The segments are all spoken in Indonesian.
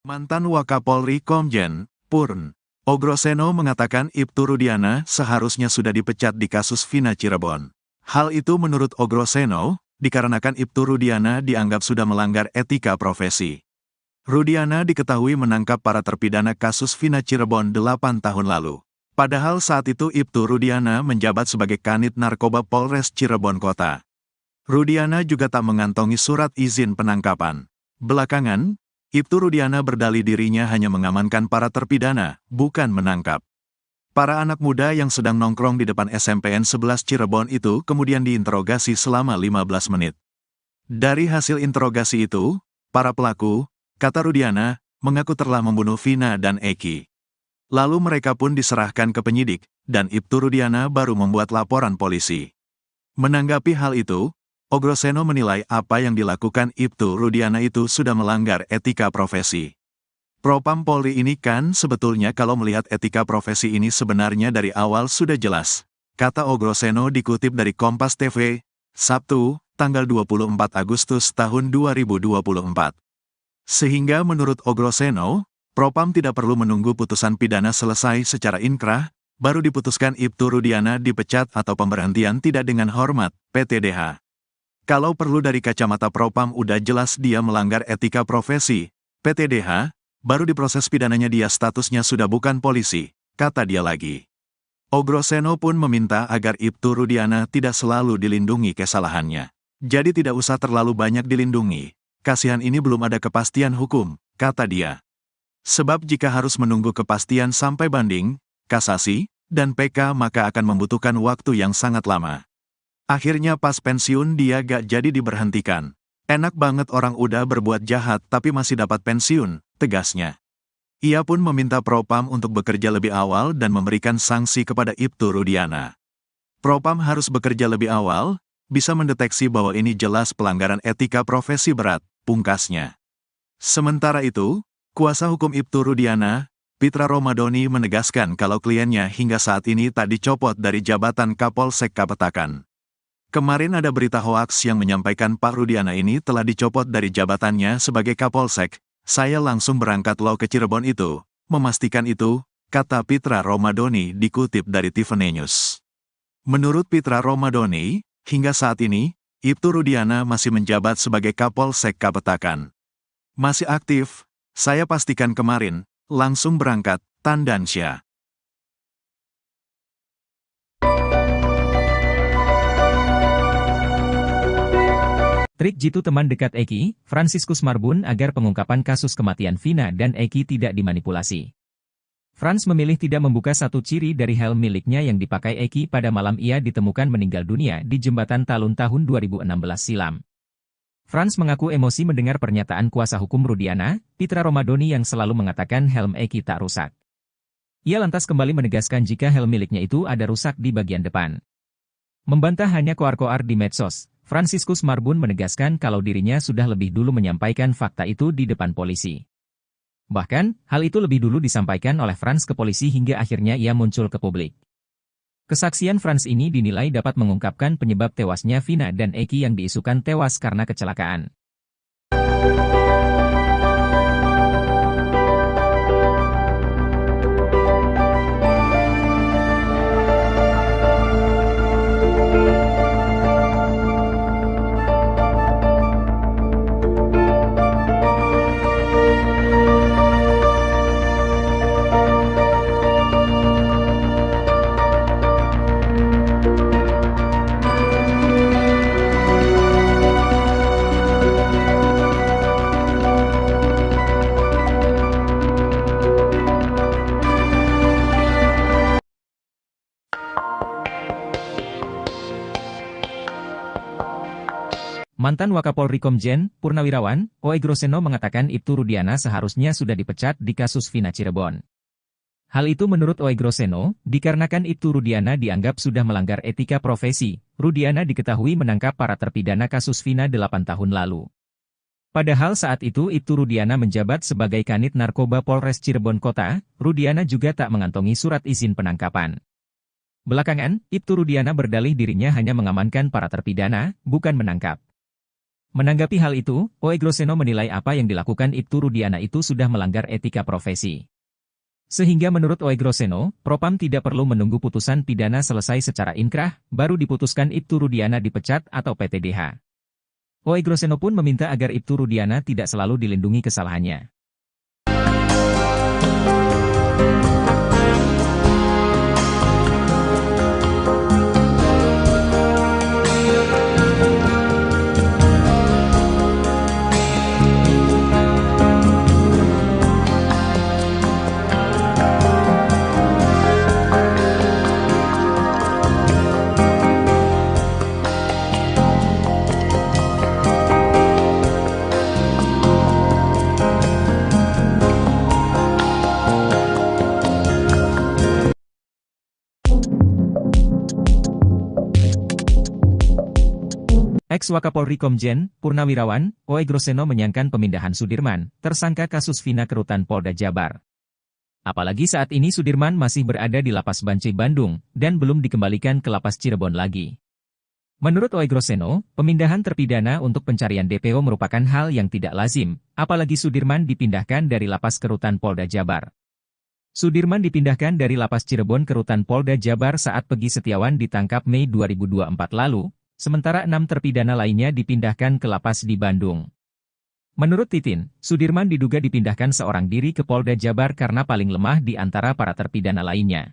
Mantan Wakapolri Komjen Purn Ogroseno mengatakan Ibtu Rudiana seharusnya sudah dipecat di kasus Vina Cirebon. Hal itu menurut Ogroseno, dikarenakan Ibtu Rudiana dianggap sudah melanggar etika profesi. Rudiana diketahui menangkap para terpidana kasus Vina Cirebon 8 tahun lalu. Padahal saat itu Ibtu Rudiana menjabat sebagai Kanit Narkoba Polres Cirebon Kota. Rudiana juga tak mengantongi surat izin penangkapan. Belakangan, Ibtu Rudiana berdalih dirinya hanya mengamankan para terpidana, bukan menangkap. Para anak muda yang sedang nongkrong di depan SMPN 11 Cirebon itu kemudian diinterogasi selama 15 menit. Dari hasil interogasi itu, para pelaku, kata Rudiana, mengaku telah membunuh Vina dan Eki. Lalu mereka pun diserahkan ke penyidik, dan Ibtu Rudiana baru membuat laporan polisi. Menanggapi hal itu, Ogroseno menilai apa yang dilakukan Ibtu Rudiana itu sudah melanggar etika profesi. Propam Polri ini kan sebetulnya kalau melihat etika profesi ini sebenarnya dari awal sudah jelas, kata Ogroseno dikutip dari Kompas TV, Sabtu, tanggal 24 Agustus tahun 2024. Sehingga menurut Ogroseno, Propam tidak perlu menunggu putusan pidana selesai secara inkrah, baru diputuskan Ibtu Rudiana dipecat atau pemberhentian tidak dengan hormat, PTDH. Kalau perlu dari kacamata Propam udah jelas dia melanggar etika profesi, PTDH, baru diproses pidananya dia statusnya sudah bukan polisi, kata dia lagi. Ogroseno pun meminta agar Ibtu Rudiana tidak selalu dilindungi kesalahannya. Jadi tidak usah terlalu banyak dilindungi, kasihan ini belum ada kepastian hukum, kata dia. Sebab jika harus menunggu kepastian sampai banding, kasasi, dan PK maka akan membutuhkan waktu yang sangat lama. Akhirnya pas pensiun dia gak jadi diberhentikan. Enak banget orang udah berbuat jahat tapi masih dapat pensiun, tegasnya. Ia pun meminta Propam untuk bekerja lebih awal dan memberikan sanksi kepada Ibtu Rudiana. Propam harus bekerja lebih awal, bisa mendeteksi bahwa ini jelas pelanggaran etika profesi berat, pungkasnya. Sementara itu, kuasa hukum Ibtu Rudiana, Pitra Romadoni menegaskan kalau kliennya hingga saat ini tak dicopot dari jabatan Kapolsek Kapetakan. Kemarin ada berita hoaks yang menyampaikan Pak Rudiana ini telah dicopot dari jabatannya sebagai Kapolsek. Saya langsung berangkat loh ke Cirebon itu, memastikan itu, kata Pitra Romadoni dikutip dari Tiffany News. Menurut Pitra Romadoni, hingga saat ini, Ibtu Rudiana masih menjabat sebagai Kapolsek Kapetakan. Masih aktif, saya pastikan kemarin, langsung berangkat, Tandansya. Trik jitu teman dekat Eki, Franciscus Marbun agar pengungkapan kasus kematian Vina dan Eki tidak dimanipulasi. Frans memilih tidak membuka satu ciri dari helm miliknya yang dipakai Eki pada malam ia ditemukan meninggal dunia di Jembatan Talun tahun 2016 silam. Frans mengaku emosi mendengar pernyataan kuasa hukum Rudiana, Pitra Romadoni yang selalu mengatakan helm Eki tak rusak. Ia lantas kembali menegaskan jika helm miliknya itu ada rusak di bagian depan. Membantah hanya koar-koar di medsos, Franciscus Marbun menegaskan kalau dirinya sudah lebih dulu menyampaikan fakta itu di depan polisi. Bahkan, hal itu lebih dulu disampaikan oleh Frans ke polisi hingga akhirnya ia muncul ke publik. Kesaksian Frans ini dinilai dapat mengungkapkan penyebab tewasnya Vina dan Eki yang diisukan tewas karena kecelakaan. Mantan Wakapolri Komjen Purnawirawan, Ogroseno mengatakan Ibtu Rudiana seharusnya sudah dipecat di kasus Vina Cirebon. Hal itu menurut Ogroseno, dikarenakan Ibtu Rudiana dianggap sudah melanggar etika profesi. Rudiana diketahui menangkap para terpidana kasus Vina 8 tahun lalu. Padahal saat itu Ibtu Rudiana menjabat sebagai Kanit Narkoba Polres Cirebon Kota, Rudiana juga tak mengantongi surat izin penangkapan. Belakangan, Ibtu Rudiana berdalih dirinya hanya mengamankan para terpidana, bukan menangkap. Menanggapi hal itu, Oegroseno menilai apa yang dilakukan Ibtu Rudiana itu sudah melanggar etika profesi. Sehingga menurut Oegroseno, Propam tidak perlu menunggu putusan pidana selesai secara inkrah, baru diputuskan Ibtu Rudiana dipecat atau PTDH. Oegroseno pun meminta agar Ibtu Rudiana tidak selalu dilindungi kesalahannya. Ex-Wakapolri Komjen, Purnawirawan, Oegroseno menyayangkan pemindahan Sudirman, tersangka kasus Vina ke Rutan Polda Jabar. Apalagi saat ini Sudirman masih berada di Lapas Bancai Bandung, dan belum dikembalikan ke Lapas Cirebon lagi. Menurut Oegroseno, pemindahan terpidana untuk pencarian DPO merupakan hal yang tidak lazim, apalagi Sudirman dipindahkan dari Lapas ke Rutan Polda Jabar. Sudirman dipindahkan dari Lapas Cirebon ke Rutan Polda Jabar saat Peggy Setiawan ditangkap Mei 2024 lalu, sementara 6 terpidana lainnya dipindahkan ke lapas di Bandung. Menurut Titin, Sudirman diduga dipindahkan seorang diri ke Polda Jabar karena paling lemah di antara para terpidana lainnya.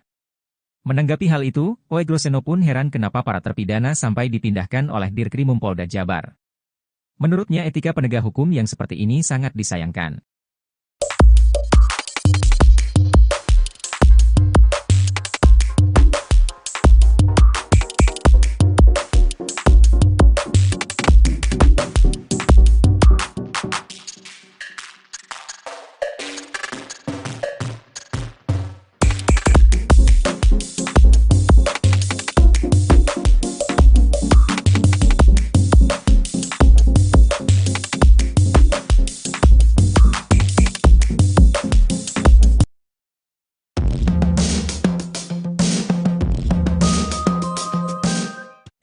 Menanggapi hal itu, Oegroseno pun heran kenapa para terpidana sampai dipindahkan oleh Dirkrimum Polda Jabar. Menurutnya etika penegak hukum yang seperti ini sangat disayangkan.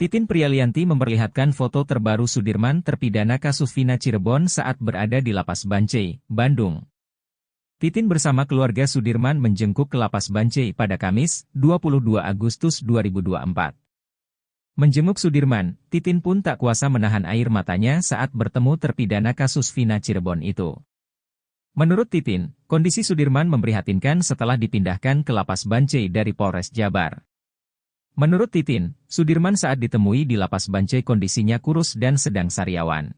Titin Prialianti memperlihatkan foto terbaru Sudirman terpidana kasus Vina Cirebon saat berada di Lapas Bancai, Bandung. Titin bersama keluarga Sudirman menjengkuk ke Lapas Bancai pada Kamis, 22 Agustus 2024. Menjenguk Sudirman, Titin pun tak kuasa menahan air matanya saat bertemu terpidana kasus Vina Cirebon itu. Menurut Titin, kondisi Sudirman memprihatinkan setelah dipindahkan ke Lapas Bancai dari Polres Jabar. Menurut Titin, Sudirman saat ditemui di Lapas Bancai kondisinya kurus dan sedang sariawan.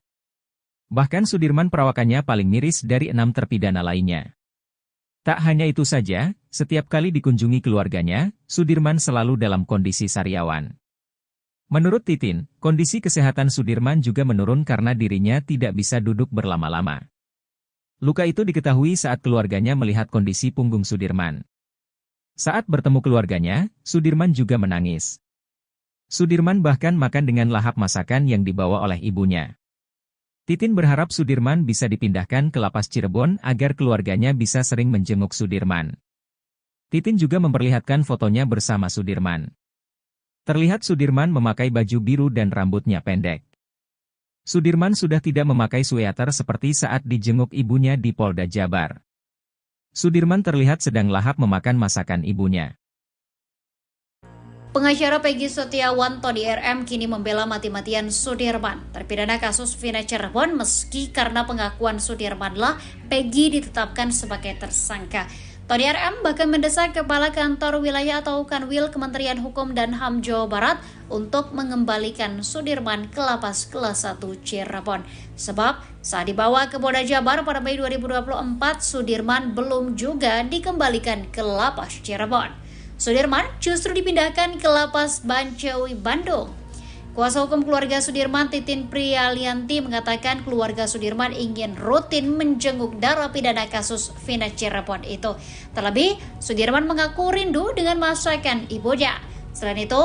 Bahkan Sudirman perawakannya paling miris dari 6 terpidana lainnya. Tak hanya itu saja, setiap kali dikunjungi keluarganya, Sudirman selalu dalam kondisi sariawan. Menurut Titin, kondisi kesehatan Sudirman juga menurun karena dirinya tidak bisa duduk berlama-lama. Luka itu diketahui saat keluarganya melihat kondisi punggung Sudirman. Saat bertemu keluarganya, Sudirman juga menangis. Sudirman bahkan makan dengan lahap masakan yang dibawa oleh ibunya. Titin berharap Sudirman bisa dipindahkan ke Lapas Cirebon agar keluarganya bisa sering menjenguk Sudirman. Titin juga memperlihatkan fotonya bersama Sudirman. Terlihat Sudirman memakai baju biru dan rambutnya pendek. Sudirman sudah tidak memakai sweater seperti saat dijenguk ibunya di Polda Jabar. Sudirman terlihat sedang lahap memakan masakan ibunya. Pengacara Peggy Setiawan Tony RM kini membela mati-matian Sudirman, terpidana kasus Vina Cirebon meski karena pengakuan Sudirmanlah Peggy ditetapkan sebagai tersangka. Tony RM bahkan mendesak Kepala Kantor Wilayah atau Kanwil Kementerian Hukum dan HAM Jawa Barat untuk mengembalikan Sudirman ke Lapas Kelas 1 Cirebon. Sebab saat dibawa ke Polda Jabar pada Mei 2024, Sudirman belum juga dikembalikan ke Lapas Cirebon. Sudirman justru dipindahkan ke Lapas Bancai Bandung. Kuasa hukum keluarga Sudirman, Titin Prialianti, mengatakan keluarga Sudirman ingin rutin menjenguk narapidana kasus Vina Cirebon itu. Terlebih, Sudirman mengaku rindu dengan masakan ibunya. Selain itu,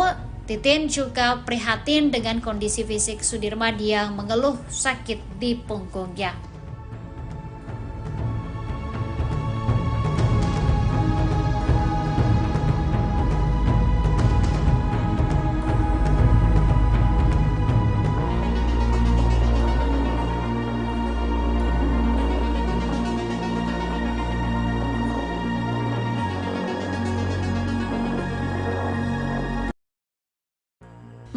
Titin juga prihatin dengan kondisi fisik Sudirman yang mengeluh sakit di punggungnya.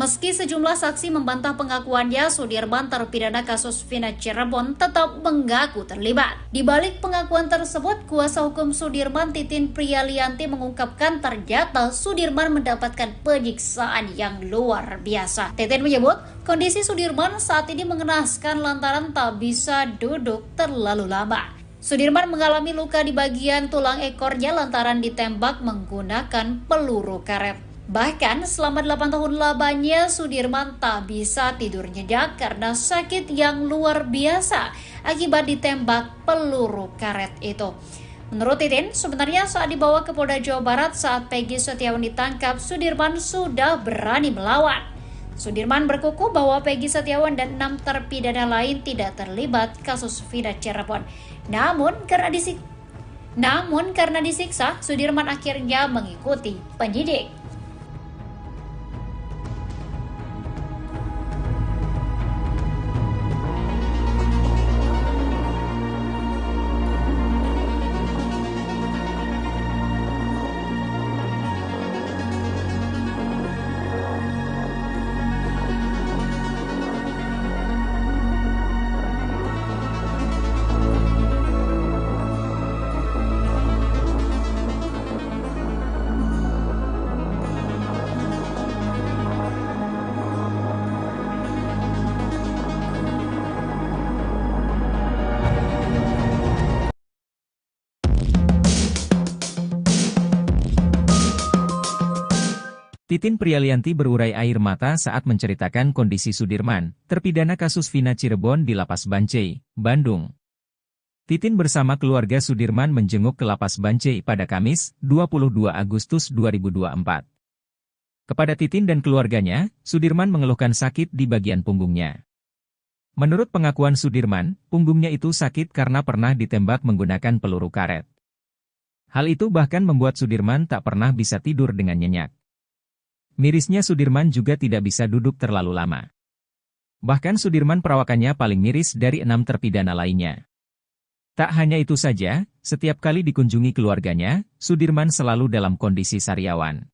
Meski sejumlah saksi membantah pengakuannya, Sudirman terpidana kasus Vina Cirebon tetap mengaku terlibat. Di balik pengakuan tersebut, kuasa hukum Sudirman Titin Prialianti mengungkapkan ternyata Sudirman mendapatkan penyiksaan yang luar biasa. Titin menyebut, kondisi Sudirman saat ini mengenaskan lantaran tak bisa duduk terlalu lama. Sudirman mengalami luka di bagian tulang ekornya lantaran ditembak menggunakan peluru karet. Bahkan selama 8 tahun lamanya Sudirman tak bisa tidur nyenyak karena sakit yang luar biasa akibat ditembak peluru karet itu. Menurut Titin, sebenarnya saat dibawa ke Polda Jawa Barat saat Peggy Setiawan ditangkap, Sudirman sudah berani melawan. Sudirman berkukuh bahwa Peggy Setiawan dan 6 terpidana lain tidak terlibat kasus Vina Cirebon. Namun karena disiksa, Sudirman akhirnya mengikuti penyidik. Titin Prialianti berurai air mata saat menceritakan kondisi Sudirman, terpidana kasus Vina Cirebon di Lapas Bancai, Bandung. Titin bersama keluarga Sudirman menjenguk ke Lapas Bancai pada Kamis, 22 Agustus 2024. Kepada Titin dan keluarganya, Sudirman mengeluhkan sakit di bagian punggungnya. Menurut pengakuan Sudirman, punggungnya itu sakit karena pernah ditembak menggunakan peluru karet. Hal itu bahkan membuat Sudirman tak pernah bisa tidur dengan nyenyak. Mirisnya Sudirman juga tidak bisa duduk terlalu lama. Bahkan Sudirman perawakannya paling miris dari 6 terpidana lainnya. Tak hanya itu saja, setiap kali dikunjungi keluarganya, Sudirman selalu dalam kondisi sariawan.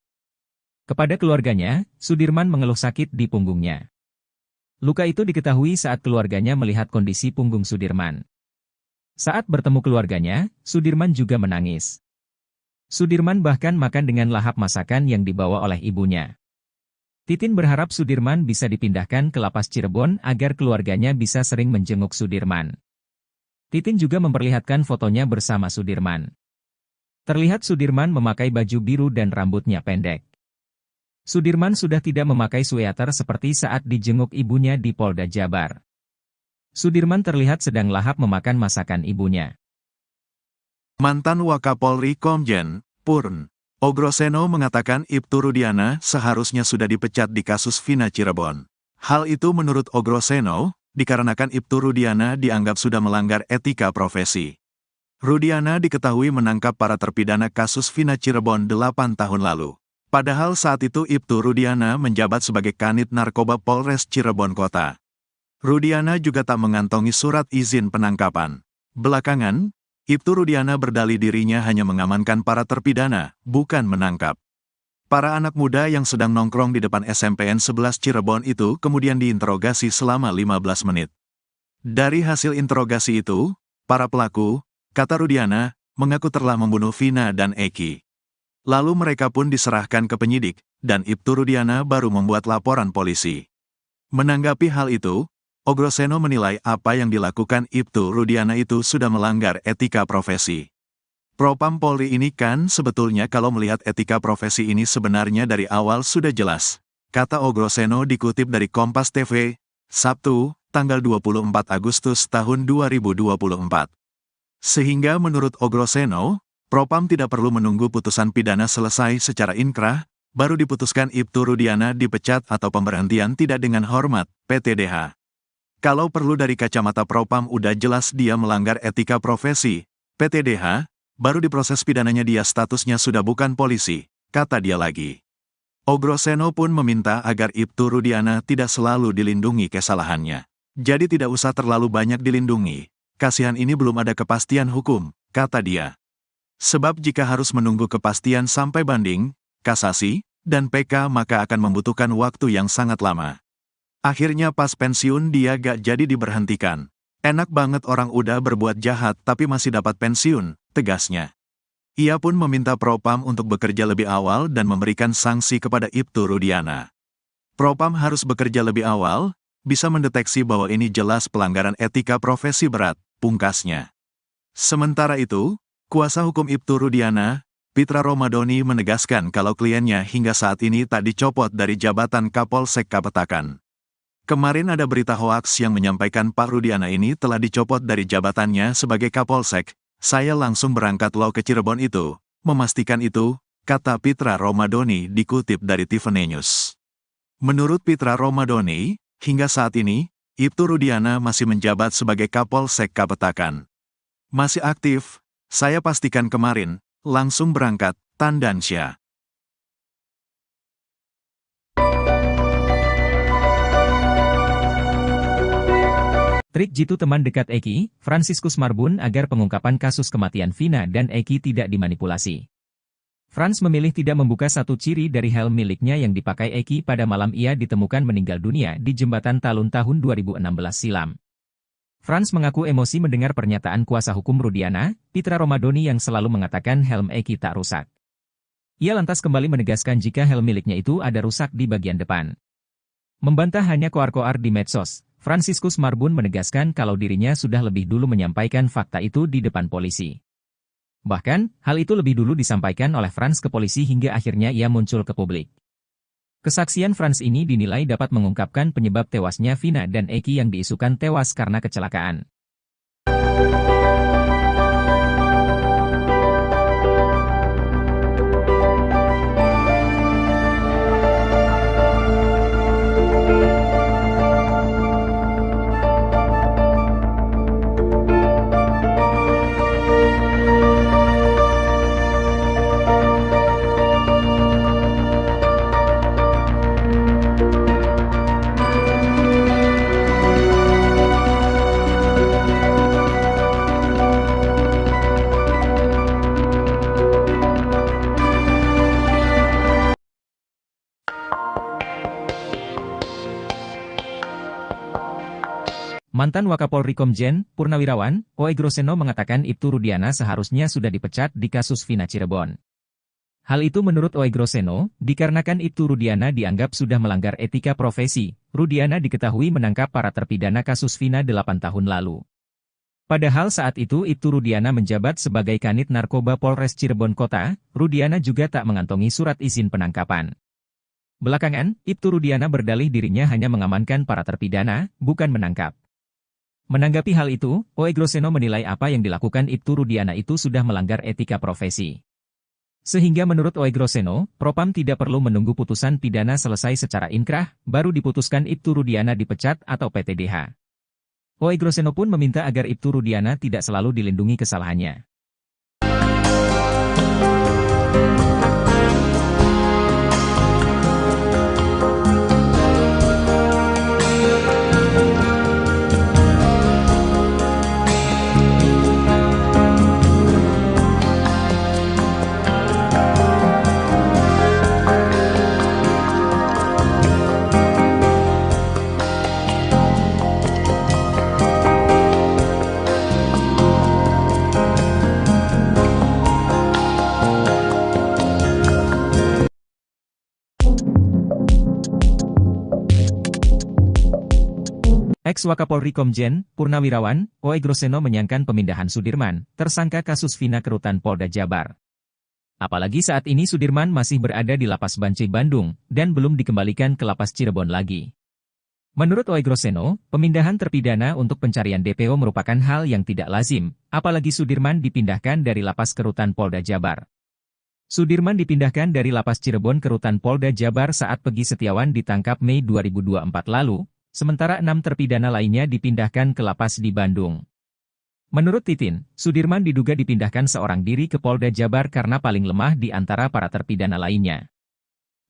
Kepada keluarganya, Sudirman mengeluh sakit di punggungnya. Luka itu diketahui saat keluarganya melihat kondisi punggung Sudirman. Saat bertemu keluarganya, Sudirman juga menangis. Sudirman bahkan makan dengan lahap masakan yang dibawa oleh ibunya. Titin berharap Sudirman bisa dipindahkan ke Lapas Cirebon agar keluarganya bisa sering menjenguk Sudirman. Titin juga memperlihatkan fotonya bersama Sudirman. Terlihat Sudirman memakai baju biru dan rambutnya pendek. Sudirman sudah tidak memakai sweater seperti saat dijenguk ibunya di Polda Jabar. Sudirman terlihat sedang lahap memakan masakan ibunya. Mantan Wakapolri Komjen Purn Ogroseno mengatakan Ibtu Rudiana seharusnya sudah dipecat di kasus Vina Cirebon. Hal itu menurut Ogroseno, dikarenakan Ibtu Rudiana dianggap sudah melanggar etika profesi. Rudiana diketahui menangkap para terpidana kasus Vina Cirebon 8 tahun lalu. Padahal saat itu Ibtu Rudiana menjabat sebagai Kanit Narkoba Polres Cirebon Kota. Rudiana juga tak mengantongi surat izin penangkapan. Belakangan, Ibtu Rudiana berdalih dirinya hanya mengamankan para terpidana, bukan menangkap. Para anak muda yang sedang nongkrong di depan SMPN 11 Cirebon itu kemudian diinterogasi selama 15 menit. Dari hasil interogasi itu, para pelaku, kata Rudiana, mengaku telah membunuh Vina dan Eki. Lalu mereka pun diserahkan ke penyidik, dan Ibtu Rudiana baru membuat laporan polisi. Menanggapi hal itu, Ogroseno menilai apa yang dilakukan Ibtu Rudiana itu sudah melanggar etika profesi. Propam Polri ini kan sebetulnya kalau melihat etika profesi ini sebenarnya dari awal sudah jelas, kata Ogroseno dikutip dari Kompas TV, Sabtu, tanggal 24 Agustus tahun 2024. Sehingga menurut Ogroseno, Propam tidak perlu menunggu putusan pidana selesai secara inkrah, baru diputuskan Ibtu Rudiana dipecat atau pemberhentian tidak dengan hormat, PTDH. Kalau perlu dari kacamata Propam udah jelas dia melanggar etika profesi, PTDH, baru diproses pidananya dia statusnya sudah bukan polisi, kata dia lagi. Ogroseno pun meminta agar Ibtu Rudiana tidak selalu dilindungi kesalahannya. Jadi tidak usah terlalu banyak dilindungi, kasihan ini belum ada kepastian hukum, kata dia. Sebab jika harus menunggu kepastian sampai banding, kasasi, dan PK maka akan membutuhkan waktu yang sangat lama. Akhirnya pas pensiun dia gak jadi diberhentikan. Enak banget orang udah berbuat jahat tapi masih dapat pensiun, tegasnya. Ia pun meminta Propam untuk bekerja lebih awal dan memberikan sanksi kepada Ibtu Rudiana. Propam harus bekerja lebih awal, bisa mendeteksi bahwa ini jelas pelanggaran etika profesi berat, pungkasnya. Sementara itu, kuasa hukum Ibtu Rudiana, Pitra Romadoni menegaskan kalau kliennya hingga saat ini tak dicopot dari jabatan Kapolsek Kapetakan. Kemarin ada berita hoaks yang menyampaikan Pak Rudiana ini telah dicopot dari jabatannya sebagai Kapolsek. Saya langsung berangkat lo ke Cirebon itu, memastikan itu, kata Pitra Romadoni dikutip dari Tiffany News. Menurut Pitra Romadoni, hingga saat ini, Ibtu Rudiana masih menjabat sebagai Kapolsek Kapetakan. Masih aktif, saya pastikan kemarin, langsung berangkat, Tandansya. Trik jitu teman dekat Eki, Franciscus Marbun agar pengungkapan kasus kematian Vina dan Eki tidak dimanipulasi. Frans memilih tidak membuka satu ciri dari helm miliknya yang dipakai Eki pada malam ia ditemukan meninggal dunia di Jembatan Talun tahun 2016 silam. Frans mengaku emosi mendengar pernyataan kuasa hukum Rudiana, Pitra Romadoni yang selalu mengatakan helm Eki tak rusak. Ia lantas kembali menegaskan jika helm miliknya itu ada rusak di bagian depan. Membantah hanya koar-koar di medsos, Franciscus Marbun menegaskan kalau dirinya sudah lebih dulu menyampaikan fakta itu di depan polisi. Bahkan, hal itu lebih dulu disampaikan oleh Frans ke polisi hingga akhirnya ia muncul ke publik. Kesaksian Frans ini dinilai dapat mengungkapkan penyebab tewasnya Vina dan Eki yang diisukan tewas karena kecelakaan. Mantan Wakapolri Komjen, Purnawirawan, Oe Groseno mengatakan Ibtu Rudiana seharusnya sudah dipecat di kasus Vina Cirebon. Hal itu menurut Oe Groseno, dikarenakan Ibtu Rudiana dianggap sudah melanggar etika profesi. Rudiana diketahui menangkap para terpidana kasus Vina 8 tahun lalu. Padahal saat itu Ibtu Rudiana menjabat sebagai Kanit Narkoba Polres Cirebon Kota, Rudiana juga tak mengantongi surat izin penangkapan. Belakangan, Ibtu Rudiana berdalih dirinya hanya mengamankan para terpidana, bukan menangkap. Menanggapi hal itu, Oe Groseno menilai apa yang dilakukan Ibtu Rudiana itu sudah melanggar etika profesi. Sehingga menurut Oe Groseno, Propam tidak perlu menunggu putusan pidana selesai secara inkrah, baru diputuskan Ibtu Rudiana dipecat atau PTDH. Oe Groseno pun meminta agar Ibtu Rudiana tidak selalu dilindungi kesalahannya. Ex-Wakapolri Komjen, Purnawirawan, Oe Groseno menyayangkan pemindahan Sudirman, tersangka kasus Vina ke rutan Polda Jabar. Apalagi saat ini Sudirman masih berada di Lapas Bancai Bandung, dan belum dikembalikan ke Lapas Cirebon lagi. Menurut Oe Groseno, pemindahan terpidana untuk pencarian DPO merupakan hal yang tidak lazim, apalagi Sudirman dipindahkan dari Lapas ke rutan Polda Jabar. Sudirman dipindahkan dari Lapas Cirebon ke rutan Polda Jabar saat Pegi Setiawan ditangkap Mei 2024 lalu, sementara 6 terpidana lainnya dipindahkan ke lapas di Bandung. Menurut Titin, Sudirman diduga dipindahkan seorang diri ke Polda Jabar karena paling lemah di antara para terpidana lainnya.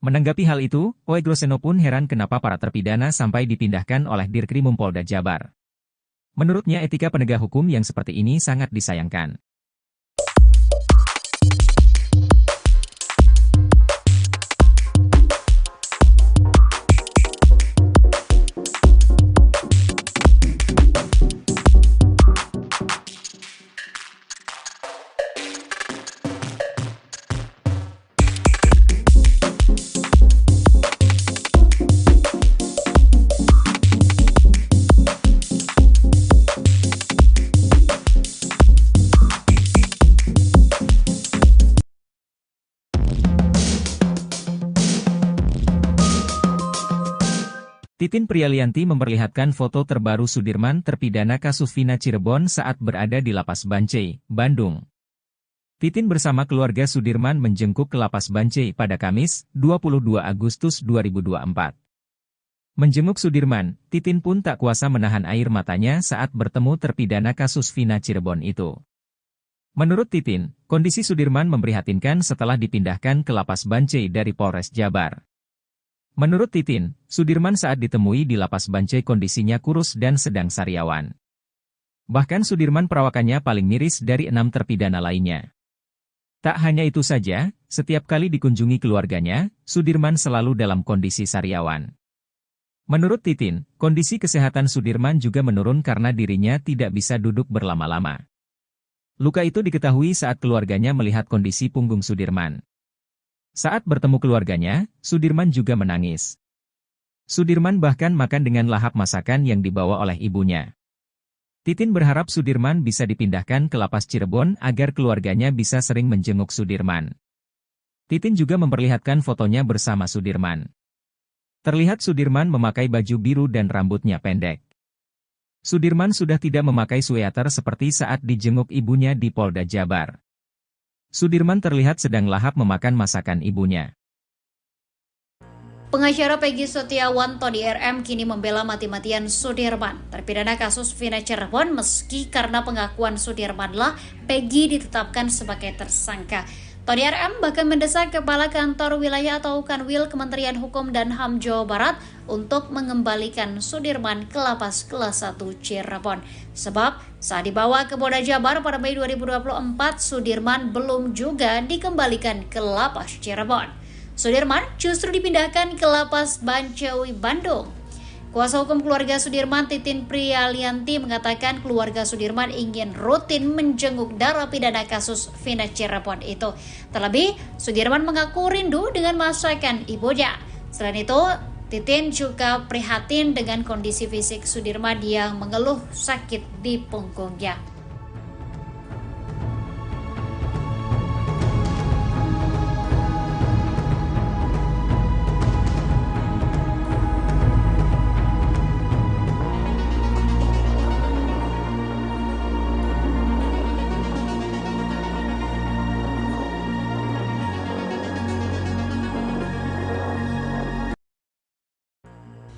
Menanggapi hal itu, Oe Groseno pun heran kenapa para terpidana sampai dipindahkan oleh Dirkrimum Polda Jabar. Menurutnya etika penegak hukum yang seperti ini sangat disayangkan. Titin Prialianti memperlihatkan foto terbaru Sudirman terpidana kasus Vina Cirebon saat berada di Lapas Bancai, Bandung. Titin bersama keluarga Sudirman menjenguk ke Lapas Bancai pada Kamis, 22 Agustus 2024. Menjenguk Sudirman, Titin pun tak kuasa menahan air matanya saat bertemu terpidana kasus Vina Cirebon itu. Menurut Titin, kondisi Sudirman memprihatinkan setelah dipindahkan ke Lapas Bancai dari Polres Jabar. Menurut Titin, Sudirman saat ditemui di Lapas Bancai kondisinya kurus dan sedang sariawan. Bahkan Sudirman perawakannya paling miris dari 6 terpidana lainnya. Tak hanya itu saja, setiap kali dikunjungi keluarganya, Sudirman selalu dalam kondisi sariawan. Menurut Titin, kondisi kesehatan Sudirman juga menurun karena dirinya tidak bisa duduk berlama-lama. Luka itu diketahui saat keluarganya melihat kondisi punggung Sudirman. Saat bertemu keluarganya, Sudirman juga menangis. Sudirman bahkan makan dengan lahap masakan yang dibawa oleh ibunya. Titin berharap Sudirman bisa dipindahkan ke Lapas Cirebon agar keluarganya bisa sering menjenguk Sudirman. Titin juga memperlihatkan fotonya bersama Sudirman. Terlihat Sudirman memakai baju biru dan rambutnya pendek. Sudirman sudah tidak memakai sweater seperti saat dijenguk ibunya di Polda Jabar. Sudirman terlihat sedang lahap memakan masakan ibunya. Pengacara Peggy Setiawan Tony RM kini membela mati-matian Sudirman, terpidana kasus Vina Cirebon meski karena pengakuan Sudirmanlah Peggy ditetapkan sebagai tersangka. Tony RM bahkan mendesak Kepala Kantor Wilayah atau Kanwil Kementerian Hukum dan HAM Jawa Barat untuk mengembalikan Sudirman ke Lapas Kelas 1 Cirebon. Sebab saat dibawa ke Polda Jabar pada Mei 2024, Sudirman belum juga dikembalikan ke Lapas Cirebon. Sudirman justru dipindahkan ke Lapas Bancai, Bandung. Kuasa hukum keluarga Sudirman, Titin Prialianti, mengatakan keluarga Sudirman ingin rutin menjenguk narapidana kasus Vina Cirebon itu. Terlebih, Sudirman mengaku rindu dengan masakan ibunya. Selain itu, Titin juga prihatin dengan kondisi fisik Sudirman yang mengeluh sakit di punggungnya.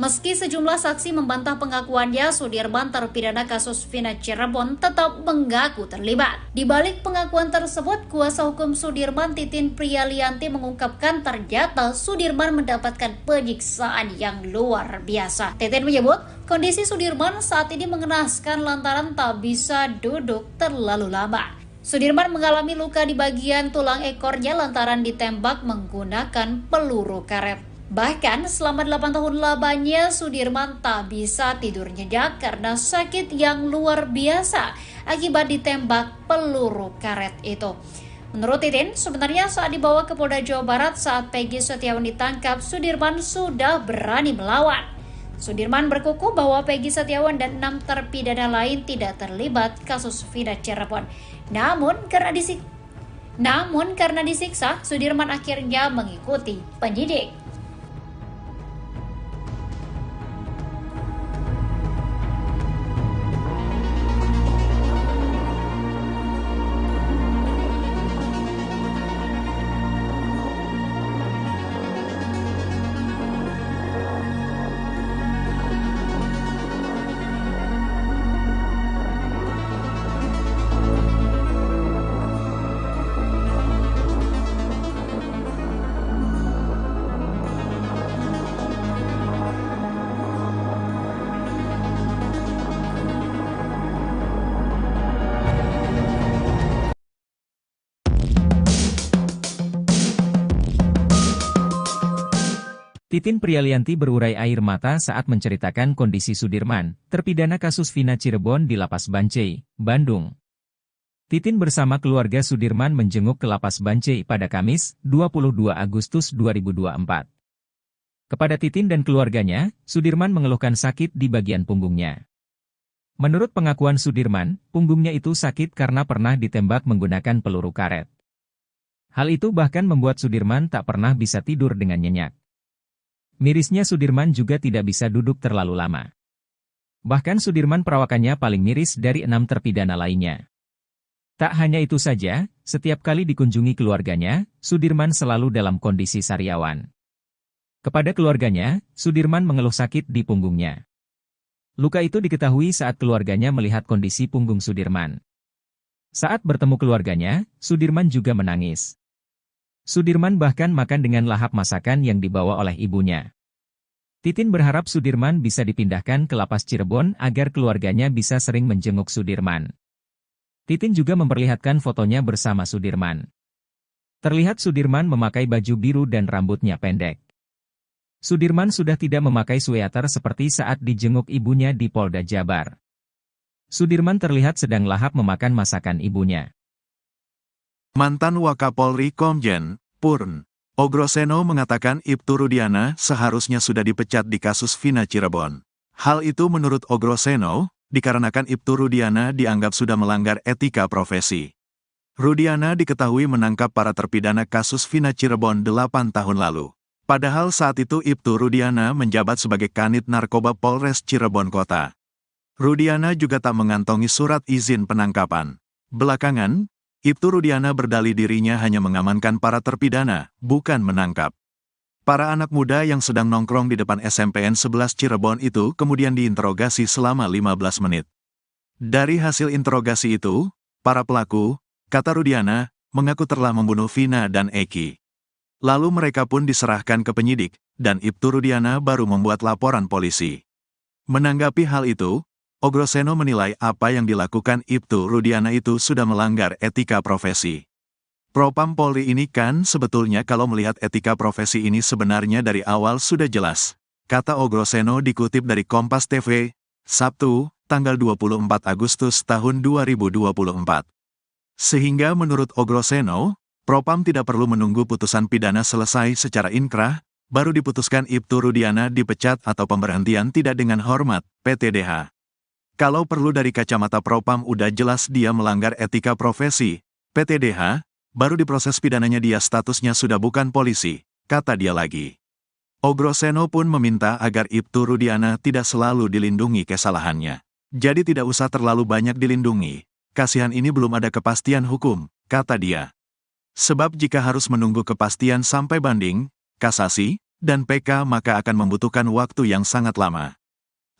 Meski sejumlah saksi membantah pengakuannya, Sudirman terpidana kasus Vina Cirebon tetap mengaku terlibat. Di balik pengakuan tersebut, kuasa hukum Sudirman Titin Prialianti mengungkapkan ternyata Sudirman mendapatkan penyiksaan yang luar biasa. Titin menyebut kondisi Sudirman saat ini mengenaskan lantaran tak bisa duduk terlalu lama. Sudirman mengalami luka di bagian tulang ekornya lantaran ditembak menggunakan peluru karet. Bahkan selama 8 tahun lamanya Sudirman tak bisa tidur nyenyak karena sakit yang luar biasa akibat ditembak peluru karet itu. Menurut Titin, sebenarnya saat dibawa ke Polda Jawa Barat saat Peggy Setiawan ditangkap, Sudirman sudah berani melawan. Sudirman berkukuh bahwa Peggy Setiawan dan 6 terpidana lain tidak terlibat kasus Vina Cirebon. Namun karena disiksa, Sudirman akhirnya mengikuti penyidik. Titin Prialianti berurai air mata saat menceritakan kondisi Sudirman, terpidana kasus Vina Cirebon di Lapas Bancai, Bandung. Titin bersama keluarga Sudirman menjenguk ke Lapas Bancai pada Kamis, 22 Agustus 2024. Kepada Titin dan keluarganya, Sudirman mengeluhkan sakit di bagian punggungnya. Menurut pengakuan Sudirman, punggungnya itu sakit karena pernah ditembak menggunakan peluru karet. Hal itu bahkan membuat Sudirman tak pernah bisa tidur dengan nyenyak. Mirisnya Sudirman juga tidak bisa duduk terlalu lama. Bahkan Sudirman perawakannya paling miris dari 6 terpidana lainnya. Tak hanya itu saja, setiap kali dikunjungi keluarganya, Sudirman selalu dalam kondisi sariawan. Kepada keluarganya, Sudirman mengeluh sakit di punggungnya. Luka itu diketahui saat keluarganya melihat kondisi punggung Sudirman. Saat bertemu keluarganya, Sudirman juga menangis. Sudirman bahkan makan dengan lahap masakan yang dibawa oleh ibunya. Titin berharap Sudirman bisa dipindahkan ke lapas Cirebon agar keluarganya bisa sering menjenguk Sudirman. Titin juga memperlihatkan fotonya bersama Sudirman. Terlihat Sudirman memakai baju biru dan rambutnya pendek. Sudirman sudah tidak memakai sweater seperti saat dijenguk ibunya di Polda Jabar. Sudirman terlihat sedang lahap memakan masakan ibunya. Mantan Wakapolri Komjen Purn Ogroseno mengatakan Ibtu Rudiana seharusnya sudah dipecat di kasus Vina Cirebon. Hal itu menurut Ogroseno, dikarenakan Ibtu Rudiana dianggap sudah melanggar etika profesi. Rudiana diketahui menangkap para terpidana kasus Vina Cirebon 8 tahun lalu. Padahal saat itu Ibtu Rudiana menjabat sebagai Kanit Narkoba Polres Cirebon Kota. Rudiana juga tak mengantongi surat izin penangkapan. Belakangan, Ibtu Rudiana berdalih dirinya hanya mengamankan para terpidana, bukan menangkap. Para anak muda yang sedang nongkrong di depan SMPN 11 Cirebon itu kemudian diinterogasi selama 15 menit. Dari hasil interogasi itu, para pelaku, kata Rudiana, mengaku telah membunuh Vina dan Eki. Lalu mereka pun diserahkan ke penyidik, dan Ibtu Rudiana baru membuat laporan polisi. Menanggapi hal itu, Ogroseno menilai apa yang dilakukan Ibtu Rudiana itu sudah melanggar etika profesi. Propam Polri ini kan sebetulnya kalau melihat etika profesi ini sebenarnya dari awal sudah jelas, kata Ogroseno dikutip dari Kompas TV, Sabtu, tanggal 24 Agustus tahun 2024. Sehingga menurut Ogroseno, Propam tidak perlu menunggu putusan pidana selesai secara inkrah, baru diputuskan Ibtu Rudiana dipecat atau pemberhentian tidak dengan hormat, PTDH. Kalau perlu dari kacamata Propam udah jelas dia melanggar etika profesi, PTDH, baru diproses pidananya dia statusnya sudah bukan polisi, kata dia lagi. Ogroseno pun meminta agar Ibtu Rudiana tidak selalu dilindungi kesalahannya. Jadi tidak usah terlalu banyak dilindungi, kasihan ini belum ada kepastian hukum, kata dia. Sebab jika harus menunggu kepastian sampai banding, kasasi, dan PK maka akan membutuhkan waktu yang sangat lama.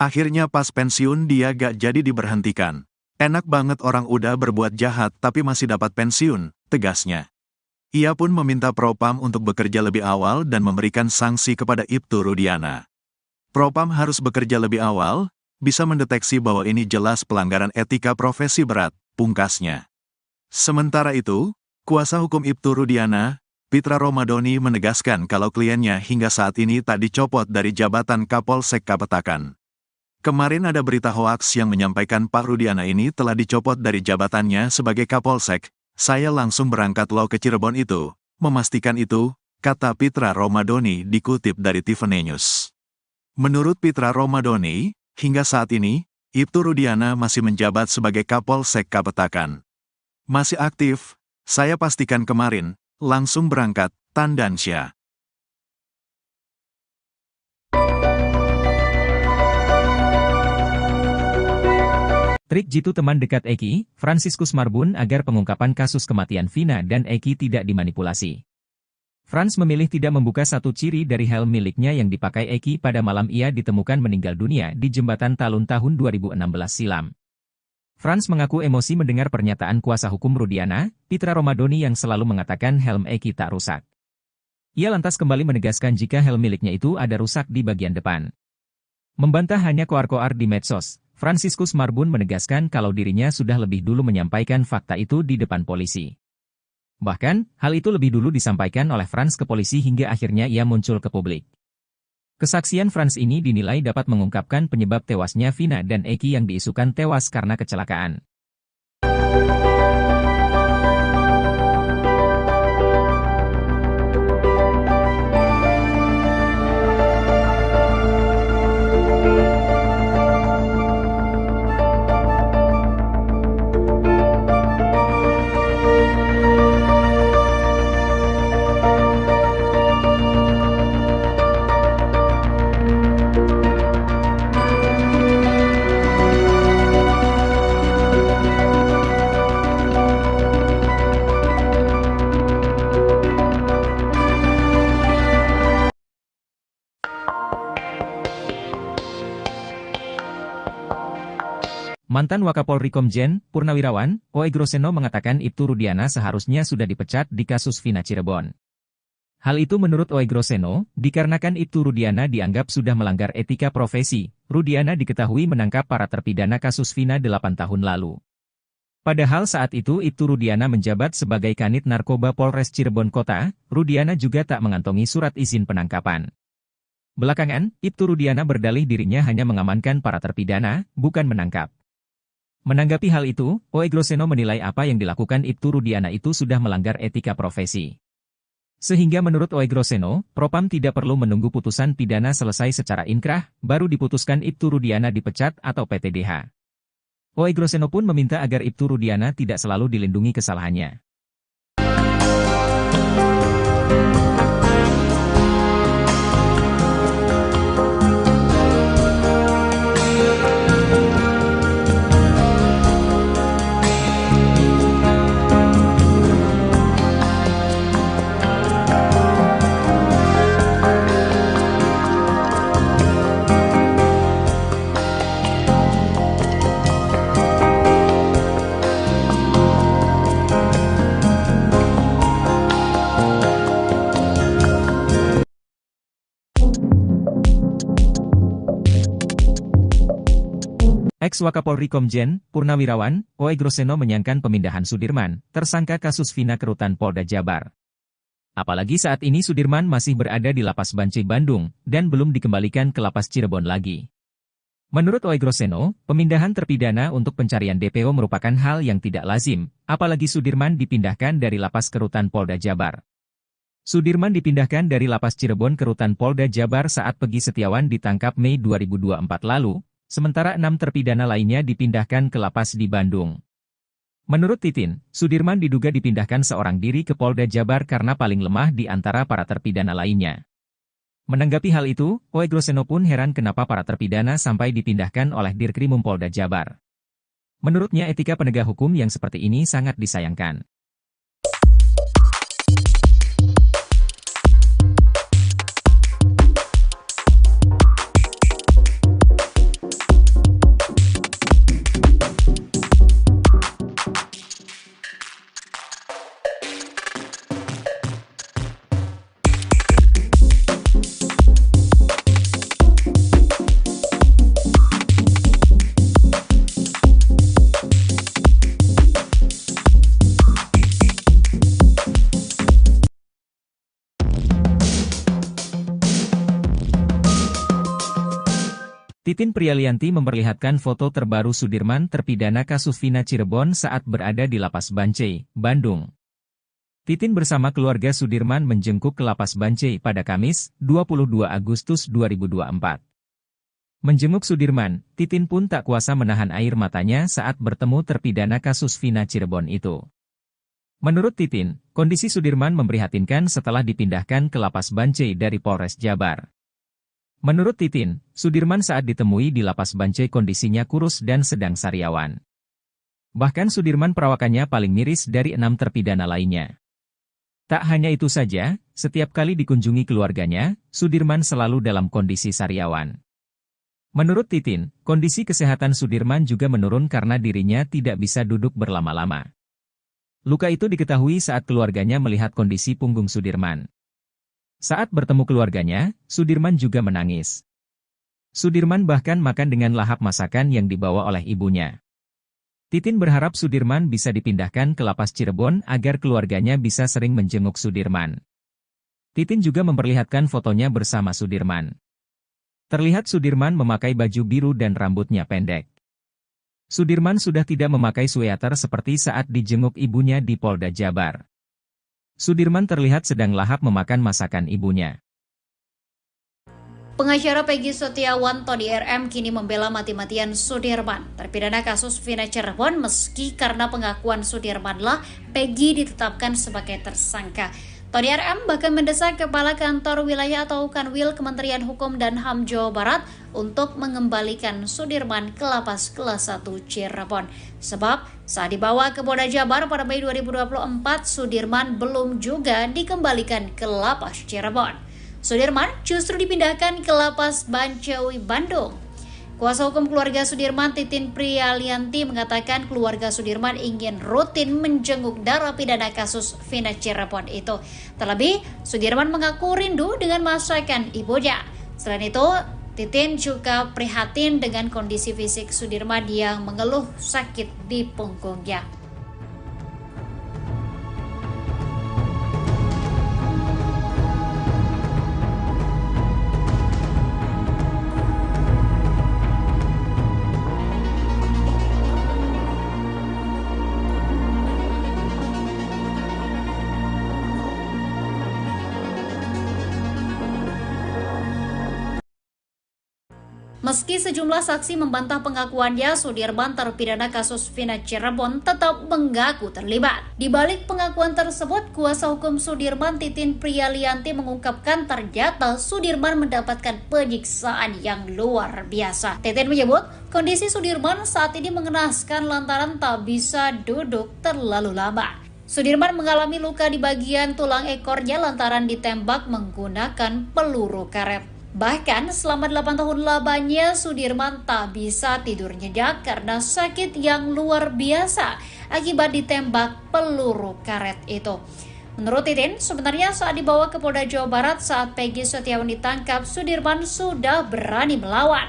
Akhirnya pas pensiun dia gak jadi diberhentikan. Enak banget orang udah berbuat jahat tapi masih dapat pensiun, tegasnya. Ia pun meminta Propam untuk bekerja lebih awal dan memberikan sanksi kepada Ibtu Rudiana. Propam harus bekerja lebih awal, bisa mendeteksi bahwa ini jelas pelanggaran etika profesi berat, pungkasnya. Sementara itu, kuasa hukum Ibtu Rudiana, Pitra Romadoni menegaskan kalau kliennya hingga saat ini tak dicopot dari jabatan Kapolsek Kapetakan. Kemarin ada berita hoaks yang menyampaikan Pak Rudiana ini telah dicopot dari jabatannya sebagai Kapolsek. Saya langsung berangkat lo ke Cirebon itu, memastikan itu, kata Pitra Romadoni dikutip dari Tiffany News. Menurut Pitra Romadoni, hingga saat ini, Ibtu Rudiana masih menjabat sebagai Kapolsek Kapetakan. Masih aktif, saya pastikan kemarin, langsung berangkat, Tandansya. Trik jitu teman dekat Eki, Franciscus Marbun agar pengungkapan kasus kematian Vina dan Eki tidak dimanipulasi. Frans memilih tidak membuka satu ciri dari helm miliknya yang dipakai Eki pada malam ia ditemukan meninggal dunia di Jembatan Talun tahun 2016 silam. Frans mengaku emosi mendengar pernyataan kuasa hukum Rudiana, Pitra Romadoni yang selalu mengatakan helm Eki tak rusak. Ia lantas kembali menegaskan jika helm miliknya itu ada rusak di bagian depan. Membantah hanya koar-koar di medsos, Franciscus Marbun menegaskan kalau dirinya sudah lebih dulu menyampaikan fakta itu di depan polisi. Bahkan, hal itu lebih dulu disampaikan oleh Frans ke polisi hingga akhirnya ia muncul ke publik. Kesaksian Frans ini dinilai dapat mengungkapkan penyebab tewasnya Vina dan Eki yang diisukan tewas karena kecelakaan. Mantan Wakapolri Komjen Purnawirawan Oey Groseno mengatakan Ibtu Rudiana seharusnya sudah dipecat di kasus Vina Cirebon. Hal itu menurut Oey Groseno, dikarenakan Ibtu Rudiana dianggap sudah melanggar etika profesi. Rudiana diketahui menangkap para terpidana kasus Vina 8 tahun lalu. Padahal saat itu Ibtu Rudiana menjabat sebagai Kanit Narkoba Polres Cirebon Kota, Rudiana juga tak mengantongi surat izin penangkapan. Belakangan, Ibtu Rudiana berdalih dirinya hanya mengamankan para terpidana, bukan menangkap. Menanggapi hal itu, Oey Groseno menilai apa yang dilakukan Ibtu Rudiana itu sudah melanggar etika profesi. Sehingga menurut Oey Groseno, Propam tidak perlu menunggu putusan pidana selesai secara inkrah, baru diputuskan Ibtu Rudiana dipecat atau PTDH. Oey Groseno pun meminta agar Ibtu Rudiana tidak selalu dilindungi kesalahannya. Ex-Wakapolri Komjen Purnawirawan Oey Groseno menyayangkan pemindahan Sudirman, tersangka kasus Vina ke Rutan Polda Jabar. Apalagi saat ini Sudirman masih berada di Lapas Bancai Bandung, dan belum dikembalikan ke Lapas Cirebon lagi. Menurut Oey Groseno, pemindahan terpidana untuk pencarian DPO merupakan hal yang tidak lazim, apalagi Sudirman dipindahkan dari Lapas ke Rutan Polda Jabar. Sudirman dipindahkan dari Lapas Cirebon ke Rutan Polda Jabar saat Peggy Setiawan ditangkap Mei 2024 lalu, sementara 6 terpidana lainnya dipindahkan ke lapas di Bandung. Menurut Titin, Sudirman diduga dipindahkan seorang diri ke Polda Jabar karena paling lemah di antara para terpidana lainnya. Menanggapi hal itu, Oey Groseno pun heran kenapa para terpidana sampai dipindahkan oleh Dirkrimum Polda Jabar. Menurutnya etika penegak hukum yang seperti ini sangat disayangkan. Titin Prialianti memperlihatkan foto terbaru Sudirman terpidana kasus Vina Cirebon saat berada di Lapas Bancai, Bandung. Titin bersama keluarga Sudirman menjenguk ke Lapas Bancai pada Kamis, 22 Agustus 2024. Menjenguk Sudirman, Titin pun tak kuasa menahan air matanya saat bertemu terpidana kasus Vina Cirebon itu. Menurut Titin, kondisi Sudirman memprihatinkan setelah dipindahkan ke Lapas Bancai dari Polres Jabar. Menurut Titin, Sudirman saat ditemui di Lapas Bancai kondisinya kurus dan sedang sariawan. Bahkan Sudirman perawakannya paling miris dari 6 terpidana lainnya. Tak hanya itu saja, setiap kali dikunjungi keluarganya, Sudirman selalu dalam kondisi sariawan. Menurut Titin, kondisi kesehatan Sudirman juga menurun karena dirinya tidak bisa duduk berlama-lama. Luka itu diketahui saat keluarganya melihat kondisi punggung Sudirman. Saat bertemu keluarganya, Sudirman juga menangis. Sudirman bahkan makan dengan lahap masakan yang dibawa oleh ibunya. Titin berharap Sudirman bisa dipindahkan ke Lapas Cirebon agar keluarganya bisa sering menjenguk Sudirman. Titin juga memperlihatkan fotonya bersama Sudirman. Terlihat Sudirman memakai baju biru dan rambutnya pendek. Sudirman sudah tidak memakai sweater seperti saat dijenguk ibunya di Polda Jabar. Sudirman terlihat sedang lahap memakan masakan ibunya. Pengacara Peggy Setiawan Tony RM kini membela mati-matian Sudirman, terpidana kasus Vina Cirebon meski karena pengakuan Sudirmanlah Peggy ditetapkan sebagai tersangka. Tony RM bahkan mendesak Kepala Kantor Wilayah atau Kanwil Kementerian Hukum dan HAM Jawa Barat untuk mengembalikan Sudirman ke Lapas Kelas 1 Cirebon. Sebab saat dibawa ke Polda Jabar pada Mei 2024, Sudirman belum juga dikembalikan ke Lapas Cirebon. Sudirman justru dipindahkan ke Lapas Bancai Bandung. Kuasa hukum keluarga Sudirman, Titin Prialianti, mengatakan keluarga Sudirman ingin rutin menjenguk narapidana kasus Vina Cirebon itu. Terlebih, Sudirman mengaku rindu dengan masakan ibunya. Selain itu, Titin juga prihatin dengan kondisi fisik Sudirman yang mengeluh sakit di punggungnya. Meski sejumlah saksi membantah pengakuannya, Sudirman terpidana kasus Vina Cirebon tetap mengaku terlibat. Di balik pengakuan tersebut, kuasa hukum Sudirman, Titin Prialianti, mengungkapkan ternyata Sudirman mendapatkan penyiksaan yang luar biasa. Titin menyebut kondisi Sudirman saat ini mengenaskan lantaran tak bisa duduk terlalu lama. Sudirman mengalami luka di bagian tulang ekornya lantaran ditembak menggunakan peluru karet. Bahkan selama 8 tahun lamanya Sudirman tak bisa tidur nyenyak karena sakit yang luar biasa akibat ditembak peluru karet itu. Menurut Titin, sebenarnya saat dibawa ke Polda Jawa Barat saat Peggy Setiawan ditangkap, Sudirman sudah berani melawan.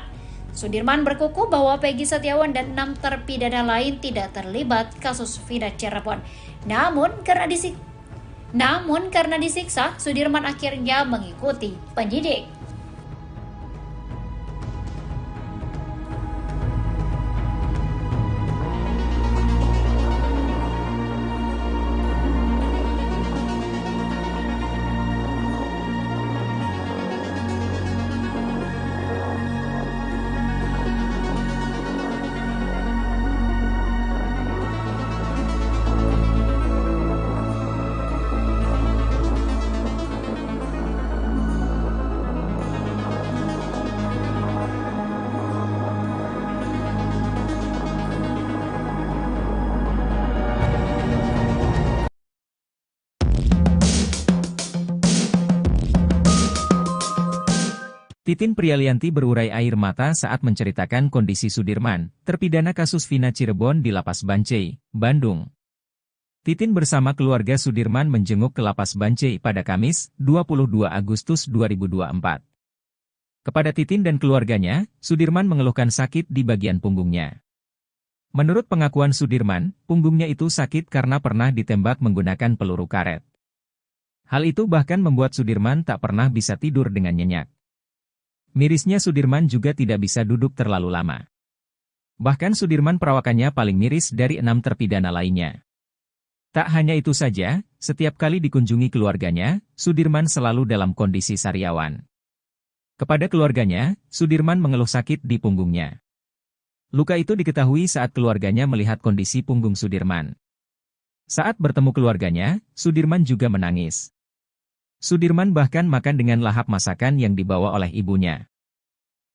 Sudirman berkukuh bahwa Peggy Setiawan dan 6 terpidana lain tidak terlibat kasus Vina Cirebon. Namun karena disiksa, Sudirman akhirnya mengikuti penyidik. Titin Prialianti berurai air mata saat menceritakan kondisi Sudirman, terpidana kasus Vina Cirebon di Lapas Bancai, Bandung. Titin bersama keluarga Sudirman menjenguk ke Lapas Bancai pada Kamis, 22 Agustus 2024. Kepada Titin dan keluarganya, Sudirman mengeluhkan sakit di bagian punggungnya. Menurut pengakuan Sudirman, punggungnya itu sakit karena pernah ditembak menggunakan peluru karet. Hal itu bahkan membuat Sudirman tak pernah bisa tidur dengan nyenyak. Mirisnya Sudirman juga tidak bisa duduk terlalu lama. Bahkan Sudirman perawakannya paling miris dari 6 terpidana lainnya. Tak hanya itu saja, setiap kali dikunjungi keluarganya, Sudirman selalu dalam kondisi sariawan. Kepada keluarganya, Sudirman mengeluh sakit di punggungnya. Luka itu diketahui saat keluarganya melihat kondisi punggung Sudirman. Saat bertemu keluarganya, Sudirman juga menangis. Sudirman bahkan makan dengan lahap masakan yang dibawa oleh ibunya.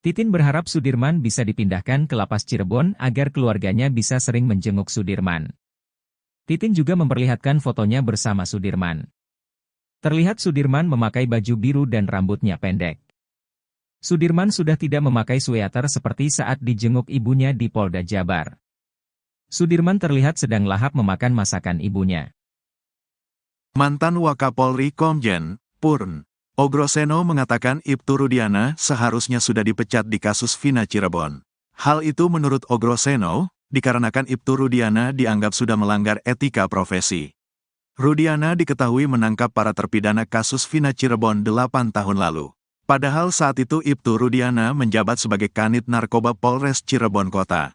Titin berharap Sudirman bisa dipindahkan ke Lapas Cirebon agar keluarganya bisa sering menjenguk Sudirman. Titin juga memperlihatkan fotonya bersama Sudirman. Terlihat Sudirman memakai baju biru dan rambutnya pendek. Sudirman sudah tidak memakai sweater seperti saat dijenguk ibunya di Polda Jabar. Sudirman terlihat sedang lahap memakan masakan ibunya. Mantan Wakapolri Komjen Purn Ogroseno mengatakan Ibtu Rudiana seharusnya sudah dipecat di kasus Vina Cirebon. Hal itu menurut Ogroseno, dikarenakan Ibtu Rudiana dianggap sudah melanggar etika profesi. Rudiana diketahui menangkap para terpidana kasus Vina Cirebon 8 tahun lalu. Padahal saat itu Ibtu Rudiana menjabat sebagai Kanit Narkoba Polres Cirebon Kota.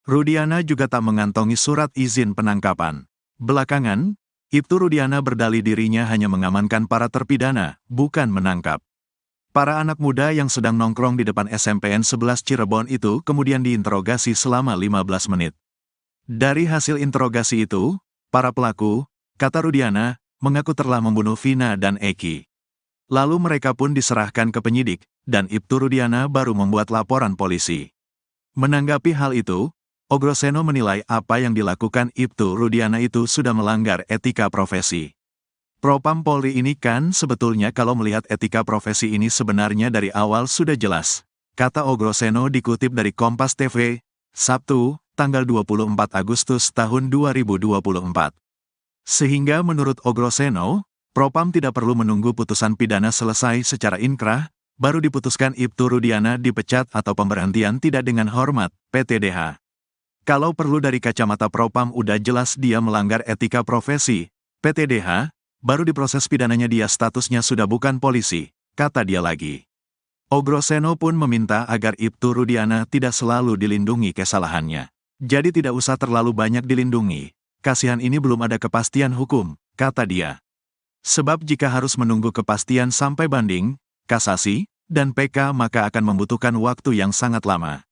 Rudiana juga tak mengantongi surat izin penangkapan. Belakangan, Ibtu Rudiana berdalih dirinya hanya mengamankan para terpidana, bukan menangkap. Para anak muda yang sedang nongkrong di depan SMPN 11 Cirebon itu kemudian diinterogasi selama 15 menit. Dari hasil interogasi itu, para pelaku, kata Rudiana, mengaku telah membunuh Vina dan Eki. Lalu mereka pun diserahkan ke penyidik, dan Ibtu Rudiana baru membuat laporan polisi. Menanggapi hal itu, Ogroseno menilai apa yang dilakukan Ibtu Rudiana itu sudah melanggar etika profesi. Propam Polri ini kan sebetulnya kalau melihat etika profesi ini sebenarnya dari awal sudah jelas. kata Ogroseno dikutip dari Kompas TV, Sabtu, tanggal 24 Agustus tahun 2024. Sehingga menurut Ogroseno, Propam tidak perlu menunggu putusan pidana selesai secara inkrah, baru diputuskan Ibtu Rudiana dipecat atau pemberhentian tidak dengan hormat, PTDH. Kalau perlu dari kacamata Propam udah jelas dia melanggar etika profesi, PTDH, baru diproses pidananya dia statusnya sudah bukan polisi, kata dia lagi. Ogroseno pun meminta agar Ibtu Rudiana tidak selalu dilindungi kesalahannya. Jadi tidak usah terlalu banyak dilindungi, kasihan ini belum ada kepastian hukum, kata dia. Sebab jika harus menunggu kepastian sampai banding, kasasi, dan PK maka akan membutuhkan waktu yang sangat lama.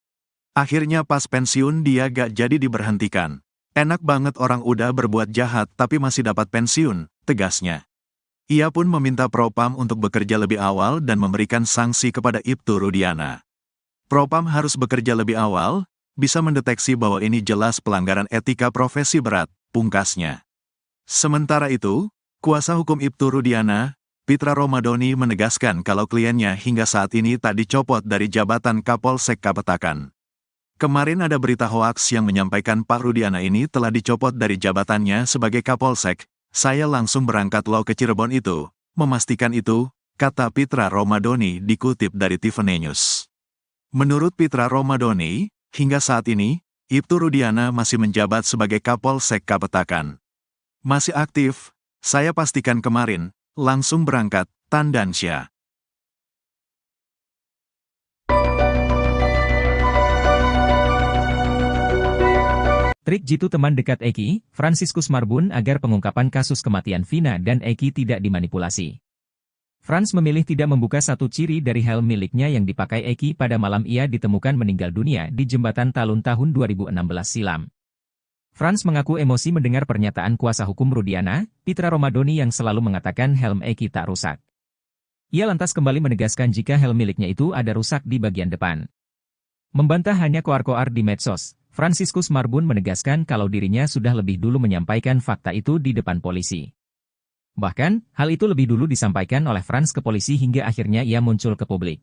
Akhirnya pas pensiun dia gak jadi diberhentikan. Enak banget orang udah berbuat jahat tapi masih dapat pensiun, tegasnya. Ia pun meminta Propam untuk bekerja lebih awal dan memberikan sanksi kepada Ibtu Rudiana. Propam harus bekerja lebih awal, bisa mendeteksi bahwa ini jelas pelanggaran etika profesi berat, pungkasnya. Sementara itu, kuasa hukum Ibtu Rudiana, Pitra Romadoni menegaskan kalau kliennya hingga saat ini tak dicopot dari jabatan Kapolsek Kapetakan. Kemarin ada berita hoaks yang menyampaikan Pak Rudiana ini telah dicopot dari jabatannya sebagai Kapolsek. Saya langsung berangkat lo ke Cirebon itu, memastikan itu, kata Pitra Romadoni dikutip dari Tiffany News. Menurut Pitra Romadoni, hingga saat ini, Ibtu Rudiana masih menjabat sebagai Kapolsek Kapetakan. Masih aktif, saya pastikan kemarin, langsung berangkat, Tandansya. Trik jitu teman dekat Eki, Franciscus Marbun agar pengungkapan kasus kematian Vina dan Eki tidak dimanipulasi. Franz memilih tidak membuka satu ciri dari helm miliknya yang dipakai Eki pada malam ia ditemukan meninggal dunia di jembatan Talun tahun 2016 silam. Franz mengaku emosi mendengar pernyataan kuasa hukum Rudiana, Pitra Romadoni yang selalu mengatakan helm Eki tak rusak. Ia lantas kembali menegaskan jika helm miliknya itu ada rusak di bagian depan. Membantah hanya koar-koar di medsos, Franciscus Marbun menegaskan kalau dirinya sudah lebih dulu menyampaikan fakta itu di depan polisi. Bahkan, hal itu lebih dulu disampaikan oleh Franz ke polisi hingga akhirnya ia muncul ke publik.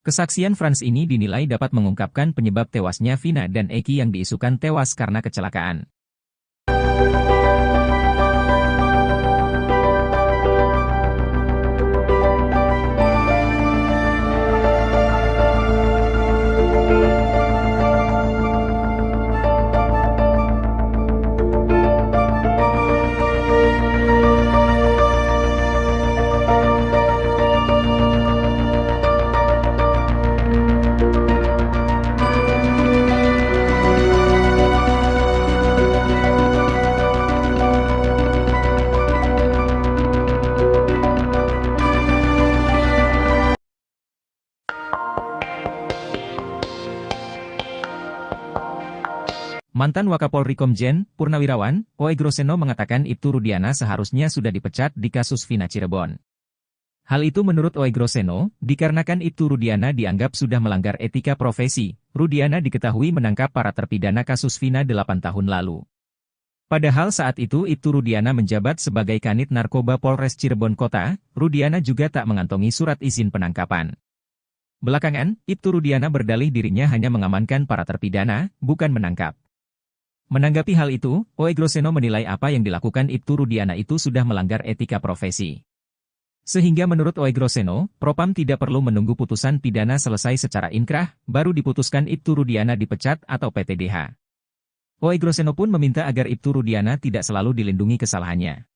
Kesaksian Franz ini dinilai dapat mengungkapkan penyebab tewasnya Vina dan Eki yang diisukan tewas karena kecelakaan. Mantan Wakapolri Komjen, Purnawirawan, Ogroseno mengatakan Ibtu Rudiana seharusnya sudah dipecat di kasus Vina Cirebon. Hal itu menurut Ogroseno, dikarenakan Ibtu Rudiana dianggap sudah melanggar etika profesi. Rudiana diketahui menangkap para terpidana kasus Vina 8 tahun lalu. Padahal saat itu Ibtu Rudiana menjabat sebagai Kanit Narkoba Polres Cirebon Kota, Rudiana juga tak mengantongi surat izin penangkapan. Belakangan, Ibtu Rudiana berdalih dirinya hanya mengamankan para terpidana, bukan menangkap. Menanggapi hal itu, Ogroseno menilai apa yang dilakukan Ibtu Rudiana itu sudah melanggar etika profesi. Sehingga menurut Ogroseno, Propam tidak perlu menunggu putusan pidana selesai secara inkrah, baru diputuskan Ibtu Rudiana dipecat atau PTDH. Ogroseno pun meminta agar Ibtu Rudiana tidak selalu dilindungi kesalahannya.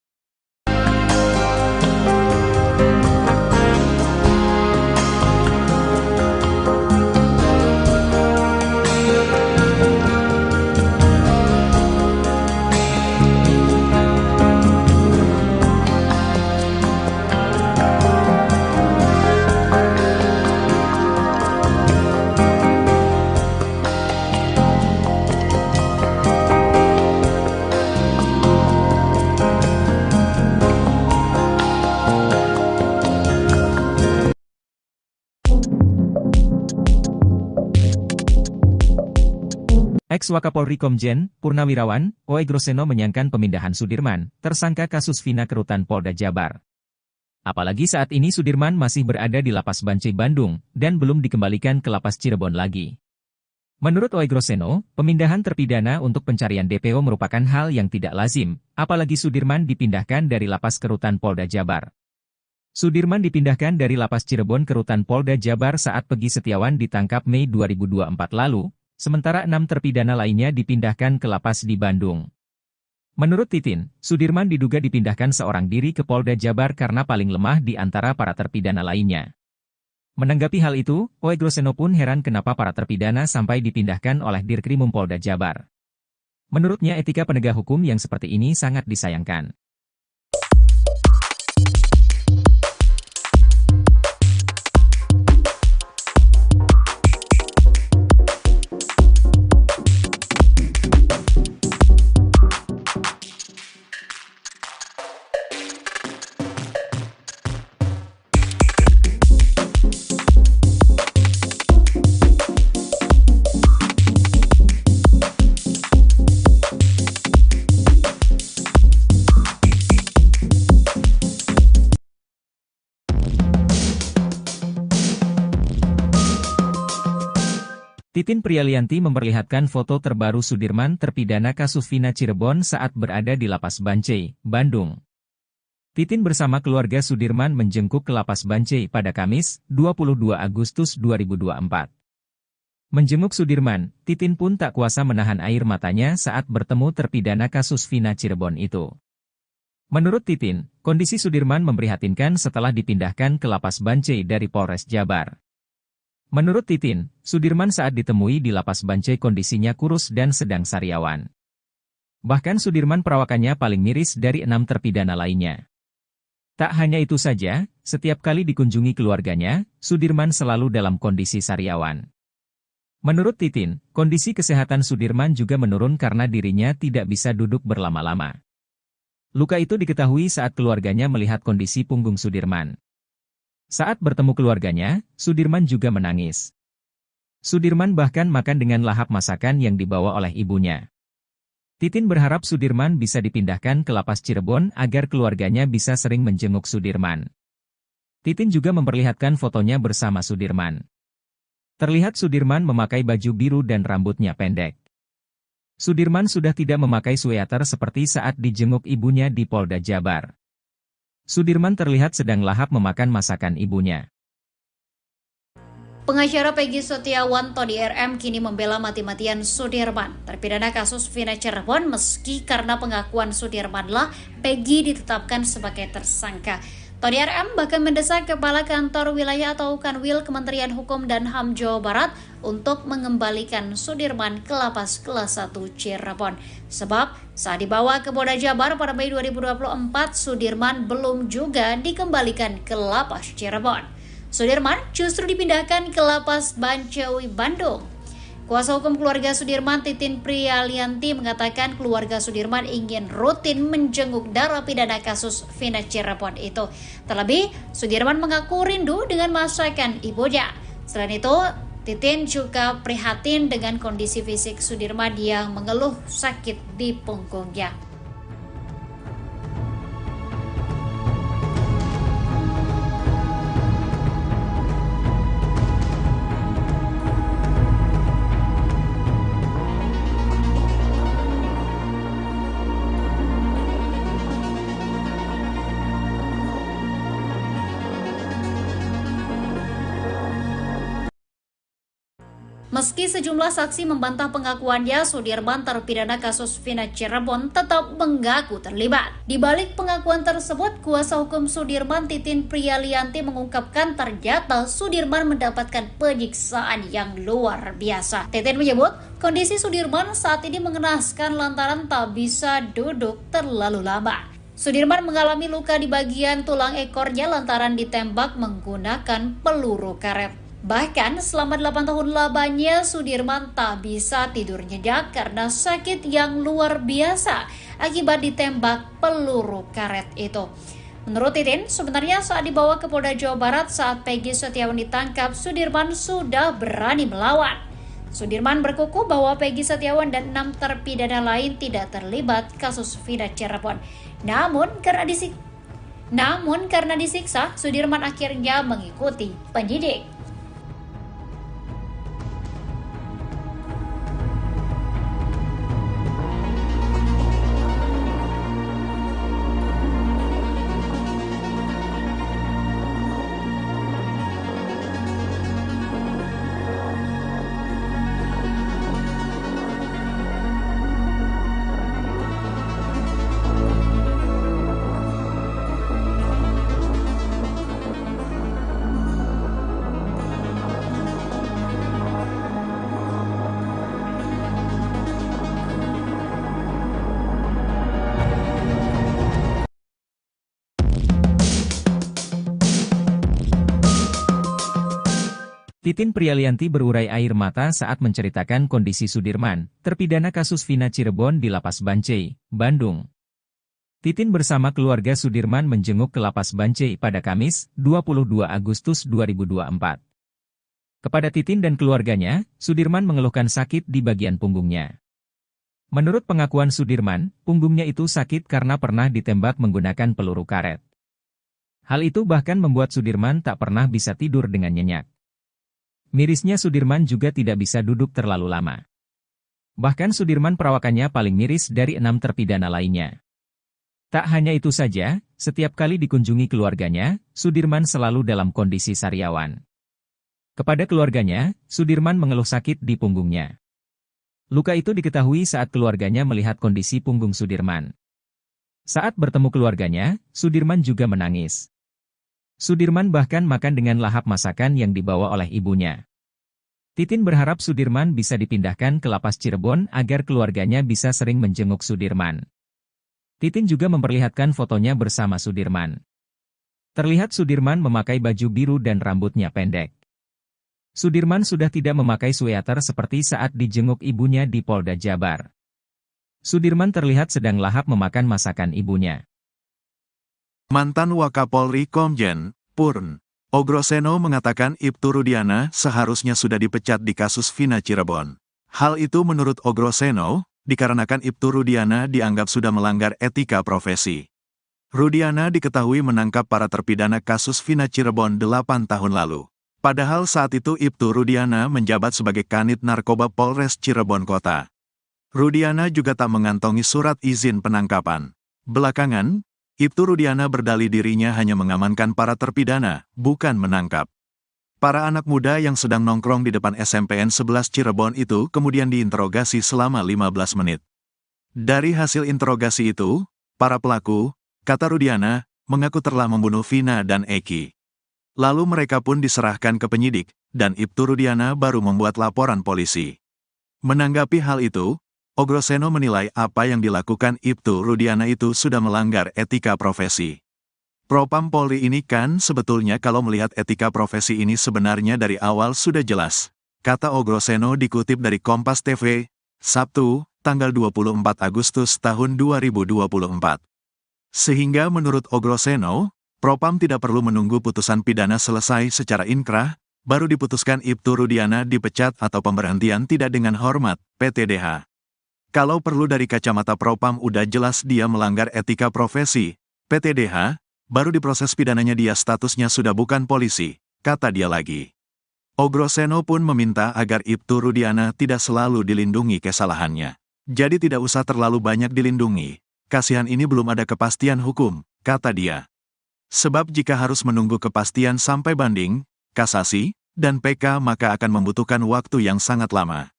Ex-Wakapolri Komjen, Purnawirawan, Ogroseno menyangkan pemindahan Sudirman, tersangka kasus Vina ke Rutan Polda Jabar. Apalagi saat ini Sudirman masih berada di Lapas Bancai Bandung, dan belum dikembalikan ke Lapas Cirebon lagi. Menurut Oegroseno, pemindahan terpidana untuk pencarian DPO merupakan hal yang tidak lazim, apalagi Sudirman dipindahkan dari Lapas ke Rutan Polda Jabar. Sudirman dipindahkan dari Lapas Cirebon ke Rutan Polda Jabar saat Peggy Setiawan ditangkap Mei 2024 lalu, sementara 6 terpidana lainnya dipindahkan ke Lapas di Bandung. Menurut Titin, Sudirman diduga dipindahkan seorang diri ke Polda Jabar karena paling lemah di antara para terpidana lainnya. Menanggapi hal itu, Oegroseno pun heran kenapa para terpidana sampai dipindahkan oleh Dirkrimum Polda Jabar. Menurutnya etika penegak hukum yang seperti ini sangat disayangkan. Titin Prialianti memperlihatkan foto terbaru Sudirman terpidana kasus Vina Cirebon saat berada di Lapas Bancai, Bandung. Titin bersama keluarga Sudirman menjengkuk ke Lapas Bancai pada Kamis, 22 Agustus 2024. Menjenguk Sudirman, Titin pun tak kuasa menahan air matanya saat bertemu terpidana kasus Vina Cirebon itu. Menurut Titin, kondisi Sudirman memprihatinkan setelah dipindahkan ke Lapas Bancai dari Polres Jabar. Menurut Titin, Sudirman saat ditemui di Lapas Bancai kondisinya kurus dan sedang sariawan. Bahkan Sudirman perawakannya paling miris dari 6 terpidana lainnya. Tak hanya itu saja, setiap kali dikunjungi keluarganya, Sudirman selalu dalam kondisi sariawan. Menurut Titin, kondisi kesehatan Sudirman juga menurun karena dirinya tidak bisa duduk berlama-lama. Luka itu diketahui saat keluarganya melihat kondisi punggung Sudirman. Saat bertemu keluarganya, Sudirman juga menangis. Sudirman bahkan makan dengan lahap masakan yang dibawa oleh ibunya. Titin berharap Sudirman bisa dipindahkan ke Lapas Cirebon agar keluarganya bisa sering menjenguk Sudirman. Titin juga memperlihatkan fotonya bersama Sudirman. Terlihat Sudirman memakai baju biru dan rambutnya pendek. Sudirman sudah tidak memakai sweater seperti saat dijenguk ibunya di Polda Jabar. Sudirman terlihat sedang lahap memakan masakan ibunya. Pengacara Peggy Setiawan Tony RM kini membela mati-matian Sudirman, terpidana kasus Vina Cirebon meski karena pengakuan Sudirmanlah Peggy ditetapkan sebagai tersangka. Tony RM bahkan mendesak Kepala Kantor Wilayah atau Kanwil Kementerian Hukum dan HAM Jawa Barat untuk mengembalikan Sudirman ke Lapas Kelas 1 Cirebon. Sebab saat dibawa ke Polda Jabar pada Mei 2024, Sudirman belum juga dikembalikan ke Lapas Cirebon. Sudirman justru dipindahkan ke Lapas Bancai Bandung. Kuasa hukum keluarga Sudirman Titin Prialianti mengatakan keluarga Sudirman ingin rutin menjenguk narapidana kasus Vina Cirebon itu. Terlebih, Sudirman mengaku rindu dengan masakan ibunya. Selain itu, Titin juga prihatin dengan kondisi fisik Sudirman yang mengeluh sakit di punggungnya. Meski sejumlah saksi membantah pengakuannya, Sudirman terpidana kasus Vina Cirebon tetap mengaku terlibat. Di balik pengakuan tersebut, kuasa hukum Sudirman Titin Prialianti mengungkapkan ternyata Sudirman mendapatkan penyiksaan yang luar biasa. Titin menyebut, kondisi Sudirman saat ini mengenaskan lantaran tak bisa duduk terlalu lama. Sudirman mengalami luka di bagian tulang ekornya lantaran ditembak menggunakan peluru karet. Bahkan selama 8 tahun lamanya Sudirman tak bisa tidur nyenyak karena sakit yang luar biasa akibat ditembak peluru karet itu. Menurut Titin, sebenarnya saat dibawa ke Polda Jawa Barat saat Peggy Setiawan ditangkap, Sudirman sudah berani melawan. Sudirman berkukuh bahwa Peggy Setiawan dan 6 terpidana lain tidak terlibat kasus Vina Cirebon. Namun Namun karena disiksa, Sudirman akhirnya mengikuti penyidik. Titin Prialianti berurai air mata saat menceritakan kondisi Sudirman, terpidana kasus Vina Cirebon di Lapas Bancai, Bandung. Titin bersama keluarga Sudirman menjenguk ke Lapas Bancai pada Kamis, 22 Agustus 2024. Kepada Titin dan keluarganya, Sudirman mengeluhkan sakit di bagian punggungnya. Menurut pengakuan Sudirman, punggungnya itu sakit karena pernah ditembak menggunakan peluru karet. Hal itu bahkan membuat Sudirman tak pernah bisa tidur dengan nyenyak. Mirisnya Sudirman juga tidak bisa duduk terlalu lama. Bahkan Sudirman perawakannya paling miris dari 6 terpidana lainnya. Tak hanya itu saja, setiap kali dikunjungi keluarganya, Sudirman selalu dalam kondisi sariawan. Kepada keluarganya, Sudirman mengeluh sakit di punggungnya. Luka itu diketahui saat keluarganya melihat kondisi punggung Sudirman. Saat bertemu keluarganya, Sudirman juga menangis. Sudirman bahkan makan dengan lahap masakan yang dibawa oleh ibunya. Titin berharap Sudirman bisa dipindahkan ke Lapas Cirebon agar keluarganya bisa sering menjenguk Sudirman. Titin juga memperlihatkan fotonya bersama Sudirman. Terlihat Sudirman memakai baju biru dan rambutnya pendek. Sudirman sudah tidak memakai sweater seperti saat dijenguk ibunya di Polda Jabar. Sudirman terlihat sedang lahap memakan masakan ibunya. Mantan Wakapolri Komjen Purn Ogroseno mengatakan Ibtu Rudiana seharusnya sudah dipecat di kasus Vina Cirebon. Hal itu menurut Ogroseno, dikarenakan Ibtu Rudiana dianggap sudah melanggar etika profesi. Rudiana diketahui menangkap para terpidana kasus Vina Cirebon 8 tahun lalu. Padahal saat itu Ibtu Rudiana menjabat sebagai Kanit Narkoba Polres Cirebon Kota. Rudiana juga tak mengantongi surat izin penangkapan. Belakangan, Ibtu Rudiana berdalih dirinya hanya mengamankan para terpidana, bukan menangkap. Para anak muda yang sedang nongkrong di depan SMPN 11 Cirebon itu kemudian diinterogasi selama 15 menit. Dari hasil interogasi itu, para pelaku, kata Rudiana, mengaku telah membunuh Vina dan Eki. Lalu mereka pun diserahkan ke penyidik, dan Ibtu Rudiana baru membuat laporan polisi. Menanggapi hal itu, Ogroseno menilai apa yang dilakukan Ibtu Rudiana itu sudah melanggar etika profesi. Propam Polri ini kan sebetulnya kalau melihat etika profesi ini sebenarnya dari awal sudah jelas, kata Ogroseno dikutip dari Kompas TV, Sabtu, tanggal 24 Agustus tahun 2024. Sehingga menurut Ogroseno, Propam tidak perlu menunggu putusan pidana selesai secara inkrah, baru diputuskan Ibtu Rudiana dipecat atau pemberhentian tidak dengan hormat, PTDH. Kalau perlu dari kacamata Propam udah jelas dia melanggar etika profesi, PTDH, baru diproses pidananya dia statusnya sudah bukan polisi, kata dia lagi. Ogroseno pun meminta agar Ibtu Rudiana tidak selalu dilindungi kesalahannya. Jadi tidak usah terlalu banyak dilindungi, kasihan ini belum ada kepastian hukum, kata dia. Sebab jika harus menunggu kepastian sampai banding, kasasi, dan PK maka akan membutuhkan waktu yang sangat lama.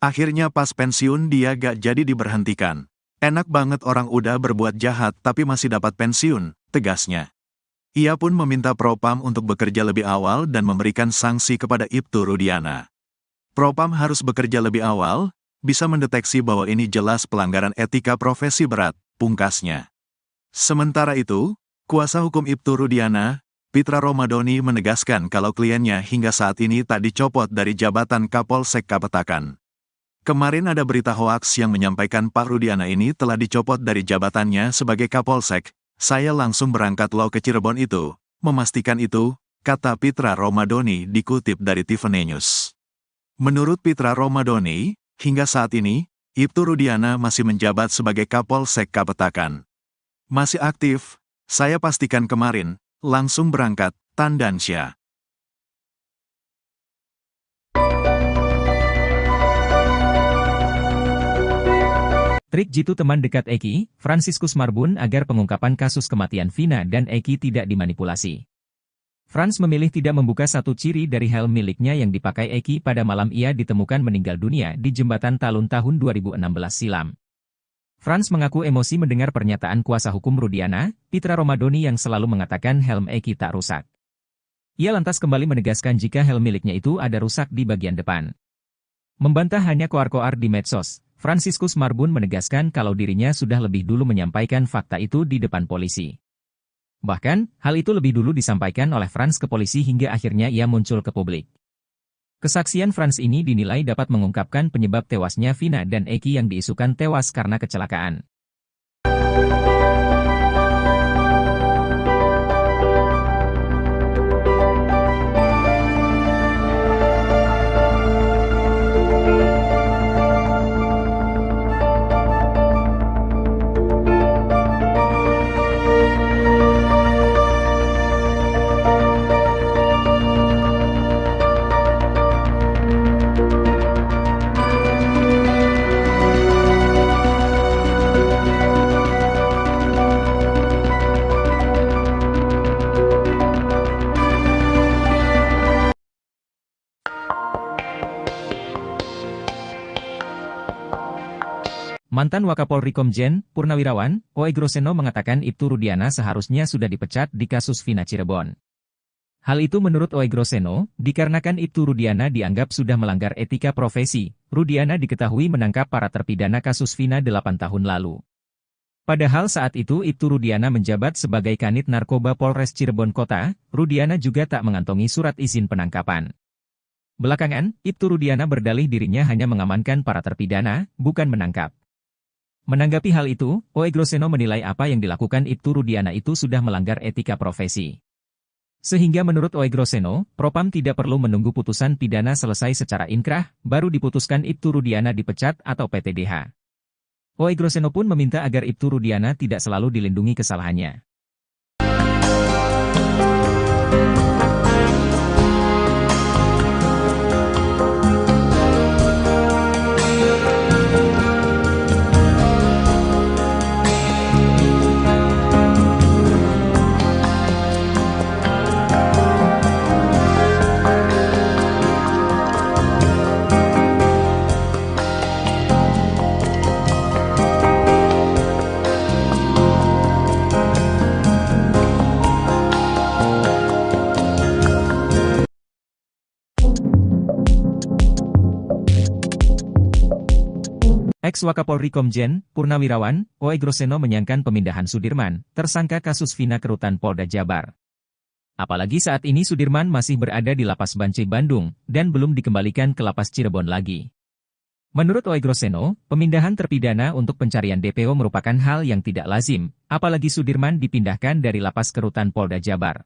Akhirnya pas pensiun dia gak jadi diberhentikan. Enak banget orang udah berbuat jahat tapi masih dapat pensiun, tegasnya. Ia pun meminta Propam untuk bekerja lebih awal dan memberikan sanksi kepada Ibtu Rudiana. Propam harus bekerja lebih awal, bisa mendeteksi bahwa ini jelas pelanggaran etika profesi berat, pungkasnya. Sementara itu, kuasa hukum Ibtu Rudiana, Pitra Romadoni menegaskan kalau kliennya hingga saat ini tak dicopot dari jabatan Kapolsek Kapetakan. Kemarin ada berita hoaks yang menyampaikan Pak Rudiana ini telah dicopot dari jabatannya sebagai Kapolsek. Saya langsung berangkat lo ke Cirebon itu, memastikan itu, kata Pitra Romadoni dikutip dari Tiffany News. Menurut Pitra Romadoni, hingga saat ini, Ibtu Rudiana masih menjabat sebagai Kapolsek Kapetakan. Masih aktif, Saya pastikan kemarin, langsung berangkat, Tandansya. Trik jitu teman dekat Eki, Franciscus Marbun agar pengungkapan kasus kematian Vina dan Eki tidak dimanipulasi. Frans memilih tidak membuka satu ciri dari helm miliknya yang dipakai Eki pada malam ia ditemukan meninggal dunia di Jembatan Talun tahun 2016 silam. Frans mengaku emosi mendengar pernyataan kuasa hukum Rudiana, Pitra Romadoni yang selalu mengatakan helm Eki tak rusak. Ia lantas kembali menegaskan jika helm miliknya itu ada rusak di bagian depan. Membantah hanya koar-koar di medsos, Franciscus Marbun menegaskan kalau dirinya sudah lebih dulu menyampaikan fakta itu di depan polisi. Bahkan, hal itu lebih dulu disampaikan oleh Frans ke polisi hingga akhirnya ia muncul ke publik. Kesaksian Frans ini dinilai dapat mengungkapkan penyebab tewasnya Vina dan Eki yang diisukan tewas karena kecelakaan. Mantan Wakapolri Komjen, Purnawirawan, Oey Groseno mengatakan Ibtu Rudiana seharusnya sudah dipecat di kasus Vina Cirebon. Hal itu menurut Oey Groseno, dikarenakan Ibtu Rudiana dianggap sudah melanggar etika profesi. Rudiana diketahui menangkap para terpidana kasus Vina 8 tahun lalu. Padahal saat itu Ibtu Rudiana menjabat sebagai Kanit Narkoba Polres Cirebon Kota, Rudiana juga tak mengantongi surat izin penangkapan. Belakangan, Ibtu Rudiana berdalih dirinya hanya mengamankan para terpidana, bukan menangkap. Menanggapi hal itu, Oey Groseno menilai apa yang dilakukan Ibtu Rudiana itu sudah melanggar etika profesi. Sehingga menurut Oey Groseno, Propam tidak perlu menunggu putusan pidana selesai secara inkrah, baru diputuskan Ibtu Rudiana dipecat atau PTDH. Oey Groseno pun meminta agar Ibtu Rudiana tidak selalu dilindungi kesalahannya. Ex-Wakapolri Komjen, Purnawirawan, Oey Groseno menyayangkan pemindahan Sudirman, tersangka kasus Vina ke Rutan Polda Jabar. Apalagi saat ini Sudirman masih berada di Lapas Bancai Bandung, dan belum dikembalikan ke Lapas Cirebon lagi. Menurut Oey Groseno, pemindahan terpidana untuk pencarian DPO merupakan hal yang tidak lazim, apalagi Sudirman dipindahkan dari Lapas ke Rutan Polda Jabar.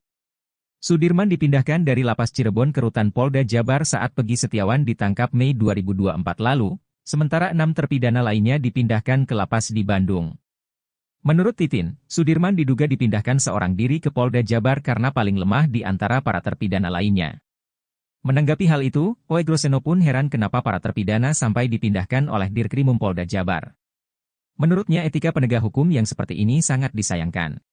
Sudirman dipindahkan dari Lapas Cirebon ke Rutan Polda Jabar saat Pegi Setiawan ditangkap Mei 2024 lalu, sementara 6 terpidana lainnya dipindahkan ke lapas di Bandung. Menurut Titin, Sudirman diduga dipindahkan seorang diri ke Polda Jabar karena paling lemah di antara para terpidana lainnya. Menanggapi hal itu, Oey Groseno pun heran kenapa para terpidana sampai dipindahkan oleh Dirkrimum Polda Jabar. Menurutnya etika penegak hukum yang seperti ini sangat disayangkan.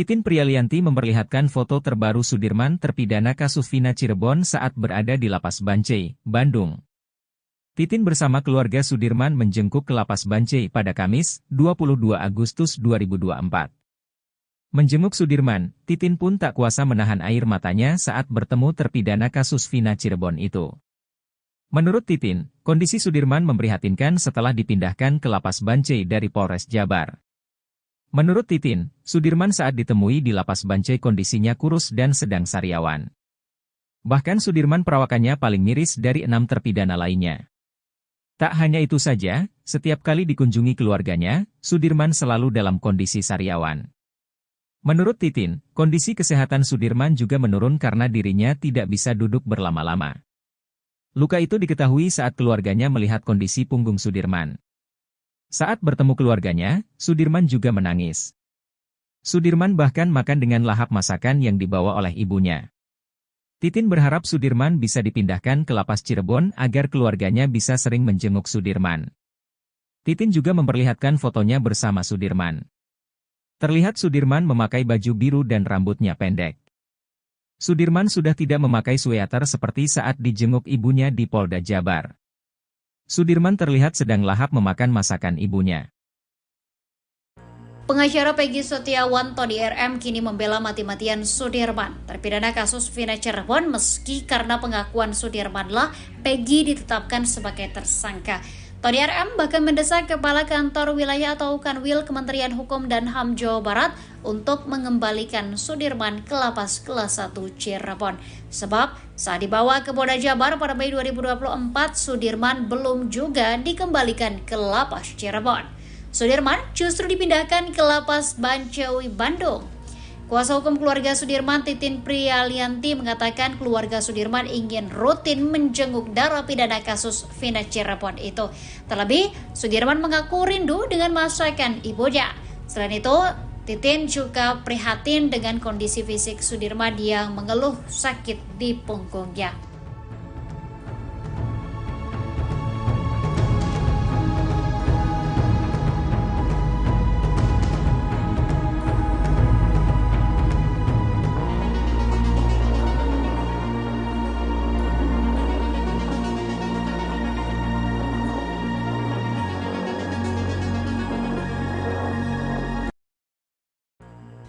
Titin Prialianti memperlihatkan foto terbaru Sudirman terpidana kasus Vina Cirebon saat berada di Lapas Bancai, Bandung. Titin bersama keluarga Sudirman menjengkuk ke Lapas Bancai pada Kamis, 22 Agustus 2024. Menjenguk Sudirman, Titin pun tak kuasa menahan air matanya saat bertemu terpidana kasus Vina Cirebon itu. Menurut Titin, kondisi Sudirman memprihatinkan setelah dipindahkan ke Lapas Bancai dari Polres Jabar. Menurut Titin, Sudirman saat ditemui di Lapas Bancai kondisinya kurus dan sedang sariawan. Bahkan Sudirman perawakannya paling miris dari 6 terpidana lainnya. Tak hanya itu saja, setiap kali dikunjungi keluarganya, Sudirman selalu dalam kondisi sariawan. Menurut Titin, kondisi kesehatan Sudirman juga menurun karena dirinya tidak bisa duduk berlama-lama. Luka itu diketahui saat keluarganya melihat kondisi punggung Sudirman. Saat bertemu keluarganya, Sudirman juga menangis. Sudirman bahkan makan dengan lahap masakan yang dibawa oleh ibunya. Titin berharap Sudirman bisa dipindahkan ke Lapas Cirebon agar keluarganya bisa sering menjenguk Sudirman. Titin juga memperlihatkan fotonya bersama Sudirman. Terlihat Sudirman memakai baju biru dan rambutnya pendek. Sudirman sudah tidak memakai sweater seperti saat dijenguk ibunya di Polda Jabar. Sudirman terlihat sedang lahap memakan masakan ibunya. Pengacara Peggy Setiawan Tony RM kini membela mati-matian Sudirman, terpidana kasus Vina Cirebon meski karena pengakuan Sudirmanlah Peggy ditetapkan sebagai tersangka. Tony RM bahkan mendesak Kepala Kantor Wilayah atau Kanwil Kementerian Hukum dan HAM Jawa Barat untuk mengembalikan Sudirman ke Lapas Kelas 1 Cirebon. Sebab saat dibawa ke Polda Jabar pada Mei 2024, Sudirman belum juga dikembalikan ke Lapas Cirebon. Sudirman justru dipindahkan ke Lapas Bancai, Bandung. Kuasa hukum keluarga Sudirman, Titin Prialianti, mengatakan keluarga Sudirman ingin rutin menjenguk narapidana kasus Vina Cirebon itu. Terlebih, Sudirman mengaku rindu dengan masakan ibunya. Selain itu, Titin juga prihatin dengan kondisi fisik Sudirman yang mengeluh sakit di punggungnya.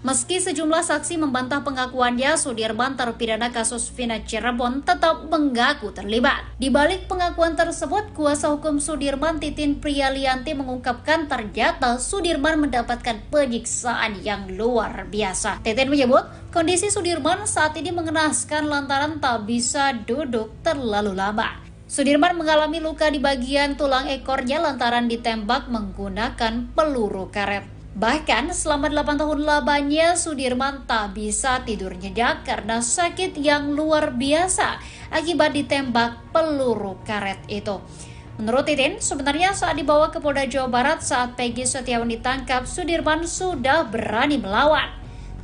Meski sejumlah saksi membantah pengakuannya, Sudirman terpidana kasus Vina Cirebon tetap mengaku terlibat. Di balik pengakuan tersebut, kuasa hukum Sudirman, Titin Prialianti, mengungkapkan ternyata Sudirman mendapatkan penyiksaan yang luar biasa. Titin menyebut kondisi Sudirman saat ini mengenaskan lantaran tak bisa duduk terlalu lama. Sudirman mengalami luka di bagian tulang ekornya lantaran ditembak menggunakan peluru karet. Bahkan selama 8 tahun lamanya Sudirman tak bisa tidur nyenyak karena sakit yang luar biasa akibat ditembak peluru karet itu. Menurut Titin, sebenarnya saat dibawa ke Polda Jawa Barat saat Peggy Setiawan ditangkap, Sudirman sudah berani melawan.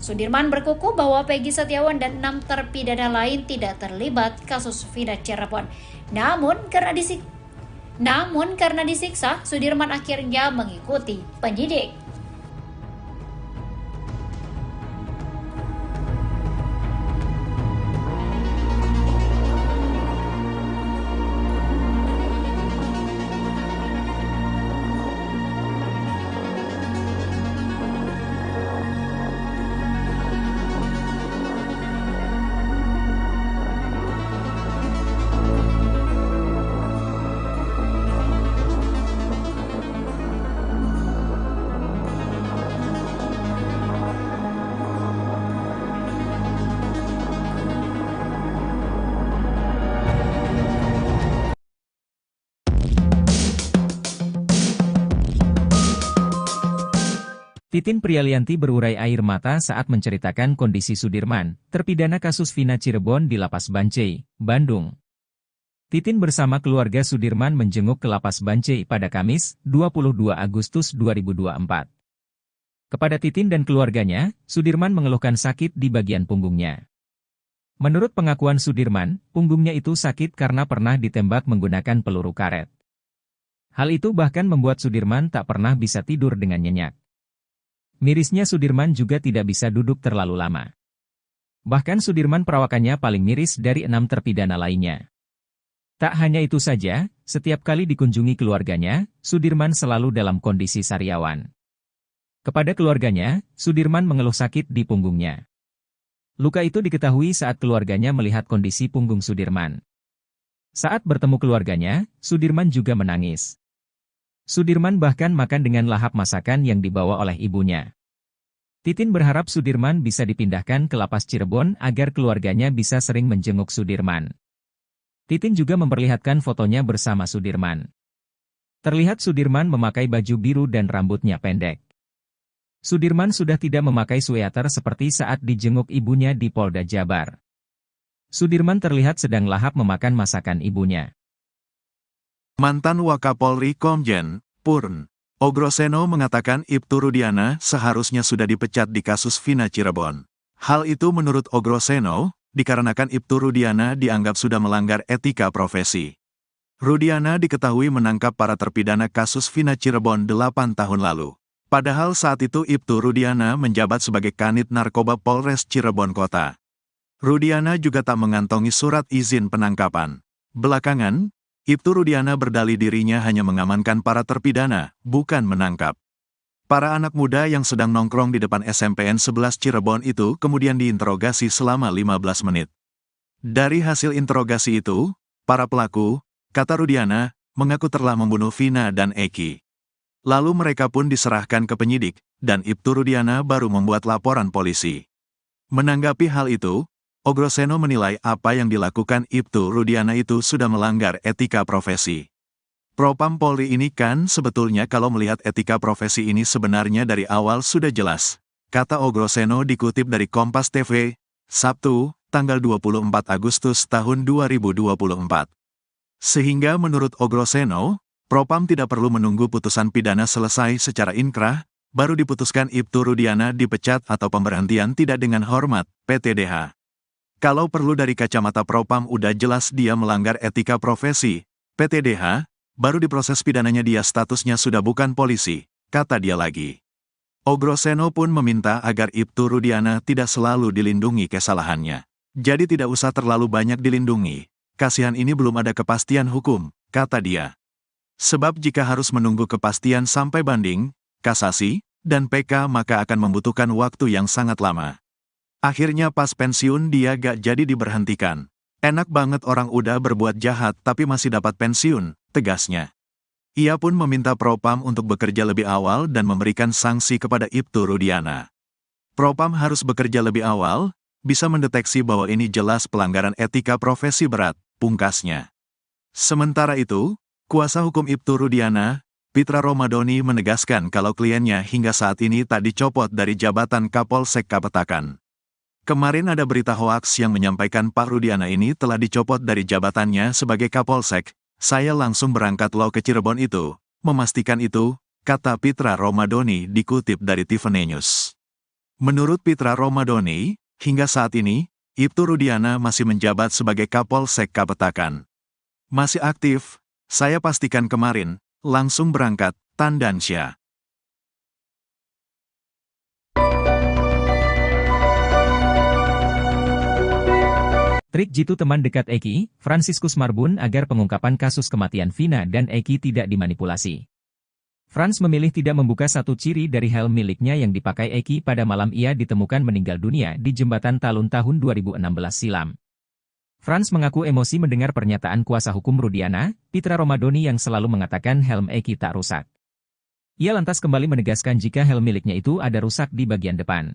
Sudirman berkukuh bahwa Peggy Setiawan dan 6 terpidana lain tidak terlibat kasus Vina Cirebon. Namun karena disiksa, Sudirman akhirnya mengikuti penyidik. Titin Prialianti berurai air mata saat menceritakan kondisi Sudirman, terpidana kasus Vina Cirebon di Lapas Bancai, Bandung. Titin bersama keluarga Sudirman menjenguk ke Lapas Bancai pada Kamis, 22 Agustus 2024. Kepada Titin dan keluarganya, Sudirman mengeluhkan sakit di bagian punggungnya. Menurut pengakuan Sudirman, punggungnya itu sakit karena pernah ditembak menggunakan peluru karet. Hal itu bahkan membuat Sudirman tak pernah bisa tidur dengan nyenyak. Mirisnya Sudirman juga tidak bisa duduk terlalu lama. Bahkan Sudirman perawakannya paling miris dari 6 terpidana lainnya. Tak hanya itu saja, setiap kali dikunjungi keluarganya, Sudirman selalu dalam kondisi sariawan. Kepada keluarganya, Sudirman mengeluh sakit di punggungnya. Luka itu diketahui saat keluarganya melihat kondisi punggung Sudirman. Saat bertemu keluarganya, Sudirman juga menangis. Sudirman bahkan makan dengan lahap masakan yang dibawa oleh ibunya. Titin berharap Sudirman bisa dipindahkan ke lapas Cirebon agar keluarganya bisa sering menjenguk Sudirman. Titin juga memperlihatkan fotonya bersama Sudirman. Terlihat Sudirman memakai baju biru dan rambutnya pendek. Sudirman sudah tidak memakai sweater seperti saat dijenguk ibunya di Polda Jabar. Sudirman terlihat sedang lahap memakan masakan ibunya. Mantan Wakapolri Komjen Purn Ogroseno mengatakan Ibtu Rudiana seharusnya sudah dipecat di kasus Vina Cirebon. Hal itu menurut Ogroseno, dikarenakan Ibtu Rudiana dianggap sudah melanggar etika profesi. Rudiana diketahui menangkap para terpidana kasus Vina Cirebon 8 tahun lalu. Padahal saat itu Ibtu Rudiana menjabat sebagai Kanit Narkoba Polres Cirebon Kota. Rudiana juga tak mengantongi surat izin penangkapan. Belakangan, Ibtu Rudiana berdalih dirinya hanya mengamankan para terpidana, bukan menangkap. Para anak muda yang sedang nongkrong di depan SMPN 11 Cirebon itu kemudian diinterogasi selama 15 menit. Dari hasil interogasi itu, para pelaku, kata Rudiana, mengaku telah membunuh Vina dan Eki. Lalu mereka pun diserahkan ke penyidik, dan Ibtu Rudiana baru membuat laporan polisi. Menanggapi hal itu, Ogroseno menilai apa yang dilakukan Ibtu Rudiana itu sudah melanggar etika profesi. Propam Polri ini kan sebetulnya kalau melihat etika profesi ini sebenarnya dari awal sudah jelas, kata Ogroseno dikutip dari Kompas TV, Sabtu, tanggal 24 Agustus tahun 2024. Sehingga menurut Ogroseno, Propam tidak perlu menunggu putusan pidana selesai secara inkrah, baru diputuskan Ibtu Rudiana dipecat atau pemberhentian tidak dengan hormat, PTDH. Kalau perlu dari kacamata Propam udah jelas dia melanggar etika profesi, PTDH, baru diproses pidananya dia statusnya sudah bukan polisi, kata dia lagi. Ogroseno pun meminta agar Ibtu Rudiana tidak selalu dilindungi kesalahannya. Jadi tidak usah terlalu banyak dilindungi, kasihan ini belum ada kepastian hukum, kata dia. Sebab jika harus menunggu kepastian sampai banding, kasasi, dan PK maka akan membutuhkan waktu yang sangat lama. Akhirnya pas pensiun dia gak jadi diberhentikan. Enak banget orang udah berbuat jahat tapi masih dapat pensiun, tegasnya. Ia pun meminta Propam untuk bekerja lebih awal dan memberikan sanksi kepada Ibtu Rudiana. Propam harus bekerja lebih awal, bisa mendeteksi bahwa ini jelas pelanggaran etika profesi berat, pungkasnya. Sementara itu, kuasa hukum Ibtu Rudiana, Pitra Romadoni menegaskan kalau kliennya hingga saat ini tak dicopot dari jabatan Kapolsek Kapetakan. Kemarin ada berita hoaks yang menyampaikan Pak Rudiana ini telah dicopot dari jabatannya sebagai Kapolsek. Saya langsung berangkat lo ke Cirebon itu, memastikan itu, kata Pitra Romadoni dikutip dari Tiffany News. Menurut Pitra Romadoni, hingga saat ini, Ibtu Rudiana masih menjabat sebagai Kapolsek Kapetakan. Masih aktif, saya pastikan kemarin, langsung berangkat, Tandansya. Trik jitu teman dekat Eki, Franciscus Marbun agar pengungkapan kasus kematian Vina dan Eki tidak dimanipulasi. Frans memilih tidak membuka satu ciri dari helm miliknya yang dipakai Eki pada malam ia ditemukan meninggal dunia di Jembatan Talun tahun 2016 silam. Frans mengaku emosi mendengar pernyataan kuasa hukum Rudiana, Pitra Romadoni yang selalu mengatakan helm Eki tak rusak. Ia lantas kembali menegaskan jika helm miliknya itu ada rusak di bagian depan.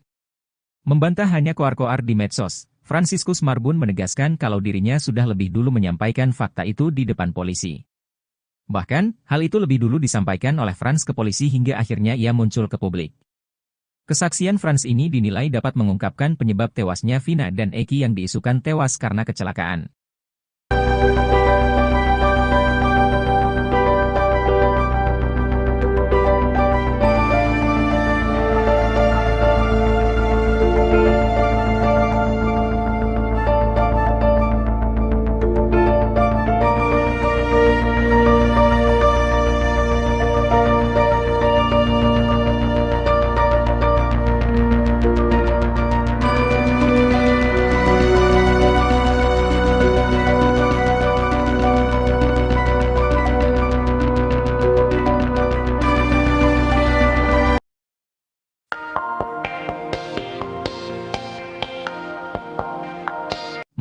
Membantah hanya koar-koar di medsos, Franciscus Marbun menegaskan kalau dirinya sudah lebih dulu menyampaikan fakta itu di depan polisi. Bahkan, hal itu lebih dulu disampaikan oleh Frans ke polisi hingga akhirnya ia muncul ke publik. Kesaksian Frans ini dinilai dapat mengungkapkan penyebab tewasnya Vina dan Eki yang diisukan tewas karena kecelakaan.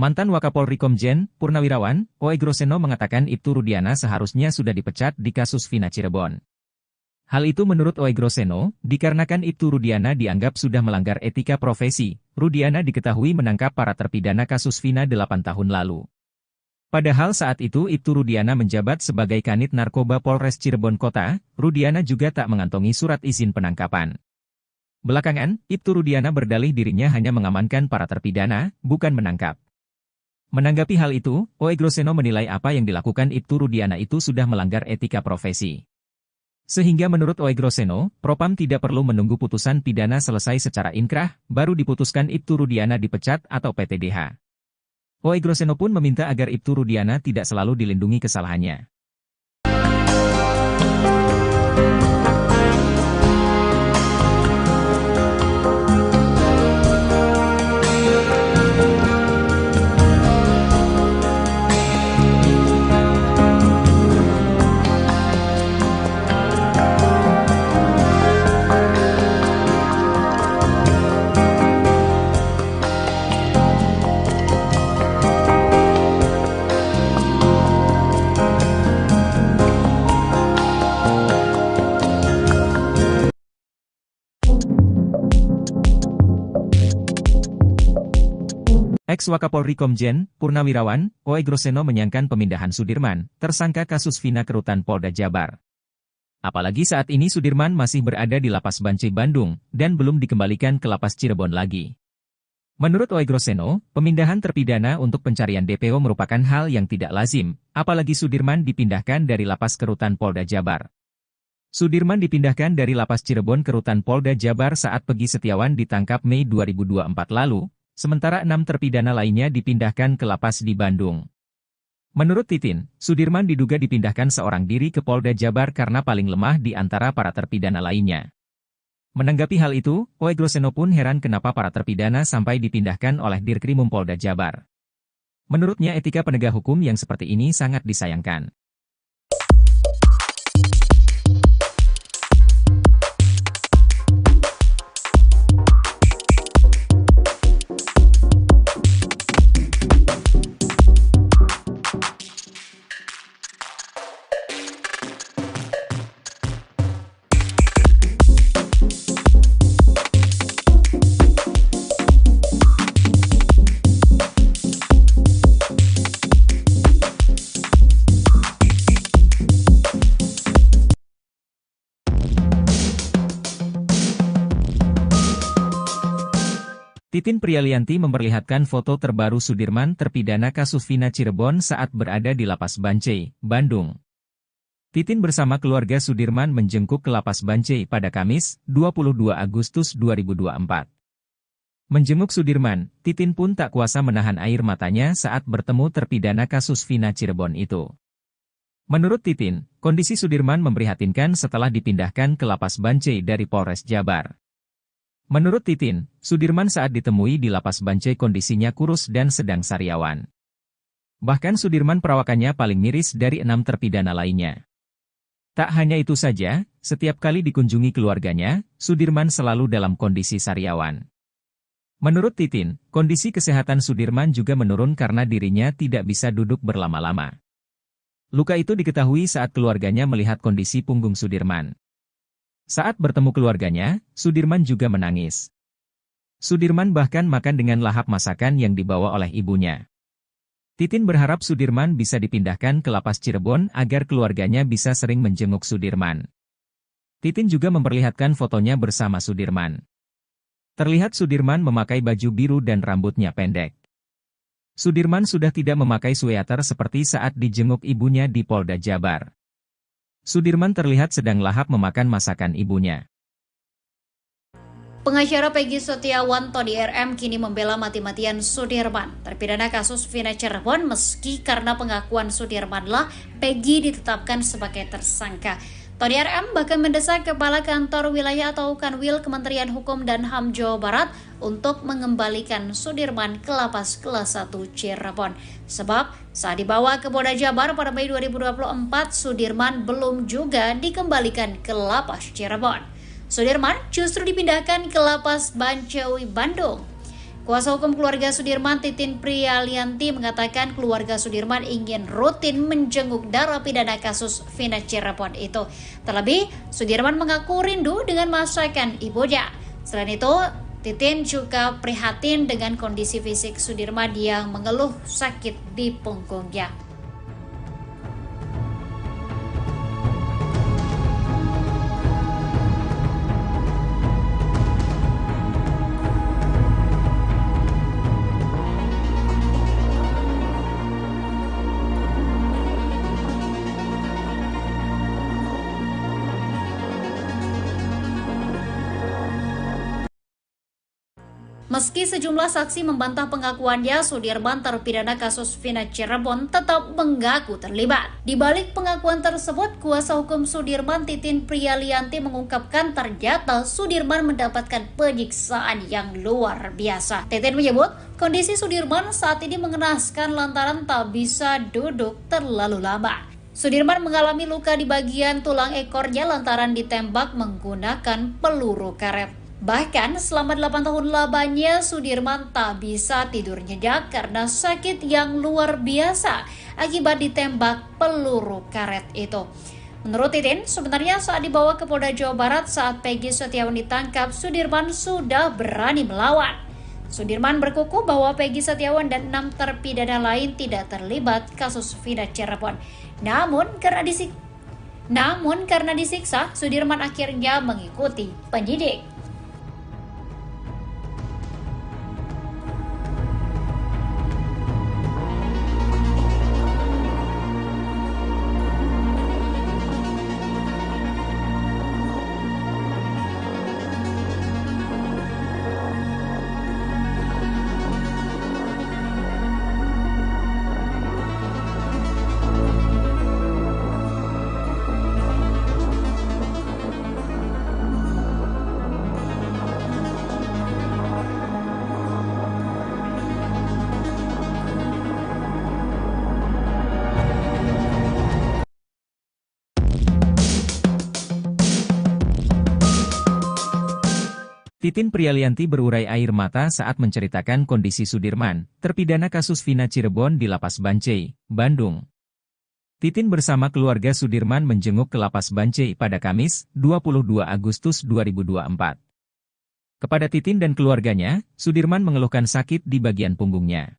Mantan Wakapolri Komjen Purnawirawan Oegroseno mengatakan Ibtu Rudiana seharusnya sudah dipecat di kasus Vina Cirebon. Hal itu menurut Oegroseno, dikarenakan Ibtu Rudiana dianggap sudah melanggar etika profesi. Rudiana diketahui menangkap para terpidana kasus Vina 8 tahun lalu. Padahal saat itu Ibtu Rudiana menjabat sebagai Kanit Narkoba Polres Cirebon Kota, Rudiana juga tak mengantongi surat izin penangkapan. Belakangan, Ibtu Rudiana berdalih dirinya hanya mengamankan para terpidana, bukan menangkap. Menanggapi hal itu, Oegroseno menilai apa yang dilakukan Ibtu Rudiana itu sudah melanggar etika profesi. Sehingga menurut Oegroseno, Propam tidak perlu menunggu putusan pidana selesai secara inkrah, baru diputuskan Ibtu Rudiana dipecat atau PTDH. Oegroseno pun meminta agar Ibtu Rudiana tidak selalu dilindungi kesalahannya. Ex-Wakapolri Komjen Purnawirawan Oegroseno menyayangkan pemindahan Sudirman, tersangka kasus Vina ke Rutan Polda Jabar. Apalagi saat ini Sudirman masih berada di Lapas Bancai Bandung, dan belum dikembalikan ke Lapas Cirebon lagi. Menurut Oegroseno, pemindahan terpidana untuk pencarian DPO merupakan hal yang tidak lazim, apalagi Sudirman dipindahkan dari Lapas ke Rutan Polda Jabar. Sudirman dipindahkan dari Lapas Cirebon ke Rutan Polda Jabar saat Peggy Setiawan ditangkap Mei 2024 lalu, sementara 6 terpidana lainnya dipindahkan ke lapas di Bandung. Menurut Titin, Sudirman diduga dipindahkan seorang diri ke Polda Jabar karena paling lemah di antara para terpidana lainnya. Menanggapi hal itu, Oegroseno pun heran kenapa para terpidana sampai dipindahkan oleh Dirkrimum Polda Jabar. Menurutnya etika penegak hukum yang seperti ini sangat disayangkan. Titin Prialianti memperlihatkan foto terbaru Sudirman terpidana kasus Vina Cirebon saat berada di Lapas Bancai, Bandung. Titin bersama keluarga Sudirman menjengkuk ke Lapas Bancai pada Kamis, 22 Agustus 2024. Menjenguk Sudirman, Titin pun tak kuasa menahan air matanya saat bertemu terpidana kasus Vina Cirebon itu. Menurut Titin, kondisi Sudirman memprihatinkan setelah dipindahkan ke Lapas Bancai dari Polres Jabar. Menurut Titin, Sudirman saat ditemui di Lapas Bancai kondisinya kurus dan sedang sariawan. Bahkan Sudirman perawakannya paling miris dari 6 terpidana lainnya. Tak hanya itu saja, setiap kali dikunjungi keluarganya, Sudirman selalu dalam kondisi sariawan. Menurut Titin, kondisi kesehatan Sudirman juga menurun karena dirinya tidak bisa duduk berlama-lama. Luka itu diketahui saat keluarganya melihat kondisi punggung Sudirman. Saat bertemu keluarganya, Sudirman juga menangis. Sudirman bahkan makan dengan lahap masakan yang dibawa oleh ibunya. Titin berharap Sudirman bisa dipindahkan ke Lapas Cirebon agar keluarganya bisa sering menjenguk Sudirman. Titin juga memperlihatkan fotonya bersama Sudirman. Terlihat Sudirman memakai baju biru dan rambutnya pendek. Sudirman sudah tidak memakai sweater seperti saat dijenguk ibunya di Polda Jabar. Sudirman terlihat sedang lahap memakan masakan ibunya. Pengacara Peggy Setiawan Tony RM kini membela mati-matian Sudirman, terpidana kasus Vina Cirebon meski karena pengakuan Sudirmanlah Peggy ditetapkan sebagai tersangka. Tony RM bahkan mendesak Kepala Kantor Wilayah atau Kanwil Kementerian Hukum dan HAM Jawa Barat untuk mengembalikan Sudirman ke Lapas Kelas 1 Cirebon. Sebab saat dibawa ke Polda Jabar pada Mei 2024, Sudirman belum juga dikembalikan ke Lapas Cirebon. Sudirman justru dipindahkan ke Lapas Bancai Bandung. Kuasa hukum keluarga Sudirman, Titin Prialianti, mengatakan keluarga Sudirman ingin rutin menjenguk narapidana kasus Vina Cirebon itu. Terlebih, Sudirman mengaku rindu dengan masakan ibunya. Selain itu, Titin juga prihatin dengan kondisi fisik Sudirman yang mengeluh sakit di punggungnya. Meski sejumlah saksi membantah pengakuannya, Sudirman terpidana kasus Vina Cirebon tetap mengaku terlibat. Di balik pengakuan tersebut, kuasa hukum Sudirman, Titin Prialianti, mengungkapkan ternyata Sudirman mendapatkan penyiksaan yang luar biasa. Titin menyebut kondisi Sudirman saat ini mengenaskan lantaran tak bisa duduk terlalu lama. Sudirman mengalami luka di bagian tulang ekornya lantaran ditembak menggunakan peluru karet. Bahkan selama 8 tahun lamanya Sudirman tak bisa tidur nyenyak karena sakit yang luar biasa akibat ditembak peluru karet itu. Menurut Titin, sebenarnya saat dibawa ke Polda Jawa Barat saat Peggy Setiawan ditangkap, Sudirman sudah berani melawan. Sudirman berkukuh bahwa Peggy Setiawan dan 6 terpidana lain tidak terlibat kasus Vina Cirebon. Namun karena disiksa, Sudirman akhirnya mengikuti penyidik. Titin Prialianti berurai air mata saat menceritakan kondisi Sudirman, terpidana kasus Vina Cirebon di Lapas Bancai, Bandung. Titin bersama keluarga Sudirman menjenguk ke Lapas Bancai pada Kamis, 22 Agustus 2024. Kepada Titin dan keluarganya, Sudirman mengeluhkan sakit di bagian punggungnya.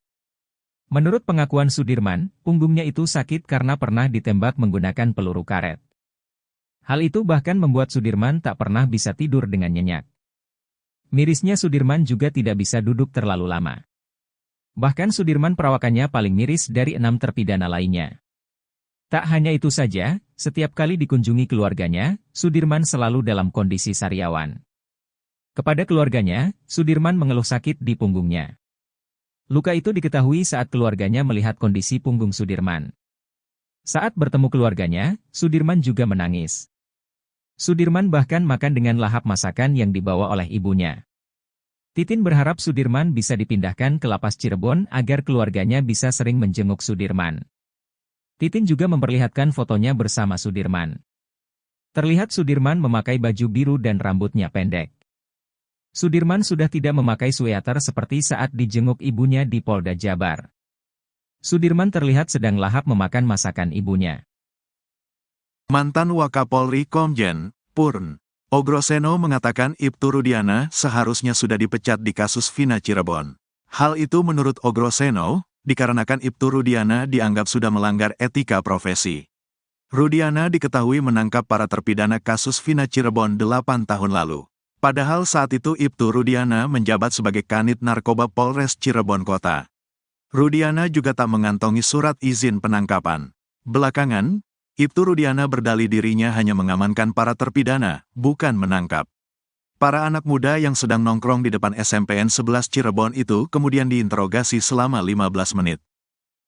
Menurut pengakuan Sudirman, punggungnya itu sakit karena pernah ditembak menggunakan peluru karet. Hal itu bahkan membuat Sudirman tak pernah bisa tidur dengan nyenyak. Mirisnya Sudirman juga tidak bisa duduk terlalu lama. Bahkan Sudirman perawakannya paling miris dari 6 terpidana lainnya. Tak hanya itu saja, setiap kali dikunjungi keluarganya, Sudirman selalu dalam kondisi sariawan. Kepada keluarganya, Sudirman mengeluh sakit di punggungnya. Luka itu diketahui saat keluarganya melihat kondisi punggung Sudirman. Saat bertemu keluarganya, Sudirman juga menangis. Sudirman bahkan makan dengan lahap masakan yang dibawa oleh ibunya. Titin berharap Sudirman bisa dipindahkan ke Lapas Cirebon agar keluarganya bisa sering menjenguk Sudirman. Titin juga memperlihatkan fotonya bersama Sudirman. Terlihat Sudirman memakai baju biru dan rambutnya pendek. Sudirman sudah tidak memakai sweater seperti saat dijenguk ibunya di Polda Jabar. Sudirman terlihat sedang lahap memakan masakan ibunya. Mantan Wakapolri Komjen Purn Ogroseno mengatakan Ibtu Rudiana seharusnya sudah dipecat di kasus Vina Cirebon. Hal itu menurut Ogroseno, dikarenakan Ibtu Rudiana dianggap sudah melanggar etika profesi. Rudiana diketahui menangkap para terpidana kasus Vina Cirebon 8 tahun lalu. Padahal saat itu Ibtu Rudiana menjabat sebagai Kanit Narkoba Polres Cirebon Kota. Rudiana juga tak mengantongi surat izin penangkapan. Belakangan, Ibtu Rudiana berdalih dirinya hanya mengamankan para terpidana, bukan menangkap. Para anak muda yang sedang nongkrong di depan SMPN 11 Cirebon itu kemudian diinterogasi selama 15 menit.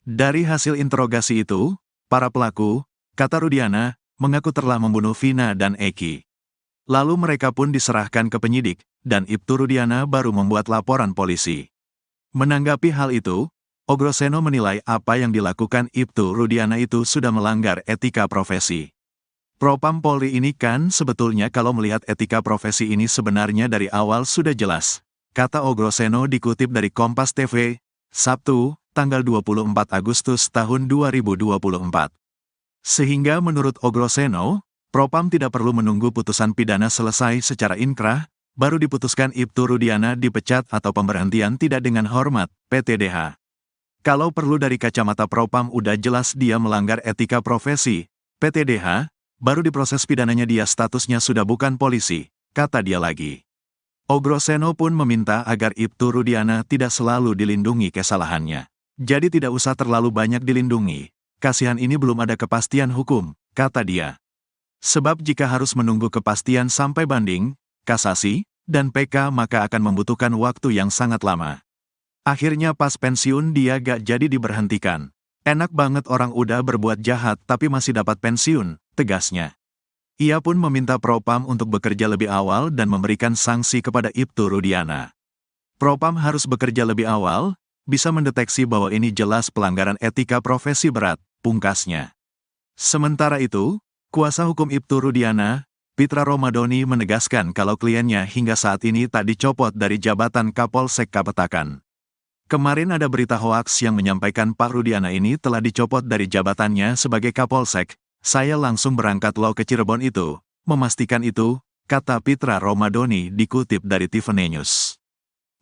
Dari hasil interogasi itu, para pelaku, kata Rudiana, mengaku telah membunuh Vina dan Eki. Lalu mereka pun diserahkan ke penyidik, dan Ibtu Rudiana baru membuat laporan polisi. Menanggapi hal itu, Ogroseno menilai apa yang dilakukan Ibtu Rudiana itu sudah melanggar etika profesi. Propam Polri ini kan sebetulnya kalau melihat etika profesi ini sebenarnya dari awal sudah jelas. kata Ogroseno dikutip dari Kompas TV, Sabtu, tanggal 24 Agustus tahun 2024. Sehingga menurut Ogroseno, Propam tidak perlu menunggu putusan pidana selesai secara inkrah, baru diputuskan Ibtu Rudiana dipecat atau pemberhentian tidak dengan hormat, PTDH. Kalau perlu dari kacamata Propam udah jelas dia melanggar etika profesi, PTDH, baru diproses pidananya dia statusnya sudah bukan polisi, kata dia lagi. Ogroseno pun meminta agar Ibtu Rudiana tidak selalu dilindungi kesalahannya. Jadi tidak usah terlalu banyak dilindungi. Kasihan ini belum ada kepastian hukum, kata dia. Sebab jika harus menunggu kepastian sampai banding, kasasi, dan PK maka akan membutuhkan waktu yang sangat lama. Akhirnya pas pensiun dia gak jadi diberhentikan. Enak banget orang udah berbuat jahat tapi masih dapat pensiun, tegasnya. Ia pun meminta Propam untuk bekerja lebih awal dan memberikan sanksi kepada Ibtu Rudiana. Propam harus bekerja lebih awal, bisa mendeteksi bahwa ini jelas pelanggaran etika profesi berat, pungkasnya. Sementara itu, kuasa hukum Ibtu Rudiana, Pitra Romadoni menegaskan kalau kliennya hingga saat ini tak dicopot dari jabatan Kapolsek Kapetakan. Kemarin ada berita hoaks yang menyampaikan Pak Rudiana ini telah dicopot dari jabatannya sebagai Kapolsek. Saya langsung berangkat lo ke Cirebon itu, memastikan itu, kata Pitra Romadoni dikutip dari Tiffany News.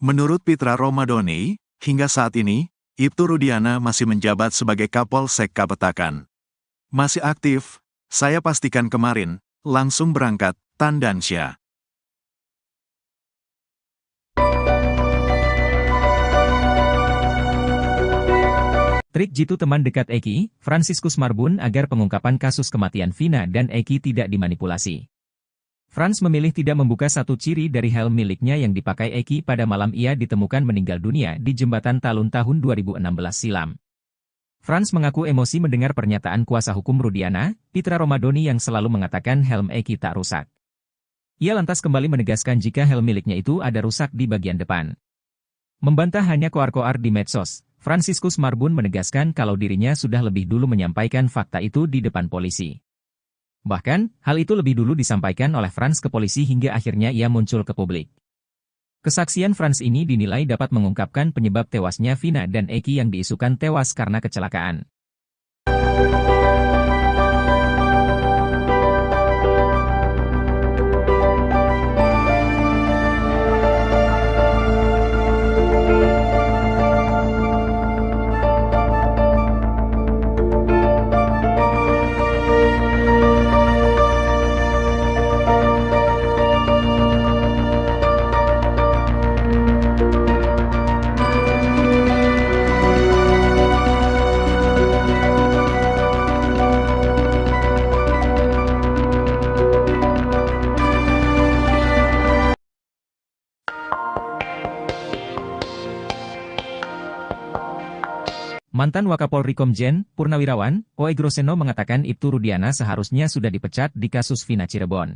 Menurut Pitra Romadoni, hingga saat ini, Ibtu Rudiana masih menjabat sebagai Kapolsek Kapetakan. Masih aktif, saya pastikan kemarin, langsung berangkat, Tandansya. Trik jitu teman dekat Eki, Franciscus Marbun agar pengungkapan kasus kematian Vina dan Eki tidak dimanipulasi. Frans memilih tidak membuka satu ciri dari helm miliknya yang dipakai Eki pada malam ia ditemukan meninggal dunia di Jembatan Talun tahun 2016 silam. Frans mengaku emosi mendengar pernyataan kuasa hukum Rudiana, Pitra Romadoni yang selalu mengatakan helm Eki tak rusak. Ia lantas kembali menegaskan jika helm miliknya itu ada rusak di bagian depan. Membantah hanya koar-koar di medsos, Franciscus Marbun menegaskan kalau dirinya sudah lebih dulu menyampaikan fakta itu di depan polisi. Bahkan, hal itu lebih dulu disampaikan oleh Frans ke polisi hingga akhirnya ia muncul ke publik. Kesaksian Frans ini dinilai dapat mengungkapkan penyebab tewasnya Vina dan Eki yang diisukan tewas karena kecelakaan. Mantan Wakapolri Komjen, Purnawirawan, Ogroseno mengatakan Ibtu Rudiana seharusnya sudah dipecat di kasus Vina Cirebon.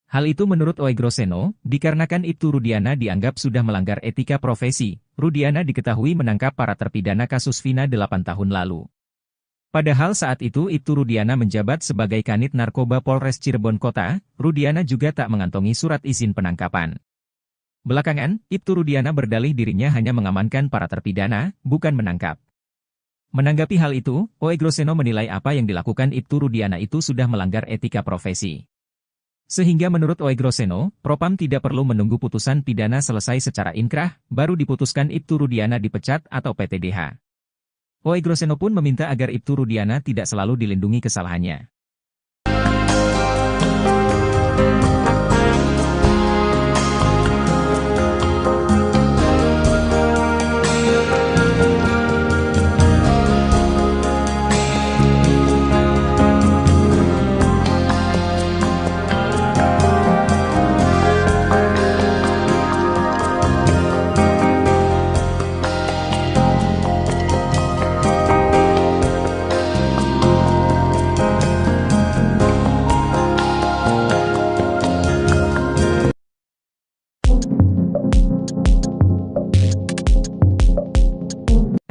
Hal itu menurut Ogroseno, dikarenakan Ibtu Rudiana dianggap sudah melanggar etika profesi. Rudiana diketahui menangkap para terpidana kasus Vina 8 tahun lalu. Padahal saat itu Ibtu Rudiana menjabat sebagai Kanit Narkoba Polres Cirebon Kota, Rudiana juga tak mengantongi surat izin penangkapan. Belakangan, Ibtu Rudiana berdalih dirinya hanya mengamankan para terpidana, bukan menangkap. Menanggapi hal itu, Ogroseno menilai apa yang dilakukan Ibtu Rudiana itu sudah melanggar etika profesi. Sehingga menurut Ogroseno, Propam tidak perlu menunggu putusan pidana selesai secara inkrah, baru diputuskan Ibtu Rudiana dipecat atau PTDH. Ogroseno pun meminta agar Ibtu Rudiana tidak selalu dilindungi kesalahannya.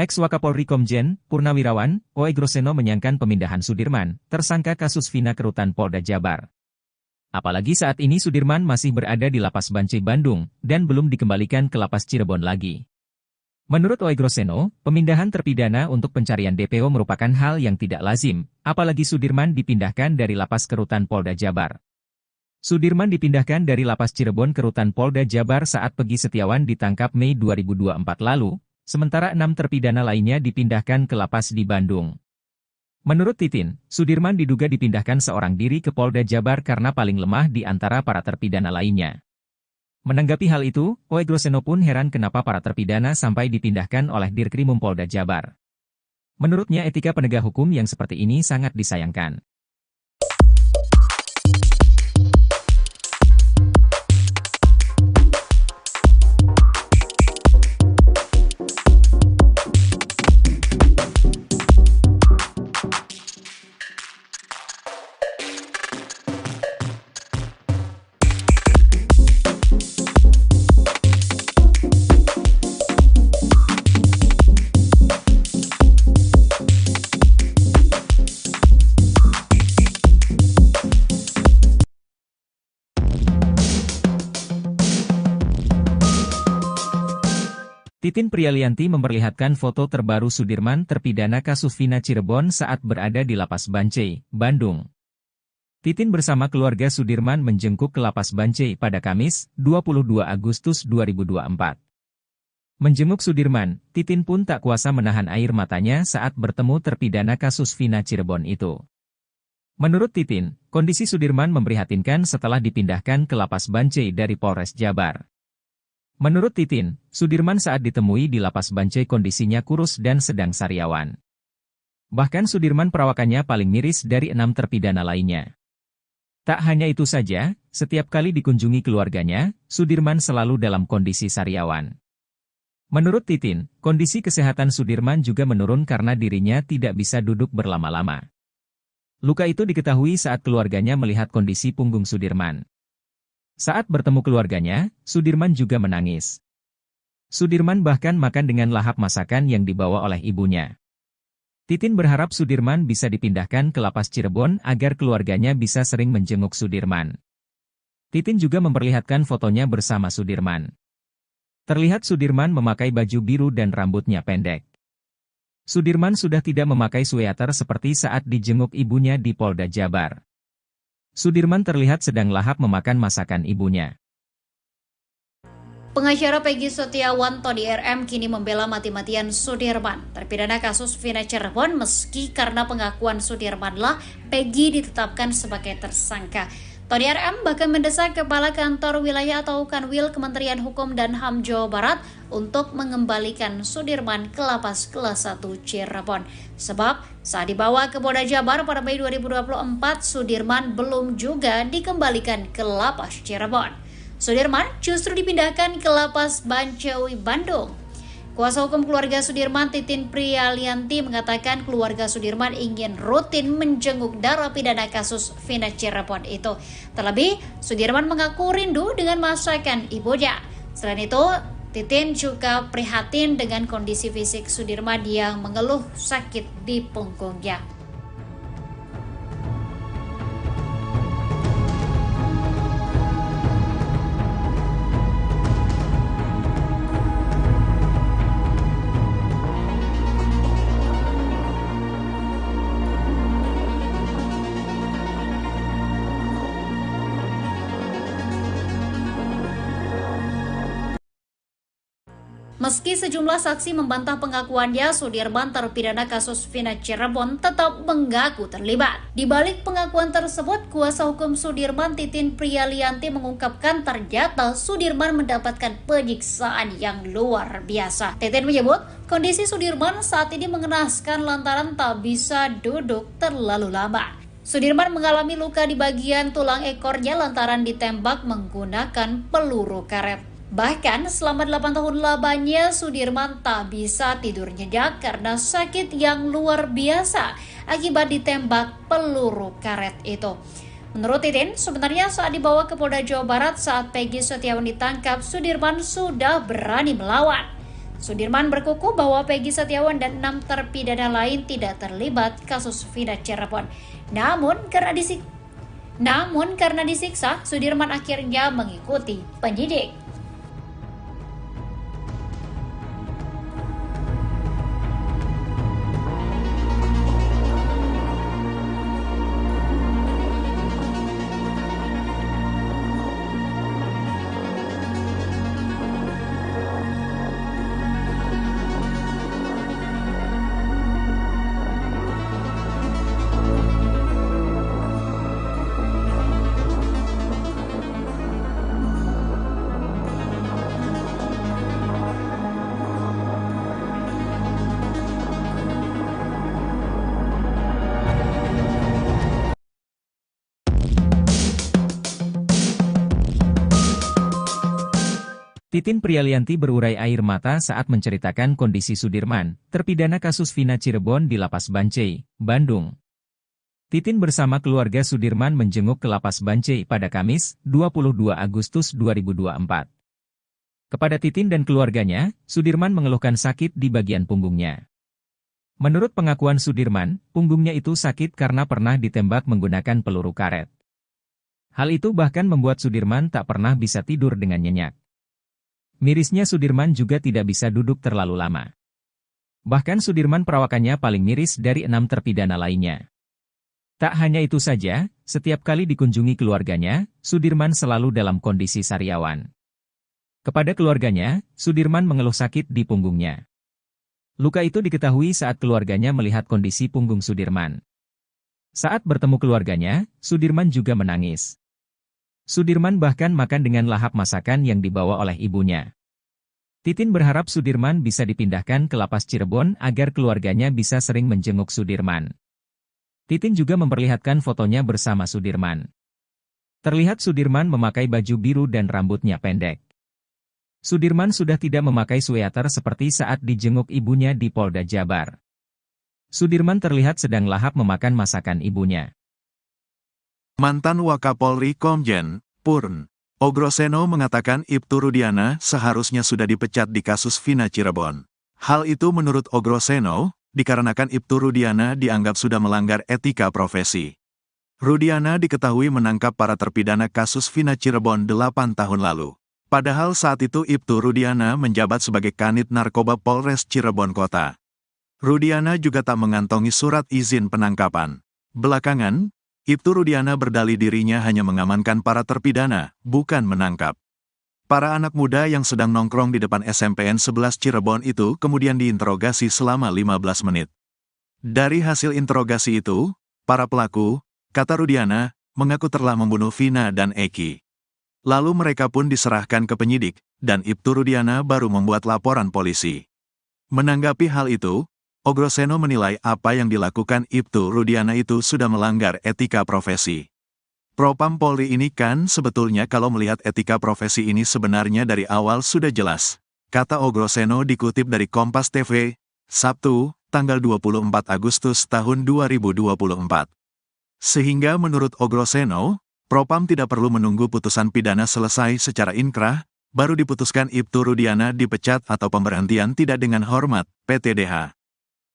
Ex-Wakapolri Komjen, Purnawirawan, Ogroseno menyangkan pemindahan Sudirman, tersangka kasus Vina ke Rutan Polda Jabar. Apalagi saat ini Sudirman masih berada di Lapas Bancai Bandung dan belum dikembalikan ke Lapas Cirebon lagi. Menurut Oegroseno, pemindahan terpidana untuk pencarian DPO merupakan hal yang tidak lazim, apalagi Sudirman dipindahkan dari Lapas ke Rutan Polda Jabar. Sudirman dipindahkan dari Lapas Cirebon ke Rutan Polda Jabar saat Peggy Setiawan ditangkap Mei 2024 lalu, sementara 6 terpidana lainnya dipindahkan ke Lapas di Bandung. Menurut Titin, Sudirman diduga dipindahkan seorang diri ke Polda Jabar karena paling lemah di antara para terpidana lainnya. Menanggapi hal itu, Oegroseno pun heran kenapa para terpidana sampai dipindahkan oleh Dirkrimum Polda Jabar. Menurutnya etika penegak hukum yang seperti ini sangat disayangkan. Titin Prialianti memperlihatkan foto terbaru Sudirman terpidana kasus Vina Cirebon saat berada di Lapas Bancai, Bandung. Titin bersama keluarga Sudirman menjenguk ke Lapas Bancai pada Kamis, 22 Agustus 2024. Menjenguk Sudirman, Titin pun tak kuasa menahan air matanya saat bertemu terpidana kasus Vina Cirebon itu. Menurut Titin, kondisi Sudirman memprihatinkan setelah dipindahkan ke Lapas Bancai dari Polres Jabar. Menurut Titin, Sudirman saat ditemui di Lapas Bancai kondisinya kurus dan sedang sariawan. Bahkan Sudirman perawakannya paling miris dari 6 terpidana lainnya. Tak hanya itu saja, setiap kali dikunjungi keluarganya, Sudirman selalu dalam kondisi sariawan. Menurut Titin, kondisi kesehatan Sudirman juga menurun karena dirinya tidak bisa duduk berlama-lama. Luka itu diketahui saat keluarganya melihat kondisi punggung Sudirman. Saat bertemu keluarganya, Sudirman juga menangis. Sudirman bahkan makan dengan lahap masakan yang dibawa oleh ibunya. Titin berharap Sudirman bisa dipindahkan ke Lapas Cirebon agar keluarganya bisa sering menjenguk Sudirman. Titin juga memperlihatkan fotonya bersama Sudirman. Terlihat Sudirman memakai baju biru dan rambutnya pendek. Sudirman sudah tidak memakai sweater seperti saat dijenguk ibunya di Polda Jabar. Sudirman terlihat sedang lahap memakan masakan ibunya. Pengacara Peggy Setiawan Tony RM kini membela mati-matian Sudirman, terpidana kasus Vina Cirebon meski karena pengakuan Sudirmanlah Peggy ditetapkan sebagai tersangka. Tony RM bahkan mendesak Kepala Kantor Wilayah atau Kanwil Kementerian Hukum dan HAM Jawa Barat untuk mengembalikan Sudirman ke Lapas Kelas 1 Cirebon. Sebab saat dibawa ke Polda Jabar pada Mei 2024, Sudirman belum juga dikembalikan ke Lapas Cirebon. Sudirman justru dipindahkan ke Lapas Bancai Bandung. Kuasa hukum keluarga Sudirman, Titin Prialianti, mengatakan keluarga Sudirman ingin rutin menjenguk narapidana kasus Vina Cirebon itu. Terlebih, Sudirman mengaku rindu dengan masakan ibunya. Selain itu, Titin juga prihatin dengan kondisi fisik Sudirman yang mengeluh sakit di punggungnya. Meski sejumlah saksi membantah pengakuannya, Sudirman terpidana kasus Vina Cirebon tetap mengaku terlibat. Di balik pengakuan tersebut, kuasa hukum Sudirman, Titin Prialianti, mengungkapkan ternyata Sudirman mendapatkan penyiksaan yang luar biasa. Titin menyebut kondisi Sudirman saat ini mengenaskan lantaran tak bisa duduk terlalu lama. Sudirman mengalami luka di bagian tulang ekornya lantaran ditembak menggunakan peluru karet. Bahkan selama 8 tahun lamanya Sudirman tak bisa tidur nyenyak karena sakit yang luar biasa akibat ditembak peluru karet itu. Menurut Titin, sebenarnya saat dibawa ke Polda Jawa Barat saat Peggy Setiawan ditangkap, Sudirman sudah berani melawan. Sudirman berkukuh bahwa Peggy Setiawan dan 6 terpidana lain tidak terlibat kasus Vina Cirebon. Namun Namun karena disiksa, Sudirman akhirnya mengikuti penyidik. Titin Prialianti berurai air mata saat menceritakan kondisi Sudirman, terpidana kasus Vina Cirebon di Lapas Bancai, Bandung. Titin bersama keluarga Sudirman menjenguk ke Lapas Bancai pada Kamis, 22 Agustus 2024. Kepada Titin dan keluarganya, Sudirman mengeluhkan sakit di bagian punggungnya. Menurut pengakuan Sudirman, punggungnya itu sakit karena pernah ditembak menggunakan peluru karet. Hal itu bahkan membuat Sudirman tak pernah bisa tidur dengan nyenyak. Mirisnya Sudirman juga tidak bisa duduk terlalu lama. Bahkan Sudirman perawakannya paling miris dari 6 terpidana lainnya. Tak hanya itu saja, setiap kali dikunjungi keluarganya, Sudirman selalu dalam kondisi sariawan. Kepada keluarganya, Sudirman mengeluh sakit di punggungnya. Luka itu diketahui saat keluarganya melihat kondisi punggung Sudirman. Saat bertemu keluarganya, Sudirman juga menangis. Sudirman bahkan makan dengan lahap masakan yang dibawa oleh ibunya. Titin berharap Sudirman bisa dipindahkan ke Lapas Cirebon agar keluarganya bisa sering menjenguk Sudirman. Titin juga memperlihatkan fotonya bersama Sudirman. Terlihat Sudirman memakai baju biru dan rambutnya pendek. Sudirman sudah tidak memakai sweater seperti saat dijenguk ibunya di Polda Jabar. Sudirman terlihat sedang lahap memakan masakan ibunya. Mantan Wakapolri Komjen, Purn, Ogroseno mengatakan Ibtu Rudiana seharusnya sudah dipecat di kasus Vina Cirebon. Hal itu menurut Ogroseno, dikarenakan Ibtu Rudiana dianggap sudah melanggar etika profesi. Rudiana diketahui menangkap para terpidana kasus Vina Cirebon 8 tahun lalu. Padahal saat itu Ibtu Rudiana menjabat sebagai Kanit Narkoba Polres Cirebon Kota. Rudiana juga tak mengantongi surat izin penangkapan. Belakangan, Ibtu Rudiana berdalih dirinya hanya mengamankan para terpidana, bukan menangkap. Para anak muda yang sedang nongkrong di depan SMPN 11 Cirebon itu kemudian diinterogasi selama 15 menit. Dari hasil interogasi itu, para pelaku, kata Rudiana, mengaku telah membunuh Vina dan Eki. Lalu mereka pun diserahkan ke penyidik, dan Ibtu Rudiana baru membuat laporan polisi. Menanggapi hal itu, Ogroseno menilai apa yang dilakukan Ibtu Rudiana itu sudah melanggar etika profesi. Propam Polri ini kan sebetulnya kalau melihat etika profesi ini sebenarnya dari awal sudah jelas, kata Ogroseno dikutip dari Kompas TV, Sabtu, tanggal 24 Agustus tahun 2024. Sehingga menurut Ogroseno, Propam tidak perlu menunggu putusan pidana selesai secara inkrah, baru diputuskan Ibtu Rudiana dipecat atau pemberhentian tidak dengan hormat, PTDH.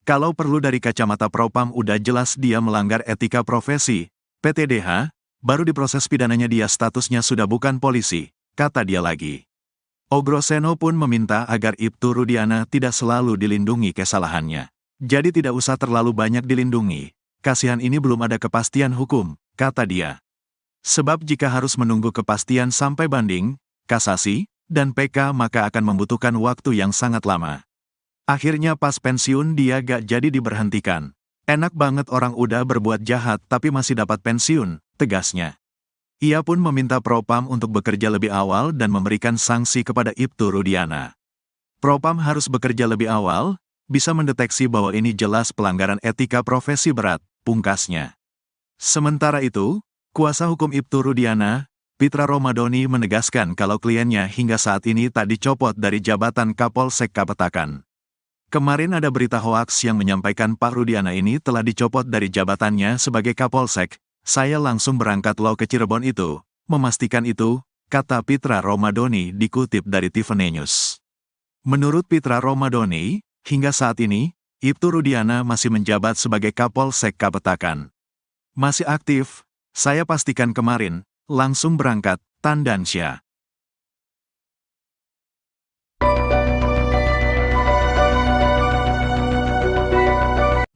Kalau perlu dari kacamata Propam udah jelas dia melanggar etika profesi, PTDH, baru diproses pidananya dia statusnya sudah bukan polisi, kata dia lagi. Ogroseno pun meminta agar Ibtu Rudiana tidak selalu dilindungi kesalahannya. Jadi tidak usah terlalu banyak dilindungi, kasihan ini belum ada kepastian hukum, kata dia. Sebab jika harus menunggu kepastian sampai banding, kasasi, dan PK maka akan membutuhkan waktu yang sangat lama. Akhirnya pas pensiun dia gak jadi diberhentikan. Enak banget orang udah berbuat jahat tapi masih dapat pensiun, tegasnya. Ia pun meminta Propam untuk bekerja lebih awal dan memberikan sanksi kepada Ibtu Rudiana. Propam harus bekerja lebih awal, bisa mendeteksi bahwa ini jelas pelanggaran etika profesi berat, pungkasnya. Sementara itu, kuasa hukum Ibtu Rudiana, Pitra Romadoni menegaskan kalau kliennya hingga saat ini tak dicopot dari jabatan Kapolsek Kapetakan. Kemarin ada berita hoaks yang menyampaikan Pak Rudiana ini telah dicopot dari jabatannya sebagai Kapolsek. Saya langsung berangkat lo ke Cirebon itu, memastikan itu, kata Pitra Romadoni dikutip dari Tiffany News. Menurut Pitra Romadoni, hingga saat ini, Ibtu Rudiana masih menjabat sebagai Kapolsek Kapetakan. Masih aktif, Saya pastikan kemarin, langsung berangkat, Tandansya.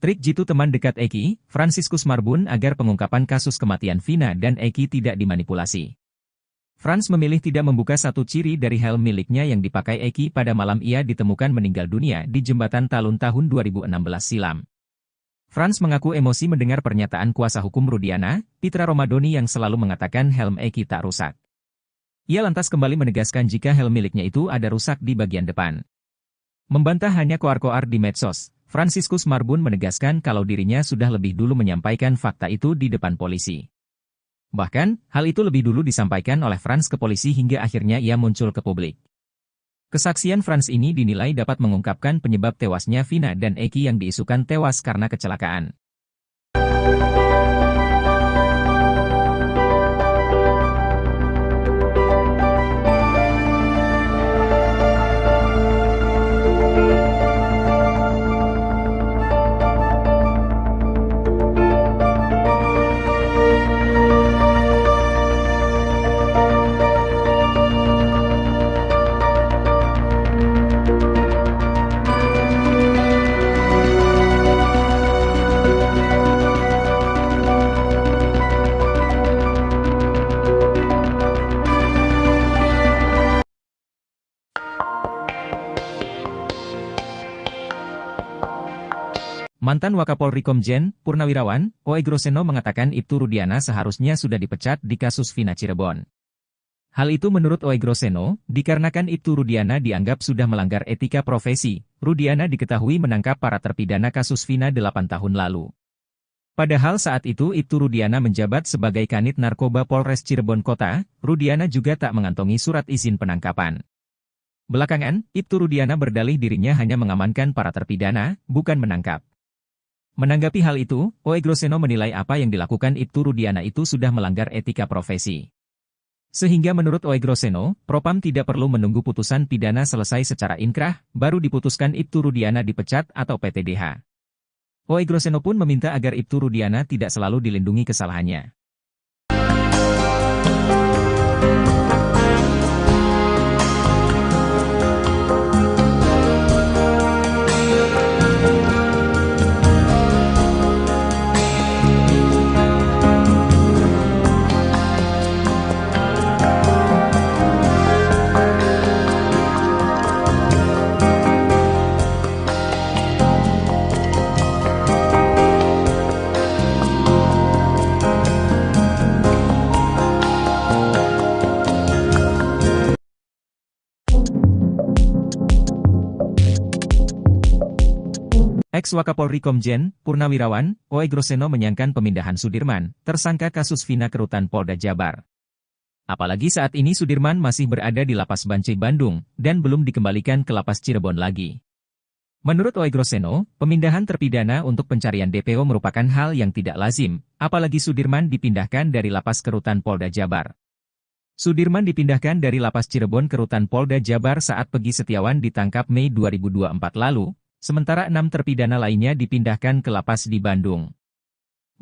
Trik jitu teman dekat Eki, Franciscus Marbun agar pengungkapan kasus kematian Vina dan Eki tidak dimanipulasi. Frans memilih tidak membuka satu ciri dari helm miliknya yang dipakai Eki pada malam ia ditemukan meninggal dunia di jembatan Talun tahun 2016 silam. Frans mengaku emosi mendengar pernyataan kuasa hukum Rudiana, Pitra Romadoni yang selalu mengatakan helm Eki tak rusak. Ia lantas kembali menegaskan jika helm miliknya itu ada rusak di bagian depan. Membantah hanya koar-koar di medsos, Franciscus Marbun menegaskan kalau dirinya sudah lebih dulu menyampaikan fakta itu di depan polisi. Bahkan, hal itu lebih dulu disampaikan oleh Frans ke polisi hingga akhirnya ia muncul ke publik. Kesaksian Frans ini dinilai dapat mengungkapkan penyebab tewasnya Vina dan Eki yang diisukan tewas karena kecelakaan. Mantan Wakapolri Komjen, Purnawirawan, Oe Groseno mengatakan Ibtu Rudiana seharusnya sudah dipecat di kasus Vina Cirebon. Hal itu menurut Oe Groseno, dikarenakan Ibtu Rudiana dianggap sudah melanggar etika profesi. Rudiana diketahui menangkap para terpidana kasus Vina 8 tahun lalu. Padahal saat itu Ibtu Rudiana menjabat sebagai Kanit Narkoba Polres Cirebon Kota, Rudiana juga tak mengantongi surat izin penangkapan. Belakangan, Ibtu Rudiana berdalih dirinya hanya mengamankan para terpidana, bukan menangkap. Menanggapi hal itu, Oe Groseno menilai apa yang dilakukan Ibtu Rudiana itu sudah melanggar etika profesi. Sehingga menurut Oe Groseno, Propam tidak perlu menunggu putusan pidana selesai secara inkrah, baru diputuskan Ibtu Rudiana dipecat atau PTDH. Oe Groseno pun meminta agar Ibtu Rudiana tidak selalu dilindungi kesalahannya. Ex-Wakapolri Komjen, Purnawirawan, Oe Groseno menyayangkan pemindahan Sudirman, tersangka kasus Vina ke Rutan Polda Jabar. Apalagi saat ini Sudirman masih berada di Lapas Bancai Bandung, dan belum dikembalikan ke Lapas Cirebon lagi. Menurut Oe Groseno, pemindahan terpidana untuk pencarian DPO merupakan hal yang tidak lazim, apalagi Sudirman dipindahkan dari Lapas ke Rutan Polda Jabar. Sudirman dipindahkan dari Lapas Cirebon ke Rutan Polda Jabar saat Pegi Setiawan ditangkap Mei 2024 lalu, sementara 6 terpidana lainnya dipindahkan ke lapas di Bandung.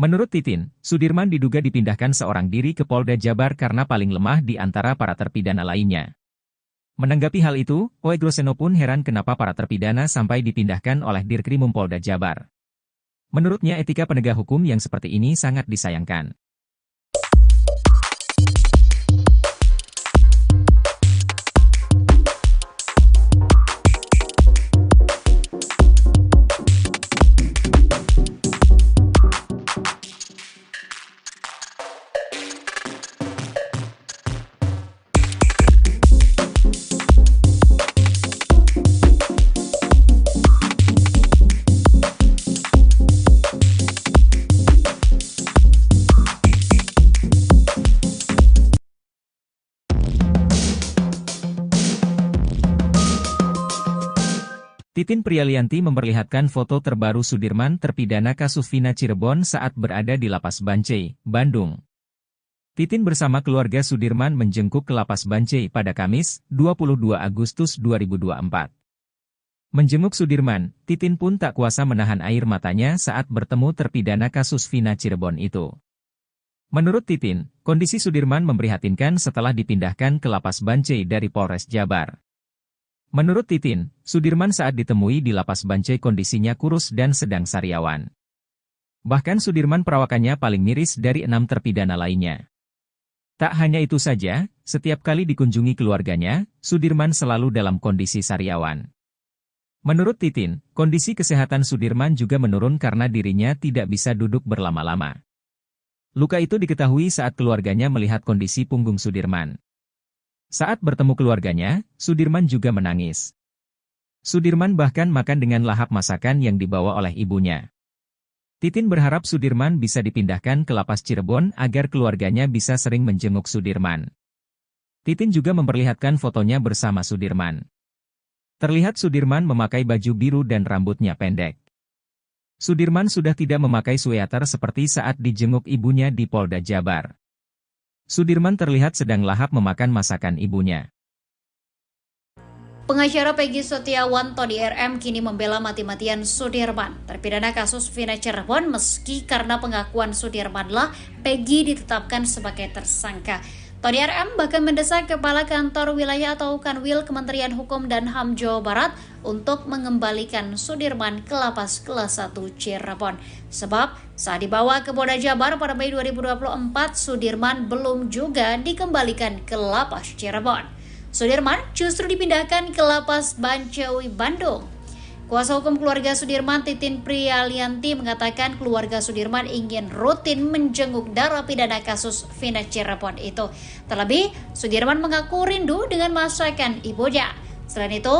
Menurut Titin, Sudirman diduga dipindahkan seorang diri ke Polda Jabar karena paling lemah di antara para terpidana lainnya. Menanggapi hal itu, Oe Groseno pun heran kenapa para terpidana sampai dipindahkan oleh Dirkrimum Polda Jabar. Menurutnya etika penegak hukum yang seperti ini sangat disayangkan. Titin Prialianti memperlihatkan foto terbaru Sudirman terpidana kasus Vina Cirebon saat berada di Lapas Bancai, Bandung. Titin bersama keluarga Sudirman menjengkuk ke Lapas Bancai pada Kamis, 22 Agustus 2024. Menjenguk Sudirman, Titin pun tak kuasa menahan air matanya saat bertemu terpidana kasus Vina Cirebon itu. Menurut Titin, kondisi Sudirman memprihatinkan setelah dipindahkan ke Lapas Bancai dari Polres Jabar. Menurut Titin, Sudirman saat ditemui di Lapas Bancai kondisinya kurus dan sedang sariawan. Bahkan Sudirman perawakannya paling miris dari 6 terpidana lainnya. Tak hanya itu saja, setiap kali dikunjungi keluarganya, Sudirman selalu dalam kondisi sariawan. Menurut Titin, kondisi kesehatan Sudirman juga menurun karena dirinya tidak bisa duduk berlama-lama. Luka itu diketahui saat keluarganya melihat kondisi punggung Sudirman. Saat bertemu keluarganya, Sudirman juga menangis. Sudirman bahkan makan dengan lahap masakan yang dibawa oleh ibunya. Titin berharap Sudirman bisa dipindahkan ke Lapas Cirebon agar keluarganya bisa sering menjenguk Sudirman. Titin juga memperlihatkan fotonya bersama Sudirman. Terlihat Sudirman memakai baju biru dan rambutnya pendek. Sudirman sudah tidak memakai sweater seperti saat dijenguk ibunya di Polda Jabar. Sudirman terlihat sedang lahap memakan masakan ibunya. Pengacara Peggy Setiawan Tony RM kini membela mati-matian Sudirman, terpidana kasus Vina Cirebon meski karena pengakuan Sudirmanlah Peggy ditetapkan sebagai tersangka. Tony RM bahkan mendesak Kepala Kantor Wilayah atau Kanwil Kementerian Hukum dan HAM Jawa Barat untuk mengembalikan Sudirman ke Lapas Kelas 1 Cirebon. Sebab saat dibawa ke Polda Jabar pada Mei 2024, Sudirman belum juga dikembalikan ke Lapas Cirebon. Sudirman justru dipindahkan ke Lapas Bancai, Bandung. Kuasa hukum keluarga Sudirman, Titin Prialianti, mengatakan keluarga Sudirman ingin rutin menjenguk narapidana kasus Vina Cirebon itu. Terlebih, Sudirman mengaku rindu dengan masakan ibunya. Selain itu,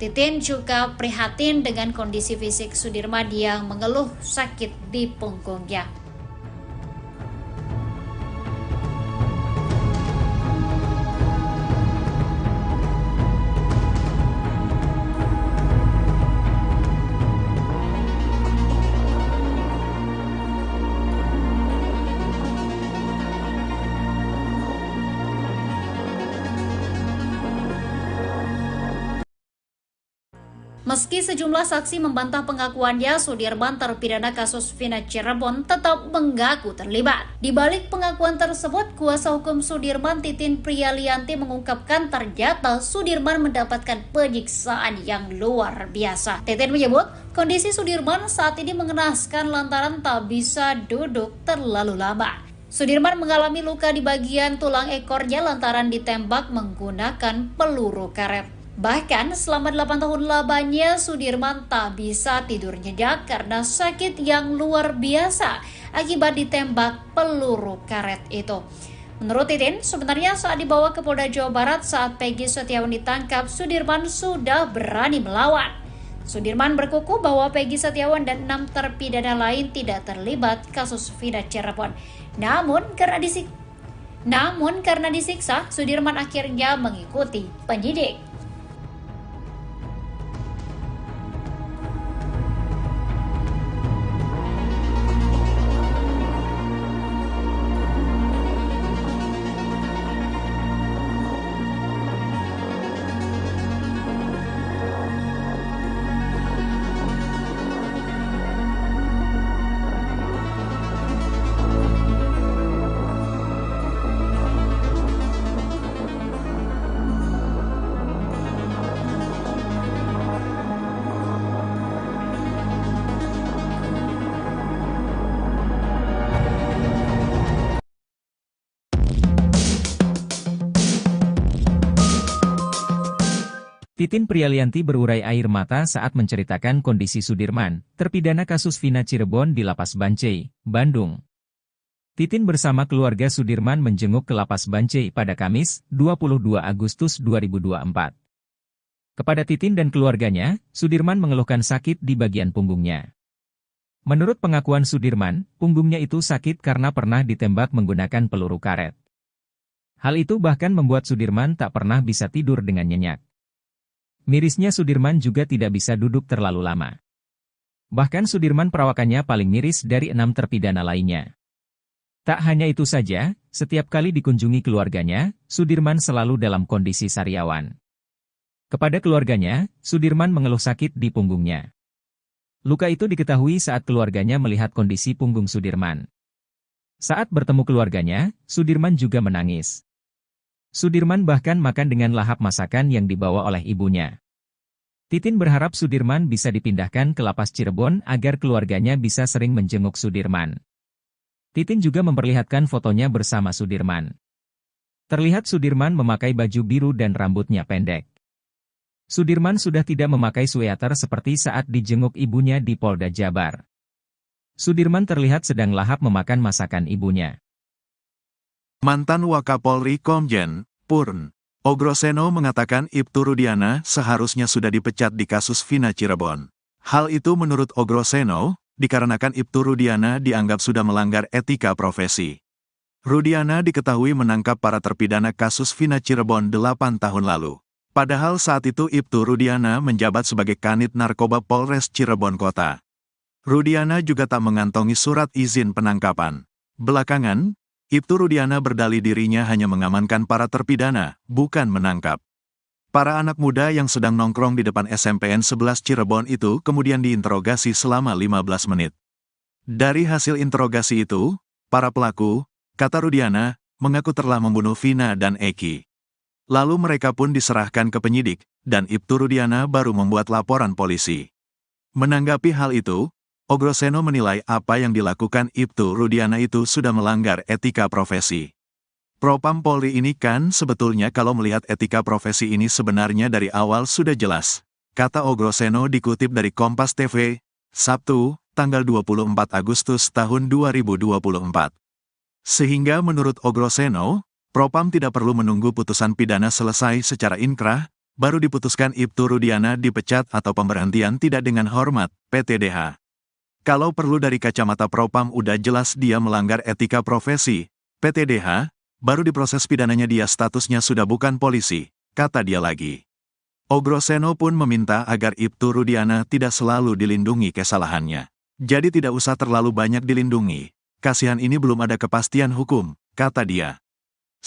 Titin juga prihatin dengan kondisi fisik Sudirman yang mengeluh sakit di punggungnya. Meski sejumlah saksi membantah pengakuannya, Sudirman terpidana kasus Vina Cirebon tetap mengaku terlibat. Di balik pengakuan tersebut, kuasa hukum Sudirman, Titin Prialianti, mengungkapkan ternyata Sudirman mendapatkan penyiksaan yang luar biasa. Titin menyebut, kondisi Sudirman saat ini mengenaskan lantaran tak bisa duduk terlalu lama. Sudirman mengalami luka di bagian tulang ekornya lantaran ditembak menggunakan peluru karet. Bahkan selama 8 tahun lamanya Sudirman tak bisa tidur nyenyak karena sakit yang luar biasa akibat ditembak peluru karet itu. Menurut Titin, sebenarnya saat dibawa ke Polda Jawa Barat saat Peggy Setiawan ditangkap, Sudirman sudah berani melawan. Sudirman berkukuh bahwa Peggy Setiawan dan 6 terpidana lain tidak terlibat kasus Vina Cirebon. Namun karena disiksa, Sudirman akhirnya mengikuti penyidik. Titin Prialianti berurai air mata saat menceritakan kondisi Sudirman, terpidana kasus Vina Cirebon di Lapas Bancai, Bandung. Titin bersama keluarga Sudirman menjenguk ke Lapas Bancai pada Kamis, 22 Agustus 2024. Kepada Titin dan keluarganya, Sudirman mengeluhkan sakit di bagian punggungnya. Menurut pengakuan Sudirman, punggungnya itu sakit karena pernah ditembak menggunakan peluru karet. Hal itu bahkan membuat Sudirman tak pernah bisa tidur dengan nyenyak. Mirisnya Sudirman juga tidak bisa duduk terlalu lama. Bahkan Sudirman perawakannya paling miris dari 6 terpidana lainnya. Tak hanya itu saja, setiap kali dikunjungi keluarganya, Sudirman selalu dalam kondisi sariawan. Kepada keluarganya, Sudirman mengeluh sakit di punggungnya. Luka itu diketahui saat keluarganya melihat kondisi punggung Sudirman. Saat bertemu keluarganya, Sudirman juga menangis. Sudirman bahkan makan dengan lahap masakan yang dibawa oleh ibunya. Titin berharap Sudirman bisa dipindahkan ke lapas Cirebon agar keluarganya bisa sering menjenguk Sudirman. Titin juga memperlihatkan fotonya bersama Sudirman. Terlihat Sudirman memakai baju biru dan rambutnya pendek. Sudirman sudah tidak memakai sweater seperti saat dijenguk ibunya di Polda Jabar. Sudirman terlihat sedang lahap memakan masakan ibunya. Mantan Wakapolri Komjen Purn Ogroseno mengatakan Ibtu Rudiana seharusnya sudah dipecat di kasus Vina Cirebon. Hal itu menurut Ogroseno, dikarenakan Ibtu Rudiana dianggap sudah melanggar etika profesi. Rudiana diketahui menangkap para terpidana kasus Vina Cirebon 8 tahun lalu. Padahal saat itu Ibtu Rudiana menjabat sebagai Kanit Narkoba Polres Cirebon Kota. Rudiana juga tak mengantongi surat izin penangkapan. Belakangan, Ibtu Rudiana berdalih dirinya hanya mengamankan para terpidana, bukan menangkap. Para anak muda yang sedang nongkrong di depan SMPN 11 Cirebon itu kemudian diinterogasi selama 15 menit. Dari hasil interogasi itu, para pelaku, kata Rudiana, mengaku telah membunuh Vina dan Eki. Lalu mereka pun diserahkan ke penyidik, dan Ibtu Rudiana baru membuat laporan polisi. Menanggapi hal itu, Ogroseno menilai apa yang dilakukan Ibtu Rudiana itu sudah melanggar etika profesi. Propam Polri ini kan sebetulnya kalau melihat etika profesi ini sebenarnya dari awal sudah jelas, kata Ogroseno dikutip dari Kompas TV, Sabtu, tanggal 24 Agustus tahun 2024. Sehingga menurut Ogroseno, Propam tidak perlu menunggu putusan pidana selesai secara inkrah, baru diputuskan Ibtu Rudiana dipecat atau pemberhentian tidak dengan hormat, PTDH. Kalau perlu dari kacamata Propam udah jelas dia melanggar etika profesi, PTDH, baru diproses pidananya dia statusnya sudah bukan polisi, kata dia lagi. Ogroseno pun meminta agar Ibtu Rudiana tidak selalu dilindungi kesalahannya. Jadi tidak usah terlalu banyak dilindungi, kasihan ini belum ada kepastian hukum, kata dia.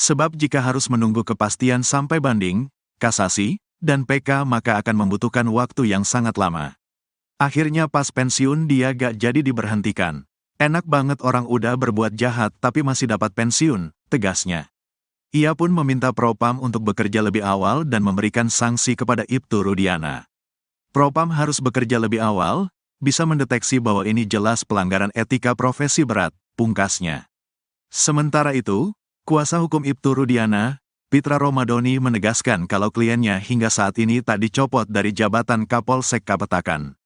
Sebab jika harus menunggu kepastian sampai banding, kasasi, dan PK maka akan membutuhkan waktu yang sangat lama. Akhirnya pas pensiun dia gak jadi diberhentikan. Enak banget orang udah berbuat jahat tapi masih dapat pensiun, tegasnya. Ia pun meminta Propam untuk bekerja lebih awal dan memberikan sanksi kepada Ibtu Rudiana. Propam harus bekerja lebih awal, bisa mendeteksi bahwa ini jelas pelanggaran etika profesi berat, pungkasnya. Sementara itu, kuasa hukum Ibtu Rudiana, Pitra Romadoni menegaskan kalau kliennya hingga saat ini tak dicopot dari jabatan Kapolsek Kapetakan.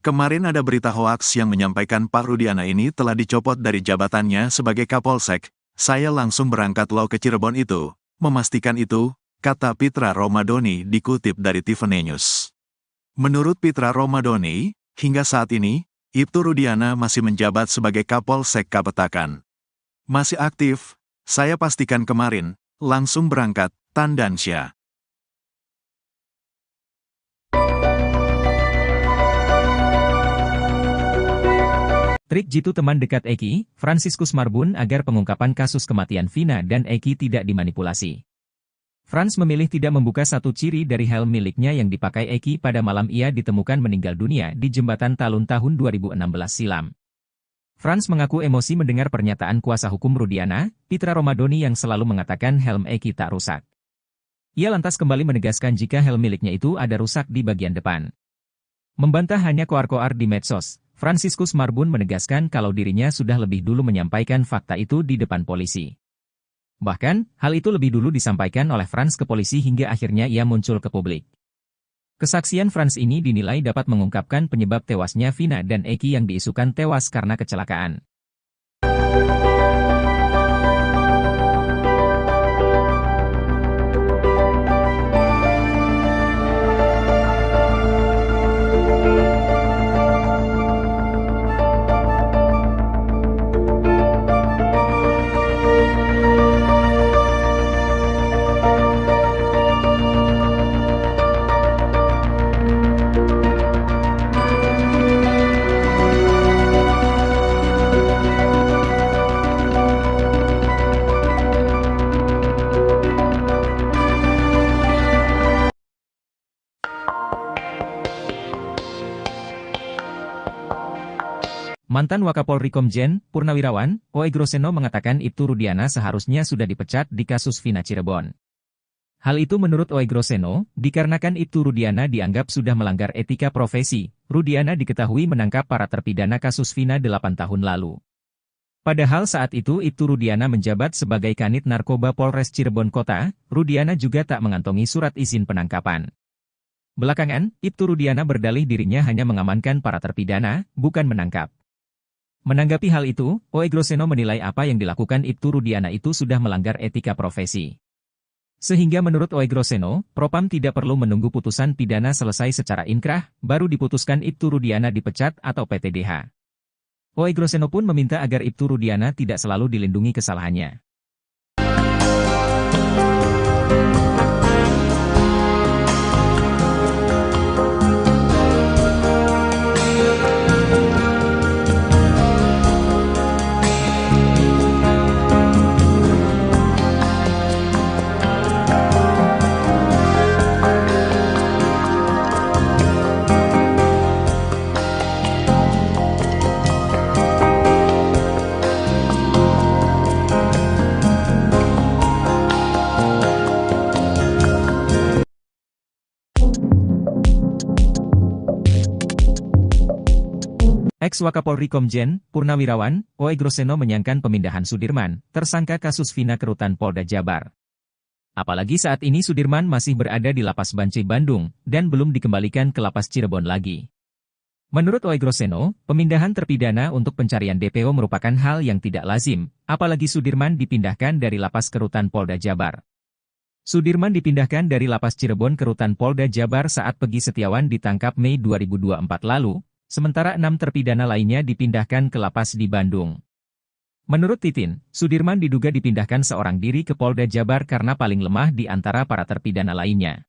Kemarin ada berita hoaks yang menyampaikan Pak Rudiana ini telah dicopot dari jabatannya sebagai Kapolsek. Saya langsung berangkat loh ke Cirebon itu, memastikan itu, kata Pitra Romadoni dikutip dari Tiffany News. Menurut Pitra Romadoni, hingga saat ini, Ibtu Rudiana masih menjabat sebagai Kapolsek Kapetakan. Masih aktif, saya pastikan kemarin, langsung berangkat, Tandansya. Trik jitu teman dekat Eki, Fransiskus Marbun agar pengungkapan kasus kematian Vina dan Eki tidak dimanipulasi. Frans memilih tidak membuka satu ciri dari helm miliknya yang dipakai Eki pada malam ia ditemukan meninggal dunia di Jembatan Talun tahun 2016 silam. Frans mengaku emosi mendengar pernyataan kuasa hukum Rudiana, Pitra Romadoni yang selalu mengatakan helm Eki tak rusak. Ia lantas kembali menegaskan jika helm miliknya itu ada rusak di bagian depan. Membantah hanya koar-koar di medsos, Fransiskus Marbun menegaskan kalau dirinya sudah lebih dulu menyampaikan fakta itu di depan polisi. Bahkan, hal itu lebih dulu disampaikan oleh Frans ke polisi hingga akhirnya ia muncul ke publik. Kesaksian Frans ini dinilai dapat mengungkapkan penyebab tewasnya Vina dan Eki yang diisukan tewas karena kecelakaan. Mantan Wakapolri Komjen Purnawirawan, Oey Groseno mengatakan Ibtu Rudiana seharusnya sudah dipecat di kasus Vina Cirebon. Hal itu menurut Oey Groseno, dikarenakan Ibtu Rudiana dianggap sudah melanggar etika profesi. Rudiana diketahui menangkap para terpidana kasus Vina 8 tahun lalu. Padahal saat itu Ibtu Rudiana menjabat sebagai Kanit Narkoba Polres Cirebon Kota, Rudiana juga tak mengantongi surat izin penangkapan. Belakangan, Ibtu Rudiana berdalih dirinya hanya mengamankan para terpidana, bukan menangkap. Menanggapi hal itu, Oey Groseno menilai apa yang dilakukan Ibtu Rudiana itu sudah melanggar etika profesi. Sehingga menurut Oey Groseno, Propam tidak perlu menunggu putusan pidana selesai secara inkrah, baru diputuskan Ibtu Rudiana dipecat atau PTDH. Oey Groseno pun meminta agar Ibtu Rudiana tidak selalu dilindungi kesalahannya. Ex-Wakapolri Komjen Purnawirawan, Oey Groseno menyayangkan pemindahan Sudirman, tersangka kasus Vina ke Rutan Polda Jabar. Apalagi saat ini Sudirman masih berada di Lapas Bancai Bandung, dan belum dikembalikan ke Lapas Cirebon lagi. Menurut Oey Groseno, pemindahan terpidana untuk pencarian DPO merupakan hal yang tidak lazim, apalagi Sudirman dipindahkan dari Lapas ke Rutan Polda Jabar. Sudirman dipindahkan dari Lapas Cirebon ke Rutan Polda Jabar saat Peggy Setiawan ditangkap Mei 2024 lalu, sementara 6 terpidana lainnya dipindahkan ke lapas di Bandung. Menurut Titin, Sudirman diduga dipindahkan seorang diri ke Polda Jabar karena paling lemah di antara para terpidana lainnya.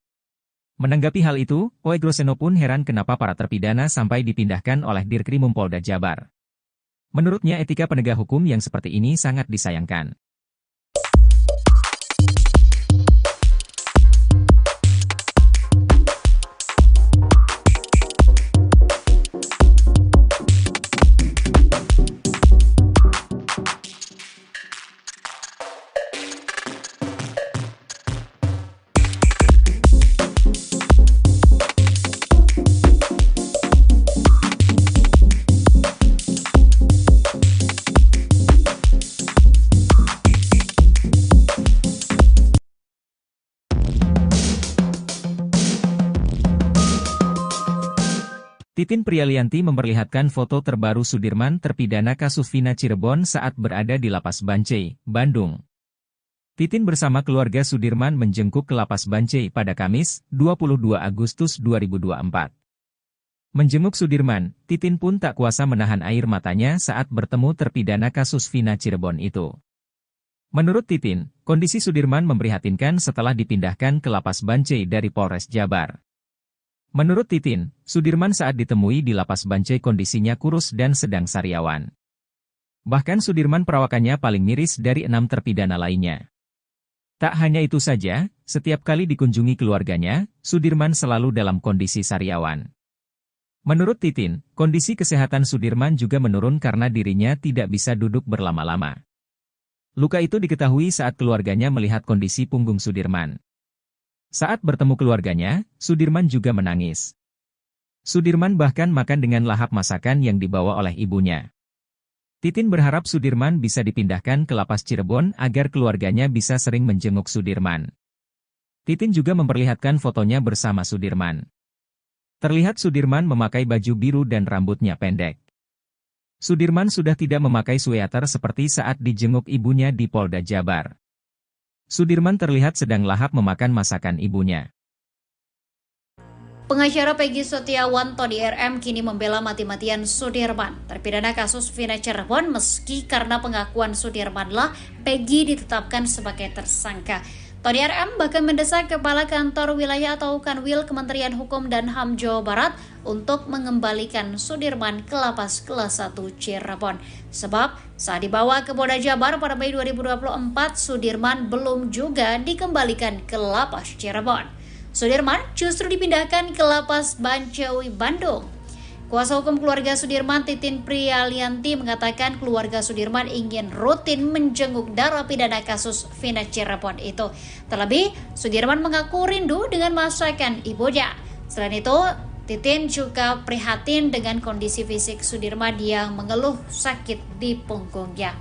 Menanggapi hal itu, Oey Groseno pun heran kenapa para terpidana sampai dipindahkan oleh Dirkrimum Polda Jabar. Menurutnya etika penegak hukum yang seperti ini sangat disayangkan. Titin Prialianti memperlihatkan foto terbaru Sudirman terpidana kasus Vina Cirebon saat berada di Lapas Bancai, Bandung. Titin bersama keluarga Sudirman menjenguk ke Lapas Bancai pada Kamis, 22 Agustus 2024. Menjenguk Sudirman, Titin pun tak kuasa menahan air matanya saat bertemu terpidana kasus Vina Cirebon itu. Menurut Titin, kondisi Sudirman memprihatinkan setelah dipindahkan ke Lapas Bancai dari Polres Jabar. Menurut Titin, Sudirman saat ditemui di Lapas Bancai kondisinya kurus dan sedang sariawan. Bahkan Sudirman perawakannya paling miris dari 6 terpidana lainnya. Tak hanya itu saja, setiap kali dikunjungi keluarganya, Sudirman selalu dalam kondisi sariawan. Menurut Titin, kondisi kesehatan Sudirman juga menurun karena dirinya tidak bisa duduk berlama-lama. Luka itu diketahui saat keluarganya melihat kondisi punggung Sudirman. Saat bertemu keluarganya, Sudirman juga menangis. Sudirman bahkan makan dengan lahap masakan yang dibawa oleh ibunya. Titin berharap Sudirman bisa dipindahkan ke Lapas Cirebon agar keluarganya bisa sering menjenguk Sudirman. Titin juga memperlihatkan fotonya bersama Sudirman. Terlihat Sudirman memakai baju biru dan rambutnya pendek. Sudirman sudah tidak memakai sweater seperti saat dijenguk ibunya di Polda Jabar. Sudirman terlihat sedang lahap memakan masakan ibunya. Pengacara Peggy Setiawan Tony RM kini membela mati-matian Sudirman, terpidana kasus Vina Cirebon meski karena pengakuan Sudirmanlah Peggy ditetapkan sebagai tersangka. Tony RM bahkan mendesak Kepala Kantor Wilayah atau Kanwil Kementerian Hukum dan HAM Jawa Barat untuk mengembalikan Sudirman ke Lapas Kelas 1 Cirebon. Sebab saat dibawa ke Polda Jabar pada Mei 2024, Sudirman belum juga dikembalikan ke Lapas Cirebon. Sudirman justru dipindahkan ke Lapas Bancai Bandung. Kuasa hukum keluarga Sudirman, Titin Prialianti, mengatakan keluarga Sudirman ingin rutin menjenguk narapidana kasus Vina Cirebon itu. Terlebih, Sudirman mengaku rindu dengan masakan ibunya. Selain itu, Titin juga prihatin dengan kondisi fisik Sudirman yang mengeluh sakit di punggungnya.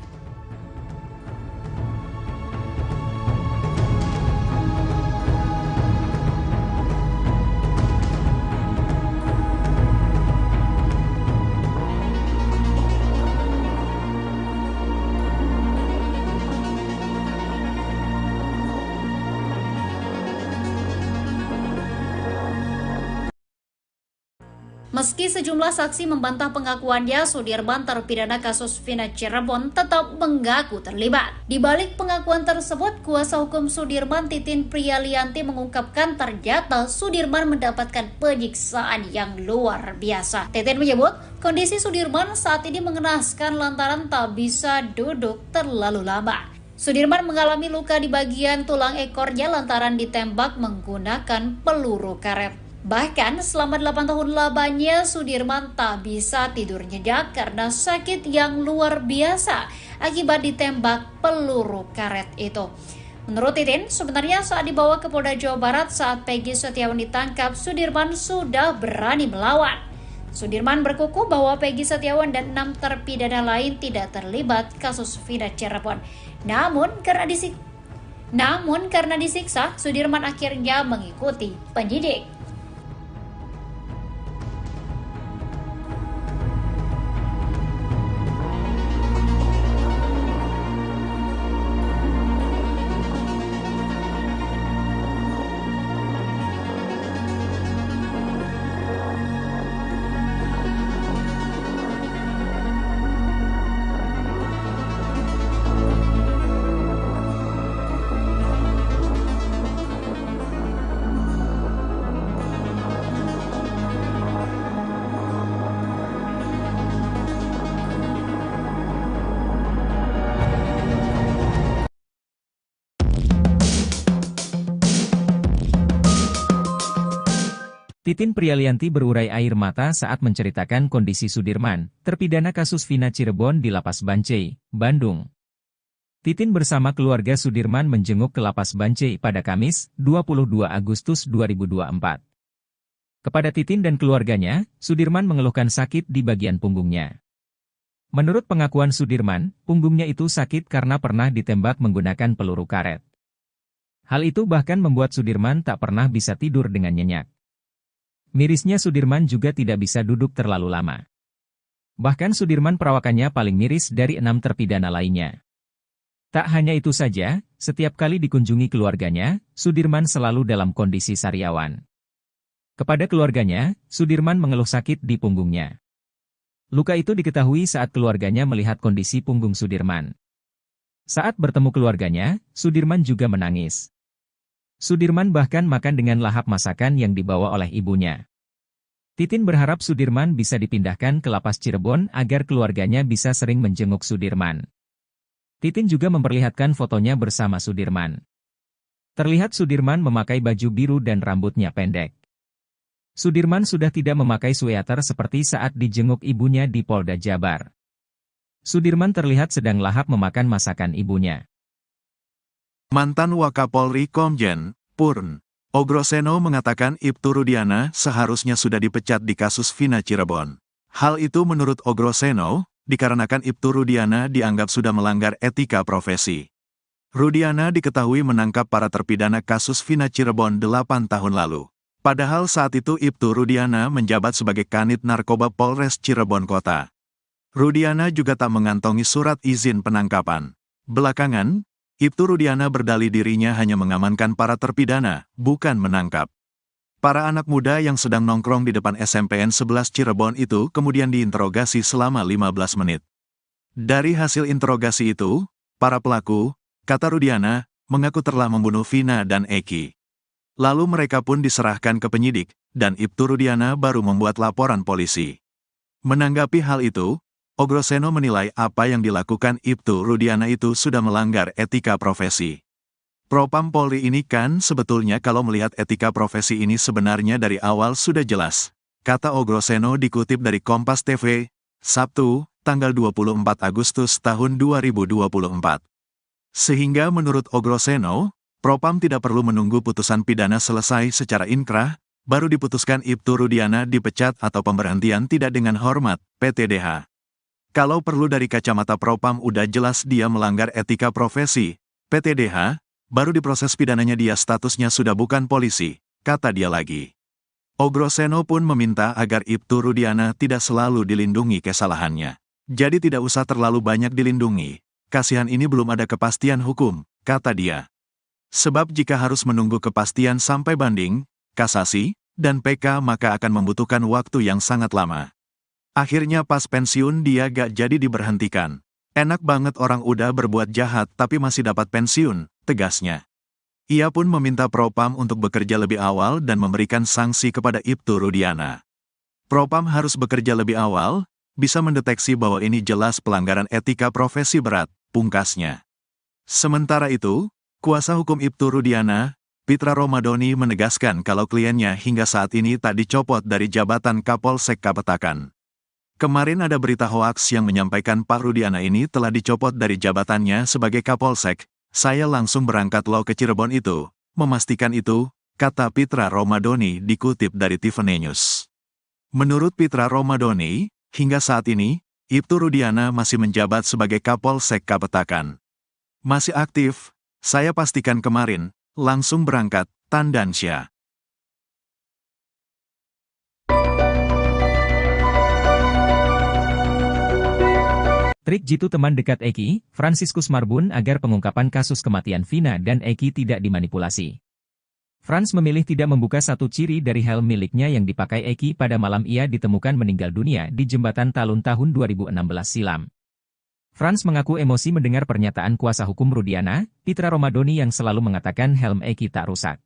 Meski sejumlah saksi membantah pengakuannya, Sudirman terpidana kasus Vina Cirebon tetap mengaku terlibat. Di balik pengakuan tersebut, kuasa hukum Sudirman, Titin Prialianti, mengungkapkan ternyata Sudirman mendapatkan penyiksaan yang luar biasa. Titin menyebut kondisi Sudirman saat ini mengenaskan lantaran tak bisa duduk terlalu lama. Sudirman mengalami luka di bagian tulang ekornya lantaran ditembak menggunakan peluru karet. Bahkan selama 8 tahun lamanya Sudirman tak bisa tidur nyenyak karena sakit yang luar biasa akibat ditembak peluru karet itu. Menurut Titin, sebenarnya saat dibawa ke Polda Jawa Barat saat Peggy Setiawan ditangkap, Sudirman sudah berani melawan. Sudirman berkukuh bahwa Peggy Setiawan dan 6 terpidana lain tidak terlibat kasus Vina Cirebon. Namun karena disiksa, Sudirman akhirnya mengikuti penyidik. Titin Prialianti berurai air mata saat menceritakan kondisi Sudirman, terpidana kasus Vina Cirebon di Lapas Bancai, Bandung. Titin bersama keluarga Sudirman menjenguk ke Lapas Bancai pada Kamis, 22 Agustus 2024. Kepada Titin dan keluarganya, Sudirman mengeluhkan sakit di bagian punggungnya. Menurut pengakuan Sudirman, punggungnya itu sakit karena pernah ditembak menggunakan peluru karet. Hal itu bahkan membuat Sudirman tak pernah bisa tidur dengan nyenyak. Mirisnya Sudirman juga tidak bisa duduk terlalu lama. Bahkan Sudirman perawakannya paling miris dari 6 terpidana lainnya. Tak hanya itu saja, setiap kali dikunjungi keluarganya, Sudirman selalu dalam kondisi sariawan. Kepada keluarganya, Sudirman mengeluh sakit di punggungnya. Luka itu diketahui saat keluarganya melihat kondisi punggung Sudirman. Saat bertemu keluarganya, Sudirman juga menangis. Sudirman bahkan makan dengan lahap masakan yang dibawa oleh ibunya. Titin berharap Sudirman bisa dipindahkan ke Lapas Cirebon agar keluarganya bisa sering menjenguk Sudirman. Titin juga memperlihatkan fotonya bersama Sudirman. Terlihat Sudirman memakai baju biru dan rambutnya pendek. Sudirman sudah tidak memakai sweater seperti saat dijenguk ibunya di Polda Jabar. Sudirman terlihat sedang lahap memakan masakan ibunya. Mantan Wakapolri Komjen Purn Ogroseno mengatakan Ibtu Rudiana seharusnya sudah dipecat di kasus Vina Cirebon. Hal itu menurut Ogroseno, dikarenakan Ibtu Rudiana dianggap sudah melanggar etika profesi. Rudiana diketahui menangkap para terpidana kasus Vina Cirebon 8 tahun lalu. Padahal saat itu Ibtu Rudiana menjabat sebagai Kanit Narkoba Polres Cirebon Kota. Rudiana juga tak mengantongi surat izin penangkapan. Belakangan, Ibtu Rudiana berdalih dirinya hanya mengamankan para terpidana, bukan menangkap. Para anak muda yang sedang nongkrong di depan SMPN 11 Cirebon itu kemudian diinterogasi selama 15 menit. Dari hasil interogasi itu, para pelaku, kata Rudiana, mengaku telah membunuh Vina dan Eki. Lalu mereka pun diserahkan ke penyidik, dan Ibtu Rudiana baru membuat laporan polisi. Menanggapi hal itu, Ogroseno menilai apa yang dilakukan Ibtu Rudiana itu sudah melanggar etika profesi. Propam Polri ini kan sebetulnya kalau melihat etika profesi ini sebenarnya dari awal sudah jelas. kata Ogroseno dikutip dari Kompas TV, Sabtu, tanggal 24 Agustus tahun 2024. Sehingga menurut Ogroseno, Propam tidak perlu menunggu putusan pidana selesai secara inkrah, baru diputuskan Ibtu Rudiana dipecat atau pemberhentian tidak dengan hormat, PTDH. Kalau perlu dari kacamata Propam udah jelas dia melanggar etika profesi, PTDH, baru diproses pidananya dia statusnya sudah bukan polisi, kata dia lagi. Ogroseno pun meminta agar Ibtu Rudiana tidak selalu dilindungi kesalahannya. Jadi tidak usah terlalu banyak dilindungi, kasihan ini belum ada kepastian hukum, kata dia. Sebab jika harus menunggu kepastian sampai banding, kasasi, dan PK maka akan membutuhkan waktu yang sangat lama. Akhirnya pas pensiun dia gak jadi diberhentikan. Enak banget orang udah berbuat jahat tapi masih dapat pensiun, tegasnya. Ia pun meminta Propam untuk bekerja lebih awal dan memberikan sanksi kepada Ibtu Rudiana. Propam harus bekerja lebih awal, bisa mendeteksi bahwa ini jelas pelanggaran etika profesi berat, pungkasnya. Sementara itu, kuasa hukum Ibtu Rudiana, Pitra Romadoni menegaskan kalau kliennya hingga saat ini tak dicopot dari jabatan Kapolsek Kapetakan. Kemarin ada berita hoaks yang menyampaikan Pak Rudiana ini telah dicopot dari jabatannya sebagai Kapolsek. Saya langsung berangkat lo ke Cirebon itu, memastikan itu, kata Pitra Romadoni dikutip dari Tiffany News. Menurut Pitra Romadoni, hingga saat ini, Ibtu Rudiana masih menjabat sebagai Kapolsek Kapetakan. Masih aktif, saya pastikan kemarin, langsung berangkat, Tandansya. Trik jitu teman dekat Eki, Franciscus Marbun agar pengungkapan kasus kematian Vina dan Eki tidak dimanipulasi. Frans memilih tidak membuka satu ciri dari helm miliknya yang dipakai Eki pada malam ia ditemukan meninggal dunia di Jembatan Talun tahun 2016 silam. Frans mengaku emosi mendengar pernyataan kuasa hukum Rudiana, Pitra Romadoni yang selalu mengatakan helm Eki tak rusak.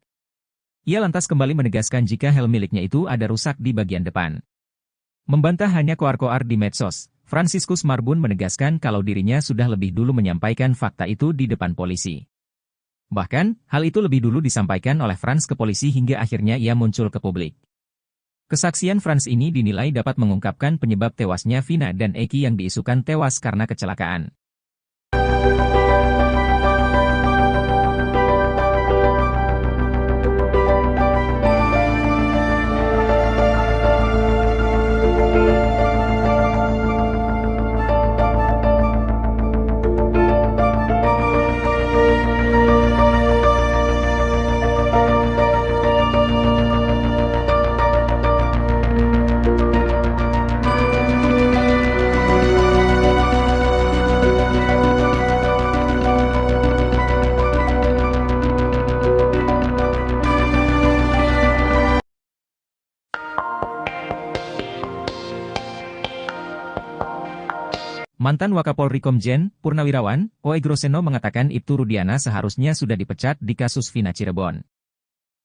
Ia lantas kembali menegaskan jika helm miliknya itu ada rusak di bagian depan. Membantah hanya koar-koar di medsos, Franciscus Marbun menegaskan kalau dirinya sudah lebih dulu menyampaikan fakta itu di depan polisi. Bahkan, hal itu lebih dulu disampaikan oleh Frans ke polisi hingga akhirnya ia muncul ke publik. Kesaksian Frans ini dinilai dapat mengungkapkan penyebab tewasnya Vina dan Eki yang diisukan tewas karena kecelakaan. Mantan Wakapolri Komjen, Purnawirawan, Ogroseno mengatakan Ibtu Rudiana seharusnya sudah dipecat di kasus Vina Cirebon.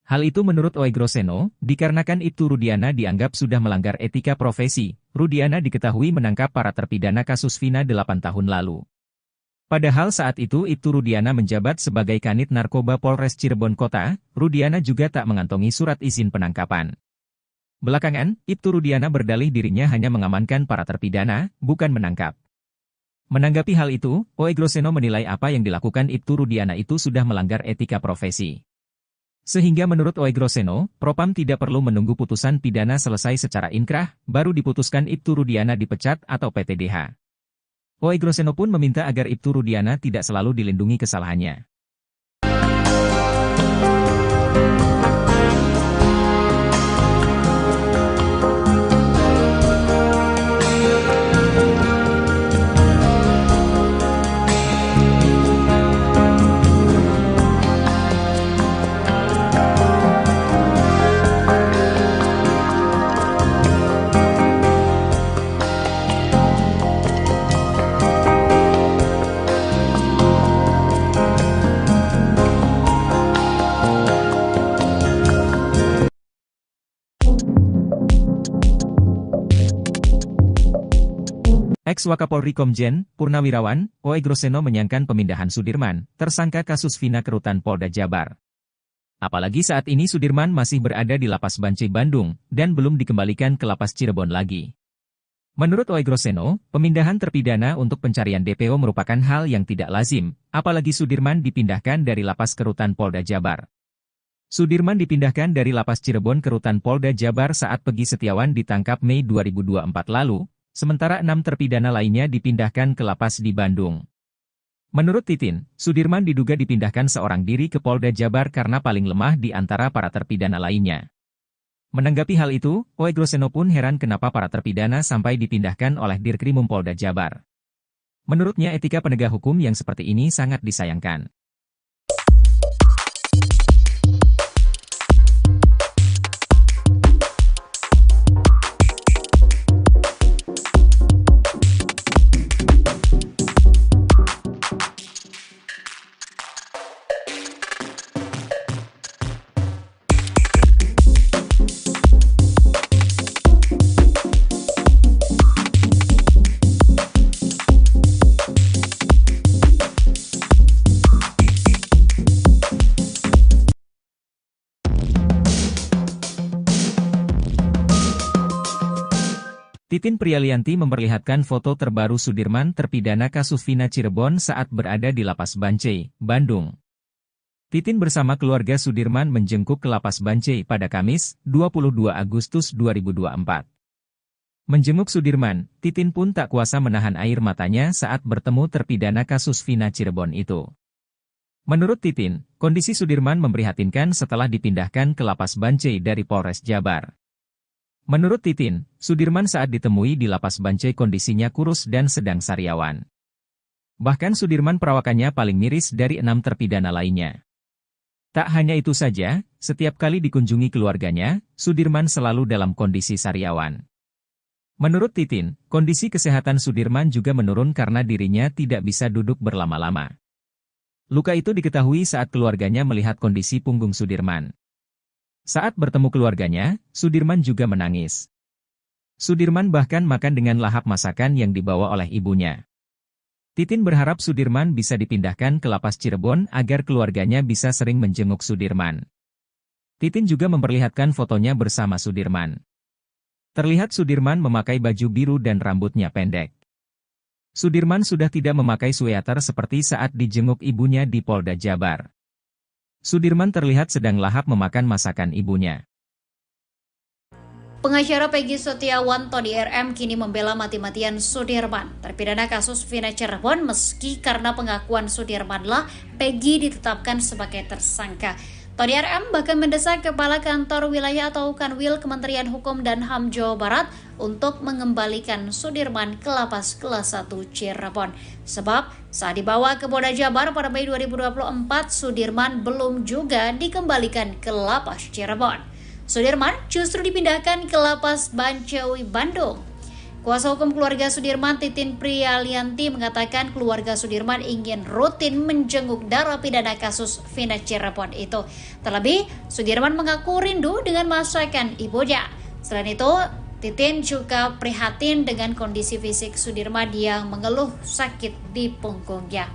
Hal itu menurut Ogroseno, dikarenakan Ibtu Rudiana dianggap sudah melanggar etika profesi. Rudiana diketahui menangkap para terpidana kasus Vina 8 tahun lalu. Padahal saat itu Ibtu Rudiana menjabat sebagai Kanit Narkoba Polres Cirebon Kota, Rudiana juga tak mengantongi surat izin penangkapan. Belakangan, Ibtu Rudiana berdalih dirinya hanya mengamankan para terpidana, bukan menangkap. Menanggapi hal itu, Ogroseno menilai apa yang dilakukan Ibtu Rudiana itu sudah melanggar etika profesi. Sehingga menurut Ogroseno, Propam tidak perlu menunggu putusan pidana selesai secara inkrah, baru diputuskan Ibtu Rudiana dipecat atau PTDH. Ogroseno pun meminta agar Ibtu Rudiana tidak selalu dilindungi kesalahannya. Ex-Wakapolri Komjen, Purnawirawan, Ogroseno menyayangkan pemindahan Sudirman, tersangka kasus Vina ke Rutan Polda Jabar. Apalagi saat ini Sudirman masih berada di Lapas Bancai Bandung dan belum dikembalikan ke Lapas Cirebon lagi. Menurut Oegroseno, pemindahan terpidana untuk pencarian DPO merupakan hal yang tidak lazim, apalagi Sudirman dipindahkan dari Lapas ke Rutan Polda Jabar. Sudirman dipindahkan dari Lapas Cirebon ke Rutan Polda Jabar saat Peggy Setiawan ditangkap Mei 2024 lalu, sementara 6 terpidana lainnya dipindahkan ke Lapas di Bandung. Menurut Titin, Sudirman diduga dipindahkan seorang diri ke Polda Jabar karena paling lemah di antara para terpidana lainnya. Menanggapi hal itu, Oegroseno pun heran kenapa para terpidana sampai dipindahkan oleh Dirkrimum Polda Jabar. Menurutnya etika penegak hukum yang seperti ini sangat disayangkan. Titin Prialianti memperlihatkan foto terbaru Sudirman terpidana kasus Vina Cirebon saat berada di Lapas Bancai, Bandung. Titin bersama keluarga Sudirman menjenguk ke Lapas Bancai pada Kamis, 22 Agustus 2024. Menjenguk Sudirman, Titin pun tak kuasa menahan air matanya saat bertemu terpidana kasus Vina Cirebon itu. Menurut Titin, kondisi Sudirman memprihatinkan setelah dipindahkan ke Lapas Bancai dari Polres Jabar. Menurut Titin, Sudirman saat ditemui di Lapas Bancai kondisinya kurus dan sedang sariawan. Bahkan Sudirman perawakannya paling miris dari 6 terpidana lainnya. Tak hanya itu saja, setiap kali dikunjungi keluarganya, Sudirman selalu dalam kondisi sariawan. Menurut Titin, kondisi kesehatan Sudirman juga menurun karena dirinya tidak bisa duduk berlama-lama. Luka itu diketahui saat keluarganya melihat kondisi punggung Sudirman. Saat bertemu keluarganya, Sudirman juga menangis. Sudirman bahkan makan dengan lahap masakan yang dibawa oleh ibunya. Titin berharap Sudirman bisa dipindahkan ke Lapas Cirebon agar keluarganya bisa sering menjenguk Sudirman. Titin juga memperlihatkan fotonya bersama Sudirman. Terlihat Sudirman memakai baju biru dan rambutnya pendek. Sudirman sudah tidak memakai sweater seperti saat dijenguk ibunya di Polda Jabar. Sudirman terlihat sedang lahap memakan masakan ibunya. Pengacara Peggy Setiawan Tony RM kini membela mati-matian Sudirman, terpidana kasus Vina Cirebon meski karena pengakuan Sudirmanlah Peggy ditetapkan sebagai tersangka. Tony RM bahkan mendesak Kepala Kantor Wilayah atau Kanwil Kementerian Hukum dan HAM Jawa Barat untuk mengembalikan Sudirman ke Lapas Kelas 1 Cirebon. Sebab saat dibawa ke Polda Jabar pada Mei 2024, Sudirman belum juga dikembalikan ke Lapas Cirebon. Sudirman justru dipindahkan ke Lapas Bancai Bandung. Kuasa hukum keluarga Sudirman Titin Prialianti mengatakan keluarga Sudirman ingin rutin menjenguk narapidana kasus Vina Cirebon itu. Terlebih, Sudirman mengaku rindu dengan masakan ibunya. Selain itu, Titin juga prihatin dengan kondisi fisik Sudirman yang mengeluh sakit di punggungnya.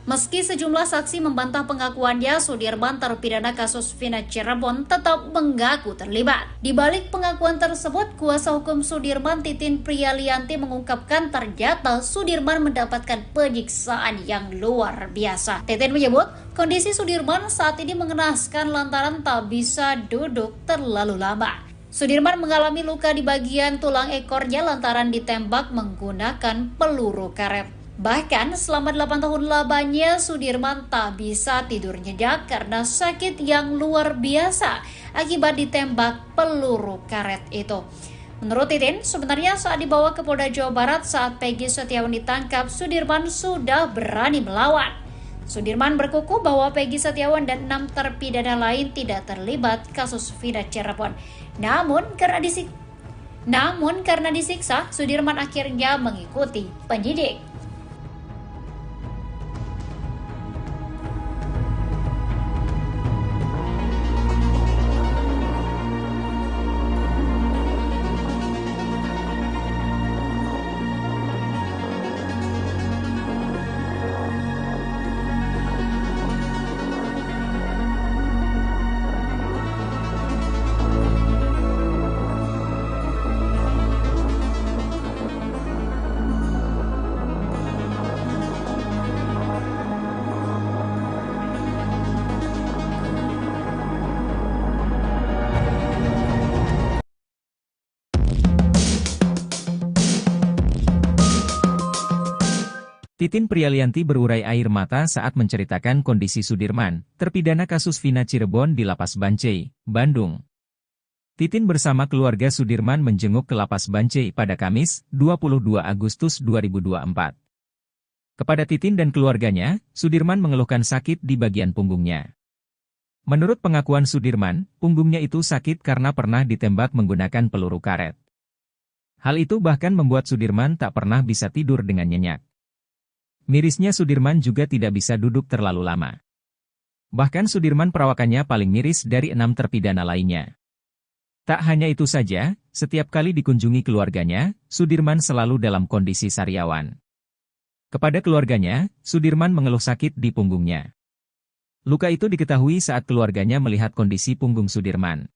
Meski sejumlah saksi membantah pengakuannya, Sudirman terpidana kasus Vina Cirebon tetap mengaku terlibat. Di balik pengakuan tersebut, kuasa hukum Sudirman Titin Prialianti mengungkapkan ternyata Sudirman mendapatkan penyiksaan yang luar biasa. Titin menyebut, kondisi Sudirman saat ini mengenaskan lantaran tak bisa duduk terlalu lama. Sudirman mengalami luka di bagian tulang ekornya lantaran ditembak menggunakan peluru karet. Bahkan selama 8 tahun lamanya Sudirman tak bisa tidur nyenyak karena sakit yang luar biasa akibat ditembak peluru karet itu. Menurut Titin, sebenarnya saat dibawa ke Polda Jawa Barat saat Peggy Setiawan ditangkap, Sudirman sudah berani melawan. Sudirman berkukuh bahwa Peggy Setiawan dan 6 terpidana lain tidak terlibat kasus Vina Cirebon. Namun Namun karena disiksa, Sudirman akhirnya mengikuti penyidik. Titin Prialianti berurai air mata saat menceritakan kondisi Sudirman, terpidana kasus Vina Cirebon di Lapas Bancai, Bandung. Titin bersama keluarga Sudirman menjenguk ke Lapas Bancai pada Kamis, 22 Agustus 2024. Kepada Titin dan keluarganya, Sudirman mengeluhkan sakit di bagian punggungnya. Menurut pengakuan Sudirman, punggungnya itu sakit karena pernah ditembak menggunakan peluru karet. Hal itu bahkan membuat Sudirman tak pernah bisa tidur dengan nyenyak. Mirisnya Sudirman juga tidak bisa duduk terlalu lama. Bahkan Sudirman perawakannya paling miris dari 6 terpidana lainnya. Tak hanya itu saja, setiap kali dikunjungi keluarganya, Sudirman selalu dalam kondisi sariawan. Kepada keluarganya, Sudirman mengeluh sakit di punggungnya. Luka itu diketahui saat keluarganya melihat kondisi punggung Sudirman.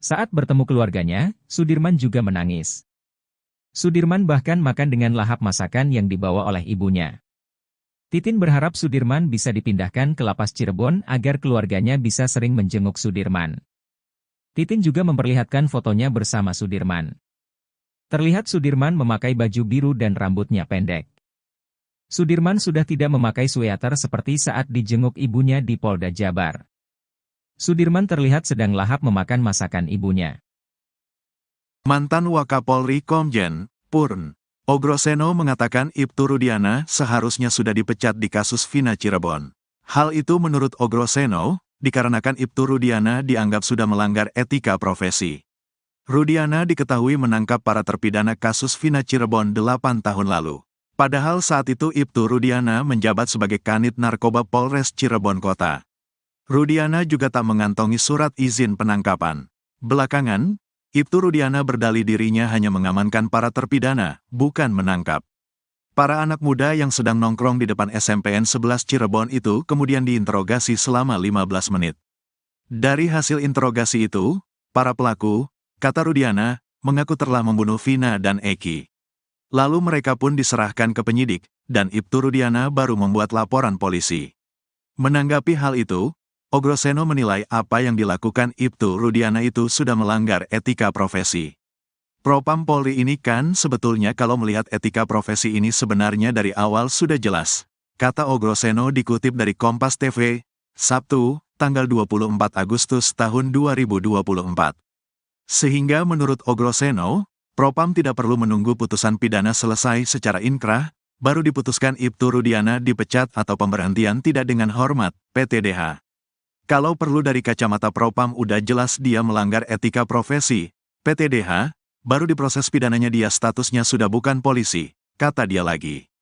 Saat bertemu keluarganya, Sudirman juga menangis. Sudirman bahkan makan dengan lahap masakan yang dibawa oleh ibunya. Titin berharap Sudirman bisa dipindahkan ke Lapas Cirebon agar keluarganya bisa sering menjenguk Sudirman. Titin juga memperlihatkan fotonya bersama Sudirman. Terlihat Sudirman memakai baju biru dan rambutnya pendek. Sudirman sudah tidak memakai sweater seperti saat dijenguk ibunya di Polda Jabar. Sudirman terlihat sedang lahap memakan masakan ibunya. Mantan Wakapolri Komjen, Purn, Ogroseno mengatakan Ibtu Rudiana seharusnya sudah dipecat di kasus Vina Cirebon. Hal itu menurut Ogroseno, dikarenakan Ibtu Rudiana dianggap sudah melanggar etika profesi. Rudiana diketahui menangkap para terpidana kasus Vina Cirebon 8 tahun lalu. Padahal saat itu Ibtu Rudiana menjabat sebagai Kanit Narkoba Polres Cirebon Kota. Rudiana juga tak mengantongi surat izin penangkapan. Belakangan, Ibtu Rudiana berdalih dirinya hanya mengamankan para terpidana, bukan menangkap. Para anak muda yang sedang nongkrong di depan SMPN 11 Cirebon itu kemudian diinterogasi selama 15 menit. Dari hasil interogasi itu, para pelaku, kata Rudiana, mengaku telah membunuh Vina dan Eki. Lalu mereka pun diserahkan ke penyidik, dan Ibtu Rudiana baru membuat laporan polisi. Menanggapi hal itu, Ogroseno menilai apa yang dilakukan Ibtu Rudiana itu sudah melanggar etika profesi. Propam Polri ini kan sebetulnya kalau melihat etika profesi ini sebenarnya dari awal sudah jelas, kata Ogroseno dikutip dari Kompas TV, Sabtu, tanggal 24 Agustus tahun 2024. Sehingga menurut Ogroseno, Propam tidak perlu menunggu putusan pidana selesai secara inkrah, baru diputuskan Ibtu Rudiana dipecat atau pemberhentian tidak dengan hormat, PTDH. Kalau perlu dari kacamata Propam udah jelas dia melanggar etika profesi, PTDH, baru diproses pidananya dia statusnya sudah bukan polisi, kata dia lagi.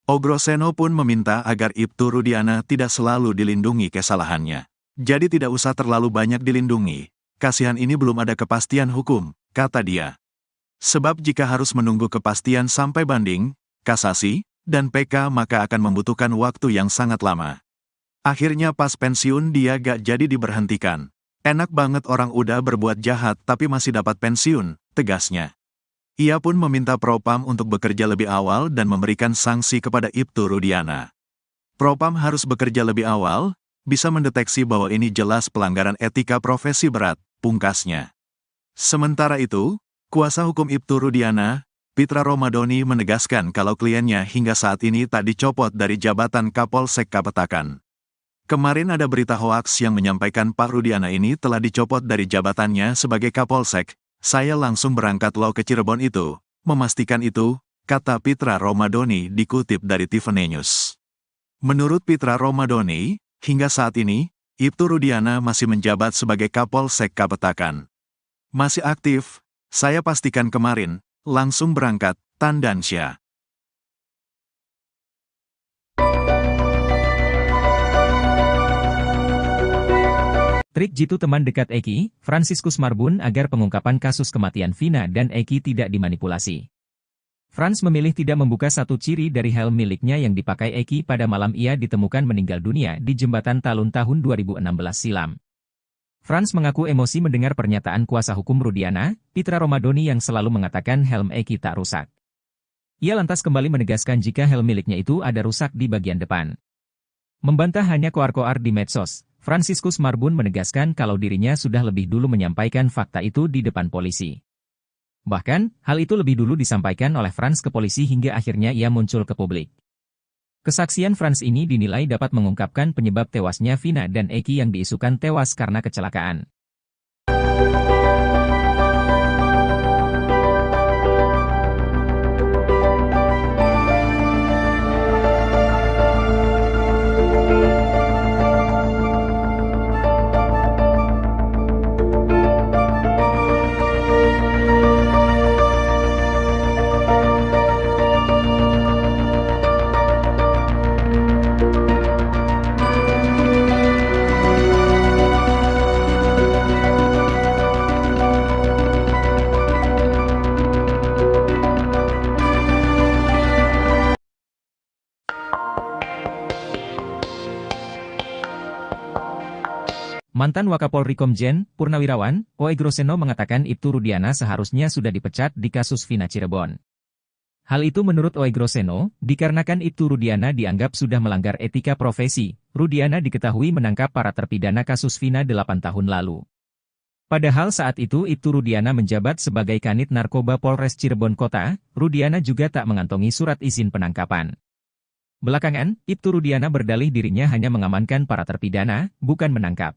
Ogroseno pun meminta agar Ibtu Rudiana tidak selalu dilindungi kesalahannya. Jadi tidak usah terlalu banyak dilindungi, kasihan ini belum ada kepastian hukum, kata dia. Sebab jika harus menunggu kepastian sampai banding, kasasi, dan PK maka akan membutuhkan waktu yang sangat lama. Akhirnya pas pensiun dia gak jadi diberhentikan. Enak banget orang udah berbuat jahat tapi masih dapat pensiun, tegasnya. Ia pun meminta Propam untuk bekerja lebih awal dan memberikan sanksi kepada Ibtu Rudiana. Propam harus bekerja lebih awal, bisa mendeteksi bahwa ini jelas pelanggaran etika profesi berat, pungkasnya. Sementara itu, kuasa hukum Ibtu Rudiana, Pitra Romadoni menegaskan kalau kliennya hingga saat ini tak dicopot dari jabatan Kapolsek Kapetakan. Kemarin ada berita hoaks yang menyampaikan Pak Rudiana ini telah dicopot dari jabatannya sebagai Kapolsek. Saya langsung berangkat lo ke Cirebon itu, memastikan itu, kata Pitra Romadoni dikutip dari Tiffany News. Menurut Pitra Romadoni, hingga saat ini, Ibtu Rudiana masih menjabat sebagai Kapolsek Kapetakan. Masih aktif, Saya pastikan kemarin, langsung berangkat, Tandansya. Trik jitu teman dekat Eki, Franciscus Marbun agar pengungkapan kasus kematian Vina dan Eki tidak dimanipulasi. Franz memilih tidak membuka satu ciri dari helm miliknya yang dipakai Eki pada malam ia ditemukan meninggal dunia di jembatan Talun tahun 2016 silam. Franz mengaku emosi mendengar pernyataan kuasa hukum Rudiana, Pitra Romadoni yang selalu mengatakan helm Eki tak rusak. Ia lantas kembali menegaskan jika helm miliknya itu ada rusak di bagian depan. Membantah hanya koar-koar di medsos, Franciscus Marbun menegaskan kalau dirinya sudah lebih dulu menyampaikan fakta itu di depan polisi. Bahkan, hal itu lebih dulu disampaikan oleh Franz ke polisi hingga akhirnya ia muncul ke publik. Kesaksian Franz ini dinilai dapat mengungkapkan penyebab tewasnya Vina dan Eki yang diisukan tewas karena kecelakaan. Mantan Wakapolri Komjen, Purnawirawan, Oe Groseno mengatakan Ibtu Rudiana seharusnya sudah dipecat di kasus Vina Cirebon. Hal itu menurut Oe Groseno, dikarenakan Ibtu Rudiana dianggap sudah melanggar etika profesi. Rudiana diketahui menangkap para terpidana kasus Vina 8 tahun lalu. Padahal saat itu Ibtu Rudiana menjabat sebagai Kanit Narkoba Polres Cirebon Kota, Rudiana juga tak mengantongi surat izin penangkapan. Belakangan, Ibtu Rudiana berdalih dirinya hanya mengamankan para terpidana, bukan menangkap.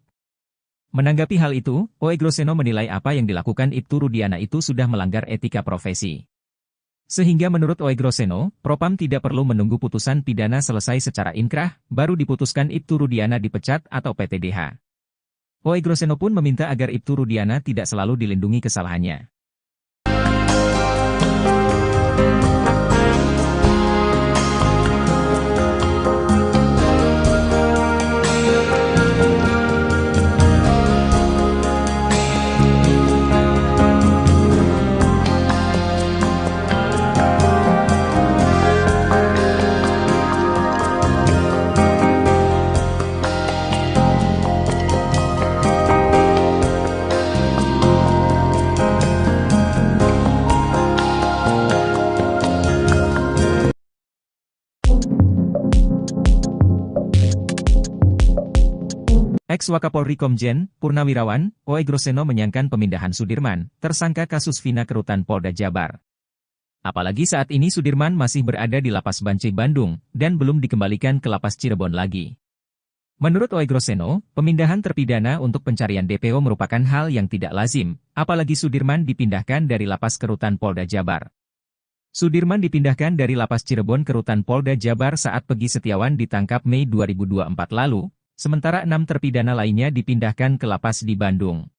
Menanggapi hal itu, Oe Groseno menilai apa yang dilakukan Ibtu Rudiana itu sudah melanggar etika profesi. Sehingga menurut Oe Groseno, Propam tidak perlu menunggu putusan pidana selesai secara inkrah, baru diputuskan Ibtu Rudiana dipecat atau PTDH. Oe Groseno pun meminta agar Ibtu Rudiana tidak selalu dilindungi kesalahannya. Ex-Wakapolri Komjen, Purnawirawan, Oe Groseno menyayangkan pemindahan Sudirman, tersangka kasus Vina ke rutan Polda Jabar. Apalagi saat ini Sudirman masih berada di Lapas Bancai Bandung, dan belum dikembalikan ke Lapas Cirebon lagi. Menurut Oe Groseno, pemindahan terpidana untuk pencarian DPO merupakan hal yang tidak lazim, apalagi Sudirman dipindahkan dari Lapas ke rutan Polda Jabar. Sudirman dipindahkan dari Lapas Cirebon ke rutan Polda Jabar saat Pegi Setiawan ditangkap Mei 2024 lalu, sementara 6 terpidana lainnya dipindahkan ke lapas di Bandung.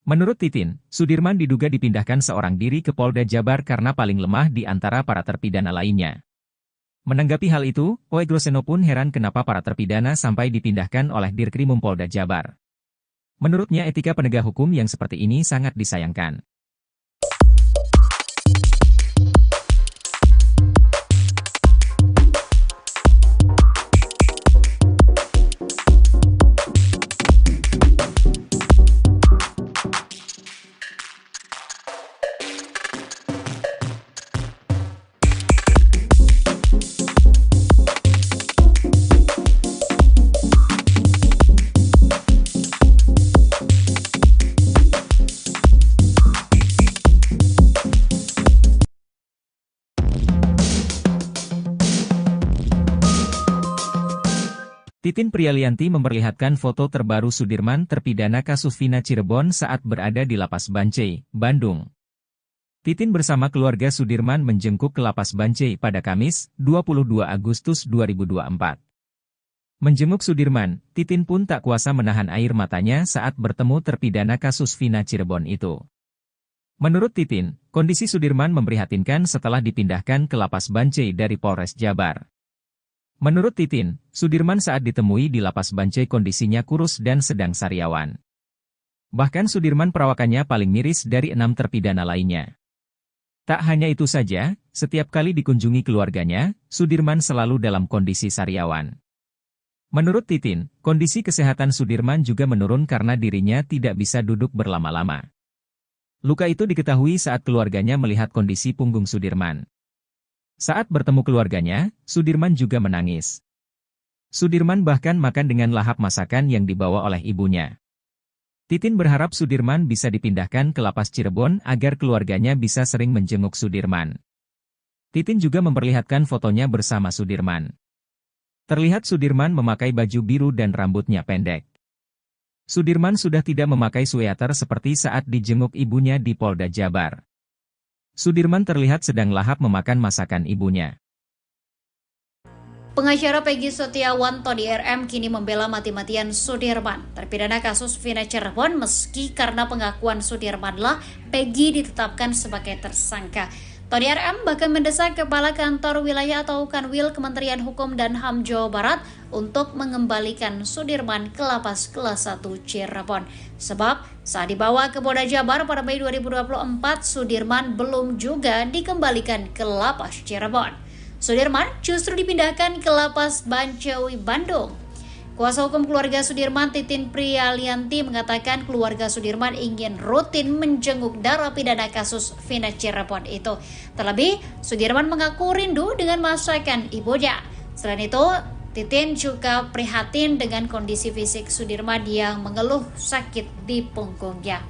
Menurut Titin, Sudirman diduga dipindahkan seorang diri ke Polda Jabar karena paling lemah di antara para terpidana lainnya. Menanggapi hal itu, Oe Groseno pun heran kenapa para terpidana sampai dipindahkan oleh Dirkrimum Polda Jabar. Menurutnya etika penegak hukum yang seperti ini sangat disayangkan. Titin Prialianti memperlihatkan foto terbaru Sudirman terpidana kasus Vina Cirebon saat berada di Lapas Bancai, Bandung. Titin bersama keluarga Sudirman menjengkuk ke Lapas Bancai pada Kamis, 22 Agustus 2024. Menjenguk Sudirman, Titin pun tak kuasa menahan air matanya saat bertemu terpidana kasus Vina Cirebon itu. Menurut Titin, kondisi Sudirman memprihatinkan setelah dipindahkan ke Lapas Bancai dari Polres Jabar. Menurut Titin, Sudirman saat ditemui di Lapas Bancai kondisinya kurus dan sedang sariawan. Bahkan Sudirman perawakannya paling miris dari 6 terpidana lainnya. Tak hanya itu saja, setiap kali dikunjungi keluarganya, Sudirman selalu dalam kondisi sariawan. Menurut Titin, kondisi kesehatan Sudirman juga menurun karena dirinya tidak bisa duduk berlama-lama. Luka itu diketahui saat keluarganya melihat kondisi punggung Sudirman. Saat bertemu keluarganya, Sudirman juga menangis. Sudirman bahkan makan dengan lahap masakan yang dibawa oleh ibunya. Titin berharap Sudirman bisa dipindahkan ke Lapas Cirebon agar keluarganya bisa sering menjenguk Sudirman. Titin juga memperlihatkan fotonya bersama Sudirman. Terlihat Sudirman memakai baju biru dan rambutnya pendek. Sudirman sudah tidak memakai sweater seperti saat dijenguk ibunya di Polda Jabar. Sudirman terlihat sedang lahap memakan masakan ibunya. Pengacara Peggy Setiawan Tony RM kini membela mati-matian Sudirman, terpidana kasus Vina Cirebon meski karena pengakuan Sudirmanlah Peggy ditetapkan sebagai tersangka. Tony RM bahkan mendesak Kepala Kantor Wilayah atau Kanwil Kementerian Hukum dan HAM Jawa Barat untuk mengembalikan Sudirman ke Lapas Kelas 1 Cirebon. Sebab saat dibawa ke Polda Jabar pada Mei 2024, Sudirman belum juga dikembalikan ke Lapas Cirebon. Sudirman justru dipindahkan ke Lapas Bancai, Bandung. Kuasa hukum keluarga Sudirman, Titin Prialianti, mengatakan keluarga Sudirman ingin rutin menjenguk narapidana kasus Vina Cirebon itu. Terlebih, Sudirman mengaku rindu dengan masakan ibunya. Selain itu, Titin juga prihatin dengan kondisi fisik Sudirman yang mengeluh sakit di punggungnya.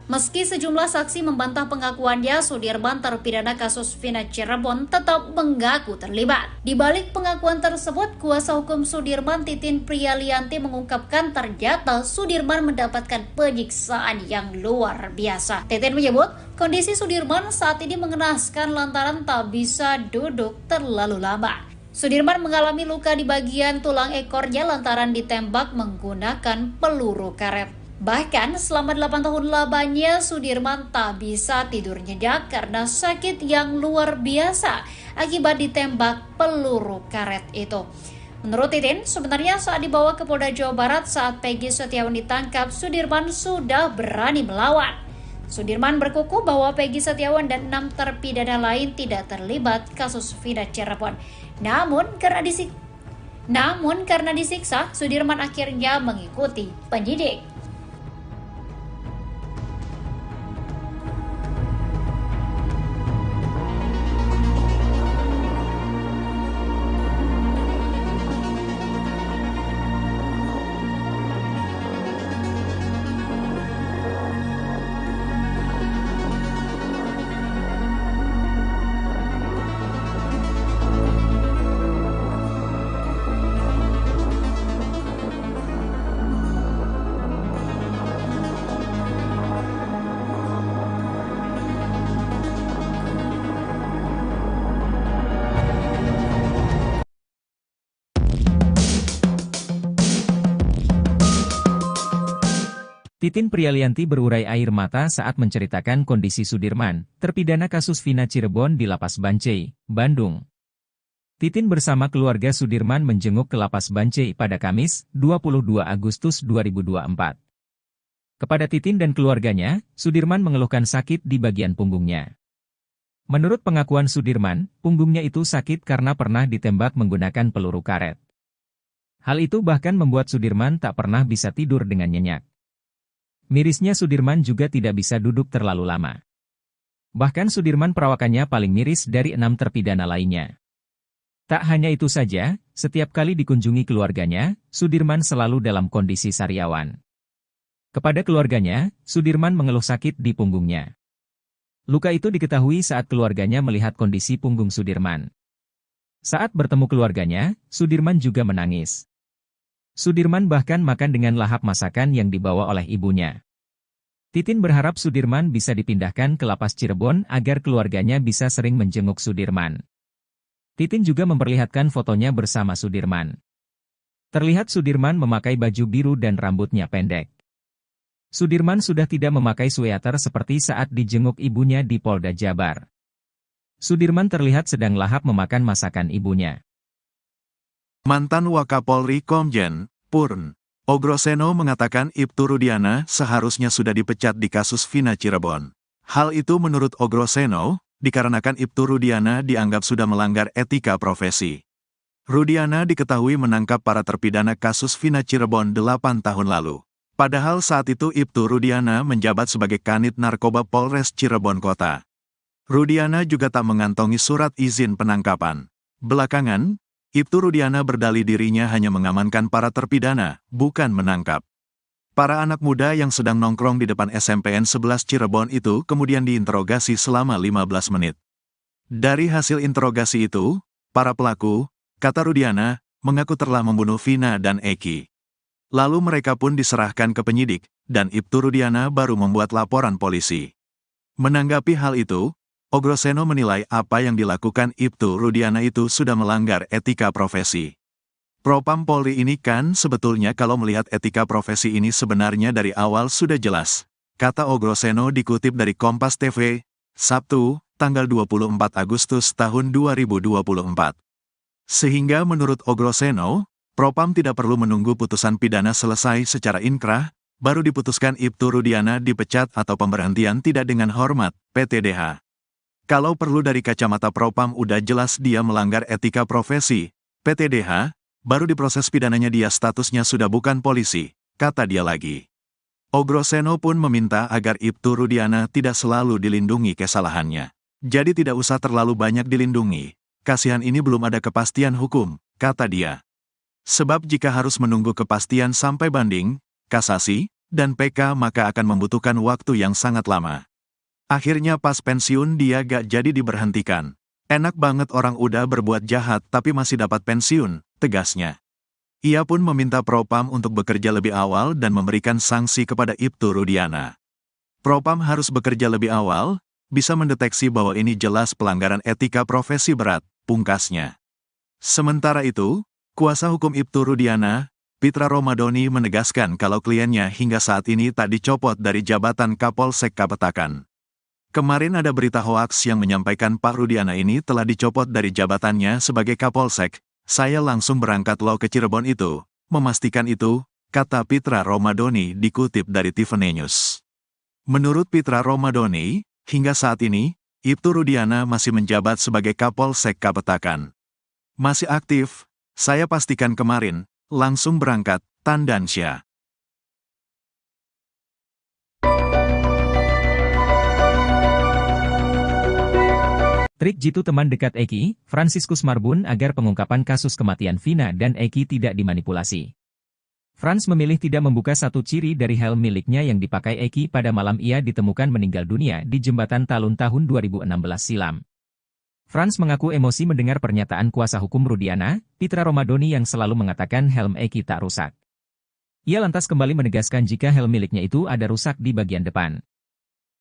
Meski sejumlah saksi membantah pengakuannya, Sudirman terpidana kasus Vina Cirebon tetap mengaku terlibat. Di balik pengakuan tersebut, kuasa hukum Sudirman, Titin Prialianti, mengungkapkan ternyata Sudirman mendapatkan penyiksaan yang luar biasa. Titin menyebut, kondisi Sudirman saat ini mengenaskan lantaran tak bisa duduk terlalu lama. Sudirman mengalami luka di bagian tulang ekornya lantaran ditembak menggunakan peluru karet. Bahkan selama 8 tahun lamanya Sudirman tak bisa tidur nyenyak karena sakit yang luar biasa akibat ditembak peluru karet itu. Menurut Titin, sebenarnya saat dibawa ke Polda Jawa Barat saat Peggy Setiawan ditangkap, Sudirman sudah berani melawan. Sudirman berkukuh bahwa Peggy Setiawan dan 6 terpidana lain tidak terlibat kasus Vina Cirebon. Namun karena disiksa, Sudirman akhirnya mengikuti penyidik. Titin Prialianti berurai air mata saat menceritakan kondisi Sudirman, terpidana kasus Vina Cirebon di Lapas Bancai, Bandung. Titin bersama keluarga Sudirman menjenguk ke Lapas Bancai pada Kamis, 22 Agustus 2024. Kepada Titin dan keluarganya, Sudirman mengeluhkan sakit di bagian punggungnya. Menurut pengakuan Sudirman, punggungnya itu sakit karena pernah ditembak menggunakan peluru karet. Hal itu bahkan membuat Sudirman tak pernah bisa tidur dengan nyenyak. Mirisnya Sudirman juga tidak bisa duduk terlalu lama. Bahkan Sudirman perawakannya paling miris dari 6 terpidana lainnya. Tak hanya itu saja, setiap kali dikunjungi keluarganya, Sudirman selalu dalam kondisi sariawan. Kepada keluarganya, Sudirman mengeluh sakit di punggungnya. Luka itu diketahui saat keluarganya melihat kondisi punggung Sudirman. Saat bertemu keluarganya, Sudirman juga menangis. Sudirman bahkan makan dengan lahap masakan yang dibawa oleh ibunya. Titin berharap Sudirman bisa dipindahkan ke lapas Cirebon agar keluarganya bisa sering menjenguk Sudirman. Titin juga memperlihatkan fotonya bersama Sudirman. Terlihat Sudirman memakai baju biru dan rambutnya pendek. Sudirman sudah tidak memakai sweater seperti saat dijenguk ibunya di Polda Jabar. Sudirman terlihat sedang lahap memakan masakan ibunya. Mantan Wakapolri Komjen Purn Ogroseno mengatakan Ibtu Rudiana seharusnya sudah dipecat di kasus Vina Cirebon. Hal itu menurut Ogroseno, dikarenakan Ibtu Rudiana dianggap sudah melanggar etika profesi. Rudiana diketahui menangkap para terpidana kasus Vina Cirebon 8 tahun lalu. Padahal saat itu Ibtu Rudiana menjabat sebagai Kanit Narkoba Polres Cirebon Kota. Rudiana juga tak mengantongi surat izin penangkapan. Belakangan, Ibtu Rudiana berdalih dirinya hanya mengamankan para terpidana, bukan menangkap. Para anak muda yang sedang nongkrong di depan SMPN 11 Cirebon itu kemudian diinterogasi selama 15 menit. Dari hasil interogasi itu, para pelaku, kata Rudiana, mengaku telah membunuh Vina dan Eki. Lalu mereka pun diserahkan ke penyidik, dan Ibtu Rudiana baru membuat laporan polisi. Menanggapi hal itu, Ogroseno menilai apa yang dilakukan Ibtu Rudiana itu sudah melanggar etika profesi. Propam Polri ini kan sebetulnya kalau melihat etika profesi ini sebenarnya dari awal sudah jelas, kata Ogroseno dikutip dari Kompas TV, Sabtu, tanggal 24 Agustus tahun 2024. Sehingga menurut Ogroseno, Propam tidak perlu menunggu putusan pidana selesai secara inkrah, baru diputuskan Ibtu Rudiana dipecat atau pemberhentian tidak dengan hormat, PTDH. Kalau perlu dari kacamata Propam udah jelas dia melanggar etika profesi, PTDH, baru diproses pidananya dia statusnya sudah bukan polisi, kata dia lagi. Ogroseno pun meminta agar Ibtu Rudiana tidak selalu dilindungi kesalahannya. Jadi tidak usah terlalu banyak dilindungi, kasihan ini belum ada kepastian hukum, kata dia. Sebab jika harus menunggu kepastian sampai banding, kasasi, dan PK maka akan membutuhkan waktu yang sangat lama. Akhirnya pas pensiun dia gak jadi diberhentikan. Enak banget orang udah berbuat jahat tapi masih dapat pensiun, tegasnya. Ia pun meminta Propam untuk bekerja lebih awal dan memberikan sanksi kepada Ibtu Rudiana. Propam harus bekerja lebih awal, bisa mendeteksi bahwa ini jelas pelanggaran etika profesi berat, pungkasnya. Sementara itu, kuasa hukum Ibtu Rudiana, Pitra Romadoni menegaskan kalau kliennya hingga saat ini tak dicopot dari jabatan Kapolsek Kapetakan. Kemarin ada berita hoaks yang menyampaikan Pak Rudiana ini telah dicopot dari jabatannya sebagai Kapolsek. Saya langsung berangkat lo ke Cirebon itu, memastikan itu, kata Pitra Romadoni dikutip dari Tiffany News. Menurut Pitra Romadoni, hingga saat ini, Ibtu Rudiana masih menjabat sebagai Kapolsek Kapetakan. Masih aktif, saya pastikan kemarin, langsung berangkat, Tandansya. Trik jitu teman dekat Eki, Franciscus Marbun agar pengungkapan kasus kematian Vina dan Eki tidak dimanipulasi. Frans memilih tidak membuka satu ciri dari helm miliknya yang dipakai Eki pada malam ia ditemukan meninggal dunia di Jembatan Talun tahun 2016 silam. Frans mengaku emosi mendengar pernyataan kuasa hukum Rudiana, Pitra Romadoni yang selalu mengatakan helm Eki tak rusak. Ia lantas kembali menegaskan jika helm miliknya itu ada rusak di bagian depan.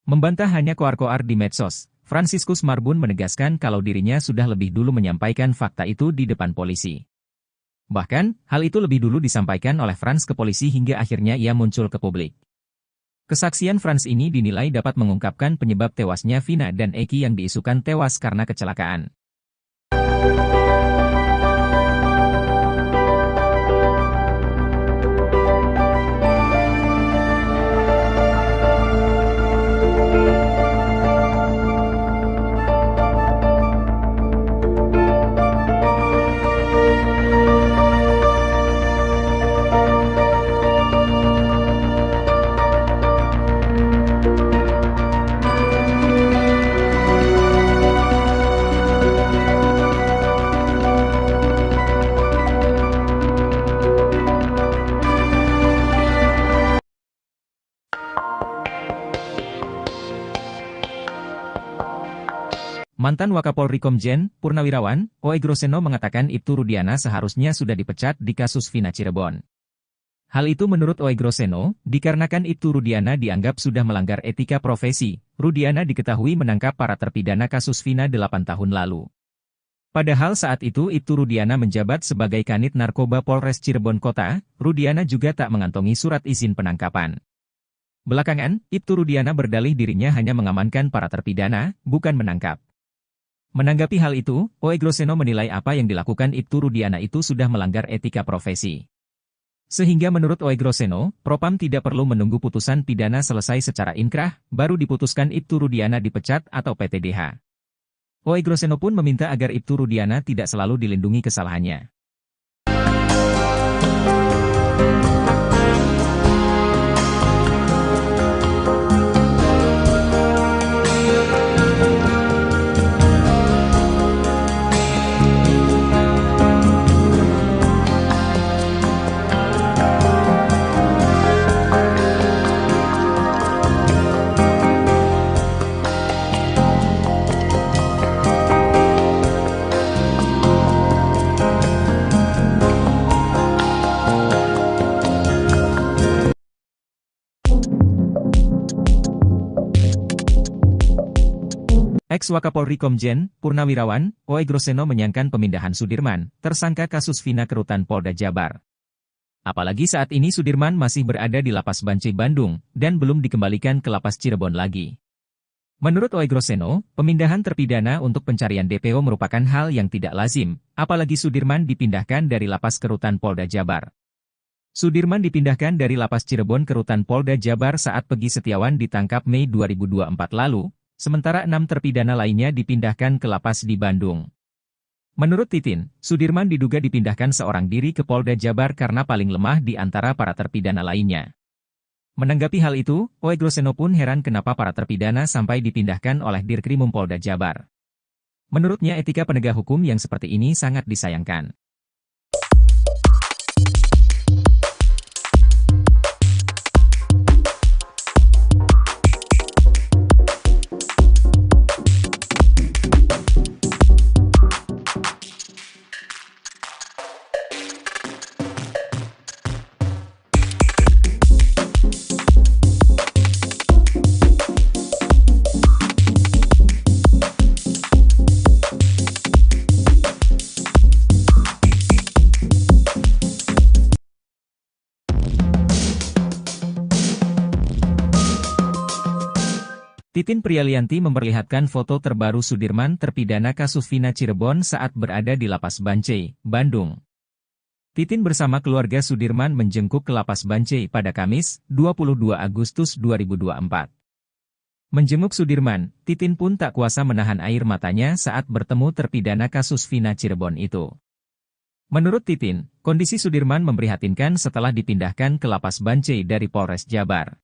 Membantah hanya koar-koar di medsos, Franciscus Marbun menegaskan kalau dirinya sudah lebih dulu menyampaikan fakta itu di depan polisi. Bahkan, hal itu lebih dulu disampaikan oleh Frans ke polisi hingga akhirnya ia muncul ke publik. Kesaksian Frans ini dinilai dapat mengungkapkan penyebab tewasnya Vina dan Eki yang diisukan tewas karena kecelakaan. Mantan Wakapolri Komjen Purnawirawan Oegroseno mengatakan Ibtu Rudiana seharusnya sudah dipecat di kasus Vina Cirebon. Hal itu menurut Oegroseno, dikarenakan Ibtu Rudiana dianggap sudah melanggar etika profesi. Rudiana diketahui menangkap para terpidana kasus Vina 8 tahun lalu. Padahal saat itu Ibtu Rudiana menjabat sebagai Kanit Narkoba Polres Cirebon Kota, Rudiana juga tak mengantongi surat izin penangkapan. Belakangan, Ibtu Rudiana berdalih dirinya hanya mengamankan para terpidana, bukan menangkap. Menanggapi hal itu, Oegroseno menilai apa yang dilakukan Ibtu Rudiana itu sudah melanggar etika profesi. Sehingga menurut Oegroseno, Propam tidak perlu menunggu putusan pidana selesai secara inkrah, baru diputuskan Ibtu Rudiana dipecat atau PTDH. Oegroseno pun meminta agar Ibtu Rudiana tidak selalu dilindungi kesalahannya. Ex-Wakapolri Komjen Purnawirawan Oegroseno menyayangkan pemindahan Sudirman, tersangka kasus Vina ke Rutan Polda Jabar. Apalagi saat ini Sudirman masih berada di Lapas Bancai Bandung, dan belum dikembalikan ke Lapas Cirebon lagi. Menurut Oegroseno, pemindahan terpidana untuk pencarian DPO merupakan hal yang tidak lazim, apalagi Sudirman dipindahkan dari Lapas ke Rutan Polda Jabar. Sudirman dipindahkan dari Lapas Cirebon ke Rutan Polda Jabar saat Peggy Setiawan ditangkap Mei 2024 lalu, sementara 6 terpidana lainnya dipindahkan ke lapas di Bandung. Menurut Titin, Sudirman diduga dipindahkan seorang diri ke Polda Jabar karena paling lemah di antara para terpidana lainnya. Menanggapi hal itu, Oegroseno pun heran kenapa para terpidana sampai dipindahkan oleh Dirkrimum Polda Jabar. Menurutnya etika penegak hukum yang seperti ini sangat disayangkan. Titin Prialianti memperlihatkan foto terbaru Sudirman terpidana kasus Vina Cirebon saat berada di Lapas Bancai, Bandung. Titin bersama keluarga Sudirman menjengkuk ke Lapas Bancai pada Kamis, 22 Agustus 2024. Menjenguk Sudirman, Titin pun tak kuasa menahan air matanya saat bertemu terpidana kasus Vina Cirebon itu. Menurut Titin, kondisi Sudirman memprihatinkan setelah dipindahkan ke Lapas Bancai dari Polres Jabar.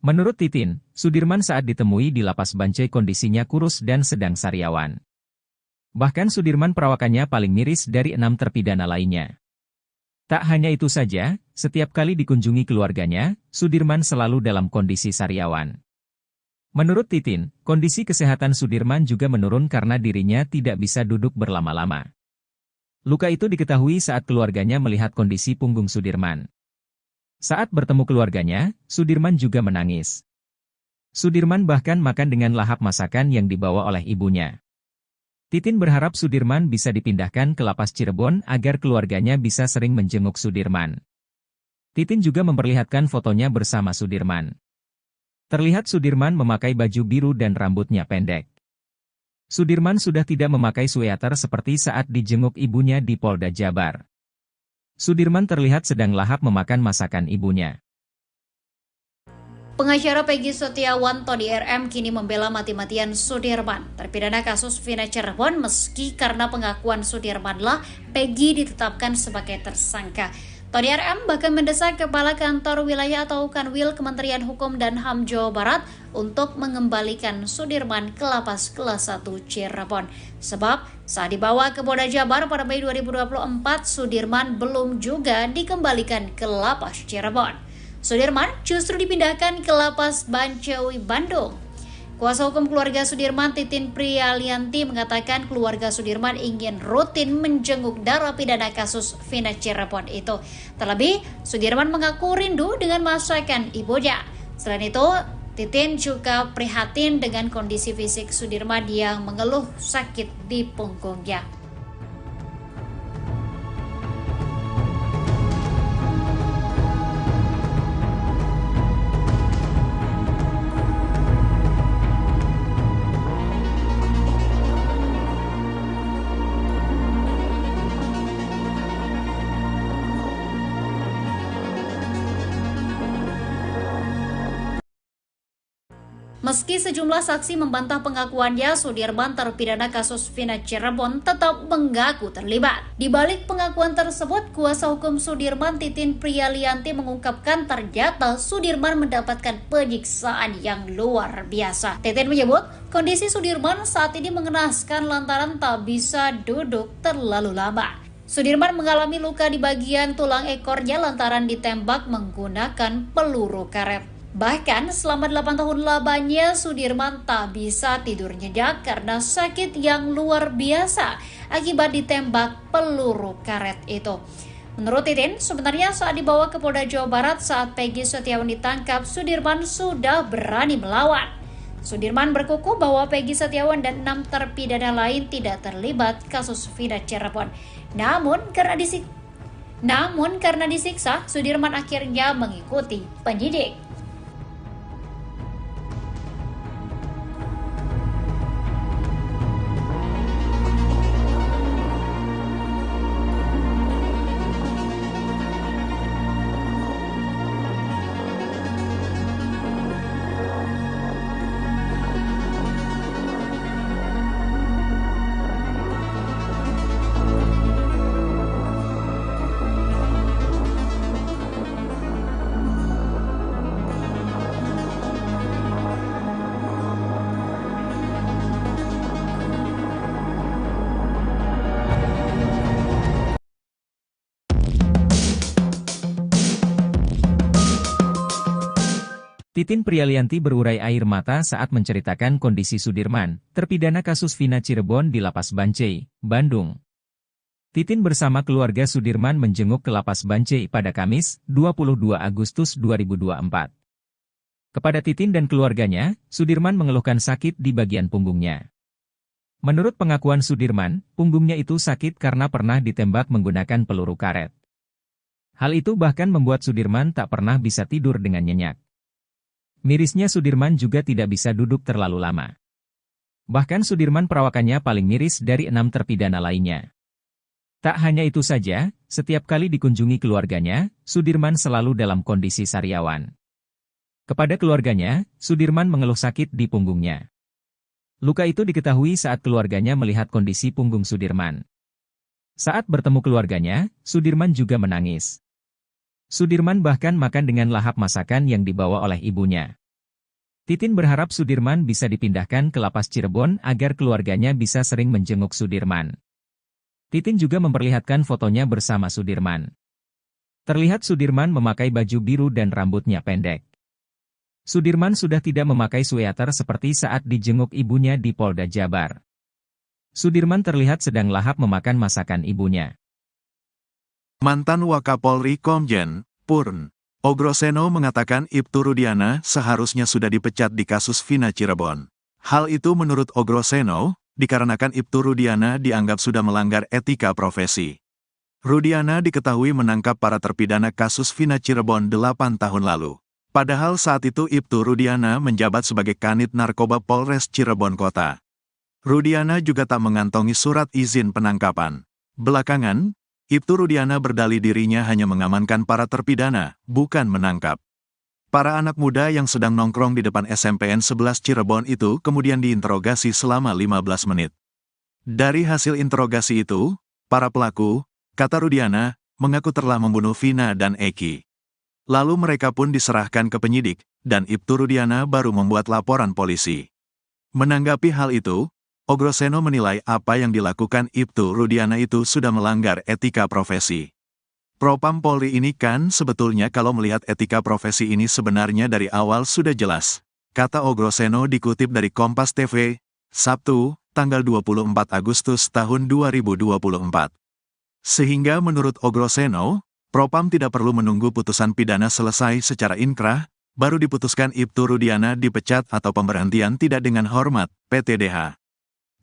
Menurut Titin, Sudirman saat ditemui di Lapas Bancai kondisinya kurus dan sedang sariawan. Bahkan Sudirman perawakannya paling miris dari 6 terpidana lainnya. Tak hanya itu saja, setiap kali dikunjungi keluarganya, Sudirman selalu dalam kondisi sariawan. Menurut Titin, kondisi kesehatan Sudirman juga menurun karena dirinya tidak bisa duduk berlama-lama. Luka itu diketahui saat keluarganya melihat kondisi punggung Sudirman. Saat bertemu keluarganya, Sudirman juga menangis. Sudirman bahkan makan dengan lahap masakan yang dibawa oleh ibunya. Titin berharap Sudirman bisa dipindahkan ke Lapas Cirebon agar keluarganya bisa sering menjenguk Sudirman. Titin juga memperlihatkan fotonya bersama Sudirman. Terlihat Sudirman memakai baju biru dan rambutnya pendek. Sudirman sudah tidak memakai sweater seperti saat dijenguk ibunya di Polda Jabar. Sudirman terlihat sedang lahap memakan masakan ibunya. Pengacara Peggy Setiawan Tony RM kini membela mati-matian Sudirman, terpidana kasus Vina Cirebon meski karena pengakuan Sudirmanlah Peggy ditetapkan sebagai tersangka. Tony RM bahkan mendesak Kepala Kantor Wilayah atau Kanwil Kementerian Hukum dan HAM Jawa Barat untuk mengembalikan Sudirman ke Lapas Kelas 1 Cirebon. Sebab saat dibawa ke Polda Jabar pada Mei 2024, Sudirman belum juga dikembalikan ke Lapas Cirebon. Sudirman justru dipindahkan ke Lapas Bancai Bandung. Kuasa hukum keluarga Sudirman, Titin Prialianti, mengatakan keluarga Sudirman ingin rutin menjenguk narapidana kasus Vina Cirebon itu. Terlebih, Sudirman mengaku rindu dengan masakan ibunya. Selain itu, Titin juga prihatin dengan kondisi fisik Sudirman yang mengeluh sakit di punggungnya. Meski sejumlah saksi membantah pengakuannya, Sudirman terpidana kasus Vina Cirebon tetap mengaku terlibat. Di balik pengakuan tersebut, kuasa hukum Sudirman, Titin Prialianti, mengungkapkan ternyata Sudirman mendapatkan penyiksaan yang luar biasa. Titin menyebut kondisi Sudirman saat ini mengenaskan lantaran tak bisa duduk terlalu lama. Sudirman mengalami luka di bagian tulang ekornya lantaran ditembak menggunakan peluru karet. Bahkan selama 8 tahun lamanya Sudirman tak bisa tidur nyenyak karena sakit yang luar biasa akibat ditembak peluru karet itu. Menurut Titin, sebenarnya saat dibawa ke Polda Jawa Barat saat Peggy Setiawan ditangkap, Sudirman sudah berani melawan. Sudirman berkukuh bahwa Peggy Setiawan dan 6 terpidana lain tidak terlibat kasus Vina Cirebon. Namun karena disiksa, Sudirman akhirnya mengikuti penyidik. Titin Prialianti berurai air mata saat menceritakan kondisi Sudirman, terpidana kasus Vina Cirebon di Lapas Bancai, Bandung. Titin bersama keluarga Sudirman menjenguk ke Lapas Bancai pada Kamis, 22 Agustus 2024. Kepada Titin dan keluarganya, Sudirman mengeluhkan sakit di bagian punggungnya. Menurut pengakuan Sudirman, punggungnya itu sakit karena pernah ditembak menggunakan peluru karet. Hal itu bahkan membuat Sudirman tak pernah bisa tidur dengan nyenyak. Mirisnya Sudirman juga tidak bisa duduk terlalu lama. Bahkan Sudirman perawakannya paling miris dari 6 terpidana lainnya. Tak hanya itu saja, setiap kali dikunjungi keluarganya, Sudirman selalu dalam kondisi sariawan. Kepada keluarganya, Sudirman mengeluh sakit di punggungnya. Luka itu diketahui saat keluarganya melihat kondisi punggung Sudirman. Saat bertemu keluarganya, Sudirman juga menangis. Sudirman bahkan makan dengan lahap masakan yang dibawa oleh ibunya. Titin berharap Sudirman bisa dipindahkan ke Lapas Cirebon agar keluarganya bisa sering menjenguk Sudirman. Titin juga memperlihatkan fotonya bersama Sudirman. Terlihat Sudirman memakai baju biru dan rambutnya pendek. Sudirman sudah tidak memakai sweater seperti saat dijenguk ibunya di Polda Jabar. Sudirman terlihat sedang lahap memakan masakan ibunya. Mantan Wakapolri Komjen Purn Ogroseno mengatakan Ibtu Rudiana seharusnya sudah dipecat di kasus Vina Cirebon. Hal itu menurut Ogroseno, dikarenakan Ibtu Rudiana dianggap sudah melanggar etika profesi. Rudiana diketahui menangkap para terpidana kasus Vina Cirebon 8 tahun lalu. Padahal saat itu Ibtu Rudiana menjabat sebagai Kanit Narkoba Polres Cirebon Kota. Rudiana juga tak mengantongi surat izin penangkapan. Belakangan, Ibtu Rudiana berdalih dirinya hanya mengamankan para terpidana, bukan menangkap. Para anak muda yang sedang nongkrong di depan SMPN 11 Cirebon itu kemudian diinterogasi selama 15 menit. Dari hasil interogasi itu, para pelaku, kata Rudiana, mengaku telah membunuh Vina dan Eki. Lalu mereka pun diserahkan ke penyidik, dan Ibtu Rudiana baru membuat laporan polisi. Menanggapi hal itu, Ogroseno menilai apa yang dilakukan Ibtu Rudiana itu sudah melanggar etika profesi. Propam Polri ini kan sebetulnya kalau melihat etika profesi ini sebenarnya dari awal sudah jelas. kata Ogroseno dikutip dari Kompas TV, Sabtu, tanggal 24 Agustus tahun 2024. Sehingga menurut Ogroseno, Propam tidak perlu menunggu putusan pidana selesai secara inkrah, baru diputuskan Ibtu Rudiana dipecat atau pemberhentian tidak dengan hormat, PTDH.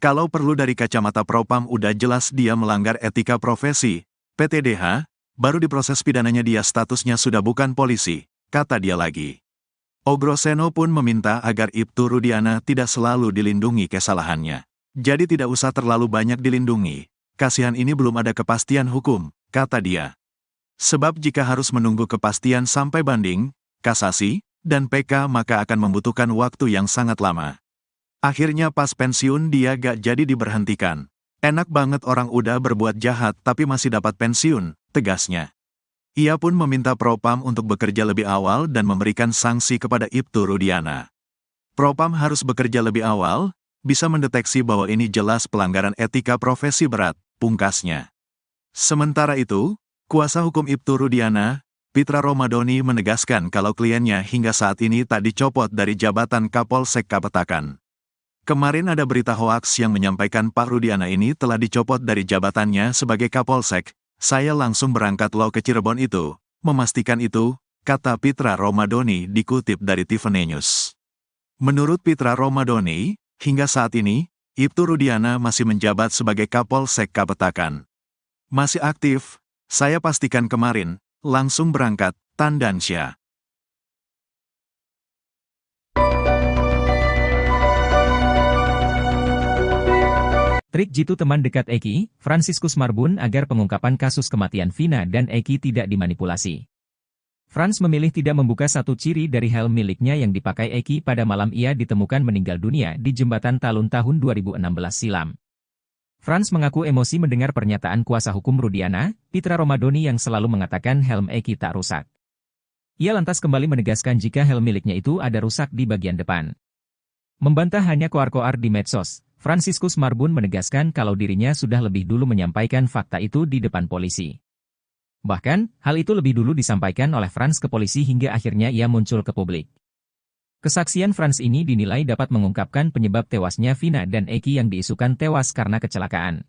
Kalau perlu dari kacamata Propam udah jelas dia melanggar etika profesi, PTDH, baru diproses pidananya dia statusnya sudah bukan polisi, kata dia lagi. Ogroseno pun meminta agar Ibtu Rudiana tidak selalu dilindungi kesalahannya. Jadi tidak usah terlalu banyak dilindungi, kasihan ini belum ada kepastian hukum, kata dia. Sebab jika harus menunggu kepastian sampai banding, kasasi, dan PK maka akan membutuhkan waktu yang sangat lama. Akhirnya pas pensiun dia gak jadi diberhentikan. Enak banget orang udah berbuat jahat tapi masih dapat pensiun, tegasnya. Ia pun meminta Propam untuk bekerja lebih awal dan memberikan sanksi kepada Ibtu Rudiana. Propam harus bekerja lebih awal, bisa mendeteksi bahwa ini jelas pelanggaran etika profesi berat, pungkasnya. Sementara itu, kuasa hukum Ibtu Rudiana, Pitra Romadoni menegaskan kalau kliennya hingga saat ini tak dicopot dari jabatan Kapolsek Kapetakan. Kemarin ada berita hoaks yang menyampaikan Pak Rudiana ini telah dicopot dari jabatannya sebagai Kapolsek. Saya langsung berangkat lo ke Cirebon itu, memastikan itu, kata Pitra Romadoni dikutip dari Tiffany News. Menurut Pitra Romadoni, hingga saat ini, Ibtu Rudiana masih menjabat sebagai Kapolsek Kapetakan. Masih aktif, saya pastikan kemarin, langsung berangkat, Tandansya. Trik jitu teman dekat Eki, Franciscus Marbun agar pengungkapan kasus kematian Vina dan Eki tidak dimanipulasi. Franz memilih tidak membuka satu ciri dari helm miliknya yang dipakai Eki pada malam ia ditemukan meninggal dunia di jembatan Talun tahun 2016 silam. Franz mengaku emosi mendengar pernyataan kuasa hukum Rudiana, Pitra Romadoni yang selalu mengatakan helm Eki tak rusak. Ia lantas kembali menegaskan jika helm miliknya itu ada rusak di bagian depan. Membantah hanya koar-koar di medsos, Franciscus Marbun menegaskan kalau dirinya sudah lebih dulu menyampaikan fakta itu di depan polisi. Bahkan, hal itu lebih dulu disampaikan oleh Franz ke polisi hingga akhirnya ia muncul ke publik. Kesaksian Franz ini dinilai dapat mengungkapkan penyebab tewasnya Vina dan Eki yang diisukan tewas karena kecelakaan.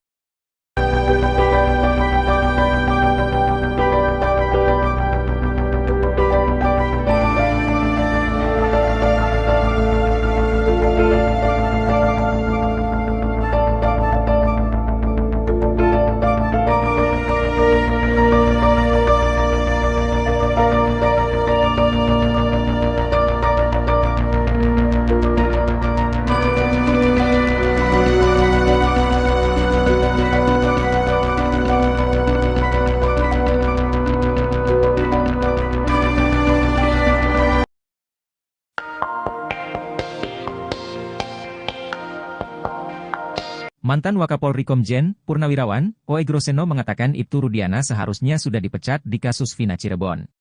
Mantan Wakapolri Komjen, Purnawirawan, Ogroseno mengatakan Ibtu Rudiana seharusnya sudah dipecat di kasus Vina Cirebon.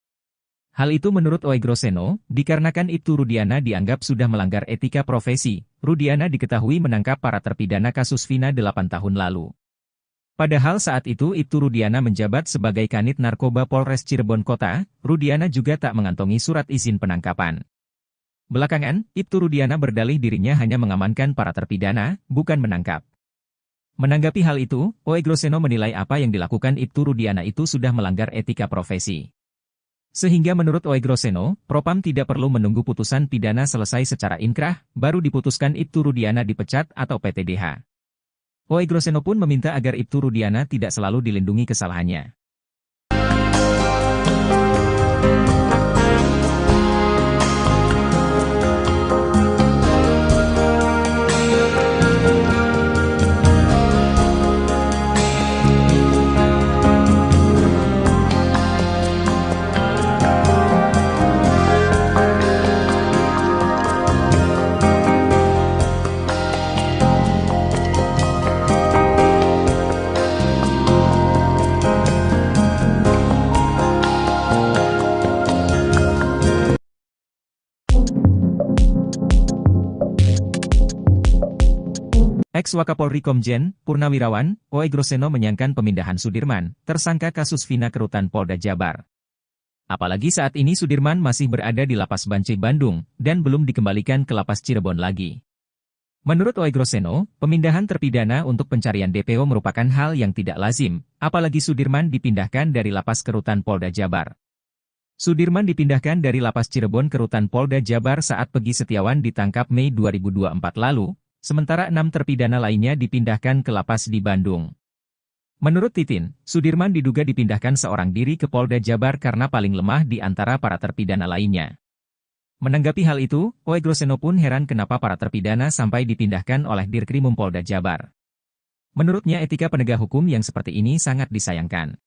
Hal itu menurut Ogroseno, dikarenakan Ibtu Rudiana dianggap sudah melanggar etika profesi. Rudiana diketahui menangkap para terpidana kasus Vina 8 tahun lalu. Padahal saat itu Ibtu Rudiana menjabat sebagai Kanit Narkoba Polres Cirebon Kota, Rudiana juga tak mengantongi surat izin penangkapan. Belakangan, Ibtu Rudiana berdalih dirinya hanya mengamankan para terpidana, bukan menangkap. Menanggapi hal itu, Ogroseno menilai apa yang dilakukan Ibtu Rudiana itu sudah melanggar etika profesi. Sehingga menurut Ogroseno, Propam tidak perlu menunggu putusan pidana selesai secara inkrah, baru diputuskan Ibtu Rudiana dipecat atau PTDH. Ogroseno pun meminta agar Ibtu Rudiana tidak selalu dilindungi kesalahannya. Ex-Wakapolri Komjen, Purnawirawan, Ogroseno menyangkan pemindahan Sudirman, tersangka kasus Vina ke Rutan Polda Jabar. Apalagi saat ini Sudirman masih berada di Lapas Bancai Bandung, dan belum dikembalikan ke Lapas Cirebon lagi. Menurut Oegroseno, pemindahan terpidana untuk pencarian DPO merupakan hal yang tidak lazim, apalagi Sudirman dipindahkan dari Lapas ke Rutan Polda Jabar. Sudirman dipindahkan dari Lapas Cirebon ke Rutan Polda Jabar saat Peggy Setiawan ditangkap Mei 2024 lalu, sementara 6 terpidana lainnya dipindahkan ke Lapas di Bandung. Menurut Titin, Sudirman diduga dipindahkan seorang diri ke Polda Jabar karena paling lemah di antara para terpidana lainnya. Menanggapi hal itu, Oegroseno pun heran kenapa para terpidana sampai dipindahkan oleh Dirkrimum Polda Jabar. Menurutnya etika penegak hukum yang seperti ini sangat disayangkan.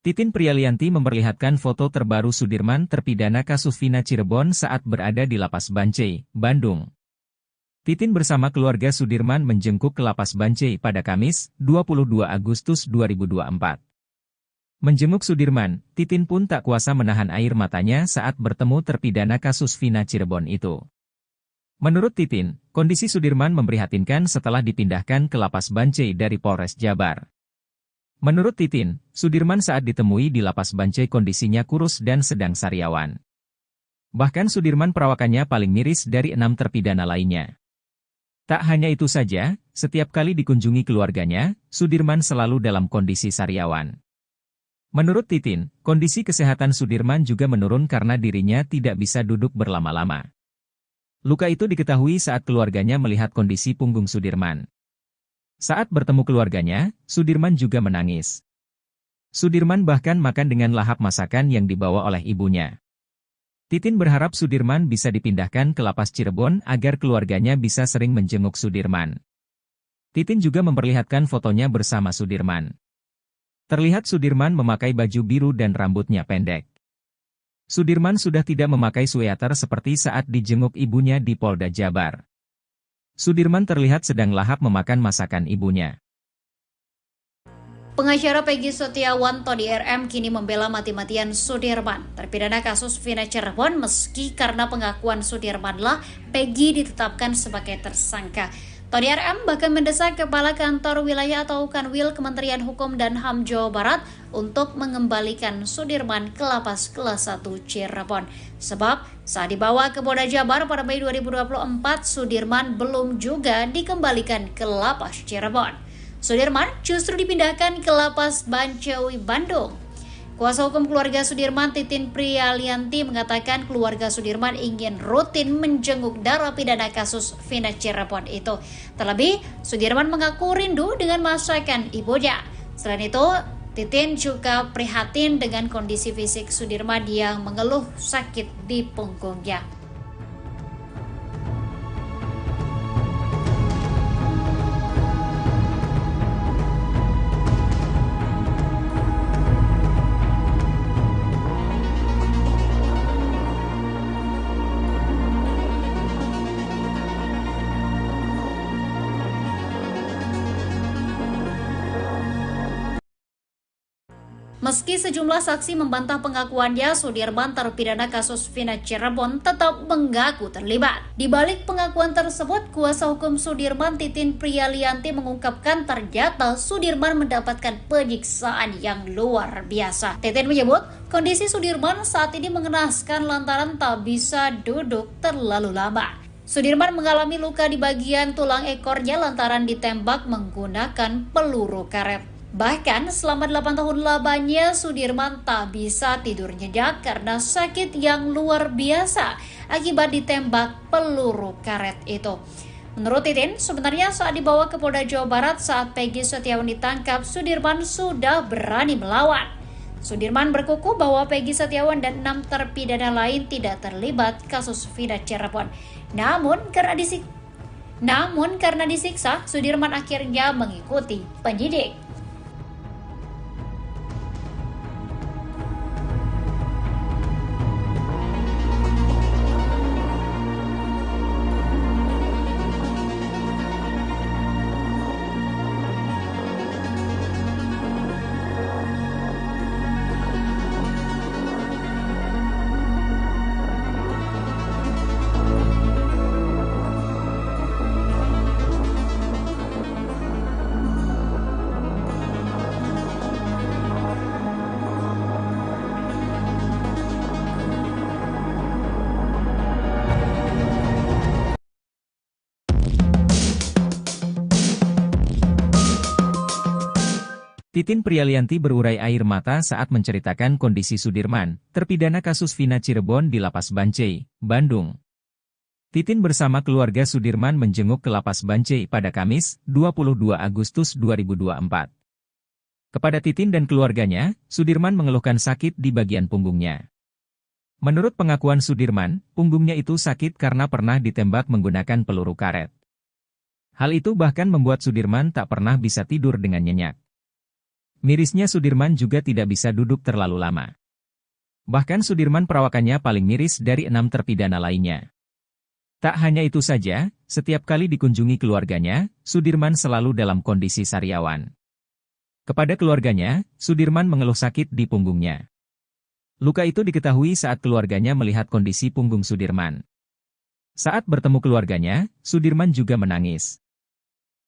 Titin Prialianti memperlihatkan foto terbaru Sudirman terpidana kasus Vina Cirebon saat berada di Lapas Bancai, Bandung. Titin bersama keluarga Sudirman menjengkuk ke Lapas Bancai pada Kamis, 22 Agustus 2024. Menjenguk Sudirman, Titin pun tak kuasa menahan air matanya saat bertemu terpidana kasus Vina Cirebon itu. Menurut Titin, kondisi Sudirman memprihatinkan setelah dipindahkan ke Lapas Bancai dari Polres Jabar. Menurut Titin, Sudirman saat ditemui di Lapas Bancai kondisinya kurus dan sedang sariawan. Bahkan Sudirman perawakannya paling miris dari 6 terpidana lainnya. Tak hanya itu saja, setiap kali dikunjungi keluarganya, Sudirman selalu dalam kondisi sariawan. Menurut Titin, kondisi kesehatan Sudirman juga menurun karena dirinya tidak bisa duduk berlama-lama. Luka itu diketahui saat keluarganya melihat kondisi punggung Sudirman. Saat bertemu keluarganya, Sudirman juga menangis. Sudirman bahkan makan dengan lahap masakan yang dibawa oleh ibunya. Titin berharap Sudirman bisa dipindahkan ke Lapas Cirebon agar keluarganya bisa sering menjenguk Sudirman. Titin juga memperlihatkan fotonya bersama Sudirman. Terlihat Sudirman memakai baju biru dan rambutnya pendek. Sudirman sudah tidak memakai sweater seperti saat dijenguk ibunya di Polda Jabar. Sudirman terlihat sedang lahap memakan masakan ibunya. Pengacara Peggy Setiawan Tony RM kini membela mati-matian Sudirman, terpidana kasus Vina Cirebon meski karena pengakuan Sudirmanlah Peggy ditetapkan sebagai tersangka. Tony RM bahkan mendesak Kepala Kantor Wilayah atau Kanwil Kementerian Hukum dan HAM Jawa Barat untuk mengembalikan Sudirman ke Lapas Kelas 1 Cirebon. Sebab saat dibawa ke Polda Jabar pada Mei 2024, Sudirman belum juga dikembalikan ke Lapas Cirebon. Sudirman justru dipindahkan ke Lapas Bancai Bandung. Kuasa hukum keluarga Sudirman, Titin Prialianti, mengatakan keluarga Sudirman ingin rutin menjenguk narapidana kasus Vina Cirebon itu. Terlebih, Sudirman mengaku rindu dengan masakan ibunya. Selain itu, Titin juga prihatin dengan kondisi fisik Sudirman yang mengeluh sakit di punggungnya. Meski sejumlah saksi membantah pengakuannya, Sudirman terpidana kasus Vina Cirebon tetap mengaku terlibat. Di balik pengakuan tersebut, kuasa hukum Sudirman, Titin Prialianti, mengungkapkan ternyata Sudirman mendapatkan penyiksaan yang luar biasa. Titin menyebut, kondisi Sudirman saat ini mengenaskan lantaran tak bisa duduk terlalu lama. Sudirman mengalami luka di bagian tulang ekornya lantaran ditembak menggunakan peluru karet. Bahkan selama 8 tahun lamanya Sudirman tak bisa tidur nyenyak karena sakit yang luar biasa akibat ditembak peluru karet itu. Menurut Titin, sebenarnya saat dibawa ke Polda Jawa Barat saat Peggy Setiawan ditangkap, Sudirman sudah berani melawan. Sudirman berkukuh bahwa Peggy Setiawan dan 6 terpidana lain tidak terlibat kasus Vina Cirebon. Namun Namun karena disiksa, Sudirman akhirnya mengikuti penyidik. Titin Prialianti berurai air mata saat menceritakan kondisi Sudirman, terpidana kasus Vina Cirebon di Lapas Bancai, Bandung. Titin bersama keluarga Sudirman menjenguk ke Lapas Bancai pada Kamis, 22 Agustus 2024. Kepada Titin dan keluarganya, Sudirman mengeluhkan sakit di bagian punggungnya. Menurut pengakuan Sudirman, punggungnya itu sakit karena pernah ditembak menggunakan peluru karet. Hal itu bahkan membuat Sudirman tak pernah bisa tidur dengan nyenyak. Mirisnya Sudirman juga tidak bisa duduk terlalu lama. Bahkan Sudirman perawakannya paling miris dari 6 terpidana lainnya. Tak hanya itu saja, setiap kali dikunjungi keluarganya, Sudirman selalu dalam kondisi sariawan. Kepada keluarganya, Sudirman mengeluh sakit di punggungnya. Luka itu diketahui saat keluarganya melihat kondisi punggung Sudirman. Saat bertemu keluarganya, Sudirman juga menangis.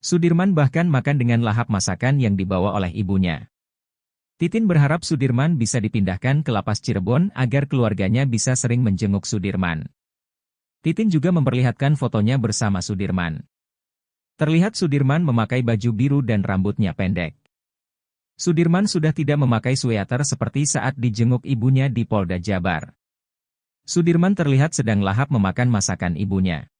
Sudirman bahkan makan dengan lahap masakan yang dibawa oleh ibunya. Titin berharap Sudirman bisa dipindahkan ke Lapas Cirebon agar keluarganya bisa sering menjenguk Sudirman. Titin juga memperlihatkan fotonya bersama Sudirman. Terlihat Sudirman memakai baju biru dan rambutnya pendek. Sudirman sudah tidak memakai sweater seperti saat dijenguk ibunya di Polda Jabar. Sudirman terlihat sedang lahap memakan masakan ibunya.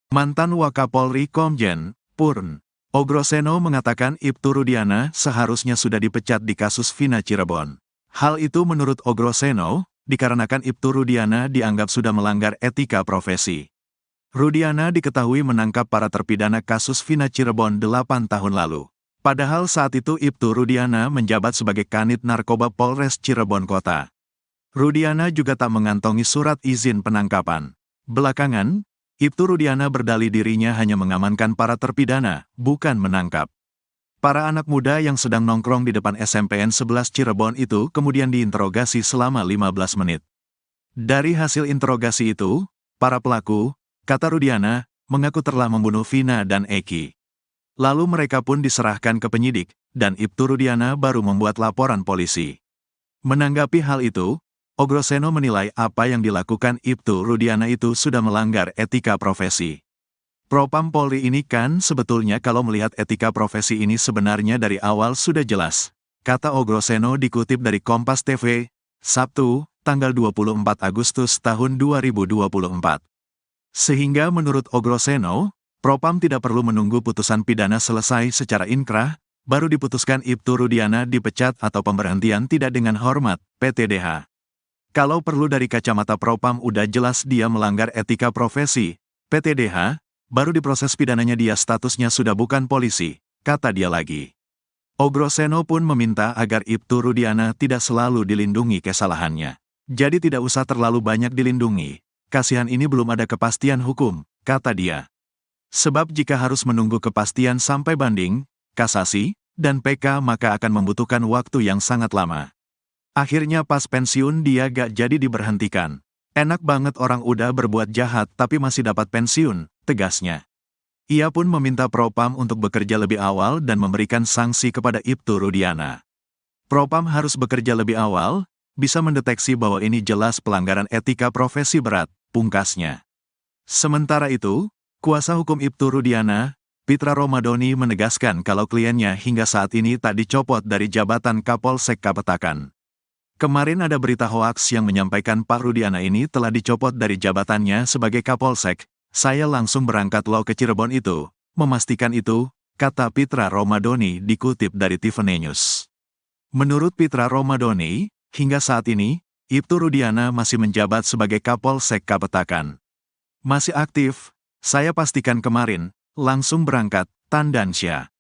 Mantan Wakapolri Komjen, Purn, Ogroseno mengatakan Ibtu Rudiana seharusnya sudah dipecat di kasus Vina Cirebon. Hal itu menurut Ogroseno, dikarenakan Ibtu Rudiana dianggap sudah melanggar etika profesi. Rudiana diketahui menangkap para terpidana kasus Vina Cirebon 8 tahun lalu. Padahal saat itu Ibtu Rudiana menjabat sebagai Kanit Narkoba Polres Cirebon Kota. Rudiana juga tak mengantongi surat izin penangkapan. Belakangan, Ibtu Rudiana berdalih dirinya hanya mengamankan para terpidana, bukan menangkap. Para anak muda yang sedang nongkrong di depan SMPN 11 Cirebon itu kemudian diinterogasi selama 15 menit. Dari hasil interogasi itu, para pelaku, kata Rudiana, mengaku telah membunuh Vina dan Eki. Lalu mereka pun diserahkan ke penyidik, dan Ibtu Rudiana baru membuat laporan polisi. Menanggapi hal itu, Ogroseno menilai apa yang dilakukan Ibtu Rudiana itu sudah melanggar etika profesi. Propam Polri ini kan sebetulnya kalau melihat etika profesi ini sebenarnya dari awal sudah jelas, kata Ogroseno dikutip dari Kompas TV, Sabtu, tanggal 24 Agustus tahun 2024. Sehingga menurut Ogroseno, Propam tidak perlu menunggu putusan pidana selesai secara inkrah, baru diputuskan Ibtu Rudiana dipecat atau pemberhentian tidak dengan hormat, PTDH. Kalau perlu dari kacamata Propam udah jelas dia melanggar etika profesi, PTDH, baru diproses pidananya dia statusnya sudah bukan polisi, kata dia lagi. Ogroseno pun meminta agar Ibtu Rudiana tidak selalu dilindungi kesalahannya. Jadi tidak usah terlalu banyak dilindungi, kasihan ini belum ada kepastian hukum, kata dia. Sebab jika harus menunggu kepastian sampai banding, kasasi, dan PK maka akan membutuhkan waktu yang sangat lama. Akhirnya pas pensiun dia gak jadi diberhentikan. Enak banget orang udah berbuat jahat tapi masih dapat pensiun, tegasnya. Ia pun meminta Propam untuk bekerja lebih awal dan memberikan sanksi kepada Ibtu Rudiana. Propam harus bekerja lebih awal, bisa mendeteksi bahwa ini jelas pelanggaran etika profesi berat, pungkasnya. Sementara itu, kuasa hukum Ibtu Rudiana, Pitra Romadoni menegaskan kalau kliennya hingga saat ini tak dicopot dari jabatan Kapolsek Kapetakan. Kemarin ada berita hoaks yang menyampaikan Pak Rudiana ini telah dicopot dari jabatannya sebagai Kapolsek. Saya langsung berangkat lo ke Cirebon itu, memastikan itu, kata Pitra Romadoni dikutip dari Tiffany News. Menurut Pitra Romadoni, hingga saat ini, Ibtu Rudiana masih menjabat sebagai Kapolsek Kapetakan. Masih aktif, Saya pastikan kemarin, langsung berangkat, Tandansya.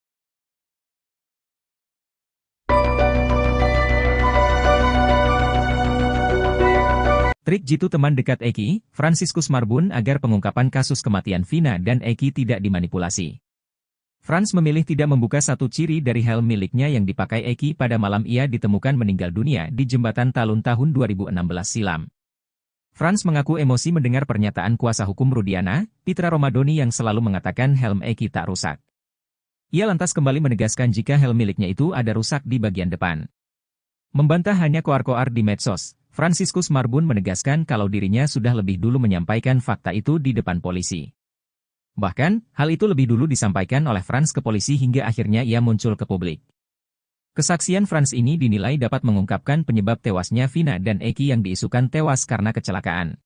Trik jitu teman dekat Eki, Franciscus Marbun agar pengungkapan kasus kematian Vina dan Eki tidak dimanipulasi. Frans memilih tidak membuka satu ciri dari helm miliknya yang dipakai Eki pada malam ia ditemukan meninggal dunia di Jembatan Talun tahun 2016 silam. Frans mengaku emosi mendengar pernyataan kuasa hukum Rudiana, Pitra Romadoni yang selalu mengatakan helm Eki tak rusak. Ia lantas kembali menegaskan jika helm miliknya itu ada rusak di bagian depan. Membantah hanya koar-koar di medsos, Franciscus Marbun menegaskan kalau dirinya sudah lebih dulu menyampaikan fakta itu di depan polisi. Bahkan, hal itu lebih dulu disampaikan oleh Frans ke polisi hingga akhirnya ia muncul ke publik. Kesaksian Frans ini dinilai dapat mengungkapkan penyebab tewasnya Vina dan Eki yang diisukan tewas karena kecelakaan.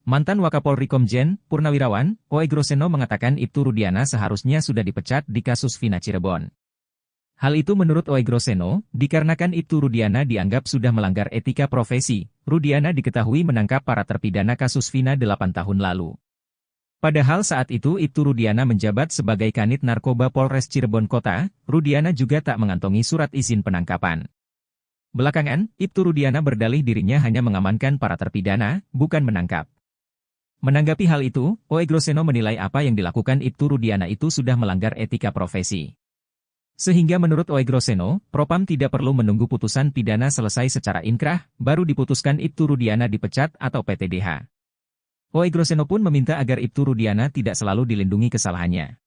Mantan Wakapolri Komjen, Purnawirawan, Oey Groseno mengatakan Ibtu Rudiana seharusnya sudah dipecat di kasus Vina Cirebon. Hal itu menurut Oey Groseno, dikarenakan Ibtu Rudiana dianggap sudah melanggar etika profesi. Rudiana diketahui menangkap para terpidana kasus Vina 8 tahun lalu. Padahal saat itu Ibtu Rudiana menjabat sebagai Kanit Narkoba Polres Cirebon Kota, Rudiana juga tak mengantongi surat izin penangkapan. Belakangan, Ibtu Rudiana berdalih dirinya hanya mengamankan para terpidana, bukan menangkap. Menanggapi hal itu, Oey Groseno menilai apa yang dilakukan Ibtu Rudiana itu sudah melanggar etika profesi. Sehingga menurut Oey Groseno, Propam tidak perlu menunggu putusan pidana selesai secara inkrah, baru diputuskan Ibtu Rudiana dipecat atau PTDH. Oey Groseno pun meminta agar Ibtu Rudiana tidak selalu dilindungi kesalahannya.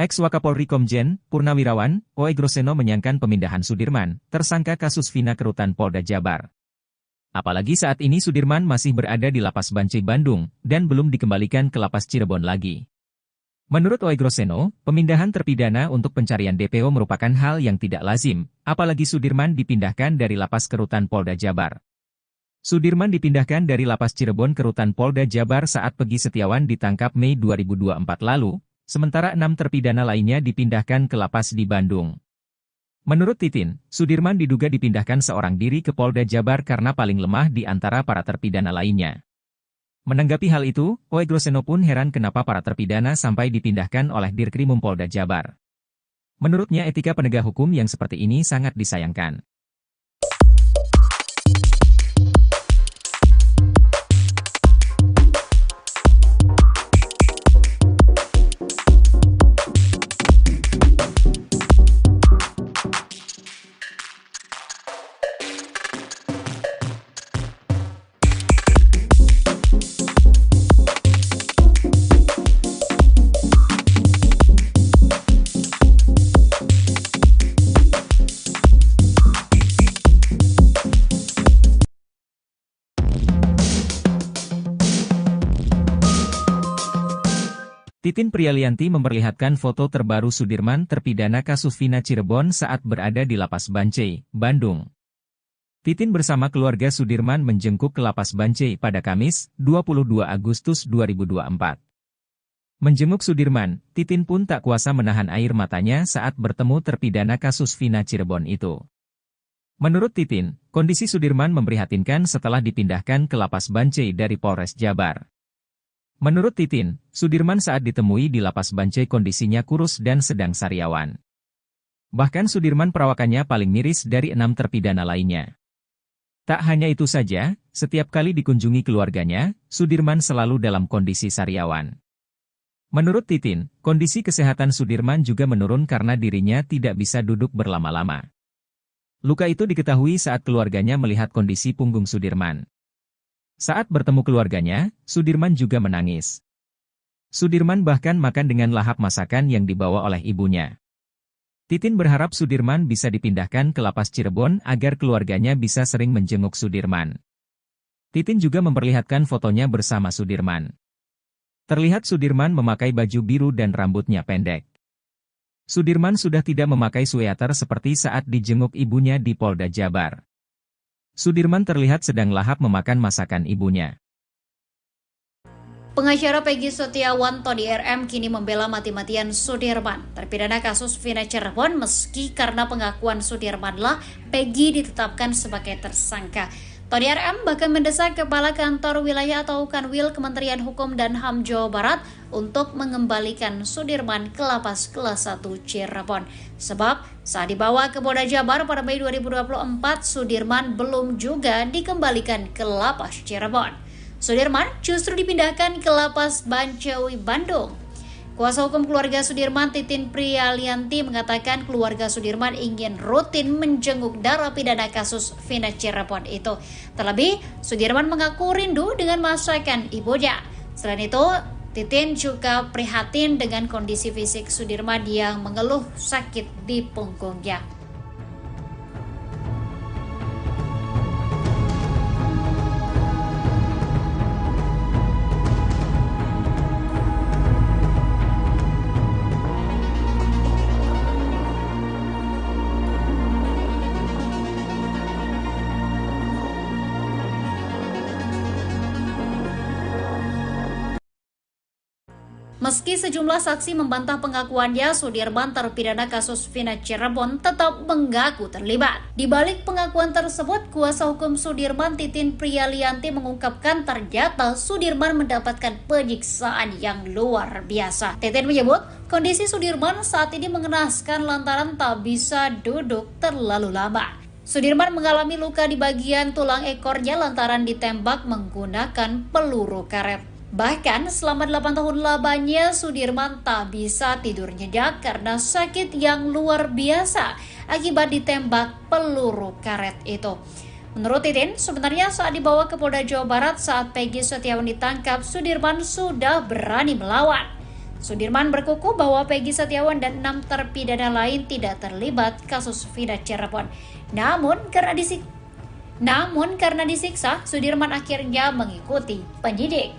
Ex-Wakapolri Komjen, Purnawirawan, Oey Groseno menyayangkan pemindahan Sudirman, tersangka kasus Vina ke Rutan Polda Jabar. Apalagi saat ini Sudirman masih berada di Lapas Bancai Bandung, dan belum dikembalikan ke Lapas Cirebon lagi. Menurut Oey Groseno, pemindahan terpidana untuk pencarian DPO merupakan hal yang tidak lazim, apalagi Sudirman dipindahkan dari Lapas ke Rutan Polda Jabar. Sudirman dipindahkan dari Lapas Cirebon ke Rutan Polda Jabar saat Pegi Setiawan ditangkap Mei 2024 lalu, sementara 6 terpidana lainnya dipindahkan ke lapas di Bandung. Menurut Titin, Sudirman diduga dipindahkan seorang diri ke Polda Jabar karena paling lemah di antara para terpidana lainnya. Menanggapi hal itu, Oey Groseno pun heran kenapa para terpidana sampai dipindahkan oleh Dirkrimum Polda Jabar. Menurutnya etika penegak hukum yang seperti ini sangat disayangkan. Titin Prialianti memperlihatkan foto terbaru Sudirman terpidana kasus Vina Cirebon saat berada di Lapas Bancai, Bandung. Titin bersama keluarga Sudirman menjengkuk ke Lapas Bancai pada Kamis, 22 Agustus 2024. Menjenguk Sudirman, Titin pun tak kuasa menahan air matanya saat bertemu terpidana kasus Vina Cirebon itu. Menurut Titin, kondisi Sudirman memprihatinkan setelah dipindahkan ke Lapas Bancai dari Polres Jabar. Menurut Titin, Sudirman saat ditemui di Lapas Bancai kondisinya kurus dan sedang sariawan. Bahkan Sudirman perawakannya paling miris dari 6 terpidana lainnya. Tak hanya itu saja, setiap kali dikunjungi keluarganya, Sudirman selalu dalam kondisi sariawan. Menurut Titin, kondisi kesehatan Sudirman juga menurun karena dirinya tidak bisa duduk berlama-lama. Luka itu diketahui saat keluarganya melihat kondisi punggung Sudirman. Saat bertemu keluarganya, Sudirman juga menangis. Sudirman bahkan makan dengan lahap masakan yang dibawa oleh ibunya. Titin berharap Sudirman bisa dipindahkan ke Lapas Cirebon agar keluarganya bisa sering menjenguk Sudirman. Titin juga memperlihatkan fotonya bersama Sudirman. Terlihat Sudirman memakai baju biru dan rambutnya pendek. Sudirman sudah tidak memakai sweater seperti saat dijenguk ibunya di Polda Jabar. Sudirman terlihat sedang lahap memakan masakan ibunya. Pengacara Peggy Setiawan Tony RM kini membela mati-matian Sudirman, terpidana kasus Vina Cirebon meski karena pengakuan Sudirmanlah Peggy ditetapkan sebagai tersangka. Tony RM bahkan mendesak Kepala Kantor Wilayah atau Kanwil Kementerian Hukum dan HAM Jawa Barat untuk mengembalikan Sudirman ke Lapas Kelas 1 Cirebon. Sebab saat dibawa ke Polda Jabar pada Mei 2024, Sudirman belum juga dikembalikan ke Lapas Cirebon. Sudirman justru dipindahkan ke Lapas Bancai, Bandung. Kuasa hukum keluarga Sudirman, Titin Prialianti, mengatakan keluarga Sudirman ingin rutin menjenguk narapidana kasus Vina Cirebon itu. Terlebih, Sudirman mengaku rindu dengan masakan ibunya. Selain itu, Titin juga prihatin dengan kondisi fisik Sudirman yang mengeluh sakit di punggungnya. Meski sejumlah saksi membantah pengakuannya, Sudirman terpidana kasus Vina Cirebon tetap mengaku terlibat. Di balik pengakuan tersebut, kuasa hukum Sudirman, Titin Prialianti, mengungkapkan ternyata Sudirman mendapatkan penyiksaan yang luar biasa. Titin menyebut kondisi Sudirman saat ini mengenaskan lantaran tak bisa duduk terlalu lama. Sudirman mengalami luka di bagian tulang ekornya lantaran ditembak menggunakan peluru karet. Bahkan selama 8 tahun lamanya Sudirman tak bisa tidur nyenyak karena sakit yang luar biasa akibat ditembak peluru karet itu. Menurut Titin, sebenarnya saat dibawa ke Polda Jawa Barat saat Peggy Setiawan ditangkap, Sudirman sudah berani melawan. Sudirman berkukuh bahwa Peggy Setiawan dan 6 terpidana lain tidak terlibat kasus Vina Cirebon. Namun karena disiksa, Sudirman akhirnya mengikuti penyidik.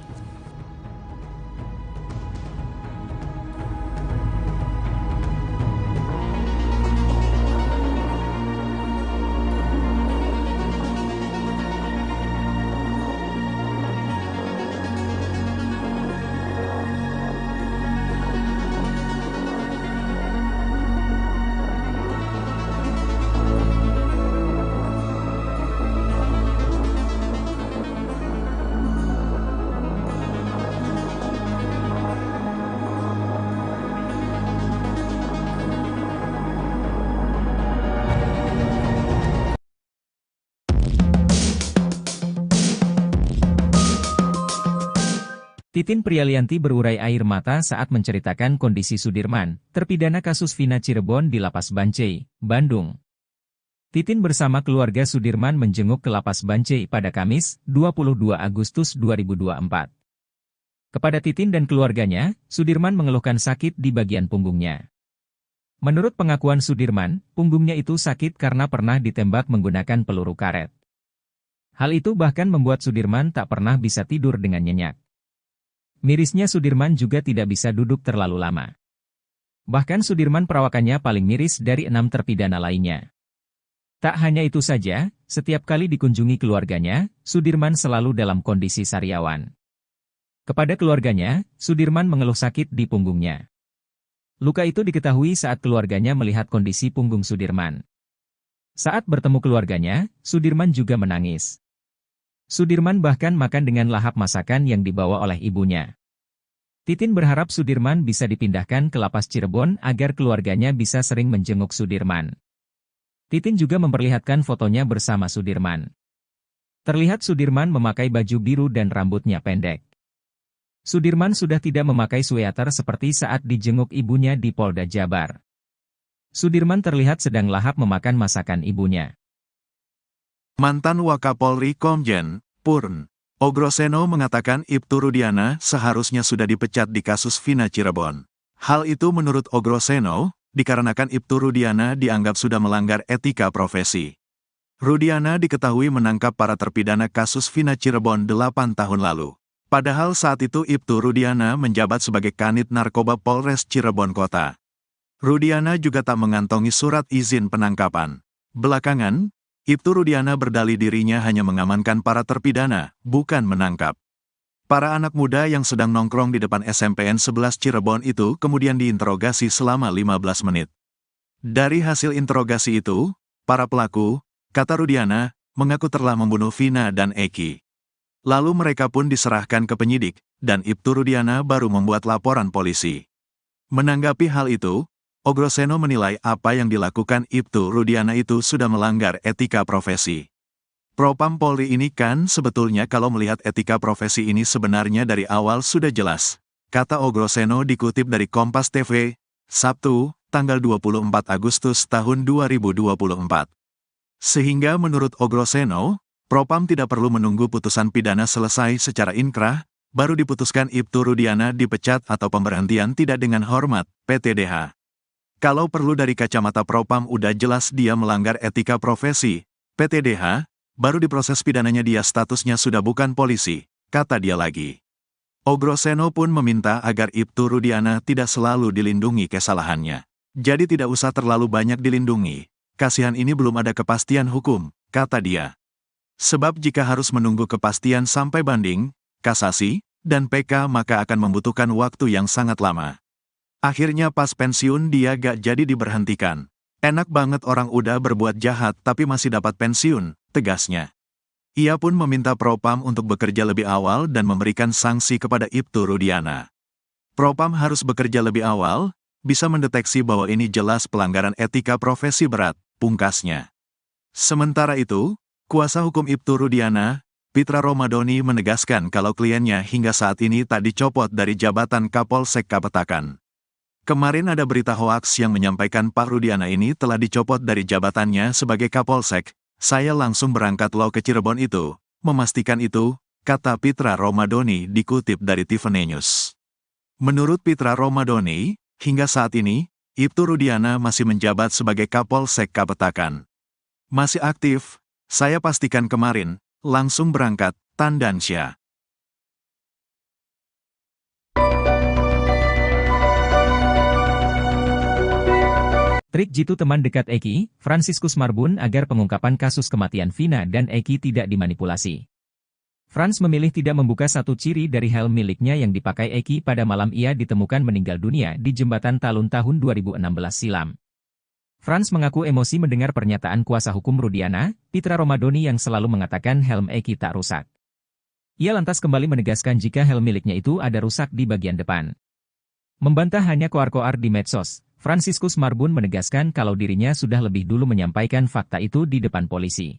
Titin Prialianti berurai air mata saat menceritakan kondisi Sudirman, terpidana kasus Vina Cirebon di Lapas Bancai, Bandung. Titin bersama keluarga Sudirman menjenguk ke Lapas Bancai pada Kamis, 22 Agustus 2024. Kepada Titin dan keluarganya, Sudirman mengeluhkan sakit di bagian punggungnya. Menurut pengakuan Sudirman, punggungnya itu sakit karena pernah ditembak menggunakan peluru karet. Hal itu bahkan membuat Sudirman tak pernah bisa tidur dengan nyenyak. Mirisnya Sudirman juga tidak bisa duduk terlalu lama. Bahkan Sudirman perawakannya paling miris dari 6 terpidana lainnya. Tak hanya itu saja, setiap kali dikunjungi keluarganya, Sudirman selalu dalam kondisi sariawan. Kepada keluarganya, Sudirman mengeluh sakit di punggungnya. Luka itu diketahui saat keluarganya melihat kondisi punggung Sudirman. Saat bertemu keluarganya, Sudirman juga menangis. Sudirman bahkan makan dengan lahap masakan yang dibawa oleh ibunya. Titin berharap Sudirman bisa dipindahkan ke lapas Cirebon agar keluarganya bisa sering menjenguk Sudirman. Titin juga memperlihatkan fotonya bersama Sudirman. Terlihat Sudirman memakai baju biru dan rambutnya pendek. Sudirman sudah tidak memakai sweater seperti saat dijenguk ibunya di Polda Jabar. Sudirman terlihat sedang lahap memakan masakan ibunya. Mantan Wakapolri Komjen Purn Ogroseno mengatakan Ibtu Rudiana seharusnya sudah dipecat di kasus Vina Cirebon. Hal itu menurut Ogroseno, dikarenakan Ibtu Rudiana dianggap sudah melanggar etika profesi. Rudiana diketahui menangkap para terpidana kasus Vina Cirebon 8 tahun lalu. Padahal saat itu Ibtu Rudiana menjabat sebagai Kanit Narkoba Polres Cirebon Kota. Rudiana juga tak mengantongi surat izin penangkapan. Belakangan, Ibtu Rudiana berdalih dirinya hanya mengamankan para terpidana, bukan menangkap. Para anak muda yang sedang nongkrong di depan SMPN 11 Cirebon itu kemudian diinterogasi selama 15 menit. Dari hasil interogasi itu, para pelaku, kata Rudiana, mengaku telah membunuh Vina dan Eki. Lalu mereka pun diserahkan ke penyidik, dan Ibtu Rudiana baru membuat laporan polisi. Menanggapi hal itu, Ogroseno menilai apa yang dilakukan Ibtu Rudiana itu sudah melanggar etika profesi. Propam Polri ini kan sebetulnya kalau melihat etika profesi ini sebenarnya dari awal sudah jelas, kata Ogroseno dikutip dari Kompas TV, Sabtu, tanggal 24 Agustus tahun 2024. Sehingga menurut Ogroseno, Propam tidak perlu menunggu putusan pidana selesai secara inkrah, baru diputuskan Ibtu Rudiana dipecat atau pemberhentian tidak dengan hormat, PTDH. Kalau perlu dari kacamata Propam udah jelas dia melanggar etika profesi, PTDH, baru diproses pidananya dia statusnya sudah bukan polisi, kata dia lagi. Ogroseno pun meminta agar Ibtu Rudiana tidak selalu dilindungi kesalahannya. Jadi tidak usah terlalu banyak dilindungi, kasihan ini belum ada kepastian hukum, kata dia. Sebab jika harus menunggu kepastian sampai banding, kasasi, dan PK maka akan membutuhkan waktu yang sangat lama. Akhirnya pas pensiun dia gak jadi diberhentikan. Enak banget orang udah berbuat jahat tapi masih dapat pensiun, tegasnya. Ia pun meminta Propam untuk bekerja lebih awal dan memberikan sanksi kepada Ibtu Rudiana. Propam harus bekerja lebih awal, bisa mendeteksi bahwa ini jelas pelanggaran etika profesi berat, pungkasnya. Sementara itu, kuasa hukum Ibtu Rudiana, Pitra Romadoni menegaskan kalau kliennya hingga saat ini tak dicopot dari jabatan Kapolsek Kapetakan. Kemarin ada berita hoaks yang menyampaikan Pak Rudiana ini telah dicopot dari jabatannya sebagai Kapolsek. Saya langsung berangkat lo ke Cirebon itu, memastikan itu, kata Pitra Romadoni dikutip dari Tiffany News. Menurut Pitra Romadoni, hingga saat ini, Ibtu Rudiana masih menjabat sebagai Kapolsek Kapetakan. Masih aktif, saya pastikan kemarin, langsung berangkat, Tandansya. Trik jitu teman dekat Eki, Fransiskus Marbun agar pengungkapan kasus kematian Vina dan Eki tidak dimanipulasi. Frans memilih tidak membuka satu ciri dari helm miliknya yang dipakai Eki pada malam ia ditemukan meninggal dunia di Jembatan Talun tahun 2016 silam. Frans mengaku emosi mendengar pernyataan kuasa hukum Rudiana, Pitra Romadoni yang selalu mengatakan helm Eki tak rusak. Ia lantas kembali menegaskan jika helm miliknya itu ada rusak di bagian depan. Membantah hanya koar-koar di medsos, Fransiskus Marbun menegaskan kalau dirinya sudah lebih dulu menyampaikan fakta itu di depan polisi.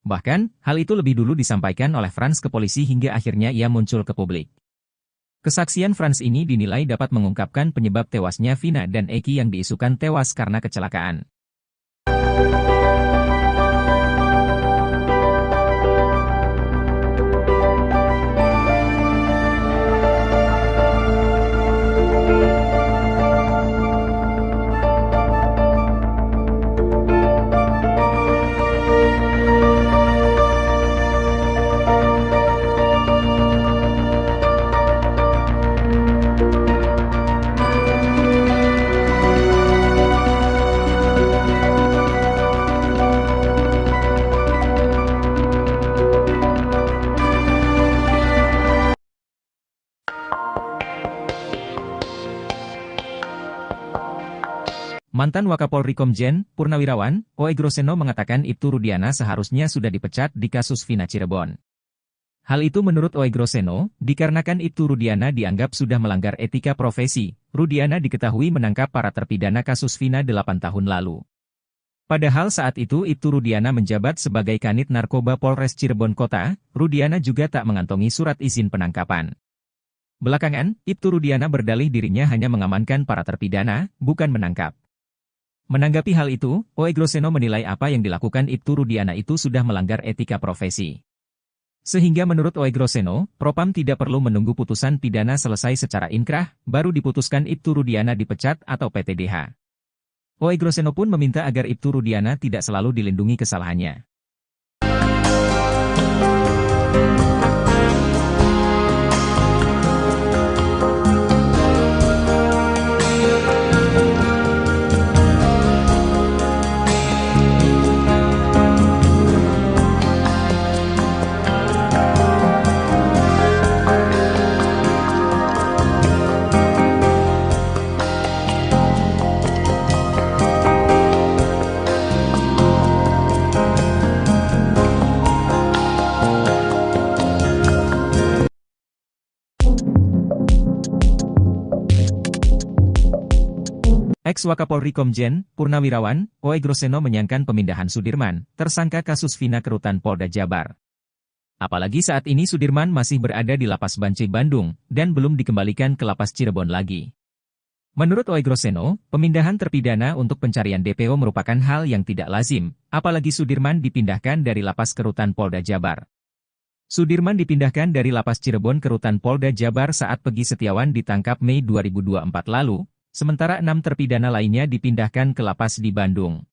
Bahkan, hal itu lebih dulu disampaikan oleh Frans ke polisi hingga akhirnya ia muncul ke publik. Kesaksian Frans ini dinilai dapat mengungkapkan penyebab tewasnya Vina dan Eki yang diisukan tewas karena kecelakaan. Mantan Wakapolri Komjen Purnawirawan Oegroseno mengatakan Ibtu Rudiana seharusnya sudah dipecat di kasus Vina Cirebon. Hal itu menurut Oegroseno, dikarenakan Ibtu Rudiana dianggap sudah melanggar etika profesi. Rudiana diketahui menangkap para terpidana kasus Vina 8 tahun lalu. Padahal saat itu Ibtu Rudiana menjabat sebagai Kanit Narkoba Polres Cirebon Kota, Rudiana juga tak mengantongi surat izin penangkapan. Belakangan, Ibtu Rudiana berdalih dirinya hanya mengamankan para terpidana, bukan menangkap. Menanggapi hal itu, Oegroseno menilai apa yang dilakukan Ibtu Rudiana itu sudah melanggar etika profesi. Sehingga menurut Oegroseno, Propam tidak perlu menunggu putusan pidana selesai secara inkrah, baru diputuskan Ibtu Rudiana dipecat atau PTDH. Oegroseno pun meminta agar Ibtu Rudiana tidak selalu dilindungi kesalahannya. Ex-Wakapolri Komjen Purnawirawan Oegroseno menyayangkan pemindahan Sudirman, tersangka kasus Vina ke Rutan Polda Jabar. Apalagi saat ini Sudirman masih berada di Lapas Bancai Bandung, dan belum dikembalikan ke Lapas Cirebon lagi. Menurut Oegroseno, pemindahan terpidana untuk pencarian DPO merupakan hal yang tidak lazim, apalagi Sudirman dipindahkan dari Lapas ke Rutan Polda Jabar. Sudirman dipindahkan dari Lapas Cirebon ke Rutan Polda Jabar saat Peggy Setiawan ditangkap Mei 2024 lalu, sementara 6 terpidana lainnya dipindahkan ke lapas di Bandung.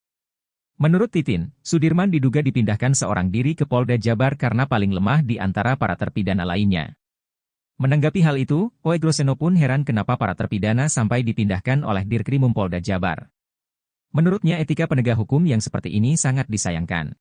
Menurut Titin, Sudirman diduga dipindahkan seorang diri ke Polda Jabar karena paling lemah di antara para terpidana lainnya. Menanggapi hal itu, Oegroseno pun heran kenapa para terpidana sampai dipindahkan oleh Dirkrimum Polda Jabar. Menurutnya etika penegak hukum yang seperti ini sangat disayangkan.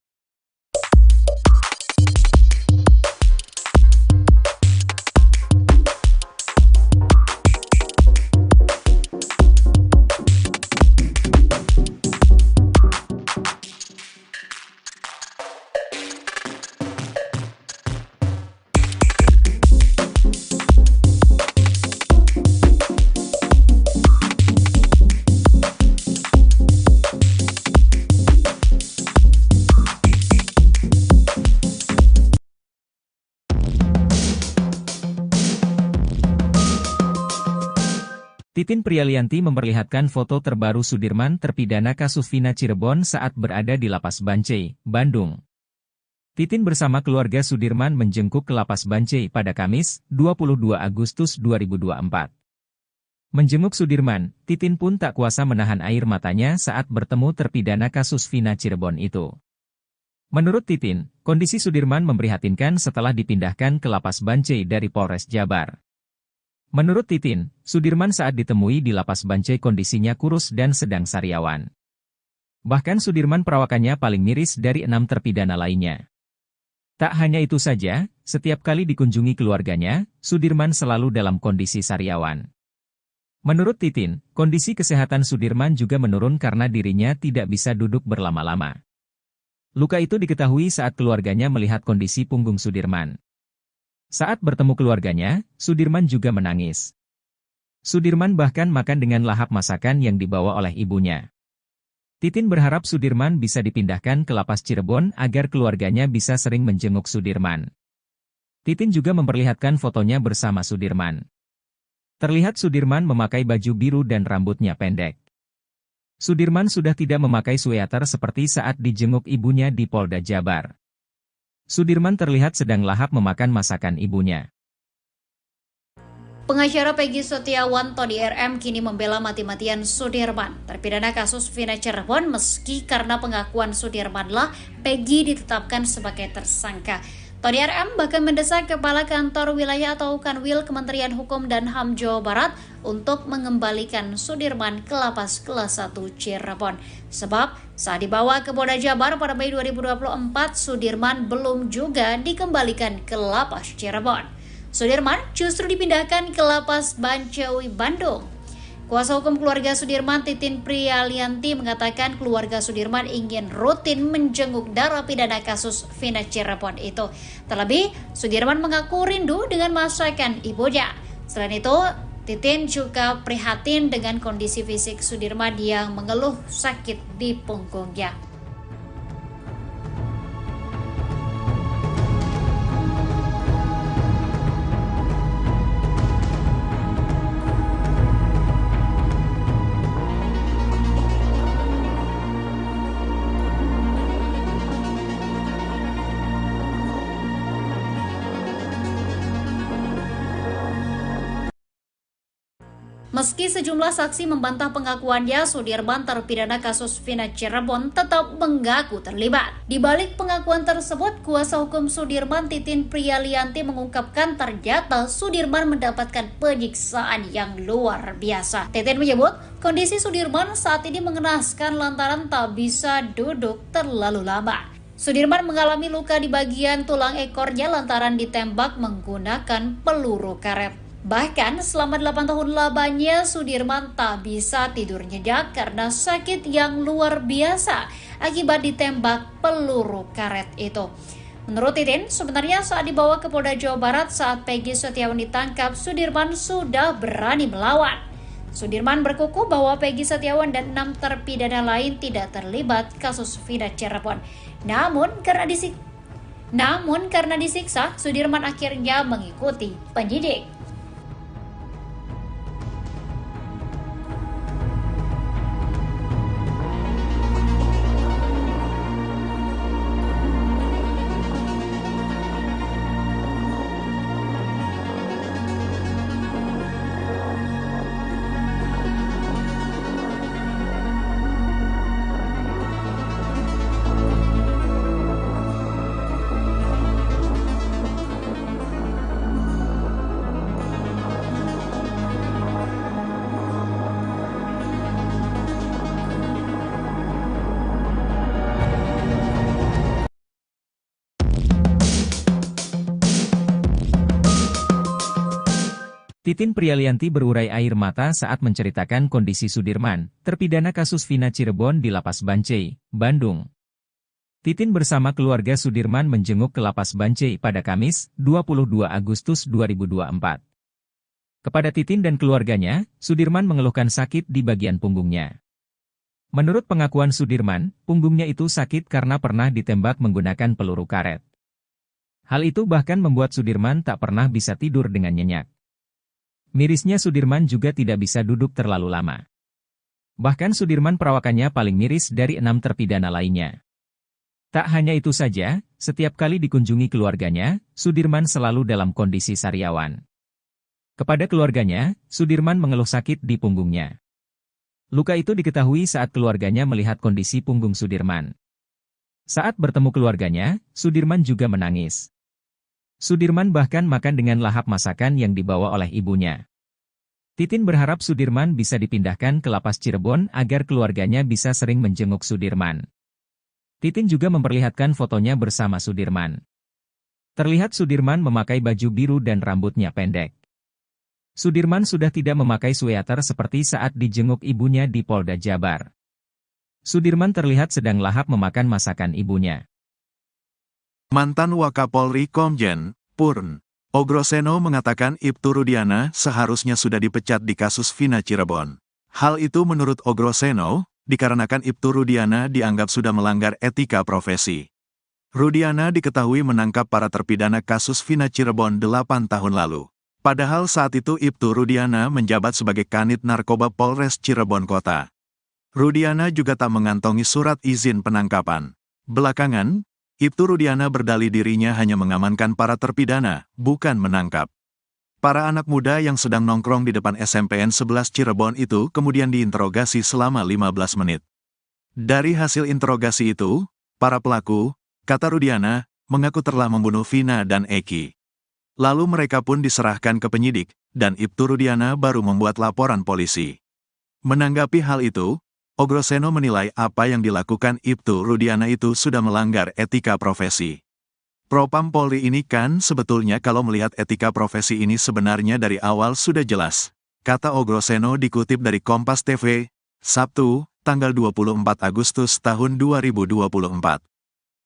Titin Prialianti memperlihatkan foto terbaru Sudirman terpidana kasus Vina Cirebon saat berada di Lapas Bancai, Bandung. Titin bersama keluarga Sudirman menjengkuk ke Lapas Bancai pada Kamis, 22 Agustus 2024. Menjenguk Sudirman, Titin pun tak kuasa menahan air matanya saat bertemu terpidana kasus Vina Cirebon itu. Menurut Titin, kondisi Sudirman memprihatinkan setelah dipindahkan ke Lapas Bancai dari Polres Jabar. Menurut Titin, Sudirman saat ditemui di Lapas Bancai kondisinya kurus dan sedang sariawan. Bahkan Sudirman perawakannya paling miris dari 6 terpidana lainnya. Tak hanya itu saja, setiap kali dikunjungi keluarganya, Sudirman selalu dalam kondisi sariawan. Menurut Titin, kondisi kesehatan Sudirman juga menurun karena dirinya tidak bisa duduk berlama-lama. Luka itu diketahui saat keluarganya melihat kondisi punggung Sudirman. Saat bertemu keluarganya, Sudirman juga menangis. Sudirman bahkan makan dengan lahap masakan yang dibawa oleh ibunya. Titin berharap Sudirman bisa dipindahkan ke Lapas Cirebon agar keluarganya bisa sering menjenguk Sudirman. Titin juga memperlihatkan fotonya bersama Sudirman. Terlihat Sudirman memakai baju biru dan rambutnya pendek. Sudirman sudah tidak memakai sweater seperti saat dijenguk ibunya di Polda Jabar. Sudirman terlihat sedang lahap memakan masakan ibunya. Pengacara Peggy Setiawan Tony RM kini membela mati-matian Sudirman, terpidana kasus Vina Cirebon meski karena pengakuan Sudirmanlah Peggy ditetapkan sebagai tersangka. Tony RM bahkan mendesak Kepala Kantor Wilayah atau Kanwil Kementerian Hukum dan HAM Jawa Barat untuk mengembalikan Sudirman ke Lapas Kelas 1 Cirebon. Sebab saat dibawa ke Polda Jabar pada Mei 2024, Sudirman belum juga dikembalikan ke Lapas Cirebon. Sudirman justru dipindahkan ke Lapas Bancai Bandung. Kuasa hukum keluarga Sudirman, Titin Prialianti, mengatakan keluarga Sudirman ingin rutin menjenguk narapidana kasus Vina Cirebon itu. Terlebih, Sudirman mengaku rindu dengan masakan ibunya. Selain itu, Titin juga prihatin dengan kondisi fisik Sudirman yang mengeluh sakit di punggungnya. Meski sejumlah saksi membantah pengakuannya, Sudirman terpidana kasus Vina Cirebon tetap mengaku terlibat. Di balik pengakuan tersebut, kuasa hukum Sudirman, Titin Prialianti, mengungkapkan ternyata Sudirman mendapatkan penyiksaan yang luar biasa. Titin menyebut kondisi Sudirman saat ini mengenaskan lantaran tak bisa duduk terlalu lama. Sudirman mengalami luka di bagian tulang ekornya lantaran ditembak menggunakan peluru karet. Bahkan selama 8 tahun lamanya Sudirman tak bisa tidur nyenyak karena sakit yang luar biasa akibat ditembak peluru karet itu. Menurut Titin, sebenarnya saat dibawa ke Polda Jawa Barat saat Peggy Setiawan ditangkap, Sudirman sudah berani melawan. Sudirman berkukuh bahwa Peggy Setiawan dan 6 terpidana lain tidak terlibat kasus Vina Cirebon. Namun karena disiksa, Sudirman akhirnya mengikuti penyidik. Titin Prialianti berurai air mata saat menceritakan kondisi Sudirman, terpidana kasus Vina Cirebon di Lapas Bancai, Bandung. Titin bersama keluarga Sudirman menjenguk ke Lapas Bancai pada Kamis, 22 Agustus 2024. Kepada Titin dan keluarganya, Sudirman mengeluhkan sakit di bagian punggungnya. Menurut pengakuan Sudirman, punggungnya itu sakit karena pernah ditembak menggunakan peluru karet. Hal itu bahkan membuat Sudirman tak pernah bisa tidur dengan nyenyak. Mirisnya Sudirman juga tidak bisa duduk terlalu lama. Bahkan Sudirman perawakannya paling miris dari 6 terpidana lainnya. Tak hanya itu saja, setiap kali dikunjungi keluarganya, Sudirman selalu dalam kondisi sariawan. Kepada keluarganya, Sudirman mengeluh sakit di punggungnya. Luka itu diketahui saat keluarganya melihat kondisi punggung Sudirman. Saat bertemu keluarganya, Sudirman juga menangis. Sudirman bahkan makan dengan lahap masakan yang dibawa oleh ibunya. Titin berharap Sudirman bisa dipindahkan ke Lapas Cirebon agar keluarganya bisa sering menjenguk Sudirman. Titin juga memperlihatkan fotonya bersama Sudirman. Terlihat Sudirman memakai baju biru dan rambutnya pendek. Sudirman sudah tidak memakai sweater seperti saat dijenguk ibunya di Polda Jabar. Sudirman terlihat sedang lahap memakan masakan ibunya. Mantan Wakapolri Komjen Purn Ogroseno mengatakan Ibtu Rudiana seharusnya sudah dipecat di kasus Vina Cirebon. Hal itu menurut Ogroseno, dikarenakan Ibtu Rudiana dianggap sudah melanggar etika profesi. Rudiana diketahui menangkap para terpidana kasus Vina Cirebon 8 tahun lalu. Padahal saat itu Ibtu Rudiana menjabat sebagai Kanit Narkoba Polres Cirebon Kota. Rudiana juga tak mengantongi surat izin penangkapan. Belakangan, Ibtu Rudiana berdalih dirinya hanya mengamankan para terpidana, bukan menangkap. Para anak muda yang sedang nongkrong di depan SMPN 11 Cirebon itu kemudian diinterogasi selama 15 menit. Dari hasil interogasi itu, para pelaku, kata Rudiana, mengaku telah membunuh Vina dan Eki. Lalu mereka pun diserahkan ke penyidik, dan Ibtu Rudiana baru membuat laporan polisi. Menanggapi hal itu, Ogroseno menilai apa yang dilakukan Ibtu Rudiana itu sudah melanggar etika profesi. Propam Polri ini kan sebetulnya kalau melihat etika profesi ini sebenarnya dari awal sudah jelas, kata Ogroseno dikutip dari Kompas TV, Sabtu, tanggal 24 Agustus tahun 2024.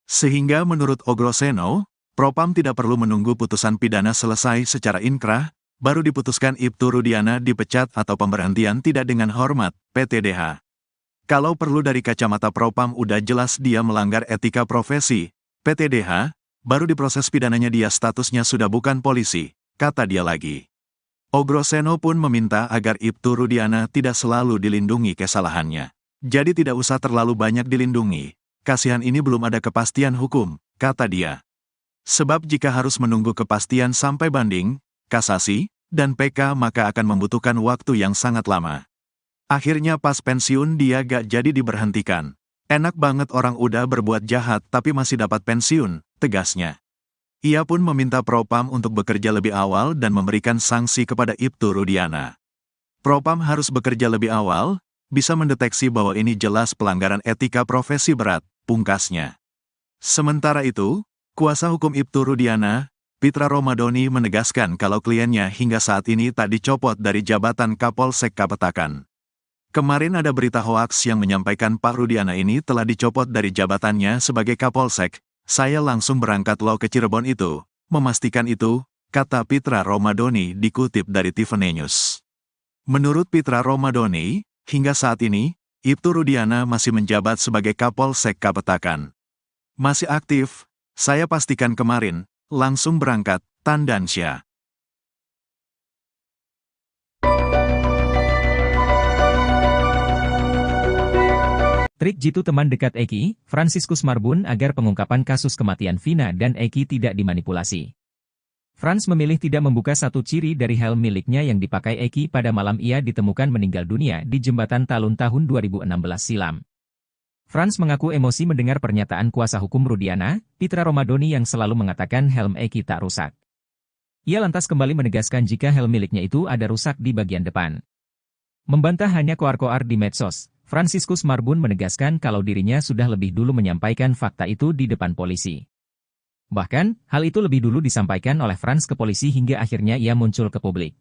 Sehingga menurut Ogroseno, Propam tidak perlu menunggu putusan pidana selesai secara inkrah, baru diputuskan Ibtu Rudiana dipecat atau pemberhentian tidak dengan hormat, PTDH. Kalau perlu dari kacamata Propam udah jelas dia melanggar etika profesi, PTDH, baru diproses pidananya dia statusnya sudah bukan polisi, kata dia lagi. Ogroseno pun meminta agar Ibtu Rudiana tidak selalu dilindungi kesalahannya. Jadi tidak usah terlalu banyak dilindungi, kasihan ini belum ada kepastian hukum, kata dia. Sebab jika harus menunggu kepastian sampai banding, kasasi, dan PK maka akan membutuhkan waktu yang sangat lama. Akhirnya pas pensiun dia gak jadi diberhentikan. Enak banget orang udah berbuat jahat tapi masih dapat pensiun, tegasnya. Ia pun meminta Propam untuk bekerja lebih awal dan memberikan sanksi kepada Ibtu Rudiana. Propam harus bekerja lebih awal, bisa mendeteksi bahwa ini jelas pelanggaran etika profesi berat, pungkasnya. Sementara itu, kuasa hukum Ibtu Rudiana, Pitra Romadoni menegaskan kalau kliennya hingga saat ini tak dicopot dari jabatan Kapolsek Kapetakan. Kemarin ada berita hoaks yang menyampaikan Pak Rudiana ini telah dicopot dari jabatannya sebagai Kapolsek. Saya langsung berangkat lo ke Cirebon itu, memastikan itu, kata Pitra Romadoni dikutip dari Tiffany News. Menurut Pitra Romadoni, hingga saat ini, Ibtu Rudiana masih menjabat sebagai Kapolsek Kapetakan. Masih aktif, saya pastikan kemarin, langsung berangkat, Tandansya. Trik jitu teman dekat Eki, Franciscus Marbun agar pengungkapan kasus kematian Vina dan Eki tidak dimanipulasi. Frans memilih tidak membuka satu ciri dari helm miliknya yang dipakai Eki pada malam ia ditemukan meninggal dunia di Jembatan Talun tahun 2016 silam. Frans mengaku emosi mendengar pernyataan kuasa hukum Rudiana, Pitra Romadoni yang selalu mengatakan helm Eki tak rusak. Ia lantas kembali menegaskan jika helm miliknya itu ada rusak di bagian depan. Membantah hanya koar-koar di medsos, Franciscus Marbun menegaskan kalau dirinya sudah lebih dulu menyampaikan fakta itu di depan polisi. Bahkan, hal itu lebih dulu disampaikan oleh Frans ke polisi hingga akhirnya ia muncul ke publik.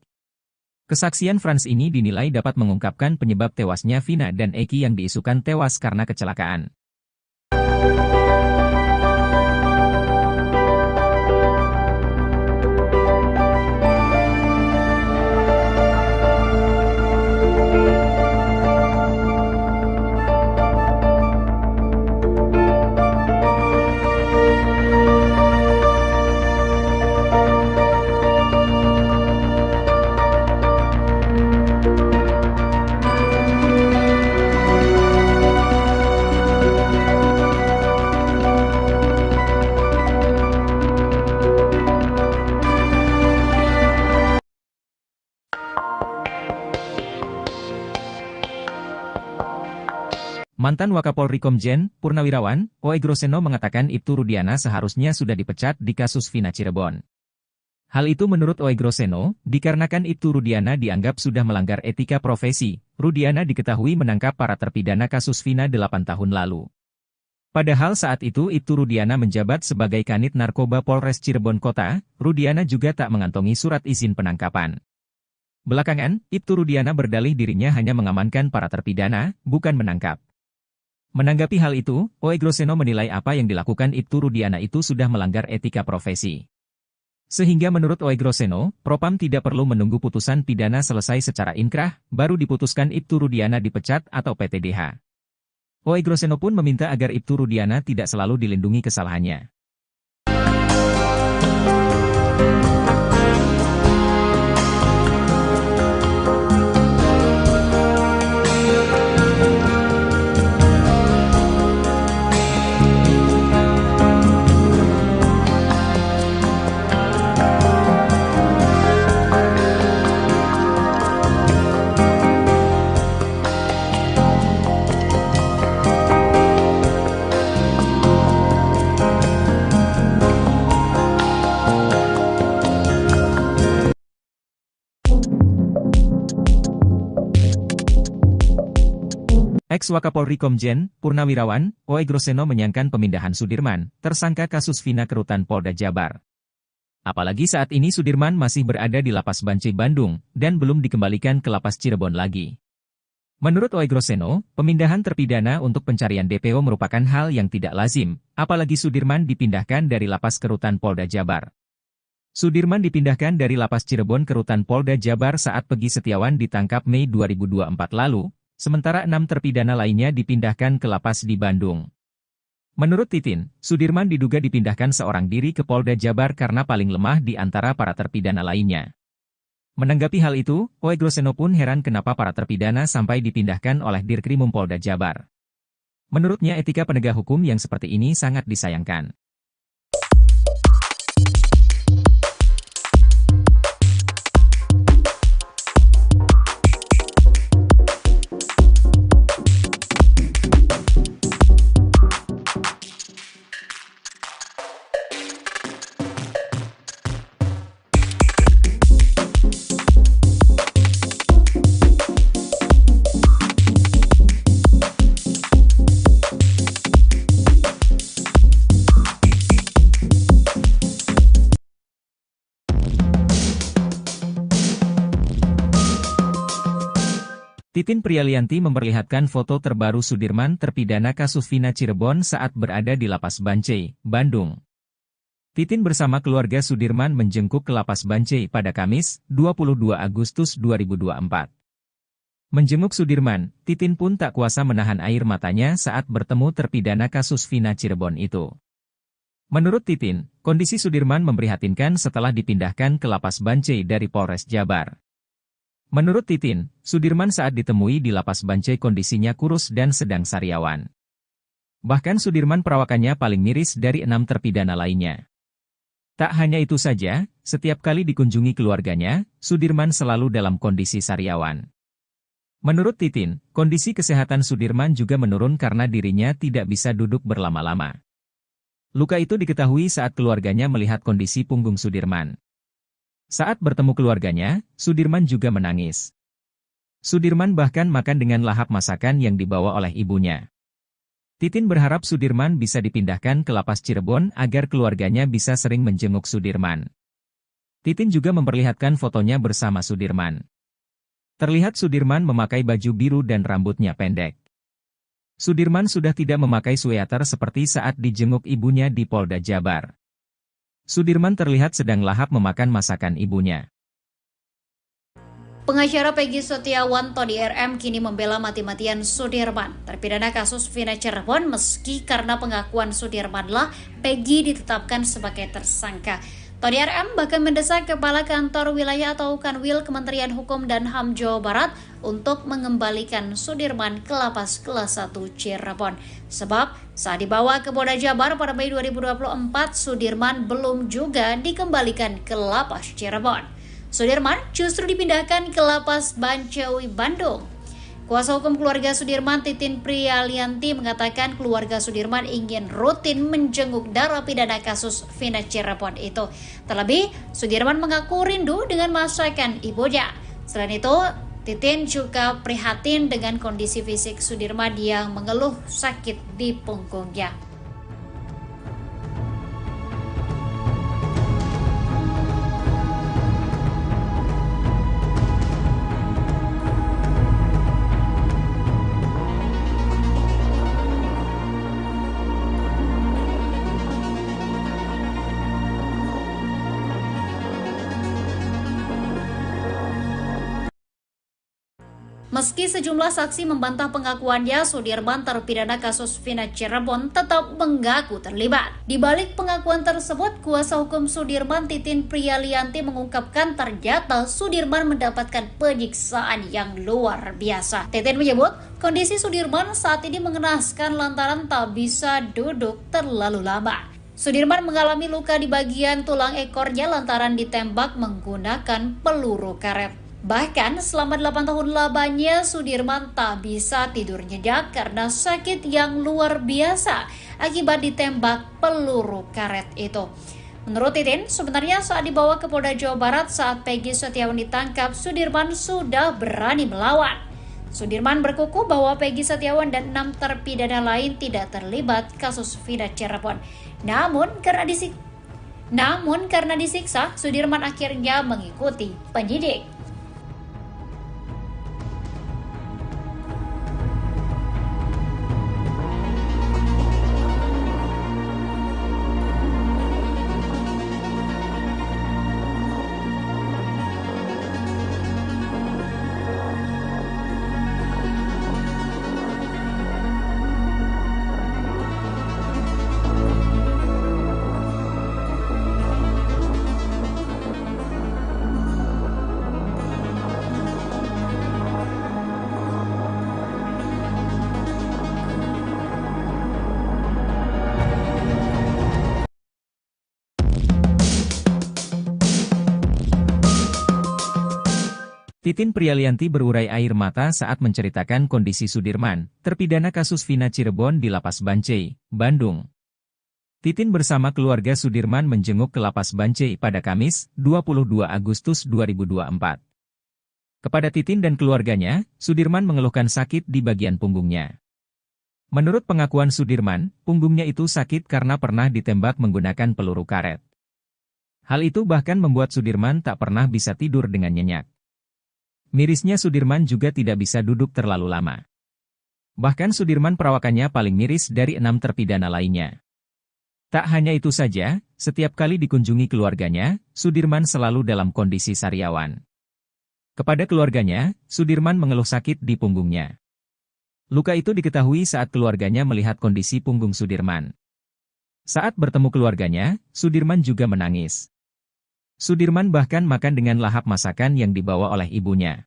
Kesaksian Frans ini dinilai dapat mengungkapkan penyebab tewasnya Vina dan Eki yang diisukan tewas karena kecelakaan. Mantan Wakapolri Komjen, Purnawirawan, Ogroseno mengatakan Ibtu Rudiana seharusnya sudah dipecat di kasus Vina Cirebon. Hal itu menurut Ogroseno, dikarenakan Ibtu Rudiana dianggap sudah melanggar etika profesi. Rudiana diketahui menangkap para terpidana kasus Vina 8 tahun lalu. Padahal saat itu Ibtu Rudiana menjabat sebagai Kanit Narkoba Polres Cirebon Kota, Rudiana juga tak mengantongi surat izin penangkapan. Belakangan, Ibtu Rudiana berdalih dirinya hanya mengamankan para terpidana, bukan menangkap. Menanggapi hal itu, Ogroseno menilai apa yang dilakukan Ibtu Rudiana itu sudah melanggar etika profesi. Sehingga menurut Ogroseno, Propam tidak perlu menunggu putusan pidana selesai secara inkrah, baru diputuskan Ibtu Rudiana dipecat atau PTDH. Ogroseno pun meminta agar Ibtu Rudiana tidak selalu dilindungi kesalahannya. Ex-Wakapolri Komjen, Purnawirawan, Ogroseno menyayangkan pemindahan Sudirman, tersangka kasus Vina ke Rutan Polda Jabar. Apalagi saat ini Sudirman masih berada di Lapas Bancai Bandung dan belum dikembalikan ke Lapas Cirebon lagi. Menurut Oegroseno, pemindahan terpidana untuk pencarian DPO merupakan hal yang tidak lazim, apalagi Sudirman dipindahkan dari Lapas ke Rutan Polda Jabar. Sudirman dipindahkan dari Lapas Cirebon ke Rutan Polda Jabar saat Peggy Setiawan ditangkap Mei 2024 lalu, sementara 6 terpidana lainnya dipindahkan ke Lapas di Bandung. Menurut Titin, Sudirman diduga dipindahkan seorang diri ke Polda Jabar karena paling lemah di antara para terpidana lainnya. Menanggapi hal itu, Oegroseno pun heran kenapa para terpidana sampai dipindahkan oleh Dirkrimum Polda Jabar. Menurutnya etika penegak hukum yang seperti ini sangat disayangkan. Titin Prialianti memperlihatkan foto terbaru Sudirman terpidana kasus Vina Cirebon saat berada di Lapas Bancai, Bandung. Titin bersama keluarga Sudirman menjenguk ke Lapas Bancai pada Kamis, 22 Agustus 2024. Menjenguk Sudirman, Titin pun tak kuasa menahan air matanya saat bertemu terpidana kasus Vina Cirebon itu. Menurut Titin, kondisi Sudirman memprihatinkan setelah dipindahkan ke Lapas Bancai dari Polres Jabar. Menurut Titin, Sudirman saat ditemui di Lapas Bancai kondisinya kurus dan sedang sariawan. Bahkan Sudirman perawakannya paling miris dari 6 terpidana lainnya. Tak hanya itu saja, setiap kali dikunjungi keluarganya, Sudirman selalu dalam kondisi sariawan. Menurut Titin, kondisi kesehatan Sudirman juga menurun karena dirinya tidak bisa duduk berlama-lama. Luka itu diketahui saat keluarganya melihat kondisi punggung Sudirman. Saat bertemu keluarganya, Sudirman juga menangis. Sudirman bahkan makan dengan lahap masakan yang dibawa oleh ibunya. Titin berharap Sudirman bisa dipindahkan ke Lapas Cirebon agar keluarganya bisa sering menjenguk Sudirman. Titin juga memperlihatkan fotonya bersama Sudirman. Terlihat Sudirman memakai baju biru dan rambutnya pendek. Sudirman sudah tidak memakai sweater seperti saat dijenguk ibunya di Polda Jabar. Sudirman terlihat sedang lahap memakan masakan ibunya. Pengacara Peggy Setiawan Tony RM kini membela mati-matian Sudirman, terpidana kasus Vina Cirebon meski karena pengakuan Sudirmanlah Peggy ditetapkan sebagai tersangka. Tony RM bahkan mendesak Kepala Kantor Wilayah atau Kanwil Kementerian Hukum dan HAM Jawa Barat untuk mengembalikan Sudirman ke Lapas Kelas 1 Cirebon. Sebab saat dibawa ke Polda Jabar pada Mei 2024, Sudirman belum juga dikembalikan ke Lapas Cirebon. Sudirman justru dipindahkan ke Lapas Bancai Bandung. Kuasa hukum keluarga Sudirman, Titin Prialianti, mengatakan keluarga Sudirman ingin rutin menjenguk narapidana kasus Vina Cirebon itu. Terlebih, Sudirman mengaku rindu dengan masakan ibunya. Selain itu, Titin juga prihatin dengan kondisi fisik Sudirman yang mengeluh sakit di punggungnya. Meski sejumlah saksi membantah pengakuannya, Sudirman terpidana kasus Vina Cirebon tetap mengaku terlibat. Di balik pengakuan tersebut, kuasa hukum Sudirman, Titin Prialianti, mengungkapkan ternyata Sudirman mendapatkan penyiksaan yang luar biasa. Titin menyebut kondisi Sudirman saat ini mengenaskan lantaran tak bisa duduk terlalu lama. Sudirman mengalami luka di bagian tulang ekornya lantaran ditembak menggunakan peluru karet. Bahkan selama 8 tahun lamanya Sudirman tak bisa tidur nyenyak karena sakit yang luar biasa akibat ditembak peluru karet itu. Menurut Titin, sebenarnya saat dibawa ke Polda Jawa Barat saat Peggy Setiawan ditangkap, Sudirman sudah berani melawan. Sudirman berkukuh bahwa Peggy Setiawan dan 6 terpidana lain tidak terlibat kasus Vina Cirebon. Namun karena disiksa, Sudirman akhirnya mengikuti penyidik. Titin Prialianti berurai air mata saat menceritakan kondisi Sudirman, terpidana kasus Vina Cirebon di Lapas Bancai, Bandung. Titin bersama keluarga Sudirman menjenguk ke Lapas Bancai pada Kamis, 22 Agustus 2024. Kepada Titin dan keluarganya, Sudirman mengeluhkan sakit di bagian punggungnya. Menurut pengakuan Sudirman, punggungnya itu sakit karena pernah ditembak menggunakan peluru karet. Hal itu bahkan membuat Sudirman tak pernah bisa tidur dengan nyenyak. Mirisnya Sudirman juga tidak bisa duduk terlalu lama. Bahkan Sudirman perawakannya paling miris dari 6 terpidana lainnya. Tak hanya itu saja, setiap kali dikunjungi keluarganya, Sudirman selalu dalam kondisi sariawan. Kepada keluarganya, Sudirman mengeluh sakit di punggungnya. Luka itu diketahui saat keluarganya melihat kondisi punggung Sudirman. Saat bertemu keluarganya, Sudirman juga menangis. Sudirman bahkan makan dengan lahap masakan yang dibawa oleh ibunya.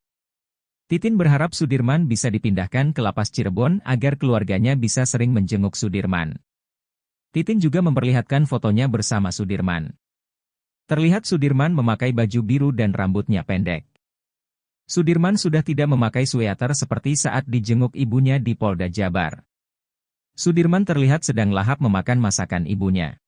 Titin berharap Sudirman bisa dipindahkan ke Lapas Cirebon agar keluarganya bisa sering menjenguk Sudirman. Titin juga memperlihatkan fotonya bersama Sudirman. Terlihat Sudirman memakai baju biru dan rambutnya pendek. Sudirman sudah tidak memakai sweater seperti saat dijenguk ibunya di Polda Jabar. Sudirman terlihat sedang lahap memakan masakan ibunya.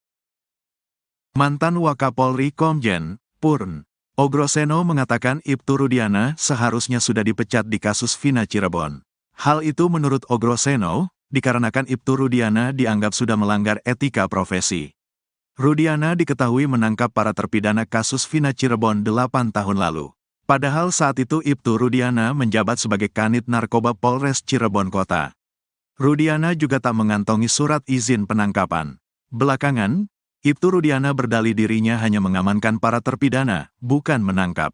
Mantan Wakapolri Komjen, Purn, Ogroseno mengatakan Ibtu Rudiana seharusnya sudah dipecat di kasus Vina Cirebon. Hal itu menurut Ogroseno, dikarenakan Ibtu Rudiana dianggap sudah melanggar etika profesi. Rudiana diketahui menangkap para terpidana kasus Vina Cirebon 8 tahun lalu. Padahal saat itu Ibtu Rudiana menjabat sebagai Kanit Narkoba Polres Cirebon Kota. Rudiana juga tak mengantongi surat izin penangkapan. Belakangan, Ibtu Rudiana berdalih dirinya hanya mengamankan para terpidana, bukan menangkap.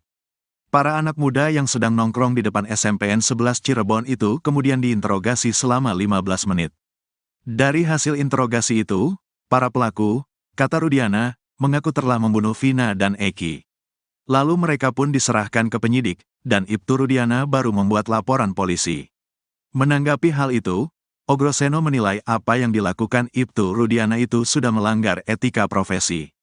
Para anak muda yang sedang nongkrong di depan SMPN 11 Cirebon itu kemudian diinterogasi selama 15 menit. Dari hasil interogasi itu, para pelaku, kata Rudiana, mengaku telah membunuh Vina dan Eki. Lalu mereka pun diserahkan ke penyidik, dan Ibtu Rudiana baru membuat laporan polisi. Menanggapi hal itu, Ogroseno menilai apa yang dilakukan Ibtu Rudiana itu sudah melanggar etika profesi.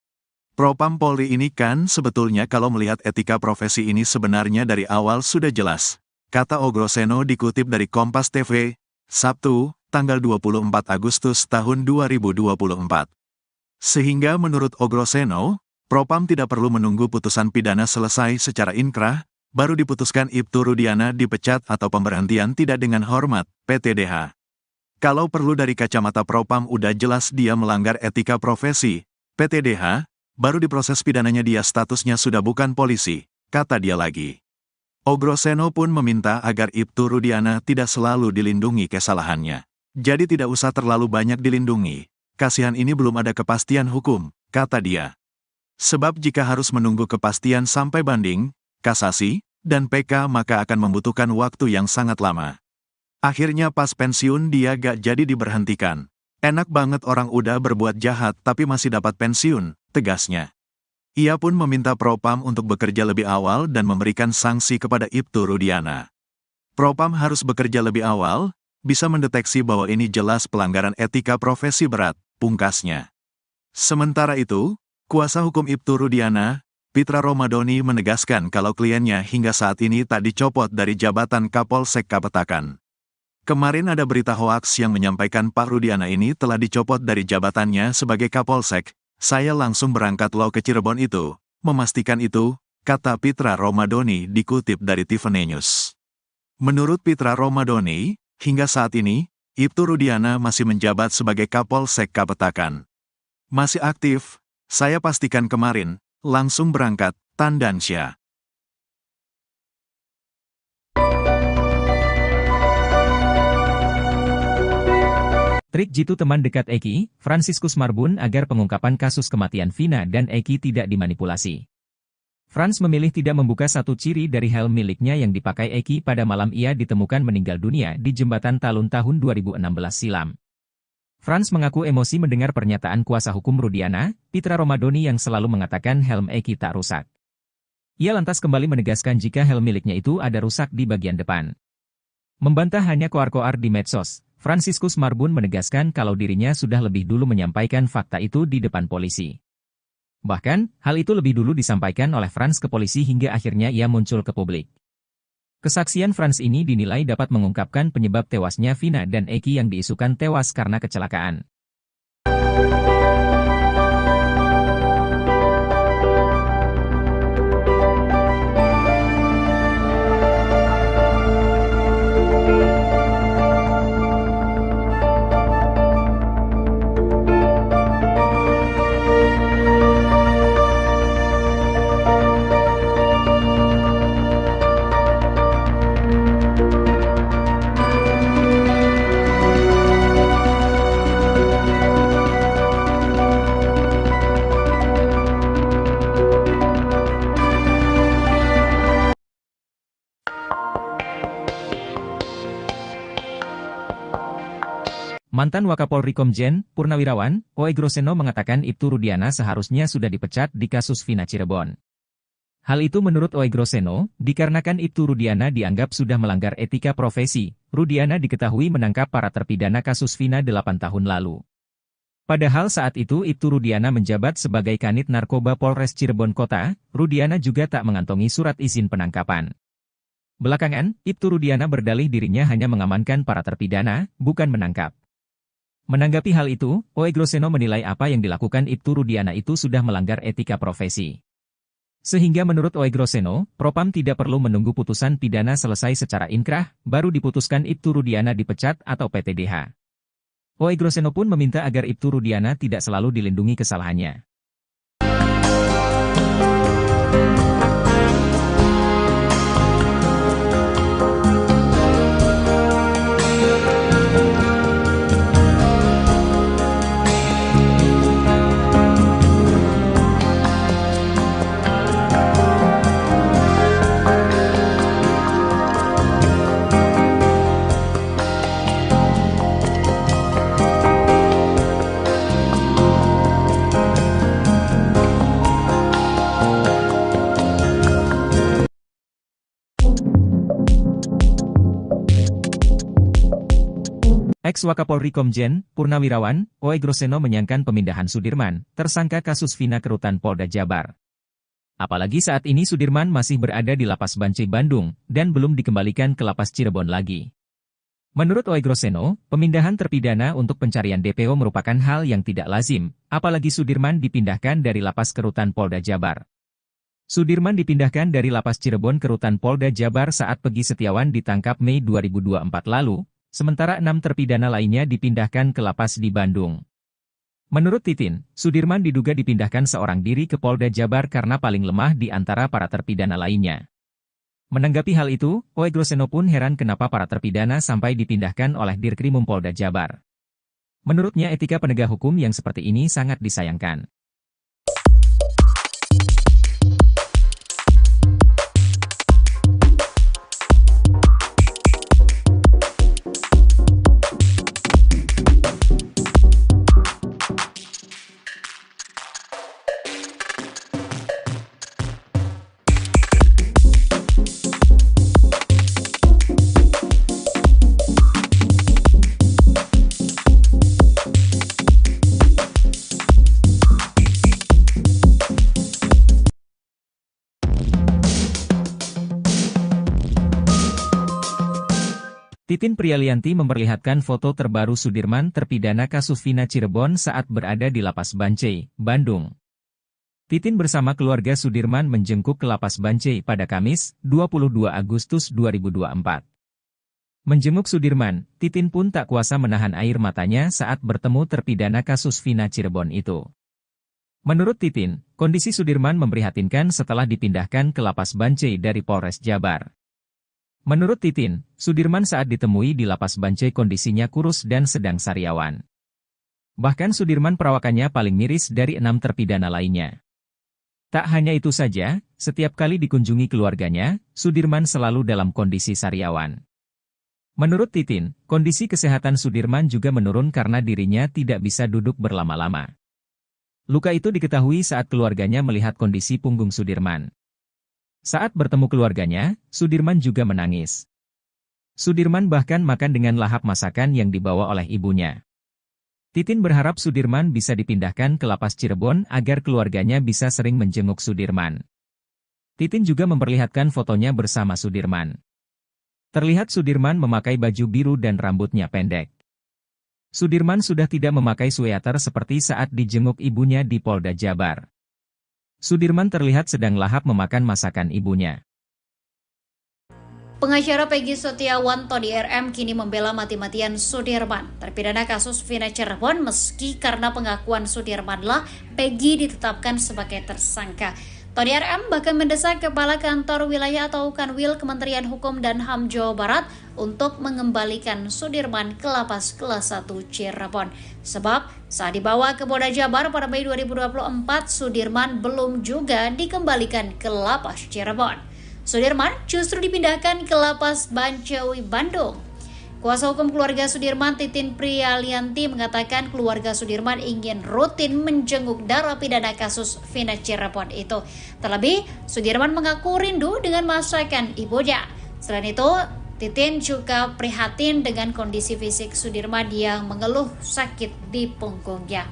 Propam Polri ini kan sebetulnya kalau melihat etika profesi ini sebenarnya dari awal sudah jelas, kata Ogroseno dikutip dari Kompas TV, Sabtu, tanggal 24 Agustus tahun 2024. Sehingga menurut Ogroseno, Propam tidak perlu menunggu putusan pidana selesai secara inkrah, baru diputuskan Ibtu Rudiana dipecat atau pemberhentian tidak dengan hormat, PTDH. Kalau perlu dari kacamata Propam udah jelas dia melanggar etika profesi, PTDH, baru diproses pidananya dia statusnya sudah bukan polisi, kata dia lagi. Ogroseno pun meminta agar Ibtu Rudiana tidak selalu dilindungi kesalahannya. Jadi tidak usah terlalu banyak dilindungi, kasihan ini belum ada kepastian hukum, kata dia. Sebab jika harus menunggu kepastian sampai banding, kasasi, dan PK maka akan membutuhkan waktu yang sangat lama. Akhirnya pas pensiun dia gak jadi diberhentikan. Enak banget orang udah berbuat jahat tapi masih dapat pensiun, tegasnya. Ia pun meminta Propam untuk bekerja lebih awal dan memberikan sanksi kepada Ibtu Rudiana. Propam harus bekerja lebih awal, bisa mendeteksi bahwa ini jelas pelanggaran etika profesi berat, pungkasnya. Sementara itu, kuasa hukum Ibtu Rudiana, Pitra Romadoni menegaskan kalau kliennya hingga saat ini tak dicopot dari jabatan Kapolsek Kapetakan. Kemarin ada berita hoaks yang menyampaikan Pak Rudiana ini telah dicopot dari jabatannya sebagai Kapolsek. Saya langsung berangkat lo ke Cirebon itu, memastikan itu, kata Pitra Romadoni dikutip dari Tiffany News. Menurut Pitra Romadoni, hingga saat ini, Ibtu Rudiana masih menjabat sebagai Kapolsek Kapetakan. Masih aktif, Saya pastikan kemarin, langsung berangkat, Tandansya. Trik jitu teman dekat Eki, Franciscus Marbun agar pengungkapan kasus kematian Vina dan Eki tidak dimanipulasi. Franz memilih tidak membuka satu ciri dari helm miliknya yang dipakai Eki pada malam ia ditemukan meninggal dunia di jembatan Talun tahun 2016 silam. Franz mengaku emosi mendengar pernyataan kuasa hukum Rudiana, Pitra Romadoni yang selalu mengatakan helm Eki tak rusak. Ia lantas kembali menegaskan jika helm miliknya itu ada rusak di bagian depan. Membantah hanya koar-koar di medsos, Franciscus Marbun menegaskan kalau dirinya sudah lebih dulu menyampaikan fakta itu di depan polisi. Bahkan, hal itu lebih dulu disampaikan oleh Franz ke polisi hingga akhirnya ia muncul ke publik. Kesaksian Franz ini dinilai dapat mengungkapkan penyebab tewasnya Vina dan Eki yang diisukan tewas karena kecelakaan. Mantan Wakapolri Komjen, Purnawirawan, Oe Groseno mengatakan Ibtu Rudiana seharusnya sudah dipecat di kasus Vina Cirebon. Hal itu menurut Oe Groseno, dikarenakan Ibtu Rudiana dianggap sudah melanggar etika profesi. Rudiana diketahui menangkap para terpidana kasus Vina 8 tahun lalu. Padahal saat itu Ibtu Rudiana menjabat sebagai Kanit Narkoba Polres Cirebon Kota, Rudiana juga tak mengantongi surat izin penangkapan. Belakangan, Ibtu Rudiana berdalih dirinya hanya mengamankan para terpidana, bukan menangkap. Menanggapi hal itu, Oe Groseno menilai apa yang dilakukan Ibtu Rudiana itu sudah melanggar etika profesi. Sehingga menurut Oe Groseno, Propam tidak perlu menunggu putusan pidana selesai secara inkrah, baru diputuskan Ibtu Rudiana dipecat atau PTDH. Oe Groseno pun meminta agar Ibtu Rudiana tidak selalu dilindungi kesalahannya. Ex-Wakapolri Komjen, Purnawirawan, Oe Groseno menyayangkan pemindahan Sudirman, tersangka kasus Vina ke rutan Polda Jabar. Apalagi saat ini Sudirman masih berada di Lapas Bancai Bandung, dan belum dikembalikan ke Lapas Cirebon lagi. Menurut Oe Groseno, pemindahan terpidana untuk pencarian DPO merupakan hal yang tidak lazim, apalagi Sudirman dipindahkan dari Lapas ke rutan Polda Jabar. Sudirman dipindahkan dari Lapas Cirebon ke rutan Polda Jabar saat Pegi Setiawan ditangkap Mei 2024 lalu, sementara 6 terpidana lainnya dipindahkan ke lapas di Bandung. Menurut Titin, Sudirman diduga dipindahkan seorang diri ke Polda Jabar karena paling lemah di antara para terpidana lainnya. Menanggapi hal itu, Oe Groseno pun heran kenapa para terpidana sampai dipindahkan oleh Dirkrimum Polda Jabar. Menurutnya etika penegak hukum yang seperti ini sangat disayangkan. Titin Prialianti memperlihatkan foto terbaru Sudirman terpidana kasus Vina Cirebon saat berada di Lapas Bancai, Bandung. Titin bersama keluarga Sudirman menjengkuk ke Lapas Bancai pada Kamis, 22 Agustus 2024. Menjenguk Sudirman, Titin pun tak kuasa menahan air matanya saat bertemu terpidana kasus Vina Cirebon itu. Menurut Titin, kondisi Sudirman memprihatinkan setelah dipindahkan ke Lapas Bancai dari Polres Jabar. Menurut Titin, Sudirman saat ditemui di Lapas Bancai kondisinya kurus dan sedang sariawan. Bahkan Sudirman perawakannya paling miris dari 6 terpidana lainnya. Tak hanya itu saja, setiap kali dikunjungi keluarganya, Sudirman selalu dalam kondisi sariawan. Menurut Titin, kondisi kesehatan Sudirman juga menurun karena dirinya tidak bisa duduk berlama-lama. Luka itu diketahui saat keluarganya melihat kondisi punggung Sudirman. Saat bertemu keluarganya, Sudirman juga menangis. Sudirman bahkan makan dengan lahap masakan yang dibawa oleh ibunya. Titin berharap Sudirman bisa dipindahkan ke Lapas Cirebon agar keluarganya bisa sering menjenguk Sudirman. Titin juga memperlihatkan fotonya bersama Sudirman. Terlihat Sudirman memakai baju biru dan rambutnya pendek. Sudirman sudah tidak memakai sweater seperti saat dijenguk ibunya di Polda Jabar. Sudirman terlihat sedang lahap memakan masakan ibunya. Pengacara Peggy Setiawan Tony RM kini membela mati-matian Sudirman, terpidana kasus Vina Cirebon meski karena pengakuan Sudirmanlah Peggy ditetapkan sebagai tersangka. Tony RM bahkan mendesak Kepala Kantor Wilayah atau Kanwil Kementerian Hukum dan HAM Jawa Barat untuk mengembalikan Sudirman ke Lapas Kelas 1 Cirebon. Sebab saat dibawa ke Polda Jabar pada Mei 2024, Sudirman belum juga dikembalikan ke Lapas Cirebon. Sudirman justru dipindahkan ke Lapas Bancai, Bandung. Kuasa hukum keluarga Sudirman, Titin Prialianti, mengatakan keluarga Sudirman ingin rutin menjenguk narapidana kasus Vina Cirebon itu. Terlebih, Sudirman mengaku rindu dengan masakan ibunya. Selain itu, Titin juga prihatin dengan kondisi fisik Sudirman yang mengeluh sakit di punggungnya.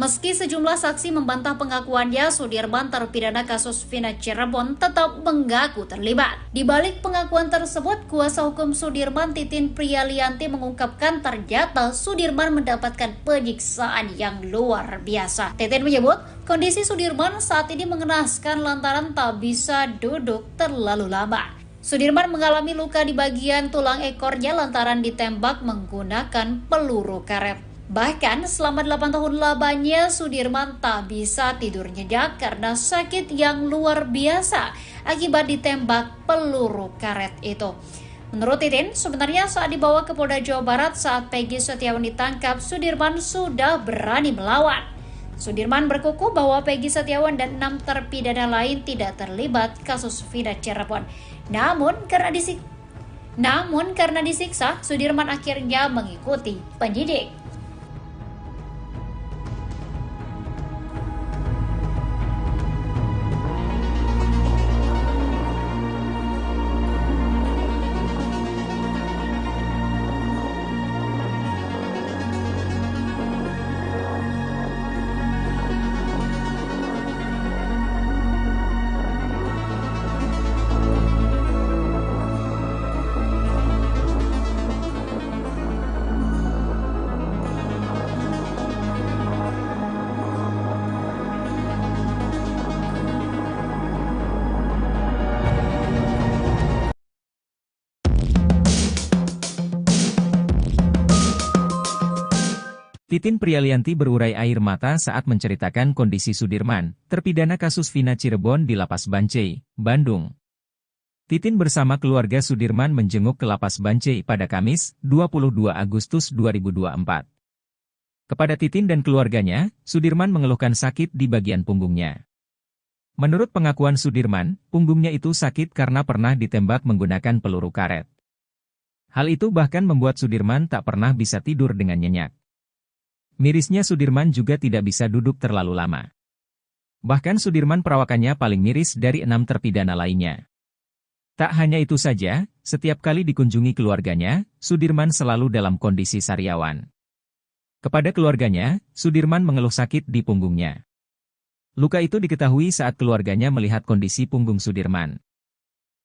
Meski sejumlah saksi membantah pengakuannya, Sudirman terpidana kasus Vina Cirebon tetap mengaku terlibat. Di balik pengakuan tersebut, kuasa hukum Sudirman, Titin Prialianti, mengungkapkan ternyata Sudirman mendapatkan penyiksaan yang luar biasa. Titin menyebut, kondisi Sudirman saat ini mengenaskan lantaran tak bisa duduk terlalu lama. Sudirman mengalami luka di bagian tulang ekornya lantaran ditembak menggunakan peluru karet. Bahkan selama 8 tahun lamanya Sudirman tak bisa tidur nyenyak karena sakit yang luar biasa akibat ditembak peluru karet itu. Menurut Titin, sebenarnya saat dibawa ke Polda Jawa Barat saat Peggy Setiawan ditangkap, Sudirman sudah berani melawan. Sudirman berkukuh bahwa Peggy Setiawan dan 6 terpidana lain tidak terlibat kasus Vina Cirebon. Namun karena disiksa, Sudirman akhirnya mengikuti penyidik. Titin Prialianti berurai air mata saat menceritakan kondisi Sudirman, terpidana kasus Vina Cirebon di Lapas Bancai, Bandung. Titin bersama keluarga Sudirman menjenguk ke Lapas Bancai pada Kamis, 22 Agustus 2024. Kepada Titin dan keluarganya, Sudirman mengeluhkan sakit di bagian punggungnya. Menurut pengakuan Sudirman, punggungnya itu sakit karena pernah ditembak menggunakan peluru karet. Hal itu bahkan membuat Sudirman tak pernah bisa tidur dengan nyenyak. Mirisnya Sudirman juga tidak bisa duduk terlalu lama. Bahkan Sudirman perawakannya paling miris dari 6 terpidana lainnya. Tak hanya itu saja, setiap kali dikunjungi keluarganya, Sudirman selalu dalam kondisi sariawan. Kepada keluarganya, Sudirman mengeluh sakit di punggungnya. Luka itu diketahui saat keluarganya melihat kondisi punggung Sudirman.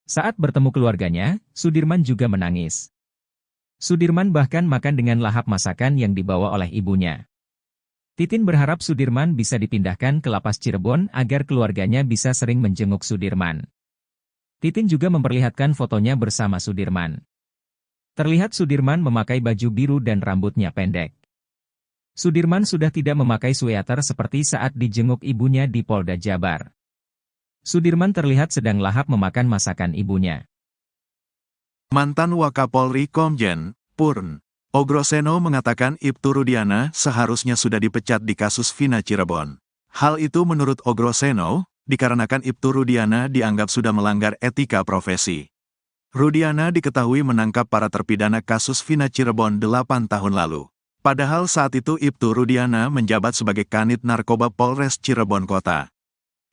Saat bertemu keluarganya, Sudirman juga menangis. Sudirman bahkan makan dengan lahap masakan yang dibawa oleh ibunya. Titin berharap Sudirman bisa dipindahkan ke lapas Cirebon agar keluarganya bisa sering menjenguk Sudirman. Titin juga memperlihatkan fotonya bersama Sudirman. Terlihat Sudirman memakai baju biru dan rambutnya pendek. Sudirman sudah tidak memakai sweater seperti saat dijenguk ibunya di Polda Jabar. Sudirman terlihat sedang lahap memakan masakan ibunya. Mantan Wakapolri Komjen Purn Ogroseno mengatakan Ibtu Rudiana seharusnya sudah dipecat di kasus Vina Cirebon. Hal itu menurut Ogroseno, dikarenakan Ibtu Rudiana dianggap sudah melanggar etika profesi. Rudiana diketahui menangkap para terpidana kasus Vina Cirebon 8 tahun lalu. Padahal saat itu Ibtu Rudiana menjabat sebagai Kanit Narkoba Polres Cirebon Kota.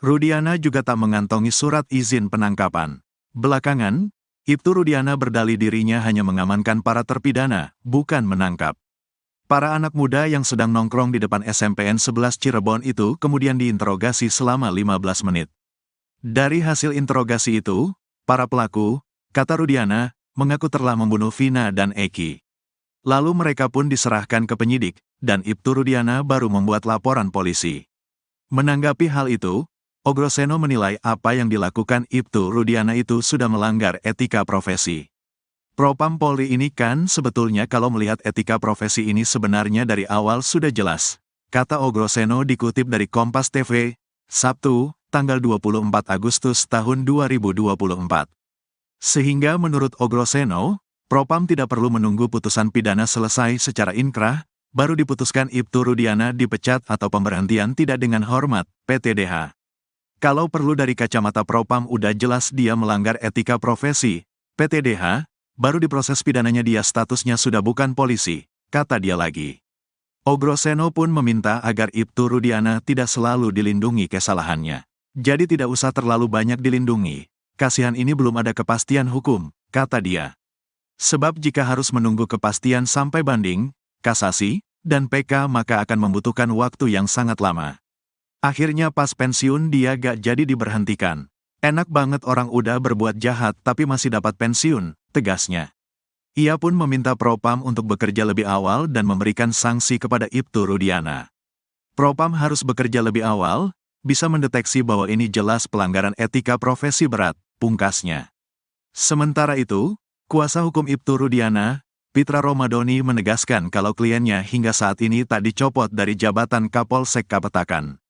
Rudiana juga tak mengantongi surat izin penangkapan. Belakangan, Ibtu Rudiana berdalih dirinya hanya mengamankan para terpidana, bukan menangkap. Para anak muda yang sedang nongkrong di depan SMPN 11 Cirebon itu kemudian diinterogasi selama 15 menit. Dari hasil interogasi itu, para pelaku, kata Rudiana, mengaku telah membunuh Vina dan Eki. Lalu mereka pun diserahkan ke penyidik, dan Ibtu Rudiana baru membuat laporan polisi. Menanggapi hal itu, Ogroseno menilai apa yang dilakukan Ibtu Rudiana itu sudah melanggar etika profesi. Propam Polri ini kan sebetulnya kalau melihat etika profesi ini sebenarnya dari awal sudah jelas, kata Ogroseno dikutip dari Kompas TV, Sabtu, tanggal 24 Agustus tahun 2024. Sehingga menurut Ogroseno, Propam tidak perlu menunggu putusan pidana selesai secara inkrah, baru diputuskan Ibtu Rudiana dipecat atau pemberhentian tidak dengan hormat, PTDH. Kalau perlu dari kacamata Propam udah jelas dia melanggar etika profesi, PTDH, baru diproses pidananya dia statusnya sudah bukan polisi, kata dia lagi. Ogroseno pun meminta agar Ibtu Rudiana tidak selalu dilindungi kesalahannya. Jadi tidak usah terlalu banyak dilindungi, kasihan ini belum ada kepastian hukum, kata dia. Sebab jika harus menunggu kepastian sampai banding, kasasi, dan PK maka akan membutuhkan waktu yang sangat lama. Akhirnya pas pensiun dia gak jadi diberhentikan. Enak banget orang udah berbuat jahat tapi masih dapat pensiun, tegasnya. Ia pun meminta Propam untuk bekerja lebih awal dan memberikan sanksi kepada Ibtu Rudiana. Propam harus bekerja lebih awal, bisa mendeteksi bahwa ini jelas pelanggaran etika profesi berat, pungkasnya. Sementara itu, kuasa hukum Ibtu Rudiana, Pitra Romadoni menegaskan kalau kliennya hingga saat ini tak dicopot dari jabatan Kapolsek Kapetakan.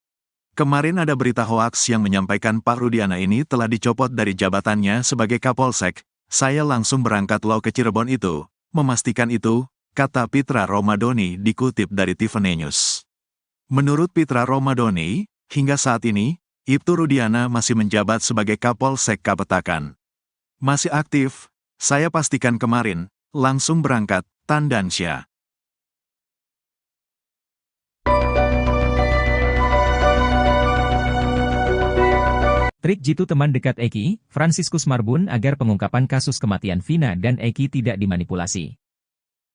Kemarin ada berita hoaks yang menyampaikan Pak Rudiana ini telah dicopot dari jabatannya sebagai Kapolsek. Saya langsung berangkat loh ke Cirebon itu, memastikan itu, kata Pitra Romadoni dikutip dari Tiffany News. Menurut Pitra Romadoni, hingga saat ini, Ibtu Rudiana masih menjabat sebagai Kapolsek Kapetakan. Masih aktif, saya pastikan kemarin, langsung berangkat, Tandansya. Trik jitu teman dekat Eki, Franciscus Marbun agar pengungkapan kasus kematian Vina dan Eki tidak dimanipulasi.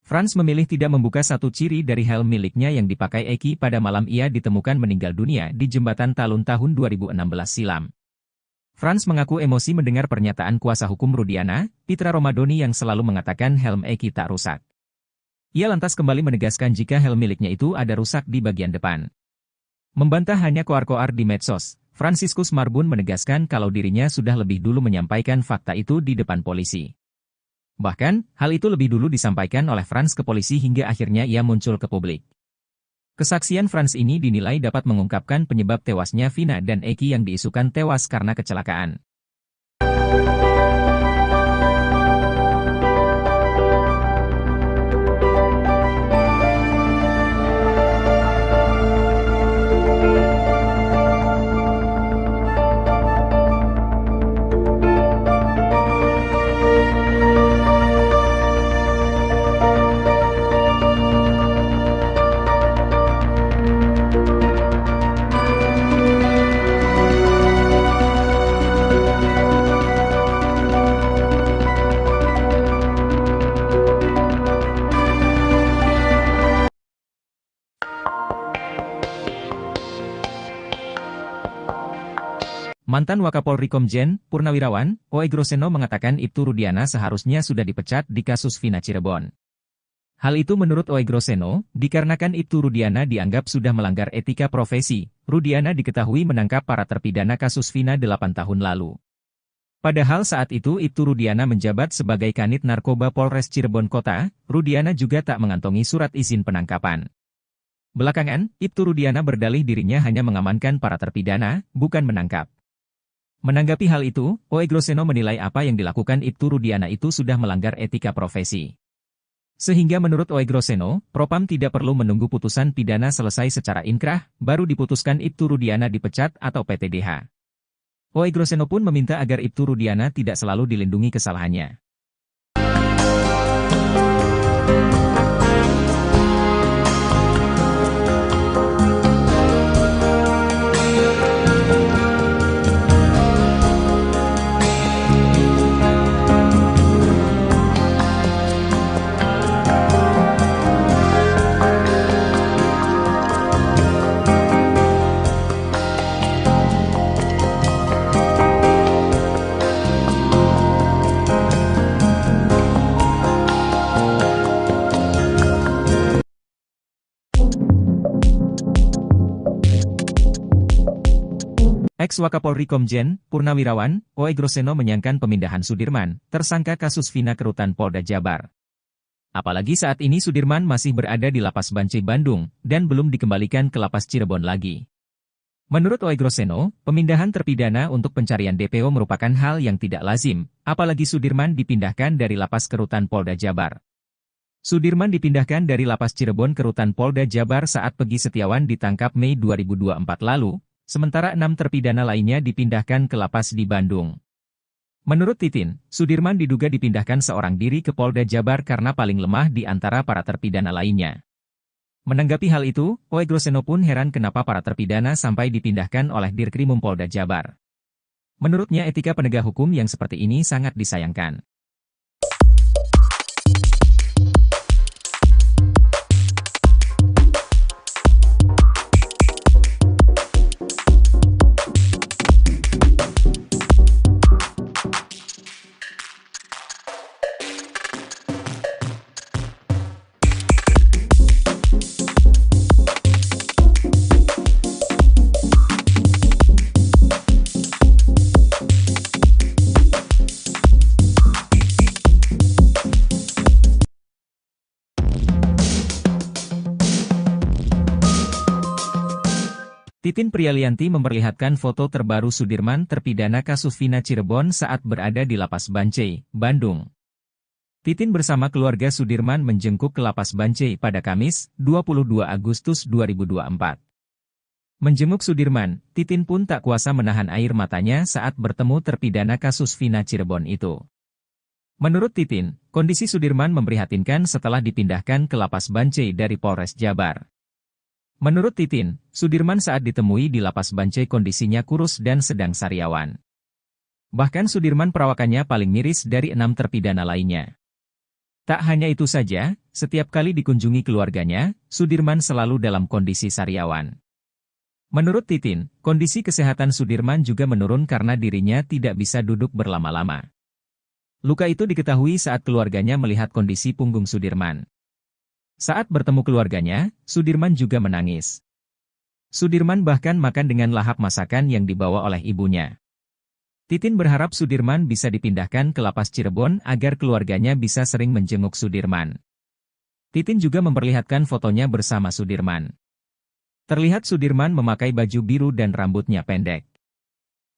Frans memilih tidak membuka satu ciri dari helm miliknya yang dipakai Eki pada malam ia ditemukan meninggal dunia di Jembatan Talun tahun 2016 silam. Frans mengaku emosi mendengar pernyataan kuasa hukum Rudiana, Pitra Romadoni yang selalu mengatakan helm Eki tak rusak. Ia lantas kembali menegaskan jika helm miliknya itu ada rusak di bagian depan. Membantah hanya koar-koar di medsos, Franciscus Marbun menegaskan kalau dirinya sudah lebih dulu menyampaikan fakta itu di depan polisi. Bahkan, hal itu lebih dulu disampaikan oleh Frans ke polisi hingga akhirnya ia muncul ke publik. Kesaksian Frans ini dinilai dapat mengungkapkan penyebab tewasnya Vina dan Eki yang diisukan tewas karena kecelakaan. Mantan Wakapolri Komjen Purnawirawan, Oegroseno mengatakan Ibtu Rudiana seharusnya sudah dipecat di kasus Vina Cirebon. Hal itu menurut Oegroseno, dikarenakan Ibtu Rudiana dianggap sudah melanggar etika profesi. Rudiana diketahui menangkap para terpidana kasus Vina 8 tahun lalu. Padahal saat itu Ibtu Rudiana menjabat sebagai Kanit Narkoba Polres Cirebon Kota, Rudiana juga tak mengantongi surat izin penangkapan. Belakangan, Ibtu Rudiana berdalih dirinya hanya mengamankan para terpidana, bukan menangkap. Menanggapi hal itu, Oegroseno menilai apa yang dilakukan Ibtu Rudiana itu sudah melanggar etika profesi. Sehingga menurut Oegroseno, Propam tidak perlu menunggu putusan pidana selesai secara inkrah, baru diputuskan Ibtu Rudiana dipecat atau PTDH. Oegroseno pun meminta agar Ibtu Rudiana tidak selalu dilindungi kesalahannya. Ex-Wakapolri Komjen Purnawirawan, Oegroseno menyayangkan pemindahan Sudirman, tersangka kasus Vina ke Rutan Polda Jabar. Apalagi saat ini Sudirman masih berada di Lapas Bancai Bandung, dan belum dikembalikan ke Lapas Cirebon lagi. Menurut Oegroseno, pemindahan terpidana untuk pencarian DPO merupakan hal yang tidak lazim, apalagi Sudirman dipindahkan dari Lapas ke Rutan Polda Jabar. Sudirman dipindahkan dari Lapas Cirebon ke Rutan Polda Jabar saat Peggy Setiawan ditangkap Mei 2024 lalu, sementara 6 terpidana lainnya dipindahkan ke lapas di Bandung. Menurut Titin, Sudirman diduga dipindahkan seorang diri ke Polda Jabar karena paling lemah di antara para terpidana lainnya. Menanggapi hal itu, Oegroseno pun heran kenapa para terpidana sampai dipindahkan oleh Dirkrimum Polda Jabar. Menurutnya etika penegak hukum yang seperti ini sangat disayangkan. Titin Prialianti memperlihatkan foto terbaru Sudirman terpidana kasus Vina Cirebon saat berada di Lapas Bancai, Bandung. Titin bersama keluarga Sudirman menjenguk ke Lapas Bancai pada Kamis, 22 Agustus 2024. Menjenguk Sudirman, Titin pun tak kuasa menahan air matanya saat bertemu terpidana kasus Vina Cirebon itu. Menurut Titin, kondisi Sudirman memprihatinkan setelah dipindahkan ke Lapas Bancai dari Polres Jabar. Menurut Titin, Sudirman saat ditemui di Lapas Bancai kondisinya kurus dan sedang sariawan. Bahkan Sudirman perawakannya paling miris dari 6 terpidana lainnya. Tak hanya itu saja, setiap kali dikunjungi keluarganya, Sudirman selalu dalam kondisi sariawan. Menurut Titin, kondisi kesehatan Sudirman juga menurun karena dirinya tidak bisa duduk berlama-lama. Luka itu diketahui saat keluarganya melihat kondisi punggung Sudirman. Saat bertemu keluarganya, Sudirman juga menangis. Sudirman bahkan makan dengan lahap masakan yang dibawa oleh ibunya. Titin berharap Sudirman bisa dipindahkan ke Lapas Cirebon agar keluarganya bisa sering menjenguk Sudirman. Titin juga memperlihatkan fotonya bersama Sudirman. Terlihat Sudirman memakai baju biru dan rambutnya pendek.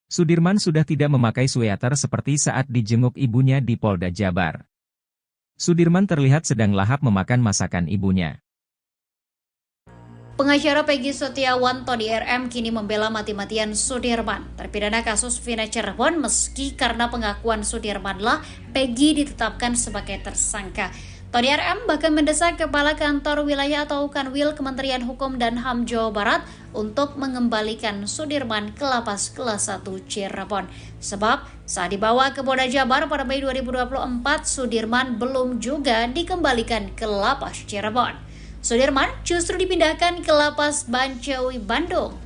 Sudirman sudah tidak memakai sweater seperti saat dijenguk ibunya di Polda Jabar. Sudirman terlihat sedang lahap memakan masakan ibunya. Pengacara Peggy Setiawan Tony RM kini membela mati-matian Sudirman, terpidana kasus Vina Cirebon meski karena pengakuan Sudirmanlah Peggy ditetapkan sebagai tersangka. Tony RM bahkan mendesak Kepala Kantor Wilayah atau Kanwil Kementerian Hukum dan HAM Jawa Barat untuk mengembalikan Sudirman ke Lapas Kelas 1 Cirebon. Sebab saat dibawa ke Polda Jabar pada Mei 2024, Sudirman belum juga dikembalikan ke Lapas Cirebon. Sudirman justru dipindahkan ke Lapas Bancai Bandung.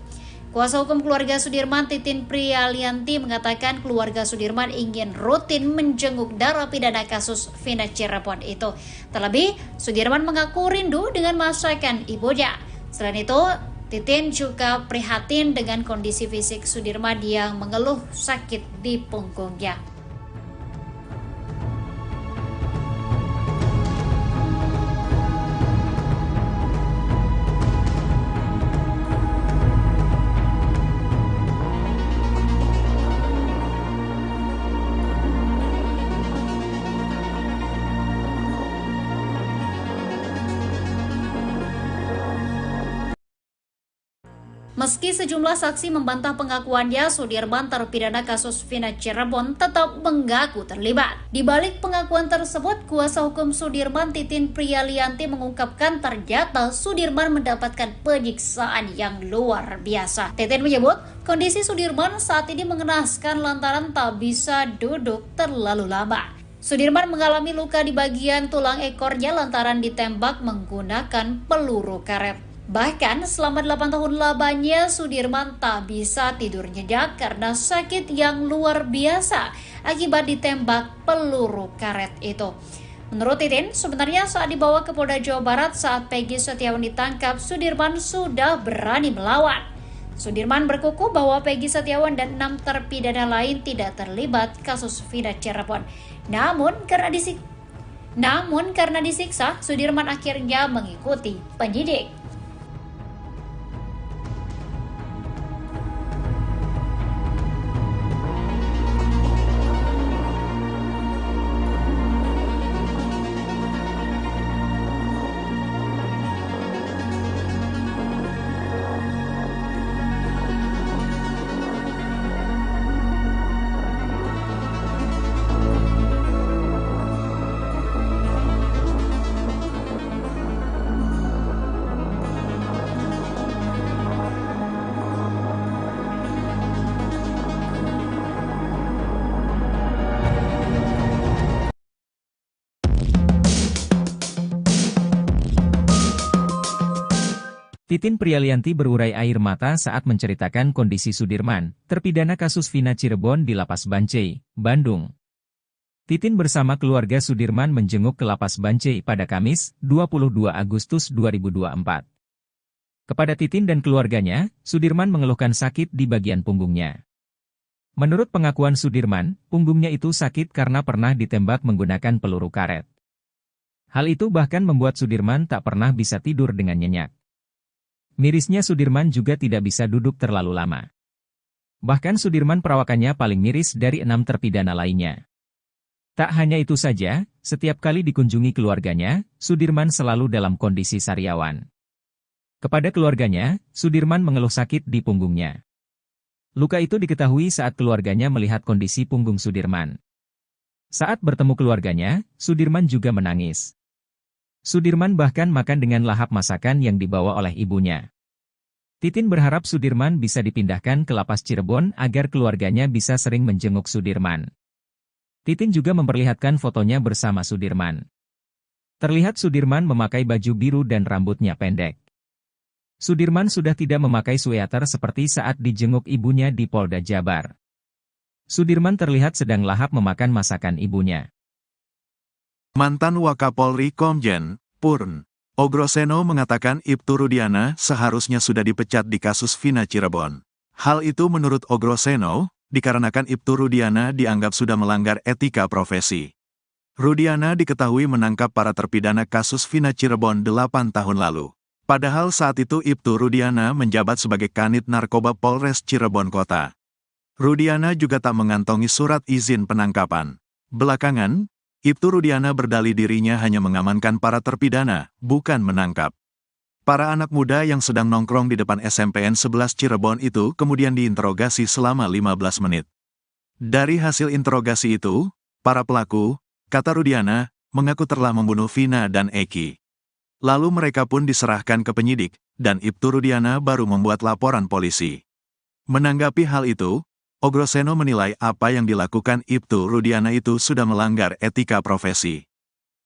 Kuasa hukum keluarga Sudirman, Titin Prialianti, mengatakan keluarga Sudirman ingin rutin menjenguk narapidana kasus Vina Cirebon itu. Terlebih, Sudirman mengaku rindu dengan masakan ibunya. Selain itu, Titin juga prihatin dengan kondisi fisik Sudirman yang mengeluh sakit di punggungnya. Meski sejumlah saksi membantah pengakuannya, Sudirman terpidana kasus Vina Cirebon tetap mengaku terlibat. Di balik pengakuan tersebut, kuasa hukum Sudirman, Titin Prialianti, mengungkapkan ternyata Sudirman mendapatkan penyiksaan yang luar biasa. Titin menyebut kondisi Sudirman saat ini mengenaskan lantaran tak bisa duduk terlalu lama. Sudirman mengalami luka di bagian tulang ekornya lantaran ditembak menggunakan peluru karet. Bahkan selama 8 tahun lamanya Sudirman tak bisa tidur nyenyak karena sakit yang luar biasa akibat ditembak peluru karet itu. Menurut Titin, sebenarnya saat dibawa ke Polda Jawa Barat saat Peggy Setiawan ditangkap, Sudirman sudah berani melawan. Sudirman berkukuh bahwa Peggy Setiawan dan 6 terpidana lain tidak terlibat kasus Vina Cirebon. Namun karena disiksa, Sudirman akhirnya mengikuti penyidik. Titin Prialianti berurai air mata saat menceritakan kondisi Sudirman, terpidana kasus Vina Cirebon di Lapas Bancai, Bandung. Titin bersama keluarga Sudirman menjenguk ke Lapas Bancai pada Kamis, 22 Agustus 2024. Kepada Titin dan keluarganya, Sudirman mengeluhkan sakit di bagian punggungnya. Menurut pengakuan Sudirman, punggungnya itu sakit karena pernah ditembak menggunakan peluru karet. Hal itu bahkan membuat Sudirman tak pernah bisa tidur dengan nyenyak. Mirisnya Sudirman juga tidak bisa duduk terlalu lama. Bahkan Sudirman perawakannya paling miris dari 6 terpidana lainnya. Tak hanya itu saja, setiap kali dikunjungi keluarganya, Sudirman selalu dalam kondisi sariawan. Kepada keluarganya, Sudirman mengeluh sakit di punggungnya. Luka itu diketahui saat keluarganya melihat kondisi punggung Sudirman. Saat bertemu keluarganya, Sudirman juga menangis. Sudirman bahkan makan dengan lahap masakan yang dibawa oleh ibunya. Titin berharap Sudirman bisa dipindahkan ke Lapas Cirebon agar keluarganya bisa sering menjenguk Sudirman. Titin juga memperlihatkan fotonya bersama Sudirman. Terlihat Sudirman memakai baju biru dan rambutnya pendek. Sudirman sudah tidak memakai sweater seperti saat dijenguk ibunya di Polda Jabar. Sudirman terlihat sedang lahap memakan masakan ibunya. Mantan Wakapolri Komjen Purn Ogroseno mengatakan Ibtu Rudiana seharusnya sudah dipecat di kasus Vina Cirebon. Hal itu menurut Ogroseno, dikarenakan Ibtu Rudiana dianggap sudah melanggar etika profesi. Rudiana diketahui menangkap para terpidana kasus Vina Cirebon 8 tahun lalu. Padahal saat itu Ibtu Rudiana menjabat sebagai Kanit Narkoba Polres Cirebon Kota. Rudiana juga tak mengantongi surat izin penangkapan. Belakangan, Ibtu Rudiana berdalih dirinya hanya mengamankan para terpidana, bukan menangkap. Para anak muda yang sedang nongkrong di depan SMPN 11 Cirebon itu kemudian diinterogasi selama 15 menit. Dari hasil interogasi itu, para pelaku, kata Rudiana, mengaku telah membunuh Vina dan Eki. Lalu mereka pun diserahkan ke penyidik, dan Ibtu Rudiana baru membuat laporan polisi. Menanggapi hal itu, Ogroseno menilai apa yang dilakukan Ibtu Rudiana itu sudah melanggar etika profesi.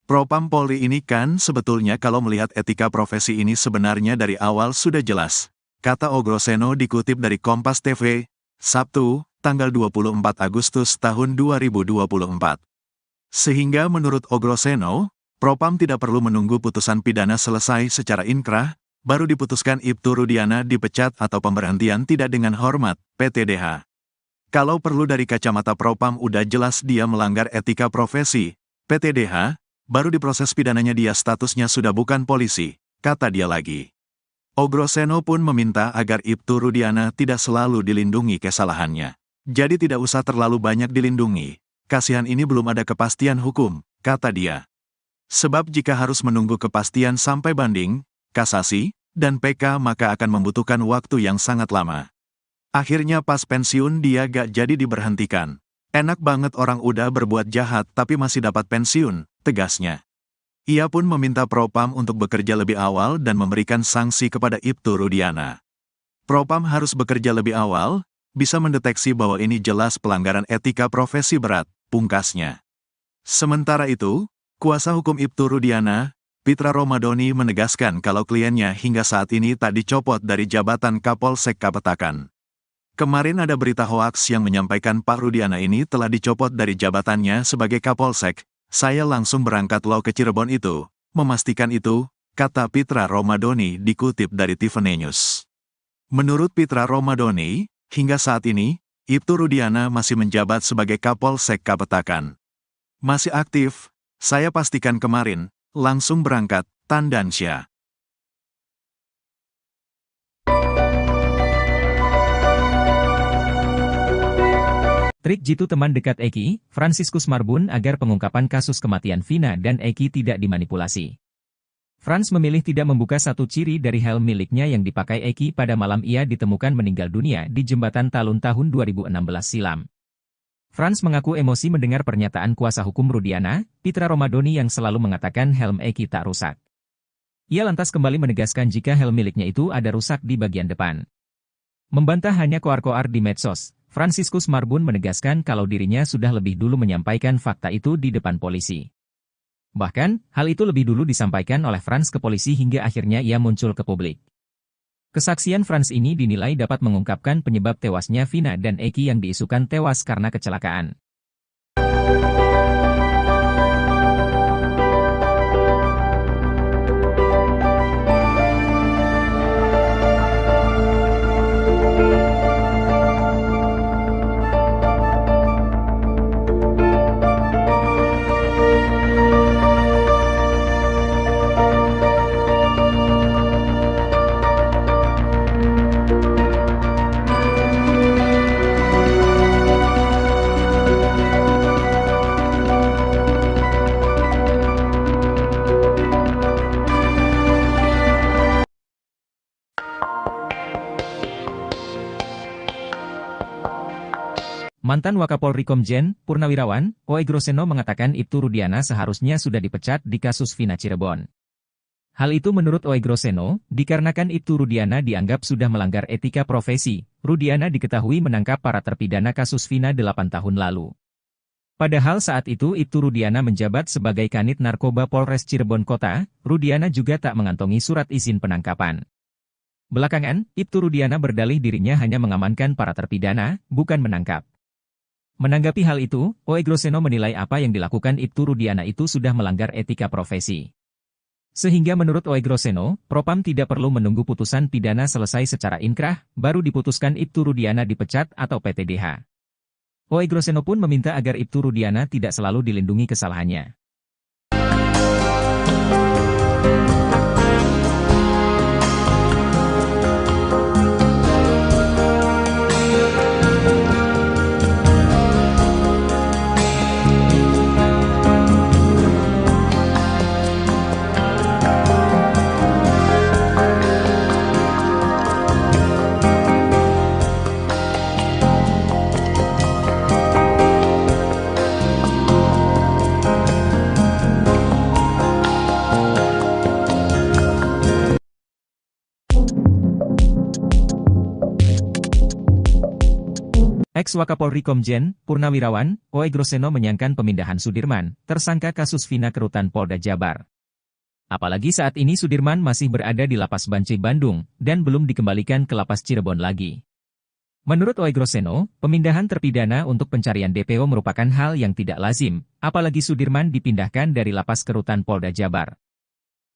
Propam Polri ini kan sebetulnya kalau melihat etika profesi ini sebenarnya dari awal sudah jelas. kata Ogroseno dikutip dari Kompas TV, Sabtu, tanggal 24 Agustus tahun 2024. Sehingga menurut Ogroseno, Propam tidak perlu menunggu putusan pidana selesai secara inkrah, baru diputuskan Ibtu Rudiana dipecat atau pemberhentian tidak dengan hormat, PTDH. Kalau perlu dari kacamata Propam udah jelas dia melanggar etika profesi, PTDH, baru diproses pidananya dia statusnya sudah bukan polisi, kata dia lagi. Ogroseno pun meminta agar Ibtu Rudiana tidak selalu dilindungi kesalahannya. Jadi tidak usah terlalu banyak dilindungi, kasihan ini belum ada kepastian hukum, kata dia. Sebab jika harus menunggu kepastian sampai banding, kasasi, dan PK maka akan membutuhkan waktu yang sangat lama. Akhirnya pas pensiun dia gak jadi diberhentikan. Enak banget orang udah berbuat jahat tapi masih dapat pensiun, tegasnya. Ia pun meminta Propam untuk bekerja lebih awal dan memberikan sanksi kepada Ibtu Rudiana. Propam harus bekerja lebih awal, bisa mendeteksi bahwa ini jelas pelanggaran etika profesi berat, pungkasnya. Sementara itu, kuasa hukum Ibtu Rudiana, Pitra Romadoni menegaskan kalau kliennya hingga saat ini tak dicopot dari jabatan Kapolsek Kapetakan. Kemarin ada berita hoaks yang menyampaikan Pak Rudiana ini telah dicopot dari jabatannya sebagai Kapolsek. Saya langsung berangkat lo ke Cirebon itu, memastikan itu, kata Pitra Romadoni dikutip dari Tiffany News. Menurut Pitra Romadoni, hingga saat ini, Ibtu Rudiana masih menjabat sebagai Kapolsek Kapetakan. Masih aktif, saya pastikan kemarin, langsung berangkat, Tandansya. Trik jitu teman dekat Eki, Franciscus Marbun agar pengungkapan kasus kematian Vina dan Eki tidak dimanipulasi. Frans memilih tidak membuka satu ciri dari helm miliknya yang dipakai Eki pada malam ia ditemukan meninggal dunia di jembatan Talun tahun 2016 silam. Frans mengaku emosi mendengar pernyataan kuasa hukum Rudiana, Pitra Romadoni yang selalu mengatakan helm Eki tak rusak. Ia lantas kembali menegaskan jika helm miliknya itu ada rusak di bagian depan. Membantah hanya koar-koar di medsos, Franciscus Marbun menegaskan kalau dirinya sudah lebih dulu menyampaikan fakta itu di depan polisi. Bahkan, hal itu lebih dulu disampaikan oleh Frans ke polisi hingga akhirnya ia muncul ke publik. Kesaksian Frans ini dinilai dapat mengungkapkan penyebab tewasnya Vina dan Eki yang diisukan tewas karena kecelakaan. Mantan Wakapolri Komjen, Purnawirawan, Ogroseno mengatakan Ibtu Rudiana seharusnya sudah dipecat di kasus Vina Cirebon. Hal itu menurut Ogroseno, dikarenakan Ibtu Rudiana dianggap sudah melanggar etika profesi. Rudiana diketahui menangkap para terpidana kasus Vina 8 tahun lalu. Padahal saat itu Ibtu Rudiana menjabat sebagai Kanit Narkoba Polres Cirebon Kota, Rudiana juga tak mengantongi surat izin penangkapan. Belakangan, Ibtu Rudiana berdalih dirinya hanya mengamankan para terpidana, bukan menangkap. Menanggapi hal itu, Ogroseno menilai apa yang dilakukan Ibtu Rudiana itu sudah melanggar etika profesi. Sehingga menurut Ogroseno, Propam tidak perlu menunggu putusan pidana selesai secara inkrah, baru diputuskan Ibtu Rudiana dipecat atau PTDH. Ogroseno pun meminta agar Ibtu Rudiana tidak selalu dilindungi kesalahannya. Ex-Wakapolri Komjen, Purnawirawan, Ogroseno menyayangkan pemindahan Sudirman, tersangka kasus Vina ke Rutan Polda Jabar. Apalagi saat ini Sudirman masih berada di Lapas Bancai Bandung dan belum dikembalikan ke Lapas Cirebon lagi. Menurut Oegroseno, pemindahan terpidana untuk pencarian DPO merupakan hal yang tidak lazim, apalagi Sudirman dipindahkan dari Lapas ke Rutan Polda Jabar.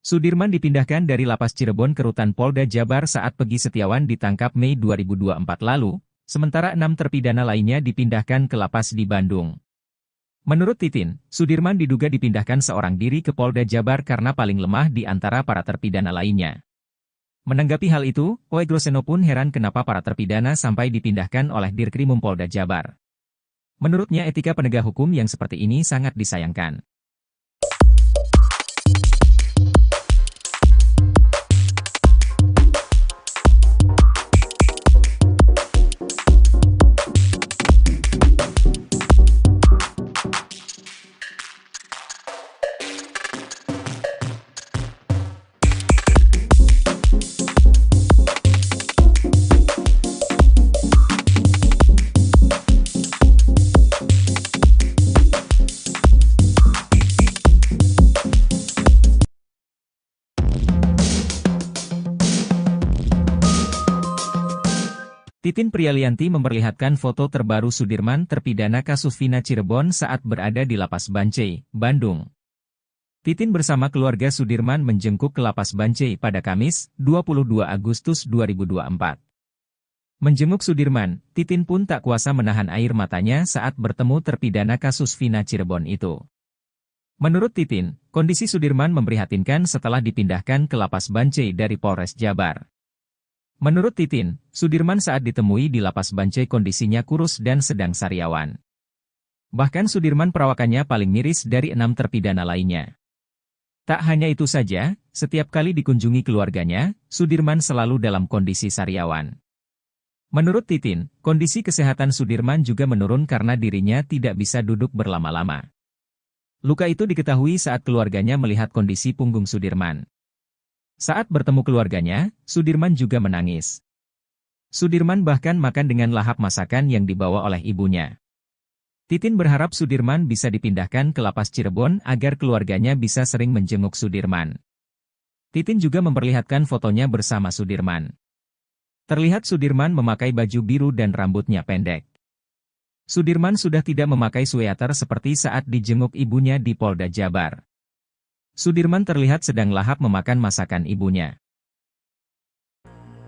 Sudirman dipindahkan dari Lapas Cirebon ke Rutan Polda Jabar saat Peggy Setiawan ditangkap Mei 2024 lalu, sementara 6 terpidana lainnya dipindahkan ke Lapas di Bandung. Menurut Titin, Sudirman diduga dipindahkan seorang diri ke Polda Jabar karena paling lemah di antara para terpidana lainnya. Menanggapi hal itu, Oegroseno pun heran kenapa para terpidana sampai dipindahkan oleh Dirkrimum Polda Jabar. Menurutnya etika penegak hukum yang seperti ini sangat disayangkan. Titin Prialianti memperlihatkan foto terbaru Sudirman terpidana kasus Vina Cirebon saat berada di Lapas Bancai, Bandung. Titin bersama keluarga Sudirman menjenguk ke Lapas Bancai pada Kamis, 22 Agustus 2024. Menjenguk Sudirman, Titin pun tak kuasa menahan air matanya saat bertemu terpidana kasus Vina Cirebon itu. Menurut Titin, kondisi Sudirman memprihatinkan setelah dipindahkan ke Lapas Bancai dari Polres Jabar. Menurut Titin, Sudirman saat ditemui di Lapas Bancai kondisinya kurus dan sedang sariawan. Bahkan Sudirman perawakannya paling miris dari 6 terpidana lainnya. Tak hanya itu saja, setiap kali dikunjungi keluarganya, Sudirman selalu dalam kondisi sariawan. Menurut Titin, kondisi kesehatan Sudirman juga menurun karena dirinya tidak bisa duduk berlama-lama. Luka itu diketahui saat keluarganya melihat kondisi punggung Sudirman. Saat bertemu keluarganya, Sudirman juga menangis. Sudirman bahkan makan dengan lahap masakan yang dibawa oleh ibunya. Titin berharap Sudirman bisa dipindahkan ke Lapas Cirebon agar keluarganya bisa sering menjenguk Sudirman. Titin juga memperlihatkan fotonya bersama Sudirman. Terlihat Sudirman memakai baju biru dan rambutnya pendek. Sudirman sudah tidak memakai sweater seperti saat dijenguk ibunya di Polda Jabar. Sudirman terlihat sedang lahap memakan masakan ibunya.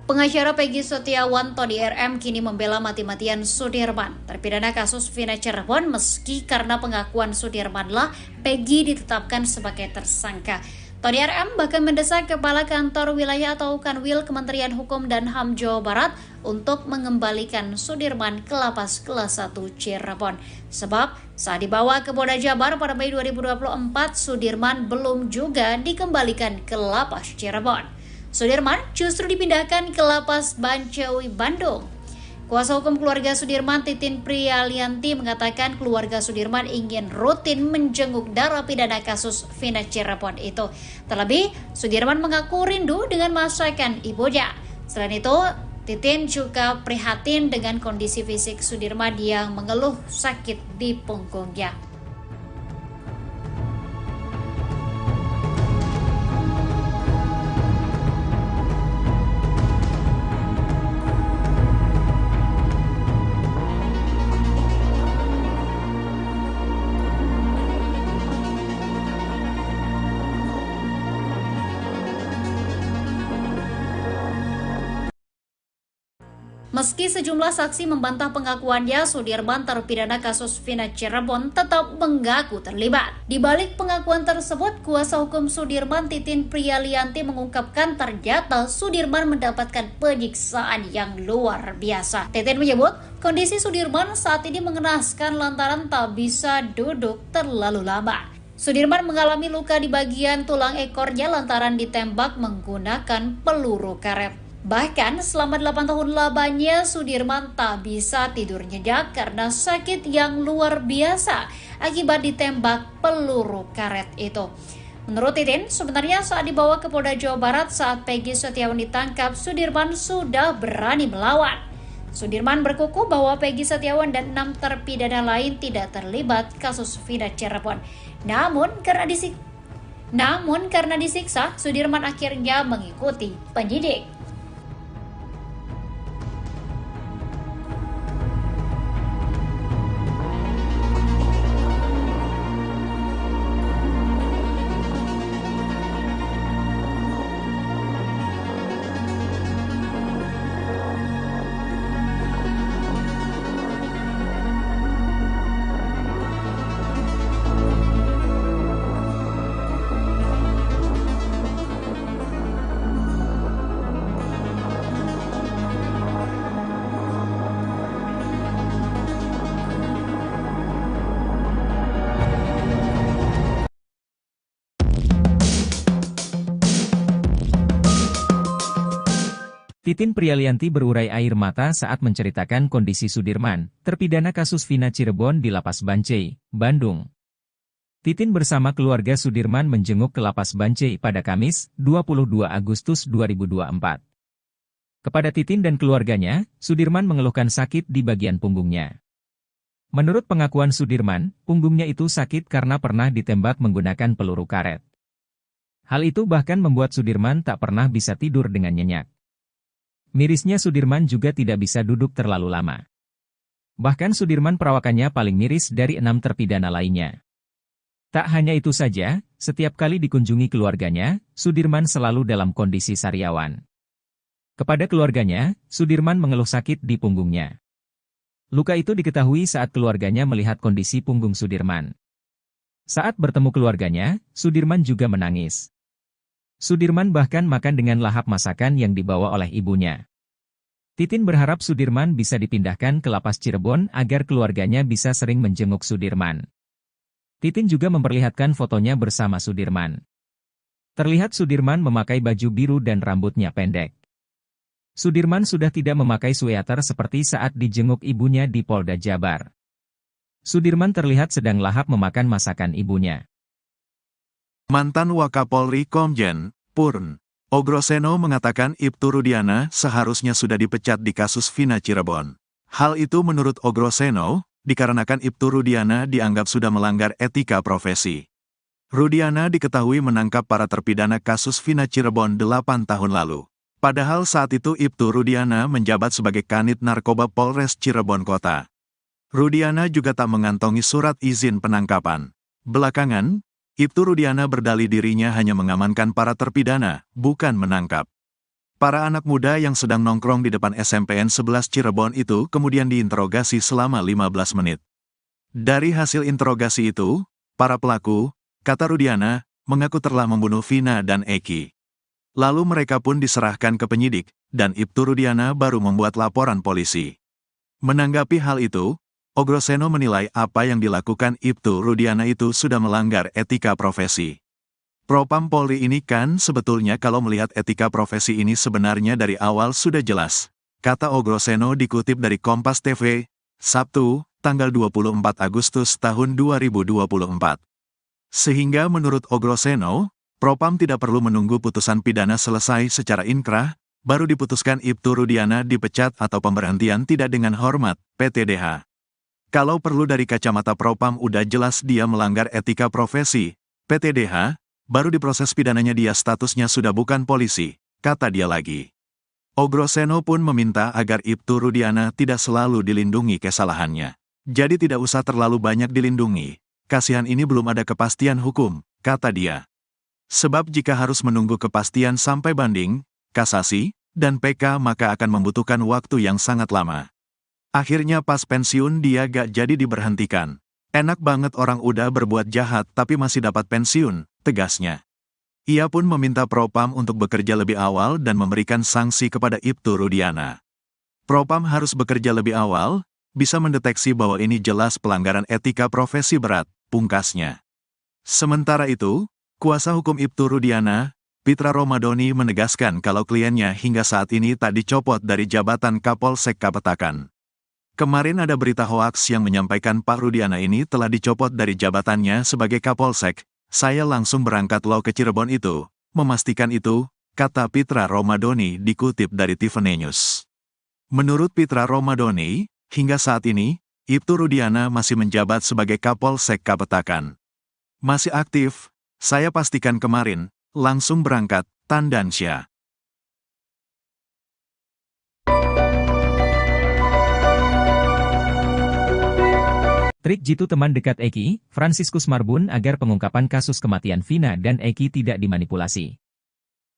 Pengacara Peggy Setiawan Tony RM kini membela mati-matian Sudirman, terpidana kasus Vina Cirebon meski karena pengakuan Sudirmanlah Peggy ditetapkan sebagai tersangka. Tony RM bahkan mendesak Kepala Kantor Wilayah atau Kanwil Kementerian Hukum dan HAM Jawa Barat untuk mengembalikan Sudirman ke Lapas Kelas 1 Cirebon. Sebab saat dibawa ke Polda Jabar pada Mei 2024, Sudirman belum juga dikembalikan ke Lapas Cirebon. Sudirman justru dipindahkan ke Lapas Bancai Bandung. Kuasa hukum keluarga Sudirman Titin Prialianti mengatakan keluarga Sudirman ingin rutin menjenguk narapidana kasus Vina Cirebon itu. Terlebih, Sudirman mengaku rindu dengan masakan ibunya. Selain itu, Titin juga prihatin dengan kondisi fisik Sudirman yang mengeluh sakit di punggungnya. Meski sejumlah saksi membantah pengakuannya, Sudirman terpidana kasus Vina Cirebon tetap mengaku terlibat. Di balik pengakuan tersebut, kuasa hukum Sudirman Titin Prialianti mengungkapkan ternyata Sudirman mendapatkan penyiksaan yang luar biasa. Titin menyebut, kondisi Sudirman saat ini mengenaskan lantaran tak bisa duduk terlalu lama. Sudirman mengalami luka di bagian tulang ekornya lantaran ditembak menggunakan peluru karet. Bahkan selama 8 tahun lamanya Sudirman tak bisa tidur nyenyak karena sakit yang luar biasa akibat ditembak peluru karet itu. Menurut Titin, sebenarnya saat dibawa ke Polda Jawa Barat saat Peggy Setiawan ditangkap, Sudirman sudah berani melawan. Sudirman berkukuh bahwa Peggy Setiawan dan 6 terpidana lain tidak terlibat kasus Vina Cirebon. Namun Namun karena disiksa, Sudirman akhirnya mengikuti penyidik. Titin Prialianti berurai air mata saat menceritakan kondisi Sudirman, terpidana kasus Vina Cirebon di Lapas Bancai, Bandung. Titin bersama keluarga Sudirman menjenguk ke Lapas Bancai pada Kamis, 22 Agustus 2024. Kepada Titin dan keluarganya, Sudirman mengeluhkan sakit di bagian punggungnya. Menurut pengakuan Sudirman, punggungnya itu sakit karena pernah ditembak menggunakan peluru karet. Hal itu bahkan membuat Sudirman tak pernah bisa tidur dengan nyenyak. Mirisnya Sudirman juga tidak bisa duduk terlalu lama. Bahkan Sudirman perawakannya paling miris dari 6 terpidana lainnya. Tak hanya itu saja, setiap kali dikunjungi keluarganya, Sudirman selalu dalam kondisi sariawan. Kepada keluarganya, Sudirman mengeluh sakit di punggungnya. Luka itu diketahui saat keluarganya melihat kondisi punggung Sudirman. Saat bertemu keluarganya, Sudirman juga menangis. Sudirman bahkan makan dengan lahap masakan yang dibawa oleh ibunya. Titin berharap Sudirman bisa dipindahkan ke Lapas Cirebon agar keluarganya bisa sering menjenguk Sudirman. Titin juga memperlihatkan fotonya bersama Sudirman. Terlihat Sudirman memakai baju biru dan rambutnya pendek. Sudirman sudah tidak memakai sweater seperti saat dijenguk ibunya di Polda Jabar. Sudirman terlihat sedang lahap memakan masakan ibunya. Mantan Wakapolri Komjen Purn Ogroseno mengatakan Ibtu Rudiana seharusnya sudah dipecat di kasus Vina Cirebon. Hal itu menurut Ogroseno, dikarenakan Ibtu Rudiana dianggap sudah melanggar etika profesi. Rudiana diketahui menangkap para terpidana kasus Vina Cirebon 8 tahun lalu. Padahal saat itu Ibtu Rudiana menjabat sebagai Kanit Narkoba Polres Cirebon Kota. Rudiana juga tak mengantongi surat izin penangkapan. Belakangan, Ibtu Rudiana berdalih dirinya hanya mengamankan para terpidana, bukan menangkap. Para anak muda yang sedang nongkrong di depan SMPN 11 Cirebon itu kemudian diinterogasi selama 15 menit. Dari hasil interogasi itu, para pelaku, kata Rudiana, mengaku telah membunuh Vina dan Eki. Lalu mereka pun diserahkan ke penyidik, dan Ibtu Rudiana baru membuat laporan polisi. Menanggapi hal itu, Ogroseno menilai apa yang dilakukan Ibtu Rudiana itu sudah melanggar etika profesi. Propam Polri ini kan sebetulnya kalau melihat etika profesi ini sebenarnya dari awal sudah jelas, kata Ogroseno dikutip dari Kompas TV, Sabtu, tanggal 24 Agustus tahun 2024. Sehingga menurut Ogroseno, Propam tidak perlu menunggu putusan pidana selesai secara inkrah, baru diputuskan Ibtu Rudiana dipecat atau pemberhentian tidak dengan hormat, PTDH. Kalau perlu dari kacamata Propam udah jelas dia melanggar etika profesi, PTDH, baru diproses pidananya dia statusnya sudah bukan polisi, kata dia lagi. Ogroseno pun meminta agar Ibtu Rudiana tidak selalu dilindungi kesalahannya. Jadi tidak usah terlalu banyak dilindungi, kasihan ini belum ada kepastian hukum, kata dia. Sebab jika harus menunggu kepastian sampai banding, kasasi, dan PK maka akan membutuhkan waktu yang sangat lama. Akhirnya pas pensiun dia gak jadi diberhentikan. Enak banget orang udah berbuat jahat tapi masih dapat pensiun, tegasnya. Ia pun meminta Propam untuk bekerja lebih awal dan memberikan sanksi kepada Ibtu Rudiana. Propam harus bekerja lebih awal, bisa mendeteksi bahwa ini jelas pelanggaran etika profesi berat, pungkasnya. Sementara itu, kuasa hukum Ibtu Rudiana, Pitra Romadoni menegaskan kalau kliennya hingga saat ini tak dicopot dari jabatan Kapolsek Kapetakan. Kemarin ada berita hoaks yang menyampaikan Pak Rudiana ini telah dicopot dari jabatannya sebagai Kapolsek. Saya langsung berangkat loh ke Cirebon itu, memastikan itu, kata Pitra Romadoni dikutip dari Tiffany News. Menurut Pitra Romadoni, hingga saat ini, Ibtu Rudiana masih menjabat sebagai Kapolsek Kapetakan. Masih aktif, Saya pastikan kemarin, langsung berangkat, Tandansya. Trik jitu teman dekat Eki, Franciscus Marbun agar pengungkapan kasus kematian Vina dan Eki tidak dimanipulasi.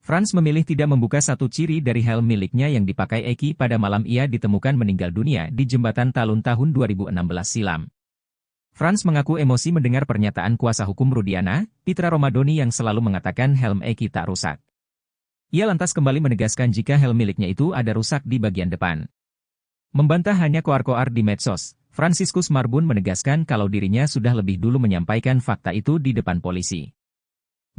Frans memilih tidak membuka satu ciri dari helm miliknya yang dipakai Eki pada malam ia ditemukan meninggal dunia di jembatan Talun tahun 2016 silam. Frans mengaku emosi mendengar pernyataan kuasa hukum Rudiana, Pitra Romadoni yang selalu mengatakan helm Eki tak rusak. Ia lantas kembali menegaskan jika helm miliknya itu ada rusak di bagian depan. Membantah hanya koar-koar di medsos, Franciscus Marbun menegaskan kalau dirinya sudah lebih dulu menyampaikan fakta itu di depan polisi.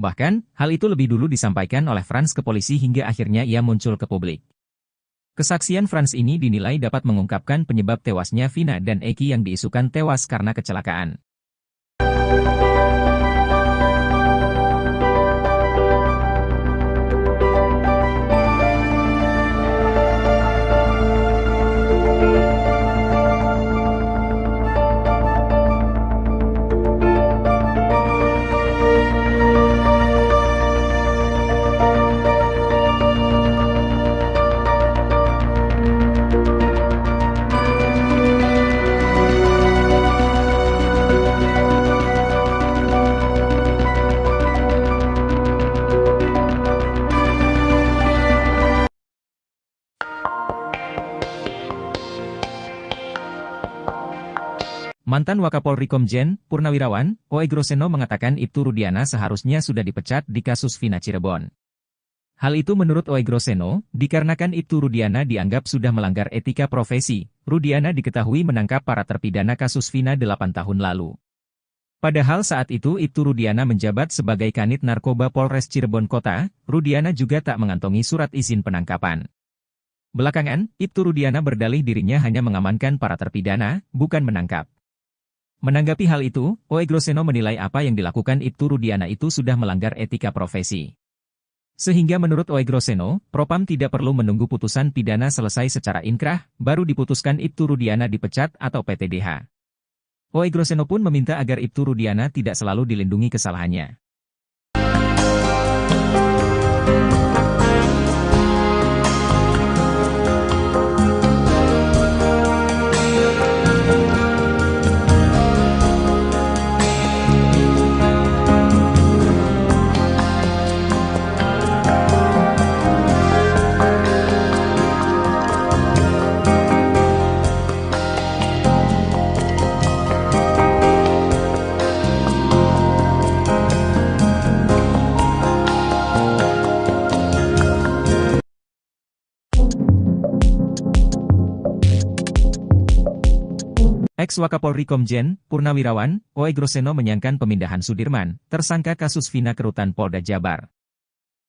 Bahkan, hal itu lebih dulu disampaikan oleh Frans ke polisi hingga akhirnya ia muncul ke publik. Kesaksian Frans ini dinilai dapat mengungkapkan penyebab tewasnya Vina dan Eki yang diisukan tewas karena kecelakaan. Mantan Wakapolri Komjen, Purnawirawan, Oe Groseno mengatakan Ibtu Rudiana seharusnya sudah dipecat di kasus Vina Cirebon. Hal itu menurut Oe Groseno, dikarenakan Ibtu Rudiana dianggap sudah melanggar etika profesi. Rudiana diketahui menangkap para terpidana kasus Vina 8 tahun lalu. Padahal saat itu Ibtu Rudiana menjabat sebagai Kanit Narkoba Polres Cirebon Kota, Rudiana juga tak mengantongi surat izin penangkapan. Belakangan, Ibtu Rudiana berdalih dirinya hanya mengamankan para terpidana, bukan menangkap. Menanggapi hal itu, Oe Groseno menilai apa yang dilakukan Ibtu Rudiana itu sudah melanggar etika profesi. Sehingga menurut Oe Groseno, Propam tidak perlu menunggu putusan pidana selesai secara inkrah, baru diputuskan Ibtu Rudiana dipecat atau PTDH. Oe Groseno pun meminta agar Ibtu Rudiana tidak selalu dilindungi kesalahannya. Ex-Wakapolri Komjen, Purnawirawan, Oe Groseno menyayangkan pemindahan Sudirman, tersangka kasus Vina ke Rutan Polda Jabar.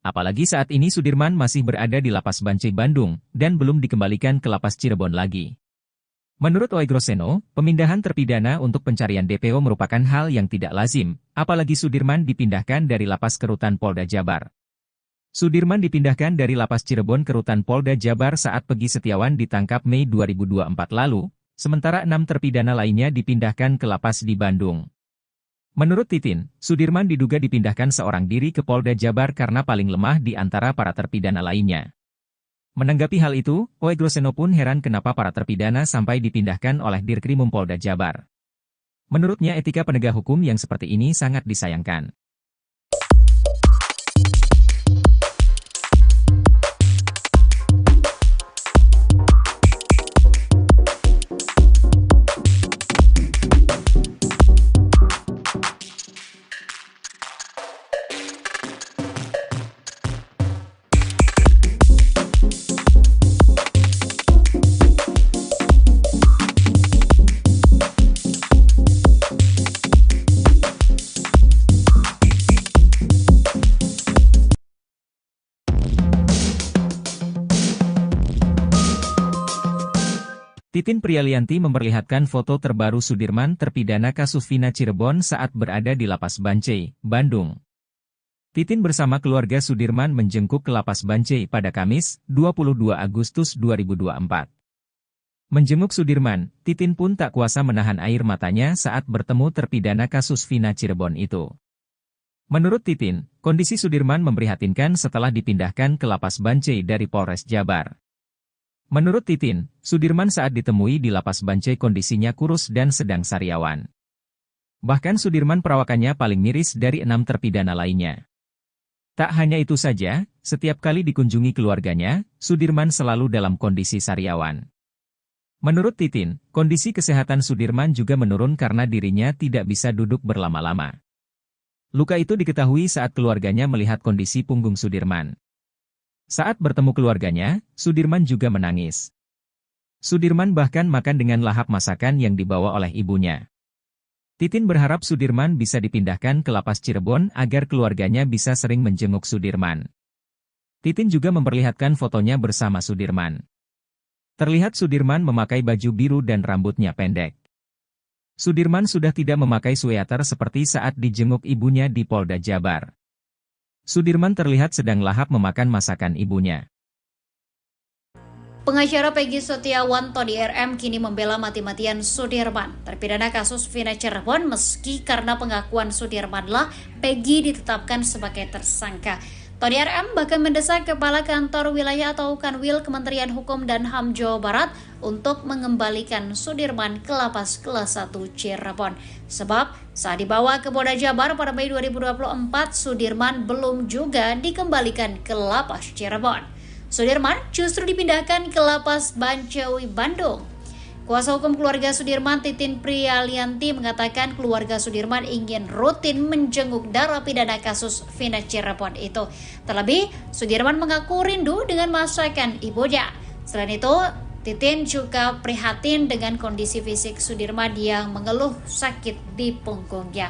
Apalagi saat ini Sudirman masih berada di Lapas Bancai Bandung, dan belum dikembalikan ke Lapas Cirebon lagi. Menurut Oe Groseno, pemindahan terpidana untuk pencarian DPO merupakan hal yang tidak lazim, apalagi Sudirman dipindahkan dari Lapas ke Rutan Polda Jabar. Sudirman dipindahkan dari Lapas Cirebon ke Rutan Polda Jabar saat Pegi Setiawan ditangkap Mei 2024 lalu, sementara 6 terpidana lainnya dipindahkan ke lapas di Bandung. Menurut Titin, Sudirman diduga dipindahkan seorang diri ke Polda Jabar karena paling lemah di antara para terpidana lainnya. Menanggapi hal itu, Oe Groseno pun heran kenapa para terpidana sampai dipindahkan oleh Dirkrimum Polda Jabar. Menurutnya etika penegak hukum yang seperti ini sangat disayangkan. Titin Prialianti memperlihatkan foto terbaru Sudirman terpidana kasus Vina Cirebon saat berada di Lapas Bancai, Bandung. Titin bersama keluarga Sudirman menjengkuk ke Lapas Bancai pada Kamis, 22 Agustus 2024. Menjenguk Sudirman, Titin pun tak kuasa menahan air matanya saat bertemu terpidana kasus Vina Cirebon itu. Menurut Titin, kondisi Sudirman memprihatinkan setelah dipindahkan ke Lapas Bancai dari Polres Jabar. Menurut Titin, Sudirman saat ditemui di Lapas Bancai kondisinya kurus dan sedang sariawan. Bahkan Sudirman perawakannya paling miris dari 6 terpidana lainnya. Tak hanya itu saja, setiap kali dikunjungi keluarganya, Sudirman selalu dalam kondisi sariawan. Menurut Titin, kondisi kesehatan Sudirman juga menurun karena dirinya tidak bisa duduk berlama-lama. Luka itu diketahui saat keluarganya melihat kondisi punggung Sudirman. Saat bertemu keluarganya, Sudirman juga menangis. Sudirman bahkan makan dengan lahap masakan yang dibawa oleh ibunya. Titin berharap Sudirman bisa dipindahkan ke Lapas Cirebon agar keluarganya bisa sering menjenguk Sudirman. Titin juga memperlihatkan fotonya bersama Sudirman. Terlihat Sudirman memakai baju biru dan rambutnya pendek. Sudirman sudah tidak memakai sweater seperti saat dijenguk ibunya di Polda Jabar. Sudirman terlihat sedang lahap memakan masakan ibunya. Pengacara Peggy Setiawan Tony RM kini membela mati-matian Sudirman, terpidana kasus Vina Cirebon meski karena pengakuan Sudirmanlah Peggy ditetapkan sebagai tersangka. Tony RM bahkan mendesak Kepala Kantor Wilayah atau Kanwil Kementerian Hukum dan HAM Jawa Barat untuk mengembalikan Sudirman ke Lapas Kelas 1 Cirebon. Sebab saat dibawa ke Polda Jabar pada Mei 2024, Sudirman belum juga dikembalikan ke Lapas Cirebon. Sudirman justru dipindahkan ke Lapas Bancai, Bandung. Kuasa hukum keluarga Sudirman, Titin Prialianti, mengatakan keluarga Sudirman ingin rutin menjenguk narapidana kasus Vina Cirebon itu. Terlebih, Sudirman mengaku rindu dengan masakan ibunya. Selain itu, Titin juga prihatin dengan kondisi fisik Sudirman yang mengeluh sakit di punggungnya.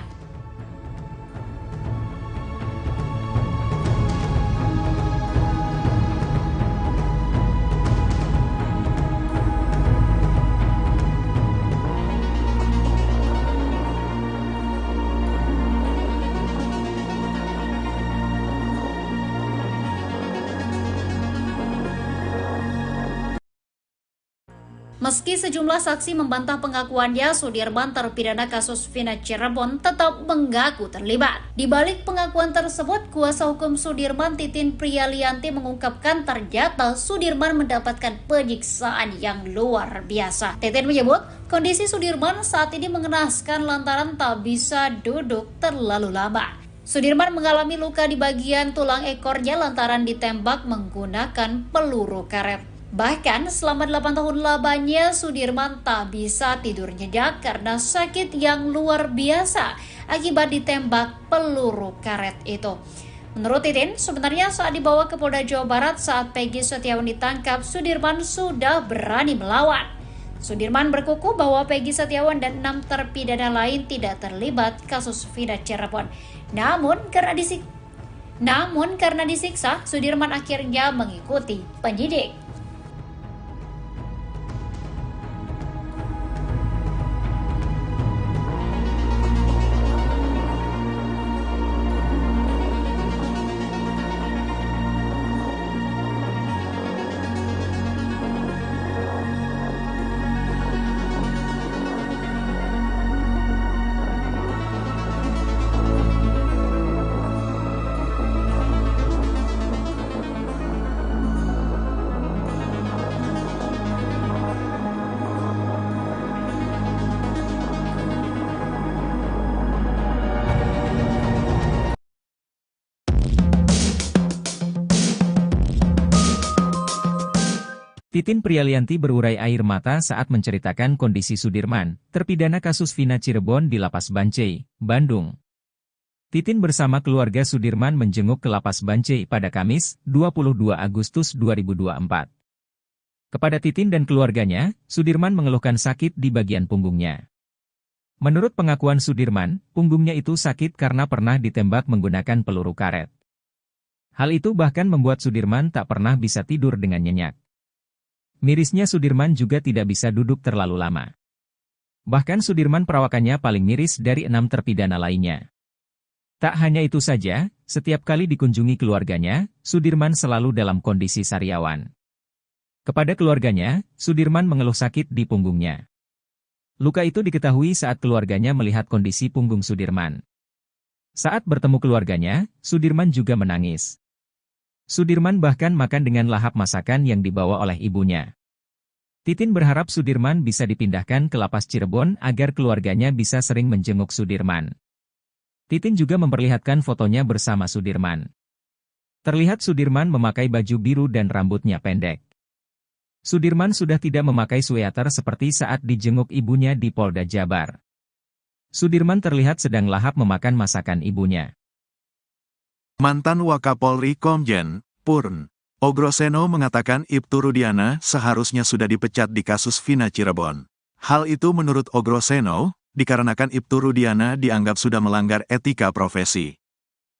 Meski sejumlah saksi membantah pengakuannya, Sudirman terpidana kasus Vina Cirebon tetap mengaku terlibat. Di balik pengakuan tersebut, kuasa hukum Sudirman, Titin Prialianti, mengungkapkan ternyata Sudirman mendapatkan penyiksaan yang luar biasa. Titin menyebut kondisi Sudirman saat ini mengenaskan lantaran tak bisa duduk terlalu lama. Sudirman mengalami luka di bagian tulang ekornya lantaran ditembak menggunakan peluru karet. Bahkan selama 8 tahun lamanya Sudirman tak bisa tidur nyenyak karena sakit yang luar biasa akibat ditembak peluru karet itu. Menurut Titin, sebenarnya saat dibawa ke Polda Jawa Barat saat Peggy Setiawan ditangkap, Sudirman sudah berani melawan. Sudirman berkukuh bahwa Peggy Setiawan dan 6 terpidana lain tidak terlibat kasus Vina Cirebon. Namun karena disiksa, Sudirman akhirnya mengikuti penyidik. Titin Prialianti berurai air mata saat menceritakan kondisi Sudirman, terpidana kasus Vina Cirebon di Lapas Bancai, Bandung. Titin bersama keluarga Sudirman menjenguk ke Lapas Bancai pada Kamis, 22 Agustus 2024. Kepada Titin dan keluarganya, Sudirman mengeluhkan sakit di bagian punggungnya. Menurut pengakuan Sudirman, punggungnya itu sakit karena pernah ditembak menggunakan peluru karet. Hal itu bahkan membuat Sudirman tak pernah bisa tidur dengan nyenyak. Mirisnya Sudirman juga tidak bisa duduk terlalu lama. Bahkan Sudirman perawakannya paling miris dari 6 terpidana lainnya. Tak hanya itu saja, setiap kali dikunjungi keluarganya, Sudirman selalu dalam kondisi sariawan. Kepada keluarganya, Sudirman mengeluh sakit di punggungnya. Luka itu diketahui saat keluarganya melihat kondisi punggung Sudirman. Saat bertemu keluarganya, Sudirman juga menangis. Sudirman bahkan makan dengan lahap masakan yang dibawa oleh ibunya. Titin berharap Sudirman bisa dipindahkan ke lapas Cirebon agar keluarganya bisa sering menjenguk Sudirman. Titin juga memperlihatkan fotonya bersama Sudirman. Terlihat Sudirman memakai baju biru dan rambutnya pendek. Sudirman sudah tidak memakai sweater seperti saat dijenguk ibunya di Polda Jabar. Sudirman terlihat sedang lahap memakan masakan ibunya. Mantan Wakapolri Komjen, Purn, Ogroseno mengatakan Ibtu Rudiana seharusnya sudah dipecat di kasus Vina Cirebon. Hal itu menurut Ogroseno, dikarenakan Ibtu Rudiana dianggap sudah melanggar etika profesi.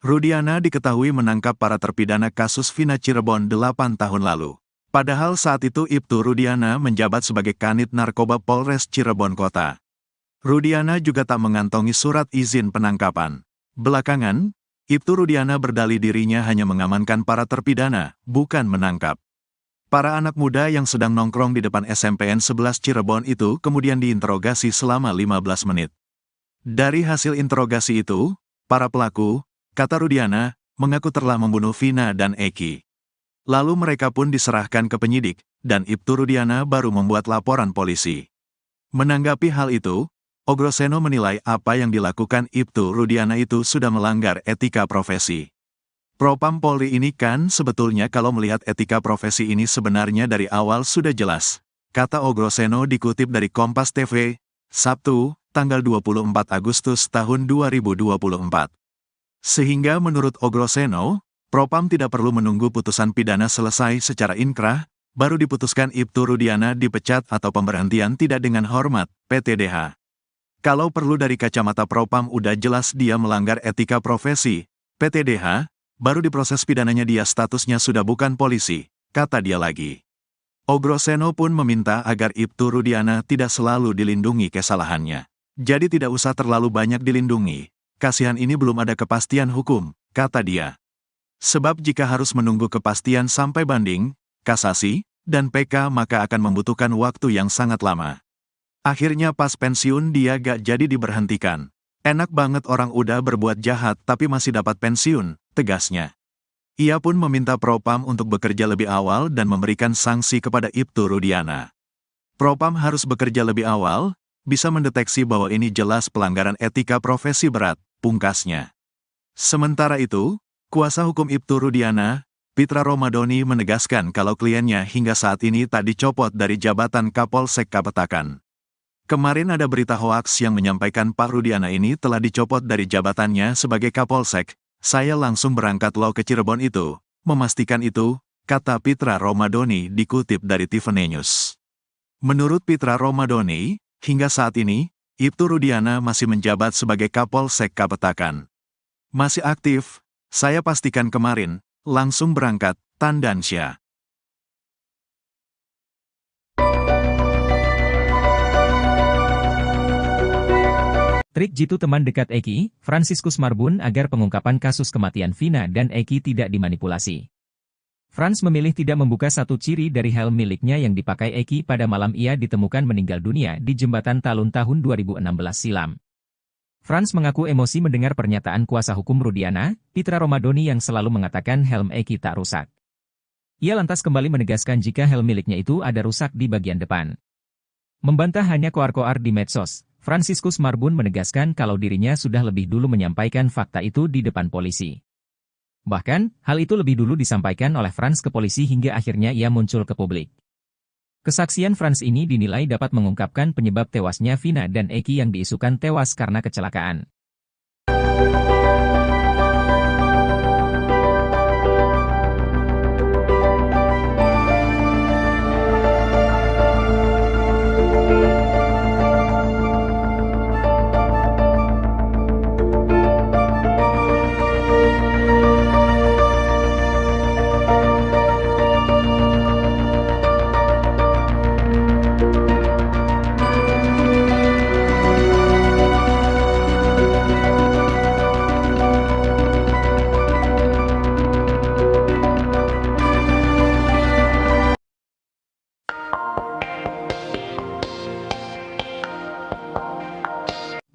Rudiana diketahui menangkap para terpidana kasus Vina Cirebon 8 tahun lalu. Padahal saat itu Ibtu Rudiana menjabat sebagai Kanit Narkoba Polres Cirebon Kota. Rudiana juga tak mengantongi surat izin penangkapan. Belakangan, Ibtu Rudiana berdalih dirinya hanya mengamankan para terpidana, bukan menangkap. Para anak muda yang sedang nongkrong di depan SMPN 11 Cirebon itu kemudian diinterogasi selama 15 menit. Dari hasil interogasi itu, para pelaku, kata Rudiana, mengaku telah membunuh Vina dan Eki. Lalu mereka pun diserahkan ke penyidik, dan Ibtu Rudiana baru membuat laporan polisi. Menanggapi hal itu, Ogroseno menilai apa yang dilakukan Ibtu Rudiana itu sudah melanggar etika profesi. Propam Polri ini kan sebetulnya kalau melihat etika profesi ini sebenarnya dari awal sudah jelas, kata Ogroseno dikutip dari Kompas TV, Sabtu, tanggal 24 Agustus tahun 2024. Sehingga menurut Ogroseno, Propam tidak perlu menunggu putusan pidana selesai secara inkrah, baru diputuskan Ibtu Rudiana dipecat atau pemberhentian tidak dengan hormat, PTDH. Kalau perlu dari kacamata Propam udah jelas dia melanggar etika profesi, PTDH, baru diproses pidananya dia statusnya sudah bukan polisi, kata dia lagi. Ogroseno pun meminta agar Ibtu Rudiana tidak selalu dilindungi kesalahannya. Jadi tidak usah terlalu banyak dilindungi, kasihan ini belum ada kepastian hukum, kata dia. Sebab jika harus menunggu kepastian sampai banding, kasasi, dan PK maka akan membutuhkan waktu yang sangat lama. Akhirnya pas pensiun dia gak jadi diberhentikan. Enak banget orang udah berbuat jahat tapi masih dapat pensiun, tegasnya. Ia pun meminta Propam untuk bekerja lebih awal dan memberikan sanksi kepada Ibtu Rudiana. Propam harus bekerja lebih awal, bisa mendeteksi bahwa ini jelas pelanggaran etika profesi berat, pungkasnya. Sementara itu, kuasa hukum Ibtu Rudiana, Pitra Romadoni menegaskan kalau kliennya hingga saat ini tak dicopot dari jabatan Kapolsek Kapetakan. Kemarin ada berita hoaks yang menyampaikan Pak Rudiana ini telah dicopot dari jabatannya sebagai Kapolsek. Saya langsung berangkat lo ke Cirebon itu, memastikan itu, kata Pitra Romadoni dikutip dari Tiffany News. Menurut Pitra Romadoni, hingga saat ini, Ibtu Rudiana masih menjabat sebagai Kapolsek Kapetakan. Masih aktif, saya pastikan kemarin, langsung berangkat, Tandansya. Trik jitu teman dekat Eki, Franciscus Marbun agar pengungkapan kasus kematian Vina dan Eki tidak dimanipulasi. Frans memilih tidak membuka satu ciri dari helm miliknya yang dipakai Eki pada malam ia ditemukan meninggal dunia di Jembatan Talun tahun 2016 silam. Frans mengaku emosi mendengar pernyataan kuasa hukum Rudiana, Pitra Romadoni yang selalu mengatakan helm Eki tak rusak. Ia lantas kembali menegaskan jika helm miliknya itu ada rusak di bagian depan. Membantah hanya koar-koar di medsos, Franciscus Marbun menegaskan kalau dirinya sudah lebih dulu menyampaikan fakta itu di depan polisi. Bahkan, hal itu lebih dulu disampaikan oleh Frans ke polisi hingga akhirnya ia muncul ke publik. Kesaksian Frans ini dinilai dapat mengungkapkan penyebab tewasnya Vina dan Eki yang diisukan tewas karena kecelakaan.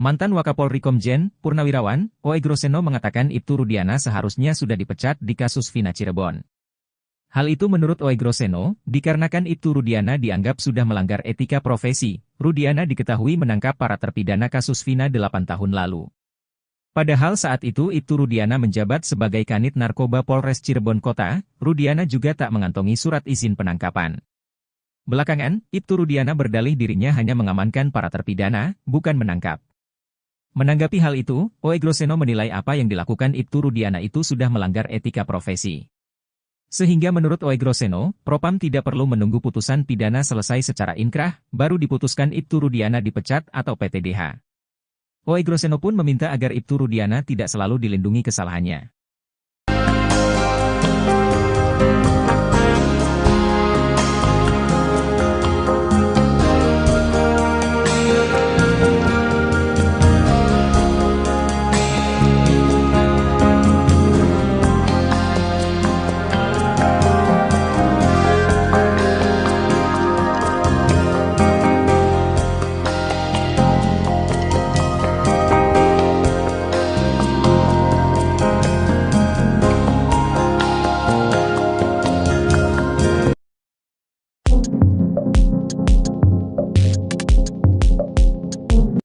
Mantan Wakapolri Komjen Purnawirawan Oey Groseno mengatakan Ibtu Rudiana seharusnya sudah dipecat di kasus Vina Cirebon. Hal itu menurut Oey Groseno, dikarenakan Ibtu Rudiana dianggap sudah melanggar etika profesi. Rudiana diketahui menangkap para terpidana kasus Vina 8 tahun lalu. Padahal saat itu Ibtu Rudiana menjabat sebagai Kanit Narkoba Polres Cirebon Kota, Rudiana juga tak mengantongi surat izin penangkapan. Belakangan, Ibtu Rudiana berdalih dirinya hanya mengamankan para terpidana, bukan menangkap. Menanggapi hal itu, Oey Groseno menilai apa yang dilakukan Ibtu Rudiana itu sudah melanggar etika profesi. Sehingga menurut Oey Groseno, Propam tidak perlu menunggu putusan pidana selesai secara inkrah, baru diputuskan Ibtu Rudiana dipecat atau PTDH. Oey Groseno pun meminta agar Ibtu Rudiana tidak selalu dilindungi kesalahannya.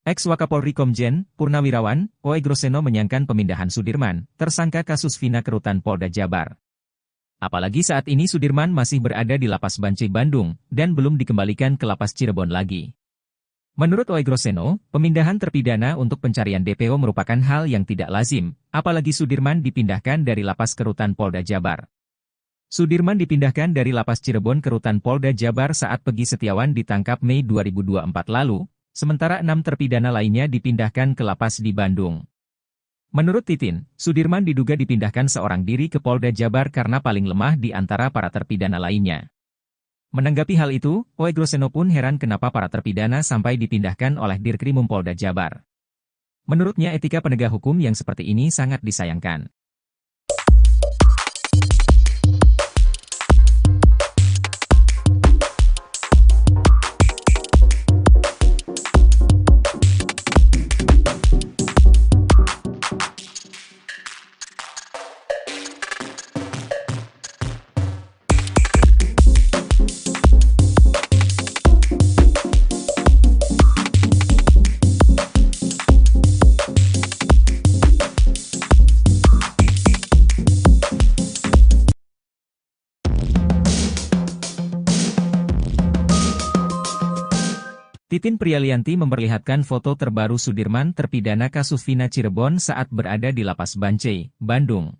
Ex-Wakapolri Komjen Purnawirawan Oey Groseno menyayangkan pemindahan Sudirman, tersangka kasus Vina ke rutan Polda Jabar. Apalagi saat ini Sudirman masih berada di Lapas Bancai Bandung, dan belum dikembalikan ke Lapas Cirebon lagi. Menurut Oey Groseno, pemindahan terpidana untuk pencarian DPO merupakan hal yang tidak lazim, apalagi Sudirman dipindahkan dari Lapas ke rutan Polda Jabar. Sudirman dipindahkan dari Lapas Cirebon ke rutan Polda Jabar saat Peggy Setiawan ditangkap Mei 2024 lalu, sementara 6 terpidana lainnya dipindahkan ke lapas di Bandung. Menurut Titin, Sudirman diduga dipindahkan seorang diri ke Polda Jabar karena paling lemah di antara para terpidana lainnya. Menanggapi hal itu, Oey Groseno pun heran kenapa para terpidana sampai dipindahkan oleh Dirkrimum Polda Jabar. Menurutnya etika penegak hukum yang seperti ini sangat disayangkan. Titin Prialianti memperlihatkan foto terbaru Sudirman terpidana kasus Vina Cirebon saat berada di Lapas Bancai, Bandung.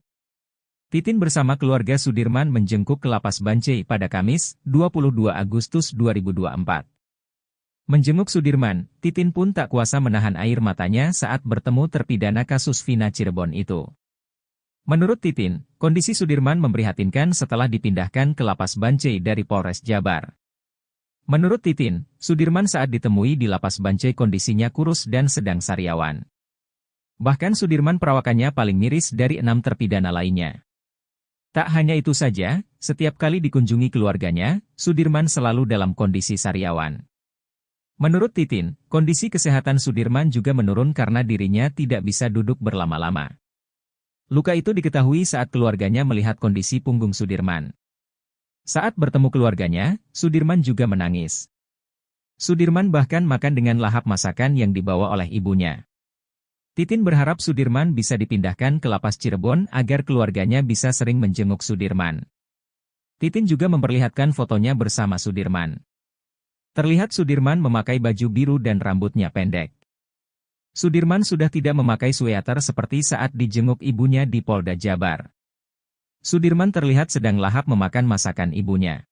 Titin bersama keluarga Sudirman menjengkuk ke Lapas Bancai pada Kamis, 22 Agustus 2024. Menjenguk Sudirman, Titin pun tak kuasa menahan air matanya saat bertemu terpidana kasus Vina Cirebon itu. Menurut Titin, kondisi Sudirman memprihatinkan setelah dipindahkan ke Lapas Bancai dari Polres Jabar. Menurut Titin, Sudirman saat ditemui di Lapas Bancai kondisinya kurus dan sedang sariawan. Bahkan Sudirman perawakannya paling miris dari 6 terpidana lainnya. Tak hanya itu saja, setiap kali dikunjungi keluarganya, Sudirman selalu dalam kondisi sariawan. Menurut Titin, kondisi kesehatan Sudirman juga menurun karena dirinya tidak bisa duduk berlama-lama. Luka itu diketahui saat keluarganya melihat kondisi punggung Sudirman. Saat bertemu keluarganya, Sudirman juga menangis. Sudirman bahkan makan dengan lahap masakan yang dibawa oleh ibunya. Titin berharap Sudirman bisa dipindahkan ke Lapas Cirebon agar keluarganya bisa sering menjenguk Sudirman. Titin juga memperlihatkan fotonya bersama Sudirman. Terlihat Sudirman memakai baju biru dan rambutnya pendek. Sudirman sudah tidak memakai sweater seperti saat dijenguk ibunya di Polda Jabar. Sudirman terlihat sedang lahap memakan masakan ibunya.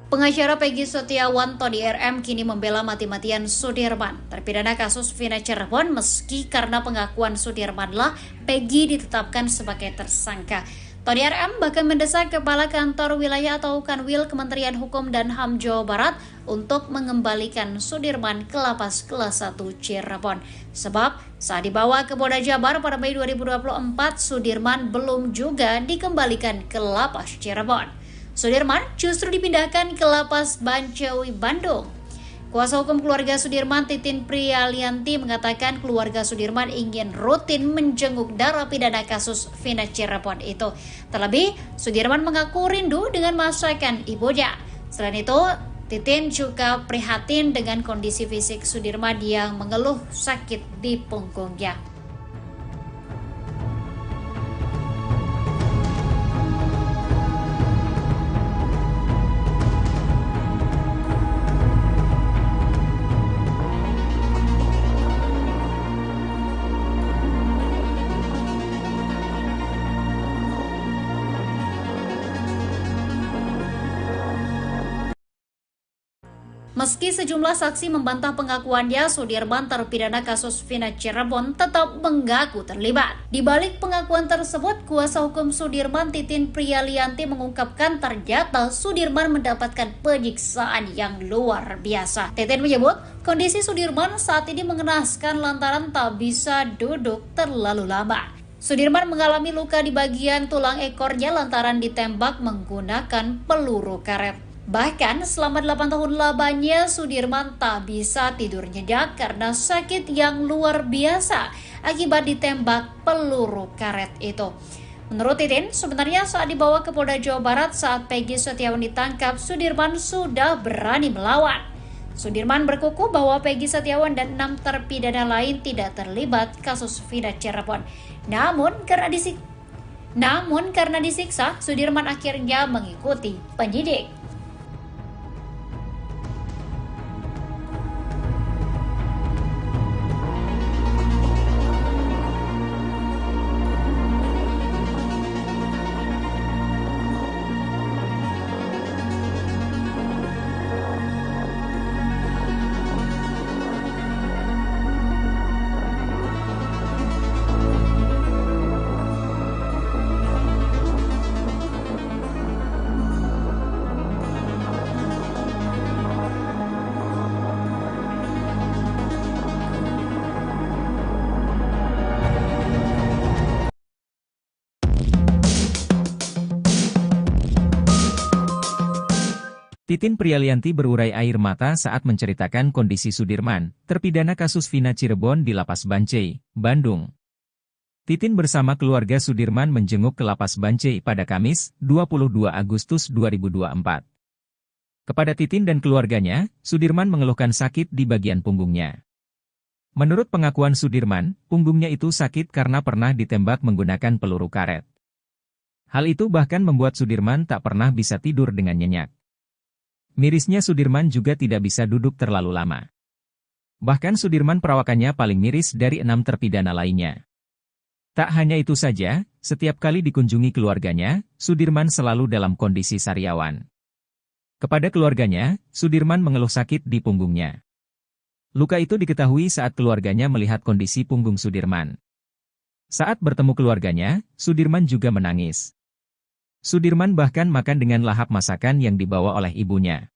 Pengacara Peggy Setiawan Tony RM kini membela mati-matian Sudirman, terpidana kasus Vina Cirebon meski karena pengakuan Sudirmanlah Peggy ditetapkan sebagai tersangka. Tony RM bahkan mendesak Kepala Kantor Wilayah atau Kanwil Kementerian Hukum dan HAM Jawa Barat untuk mengembalikan Sudirman ke Lapas Kelas 1 Cirebon. Sebab saat dibawa ke Polda Jabar pada Mei 2024, Sudirman belum juga dikembalikan ke Lapas Cirebon. Sudirman justru dipindahkan ke Lapas Bancai Bandung. Kuasa hukum keluarga Sudirman, Titin Prialianti, mengatakan keluarga Sudirman ingin rutin menjenguk narapidana kasus Vina Cirebon itu. Terlebih, Sudirman mengaku rindu dengan masakan ibunya. Selain itu, Titin juga prihatin dengan kondisi fisik Sudirman yang mengeluh sakit di punggungnya. Meski sejumlah saksi membantah pengakuannya, Sudirman terpidana kasus Vina Cirebon tetap mengaku terlibat. Di balik pengakuan tersebut, kuasa hukum Sudirman, Titin Prialianti, mengungkapkan ternyata Sudirman mendapatkan penyiksaan yang luar biasa. Titin menyebut kondisi Sudirman saat ini mengenaskan lantaran tak bisa duduk terlalu lama. Sudirman mengalami luka di bagian tulang ekornya lantaran ditembak menggunakan peluru karet. Bahkan selama 8 tahun lamanya Sudirman tak bisa tidur nyenyak karena sakit yang luar biasa akibat ditembak peluru karet itu. Menurut Titin, sebenarnya saat dibawa ke Polda Jawa Barat saat Peggy Setiawan ditangkap, Sudirman sudah berani melawan. Sudirman berkukuh bahwa Peggy Setiawan dan 6 terpidana lain tidak terlibat kasus Vina Cirebon. Namun karena disiksa, Sudirman akhirnya mengikuti penyidik. Titin Prialianti berurai air mata saat menceritakan kondisi Sudirman, terpidana kasus Vina Cirebon di Lapas Bancai, Bandung. Titin bersama keluarga Sudirman menjenguk ke Lapas Bancai pada Kamis, 22 Agustus 2024. Kepada Titin dan keluarganya, Sudirman mengeluhkan sakit di bagian punggungnya. Menurut pengakuan Sudirman, punggungnya itu sakit karena pernah ditembak menggunakan peluru karet. Hal itu bahkan membuat Sudirman tak pernah bisa tidur dengan nyenyak. Mirisnya Sudirman juga tidak bisa duduk terlalu lama. Bahkan Sudirman perawakannya paling miris dari 6 terpidana lainnya. Tak hanya itu saja, setiap kali dikunjungi keluarganya, Sudirman selalu dalam kondisi sariawan. Kepada keluarganya, Sudirman mengeluh sakit di punggungnya. Luka itu diketahui saat keluarganya melihat kondisi punggung Sudirman. Saat bertemu keluarganya, Sudirman juga menangis. Sudirman bahkan makan dengan lahap masakan yang dibawa oleh ibunya.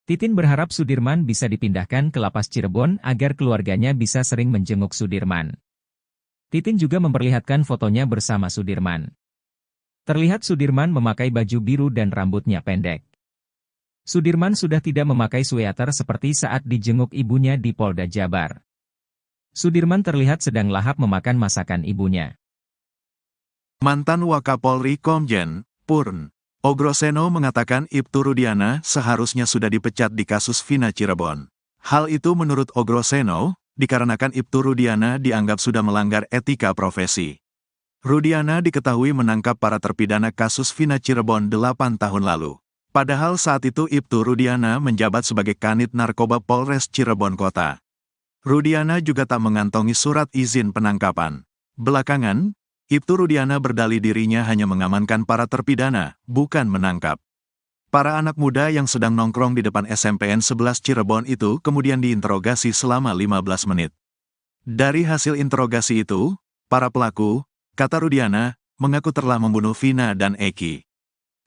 Titin berharap Sudirman bisa dipindahkan ke Lapas Cirebon agar keluarganya bisa sering menjenguk Sudirman. Titin juga memperlihatkan fotonya bersama Sudirman. Terlihat Sudirman memakai baju biru dan rambutnya pendek. Sudirman sudah tidak memakai sweater seperti saat dijenguk ibunya di Polda Jabar. Sudirman terlihat sedang lahap memakan masakan ibunya. Mantan Wakapolri Komjen Purn Ogroseno mengatakan Ibtu Rudiana seharusnya sudah dipecat di kasus Vina Cirebon. Hal itu menurut Ogroseno, dikarenakan Ibtu Rudiana dianggap sudah melanggar etika profesi. Rudiana diketahui menangkap para terpidana kasus Vina Cirebon 8 tahun lalu. Padahal saat itu Ibtu Rudiana menjabat sebagai Kanit Narkoba Polres Cirebon Kota. Rudiana juga tak mengantongi surat izin penangkapan. Belakangan, Ibtu Rudiana berdalih dirinya hanya mengamankan para terpidana, bukan menangkap. Para anak muda yang sedang nongkrong di depan SMPN 11 Cirebon itu kemudian diinterogasi selama 15 menit. Dari hasil interogasi itu, para pelaku, kata Rudiana, mengaku telah membunuh Vina dan Eki.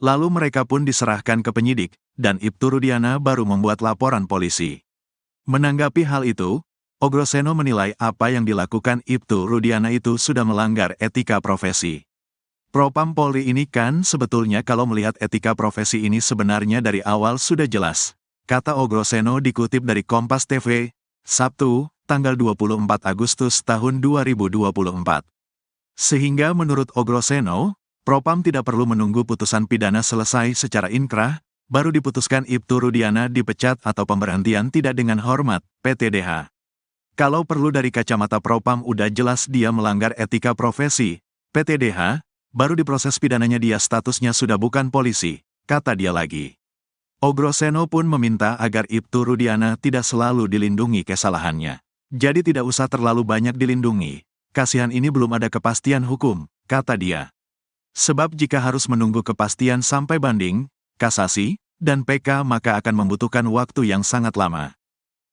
Lalu mereka pun diserahkan ke penyidik, dan Ibtu Rudiana baru membuat laporan polisi. Menanggapi hal itu, Ogroseno menilai apa yang dilakukan Ibtu Rudiana itu sudah melanggar etika profesi. Propam Polri ini kan sebetulnya kalau melihat etika profesi ini sebenarnya dari awal sudah jelas. kata Ogroseno dikutip dari Kompas TV, Sabtu, tanggal 24 Agustus tahun 2024. Sehingga menurut Ogroseno, Propam tidak perlu menunggu putusan pidana selesai secara inkrah, baru diputuskan Ibtu Rudiana dipecat atau pemberhentian tidak dengan hormat, PTDH. Kalau perlu dari kacamata Propam udah jelas dia melanggar etika profesi, PTDH, baru diproses pidananya dia statusnya sudah bukan polisi, kata dia lagi. Ogroseno pun meminta agar Ibtu Rudiana tidak selalu dilindungi kesalahannya. Jadi tidak usah terlalu banyak dilindungi. Kasihan ini belum ada kepastian hukum, kata dia. Sebab jika harus menunggu kepastian sampai banding, kasasi, dan PK maka akan membutuhkan waktu yang sangat lama.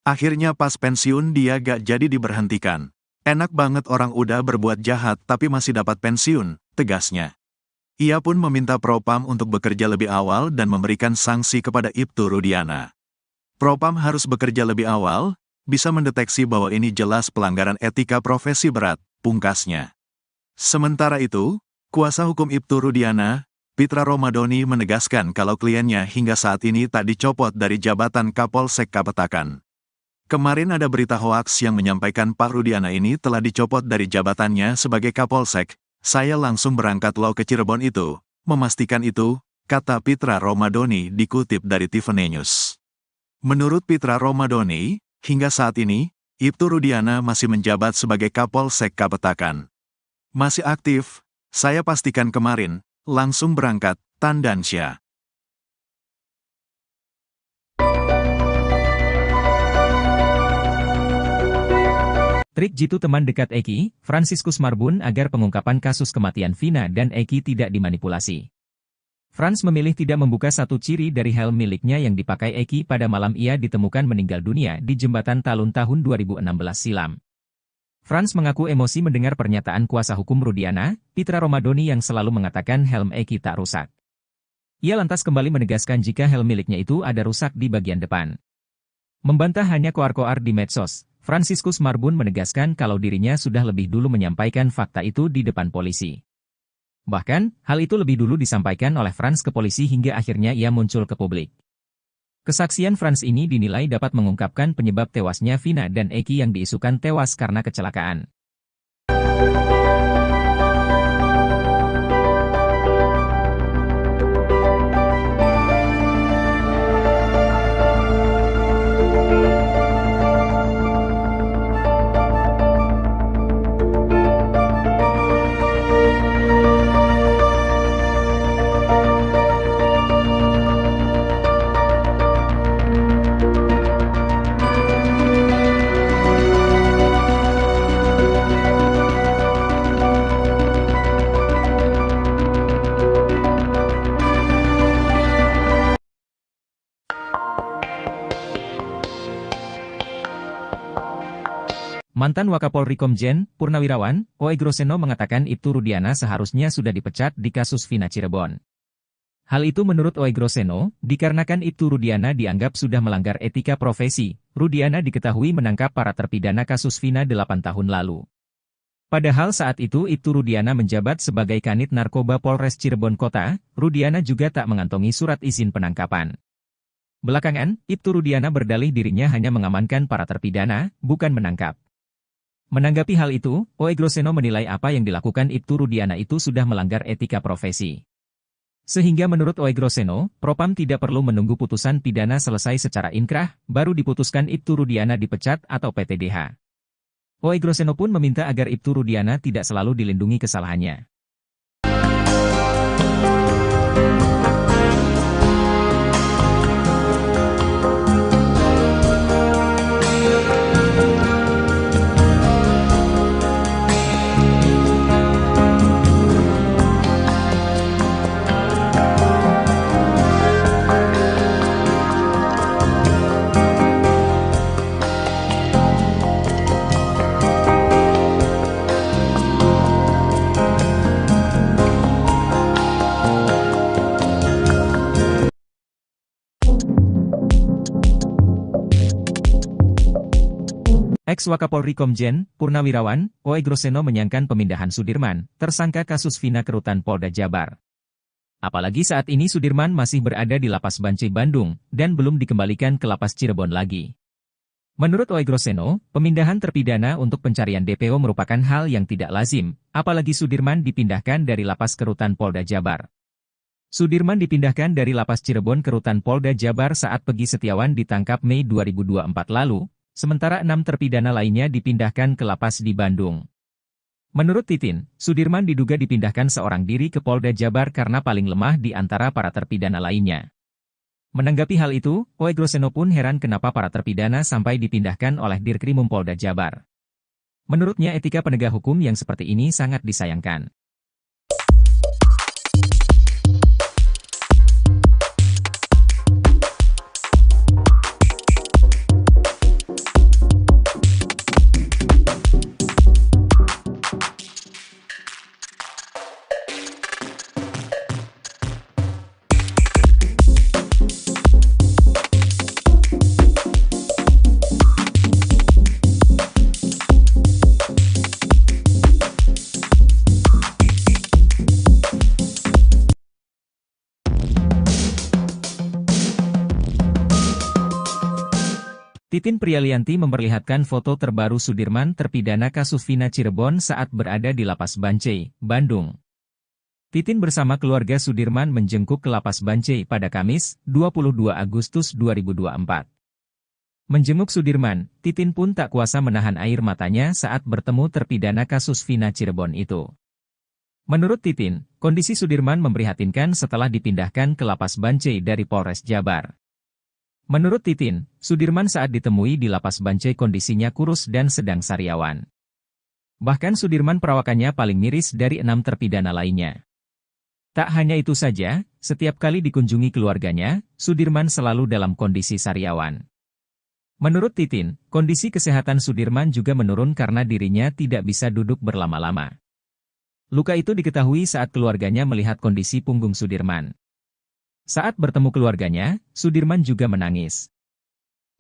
Akhirnya pas pensiun dia gak jadi diberhentikan. Enak banget orang udah berbuat jahat tapi masih dapat pensiun, tegasnya. Ia pun meminta Propam untuk bekerja lebih awal dan memberikan sanksi kepada Ibtu Rudiana. Propam harus bekerja lebih awal, bisa mendeteksi bahwa ini jelas pelanggaran etika profesi berat, pungkasnya. Sementara itu, kuasa hukum Ibtu Rudiana, Pitra Romadoni menegaskan kalau kliennya hingga saat ini tak dicopot dari jabatan Kapolsek Kapetakan. Kemarin ada berita hoaks yang menyampaikan Pak Rudiana ini telah dicopot dari jabatannya sebagai Kapolsek. Saya langsung berangkat lo ke Cirebon itu, memastikan itu, kata Pitra Romadoni dikutip dari Tiffany News. Menurut Pitra Romadoni, hingga saat ini, Ibtu Rudiana masih menjabat sebagai Kapolsek Kapetakan. Masih aktif, saya pastikan kemarin, langsung berangkat, Tandansya. Trik jitu teman dekat Eki, Franciscus Marbun agar pengungkapan kasus kematian Vina dan Eki tidak dimanipulasi. Franz memilih tidak membuka satu ciri dari helm miliknya yang dipakai Eki pada malam ia ditemukan meninggal dunia di jembatan Talun tahun 2016 silam. Franz mengaku emosi mendengar pernyataan kuasa hukum Rudiana, Pitra Romadoni yang selalu mengatakan helm Eki tak rusak. Ia lantas kembali menegaskan jika helm miliknya itu ada rusak di bagian depan. Membantah hanya koar-koar di medsos, Franciscus Marbun menegaskan kalau dirinya sudah lebih dulu menyampaikan fakta itu di depan polisi. Bahkan, hal itu lebih dulu disampaikan oleh Franz ke polisi hingga akhirnya ia muncul ke publik. Kesaksian Franz ini dinilai dapat mengungkapkan penyebab tewasnya Vina dan Eki yang diisukan tewas karena kecelakaan. Mantan Wakapolri Komjen, Purnawirawan, Ogroseno mengatakan Ibtu Rudiana seharusnya sudah dipecat di kasus Vina Cirebon. Hal itu menurut Ogroseno, dikarenakan Ibtu Rudiana dianggap sudah melanggar etika profesi. Rudiana diketahui menangkap para terpidana kasus Vina 8 tahun lalu. Padahal saat itu Ibtu Rudiana menjabat sebagai Kanit Narkoba Polres Cirebon Kota, Rudiana juga tak mengantongi surat izin penangkapan. Belakangan, Ibtu Rudiana berdalih dirinya hanya mengamankan para terpidana, bukan menangkap. Menanggapi hal itu, Ogroseno menilai apa yang dilakukan Ibtu Rudiana itu sudah melanggar etika profesi. Sehingga menurut Ogroseno, Propam tidak perlu menunggu putusan pidana selesai secara inkrah, baru diputuskan Ibtu Rudiana dipecat atau PTDH. Ogroseno pun meminta agar Ibtu Rudiana tidak selalu dilindungi kesalahannya. Ex-Wakapolri Komjen, Purnawirawan, Ogroseno menyangkan pemindahan Sudirman, tersangka kasus Vina ke Rutan Polda Jabar. Apalagi saat ini Sudirman masih berada di Lapas Bancai Bandung, dan belum dikembalikan ke Lapas Cirebon lagi. Menurut Oegroseno, pemindahan terpidana untuk pencarian DPO merupakan hal yang tidak lazim, apalagi Sudirman dipindahkan dari Lapas ke Rutan Polda Jabar. Sudirman dipindahkan dari Lapas Cirebon ke Rutan Polda Jabar saat Peggy Setiawan ditangkap Mei 2024 lalu, sementara 6 terpidana lainnya dipindahkan ke Lapas di Bandung. Menurut Titin, Sudirman diduga dipindahkan seorang diri ke Polda Jabar karena paling lemah di antara para terpidana lainnya. Menanggapi hal itu, Oegroseno pun heran kenapa para terpidana sampai dipindahkan oleh Dirkrimum Polda Jabar. Menurutnya etika penegak hukum yang seperti ini sangat disayangkan. Titin Prialianti memperlihatkan foto terbaru Sudirman terpidana kasus Vina Cirebon saat berada di Lapas Bancai, Bandung. Titin bersama keluarga Sudirman menjengkuk ke Lapas Bancai pada Kamis, 22 Agustus 2024. Menjenguk Sudirman, Titin pun tak kuasa menahan air matanya saat bertemu terpidana kasus Vina Cirebon itu. Menurut Titin, kondisi Sudirman memprihatinkan setelah dipindahkan ke Lapas Bancai dari Polres Jabar. Menurut Titin, Sudirman saat ditemui di Lapas Bancai kondisinya kurus dan sedang sariawan. Bahkan Sudirman perawakannya paling miris dari 6 terpidana lainnya. Tak hanya itu saja, setiap kali dikunjungi keluarganya, Sudirman selalu dalam kondisi sariawan. Menurut Titin, kondisi kesehatan Sudirman juga menurun karena dirinya tidak bisa duduk berlama-lama. Luka itu diketahui saat keluarganya melihat kondisi punggung Sudirman. Saat bertemu keluarganya, Sudirman juga menangis.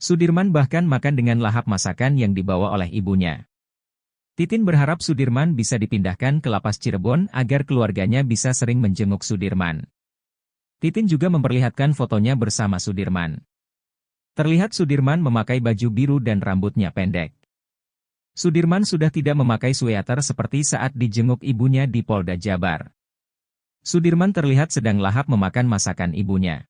Sudirman bahkan makan dengan lahap masakan yang dibawa oleh ibunya. Titin berharap Sudirman bisa dipindahkan ke Lapas Cirebon agar keluarganya bisa sering menjenguk Sudirman. Titin juga memperlihatkan fotonya bersama Sudirman. Terlihat Sudirman memakai baju biru dan rambutnya pendek. Sudirman sudah tidak memakai sweater seperti saat dijenguk ibunya di Polda Jabar. Sudirman terlihat sedang lahap memakan masakan ibunya.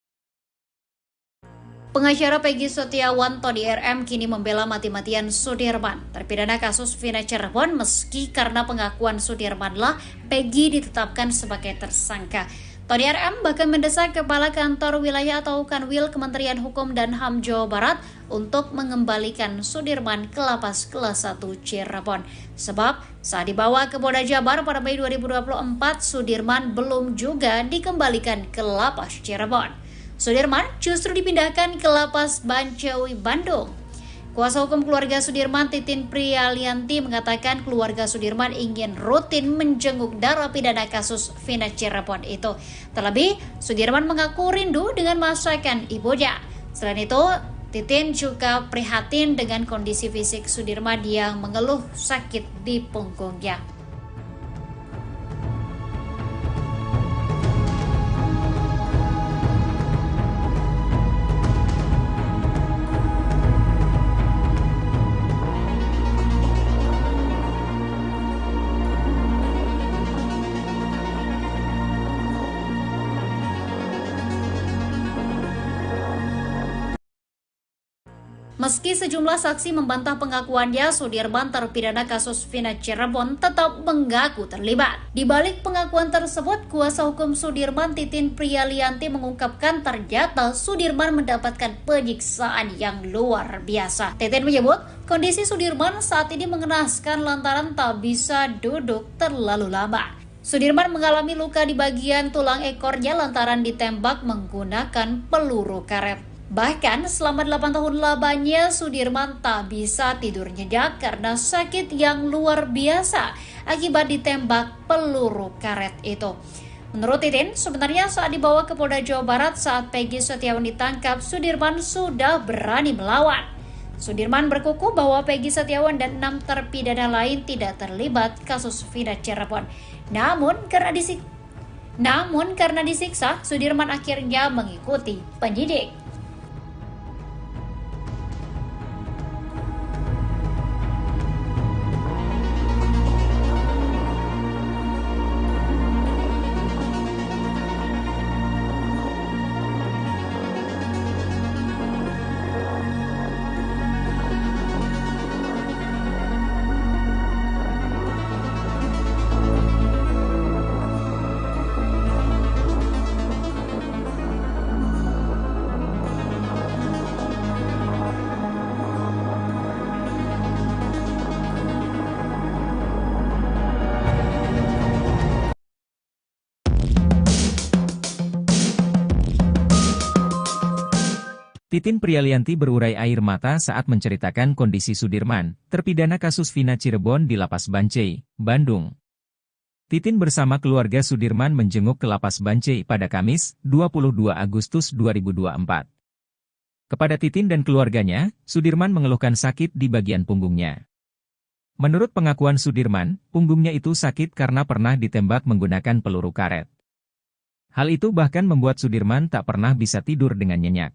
Pengacara Peggy Setiawan Tony RM kini membela mati-matian Sudirman. Terpidana kasus Vina Cirebon meski karena pengakuan Sudirmanlah Peggy ditetapkan sebagai tersangka. Tony RM bahkan mendesak Kepala Kantor Wilayah atau Kanwil Kementerian Hukum dan HAM Jawa Barat untuk mengembalikan Sudirman ke Lapas Kelas 1 Cirebon. Sebab saat dibawa ke Polda Jabar pada Mei 2024, Sudirman belum juga dikembalikan ke Lapas Cirebon. Sudirman justru dipindahkan ke Lapas Bancai Bandung. Kuasa hukum keluarga Sudirman Titin Prialianti mengatakan keluarga Sudirman ingin rutin menjenguk narapidana kasus Vina Cirebon itu. Terlebih, Sudirman mengaku rindu dengan masakan ibunya. Selain itu, Titin juga prihatin dengan kondisi fisik Sudirman yang mengeluh sakit di punggungnya. Meski sejumlah saksi membantah pengakuannya, Sudirman terpidana kasus Vina Cirebon tetap mengaku terlibat. Di balik pengakuan tersebut, kuasa hukum Sudirman Titin Prialianti mengungkapkan ternyata Sudirman mendapatkan penyiksaan yang luar biasa. Titin menyebut, kondisi Sudirman saat ini mengenaskan lantaran tak bisa duduk terlalu lama. Sudirman mengalami luka di bagian tulang ekornya lantaran ditembak menggunakan peluru karet. Bahkan selama 8 tahun lamanya Sudirman tak bisa tidur nyenyak karena sakit yang luar biasa akibat ditembak peluru karet itu. Menurut Titin, sebenarnya saat dibawa ke Polda Jawa Barat saat Peggy Setiawan ditangkap, Sudirman sudah berani melawan. Sudirman berkukuh bahwa Peggy Setiawan dan 6 terpidana lain tidak terlibat kasus Vina Cirebon. Namun Namun karena disiksa, Sudirman akhirnya mengikuti penyidik. Titin Prialianti berurai air mata saat menceritakan kondisi Sudirman, terpidana kasus Vina Cirebon di Lapas Bancai, Bandung. Titin bersama keluarga Sudirman menjenguk ke Lapas Bancai pada Kamis, 22 Agustus 2024. Kepada Titin dan keluarganya, Sudirman mengeluhkan sakit di bagian punggungnya. Menurut pengakuan Sudirman, punggungnya itu sakit karena pernah ditembak menggunakan peluru karet. Hal itu bahkan membuat Sudirman tak pernah bisa tidur dengan nyenyak.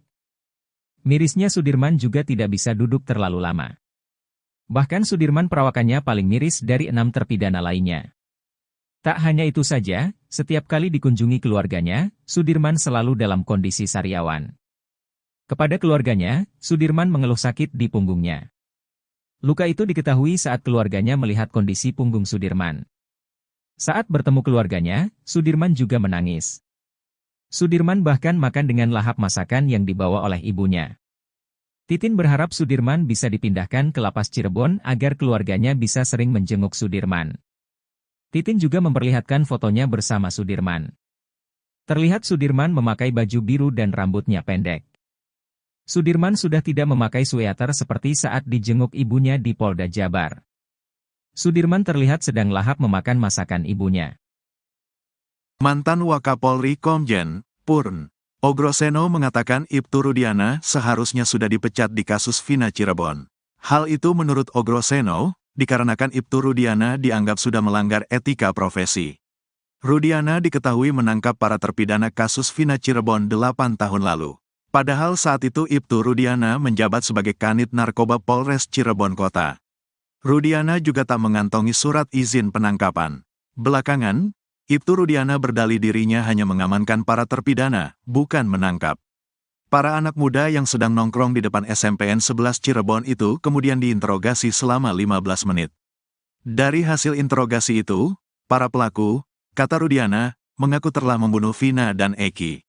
Mirisnya Sudirman juga tidak bisa duduk terlalu lama. Bahkan Sudirman perawakannya paling miris dari 6 terpidana lainnya. Tak hanya itu saja, setiap kali dikunjungi keluarganya, Sudirman selalu dalam kondisi sariawan. Kepada keluarganya, Sudirman mengeluh sakit di punggungnya. Luka itu diketahui saat keluarganya melihat kondisi punggung Sudirman. Saat bertemu keluarganya, Sudirman juga menangis. Sudirman bahkan makan dengan lahap masakan yang dibawa oleh ibunya. Titin berharap Sudirman bisa dipindahkan ke Lapas Cirebon agar keluarganya bisa sering menjenguk Sudirman. Titin juga memperlihatkan fotonya bersama Sudirman. Terlihat Sudirman memakai baju biru dan rambutnya pendek. Sudirman sudah tidak memakai sweater seperti saat dijenguk ibunya di Polda Jabar. Sudirman terlihat sedang lahap memakan masakan ibunya. Mantan Wakapolri Komjen, Purn, Ogroseno mengatakan Ibtu Rudiana seharusnya sudah dipecat di kasus Vina Cirebon. Hal itu menurut Ogroseno, dikarenakan Ibtu Rudiana dianggap sudah melanggar etika profesi. Rudiana diketahui menangkap para terpidana kasus Vina Cirebon 8 tahun lalu. Padahal saat itu Ibtu Rudiana menjabat sebagai Kanit Narkoba Polres Cirebon Kota. Rudiana juga tak mengantongi surat izin penangkapan. Belakangan, Ibtu Rudiana berdalih dirinya hanya mengamankan para terpidana, bukan menangkap. Para anak muda yang sedang nongkrong di depan SMPN 11 Cirebon itu kemudian diinterogasi selama 15 menit. Dari hasil interogasi itu, para pelaku, kata Rudiana, mengaku telah membunuh Vina dan Eki.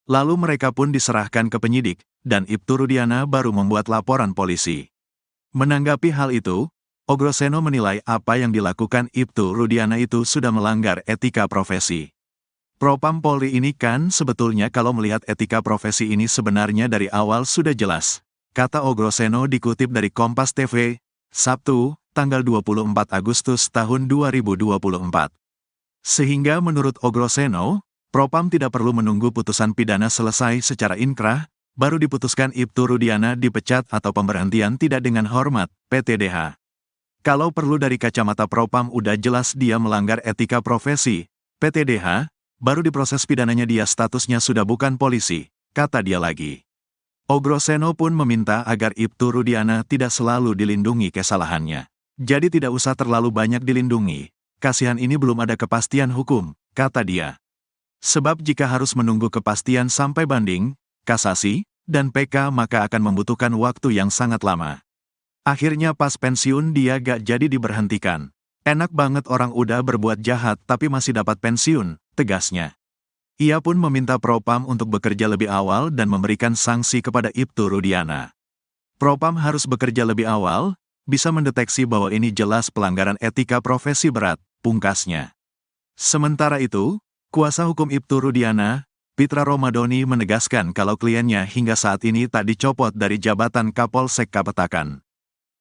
Lalu mereka pun diserahkan ke penyidik, dan Ibtu Rudiana baru membuat laporan polisi. Menanggapi hal itu, Ogroseno menilai apa yang dilakukan Ibtu Rudiana itu sudah melanggar etika profesi. Propam Polri ini kan sebetulnya kalau melihat etika profesi ini sebenarnya dari awal sudah jelas, kata Ogroseno dikutip dari Kompas TV, Sabtu, tanggal 24 Agustus tahun 2024. Sehingga menurut Ogroseno, Propam tidak perlu menunggu putusan pidana selesai secara inkrah, baru diputuskan Ibtu Rudiana dipecat atau pemberhentian tidak dengan hormat, PTDH. Kalau perlu dari kacamata Propam udah jelas dia melanggar etika profesi, PTDH, baru diproses pidananya dia statusnya sudah bukan polisi, kata dia lagi. Ogroseno pun meminta agar Ibtu Rudiana tidak selalu dilindungi kesalahannya. Jadi tidak usah terlalu banyak dilindungi, kasihan ini belum ada kepastian hukum, kata dia. Sebab jika harus menunggu kepastian sampai banding, kasasi, dan PK maka akan membutuhkan waktu yang sangat lama. Akhirnya pas pensiun dia gak jadi diberhentikan. Enak banget orang udah berbuat jahat tapi masih dapat pensiun, tegasnya. Ia pun meminta Propam untuk bekerja lebih awal dan memberikan sanksi kepada Ibtu Rudiana. Propam harus bekerja lebih awal, bisa mendeteksi bahwa ini jelas pelanggaran etika profesi berat, pungkasnya. Sementara itu, kuasa hukum Ibtu Rudiana, Pitra Romadoni menegaskan kalau kliennya hingga saat ini tak dicopot dari jabatan Kapolsek Kapetakan.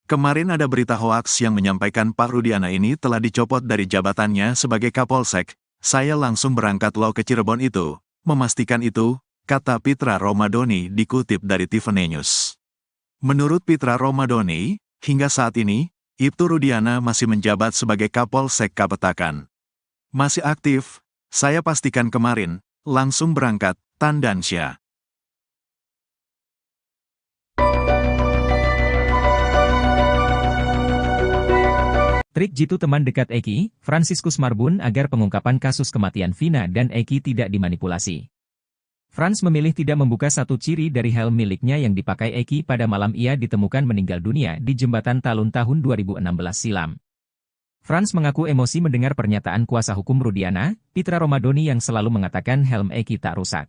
Kemarin ada berita hoaks yang menyampaikan Pak Rudiana ini telah dicopot dari jabatannya sebagai Kapolsek. Saya langsung berangkat lo ke Cirebon itu, memastikan itu, kata Pitra Romadoni dikutip dari Tiffany News. Menurut Pitra Romadoni, hingga saat ini, Ibtu Rudiana masih menjabat sebagai Kapolsek Kapetakan. Masih aktif, Saya pastikan kemarin, langsung berangkat, Tandansya. Trik jitu teman dekat Eki, Franciscus Marbun agar pengungkapan kasus kematian Vina dan Eki tidak dimanipulasi. Frans memilih tidak membuka satu ciri dari helm miliknya yang dipakai Eki pada malam ia ditemukan meninggal dunia di jembatan Talun tahun 2016 silam. Frans mengaku emosi mendengar pernyataan kuasa hukum Rudiana, Pitra Romadoni yang selalu mengatakan helm Eki tak rusak.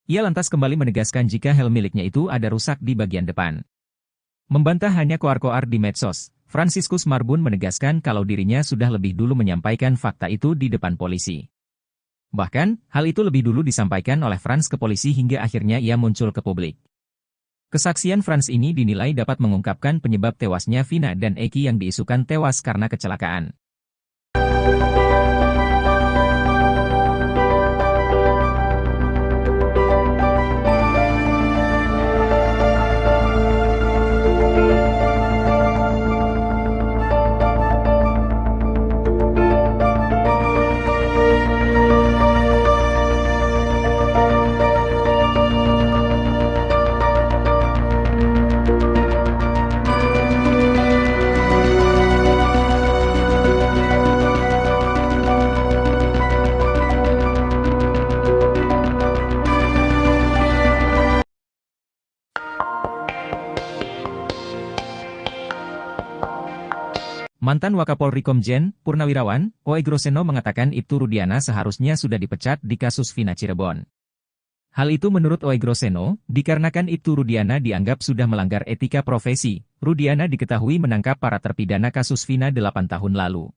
Ia lantas kembali menegaskan jika helm miliknya itu ada rusak di bagian depan. Membantah hanya koar-koar di medsos, Franciscus Marbun menegaskan kalau dirinya sudah lebih dulu menyampaikan fakta itu di depan polisi. Bahkan, hal itu lebih dulu disampaikan oleh Frans ke polisi hingga akhirnya ia muncul ke publik. Kesaksian Frans ini dinilai dapat mengungkapkan penyebab tewasnya Vina dan Eki yang diisukan tewas karena kecelakaan. Mantan Wakapolri Komjen, Purnawirawan, Oe Groseno mengatakan Ibtu Rudiana seharusnya sudah dipecat di kasus Vina Cirebon. Hal itu menurut Oe Groseno, dikarenakan Ibtu Rudiana dianggap sudah melanggar etika profesi. Rudiana diketahui menangkap para terpidana kasus Vina 8 tahun lalu.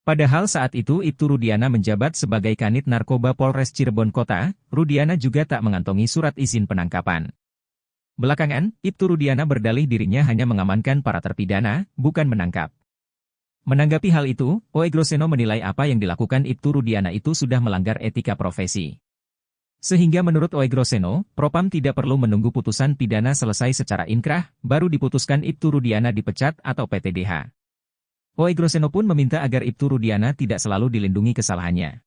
Padahal saat itu Ibtu Rudiana menjabat sebagai Kanit Narkoba Polres Cirebon Kota, Rudiana juga tak mengantongi surat izin penangkapan. Belakangan, Ibtu Rudiana berdalih dirinya hanya mengamankan para terpidana, bukan menangkap. Menanggapi hal itu, Oe Groseno menilai apa yang dilakukan Ibtu Rudiana itu sudah melanggar etika profesi. Sehingga menurut Oe Groseno, Propam tidak perlu menunggu putusan pidana selesai secara inkrah, baru diputuskan Ibtu Rudiana dipecat atau PTDH. Oe Groseno pun meminta agar Ibtu Rudiana tidak selalu dilindungi kesalahannya.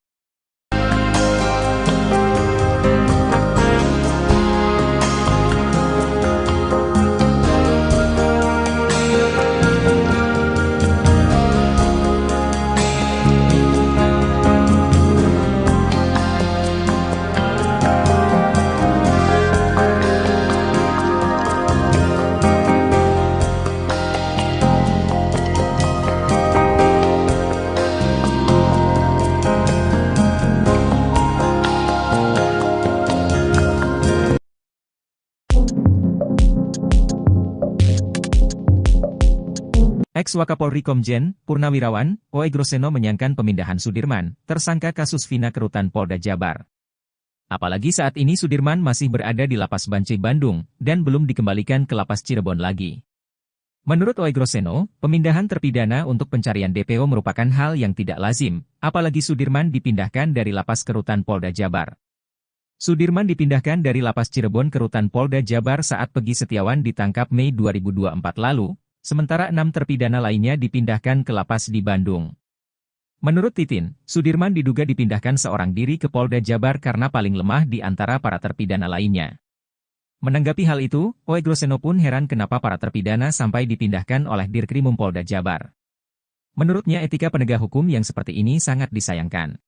Ex-Wakapolri Komjen, Purnawirawan, Oe Groseno menyayangkan pemindahan Sudirman, tersangka kasus Vina ke Rutan Polda Jabar. Apalagi saat ini Sudirman masih berada di Lapas Bancai Bandung, dan belum dikembalikan ke Lapas Cirebon lagi. Menurut Oe Groseno, pemindahan terpidana untuk pencarian DPO merupakan hal yang tidak lazim, apalagi Sudirman dipindahkan dari Lapas ke Rutan Polda Jabar. Sudirman dipindahkan dari Lapas Cirebon ke Rutan Polda Jabar saat Pegi Setiawan ditangkap Mei 2024 lalu, sementara 6 terpidana lainnya dipindahkan ke lapas di Bandung. Menurut Titin, Sudirman diduga dipindahkan seorang diri ke Polda Jabar karena paling lemah di antara para terpidana lainnya. Menanggapi hal itu, Oe Groseno pun heran kenapa para terpidana sampai dipindahkan oleh Dirkrimum Polda Jabar. Menurutnya etika penegak hukum yang seperti ini sangat disayangkan.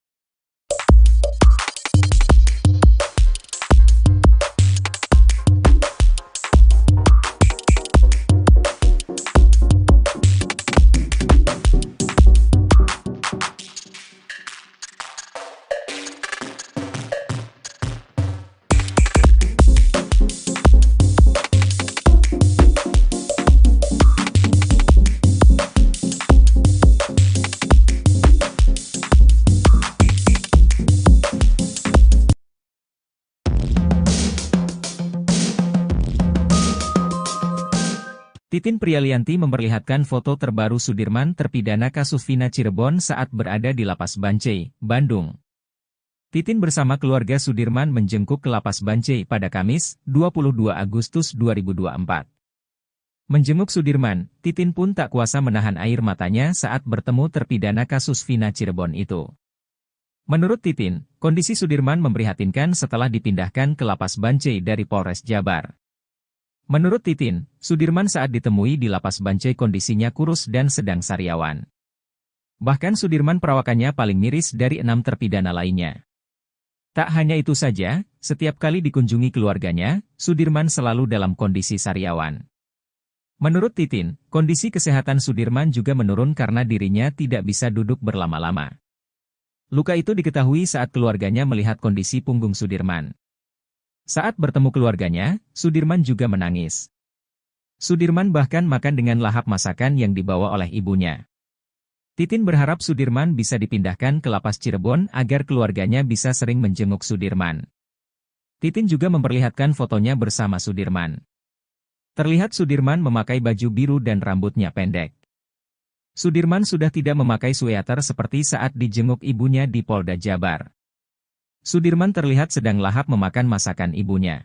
Titin Prialianti memperlihatkan foto terbaru Sudirman terpidana kasus Vina Cirebon saat berada di Lapas Bancai, Bandung. Titin bersama keluarga Sudirman menjengkuk ke Lapas Bancai pada Kamis, 22 Agustus 2024. Menjenguk Sudirman, Titin pun tak kuasa menahan air matanya saat bertemu terpidana kasus Vina Cirebon itu. Menurut Titin, kondisi Sudirman memprihatinkan setelah dipindahkan ke Lapas Bancai dari Polres Jabar. Menurut Titin, Sudirman saat ditemui di Lapas Bancai kondisinya kurus dan sedang sariawan. Bahkan Sudirman perawakannya paling miris dari 6 terpidana lainnya. Tak hanya itu saja, setiap kali dikunjungi keluarganya, Sudirman selalu dalam kondisi sariawan. Menurut Titin, kondisi kesehatan Sudirman juga menurun karena dirinya tidak bisa duduk berlama-lama. Luka itu diketahui saat keluarganya melihat kondisi punggung Sudirman. Saat bertemu keluarganya, Sudirman juga menangis. Sudirman bahkan makan dengan lahap masakan yang dibawa oleh ibunya. Titin berharap Sudirman bisa dipindahkan ke Lapas Cirebon agar keluarganya bisa sering menjenguk Sudirman. Titin juga memperlihatkan fotonya bersama Sudirman. Terlihat Sudirman memakai baju biru dan rambutnya pendek. Sudirman sudah tidak memakai sweater seperti saat dijenguk ibunya di Polda Jabar. Sudirman terlihat sedang lahap memakan masakan ibunya.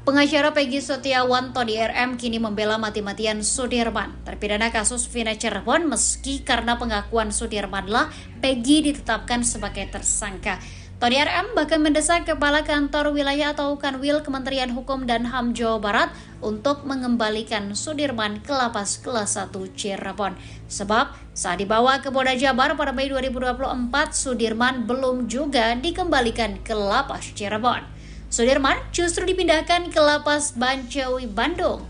Pengacara Peggy Setiawan Tony RM kini membela mati-matian Sudirman, terpidana kasus Vina Cirebon meski karena pengakuan Sudirmanlah Peggy ditetapkan sebagai tersangka. Tony RM bahkan mendesak Kepala Kantor Wilayah atau Kanwil Kementerian Hukum dan HAM Jawa Barat untuk mengembalikan Sudirman ke Lapas Kelas 1 Cirebon. Sebab saat dibawa ke Polda Jabar pada Mei 2024, Sudirman belum juga dikembalikan ke Lapas Cirebon. Sudirman justru dipindahkan ke Lapas Bancai, Bandung.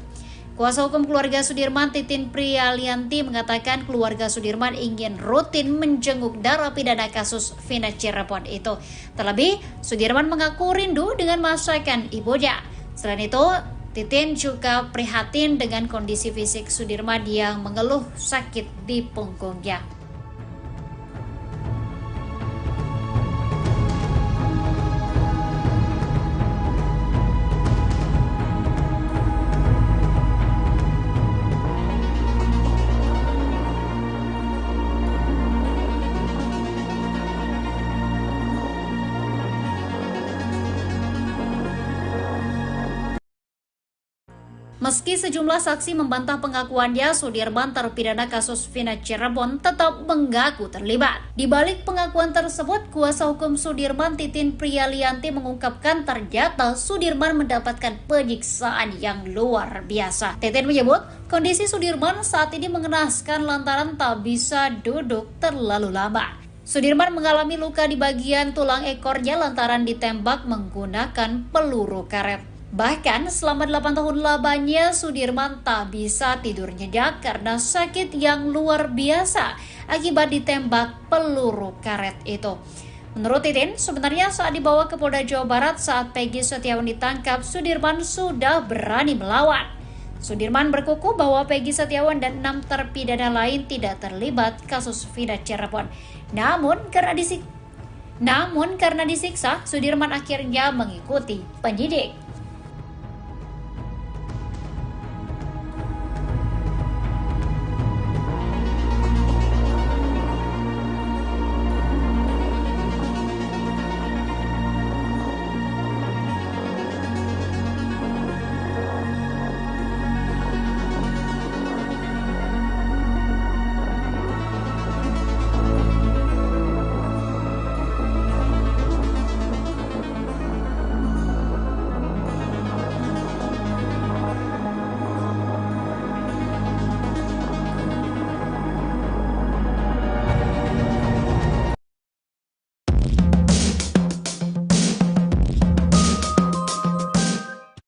Kuasa hukum keluarga Sudirman, Titin Prialianti, mengatakan keluarga Sudirman ingin rutin menjenguk narapidana kasus Vina Cirebon itu. Terlebih, Sudirman mengaku rindu dengan masakan ibunya. Selain itu, Titin juga prihatin dengan kondisi fisik Sudirman yang mengeluh sakit di punggungnya. Meski sejumlah saksi membantah pengakuannya, Sudirman terpidana kasus Vina Cirebon tetap mengaku terlibat. Di balik pengakuan tersebut, kuasa hukum Sudirman Titin Prialianti mengungkapkan ternyata Sudirman mendapatkan penyiksaan yang luar biasa. Titin menyebut kondisi Sudirman saat ini mengenaskan lantaran tak bisa duduk terlalu lama. Sudirman mengalami luka di bagian tulang ekornya lantaran ditembak menggunakan peluru karet. Bahkan selama 8 tahun lamanya Sudirman tak bisa tidur nyenyak karena sakit yang luar biasa akibat ditembak peluru karet itu. Menurut Titin, sebenarnya saat dibawa ke Polda Jawa Barat saat Peggy Setiawan ditangkap, Sudirman sudah berani melawan. Sudirman berkukuh bahwa Peggy Setiawan dan 6 terpidana lain tidak terlibat kasus Vina Cirebon. Namun karena disiksa, Sudirman akhirnya mengikuti penyidik.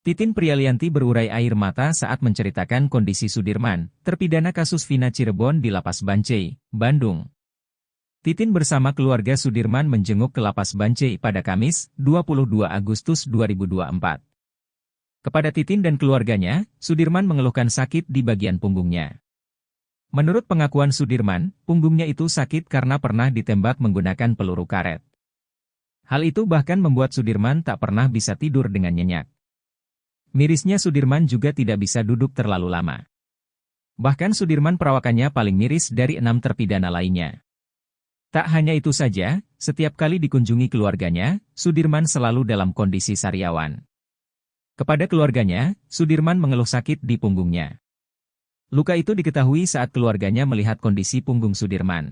Titin Prialianti berurai air mata saat menceritakan kondisi Sudirman, terpidana kasus Vina Cirebon di Lapas Bancai, Bandung. Titin bersama keluarga Sudirman menjenguk ke Lapas Bancai pada Kamis, 22 Agustus 2024. Kepada Titin dan keluarganya, Sudirman mengeluhkan sakit di bagian punggungnya. Menurut pengakuan Sudirman, punggungnya itu sakit karena pernah ditembak menggunakan peluru karet. Hal itu bahkan membuat Sudirman tak pernah bisa tidur dengan nyenyak. Mirisnya Sudirman juga tidak bisa duduk terlalu lama. Bahkan Sudirman perawakannya paling miris dari 6 terpidana lainnya. Tak hanya itu saja, setiap kali dikunjungi keluarganya, Sudirman selalu dalam kondisi sariawan. Kepada keluarganya, Sudirman mengeluh sakit di punggungnya. Luka itu diketahui saat keluarganya melihat kondisi punggung Sudirman.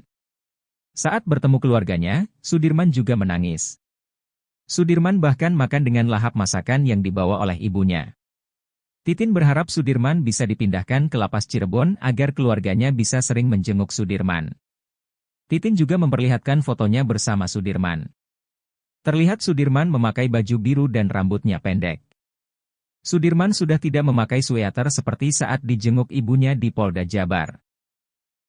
Saat bertemu keluarganya, Sudirman juga menangis. Sudirman bahkan makan dengan lahap masakan yang dibawa oleh ibunya. Titin berharap Sudirman bisa dipindahkan ke lapas Cirebon agar keluarganya bisa sering menjenguk Sudirman. Titin juga memperlihatkan fotonya bersama Sudirman. Terlihat Sudirman memakai baju biru dan rambutnya pendek. Sudirman sudah tidak memakai sweater seperti saat dijenguk ibunya di Polda Jabar.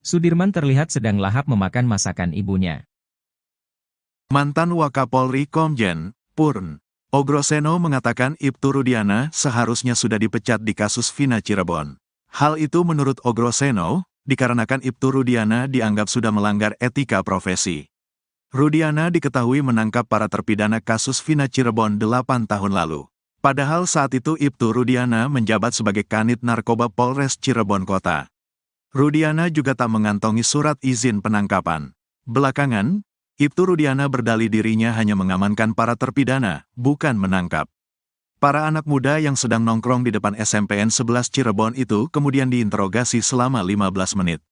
Sudirman terlihat sedang lahap memakan masakan ibunya. Mantan Wakapolri Komjen Purn Ogroseno mengatakan Ibtu Rudiana seharusnya sudah dipecat di kasus Vina Cirebon. Hal itu menurut Ogroseno, dikarenakan Ibtu Rudiana dianggap sudah melanggar etika profesi. Rudiana diketahui menangkap para terpidana kasus Vina Cirebon 8 tahun lalu. Padahal saat itu Ibtu Rudiana menjabat sebagai Kanit Narkoba Polres Cirebon Kota. Rudiana juga tak mengantongi surat izin penangkapan. Belakangan, Ibtu Rudiana berdalih dirinya hanya mengamankan para terpidana, bukan menangkap. Para anak muda yang sedang nongkrong di depan SMPN 11 Cirebon itu kemudian diinterogasi selama 15 menit.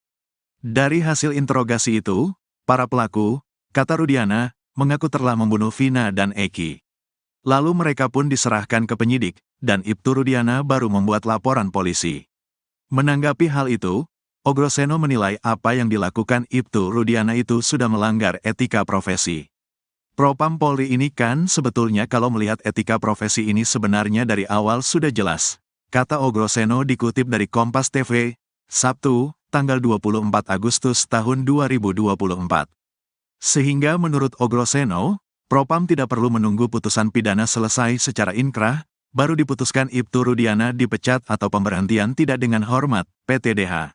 Dari hasil interogasi itu, para pelaku, kata Rudiana, mengaku telah membunuh Vina dan Eki. Lalu mereka pun diserahkan ke penyidik, dan Ibtu Rudiana baru membuat laporan polisi. Menanggapi hal itu, Ogroseno menilai apa yang dilakukan Ibtu Rudiana itu sudah melanggar etika profesi. Propam Polri ini kan sebetulnya kalau melihat etika profesi ini sebenarnya dari awal sudah jelas, kata Ogroseno dikutip dari Kompas TV, Sabtu, tanggal 24 Agustus tahun 2024. Sehingga menurut Ogroseno, Propam tidak perlu menunggu putusan pidana selesai secara inkrah, baru diputuskan Ibtu Rudiana dipecat atau pemberhentian tidak dengan hormat, PTDH.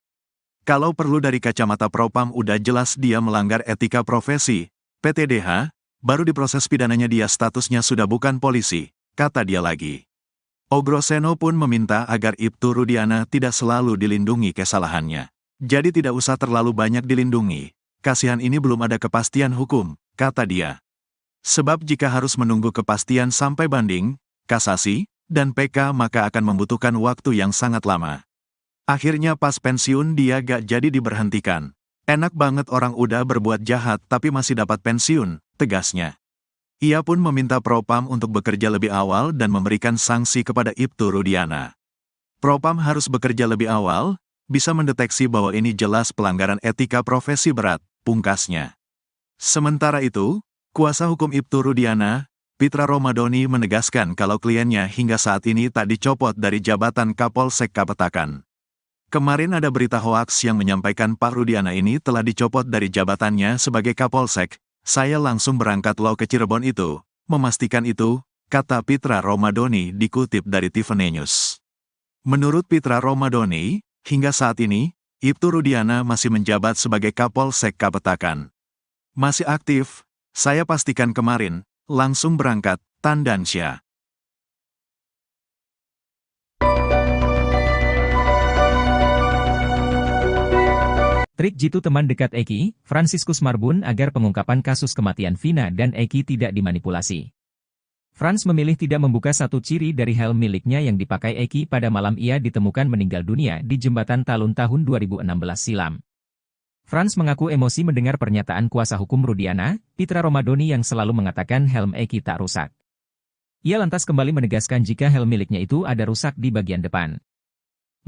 Kalau perlu dari kacamata Propam udah jelas dia melanggar etika profesi, PTDH, baru diproses pidananya dia statusnya sudah bukan polisi, kata dia lagi. Ogroseno pun meminta agar Ibtu Rudiana tidak selalu dilindungi kesalahannya. Jadi tidak usah terlalu banyak dilindungi, kasihan ini belum ada kepastian hukum, kata dia. Sebab jika harus menunggu kepastian sampai banding, kasasi, dan PK maka akan membutuhkan waktu yang sangat lama. Akhirnya pas pensiun dia gak jadi diberhentikan. Enak banget orang udah berbuat jahat tapi masih dapat pensiun, tegasnya. Ia pun meminta Propam untuk bekerja lebih awal dan memberikan sanksi kepada Ibtu Rudiana. Propam harus bekerja lebih awal, bisa mendeteksi bahwa ini jelas pelanggaran etika profesi berat, pungkasnya. Sementara itu, kuasa hukum Ibtu Rudiana, Pitra Romadoni menegaskan kalau kliennya hingga saat ini tak dicopot dari jabatan Kapolsek Kapetakan. Kemarin ada berita hoaks yang menyampaikan Pak Rudiana ini telah dicopot dari jabatannya sebagai Kapolsek. Saya langsung berangkat lo ke Cirebon itu, memastikan itu, kata Pitra Romadoni dikutip dari Tiffany News. Menurut Pitra Romadoni, hingga saat ini, Ibtu Rudiana masih menjabat sebagai Kapolsek Kapetakan. Masih aktif, saya pastikan kemarin, langsung berangkat, Tandansya. Trik jitu teman dekat Eki, Fransiskus Marbun agar pengungkapan kasus kematian Vina dan Eki tidak dimanipulasi. Frans memilih tidak membuka satu ciri dari helm miliknya yang dipakai Eki pada malam ia ditemukan meninggal dunia di Jembatan Talun tahun 2016 silam. Frans mengaku emosi mendengar pernyataan kuasa hukum Rudiana, Pitra Romadoni yang selalu mengatakan helm Eki tak rusak. Ia lantas kembali menegaskan jika helm miliknya itu ada rusak di bagian depan.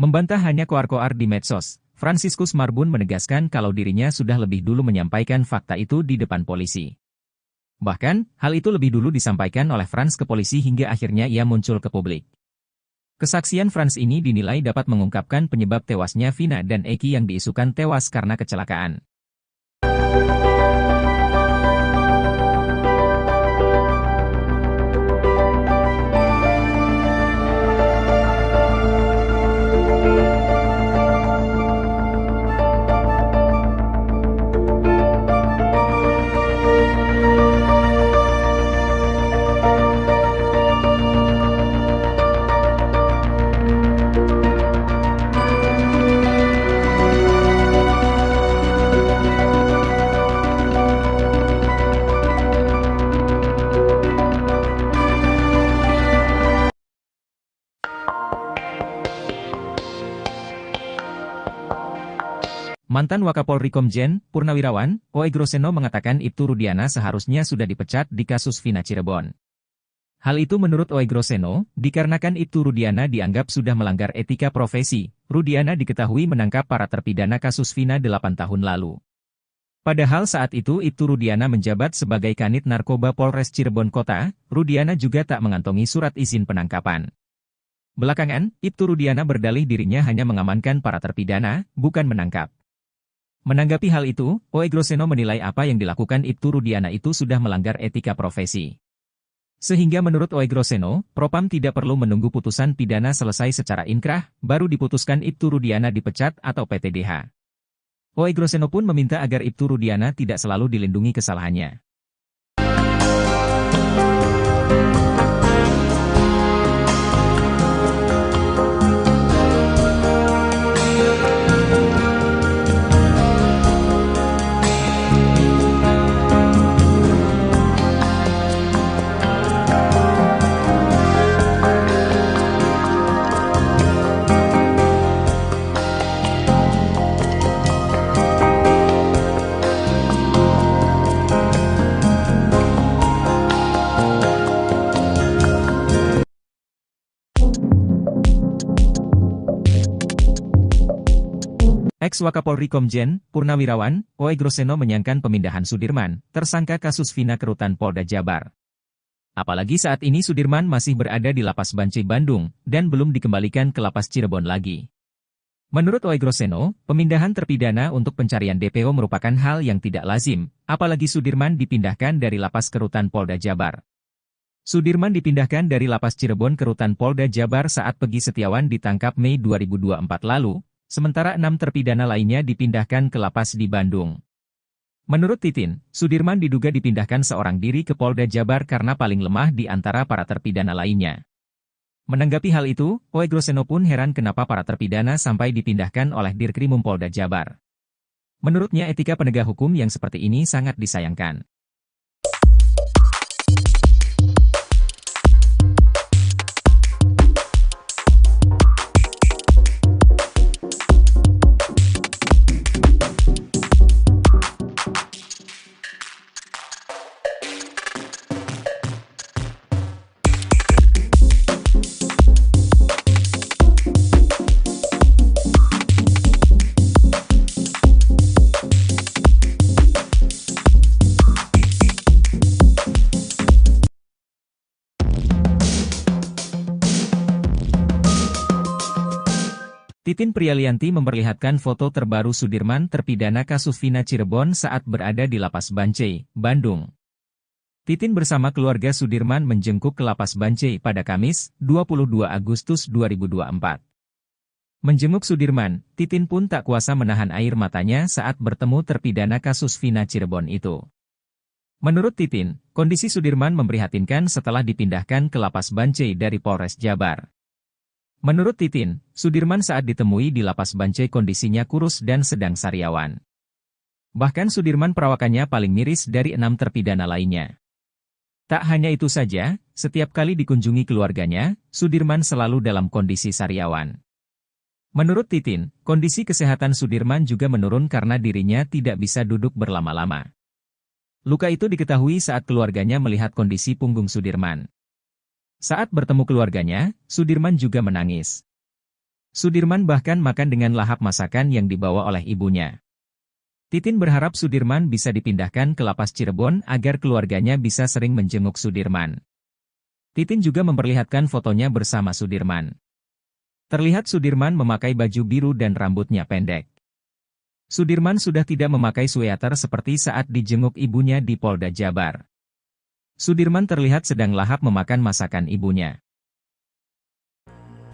Membantah hanya koar-koar di medsos, Fransiskus Marbun menegaskan kalau dirinya sudah lebih dulu menyampaikan fakta itu di depan polisi. Bahkan, hal itu lebih dulu disampaikan oleh Frans ke polisi hingga akhirnya ia muncul ke publik. Kesaksian Frans ini dinilai dapat mengungkapkan penyebab tewasnya Vina dan Eki yang diisukan tewas karena kecelakaan. Mantan Wakapolri Komjen Purnawirawan Oegroseno mengatakan Ibtu Rudiana seharusnya sudah dipecat di kasus Vina Cirebon. Hal itu menurut Oegroseno, dikarenakan Ibtu Rudiana dianggap sudah melanggar etika profesi. Rudiana diketahui menangkap para terpidana kasus Vina 8 tahun lalu. Padahal saat itu Ibtu Rudiana menjabat sebagai Kanit Narkoba Polres Cirebon Kota, Rudiana juga tak mengantongi surat izin penangkapan. Belakangan, Ibtu Rudiana berdalih dirinya hanya mengamankan para terpidana, bukan menangkap. Menanggapi hal itu, Oegroseno menilai apa yang dilakukan Ibtu Rudiana itu sudah melanggar etika profesi. Sehingga menurut Oegroseno, Propam tidak perlu menunggu putusan pidana selesai secara inkrah, baru diputuskan Ibtu Rudiana dipecat atau PTDH. Oegroseno pun meminta agar Ibtu Rudiana tidak selalu dilindungi kesalahannya. Ex-Wakapolri Komjen Purnawirawan Oegroseno menyayangkan pemindahan Sudirman, tersangka kasus Vina ke Rutan Polda Jabar. Apalagi saat ini Sudirman masih berada di Lapas Bancai Bandung, dan belum dikembalikan ke Lapas Cirebon lagi. Menurut Oegroseno, pemindahan terpidana untuk pencarian DPO merupakan hal yang tidak lazim, apalagi Sudirman dipindahkan dari Lapas ke Rutan Polda Jabar. Sudirman dipindahkan dari Lapas Cirebon ke Rutan Polda Jabar saat Peggy Setiawan ditangkap Mei 2024 lalu, sementara 6 terpidana lainnya dipindahkan ke lapas di Bandung. Menurut Titin, Sudirman diduga dipindahkan seorang diri ke Polda Jabar karena paling lemah di antara para terpidana lainnya. Menanggapi hal itu, Oegroseno pun heran kenapa para terpidana sampai dipindahkan oleh Dirkrimum Polda Jabar. Menurutnya etika penegak hukum yang seperti ini sangat disayangkan. Titin Prialianti memperlihatkan foto terbaru Sudirman terpidana kasus Vina Cirebon saat berada di Lapas Bancai, Bandung. Titin bersama keluarga Sudirman menjengkuk ke Lapas Bancai pada Kamis, 22 Agustus 2024. Menjenguk Sudirman, Titin pun tak kuasa menahan air matanya saat bertemu terpidana kasus Vina Cirebon itu. Menurut Titin, kondisi Sudirman memprihatinkan setelah dipindahkan ke Lapas Bancai dari Polres Jabar. Menurut Titin, Sudirman saat ditemui di Lapas Bancai kondisinya kurus dan sedang sariawan. Bahkan Sudirman perawakannya paling miris dari 6 terpidana lainnya. Tak hanya itu saja, setiap kali dikunjungi keluarganya, Sudirman selalu dalam kondisi sariawan. Menurut Titin, kondisi kesehatan Sudirman juga menurun karena dirinya tidak bisa duduk berlama-lama. Luka itu diketahui saat keluarganya melihat kondisi punggung Sudirman. Saat bertemu keluarganya, Sudirman juga menangis. Sudirman bahkan makan dengan lahap masakan yang dibawa oleh ibunya. Titin berharap Sudirman bisa dipindahkan ke Lapas Cirebon agar keluarganya bisa sering menjenguk Sudirman. Titin juga memperlihatkan fotonya bersama Sudirman. Terlihat Sudirman memakai baju biru dan rambutnya pendek. Sudirman sudah tidak memakai sweater seperti saat dijenguk ibunya di Polda Jabar. Sudirman terlihat sedang lahap memakan masakan ibunya.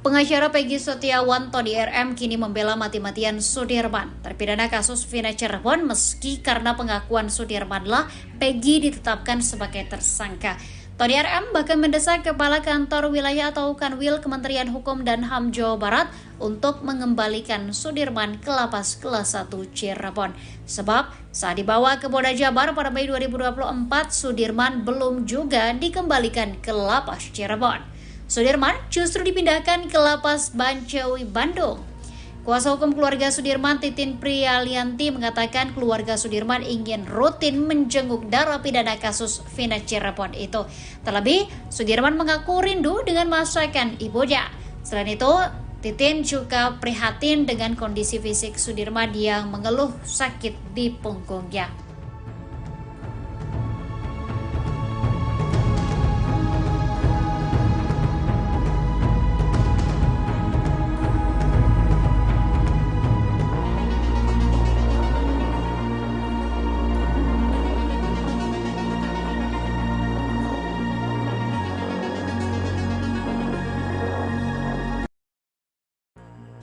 Pengacara Peggy Setiawan Tony RM kini membela mati-matian Sudirman, terpidana kasus Vina Cirebon meski karena pengakuan Sudirmanlah Peggy ditetapkan sebagai tersangka. Tony RM bahkan mendesak Kepala Kantor Wilayah atau Kanwil Kementerian Hukum dan HAM Jawa Barat untuk mengembalikan Sudirman ke Lapas Kelas 1 Cirebon. Sebab saat dibawa ke Polda Jabar pada Mei 2024, Sudirman belum juga dikembalikan ke Lapas Cirebon. Sudirman justru dipindahkan ke Lapas Bancai Bandung. Kuasa hukum keluarga Sudirman, Titin Prialianti, mengatakan keluarga Sudirman ingin rutin menjenguk narapidana kasus Vina Cirebon itu. Terlebih, Sudirman mengaku rindu dengan masakan ibunya. Selain itu, Titin juga prihatin dengan kondisi fisik Sudirman yang mengeluh sakit di punggungnya.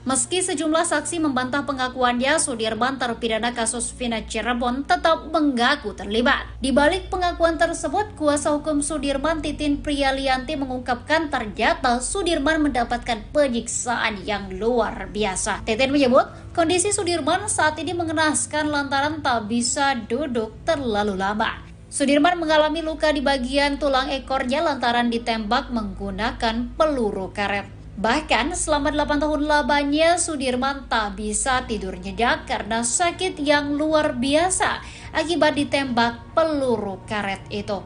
Meski sejumlah saksi membantah pengakuannya, Sudirman terpidana kasus Vina Cirebon tetap mengaku terlibat. Di balik pengakuan tersebut, kuasa hukum Sudirman, Titin Prialianti, mengungkapkan ternyata Sudirman mendapatkan penyiksaan yang luar biasa. Titin menyebut kondisi Sudirman saat ini mengenaskan lantaran tak bisa duduk terlalu lama. Sudirman mengalami luka di bagian tulang ekornya lantaran ditembak menggunakan peluru karet. Bahkan selama 8 tahun lamanya Sudirman tak bisa tidur nyenyak karena sakit yang luar biasa akibat ditembak peluru karet itu.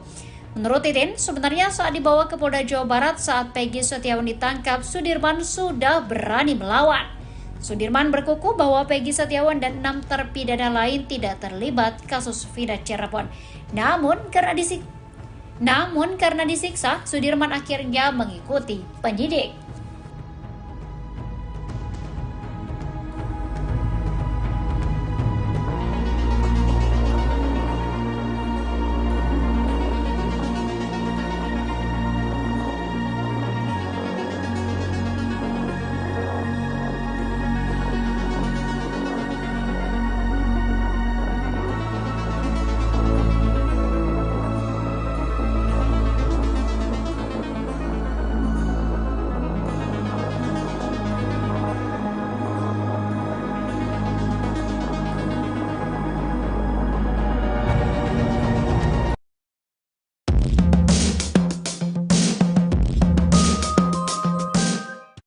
Menurut Titin, sebenarnya saat dibawa ke Polda Jawa Barat saat Peggy Setiawan ditangkap, Sudirman sudah berani melawan. Sudirman berkukuh bahwa Peggy Setiawan dan 6 terpidana lain tidak terlibat kasus Vina Cirebon. Namun karena disiksa, Sudirman akhirnya mengikuti penyidik.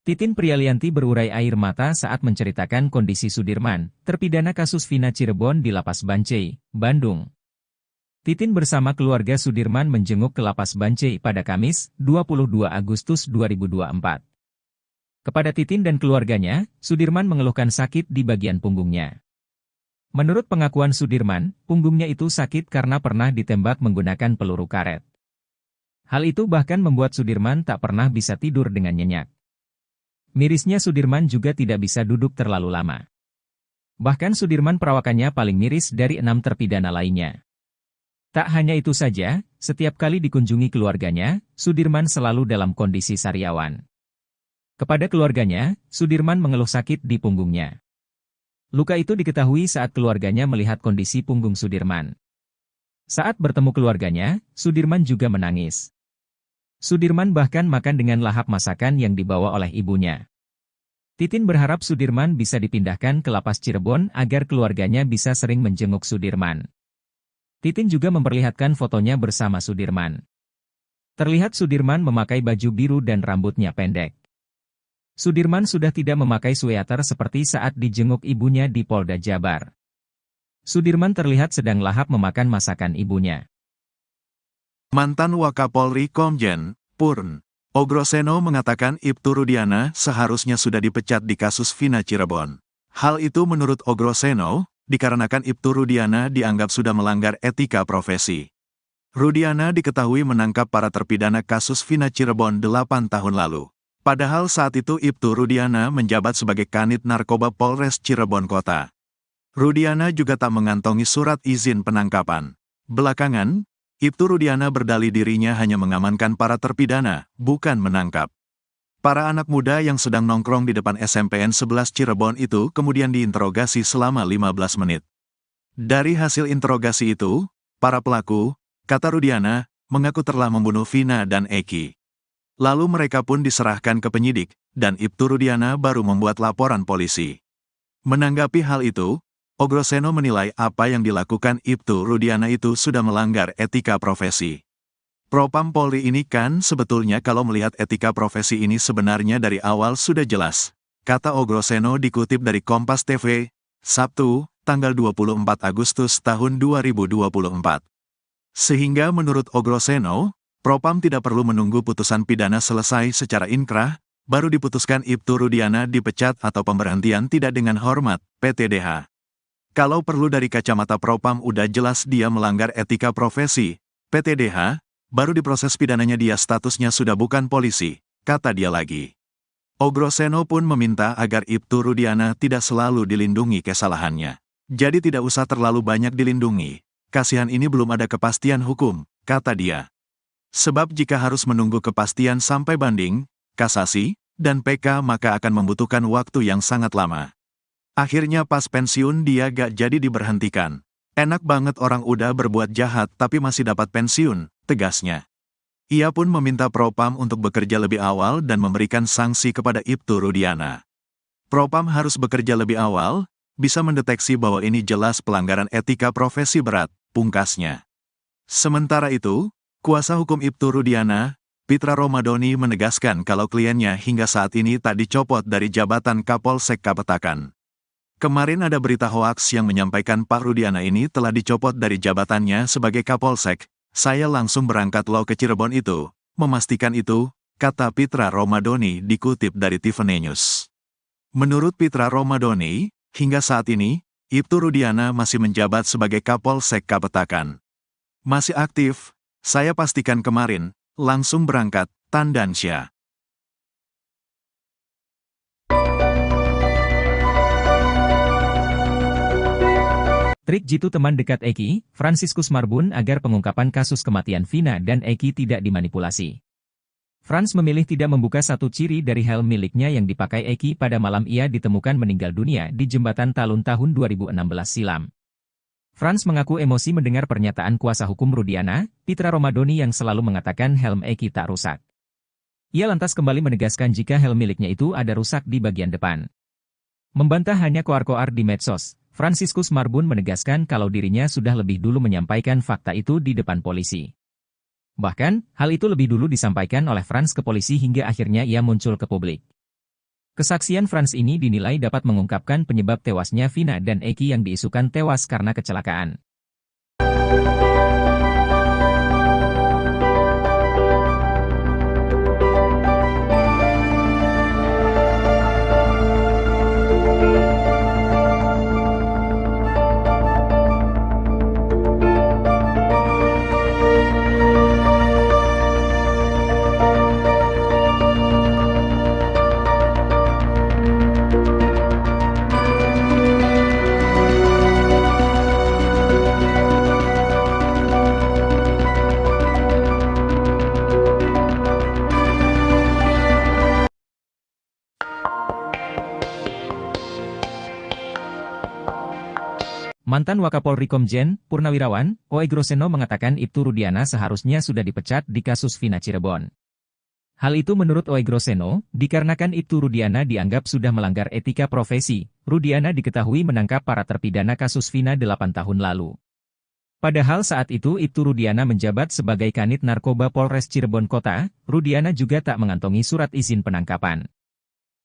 Titin Prialianti berurai air mata saat menceritakan kondisi Sudirman, terpidana kasus Vina Cirebon di Lapas Bancai, Bandung. Titin bersama keluarga Sudirman menjenguk ke Lapas Bancai pada Kamis, 22 Agustus 2024. Kepada Titin dan keluarganya, Sudirman mengeluhkan sakit di bagian punggungnya. Menurut pengakuan Sudirman, punggungnya itu sakit karena pernah ditembak menggunakan peluru karet. Hal itu bahkan membuat Sudirman tak pernah bisa tidur dengan nyenyak. Mirisnya Sudirman juga tidak bisa duduk terlalu lama. Bahkan Sudirman perawakannya paling miris dari 6 terpidana lainnya. Tak hanya itu saja, setiap kali dikunjungi keluarganya, Sudirman selalu dalam kondisi sariawan. Kepada keluarganya, Sudirman mengeluh sakit di punggungnya. Luka itu diketahui saat keluarganya melihat kondisi punggung Sudirman. Saat bertemu keluarganya, Sudirman juga menangis. Sudirman bahkan makan dengan lahap masakan yang dibawa oleh ibunya. Titin berharap Sudirman bisa dipindahkan ke Lapas Cirebon agar keluarganya bisa sering menjenguk Sudirman. Titin juga memperlihatkan fotonya bersama Sudirman. Terlihat Sudirman memakai baju biru dan rambutnya pendek. Sudirman sudah tidak memakai sweater seperti saat dijenguk ibunya di Polda Jabar. Sudirman terlihat sedang lahap memakan masakan ibunya. Mantan Wakapolri Komjen Purn Ogroseno mengatakan Ibtu Rudiana seharusnya sudah dipecat di kasus Vina Cirebon. Hal itu menurut Ogroseno, dikarenakan Ibtu Rudiana dianggap sudah melanggar etika profesi. Rudiana diketahui menangkap para terpidana kasus Vina Cirebon 8 tahun lalu. Padahal saat itu Ibtu Rudiana menjabat sebagai Kanit Narkoba Polres Cirebon Kota. Rudiana juga tak mengantongi surat izin penangkapan. Belakangan, Ibtu Rudiana berdalih dirinya hanya mengamankan para terpidana, bukan menangkap. Para anak muda yang sedang nongkrong di depan SMPN 11 Cirebon itu kemudian diinterogasi selama 15 menit. Dari hasil interogasi itu, para pelaku, kata Rudiana, mengaku telah membunuh Vina dan Eki. Lalu mereka pun diserahkan ke penyidik, dan Ibtu Rudiana baru membuat laporan polisi. Menanggapi hal itu, Ogroseno menilai apa yang dilakukan Ibtu Rudiana itu sudah melanggar etika profesi. Propam Polri ini kan sebetulnya kalau melihat etika profesi ini sebenarnya dari awal sudah jelas, kata Ogroseno dikutip dari Kompas TV, Sabtu, tanggal 24 Agustus tahun 2024. Sehingga menurut Ogroseno, Propam tidak perlu menunggu putusan pidana selesai secara inkrah, baru diputuskan Ibtu Rudiana dipecat atau pemberhentian tidak dengan hormat, PTDH. Kalau perlu dari kacamata Propam udah jelas dia melanggar etika profesi, PTDH, baru diproses pidananya dia statusnya sudah bukan polisi, kata dia lagi. Ogroseno pun meminta agar Ibtu Rudiana tidak selalu dilindungi kesalahannya. Jadi tidak usah terlalu banyak dilindungi. Kasihan ini belum ada kepastian hukum, kata dia. Sebab jika harus menunggu kepastian sampai banding, kasasi, dan PK maka akan membutuhkan waktu yang sangat lama. Akhirnya pas pensiun dia gak jadi diberhentikan. Enak banget orang udah berbuat jahat tapi masih dapat pensiun, tegasnya. Ia pun meminta Propam untuk bekerja lebih awal dan memberikan sanksi kepada Ibtu Rudiana. Propam harus bekerja lebih awal, bisa mendeteksi bahwa ini jelas pelanggaran etika profesi berat, pungkasnya. Sementara itu, kuasa hukum Ibtu Rudiana, Pitra Romadoni menegaskan kalau kliennya hingga saat ini tak dicopot dari jabatan Kapolsek Kapetakan. Kemarin ada berita hoaks yang menyampaikan Pak Rudiana ini telah dicopot dari jabatannya sebagai Kapolsek. Saya langsung berangkat lo ke Cirebon itu, memastikan itu, kata Pitra Romadoni dikutip dari Tiffany News. Menurut Pitra Romadoni, hingga saat ini, Ibtu Rudiana masih menjabat sebagai Kapolsek Kapetakan. Masih aktif, saya pastikan kemarin, langsung berangkat, Tandansya. Trik jitu teman dekat Eki, Franciscus Marbun agar pengungkapan kasus kematian Vina dan Eki tidak dimanipulasi. Frans memilih tidak membuka satu ciri dari helm miliknya yang dipakai Eki pada malam ia ditemukan meninggal dunia di Jembatan Talun tahun 2016 silam. Frans mengaku emosi mendengar pernyataan kuasa hukum Rudiana, Pitra Romadoni yang selalu mengatakan helm Eki tak rusak. Ia lantas kembali menegaskan jika helm miliknya itu ada rusak di bagian depan. Membantah hanya koar-koar di medsos, Franciscus Marbun menegaskan kalau dirinya sudah lebih dulu menyampaikan fakta itu di depan polisi. Bahkan, hal itu lebih dulu disampaikan oleh Frans ke polisi hingga akhirnya ia muncul ke publik. Kesaksian Frans ini dinilai dapat mengungkapkan penyebab tewasnya Vina dan Eki yang diisukan tewas karena kecelakaan. Mantan Wakapolri Komjen, Purnawirawan, Ogroseno mengatakan Ibtu Rudiana seharusnya sudah dipecat di kasus Vina Cirebon. Hal itu menurut Ogroseno, dikarenakan Ibtu Rudiana dianggap sudah melanggar etika profesi. Rudiana diketahui menangkap para terpidana kasus Vina 8 tahun lalu. Padahal saat itu Ibtu Rudiana menjabat sebagai Kanit Narkoba Polres Cirebon Kota, Rudiana juga tak mengantongi surat izin penangkapan.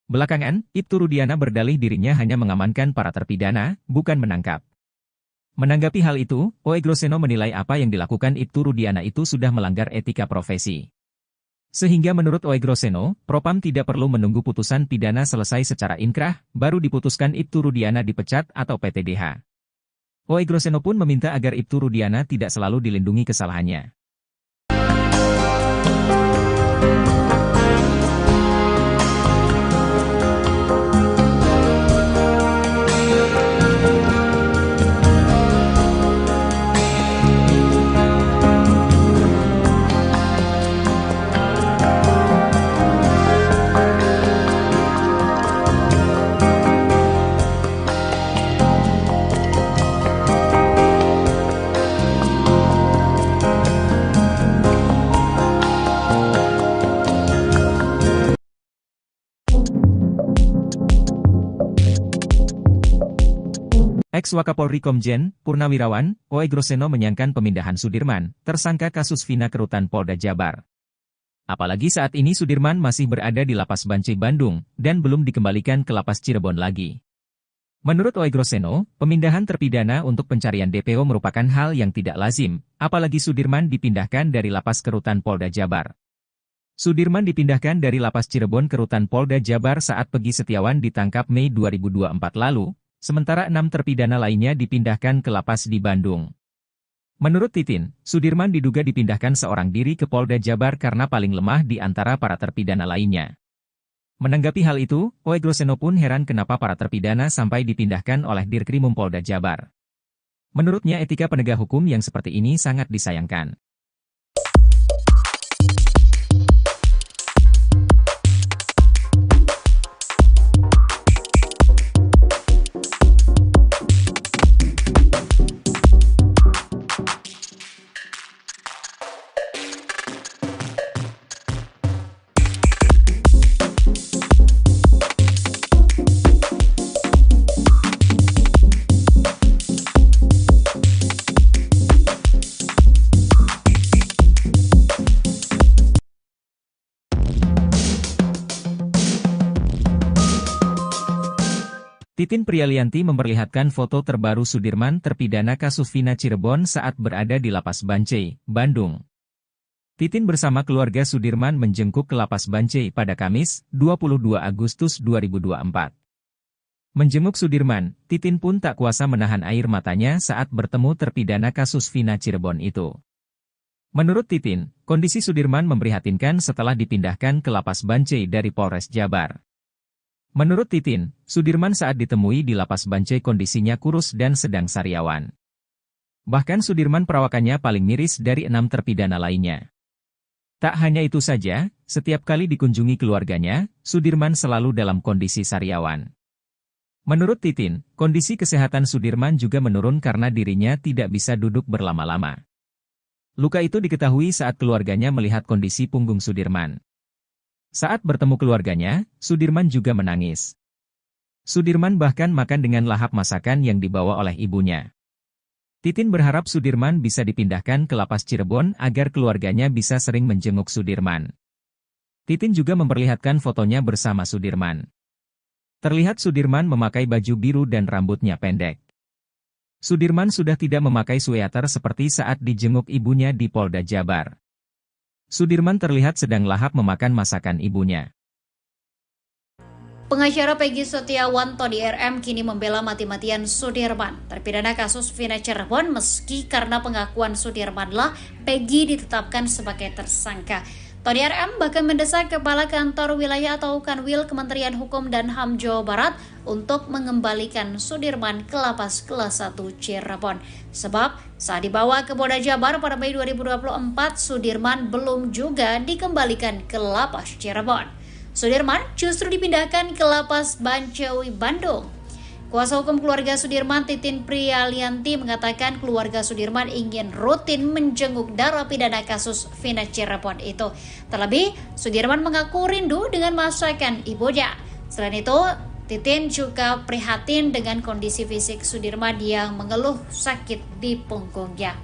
Belakangan, Ibtu Rudiana berdalih dirinya hanya mengamankan para terpidana, bukan menangkap. Menanggapi hal itu, Ogroseno menilai apa yang dilakukan Ibtu Rudiana itu sudah melanggar etika profesi. Sehingga menurut Ogroseno, Propam tidak perlu menunggu putusan pidana selesai secara inkrah, baru diputuskan Ibtu Rudiana dipecat atau PTDH. Ogroseno pun meminta agar Ibtu Rudiana tidak selalu dilindungi kesalahannya. Ex-Wakapolri Komjen, Purnawirawan, Ogroseno menyayangkan pemindahan Sudirman, tersangka kasus Vina ke Rutan Polda Jabar. Apalagi saat ini Sudirman masih berada di Lapas Bancai Bandung, dan belum dikembalikan ke Lapas Cirebon lagi. Menurut Oegroseno, pemindahan terpidana untuk pencarian DPO merupakan hal yang tidak lazim, apalagi Sudirman dipindahkan dari Lapas ke Rutan Polda Jabar. Sudirman dipindahkan dari Lapas Cirebon ke Rutan Polda Jabar saat Peggy Setiawan ditangkap Mei 2024 lalu, sementara 6 terpidana lainnya dipindahkan ke Lapas di Bandung. Menurut Titin, Sudirman diduga dipindahkan seorang diri ke Polda Jabar karena paling lemah di antara para terpidana lainnya. Menanggapi hal itu, Oegroseno pun heran kenapa para terpidana sampai dipindahkan oleh Dirkrimum Polda Jabar. Menurutnya etika penegak hukum yang seperti ini sangat disayangkan. Titin Prialianti memperlihatkan foto terbaru Sudirman terpidana kasus Vina Cirebon saat berada di Lapas Bancai, Bandung. Titin bersama keluarga Sudirman menjenguk ke Lapas Bancai pada Kamis, 22 Agustus 2024. Menjenguk Sudirman, Titin pun tak kuasa menahan air matanya saat bertemu terpidana kasus Vina Cirebon itu. Menurut Titin, kondisi Sudirman memprihatinkan setelah dipindahkan ke Lapas Bancai dari Polres Jabar. Menurut Titin, Sudirman saat ditemui di Lapas Bancai kondisinya kurus dan sedang sariawan. Bahkan Sudirman perawakannya paling miris dari 6 terpidana lainnya. Tak hanya itu saja, setiap kali dikunjungi keluarganya, Sudirman selalu dalam kondisi sariawan. Menurut Titin, kondisi kesehatan Sudirman juga menurun karena dirinya tidak bisa duduk berlama-lama. Luka itu diketahui saat keluarganya melihat kondisi punggung Sudirman. Saat bertemu keluarganya, Sudirman juga menangis. Sudirman bahkan makan dengan lahap masakan yang dibawa oleh ibunya. Titin berharap Sudirman bisa dipindahkan ke Lapas Cirebon agar keluarganya bisa sering menjenguk Sudirman. Titin juga memperlihatkan fotonya bersama Sudirman. Terlihat Sudirman memakai baju biru dan rambutnya pendek. Sudirman sudah tidak memakai sweater seperti saat dijenguk ibunya di Polda Jabar. Sudirman terlihat sedang lahap memakan masakan ibunya. Pengacara Peggy Setiawan Tony RM kini membela mati-matian Sudirman, terpidana kasus Vina Cirebon meski karena pengakuan Sudirmanlah Peggy ditetapkan sebagai tersangka. Tony RM bahkan mendesak Kepala Kantor Wilayah atau Kanwil Kementerian Hukum dan HAM Jawa Barat untuk mengembalikan Sudirman ke Lapas Kelas 1 Cirebon. Sebab saat dibawa ke Polda Jabar pada Mei 2024, Sudirman belum juga dikembalikan ke Lapas Cirebon. Sudirman justru dipindahkan ke Lapas Bancai Bandung. Kuasa hukum keluarga Sudirman, Titin Prialianti, mengatakan keluarga Sudirman ingin rutin menjenguk narapidana kasus Vina Cirebon itu. Terlebih, Sudirman mengaku rindu dengan masakan ibunya. Selain itu, Titin juga prihatin dengan kondisi fisik Sudirman yang mengeluh sakit di punggungnya.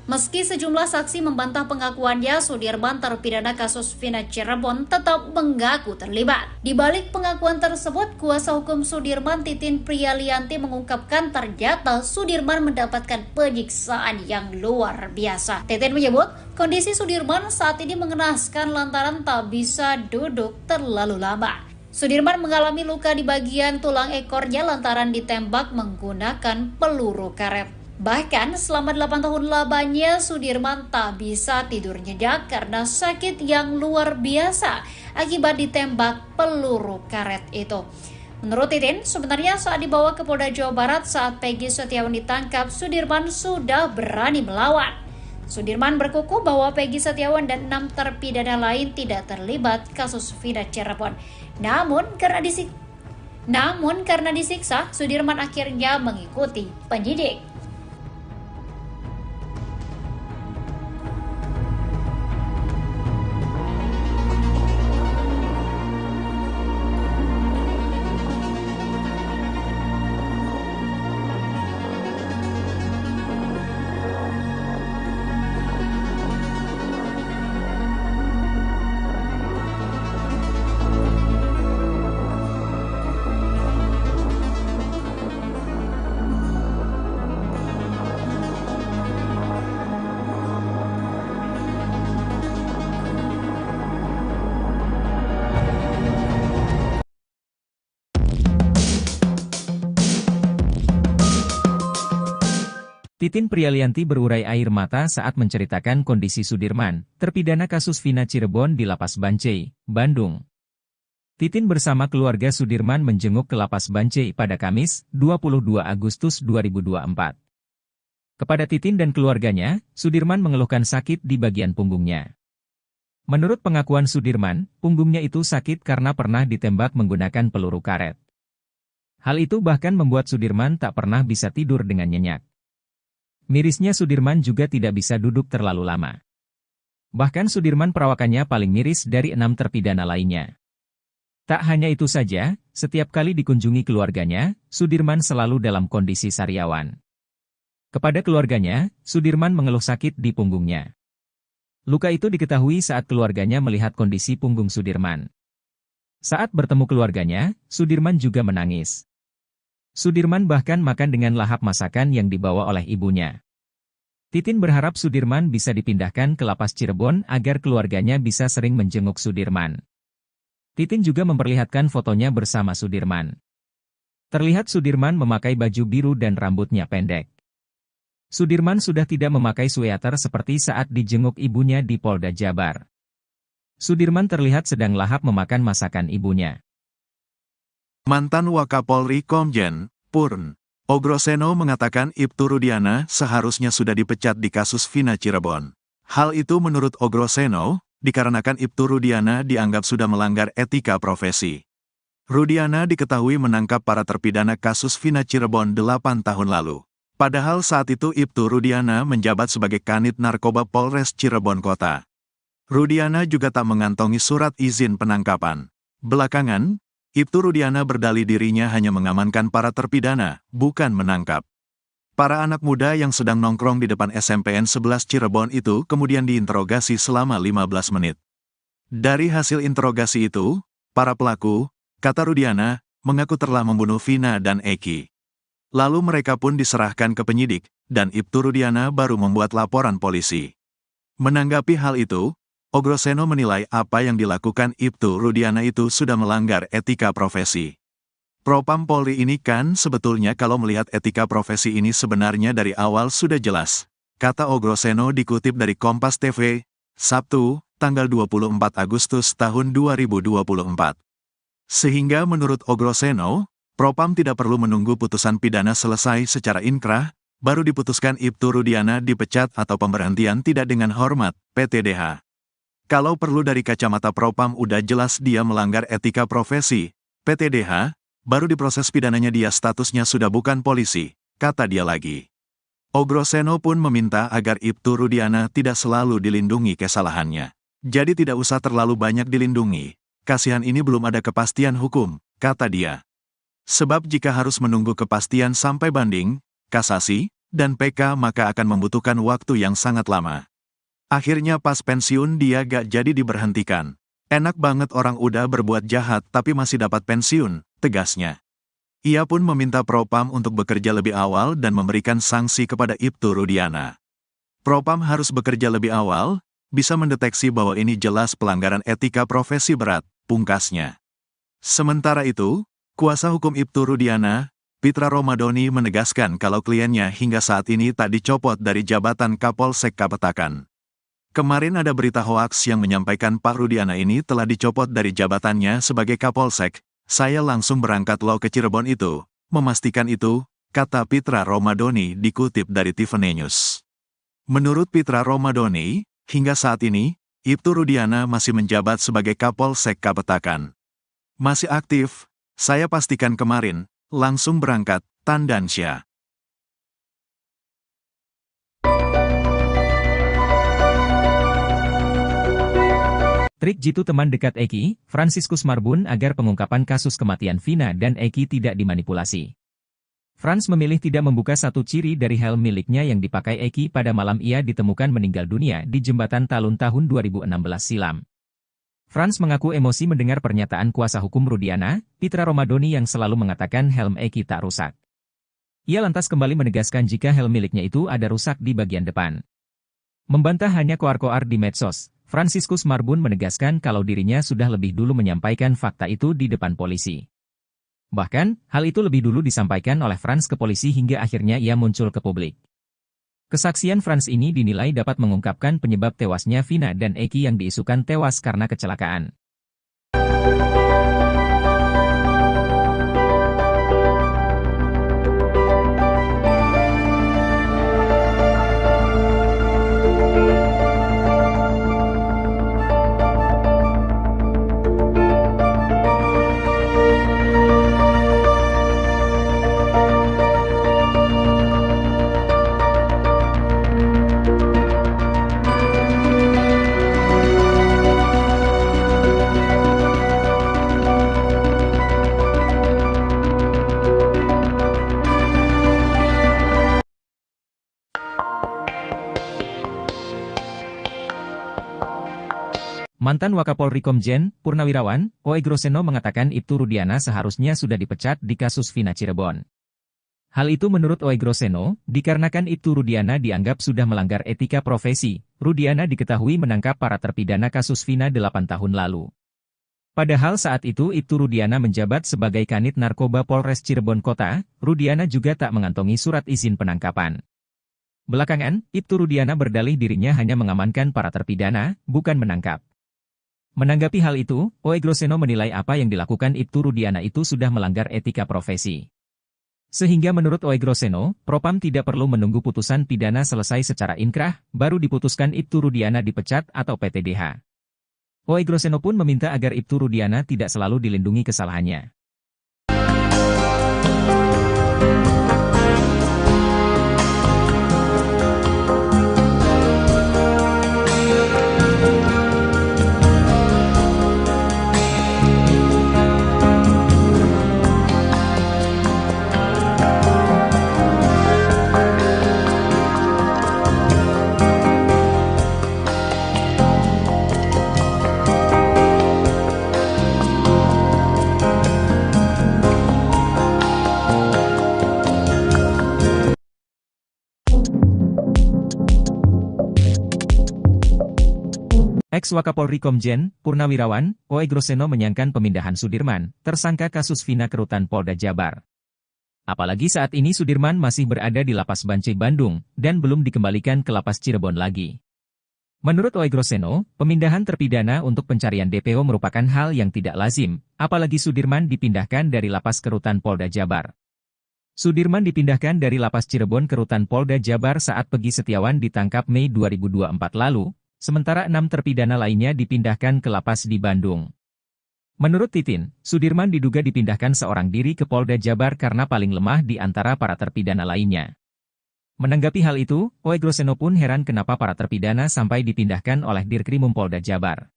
Meski sejumlah saksi membantah pengakuannya, Sudirman terpidana kasus Vina Cirebon tetap mengaku terlibat. Di balik pengakuan tersebut, kuasa hukum Sudirman, Titin Prialianti, mengungkapkan ternyata Sudirman mendapatkan penyiksaan yang luar biasa. Titin menyebut kondisi Sudirman saat ini mengenaskan lantaran tak bisa duduk terlalu lama. Sudirman mengalami luka di bagian tulang ekornya lantaran ditembak menggunakan peluru karet. Bahkan selama 8 tahun lamanya Sudirman tak bisa tidur nyenyak karena sakit yang luar biasa akibat ditembak peluru karet itu. Menurut Titin, sebenarnya saat dibawa ke Polda Jawa Barat saat Peggy Setiawan ditangkap, Sudirman sudah berani melawan. Sudirman berkukuh bahwa Peggy Setiawan dan 6 terpidana lain tidak terlibat kasus Vina Cirebon. Namun karena disiksa, Sudirman akhirnya mengikuti penyidik. Titin Prialianti berurai air mata saat menceritakan kondisi Sudirman, terpidana kasus Vina Cirebon di Lapas Bancai, Bandung. Titin bersama keluarga Sudirman menjenguk ke Lapas Bancai pada Kamis, 22 Agustus 2024. Kepada Titin dan keluarganya, Sudirman mengeluhkan sakit di bagian punggungnya. Menurut pengakuan Sudirman, punggungnya itu sakit karena pernah ditembak menggunakan peluru karet. Hal itu bahkan membuat Sudirman tak pernah bisa tidur dengan nyenyak. Mirisnya Sudirman juga tidak bisa duduk terlalu lama. Bahkan Sudirman perawakannya paling miris dari 6 terpidana lainnya. Tak hanya itu saja, setiap kali dikunjungi keluarganya, Sudirman selalu dalam kondisi sariawan. Kepada keluarganya, Sudirman mengeluh sakit di punggungnya. Luka itu diketahui saat keluarganya melihat kondisi punggung Sudirman. Saat bertemu keluarganya, Sudirman juga menangis. Sudirman bahkan makan dengan lahap masakan yang dibawa oleh ibunya. Titin berharap Sudirman bisa dipindahkan ke Lapas Cirebon agar keluarganya bisa sering menjenguk Sudirman. Titin juga memperlihatkan fotonya bersama Sudirman. Terlihat Sudirman memakai baju biru dan rambutnya pendek. Sudirman sudah tidak memakai sweater seperti saat dijenguk ibunya di Polda Jabar. Sudirman terlihat sedang lahap memakan masakan ibunya. Mantan Wakapolri Komjen, Purn, Ogroseno mengatakan Ibtu Rudiana seharusnya sudah dipecat di kasus Vina Cirebon. Hal itu menurut Ogroseno, dikarenakan Ibtu Rudiana dianggap sudah melanggar etika profesi. Rudiana diketahui menangkap para terpidana kasus Vina Cirebon 8 tahun lalu. Padahal saat itu Ibtu Rudiana menjabat sebagai Kanit Narkoba Polres Cirebon Kota. Rudiana juga tak mengantongi surat izin penangkapan. Belakangan, Ibtu Rudiana berdalih dirinya hanya mengamankan para terpidana, bukan menangkap. Para anak muda yang sedang nongkrong di depan SMPN 11 Cirebon itu kemudian diinterogasi selama 15 menit. Dari hasil interogasi itu, para pelaku, kata Rudiana, mengaku telah membunuh Vina dan Eki. Lalu mereka pun diserahkan ke penyidik, dan Ibtu Rudiana baru membuat laporan polisi. Menanggapi hal itu, Ogroseno menilai apa yang dilakukan Ibtu Rudiana itu sudah melanggar etika profesi. Propam Polri ini kan sebetulnya kalau melihat etika profesi ini sebenarnya dari awal sudah jelas, kata Ogroseno dikutip dari Kompas TV, Sabtu, tanggal 24 Agustus tahun 2024. Sehingga menurut Ogroseno, Propam tidak perlu menunggu putusan pidana selesai secara inkrah, baru diputuskan Ibtu Rudiana dipecat atau pemberhentian tidak dengan hormat, PTDH. Kalau perlu dari kacamata Propam udah jelas dia melanggar etika profesi, PTDH, baru diproses pidananya dia statusnya sudah bukan polisi, kata dia lagi. Ogroseno pun meminta agar Ibtu Rudiana tidak selalu dilindungi kesalahannya. Jadi tidak usah terlalu banyak dilindungi, kasihan ini belum ada kepastian hukum, kata dia. Sebab jika harus menunggu kepastian sampai banding, kasasi, dan PK maka akan membutuhkan waktu yang sangat lama. Akhirnya pas pensiun dia gak jadi diberhentikan. Enak banget orang udah berbuat jahat tapi masih dapat pensiun, tegasnya. Ia pun meminta Propam untuk bekerja lebih awal dan memberikan sanksi kepada Ibtu Rudiana. Propam harus bekerja lebih awal, bisa mendeteksi bahwa ini jelas pelanggaran etika profesi berat, pungkasnya. Sementara itu, kuasa hukum Ibtu Rudiana, Pitra Romadoni menegaskan kalau kliennya hingga saat ini tak dicopot dari jabatan Kapolsek Kapetakan. Kemarin ada berita hoaks yang menyampaikan Pak Rudiana ini telah dicopot dari jabatannya sebagai Kapolsek. Saya langsung berangkat lo ke Cirebon itu, memastikan itu, kata Pitra Romadoni dikutip dari Tiffany News. Menurut Pitra Romadoni, hingga saat ini, Ibtu Rudiana masih menjabat sebagai Kapolsek Kapetakan. Masih aktif, Saya pastikan kemarin, langsung berangkat, Tandansya. Trik jitu teman dekat Eki, Franciscus Marbun agar pengungkapan kasus kematian Vina dan Eki tidak dimanipulasi. Franz memilih tidak membuka satu ciri dari helm miliknya yang dipakai Eki pada malam ia ditemukan meninggal dunia di jembatan Talun tahun 2016 silam. Franz mengaku emosi mendengar pernyataan kuasa hukum Rudiana, Pitra Romadoni yang selalu mengatakan helm Eki tak rusak. Ia lantas kembali menegaskan jika helm miliknya itu ada rusak di bagian depan. Membantah hanya koar-koar di medsos, Franciscus Marbun menegaskan kalau dirinya sudah lebih dulu menyampaikan fakta itu di depan polisi. Bahkan, hal itu lebih dulu disampaikan oleh Franz ke polisi hingga akhirnya ia muncul ke publik. Kesaksian Franz ini dinilai dapat mengungkapkan penyebab tewasnya Vina dan Eki yang diisukan tewas karena kecelakaan. Mantan Wakapolri Komjen, Purnawirawan, Oe Groseno mengatakan Ibtu Rudiana seharusnya sudah dipecat di kasus Vina Cirebon. Hal itu menurut Oe Groseno, dikarenakan Ibtu Rudiana dianggap sudah melanggar etika profesi. Rudiana diketahui menangkap para terpidana kasus Vina 8 tahun lalu. Padahal saat itu Ibtu Rudiana menjabat sebagai Kanit Narkoba Polres Cirebon Kota, Rudiana juga tak mengantongi surat izin penangkapan. Belakangan, Ibtu Rudiana berdalih dirinya hanya mengamankan para terpidana, bukan menangkap. Menanggapi hal itu, Oe Groseno menilai apa yang dilakukan Ibtu Rudiana itu sudah melanggar etika profesi. Sehingga menurut Oe Groseno, Propam tidak perlu menunggu putusan pidana selesai secara inkrah, baru diputuskan Ibtu Rudiana dipecat atau PTDH. Oe Groseno pun meminta agar Ibtu Rudiana tidak selalu dilindungi kesalahannya. Ex-Wakapolri Komjen, Purnawirawan, Oe Groseno menyayangkan pemindahan Sudirman, tersangka kasus Vina ke rutan Polda Jabar. Apalagi saat ini Sudirman masih berada di Lapas Bancai Bandung, dan belum dikembalikan ke Lapas Cirebon lagi. Menurut Oe Groseno, pemindahan terpidana untuk pencarian DPO merupakan hal yang tidak lazim, apalagi Sudirman dipindahkan dari Lapas ke rutan Polda Jabar. Sudirman dipindahkan dari Lapas Cirebon ke rutan Polda Jabar saat Pegi Setiawan ditangkap Mei 2024 lalu, sementara 6 terpidana lainnya dipindahkan ke lapas di Bandung. Menurut Titin, Sudirman diduga dipindahkan seorang diri ke Polda Jabar karena paling lemah di antara para terpidana lainnya. Menanggapi hal itu, Oe Groseno pun heran kenapa para terpidana sampai dipindahkan oleh Dirkrimum Polda Jabar.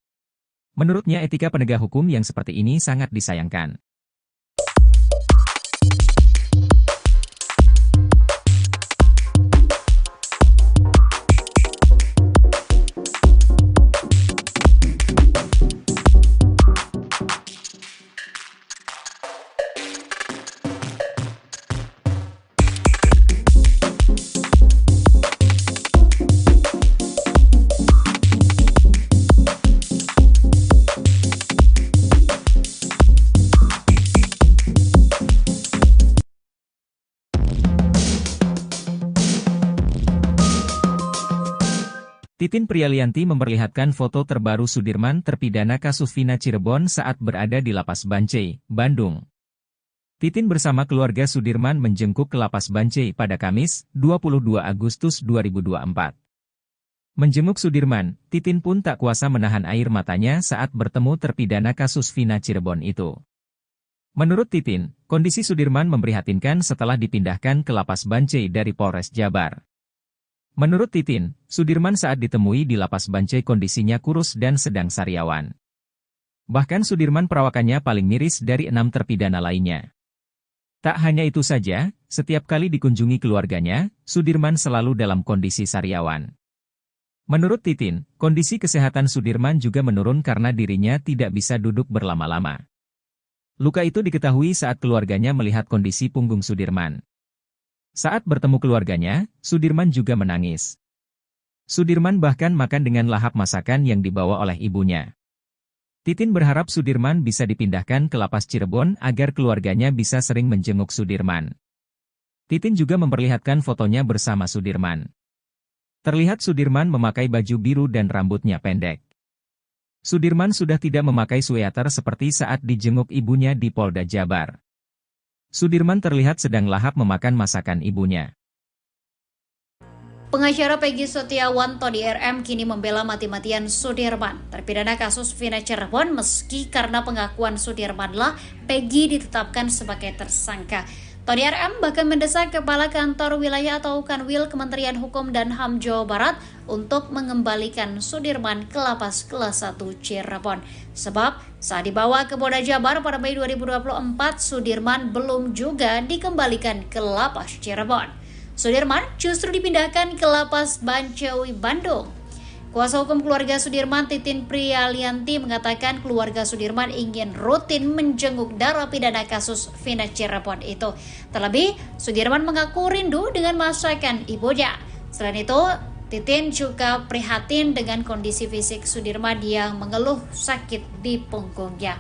Menurutnya etika penegak hukum yang seperti ini sangat disayangkan. Titin Prialianti memperlihatkan foto terbaru Sudirman terpidana kasus Vina Cirebon saat berada di Lapas Bancai, Bandung. Titin bersama keluarga Sudirman menjengkuk ke Lapas Bancai pada Kamis, 22 Agustus 2024. Menjenguk Sudirman, Titin pun tak kuasa menahan air matanya saat bertemu terpidana kasus Vina Cirebon itu. Menurut Titin, kondisi Sudirman memprihatinkan setelah dipindahkan ke Lapas Bancai dari Polres Jabar. Menurut Titin, Sudirman saat ditemui di Lapas Bancai kondisinya kurus dan sedang sariawan. Bahkan Sudirman perawakannya paling miris dari 6 terpidana lainnya. Tak hanya itu saja, setiap kali dikunjungi keluarganya, Sudirman selalu dalam kondisi sariawan. Menurut Titin, kondisi kesehatan Sudirman juga menurun karena dirinya tidak bisa duduk berlama-lama. Luka itu diketahui saat keluarganya melihat kondisi punggung Sudirman. Saat bertemu keluarganya, Sudirman juga menangis. Sudirman bahkan makan dengan lahap masakan yang dibawa oleh ibunya. Titin berharap Sudirman bisa dipindahkan ke Lapas Cirebon agar keluarganya bisa sering menjenguk Sudirman. Titin juga memperlihatkan fotonya bersama Sudirman. Terlihat Sudirman memakai baju biru dan rambutnya pendek. Sudirman sudah tidak memakai sweater seperti saat dijenguk ibunya di Polda Jabar. Sudirman terlihat sedang lahap memakan masakan ibunya. Pengacara Peggy Setiawan Tony RM kini membela mati-matian Sudirman, terpidana kasus Vina Cirebon meski karena pengakuan Sudirmanlah Peggy ditetapkan sebagai tersangka. Tony RM bahkan mendesak Kepala Kantor Wilayah atau Kanwil Kementerian Hukum dan HAM Jawa Barat untuk mengembalikan Sudirman ke Lapas Kelas 1 Cirebon. Sebab saat dibawa ke Polda Jabar pada Mei 2024, Sudirman belum juga dikembalikan ke Lapas Cirebon. Sudirman justru dipindahkan ke Lapas Bancai, Bandung. Kuasa hukum keluarga Sudirman, Titin Prialianti, mengatakan keluarga Sudirman ingin rutin menjenguk narapidana kasus Vina Cirebon itu. Terlebih, Sudirman mengaku rindu dengan masakan ibunya. Selain itu, Titin juga prihatin dengan kondisi fisik Sudirman yang mengeluh sakit di punggungnya.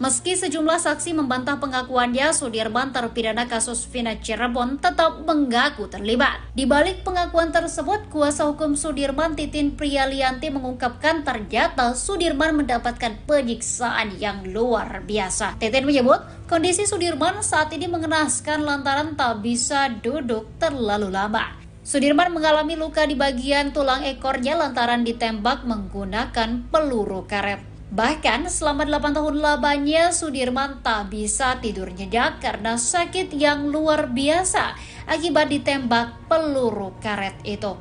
Meski sejumlah saksi membantah pengakuannya, Sudirman terpidana kasus Vina Cirebon tetap mengaku terlibat. Di balik pengakuan tersebut, kuasa hukum Sudirman, Titin Prialianti, mengungkapkan ternyata Sudirman mendapatkan penyiksaan yang luar biasa. Titin menyebut, kondisi Sudirman saat ini mengenaskan lantaran tak bisa duduk terlalu lama. Sudirman mengalami luka di bagian tulang ekornya lantaran ditembak menggunakan peluru karet. Bahkan selama 8 tahun lamanya Sudirman tak bisa tidur nyenyak karena sakit yang luar biasa akibat ditembak peluru karet itu.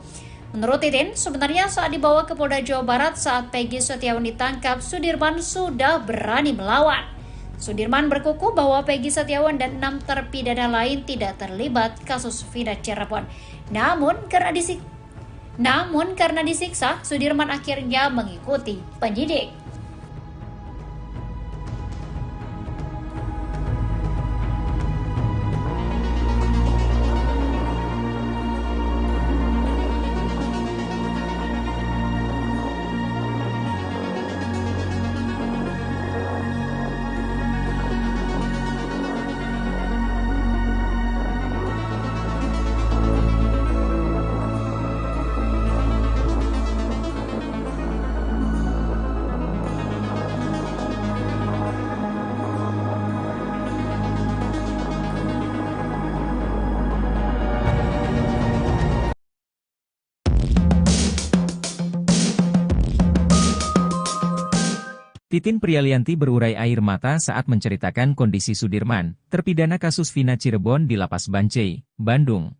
Menurut Titin, sebenarnya saat dibawa ke Polda Jawa Barat saat Peggy Setiawan ditangkap, Sudirman sudah berani melawan. Sudirman berkukuh bahwa Peggy Setiawan dan 6 terpidana lain tidak terlibat kasus Vina Cirebon. Namun karena disiksa, Sudirman akhirnya mengikuti penyidik. Titin Prialianti berurai air mata saat menceritakan kondisi Sudirman, terpidana kasus Vina Cirebon di Lapas Bancai, Bandung.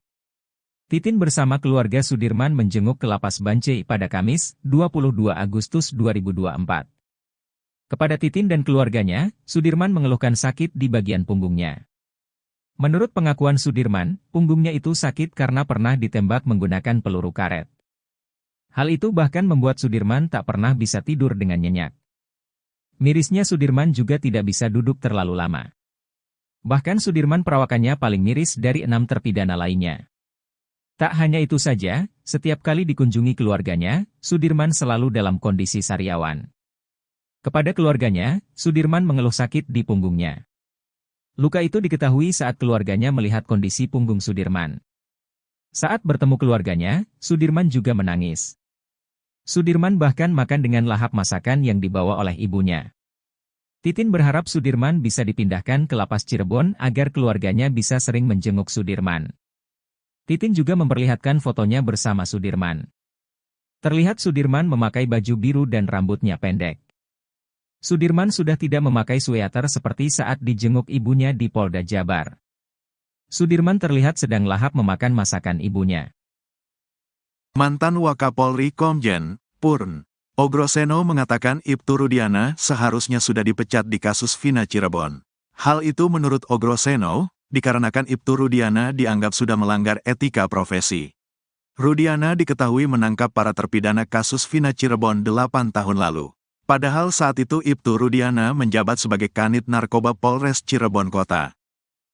Titin bersama keluarga Sudirman menjenguk ke Lapas Bancai pada Kamis, 22 Agustus 2024. Kepada Titin dan keluarganya, Sudirman mengeluhkan sakit di bagian punggungnya. Menurut pengakuan Sudirman, punggungnya itu sakit karena pernah ditembak menggunakan peluru karet. Hal itu bahkan membuat Sudirman tak pernah bisa tidur dengan nyenyak. Mirisnya Sudirman juga tidak bisa duduk terlalu lama. Bahkan Sudirman perawakannya paling miris dari 6 terpidana lainnya. Tak hanya itu saja, setiap kali dikunjungi keluarganya, Sudirman selalu dalam kondisi sariawan. Kepada keluarganya, Sudirman mengeluh sakit di punggungnya. Luka itu diketahui saat keluarganya melihat kondisi punggung Sudirman. Saat bertemu keluarganya, Sudirman juga menangis. Sudirman bahkan makan dengan lahap masakan yang dibawa oleh ibunya. Titin berharap Sudirman bisa dipindahkan ke lapas Cirebon agar keluarganya bisa sering menjenguk Sudirman. Titin juga memperlihatkan fotonya bersama Sudirman. Terlihat Sudirman memakai baju biru dan rambutnya pendek. Sudirman sudah tidak memakai sweater seperti saat dijenguk ibunya di Polda Jabar. Sudirman terlihat sedang lahap memakan masakan ibunya. Mantan Wakapolri Komjen, Purn, Ogroseno mengatakan Ibtu Rudiana seharusnya sudah dipecat di kasus Vina Cirebon. Hal itu menurut Ogroseno, dikarenakan Ibtu Rudiana dianggap sudah melanggar etika profesi. Rudiana diketahui menangkap para terpidana kasus Vina Cirebon 8 tahun lalu. Padahal saat itu Ibtu Rudiana menjabat sebagai Kanit Narkoba Polres Cirebon Kota.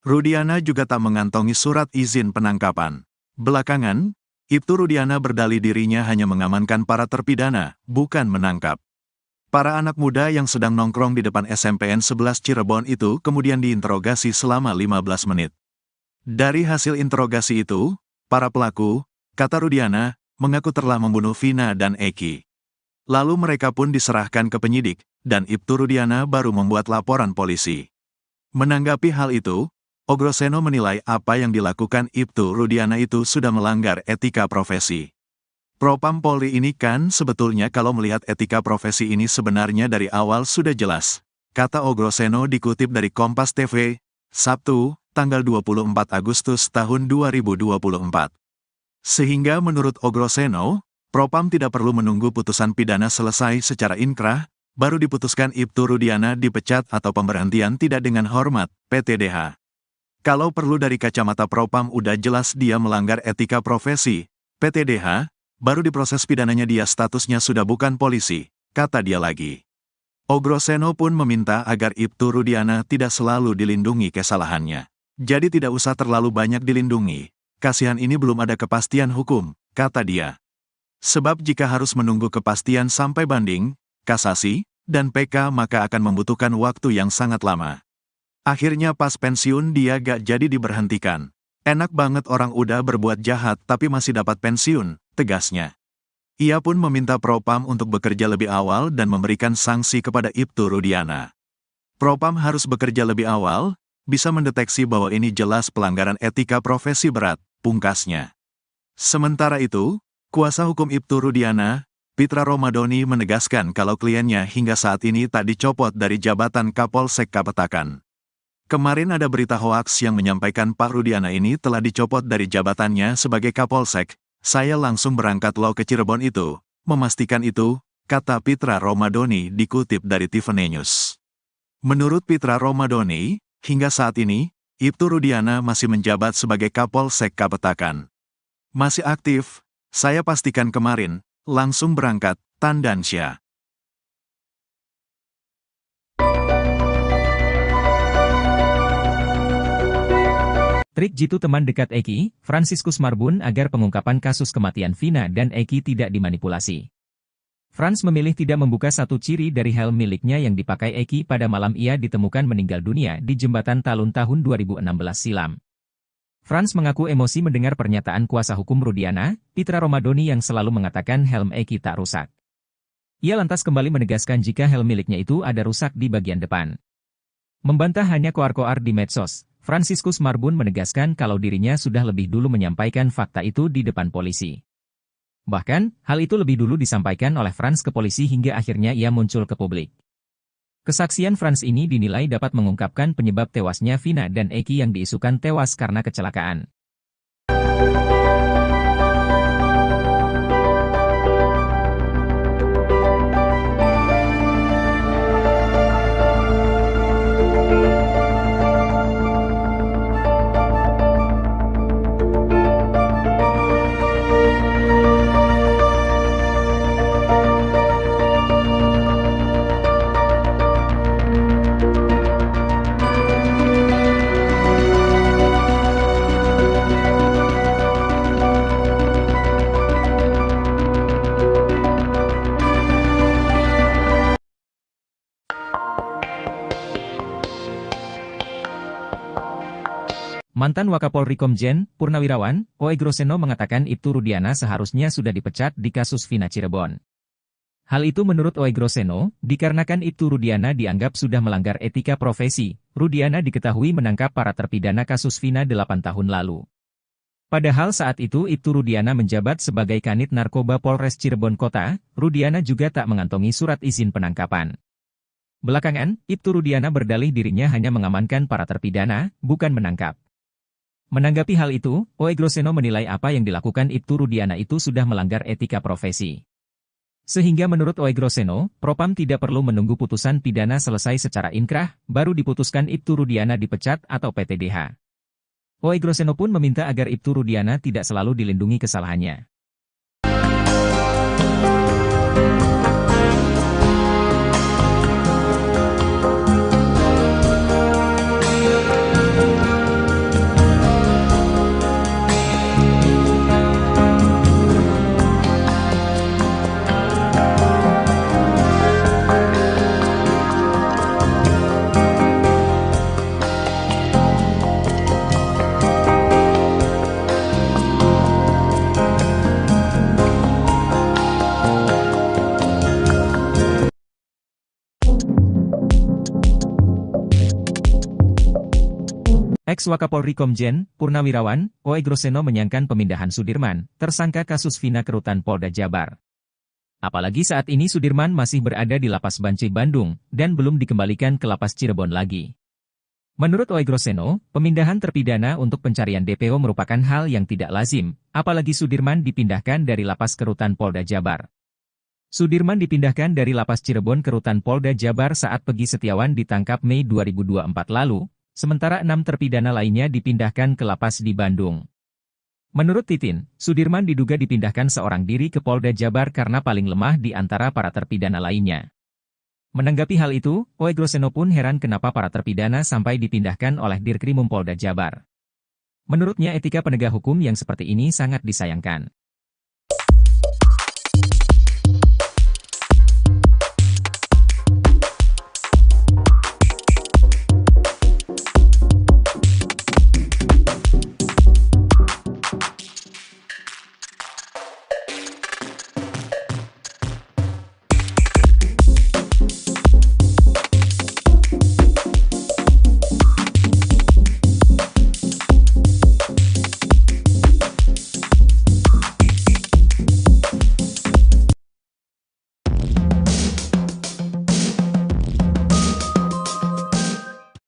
Rudiana juga tak mengantongi surat izin penangkapan. Belakangan, Ibtu Rudiana berdalih dirinya hanya mengamankan para terpidana, bukan menangkap. Para anak muda yang sedang nongkrong di depan SMPN 11 Cirebon itu kemudian diinterogasi selama 15 menit. Dari hasil interogasi itu, para pelaku, kata Rudiana, mengaku telah membunuh Vina dan Eki. Lalu mereka pun diserahkan ke penyidik, dan Ibtu Rudiana baru membuat laporan polisi. Menanggapi hal itu, Ogroseno menilai apa yang dilakukan Ibtu Rudiana itu sudah melanggar etika profesi. Propam Polri ini kan sebetulnya kalau melihat etika profesi ini sebenarnya dari awal sudah jelas, kata Ogroseno dikutip dari Kompas TV, Sabtu, tanggal 24 Agustus tahun 2024. Sehingga menurut Ogroseno, Propam tidak perlu menunggu putusan pidana selesai secara inkrah, baru diputuskan Ibtu Rudiana dipecat atau pemberhentian tidak dengan hormat, PTDH. Kalau perlu dari kacamata Propam udah jelas dia melanggar etika profesi, PTDH, baru diproses pidananya dia statusnya sudah bukan polisi, kata dia lagi. Ogroseno pun meminta agar Ibtu Rudiana tidak selalu dilindungi kesalahannya. Jadi tidak usah terlalu banyak dilindungi, kasihan ini belum ada kepastian hukum, kata dia. Sebab jika harus menunggu kepastian sampai banding, kasasi, dan PK maka akan membutuhkan waktu yang sangat lama. Akhirnya pas pensiun dia gak jadi diberhentikan. Enak banget orang udah berbuat jahat tapi masih dapat pensiun, tegasnya. Ia pun meminta Propam untuk bekerja lebih awal dan memberikan sanksi kepada Ibtu Rudiana. Propam harus bekerja lebih awal, bisa mendeteksi bahwa ini jelas pelanggaran etika profesi berat, pungkasnya. Sementara itu, kuasa hukum Ibtu Rudiana, Pitra Romadoni menegaskan kalau kliennya hingga saat ini tak dicopot dari jabatan Kapolsek Kapetakan. Kemarin ada berita hoaks yang menyampaikan Pak Rudiana ini telah dicopot dari jabatannya sebagai Kapolsek. Saya langsung berangkat lo ke Cirebon itu, memastikan itu, kata Pitra Romadoni dikutip dari Tiffany News. Menurut Pitra Romadoni, hingga saat ini, Ibtu Rudiana masih menjabat sebagai Kapolsek Kapetakan. Masih aktif, saya pastikan kemarin, langsung berangkat, Tandansya. Trik jitu teman dekat Eki, Franciscus Marbun agar pengungkapan kasus kematian Vina dan Eki tidak dimanipulasi. Frans memilih tidak membuka satu ciri dari helm miliknya yang dipakai Eki pada malam ia ditemukan meninggal dunia di Jembatan Talun tahun 2016 silam. Frans mengaku emosi mendengar pernyataan kuasa hukum Rudiana, Pitra Romadoni yang selalu mengatakan helm Eki tak rusak. Ia lantas kembali menegaskan jika helm miliknya itu ada rusak di bagian depan. Membantah hanya koar-koar di medsos, Franciscus Marbun menegaskan kalau dirinya sudah lebih dulu menyampaikan fakta itu di depan polisi. Bahkan, hal itu lebih dulu disampaikan oleh Frans ke polisi hingga akhirnya ia muncul ke publik. Kesaksian Frans ini dinilai dapat mengungkapkan penyebab tewasnya Vina dan Eki yang diisukan tewas karena kecelakaan. Mantan Wakapolri Komjen Purnawirawan Oey Groseno mengatakan Ibtu Rudiana seharusnya sudah dipecat di kasus Vina Cirebon. Hal itu menurut Oey Groseno, dikarenakan Ibtu Rudiana dianggap sudah melanggar etika profesi. Rudiana diketahui menangkap para terpidana kasus Vina 8 tahun lalu. Padahal saat itu Ibtu Rudiana menjabat sebagai Kanit Narkoba Polres Cirebon Kota, Rudiana juga tak mengantongi surat izin penangkapan. Belakangan, Ibtu Rudiana berdalih dirinya hanya mengamankan para terpidana, bukan menangkap. Menanggapi hal itu, Oey Groseno menilai apa yang dilakukan Ibtu Rudiana itu sudah melanggar etika profesi. Sehingga menurut Oey Groseno, Propam tidak perlu menunggu putusan pidana selesai secara inkrah, baru diputuskan Ibtu Rudiana dipecat atau PTDH. Oey Groseno pun meminta agar Ibtu Rudiana tidak selalu dilindungi kesalahannya. Ex-Wakapolri Komjen Purnawirawan Oey Groseno menyayangkan pemindahan Sudirman, tersangka kasus Vina ke Rutan Polda Jabar. Apalagi saat ini Sudirman masih berada di Lapas Bancai Bandung, dan belum dikembalikan ke Lapas Cirebon lagi. Menurut Oey Groseno, pemindahan terpidana untuk pencarian DPO merupakan hal yang tidak lazim, apalagi Sudirman dipindahkan dari Lapas ke Rutan Polda Jabar. Sudirman dipindahkan dari Lapas Cirebon ke Rutan Polda Jabar saat Peggy Setiawan ditangkap Mei 2024 lalu, sementara 6 terpidana lainnya dipindahkan ke lapas di Bandung. Menurut Titin, Sudirman diduga dipindahkan seorang diri ke Polda Jabar karena paling lemah di antara para terpidana lainnya. Menanggapi hal itu, Oey Groseno pun heran kenapa para terpidana sampai dipindahkan oleh Dirkrimum Polda Jabar. Menurutnya etika penegak hukum yang seperti ini sangat disayangkan.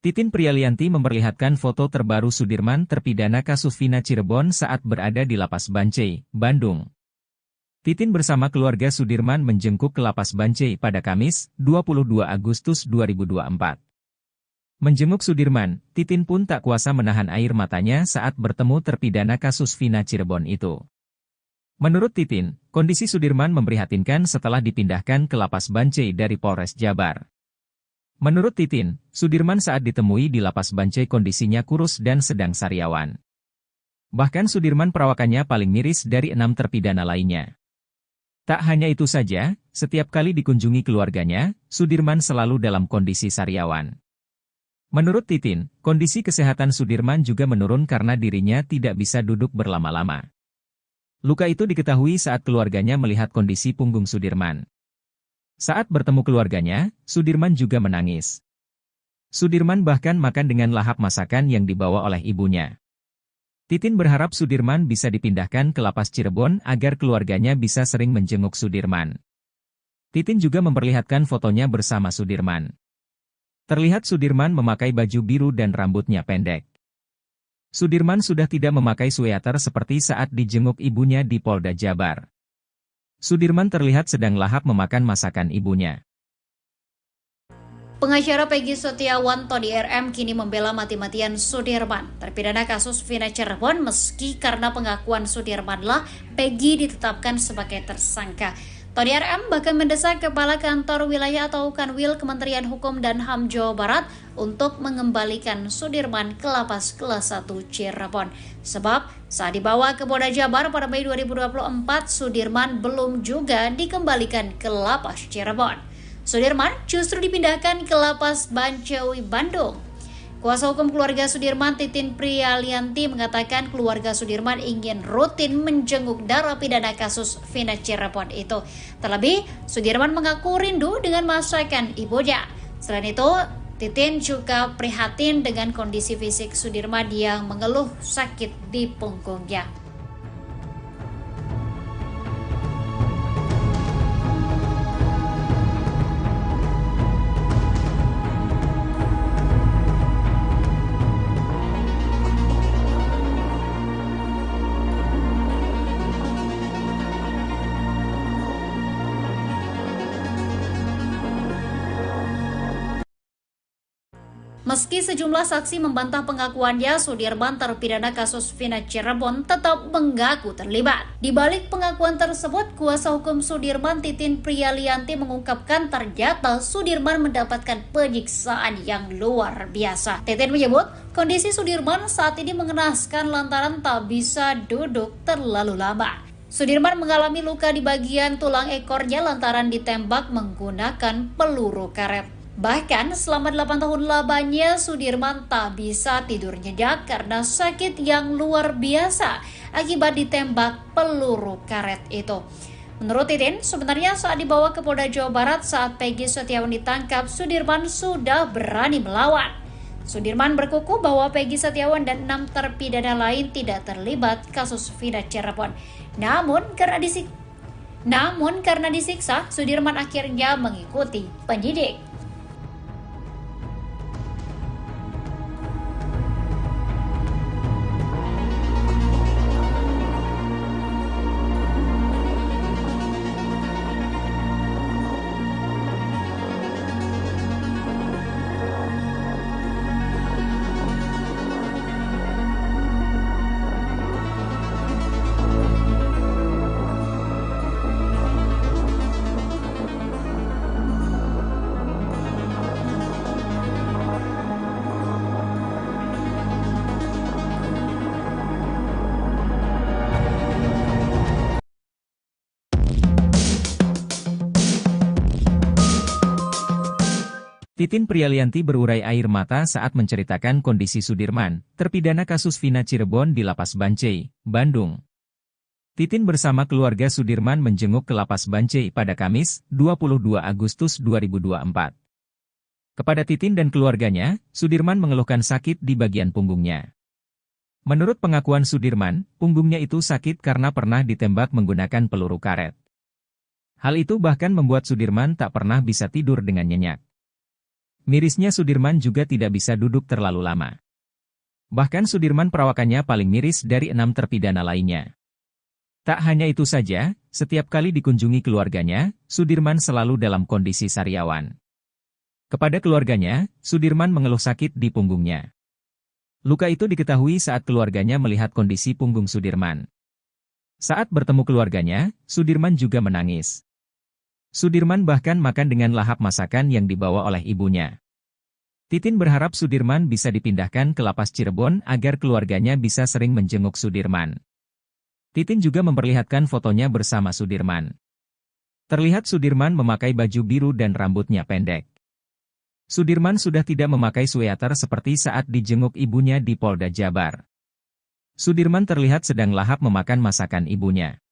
Titin Prialianti memperlihatkan foto terbaru Sudirman terpidana kasus Vina Cirebon saat berada di Lapas Bancai, Bandung. Titin bersama keluarga Sudirman menjenguk ke Lapas Bancai pada Kamis, 22 Agustus 2024. Menjenguk Sudirman, Titin pun tak kuasa menahan air matanya saat bertemu terpidana kasus Vina Cirebon itu. Menurut Titin, kondisi Sudirman memprihatinkan setelah dipindahkan ke Lapas Bancai dari Polres Jabar. Menurut Titin, Sudirman saat ditemui di Lapas Bancai kondisinya kurus dan sedang sariawan. Bahkan Sudirman perawakannya paling miris dari 6 terpidana lainnya. Tak hanya itu saja, setiap kali dikunjungi keluarganya, Sudirman selalu dalam kondisi sariawan. Menurut Titin, kondisi kesehatan Sudirman juga menurun karena dirinya tidak bisa duduk berlama-lama. Luka itu diketahui saat keluarganya melihat kondisi punggung Sudirman. Saat bertemu keluarganya, Sudirman juga menangis. Sudirman bahkan makan dengan lahap masakan yang dibawa oleh ibunya. Titin berharap Sudirman bisa dipindahkan ke Lapas Cirebon agar keluarganya bisa sering menjenguk Sudirman. Titin juga memperlihatkan fotonya bersama Sudirman. Terlihat Sudirman memakai baju biru dan rambutnya pendek. Sudirman sudah tidak memakai sweater seperti saat dijenguk ibunya di Polda Jabar. Sudirman terlihat sedang lahap memakan masakan ibunya. Pengacara Peggy Setiawan Tony RM kini membela mati-matian Sudirman, terpidana kasus Vina Cirebon meski karena pengakuan Sudirmanlah Peggy ditetapkan sebagai tersangka. Tony RM bahkan mendesak Kepala Kantor Wilayah atau Kanwil Kementerian Hukum dan HAM Jawa Barat untuk mengembalikan Sudirman ke Lapas Kelas 1 Cirebon. Sebab saat dibawa ke Polda Jabar pada Mei 2024, Sudirman belum juga dikembalikan ke Lapas Cirebon. Sudirman justru dipindahkan ke Lapas Bancai Bandung. Kuasa hukum keluarga Sudirman, Titin Prialianti, mengatakan keluarga Sudirman ingin rutin menjenguk narapidana kasus Vina Cirebon itu. Terlebih, Sudirman mengaku rindu dengan masakan ibunya. Selain itu, Titin juga prihatin dengan kondisi fisik Sudirman yang mengeluh sakit di punggungnya. Meski sejumlah saksi membantah pengakuannya, Sudirman terpidana kasus Vina Cirebon tetap mengaku terlibat. Di balik pengakuan tersebut, kuasa hukum Sudirman, Titin Prialianti, mengungkapkan ternyata Sudirman mendapatkan penyiksaan yang luar biasa. Titin menyebut kondisi Sudirman saat ini mengenaskan lantaran tak bisa duduk terlalu lama. Sudirman mengalami luka di bagian tulang ekornya lantaran ditembak menggunakan peluru karet. Bahkan selama 8 tahun lamanya Sudirman tak bisa tidur nyenyak karena sakit yang luar biasa akibat ditembak peluru karet itu. Menurut Titin, sebenarnya saat dibawa ke Polda Jawa Barat saat Peggy Setiawan ditangkap, Sudirman sudah berani melawan. Sudirman berkukuh bahwa Peggy Setiawan dan 6 terpidana lain tidak terlibat kasus Vina Cirebon. Namun karena disiksa, Sudirman akhirnya mengikuti penyidik. Titin Prialianti berurai air mata saat menceritakan kondisi Sudirman, terpidana kasus Vina Cirebon di Lapas Bancai, Bandung. Titin bersama keluarga Sudirman menjenguk ke Lapas Bancai pada Kamis, 22 Agustus 2024. Kepada Titin dan keluarganya, Sudirman mengeluhkan sakit di bagian punggungnya. Menurut pengakuan Sudirman, punggungnya itu sakit karena pernah ditembak menggunakan peluru karet. Hal itu bahkan membuat Sudirman tak pernah bisa tidur dengan nyenyak. Mirisnya Sudirman juga tidak bisa duduk terlalu lama. Bahkan Sudirman perawakannya paling miris dari 6 terpidana lainnya. Tak hanya itu saja, setiap kali dikunjungi keluarganya, Sudirman selalu dalam kondisi sariawan. Kepada keluarganya, Sudirman mengeluh sakit di punggungnya. Luka itu diketahui saat keluarganya melihat kondisi punggung Sudirman. Saat bertemu keluarganya, Sudirman juga menangis. Sudirman bahkan makan dengan lahap masakan yang dibawa oleh ibunya. Titin berharap Sudirman bisa dipindahkan ke Lapas Cirebon agar keluarganya bisa sering menjenguk Sudirman. Titin juga memperlihatkan fotonya bersama Sudirman. Terlihat Sudirman memakai baju biru dan rambutnya pendek. Sudirman sudah tidak memakai sweater seperti saat dijenguk ibunya di Polda Jabar. Sudirman terlihat sedang lahap memakan masakan ibunya.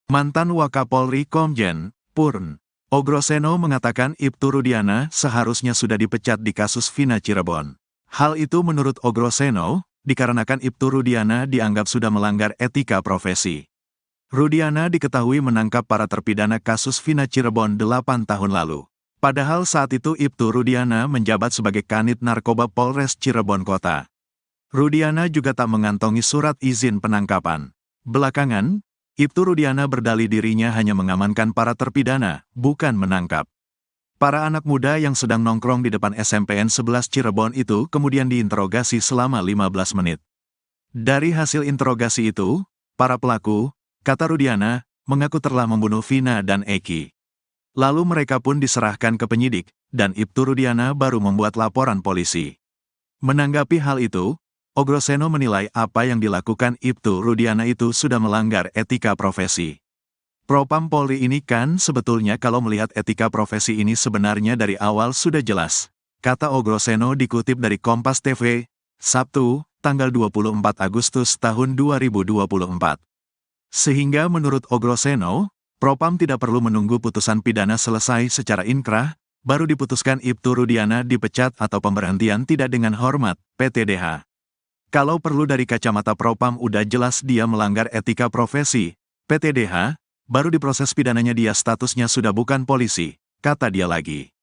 Mantan Wakapolri Komjen Purn Ogroseno mengatakan Ibtu Rudiana seharusnya sudah dipecat di kasus Vina Cirebon. Hal itu menurut Ogroseno, dikarenakan Ibtu Rudiana dianggap sudah melanggar etika profesi. Rudiana diketahui menangkap para terpidana kasus Vina Cirebon 8 tahun lalu. Padahal saat itu Ibtu Rudiana menjabat sebagai Kanit Narkoba Polres Cirebon Kota. Rudiana juga tak mengantongi surat izin penangkapan. Belakangan, Ibtu Rudiana berdalih dirinya hanya mengamankan para terpidana, bukan menangkap. Para anak muda yang sedang nongkrong di depan SMPN 11 Cirebon itu kemudian diinterogasi selama 15 menit. Dari hasil interogasi itu, para pelaku, kata Rudiana, mengaku telah membunuh Vina dan Eki. Lalu mereka pun diserahkan ke penyidik, dan Ibtu Rudiana baru membuat laporan polisi. Menanggapi hal itu, Ogroseno menilai apa yang dilakukan Ibtu Rudiana itu sudah melanggar etika profesi. Propam Polri ini kan sebetulnya kalau melihat etika profesi ini sebenarnya dari awal sudah jelas, kata Ogroseno dikutip dari Kompas TV, Sabtu, tanggal 24 Agustus tahun 2024. Sehingga menurut Ogroseno, Propam tidak perlu menunggu putusan pidana selesai secara inkrah, baru diputuskan Ibtu Rudiana dipecat atau pemberhentian tidak dengan hormat, PTDH. Kalau perlu dari kacamata Propam udah jelas dia melanggar etika profesi, PTDH, baru diproses pidananya dia statusnya sudah bukan polisi, kata dia lagi.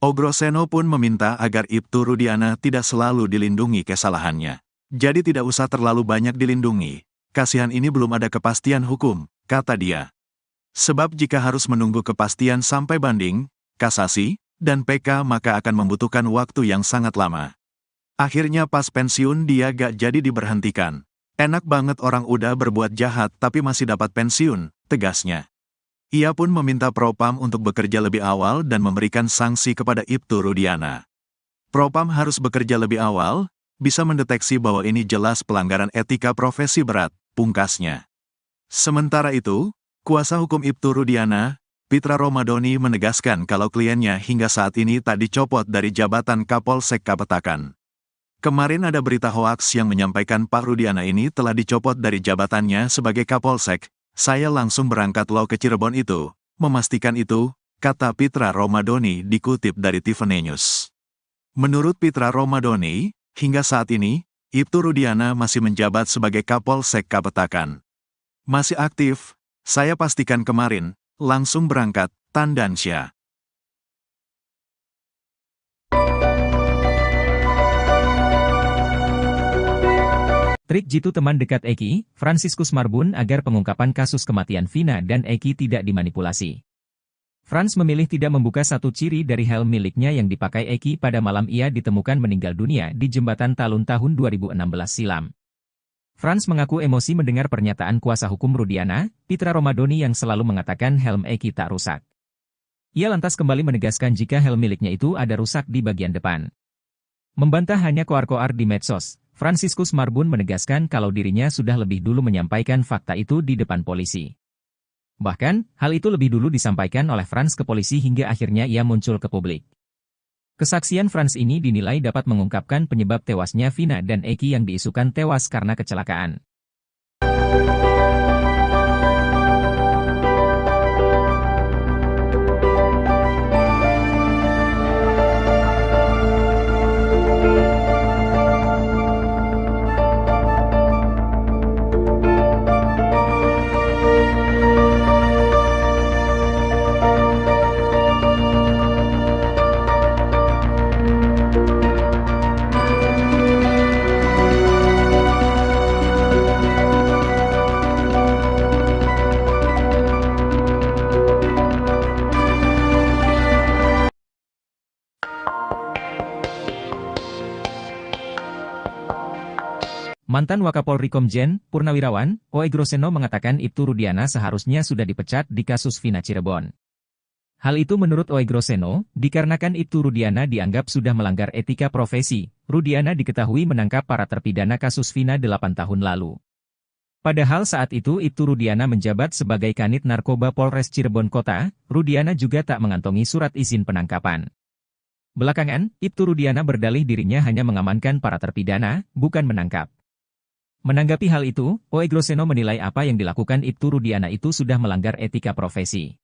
Ogroseno pun meminta agar Ibtu Rudiana tidak selalu dilindungi kesalahannya. Jadi tidak usah terlalu banyak dilindungi, kasihan ini belum ada kepastian hukum, kata dia. Sebab jika harus menunggu kepastian sampai banding, kasasi, dan PK maka akan membutuhkan waktu yang sangat lama. Akhirnya pas pensiun dia gak jadi diberhentikan. Enak banget orang udah berbuat jahat tapi masih dapat pensiun, tegasnya. Ia pun meminta Propam untuk bekerja lebih awal dan memberikan sanksi kepada Ibtu Rudiana. Propam harus bekerja lebih awal, bisa mendeteksi bahwa ini jelas pelanggaran etika profesi berat, pungkasnya. Sementara itu, kuasa hukum Ibtu Rudiana, Pitra Romadoni menegaskan kalau kliennya hingga saat ini tak dicopot dari jabatan Kapolsek Kapetakan. Kemarin ada berita hoaks yang menyampaikan Pak Rudiana ini telah dicopot dari jabatannya sebagai Kapolsek. Saya langsung berangkat lo ke Cirebon itu, memastikan itu, kata Pitra Romadoni dikutip dari Tiffany News. Menurut Pitra Romadoni, hingga saat ini, Ibtu Rudiana masih menjabat sebagai Kapolsek Kapetakan. Masih aktif, saya pastikan kemarin, langsung berangkat, Tandansya. Trik jitu teman dekat Eki, Franciscus Marbun agar pengungkapan kasus kematian Vina dan Eki tidak dimanipulasi. Frans memilih tidak membuka satu ciri dari helm miliknya yang dipakai Eki pada malam ia ditemukan meninggal dunia di Jembatan Talun tahun 2016 silam. Frans mengaku emosi mendengar pernyataan kuasa hukum Rudiana, Pitra Romadoni yang selalu mengatakan helm Eki tak rusak. Ia lantas kembali menegaskan jika helm miliknya itu ada rusak di bagian depan. Membantah hanya koar-koar di medsos, Franciscus Marbun menegaskan kalau dirinya sudah lebih dulu menyampaikan fakta itu di depan polisi. Bahkan, hal itu lebih dulu disampaikan oleh Frans ke polisi hingga akhirnya ia muncul ke publik. Kesaksian Frans ini dinilai dapat mengungkapkan penyebab tewasnya Vina dan Eki yang diisukan tewas karena kecelakaan. Mantan Wakapolri Komjen, Purnawirawan, Ogroseno mengatakan Ibtu Rudiana seharusnya sudah dipecat di kasus Vina Cirebon. Hal itu menurut Ogroseno, dikarenakan Ibtu Rudiana dianggap sudah melanggar etika profesi. Rudiana diketahui menangkap para terpidana kasus Vina 8 tahun lalu. Padahal saat itu Ibtu Rudiana menjabat sebagai Kanit Narkoba Polres Cirebon Kota, Rudiana juga tak mengantongi surat izin penangkapan. Belakangan, Ibtu Rudiana berdalih dirinya hanya mengamankan para terpidana, bukan menangkap. Menanggapi hal itu, Ogroseno menilai apa yang dilakukan Ibtu Rudiana itu sudah melanggar etika profesi.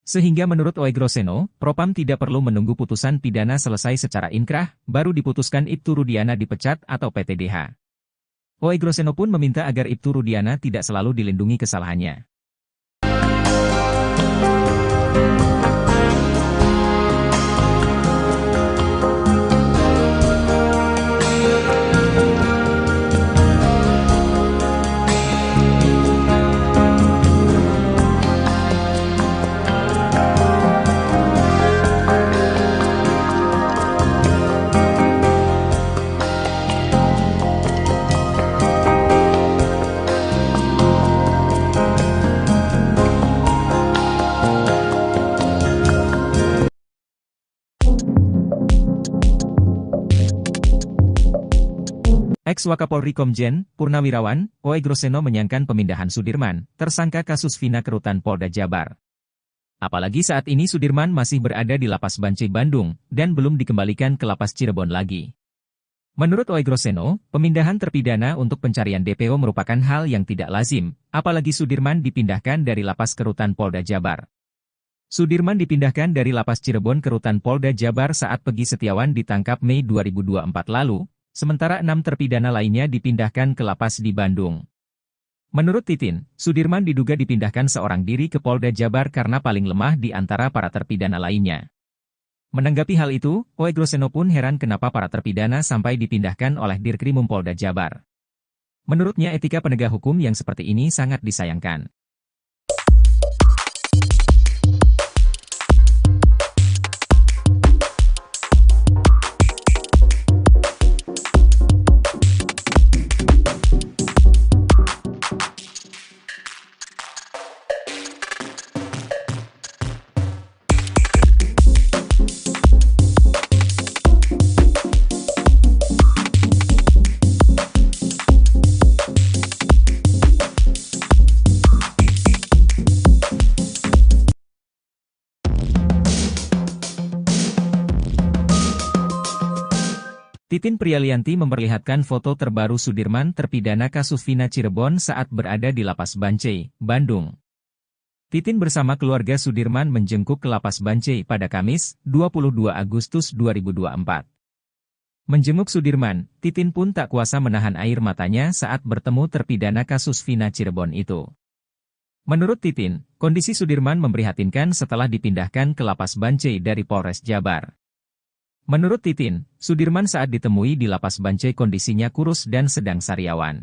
Sehingga menurut Ogroseno, Propam tidak perlu menunggu putusan pidana selesai secara inkrah, baru diputuskan Ibtu Rudiana dipecat atau PTDH. Ogroseno pun meminta agar Ibtu Rudiana tidak selalu dilindungi kesalahannya. Ex-Wakapolri Komjen, Purnawirawan, Ogroseno menyayangkan pemindahan Sudirman, tersangka kasus Vina ke Rutan Polda Jabar. Apalagi saat ini Sudirman masih berada di Lapas Bancai Bandung dan belum dikembalikan ke Lapas Cirebon lagi. Menurut Oegroseno, pemindahan terpidana untuk pencarian DPO merupakan hal yang tidak lazim, apalagi Sudirman dipindahkan dari Lapas ke Rutan Polda Jabar. Sudirman dipindahkan dari Lapas Cirebon ke Rutan Polda Jabar saat Peggy Setiawan ditangkap Mei 2024 lalu, sementara 6 terpidana lainnya dipindahkan ke Lapas di Bandung. Menurut Titin, Sudirman diduga dipindahkan seorang diri ke Polda Jabar karena paling lemah di antara para terpidana lainnya. Menanggapi hal itu, Oegroseno pun heran kenapa para terpidana sampai dipindahkan oleh Dirkrimum Polda Jabar. Menurutnya etika penegak hukum yang seperti ini sangat disayangkan. Titin Prialianti memperlihatkan foto terbaru Sudirman terpidana kasus Vina Cirebon saat berada di Lapas Bancai, Bandung. Titin bersama keluarga Sudirman menjenguk ke Lapas Bancai pada Kamis, 22 Agustus 2024. Menjenguk Sudirman, Titin pun tak kuasa menahan air matanya saat bertemu terpidana kasus Vina Cirebon itu. Menurut Titin, kondisi Sudirman memprihatinkan setelah dipindahkan ke Lapas Bancai dari Polres Jabar. Menurut Titin, Sudirman saat ditemui di Lapas Bancai kondisinya kurus dan sedang sariawan.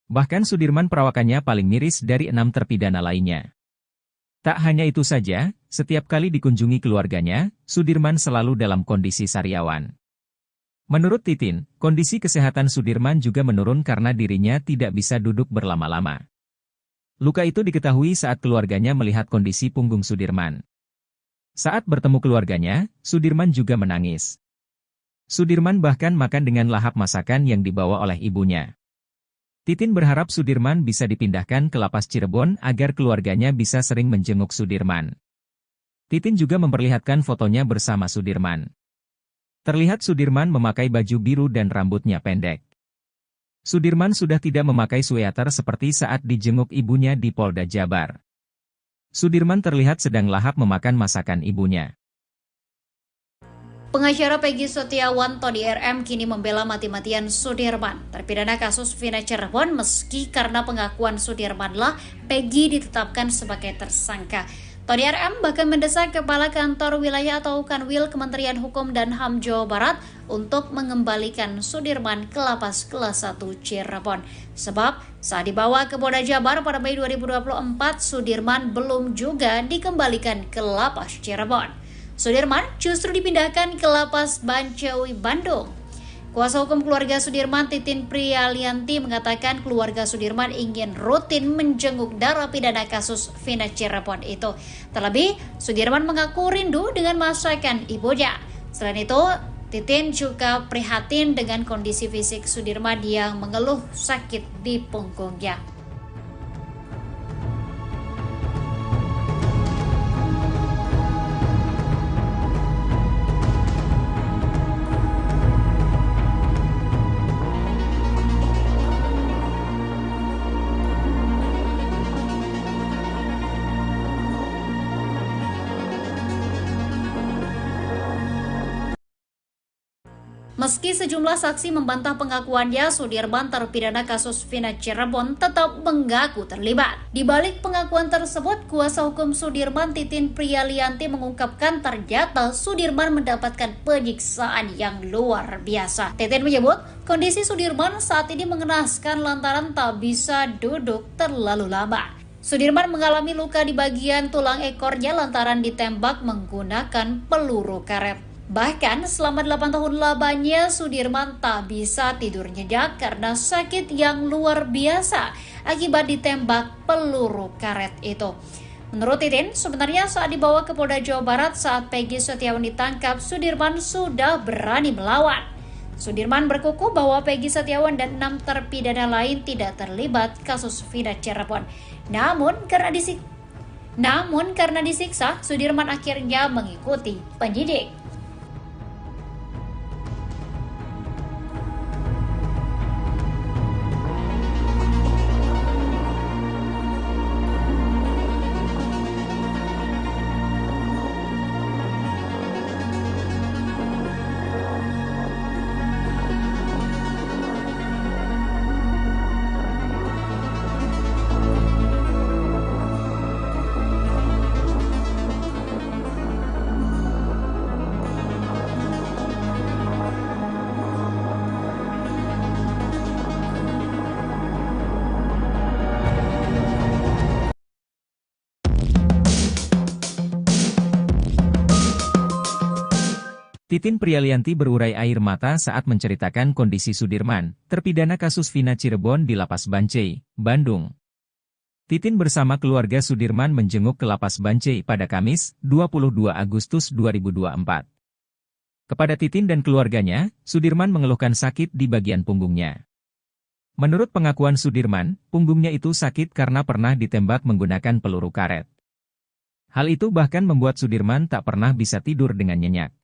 Bahkan Sudirman perawakannya paling miris dari 6 terpidana lainnya. Tak hanya itu saja, setiap kali dikunjungi keluarganya, Sudirman selalu dalam kondisi sariawan. Menurut Titin, kondisi kesehatan Sudirman juga menurun karena dirinya tidak bisa duduk berlama-lama. Luka itu diketahui saat keluarganya melihat kondisi punggung Sudirman. Saat bertemu keluarganya, Sudirman juga menangis. Sudirman bahkan makan dengan lahap masakan yang dibawa oleh ibunya. Titin berharap Sudirman bisa dipindahkan ke Lapas Cirebon agar keluarganya bisa sering menjenguk Sudirman. Titin juga memperlihatkan fotonya bersama Sudirman. Terlihat Sudirman memakai baju biru dan rambutnya pendek. Sudirman sudah tidak memakai sweater seperti saat dijenguk ibunya di Polda Jabar. Sudirman terlihat sedang lahap memakan masakan ibunya. Pengacara Peggy Setiawan Tony RM kini membela mati-matian Sudirman, terpidana kasus Vina Cirebon meski karena pengakuan Sudirmanlah Peggy ditetapkan sebagai tersangka. Tony RM bahkan mendesak Kepala Kantor Wilayah atau Kanwil Kementerian Hukum dan HAM Jawa Barat untuk mengembalikan Sudirman ke Lapas Kelas 1 Cirebon. Sebab saat dibawa ke Polda Jabar pada Mei 2024, Sudirman belum juga dikembalikan ke Lapas Cirebon. Sudirman justru dipindahkan ke Lapas Bancai Bandung. Kuasa hukum keluarga Sudirman, Titin Prialianti, mengatakan keluarga Sudirman ingin rutin menjenguk narapidana kasus Vina Cirebon itu. Terlebih, Sudirman mengaku rindu dengan masakan ibunya. Selain itu, Titin juga prihatin dengan kondisi fisik Sudirman yang mengeluh sakit di punggungnya. Meski sejumlah saksi membantah pengakuannya, Sudirman terpidana kasus Vina Cirebon tetap mengaku terlibat. Di balik pengakuan tersebut, kuasa hukum Sudirman, Titin Prialianti, mengungkapkan ternyata Sudirman mendapatkan penyiksaan yang luar biasa. Titin menyebut kondisi Sudirman saat ini mengenaskan lantaran tak bisa duduk terlalu lama. Sudirman mengalami luka di bagian tulang ekornya lantaran ditembak menggunakan peluru karet. Bahkan selama 8 tahun lamanya Sudirman tak bisa tidur nyenyak karena sakit yang luar biasa akibat ditembak peluru karet itu. Menurut Titin, sebenarnya saat dibawa ke Polda Jawa Barat saat Peggy Setiawan ditangkap, Sudirman sudah berani melawan. Sudirman berkukuh bahwa Peggy Setiawan dan 6 terpidana lain tidak terlibat kasus Vina Cirebon. Namun Namun karena disiksa, Sudirman akhirnya mengikuti penyidik. Titin Prialianti berurai air mata saat menceritakan kondisi Sudirman, terpidana kasus Vina Cirebon di Lapas Bancai, Bandung. Titin bersama keluarga Sudirman menjenguk ke Lapas Bancai pada Kamis, 22 Agustus 2024. Kepada Titin dan keluarganya, Sudirman mengeluhkan sakit di bagian punggungnya. Menurut pengakuan Sudirman, punggungnya itu sakit karena pernah ditembak menggunakan peluru karet. Hal itu bahkan membuat Sudirman tak pernah bisa tidur dengan nyenyak.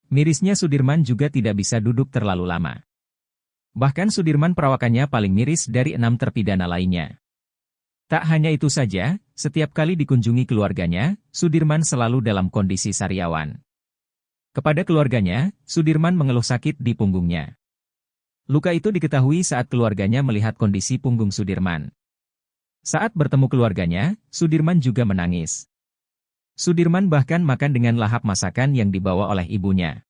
Mirisnya Sudirman juga tidak bisa duduk terlalu lama. Bahkan Sudirman perawakannya paling miris dari 6 terpidana lainnya. Tak hanya itu saja, setiap kali dikunjungi keluarganya, Sudirman selalu dalam kondisi sariawan. Kepada keluarganya, Sudirman mengeluh sakit di punggungnya. Luka itu diketahui saat keluarganya melihat kondisi punggung Sudirman. Saat bertemu keluarganya, Sudirman juga menangis. Sudirman bahkan makan dengan lahap masakan yang dibawa oleh ibunya.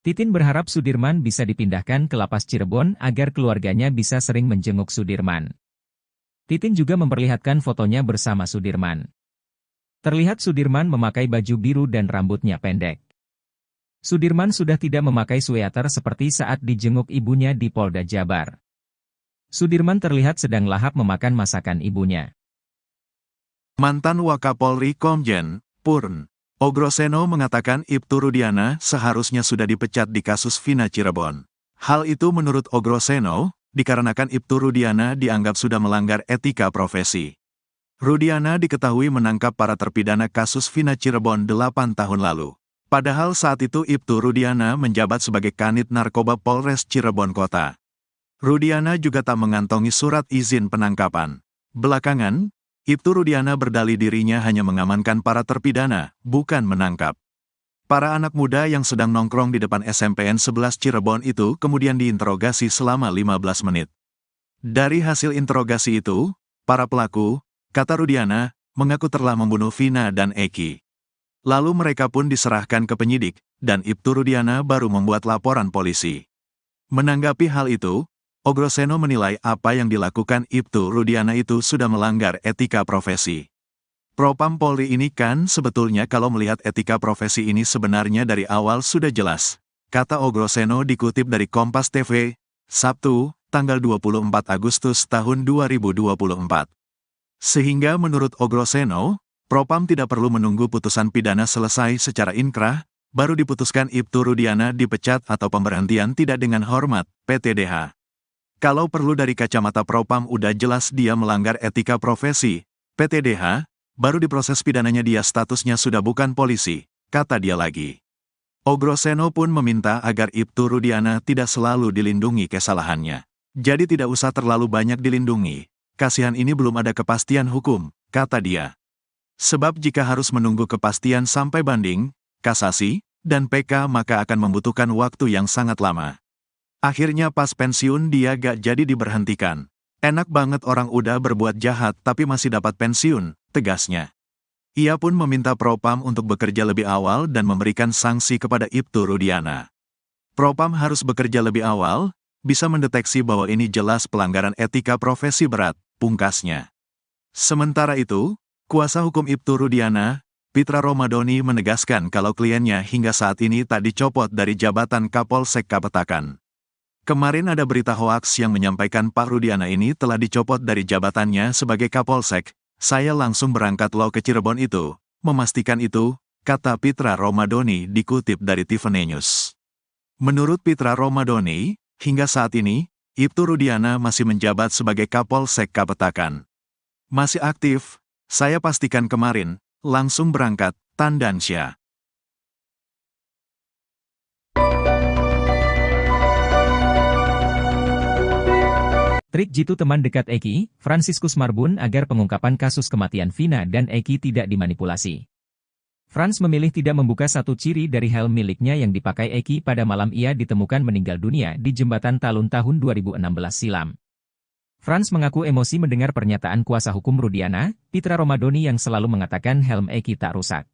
Titin berharap Sudirman bisa dipindahkan ke Lapas Cirebon agar keluarganya bisa sering menjenguk Sudirman. Titin juga memperlihatkan fotonya bersama Sudirman. Terlihat Sudirman memakai baju biru dan rambutnya pendek. Sudirman sudah tidak memakai sweater seperti saat dijenguk ibunya di Polda Jabar. Sudirman terlihat sedang lahap memakan masakan ibunya. Mantan Wakapolri Komjen, Purn, Ogroseno mengatakan Ibtu Rudiana seharusnya sudah dipecat di kasus Vina Cirebon. Hal itu menurut Ogroseno, dikarenakan Ibtu Rudiana dianggap sudah melanggar etika profesi. Rudiana diketahui menangkap para terpidana kasus Vina Cirebon 8 tahun lalu. Padahal saat itu Ibtu Rudiana menjabat sebagai Kanit Narkoba Polres Cirebon Kota. Rudiana juga tak mengantongi surat izin penangkapan. Belakangan, Ibtu Rudiana berdalih dirinya hanya mengamankan para terpidana, bukan menangkap. Para anak muda yang sedang nongkrong di depan SMPN 11 Cirebon itu kemudian diinterogasi selama 15 menit. Dari hasil interogasi itu, para pelaku, kata Rudiana, mengaku telah membunuh Vina dan Eki. Lalu mereka pun diserahkan ke penyidik, dan Ibtu Rudiana baru membuat laporan polisi. Menanggapi hal itu, Ogroseno menilai apa yang dilakukan Ibtu Rudiana itu sudah melanggar etika profesi. Propam Polri ini kan sebetulnya kalau melihat etika profesi ini sebenarnya dari awal sudah jelas, kata Ogroseno dikutip dari Kompas TV, Sabtu, tanggal 24 Agustus tahun 2024. Sehingga menurut Ogroseno, Propam tidak perlu menunggu putusan pidana selesai secara inkrah, baru diputuskan Ibtu Rudiana dipecat atau pemberhentian tidak dengan hormat, PTDH. Kalau perlu dari kacamata Propam udah jelas dia melanggar etika profesi, PTDH, baru diproses pidananya dia statusnya sudah bukan polisi, kata dia lagi. Ogroseno pun meminta agar Ibtu Rudiana tidak selalu dilindungi kesalahannya. Jadi tidak usah terlalu banyak dilindungi, kasihan ini belum ada kepastian hukum, kata dia. Sebab jika harus menunggu kepastian sampai banding, kasasi, dan PK maka akan membutuhkan waktu yang sangat lama. Akhirnya pas pensiun dia gak jadi diberhentikan. Enak banget orang udah berbuat jahat tapi masih dapat pensiun, tegasnya. Ia pun meminta Propam untuk bekerja lebih awal dan memberikan sanksi kepada Ibtu Rudiana. Propam harus bekerja lebih awal, bisa mendeteksi bahwa ini jelas pelanggaran etika profesi berat, pungkasnya. Sementara itu, kuasa hukum Ibtu Rudiana, Pitra Romadoni menegaskan kalau kliennya hingga saat ini tak dicopot dari jabatan Kapolsek Kapetakan. Kemarin ada berita hoaks yang menyampaikan Pak Rudiana ini telah dicopot dari jabatannya sebagai Kapolsek. Saya langsung berangkat lo ke Cirebon itu, memastikan itu, kata Pitra Romadoni dikutip dari Tiffany News. Menurut Pitra Romadoni, hingga saat ini, Ibtu Rudiana masih menjabat sebagai Kapolsek Kapetakan. Masih aktif, Saya pastikan kemarin, langsung berangkat, Tandansya. Trik jitu teman dekat Eki, Franciscus Marbun agar pengungkapan kasus kematian Vina dan Eki tidak dimanipulasi. Franz memilih tidak membuka satu ciri dari helm miliknya yang dipakai Eki pada malam ia ditemukan meninggal dunia di jembatan Talun tahun 2016 silam. Franz mengaku emosi mendengar pernyataan kuasa hukum Rudiana, Pitra Romadoni yang selalu mengatakan helm Eki tak rusak.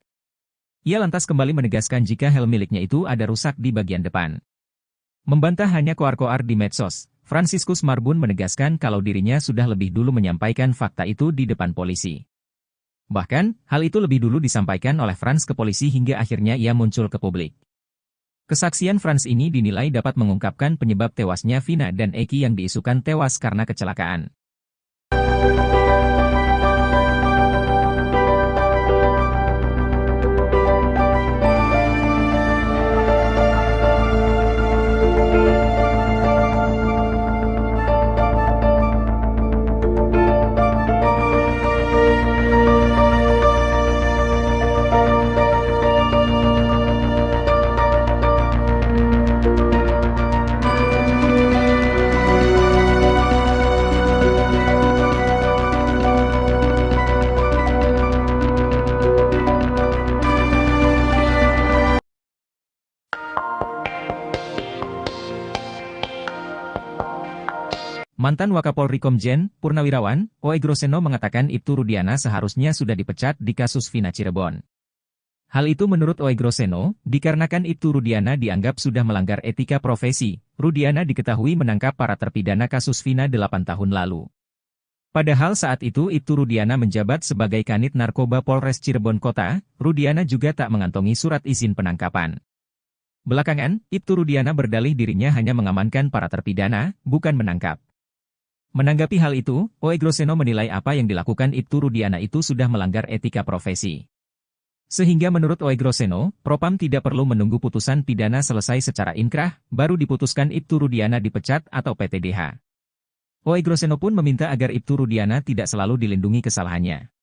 Ia lantas kembali menegaskan jika helm miliknya itu ada rusak di bagian depan. Membantah hanya koar-koar di medsos, Franciscus Marbun menegaskan kalau dirinya sudah lebih dulu menyampaikan fakta itu di depan polisi. Bahkan, hal itu lebih dulu disampaikan oleh Franz ke polisi hingga akhirnya ia muncul ke publik. Kesaksian Franz ini dinilai dapat mengungkapkan penyebab tewasnya Vina dan Eki yang diisukan tewas karena kecelakaan. Mantan Wakapolri Komjen, Purnawirawan, Oe Groseno mengatakan Ibtu Rudiana seharusnya sudah dipecat di kasus Vina Cirebon. Hal itu menurut Oe Groseno, dikarenakan Ibtu Rudiana dianggap sudah melanggar etika profesi. Rudiana diketahui menangkap para terpidana kasus Vina 8 tahun lalu. Padahal saat itu Ibtu Rudiana menjabat sebagai Kanit Narkoba Polres Cirebon Kota, Rudiana juga tak mengantongi surat izin penangkapan. Belakangan, Ibtu Rudiana berdalih dirinya hanya mengamankan para terpidana, bukan menangkap. Menanggapi hal itu, Oe Groseno menilai apa yang dilakukan Ibtu Rudiana itu sudah melanggar etika profesi. Sehingga menurut Oe Groseno, Propam tidak perlu menunggu putusan pidana selesai secara inkrah, baru diputuskan Ibtu Rudiana dipecat atau PTDH. Oe Groseno pun meminta agar Ibtu Rudiana tidak selalu dilindungi kesalahannya.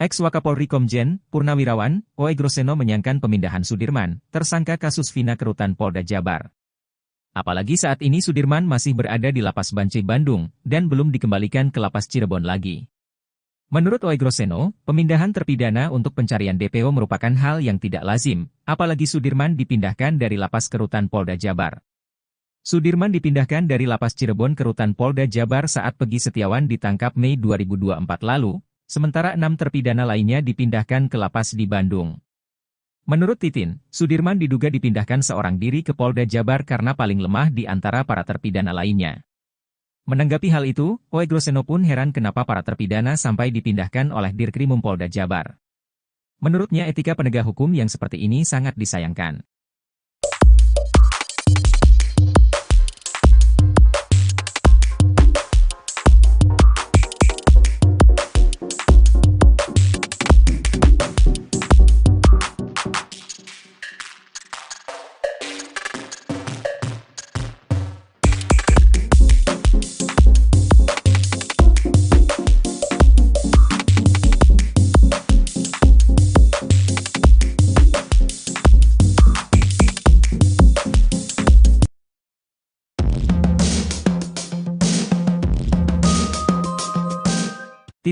Ex-Wakapolri Komjen, Purnawirawan, Oe Groseno menyayangkan pemindahan Sudirman, tersangka kasus Vina ke Rutan Polda Jabar. Apalagi saat ini Sudirman masih berada di Lapas Bancai Bandung, dan belum dikembalikan ke Lapas Cirebon lagi. Menurut Oe Groseno, pemindahan terpidana untuk pencarian DPO merupakan hal yang tidak lazim, apalagi Sudirman dipindahkan dari Lapas ke Rutan Polda Jabar. Sudirman dipindahkan dari Lapas Cirebon ke Rutan Polda Jabar saat Pegi Setiawan ditangkap Mei 2024 lalu, sementara 6 terpidana lainnya dipindahkan ke lapas di Bandung. Menurut Titin, Sudirman diduga dipindahkan seorang diri ke Polda Jabar karena paling lemah di antara para terpidana lainnya. Menanggapi hal itu, Oe Groseno pun heran kenapa para terpidana sampai dipindahkan oleh Dirkrimum Polda Jabar. Menurutnya etika penegak hukum yang seperti ini sangat disayangkan.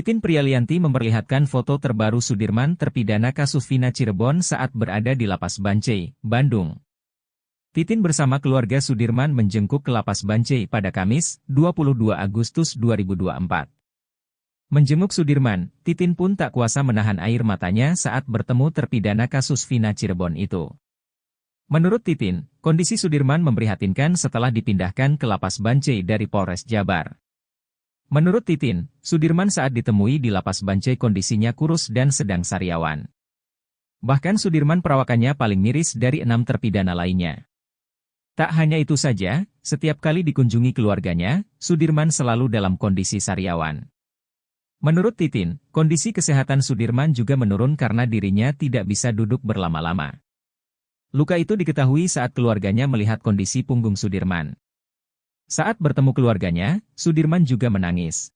Titin Prialianti memperlihatkan foto terbaru Sudirman terpidana kasus Vina Cirebon saat berada di Lapas Bancai, Bandung. Titin bersama keluarga Sudirman menjengkuk ke Lapas Bancai pada Kamis, 22 Agustus 2024. Menjenguk Sudirman, Titin pun tak kuasa menahan air matanya saat bertemu terpidana kasus Vina Cirebon itu. Menurut Titin, kondisi Sudirman memprihatinkan setelah dipindahkan ke Lapas Bancai dari Polres Jabar. Menurut Titin, Sudirman saat ditemui di Lapas Bancai kondisinya kurus dan sedang sariawan. Bahkan Sudirman perawakannya paling miris dari 6 terpidana lainnya. Tak hanya itu saja, setiap kali dikunjungi keluarganya, Sudirman selalu dalam kondisi sariawan. Menurut Titin, kondisi kesehatan Sudirman juga menurun karena dirinya tidak bisa duduk berlama-lama. Luka itu diketahui saat keluarganya melihat kondisi punggung Sudirman. Saat bertemu keluarganya, Sudirman juga menangis.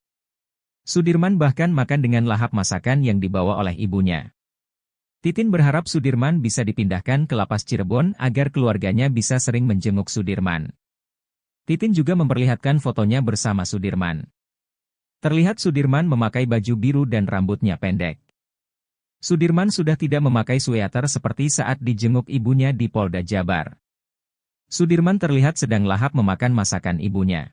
Sudirman bahkan makan dengan lahap masakan yang dibawa oleh ibunya. Titin berharap Sudirman bisa dipindahkan ke Lapas Cirebon agar keluarganya bisa sering menjenguk Sudirman. Titin juga memperlihatkan fotonya bersama Sudirman. Terlihat Sudirman memakai baju biru dan rambutnya pendek. Sudirman sudah tidak memakai sweater seperti saat dijenguk ibunya di Polda Jabar. Sudirman terlihat sedang lahap memakan masakan ibunya.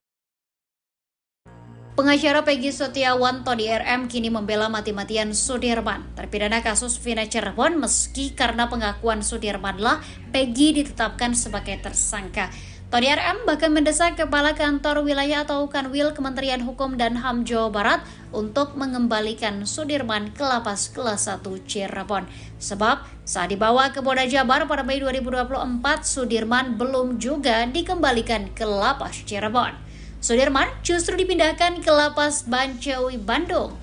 Pengacara Peggy Setiawan Tony RM kini membela mati-matian Sudirman, terpidana kasus Vina Cirebon meski karena pengakuan Sudirmanlah Peggy ditetapkan sebagai tersangka. Tony RM bahkan mendesak Kepala Kantor Wilayah atau Kanwil Kementerian Hukum dan HAM Jawa Barat untuk mengembalikan Sudirman ke Lapas Kelas 1 Cirebon. Sebab saat dibawa ke Polda Jabar pada Mei 2024, Sudirman belum juga dikembalikan ke Lapas Cirebon. Sudirman justru dipindahkan ke Lapas Bancai, Bandung.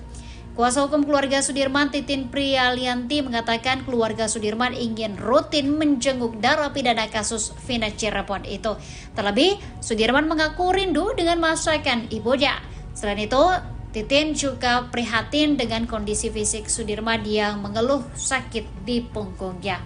Kuasa hukum keluarga Sudirman, Titin Prialianti, mengatakan keluarga Sudirman ingin rutin menjenguk narapidana kasus Vina Cirebon itu. Terlebih, Sudirman mengaku rindu dengan masakan ibunya. Selain itu, Titin juga prihatin dengan kondisi fisik Sudirman yang mengeluh sakit di punggungnya.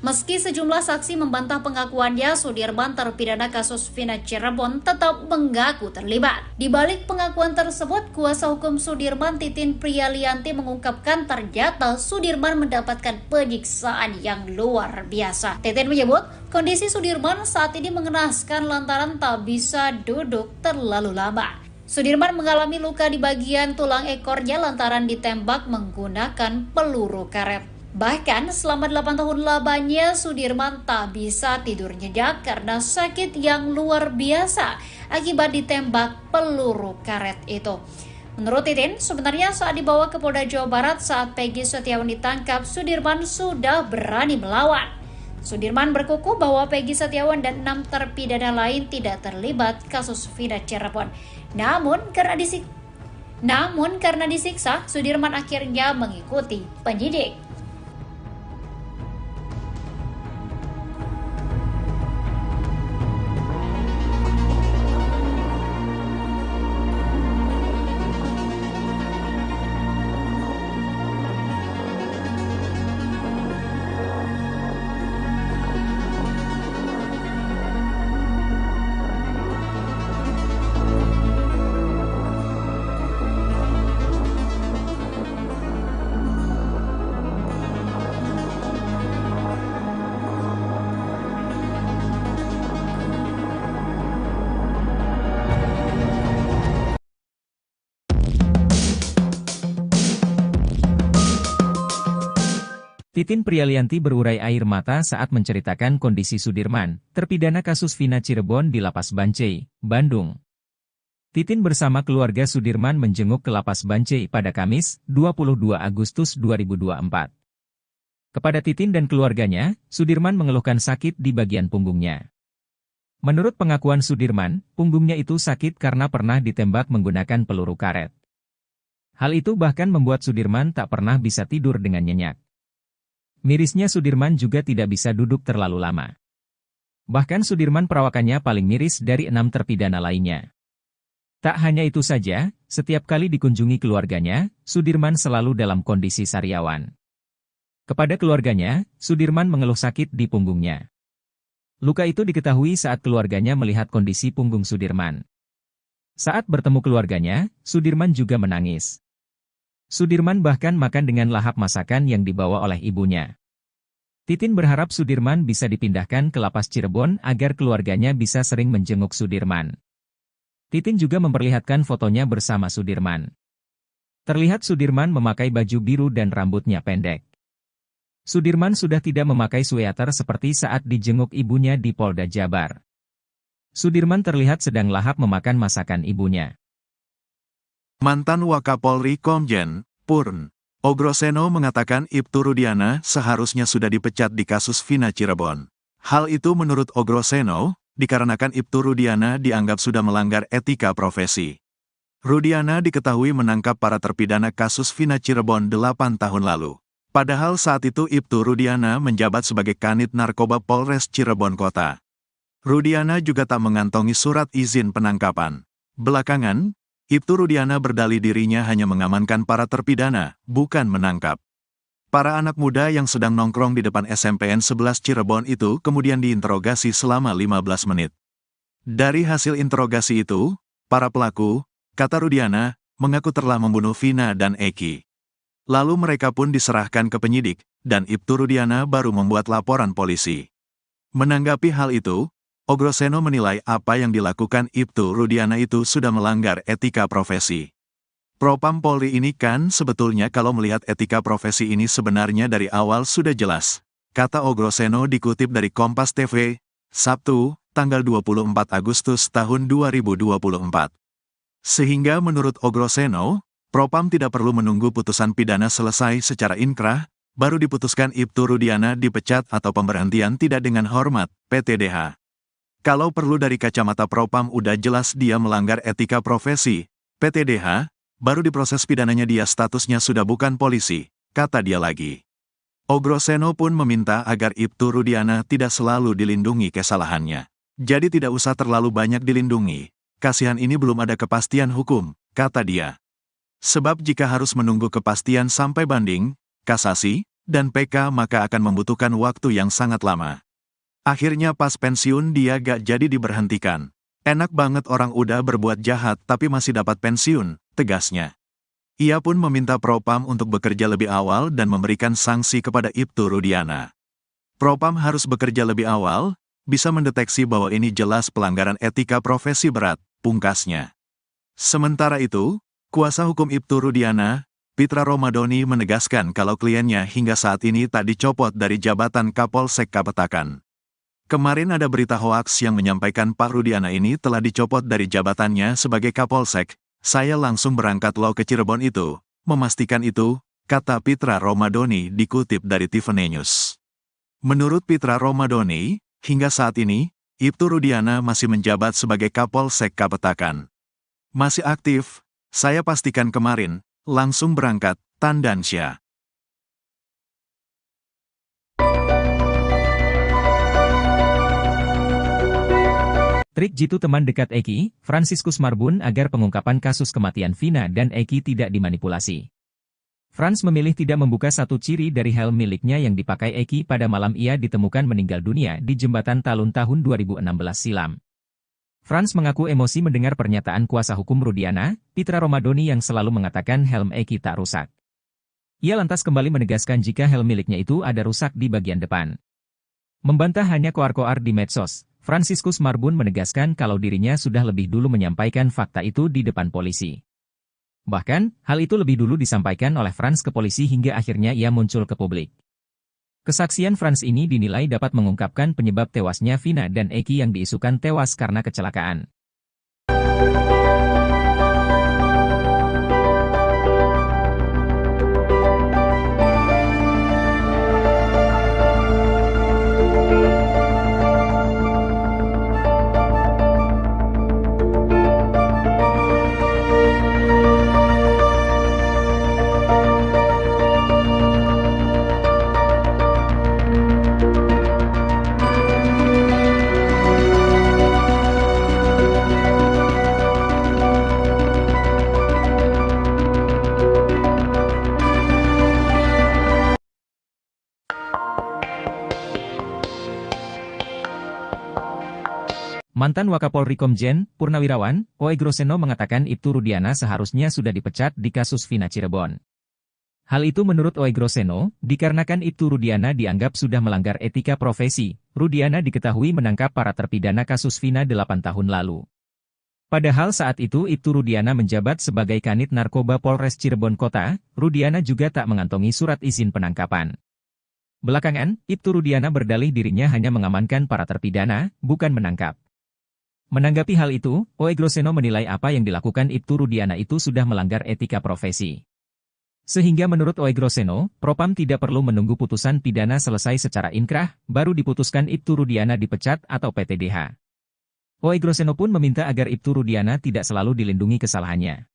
Meski sejumlah saksi membantah pengakuannya, Sudirman terpidana kasus Vina Cirebon tetap mengaku terlibat. Di balik pengakuan tersebut, kuasa hukum Sudirman Titin Prialianti mengungkapkan ternyata Sudirman mendapatkan penyiksaan yang luar biasa. Titin menyebut kondisi Sudirman saat ini mengenaskan lantaran tak bisa duduk terlalu lama. Sudirman mengalami luka di bagian tulang ekornya lantaran ditembak menggunakan peluru karet. Bahkan selama 8 tahun lamanya Sudirman tak bisa tidur nyenyak karena sakit yang luar biasa akibat ditembak peluru karet itu. Menurut Titin, sebenarnya saat dibawa ke Polda Jawa Barat saat Peggy Setiawan ditangkap, Sudirman sudah berani melawan. Sudirman berkukuh bahwa Peggy Setiawan dan 6 terpidana lain tidak terlibat kasus Vina Cirebon. Namun karena disiksa, Sudirman akhirnya mengikuti penyidik. Titin Prialianti berurai air mata saat menceritakan kondisi Sudirman, terpidana kasus Vina Cirebon di Lapas Bancai, Bandung. Titin bersama keluarga Sudirman menjenguk ke Lapas Bancai pada Kamis, 22 Agustus 2024. Kepada Titin dan keluarganya, Sudirman mengeluhkan sakit di bagian punggungnya. Menurut pengakuan Sudirman, punggungnya itu sakit karena pernah ditembak menggunakan peluru karet. Hal itu bahkan membuat Sudirman tak pernah bisa tidur dengan nyenyak. Mirisnya Sudirman juga tidak bisa duduk terlalu lama. Bahkan Sudirman perawakannya paling miris dari 6 terpidana lainnya. Tak hanya itu saja, setiap kali dikunjungi keluarganya, Sudirman selalu dalam kondisi sariawan. Kepada keluarganya, Sudirman mengeluh sakit di punggungnya. Luka itu diketahui saat keluarganya melihat kondisi punggung Sudirman. Saat bertemu keluarganya, Sudirman juga menangis. Sudirman bahkan makan dengan lahap masakan yang dibawa oleh ibunya. Titin berharap Sudirman bisa dipindahkan ke lapas Cirebon agar keluarganya bisa sering menjenguk Sudirman. Titin juga memperlihatkan fotonya bersama Sudirman. Terlihat Sudirman memakai baju biru dan rambutnya pendek. Sudirman sudah tidak memakai sweater seperti saat dijenguk ibunya di Polda Jabar. Sudirman terlihat sedang lahap memakan masakan ibunya. Mantan Wakapolri Komjen Purn Ogroseno mengatakan Ibtu Rudiana seharusnya sudah dipecat di kasus Vina Cirebon. Hal itu menurut Ogroseno, dikarenakan Ibtu Rudiana dianggap sudah melanggar etika profesi. Rudiana diketahui menangkap para terpidana kasus Vina Cirebon 8 tahun lalu. Padahal saat itu Ibtu Rudiana menjabat sebagai Kanit Narkoba Polres Cirebon Kota. Rudiana juga tak mengantongi surat izin penangkapan. Belakangan, Ibtu Rudiana berdalih dirinya hanya mengamankan para terpidana, bukan menangkap. Para anak muda yang sedang nongkrong di depan SMPN 11 Cirebon itu kemudian diinterogasi selama 15 menit. Dari hasil interogasi itu, para pelaku, kata Rudiana, mengaku telah membunuh Vina dan Eki. Lalu mereka pun diserahkan ke penyidik, dan Ibtu Rudiana baru membuat laporan polisi. Menanggapi hal itu, Ogroseno menilai apa yang dilakukan Ibtu Rudiana itu sudah melanggar etika profesi. Propam Polri ini kan sebetulnya kalau melihat etika profesi ini sebenarnya dari awal sudah jelas, kata Ogroseno dikutip dari Kompas TV, Sabtu, tanggal 24 Agustus tahun 2024. Sehingga menurut Ogroseno, Propam tidak perlu menunggu putusan pidana selesai secara inkrah, baru diputuskan Ibtu Rudiana dipecat atau pemberhentian tidak dengan hormat, PTDH. Kalau perlu dari kacamata Propam udah jelas dia melanggar etika profesi, PTDH, baru diproses pidananya dia statusnya sudah bukan polisi, kata dia lagi. Ogroseno pun meminta agar Ibtu Rudiana tidak selalu dilindungi kesalahannya. Jadi tidak usah terlalu banyak dilindungi, kasihan ini belum ada kepastian hukum, kata dia. Sebab jika harus menunggu kepastian sampai banding, kasasi, dan PK maka akan membutuhkan waktu yang sangat lama. Akhirnya pas pensiun dia gak jadi diberhentikan. Enak banget orang udah berbuat jahat tapi masih dapat pensiun, tegasnya. Ia pun meminta Propam untuk bekerja lebih awal dan memberikan sanksi kepada Ibtu Rudiana. Propam harus bekerja lebih awal, bisa mendeteksi bahwa ini jelas pelanggaran etika profesi berat, pungkasnya. Sementara itu, kuasa hukum Ibtu Rudiana, Pitra Romadoni menegaskan kalau kliennya hingga saat ini tak dicopot dari jabatan Kapolsek Kapetakan. Kemarin ada berita hoaks yang menyampaikan Pak Rudiana ini telah dicopot dari jabatannya sebagai Kapolsek. Saya langsung berangkat loh ke Cirebon itu, memastikan itu, kata Pitra Romadoni dikutip dari Tiffany News. Menurut Pitra Romadoni, hingga saat ini, Ibtu Rudiana masih menjabat sebagai Kapolsek Kapetakan. Masih aktif, saya pastikan kemarin, langsung berangkat, Tandansya. Trik jitu teman dekat Eki, Fransiskus Marbun agar pengungkapan kasus kematian Vina dan Eki tidak dimanipulasi. Frans memilih tidak membuka satu ciri dari helm miliknya yang dipakai Eki pada malam ia ditemukan meninggal dunia di Jembatan Talun tahun 2016 silam. Frans mengaku emosi mendengar pernyataan kuasa hukum Rudiana, Pitra Romadoni yang selalu mengatakan helm Eki tak rusak. Ia lantas kembali menegaskan jika helm miliknya itu ada rusak di bagian depan. Membantah hanya koar-koar di medsos, Fransiskus Marbun menegaskan kalau dirinya sudah lebih dulu menyampaikan fakta itu di depan polisi. Bahkan, hal itu lebih dulu disampaikan oleh Frans ke polisi hingga akhirnya ia muncul ke publik. Kesaksian Frans ini dinilai dapat mengungkapkan penyebab tewasnya Vina dan Eki yang diisukan tewas karena kecelakaan. Mantan Wakapolri Komjen Purnawirawan Oegroseno mengatakan Ibtu Rudiana seharusnya sudah dipecat di kasus Vina Cirebon. Hal itu menurut Oegroseno, dikarenakan Ibtu Rudiana dianggap sudah melanggar etika profesi. Rudiana diketahui menangkap para terpidana kasus Vina 8 tahun lalu. Padahal saat itu Ibtu Rudiana menjabat sebagai Kanit Narkoba Polres Cirebon Kota, Rudiana juga tak mengantongi surat izin penangkapan. Belakangan, Ibtu Rudiana berdalih dirinya hanya mengamankan para terpidana, bukan menangkap. Menanggapi hal itu, Oegroseno menilai apa yang dilakukan Ibtu Rudiana itu sudah melanggar etika profesi. Sehingga menurut Oegroseno, Propam tidak perlu menunggu putusan pidana selesai secara inkrah, baru diputuskan Ibtu Rudiana dipecat atau PTDH. Oegroseno pun meminta agar Ibtu Rudiana tidak selalu dilindungi kesalahannya.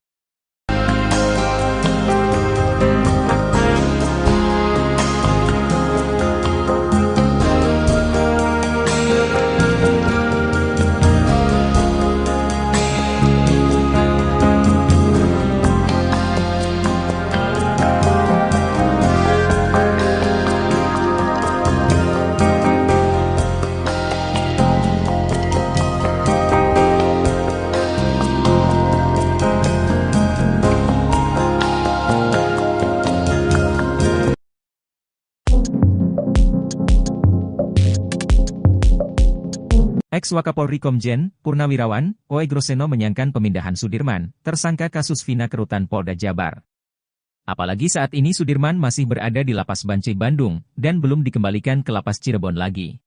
Ex-Wakapolri Komjen Purnawirawan Oegroseno menyayangkan pemindahan Sudirman, tersangka kasus Vina ke Rutan Polda Jabar. Apalagi saat ini Sudirman masih berada di Lapas Bancai Bandung, dan belum dikembalikan ke Lapas Cirebon lagi.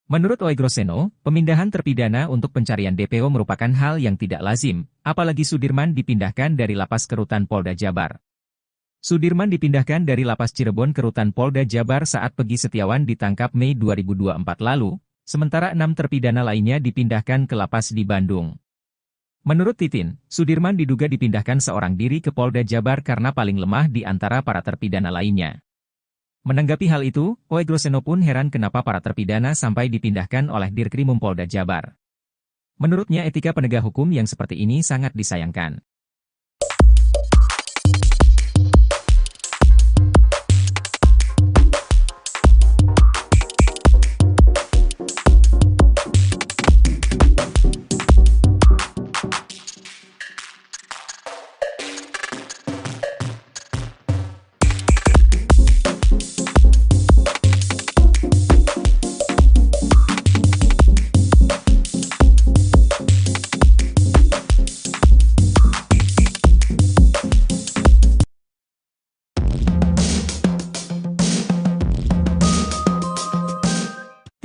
Menurut Oegroseno, pemindahan terpidana untuk pencarian DPO merupakan hal yang tidak lazim, apalagi Sudirman dipindahkan dari Lapas ke Rutan Polda Jabar. Sudirman dipindahkan dari Lapas Cirebon ke Rutan Polda Jabar saat Peggy Setiawan ditangkap Mei 2024 lalu, sementara 6 terpidana lainnya dipindahkan ke lapas di Bandung. Menurut Titin, Sudirman diduga dipindahkan seorang diri ke Polda Jabar karena paling lemah di antara para terpidana lainnya. Menanggapi hal itu, Oegroseno pun heran kenapa para terpidana sampai dipindahkan oleh Dirkrimum Polda Jabar. Menurutnya etika penegak hukum yang seperti ini sangat disayangkan.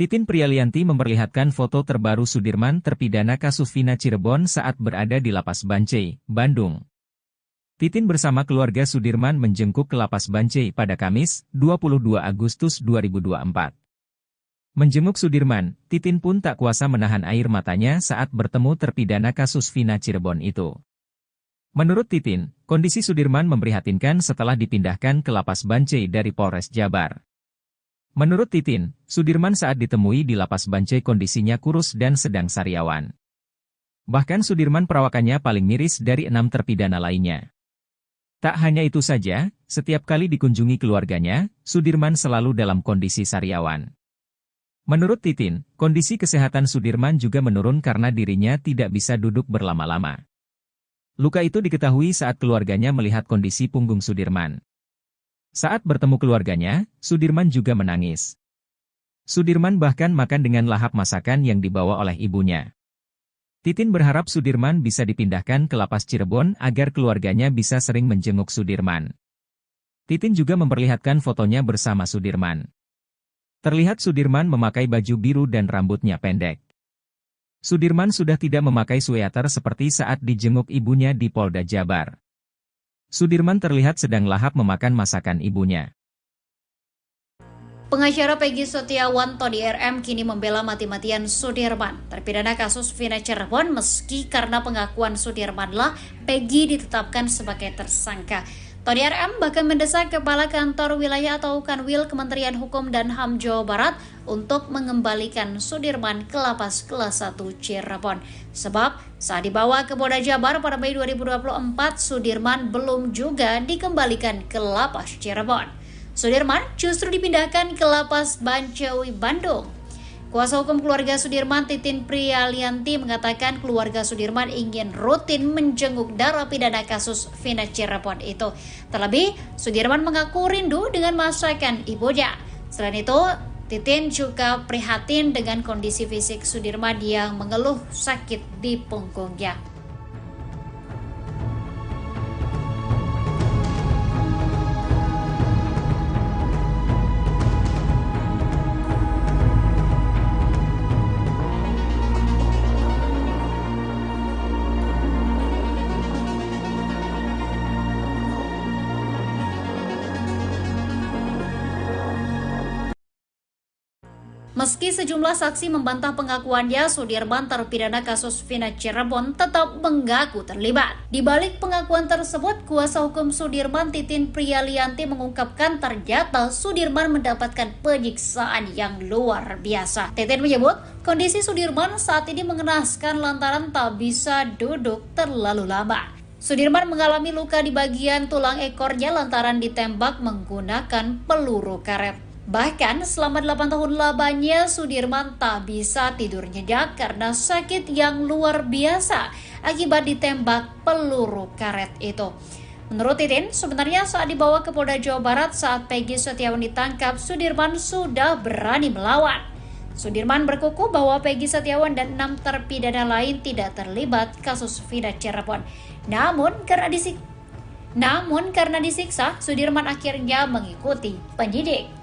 Titin Prialianti memperlihatkan foto terbaru Sudirman terpidana kasus Vina Cirebon saat berada di Lapas Bancai, Bandung. Titin bersama keluarga Sudirman menjenguk ke Lapas Bancai pada Kamis, 22 Agustus 2024. Menjenguk Sudirman, Titin pun tak kuasa menahan air matanya saat bertemu terpidana kasus Vina Cirebon itu. Menurut Titin, kondisi Sudirman memprihatinkan setelah dipindahkan ke Lapas Bancai dari Polres Jabar. Menurut Titin, Sudirman saat ditemui di Lapas Bancai kondisinya kurus dan sedang sariawan. Bahkan Sudirman perawakannya paling miris dari 6 terpidana lainnya. Tak hanya itu saja, setiap kali dikunjungi keluarganya, Sudirman selalu dalam kondisi sariawan. Menurut Titin, kondisi kesehatan Sudirman juga menurun karena dirinya tidak bisa duduk berlama-lama. Luka itu diketahui saat keluarganya melihat kondisi punggung Sudirman. Saat bertemu keluarganya, Sudirman juga menangis. Sudirman bahkan makan dengan lahap masakan yang dibawa oleh ibunya. Titin berharap Sudirman bisa dipindahkan ke Lapas Cirebon agar keluarganya bisa sering menjenguk Sudirman. Titin juga memperlihatkan fotonya bersama Sudirman. Terlihat Sudirman memakai baju biru dan rambutnya pendek. Sudirman sudah tidak memakai sweater seperti saat dijenguk ibunya di Polda Jabar. Sudirman terlihat sedang lahap memakan masakan ibunya. Pengacara Peggy Setiawan Tony RM kini membela mati-matian Sudirman, terpidana kasus Vina Cirebon meski karena pengakuan Sudirmanlah Peggy ditetapkan sebagai tersangka. Tony RM bahkan mendesak Kepala Kantor Wilayah atau Kanwil Kementerian Hukum dan HAM Jawa Barat untuk mengembalikan Sudirman ke Lapas Kelas 1 Cirebon. Sebab saat dibawa ke Polda Jabar pada Mei 2024, Sudirman belum juga dikembalikan ke Lapas Cirebon. Sudirman justru dipindahkan ke Lapas Bancai Bandung. Kuasa hukum keluarga Sudirman, Titin Prialianti, mengatakan keluarga Sudirman ingin rutin menjenguk narapidana kasus Vina Cirebon itu. Terlebih, Sudirman mengaku rindu dengan masakan ibunya. Selain itu, Titin juga prihatin dengan kondisi fisik Sudirman yang mengeluh sakit di punggungnya. Meski sejumlah saksi membantah pengakuannya, Sudirman terpidana kasus Vina Cirebon tetap mengaku terlibat. Di balik pengakuan tersebut, kuasa hukum Sudirman, Titin Prialianti, mengungkapkan ternyata Sudirman mendapatkan penyiksaan yang luar biasa. Titin menyebut kondisi Sudirman saat ini mengenaskan lantaran tak bisa duduk terlalu lama. Sudirman mengalami luka di bagian tulang ekornya lantaran ditembak menggunakan peluru karet. Bahkan selama 8 tahun lamanya Sudirman tak bisa tidur nyenyak karena sakit yang luar biasa akibat ditembak peluru karet itu. Menurut Titin, sebenarnya saat dibawa ke Polda Jawa Barat saat Peggy Setiawan ditangkap, Sudirman sudah berani melawan. Sudirman berkukuh bahwa Peggy Setiawan dan 6 terpidana lain tidak terlibat kasus Vina Cirebon. Namun karena disiksa, Sudirman akhirnya mengikuti penyidik.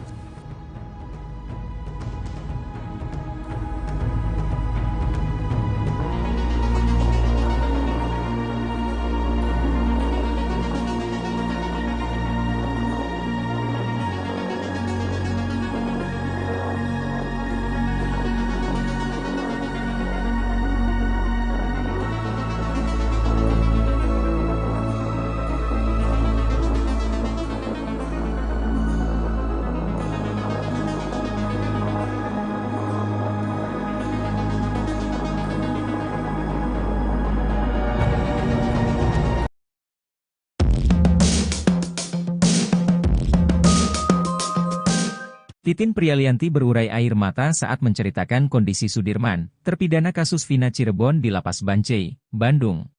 Titin Prialianti berurai air mata saat menceritakan kondisi Sudirman, terpidana kasus Vina Cirebon di Lapas Bancai, Bandung.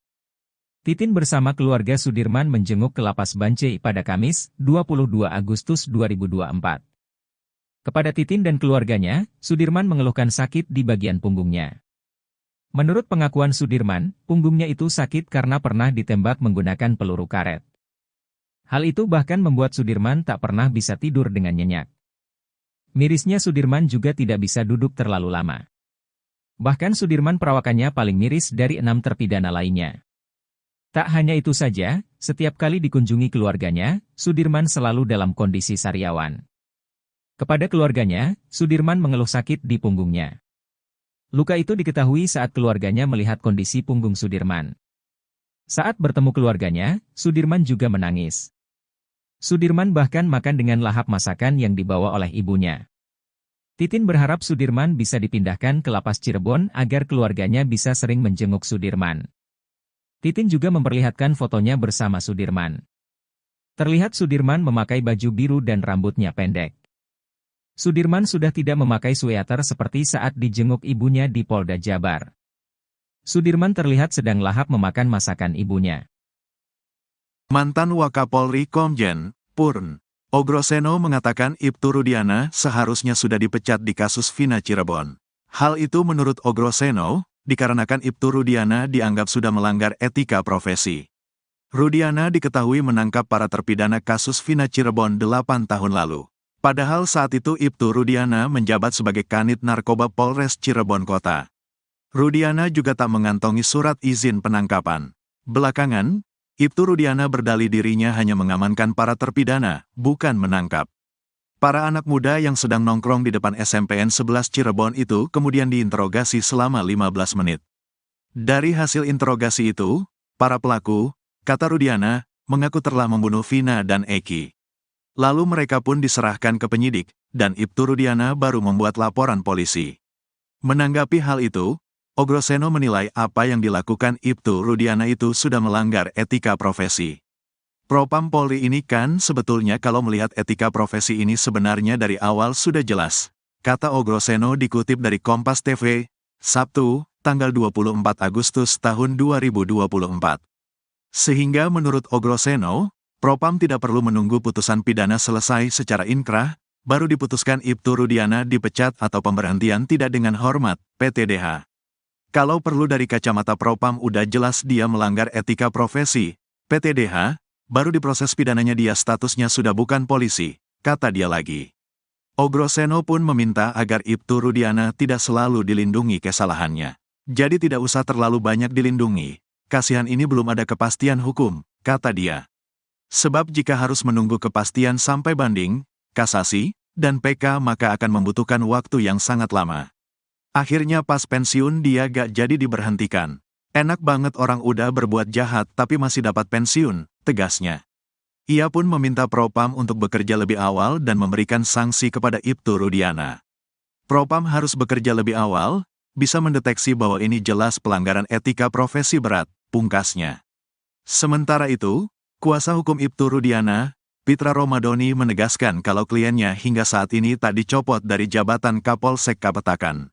Titin bersama keluarga Sudirman menjenguk ke Lapas Bancai pada Kamis, 22 Agustus 2024. Kepada Titin dan keluarganya, Sudirman mengeluhkan sakit di bagian punggungnya. Menurut pengakuan Sudirman, punggungnya itu sakit karena pernah ditembak menggunakan peluru karet. Hal itu bahkan membuat Sudirman tak pernah bisa tidur dengan nyenyak. Mirisnya Sudirman juga tidak bisa duduk terlalu lama. Bahkan Sudirman perawakannya paling miris dari 6 terpidana lainnya. Tak hanya itu saja, setiap kali dikunjungi keluarganya, Sudirman selalu dalam kondisi sariawan. Kepada keluarganya, Sudirman mengeluh sakit di punggungnya. Luka itu diketahui saat keluarganya melihat kondisi punggung Sudirman. Saat bertemu keluarganya, Sudirman juga menangis. Sudirman bahkan makan dengan lahap masakan yang dibawa oleh ibunya. Titin berharap Sudirman bisa dipindahkan ke Lapas Cirebon agar keluarganya bisa sering menjenguk Sudirman. Titin juga memperlihatkan fotonya bersama Sudirman. Terlihat Sudirman memakai baju biru dan rambutnya pendek. Sudirman sudah tidak memakai sweater seperti saat dijenguk ibunya di Polda Jabar. Sudirman terlihat sedang lahap memakan masakan ibunya. Mantan Wakapolri Komjen Purn Ogroseno mengatakan Ibtu Rudiana seharusnya sudah dipecat di kasus Vina Cirebon. Hal itu menurut Ogroseno, dikarenakan Ibtu Rudiana dianggap sudah melanggar etika profesi. Rudiana diketahui menangkap para terpidana kasus Vina Cirebon 8 tahun lalu. Padahal saat itu Ibtu Rudiana menjabat sebagai Kanit Narkoba Polres Cirebon Kota. Rudiana juga tak mengantongi surat izin penangkapan. Belakangan, Ibtu Rudiana berdalih dirinya hanya mengamankan para terpidana, bukan menangkap. Para anak muda yang sedang nongkrong di depan SMPN 11 Cirebon itu kemudian diinterogasi selama 15 menit. Dari hasil interogasi itu, para pelaku, kata Rudiana, mengaku telah membunuh Vina dan Eki. Lalu mereka pun diserahkan ke penyidik, dan Ibtu Rudiana baru membuat laporan polisi. Menanggapi hal itu, Ogroseno menilai apa yang dilakukan Ibtu Rudiana itu sudah melanggar etika profesi. Propam Polri ini kan sebetulnya kalau melihat etika profesi ini sebenarnya dari awal sudah jelas. kata Ogroseno dikutip dari Kompas TV, Sabtu, tanggal 24 Agustus tahun 2024. Sehingga menurut Ogroseno, Propam tidak perlu menunggu putusan pidana selesai secara inkrah, baru diputuskan Ibtu Rudiana dipecat atau pemberhentian tidak dengan hormat, PTDH. Kalau perlu dari kacamata Propam udah jelas dia melanggar etika profesi, PTDH, baru diproses pidananya dia statusnya sudah bukan polisi, kata dia lagi. Ogroseno pun meminta agar Ibtu Rudiana tidak selalu dilindungi kesalahannya. Jadi tidak usah terlalu banyak dilindungi, kasihan ini belum ada kepastian hukum, kata dia. Sebab jika harus menunggu kepastian sampai banding, kasasi, dan PK maka akan membutuhkan waktu yang sangat lama. Akhirnya pas pensiun dia gak jadi diberhentikan. Enak banget orang udah berbuat jahat tapi masih dapat pensiun, tegasnya. Ia pun meminta Propam untuk bekerja lebih awal dan memberikan sanksi kepada Ibtu Rudiana. Propam harus bekerja lebih awal, bisa mendeteksi bahwa ini jelas pelanggaran etika profesi berat, pungkasnya. Sementara itu, kuasa hukum Ibtu Rudiana, Pitra Romadoni menegaskan kalau kliennya hingga saat ini tak dicopot dari jabatan Kapolsek Kapetakan.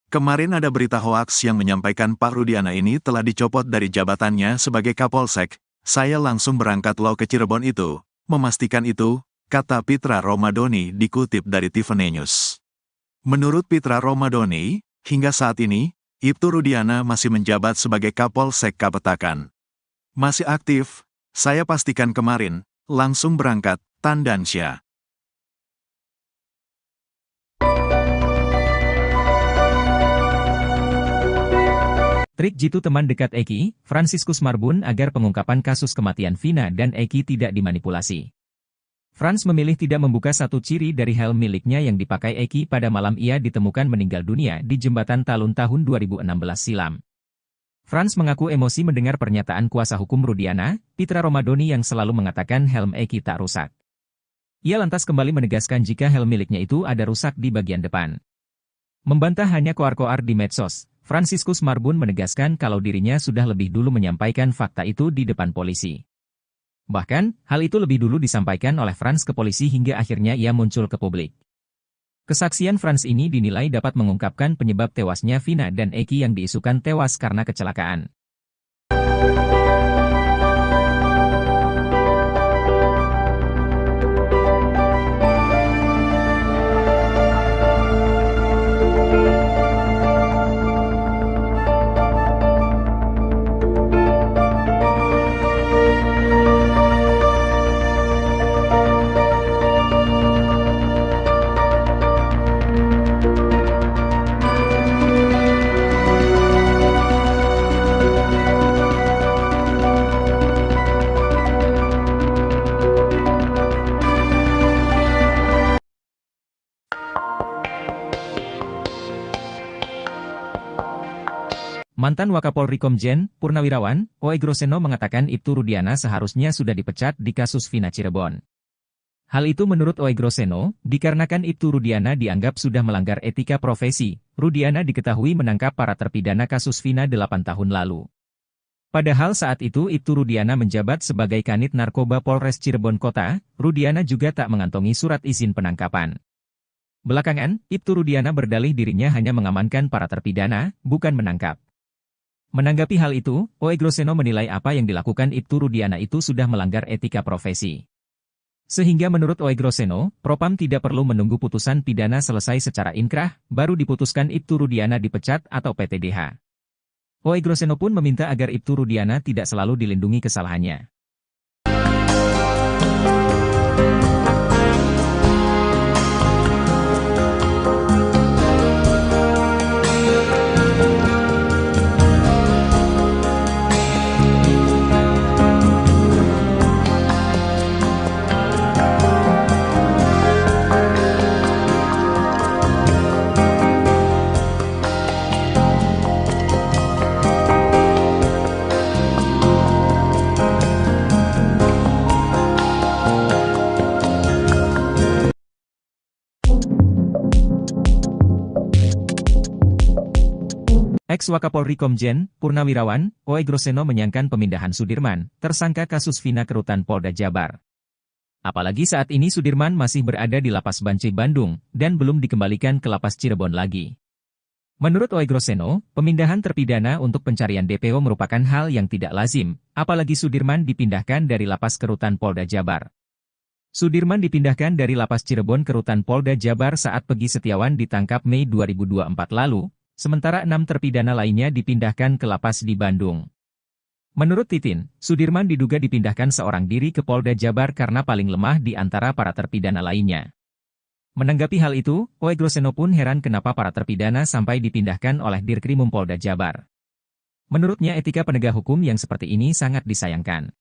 Kemarin ada berita hoaks yang menyampaikan Pak Rudiana ini telah dicopot dari jabatannya sebagai Kapolsek. Saya langsung berangkat lo ke Cirebon itu, memastikan itu, kata Pitra Romadoni dikutip dari Tiffany News. Menurut Pitra Romadoni, hingga saat ini, Ibtu Rudiana masih menjabat sebagai Kapolsek Kapetakan. Masih aktif, saya pastikan kemarin, langsung berangkat, Tandansya. Trik jitu teman dekat Eki, Franciscus Marbun agar pengungkapan kasus kematian Vina dan Eki tidak dimanipulasi. Frans memilih tidak membuka satu ciri dari helm miliknya yang dipakai Eki pada malam ia ditemukan meninggal dunia di Jembatan Talun tahun 2016 silam. Frans mengaku emosi mendengar pernyataan kuasa hukum Rudiana, Pitra Romadoni yang selalu mengatakan helm Eki tak rusak. Ia lantas kembali menegaskan jika helm miliknya itu ada rusak di bagian depan. Membantah hanya koar-koar di medsos, Franciscus Marbun menegaskan kalau dirinya sudah lebih dulu menyampaikan fakta itu di depan polisi. Bahkan, hal itu lebih dulu disampaikan oleh Frans ke polisi hingga akhirnya ia muncul ke publik. Kesaksian Frans ini dinilai dapat mengungkapkan penyebab tewasnya Vina dan Eki yang diisukan tewas karena kecelakaan. Mantan Wakapolri Komjen, Purnawirawan, Ogroseno mengatakan Ibtu Rudiana seharusnya sudah dipecat di kasus Vina Cirebon. Hal itu menurut Ogroseno, dikarenakan Ibtu Rudiana dianggap sudah melanggar etika profesi. Rudiana diketahui menangkap para terpidana kasus Vina 8 tahun lalu. Padahal saat itu Ibtu Rudiana menjabat sebagai Kanit Narkoba Polres Cirebon Kota, Rudiana juga tak mengantongi surat izin penangkapan. Belakangan, Ibtu Rudiana berdalih dirinya hanya mengamankan para terpidana, bukan menangkap. Menanggapi hal itu, Ogroseno menilai apa yang dilakukan Ibtu Rudiana itu sudah melanggar etika profesi. Sehingga menurut Ogroseno, Propam tidak perlu menunggu putusan pidana selesai secara inkrah, baru diputuskan Ibtu Rudiana dipecat atau PTDH. Ogroseno pun meminta agar Ibtu Rudiana tidak selalu dilindungi kesalahannya. Ex-Wakapolri Komjen, Purnawirawan, Ogroseno menyayangkan pemindahan Sudirman, tersangka kasus Vina ke Rutan Polda Jabar. Apalagi saat ini Sudirman masih berada di Lapas Bancai Bandung dan belum dikembalikan ke Lapas Cirebon lagi. Menurut Oegroseno, pemindahan terpidana untuk pencarian DPO merupakan hal yang tidak lazim, apalagi Sudirman dipindahkan dari Lapas ke Rutan Polda Jabar. Sudirman dipindahkan dari Lapas Cirebon ke Rutan Polda Jabar saat Peggy Setiawan ditangkap Mei 2024 lalu, sementara 6 terpidana lainnya dipindahkan ke Lapas di Bandung. Menurut Titin, Sudirman diduga dipindahkan seorang diri ke Polda Jabar karena paling lemah di antara para terpidana lainnya. Menanggapi hal itu, Oegroseno pun heran kenapa para terpidana sampai dipindahkan oleh Dirkrimum Polda Jabar. Menurutnya etika penegak hukum yang seperti ini sangat disayangkan.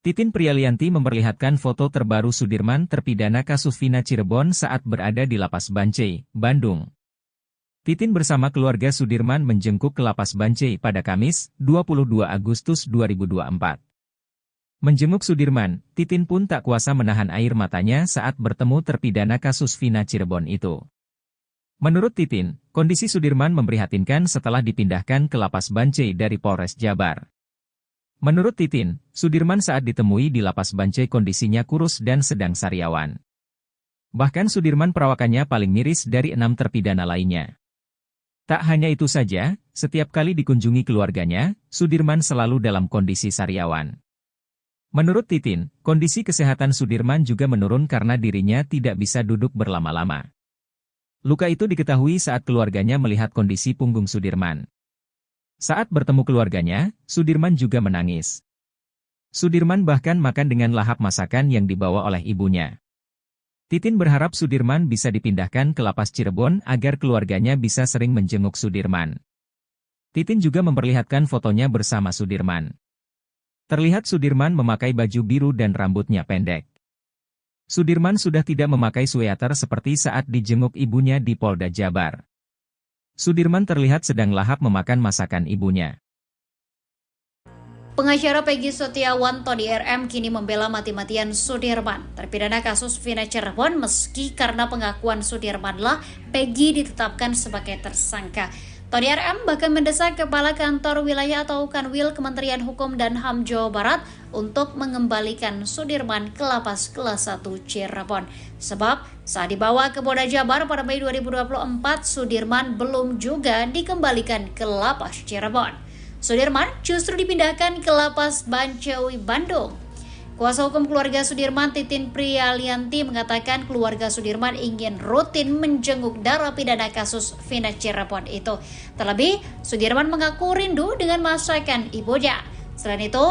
Titin Prialianti memperlihatkan foto terbaru Sudirman terpidana kasus Vina Cirebon saat berada di Lapas Bancai, Bandung. Titin bersama keluarga Sudirman menjengkuk ke Lapas Bancai pada Kamis, 22 Agustus 2024. Menjenguk Sudirman, Titin pun tak kuasa menahan air matanya saat bertemu terpidana kasus Vina Cirebon itu. Menurut Titin, kondisi Sudirman memprihatinkan setelah dipindahkan ke Lapas Bancai dari Polres Jabar. Menurut Titin, Sudirman saat ditemui di Lapas Bancai kondisinya kurus dan sedang sariawan. Bahkan Sudirman perawakannya paling miris dari 6 terpidana lainnya. Tak hanya itu saja, setiap kali dikunjungi keluarganya, Sudirman selalu dalam kondisi sariawan. Menurut Titin, kondisi kesehatan Sudirman juga menurun karena dirinya tidak bisa duduk berlama-lama. Luka itu diketahui saat keluarganya melihat kondisi punggung Sudirman. Saat bertemu keluarganya, Sudirman juga menangis. Sudirman bahkan makan dengan lahap masakan yang dibawa oleh ibunya. Titin berharap Sudirman bisa dipindahkan ke Lapas Cirebon agar keluarganya bisa sering menjenguk Sudirman. Titin juga memperlihatkan fotonya bersama Sudirman. Terlihat Sudirman memakai baju biru dan rambutnya pendek. Sudirman sudah tidak memakai sweater seperti saat dijenguk ibunya di Polda Jabar. Sudirman terlihat sedang lahap memakan masakan ibunya. Pengacara Peggy Setiawan Tony RM kini membela mati-matian Sudirman, terpidana kasus Vina Cirebon meski karena pengakuan Sudirmanlah Peggy ditetapkan sebagai tersangka. Tony RM bahkan mendesak Kepala Kantor Wilayah atau Kanwil Kementerian Hukum dan HAM Jawa Barat untuk mengembalikan Sudirman ke Lapas Kelas 1 Cirebon. Sebab saat dibawa ke Polda Jabar pada Mei 2024, Sudirman belum juga dikembalikan ke Lapas Cirebon. Sudirman justru dipindahkan ke Lapas Bancai Bandung. Kuasa hukum keluarga Sudirman Titin Prialianti mengatakan keluarga Sudirman ingin rutin menjenguk narapidana kasus Vina Cirebon itu. Terlebih, Sudirman mengaku rindu dengan masakan ibunya. Selain itu,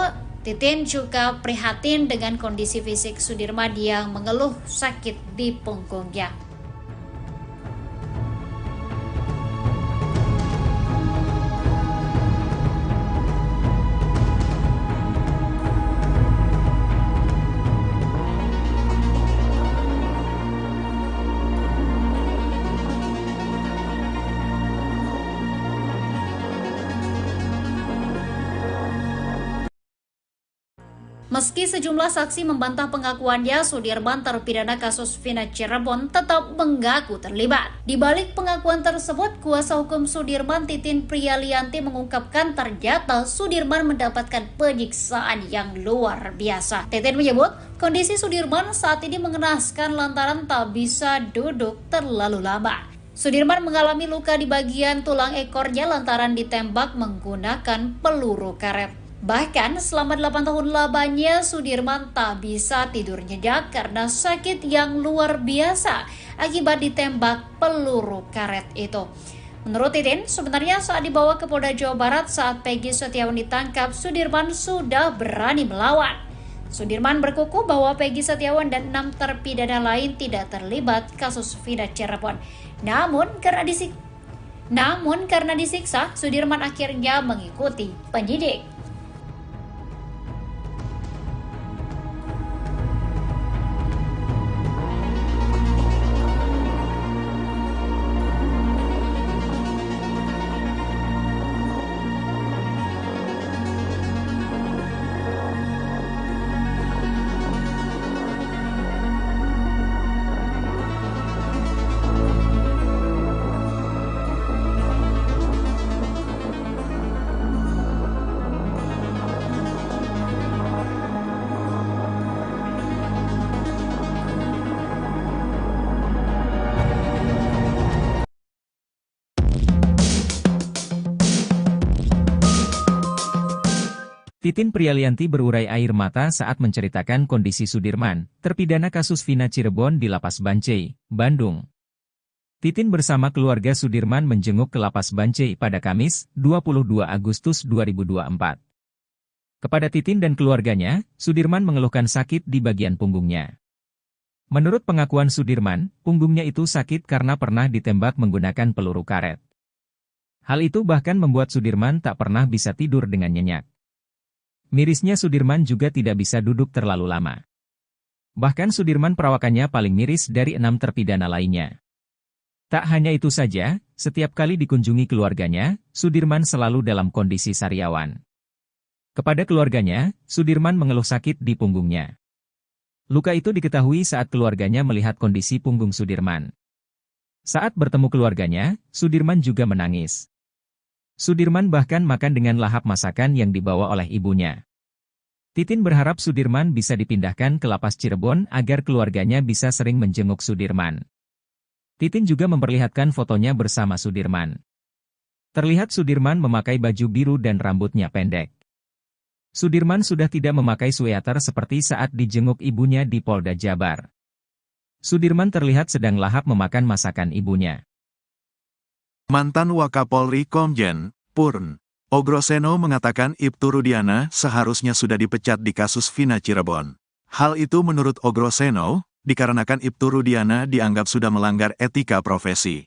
Titin juga prihatin dengan kondisi fisik Sudirman yang mengeluh sakit di punggungnya. Meski sejumlah saksi membantah pengakuannya, Sudirman terpidana kasus Vina Cirebon tetap mengaku terlibat. Di balik pengakuan tersebut, kuasa hukum Sudirman Titin Prialianti mengungkapkan ternyata Sudirman mendapatkan penyiksaan yang luar biasa. Titin menyebut, kondisi Sudirman saat ini mengenaskan lantaran tak bisa duduk terlalu lama. Sudirman mengalami luka di bagian tulang ekornya lantaran ditembak menggunakan peluru karet. Bahkan selama 8 tahun lamanya Sudirman tak bisa tidur nyenyak karena sakit yang luar biasa akibat ditembak peluru karet itu. Menurut Titin, sebenarnya saat dibawa ke Polda Jawa Barat saat Peggy Setiawan ditangkap, Sudirman sudah berani melawan. Sudirman berkukuh bahwa Peggy Setiawan dan 6 terpidana lain tidak terlibat kasus Vina Cirebon. Namun karena disiksa, Sudirman akhirnya mengikuti penyidik. Titin Prialianti berurai air mata saat menceritakan kondisi Sudirman, terpidana kasus Vina Cirebon di Lapas Bancai, Bandung. Titin bersama keluarga Sudirman menjenguk ke Lapas Bancai pada Kamis, 22 Agustus 2024. Kepada Titin dan keluarganya, Sudirman mengeluhkan sakit di bagian punggungnya. Menurut pengakuan Sudirman, punggungnya itu sakit karena pernah ditembak menggunakan peluru karet. Hal itu bahkan membuat Sudirman tak pernah bisa tidur dengan nyenyak. Mirisnya Sudirman juga tidak bisa duduk terlalu lama. Bahkan Sudirman perawakannya paling miris dari 6 terpidana lainnya. Tak hanya itu saja, setiap kali dikunjungi keluarganya, Sudirman selalu dalam kondisi sariawan. Kepada keluarganya, Sudirman mengeluh sakit di punggungnya. Luka itu diketahui saat keluarganya melihat kondisi punggung Sudirman. Saat bertemu keluarganya, Sudirman juga menangis. Sudirman bahkan makan dengan lahap masakan yang dibawa oleh ibunya. Titin berharap Sudirman bisa dipindahkan ke Lapas Cirebon agar keluarganya bisa sering menjenguk Sudirman. Titin juga memperlihatkan fotonya bersama Sudirman. Terlihat Sudirman memakai baju biru dan rambutnya pendek. Sudirman sudah tidak memakai sweater seperti saat dijenguk ibunya di Polda Jabar. Sudirman terlihat sedang lahap memakan masakan ibunya. Mantan Wakapolri Komjen Purn Ogroseno mengatakan Ibtu Rudiana seharusnya sudah dipecat di kasus Vina Cirebon. Hal itu menurut Ogroseno, dikarenakan Ibtu Rudiana dianggap sudah melanggar etika profesi.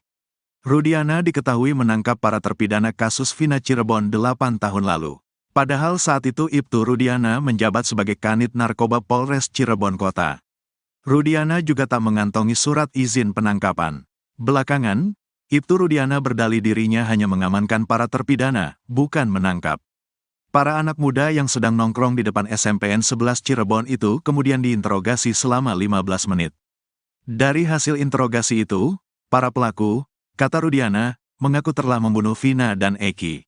Rudiana diketahui menangkap para terpidana kasus Vina Cirebon 8 tahun lalu. Padahal saat itu Ibtu Rudiana menjabat sebagai Kanit Narkoba Polres Cirebon Kota. Rudiana juga tak mengantongi surat izin penangkapan. Belakangan, Ibtu Rudiana berdalih dirinya hanya mengamankan para terpidana, bukan menangkap. Para anak muda yang sedang nongkrong di depan SMPN 11 Cirebon itu kemudian diinterogasi selama 15 menit. Dari hasil interogasi itu, para pelaku, kata Rudiana, mengaku telah membunuh Vina dan Eki.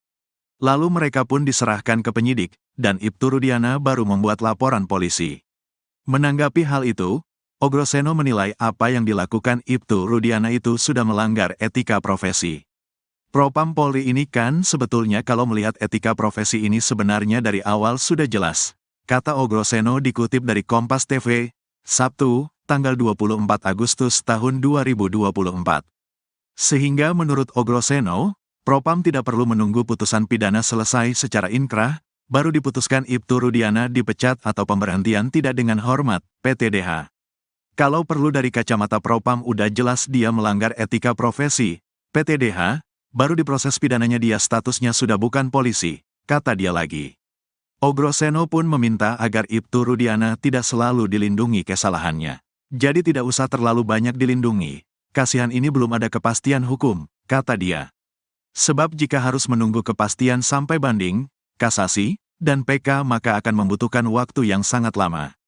Lalu mereka pun diserahkan ke penyidik, dan Ibtu Rudiana baru membuat laporan polisi. Menanggapi hal itu, Ogroseno menilai apa yang dilakukan Ibtu Rudiana itu sudah melanggar etika profesi. Propam Polri ini kan sebetulnya kalau melihat etika profesi ini sebenarnya dari awal sudah jelas, kata Ogroseno dikutip dari Kompas TV, Sabtu, tanggal 24 Agustus tahun 2024. Sehingga menurut Ogroseno, Propam tidak perlu menunggu putusan pidana selesai secara inkrah, baru diputuskan Ibtu Rudiana dipecat atau pemberhentian tidak dengan hormat, PTDH. Kalau perlu dari kacamata Propam udah jelas dia melanggar etika profesi, PTDH, baru diproses pidananya dia statusnya sudah bukan polisi, kata dia lagi. Ogroseno pun meminta agar Ibtu Rudiana tidak selalu dilindungi kesalahannya. Jadi tidak usah terlalu banyak dilindungi, kasihan ini belum ada kepastian hukum, kata dia. Sebab jika harus menunggu kepastian sampai banding, kasasi, dan PK maka akan membutuhkan waktu yang sangat lama.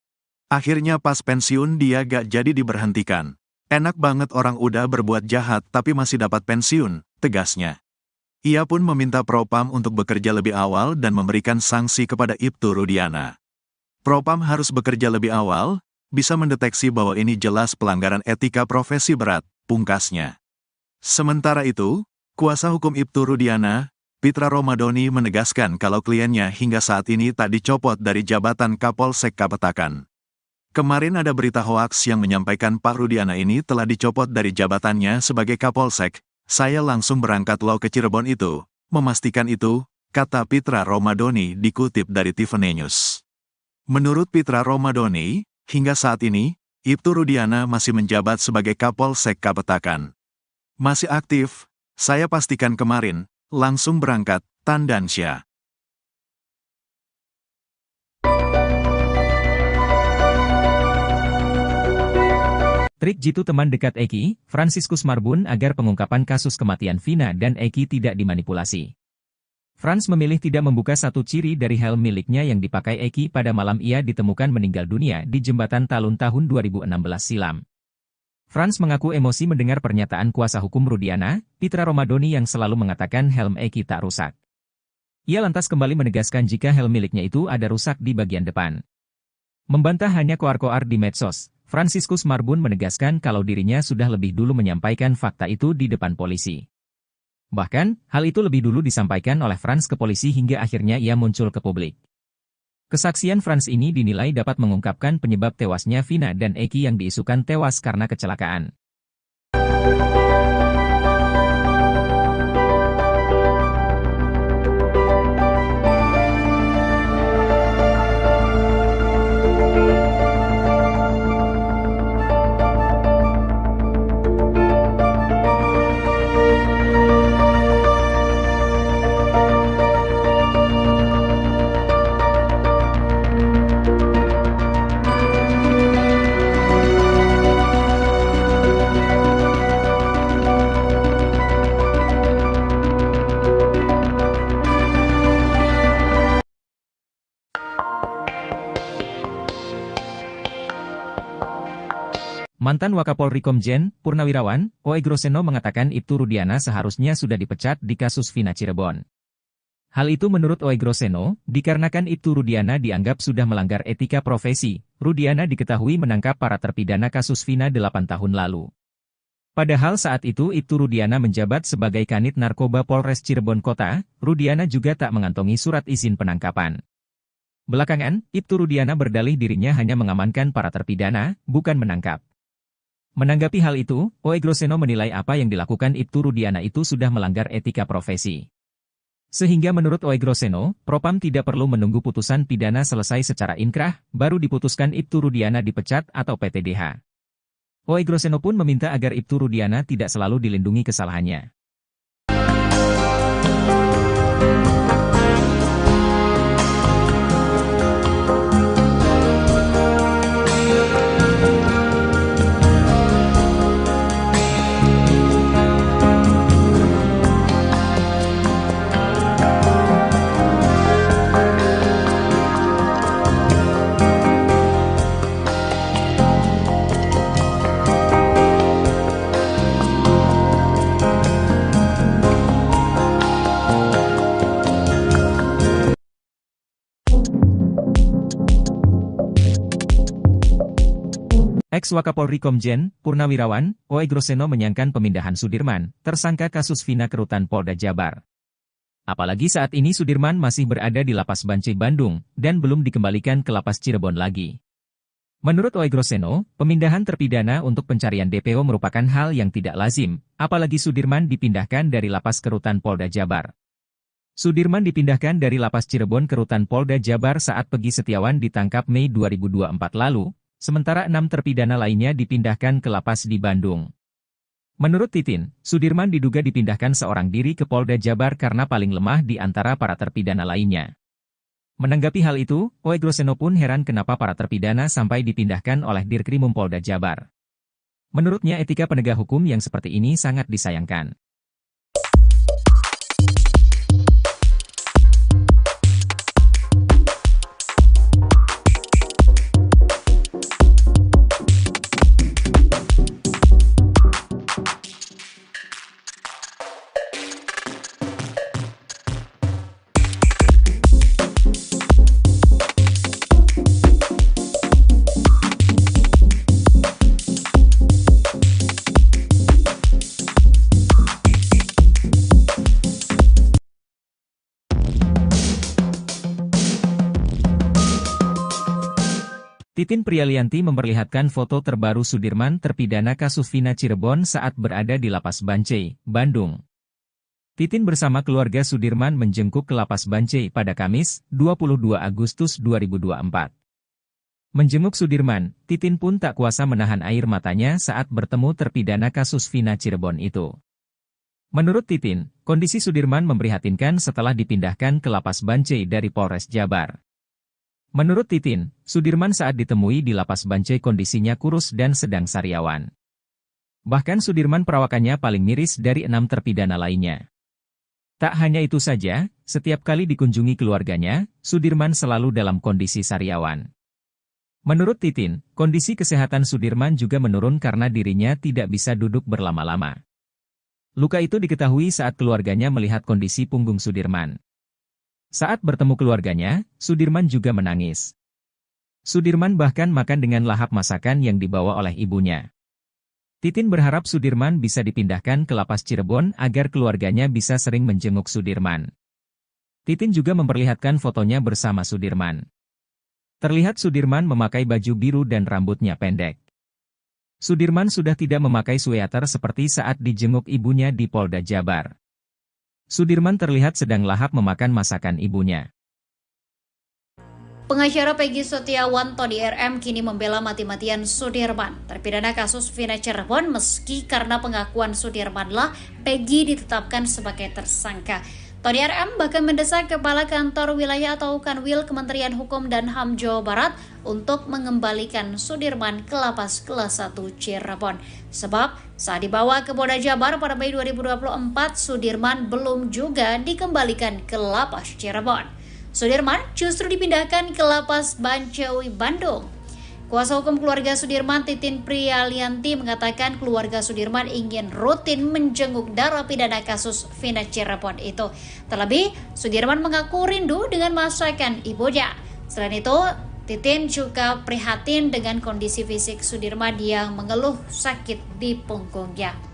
Akhirnya pas pensiun dia gak jadi diberhentikan. Enak banget orang udah berbuat jahat tapi masih dapat pensiun, tegasnya. Ia pun meminta Propam untuk bekerja lebih awal dan memberikan sanksi kepada Ibtu Rudiana. Propam harus bekerja lebih awal, bisa mendeteksi bahwa ini jelas pelanggaran etika profesi berat, pungkasnya. Sementara itu, kuasa hukum Ibtu Rudiana, Pitra Romadoni menegaskan kalau kliennya hingga saat ini tak dicopot dari jabatan Kapolsek Kapetakan. Kemarin ada berita hoaks yang menyampaikan Pak Rudiana ini telah dicopot dari jabatannya sebagai Kapolsek. Saya langsung berangkat loh ke Cirebon itu, memastikan itu, kata Pitra Romadoni dikutip dari Tiffany News. Menurut Pitra Romadoni, hingga saat ini, Ibtu Rudiana masih menjabat sebagai Kapolsek Kapetakan. Masih aktif, Saya pastikan kemarin, langsung berangkat, Tandansya. Trik jitu teman dekat Eki, Franciscus Marbun agar pengungkapan kasus kematian Vina dan Eki tidak dimanipulasi. Franz memilih tidak membuka satu ciri dari helm miliknya yang dipakai Eki pada malam ia ditemukan meninggal dunia di jembatan Talun tahun 2016 silam. Franz mengaku emosi mendengar pernyataan kuasa hukum Rudiana, Pitra Romadoni yang selalu mengatakan helm Eki tak rusak. Ia lantas kembali menegaskan jika helm miliknya itu ada rusak di bagian depan. Membantah hanya koar-koar di medsos, Franciscus Marbun menegaskan kalau dirinya sudah lebih dulu menyampaikan fakta itu di depan polisi. Bahkan, hal itu lebih dulu disampaikan oleh Franz ke polisi hingga akhirnya ia muncul ke publik. Kesaksian Franz ini dinilai dapat mengungkapkan penyebab tewasnya Vina dan Eki yang diisukan tewas karena kecelakaan. Mantan Wakapolri Komjen, Purnawirawan, Oe Groseno mengatakan Ibtu Rudiana seharusnya sudah dipecat di kasus Vina Cirebon. Hal itu menurut Oe Groseno, dikarenakan Ibtu Rudiana dianggap sudah melanggar etika profesi. Rudiana diketahui menangkap para terpidana kasus Vina 8 tahun lalu. Padahal saat itu Ibtu Rudiana menjabat sebagai Kanit Narkoba Polres Cirebon Kota, Rudiana juga tak mengantongi surat izin penangkapan. Belakangan, Ibtu Rudiana berdalih dirinya hanya mengamankan para terpidana, bukan menangkap. Menanggapi hal itu, Oe Groseno menilai apa yang dilakukan Ibtu Rudiana itu sudah melanggar etika profesi. Sehingga menurut Oe Groseno, Propam tidak perlu menunggu putusan pidana selesai secara inkrah, baru diputuskan Ibtu Rudiana dipecat atau PTDH. Oe Groseno pun meminta agar Ibtu Rudiana tidak selalu dilindungi kesalahannya. Ex-Wakapolri Komjen, Purnawirawan, Oe Groseno menyayangkan pemindahan Sudirman, tersangka kasus Vina ke rutan Polda Jabar. Apalagi saat ini Sudirman masih berada di Lapas Bancai Bandung, dan belum dikembalikan ke Lapas Cirebon lagi. Menurut Oe Groseno, pemindahan terpidana untuk pencarian DPO merupakan hal yang tidak lazim, apalagi Sudirman dipindahkan dari Lapas ke rutan Polda Jabar. Sudirman dipindahkan dari Lapas Cirebon ke rutan Polda Jabar saat Pegi Setiawan ditangkap Mei 2024 lalu, sementara 6 terpidana lainnya dipindahkan ke lapas di Bandung. Menurut Titin, Sudirman diduga dipindahkan seorang diri ke Polda Jabar karena paling lemah di antara para terpidana lainnya. Menanggapi hal itu, Oe Groseno pun heran kenapa para terpidana sampai dipindahkan oleh Dirkrimum Polda Jabar. Menurutnya etika penegak hukum yang seperti ini sangat disayangkan. Titin Prialianti memperlihatkan foto terbaru Sudirman terpidana kasus Vina Cirebon saat berada di Lapas Bancai, Bandung. Titin bersama keluarga Sudirman menjengkuk ke Lapas Bancai pada Kamis, 22 Agustus 2024. Menjenguk Sudirman, Titin pun tak kuasa menahan air matanya saat bertemu terpidana kasus Vina Cirebon itu. Menurut Titin, kondisi Sudirman memprihatinkan setelah dipindahkan ke Lapas Bancai dari Polres Jabar. Menurut Titin, Sudirman saat ditemui di Lapas Bancai kondisinya kurus dan sedang sariawan. Bahkan Sudirman perawakannya paling miris dari 6 terpidana lainnya. Tak hanya itu saja, setiap kali dikunjungi keluarganya, Sudirman selalu dalam kondisi sariawan. Menurut Titin, kondisi kesehatan Sudirman juga menurun karena dirinya tidak bisa duduk berlama-lama. Luka itu diketahui saat keluarganya melihat kondisi punggung Sudirman. Saat bertemu keluarganya, Sudirman juga menangis. Sudirman bahkan makan dengan lahap masakan yang dibawa oleh ibunya. Titin berharap Sudirman bisa dipindahkan ke Lapas Cirebon agar keluarganya bisa sering menjenguk Sudirman. Titin juga memperlihatkan fotonya bersama Sudirman. Terlihat Sudirman memakai baju biru dan rambutnya pendek. Sudirman sudah tidak memakai sweater seperti saat dijenguk ibunya di Polda Jabar. Sudirman terlihat sedang lahap memakan masakan ibunya. Pengacara Peggy Setiawan Tony RM kini membela mati-matian Sudirman. Terpidana kasus Vina Cirebon meski karena pengakuan Sudirmanlah Peggy ditetapkan sebagai tersangka. Tony RM bahkan mendesak Kepala Kantor Wilayah atau Kanwil Kementerian Hukum dan HAM Jawa Barat untuk mengembalikan Sudirman ke Lapas Kelas 1 Cirebon. Sebab saat dibawa ke Polda Jabar pada Mei 2024, Sudirman belum juga dikembalikan ke Lapas Cirebon. Sudirman justru dipindahkan ke Lapas Bancai, Bandung. Kuasa hukum keluarga Sudirman, Titin Prialianti, mengatakan keluarga Sudirman ingin rutin menjenguk narapidana kasus Vina Cirebon itu. Terlebih, Sudirman mengaku rindu dengan masakan ibunya. Selain itu, Titin juga prihatin dengan kondisi fisik Sudirman yang mengeluh sakit di punggungnya.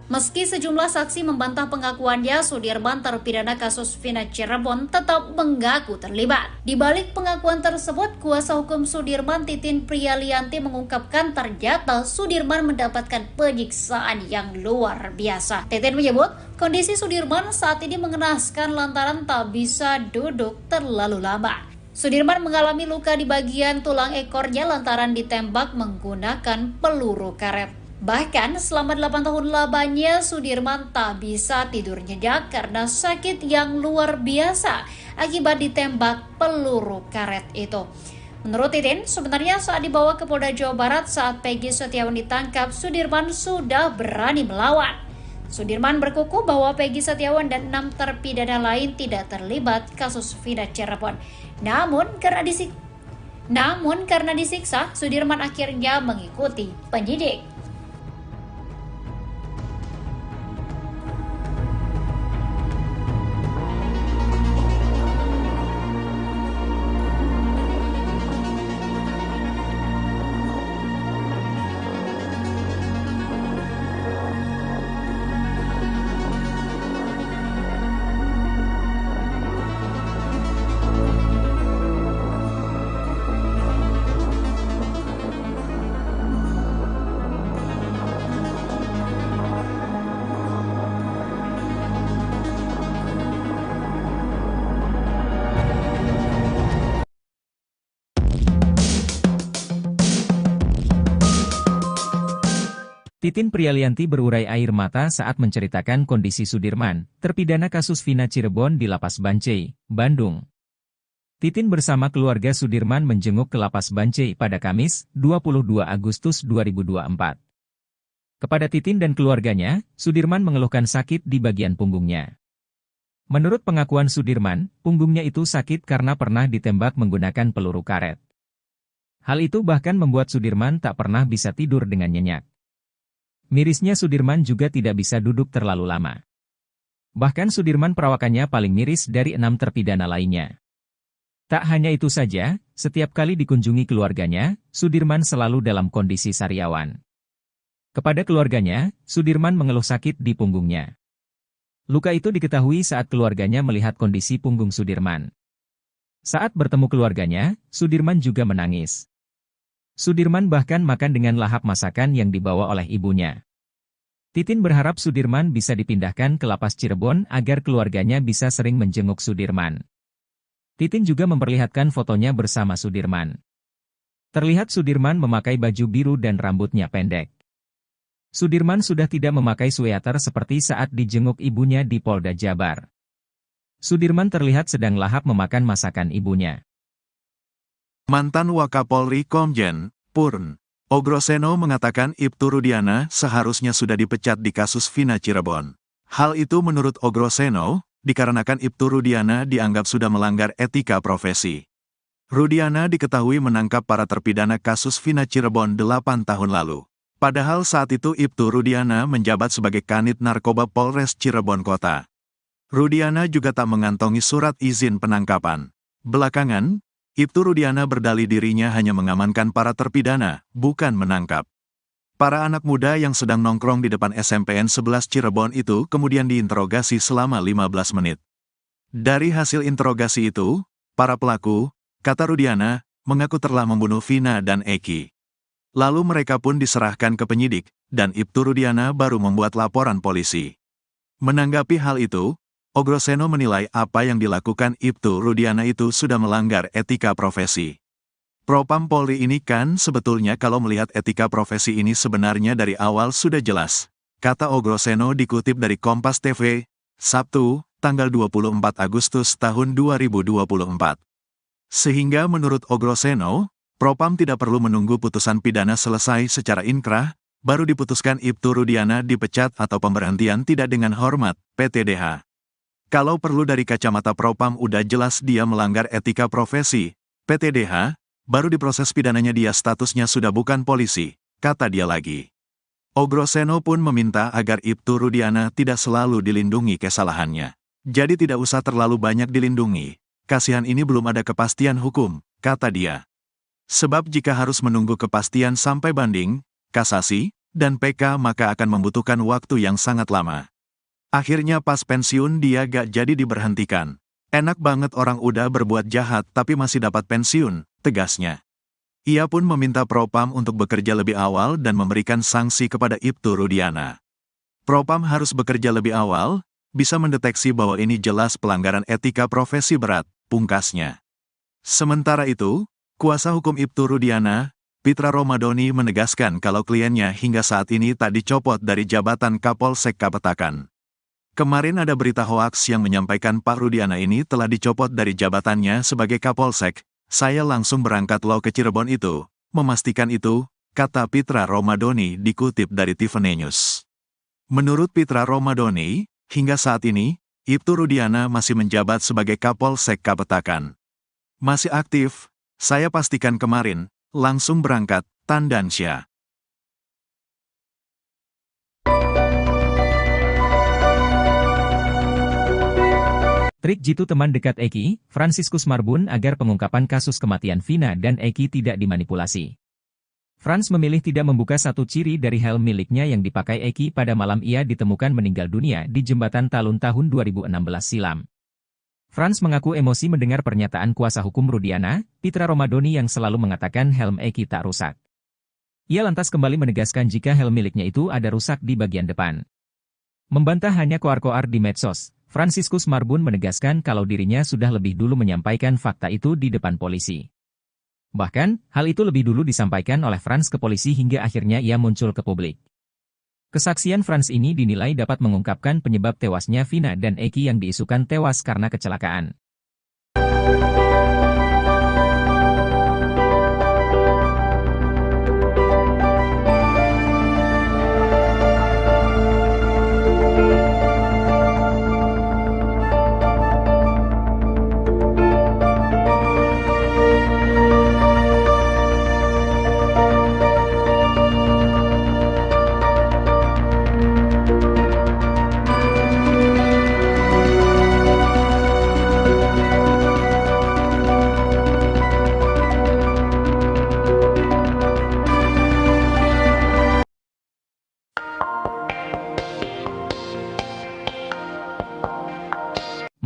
Meski sejumlah saksi membantah pengakuannya, Sudirman terpidana kasus Vina Cirebon tetap mengaku terlibat. Di balik pengakuan tersebut, kuasa hukum Sudirman, Titin Prialianti, mengungkapkan ternyata Sudirman mendapatkan penyiksaan yang luar biasa. Titin menyebut kondisi Sudirman saat ini mengenaskan lantaran tak bisa duduk terlalu lama. Sudirman mengalami luka di bagian tulang ekornya lantaran ditembak menggunakan peluru karet. Bahkan selama 8 tahun lamanya Sudirman tak bisa tidur nyenyak karena sakit yang luar biasa akibat ditembak peluru karet itu. Menurut Titin, sebenarnya saat dibawa ke Polda Jawa Barat saat Peggy Setiawan ditangkap, Sudirman sudah berani melawan. Sudirman berkukuh bahwa Peggy Setiawan dan 6 terpidana lain tidak terlibat kasus Vina Cirebon. Namun karena disiksa, Sudirman akhirnya mengikuti penyidik. Titin Prialianti berurai air mata saat menceritakan kondisi Sudirman, terpidana kasus Vina Cirebon di Lapas Bancai, Bandung. Titin bersama keluarga Sudirman menjenguk ke Lapas Bancai pada Kamis, 22 Agustus 2024. Kepada Titin dan keluarganya, Sudirman mengeluhkan sakit di bagian punggungnya. Menurut pengakuan Sudirman, punggungnya itu sakit karena pernah ditembak menggunakan peluru karet. Hal itu bahkan membuat Sudirman tak pernah bisa tidur dengan nyenyak. Mirisnya Sudirman juga tidak bisa duduk terlalu lama. Bahkan Sudirman perawakannya paling miris dari 6 terpidana lainnya. Tak hanya itu saja, setiap kali dikunjungi keluarganya, Sudirman selalu dalam kondisi sariawan. Kepada keluarganya, Sudirman mengeluh sakit di punggungnya. Luka itu diketahui saat keluarganya melihat kondisi punggung Sudirman. Saat bertemu keluarganya, Sudirman juga menangis. Sudirman bahkan makan dengan lahap masakan yang dibawa oleh ibunya. Titin berharap Sudirman bisa dipindahkan ke lapas Cirebon agar keluarganya bisa sering menjenguk Sudirman. Titin juga memperlihatkan fotonya bersama Sudirman. Terlihat Sudirman memakai baju biru dan rambutnya pendek. Sudirman sudah tidak memakai sweater seperti saat dijenguk ibunya di Polda Jabar. Sudirman terlihat sedang lahap memakan masakan ibunya. Mantan Wakapolri Komjen Purn Ogroseno mengatakan Ibtu Rudiana seharusnya sudah dipecat di kasus Vina Cirebon. Hal itu menurut Ogroseno, dikarenakan Ibtu Rudiana dianggap sudah melanggar etika profesi. Rudiana diketahui menangkap para terpidana kasus Vina Cirebon 8 tahun lalu. Padahal saat itu Ibtu Rudiana menjabat sebagai Kanit Narkoba Polres Cirebon Kota. Rudiana juga tak mengantongi surat izin penangkapan. Belakangan, Ibtu Rudiana berdalih dirinya hanya mengamankan para terpidana, bukan menangkap. Para anak muda yang sedang nongkrong di depan SMPN 11 Cirebon itu kemudian diinterogasi selama 15 menit. Dari hasil interogasi itu, para pelaku, kata Rudiana, mengaku telah membunuh Vina dan Eki. Lalu mereka pun diserahkan ke penyidik, dan Ibtu Rudiana baru membuat laporan polisi. Menanggapi hal itu, Ogroseno menilai apa yang dilakukan Ibtu Rudiana itu sudah melanggar etika profesi. Propam Polri ini kan sebetulnya kalau melihat etika profesi ini sebenarnya dari awal sudah jelas, kata Ogroseno dikutip dari Kompas TV, Sabtu, tanggal 24 Agustus tahun 2024. Sehingga menurut Ogroseno, Propam tidak perlu menunggu putusan pidana selesai secara inkrah, baru diputuskan Ibtu Rudiana dipecat atau pemberhentian tidak dengan hormat, PTDH. Kalau perlu dari kacamata Propam udah jelas dia melanggar etika profesi, PTDH, baru diproses pidananya dia statusnya sudah bukan polisi, kata dia lagi. Ogroseno pun meminta agar Ibtu Rudiana tidak selalu dilindungi kesalahannya. Jadi tidak usah terlalu banyak dilindungi, kasihan ini belum ada kepastian hukum, kata dia. Sebab jika harus menunggu kepastian sampai banding, kasasi, dan PK maka akan membutuhkan waktu yang sangat lama. Akhirnya pas pensiun dia gak jadi diberhentikan. Enak banget orang udah berbuat jahat tapi masih dapat pensiun, tegasnya. Ia pun meminta Propam untuk bekerja lebih awal dan memberikan sanksi kepada Ibtu Rudiana. Propam harus bekerja lebih awal, bisa mendeteksi bahwa ini jelas pelanggaran etika profesi berat, pungkasnya. Sementara itu, kuasa hukum Ibtu Rudiana, Pitra Romadoni menegaskan kalau kliennya hingga saat ini tak dicopot dari jabatan Kapolsek Kapetakan. Kemarin ada berita hoaks yang menyampaikan Pak Rudiana ini telah dicopot dari jabatannya sebagai Kapolsek. Saya langsung berangkat lo ke Cirebon itu, memastikan itu, kata Pitra Romadoni dikutip dari Tiffany News. Menurut Pitra Romadoni, hingga saat ini, Ibtu Rudiana masih menjabat sebagai Kapolsek Kapetakan. Masih aktif, saya pastikan kemarin, langsung berangkat, Tandansya. Trik jitu teman dekat Eki, Franciscus Marbun agar pengungkapan kasus kematian Vina dan Eki tidak dimanipulasi. Frans memilih tidak membuka satu ciri dari helm miliknya yang dipakai Eki pada malam ia ditemukan meninggal dunia di Jembatan Talun tahun 2016 silam. Frans mengaku emosi mendengar pernyataan kuasa hukum Rudiana, Pitra Romadoni yang selalu mengatakan helm Eki tak rusak. Ia lantas kembali menegaskan jika helm miliknya itu ada rusak di bagian depan. Membantah hanya koar-koar di medsos, Franciscus Marbun menegaskan kalau dirinya sudah lebih dulu menyampaikan fakta itu di depan polisi. Bahkan, hal itu lebih dulu disampaikan oleh Frans ke polisi hingga akhirnya ia muncul ke publik. Kesaksian Frans ini dinilai dapat mengungkapkan penyebab tewasnya Vina dan Eki yang diisukan tewas karena kecelakaan.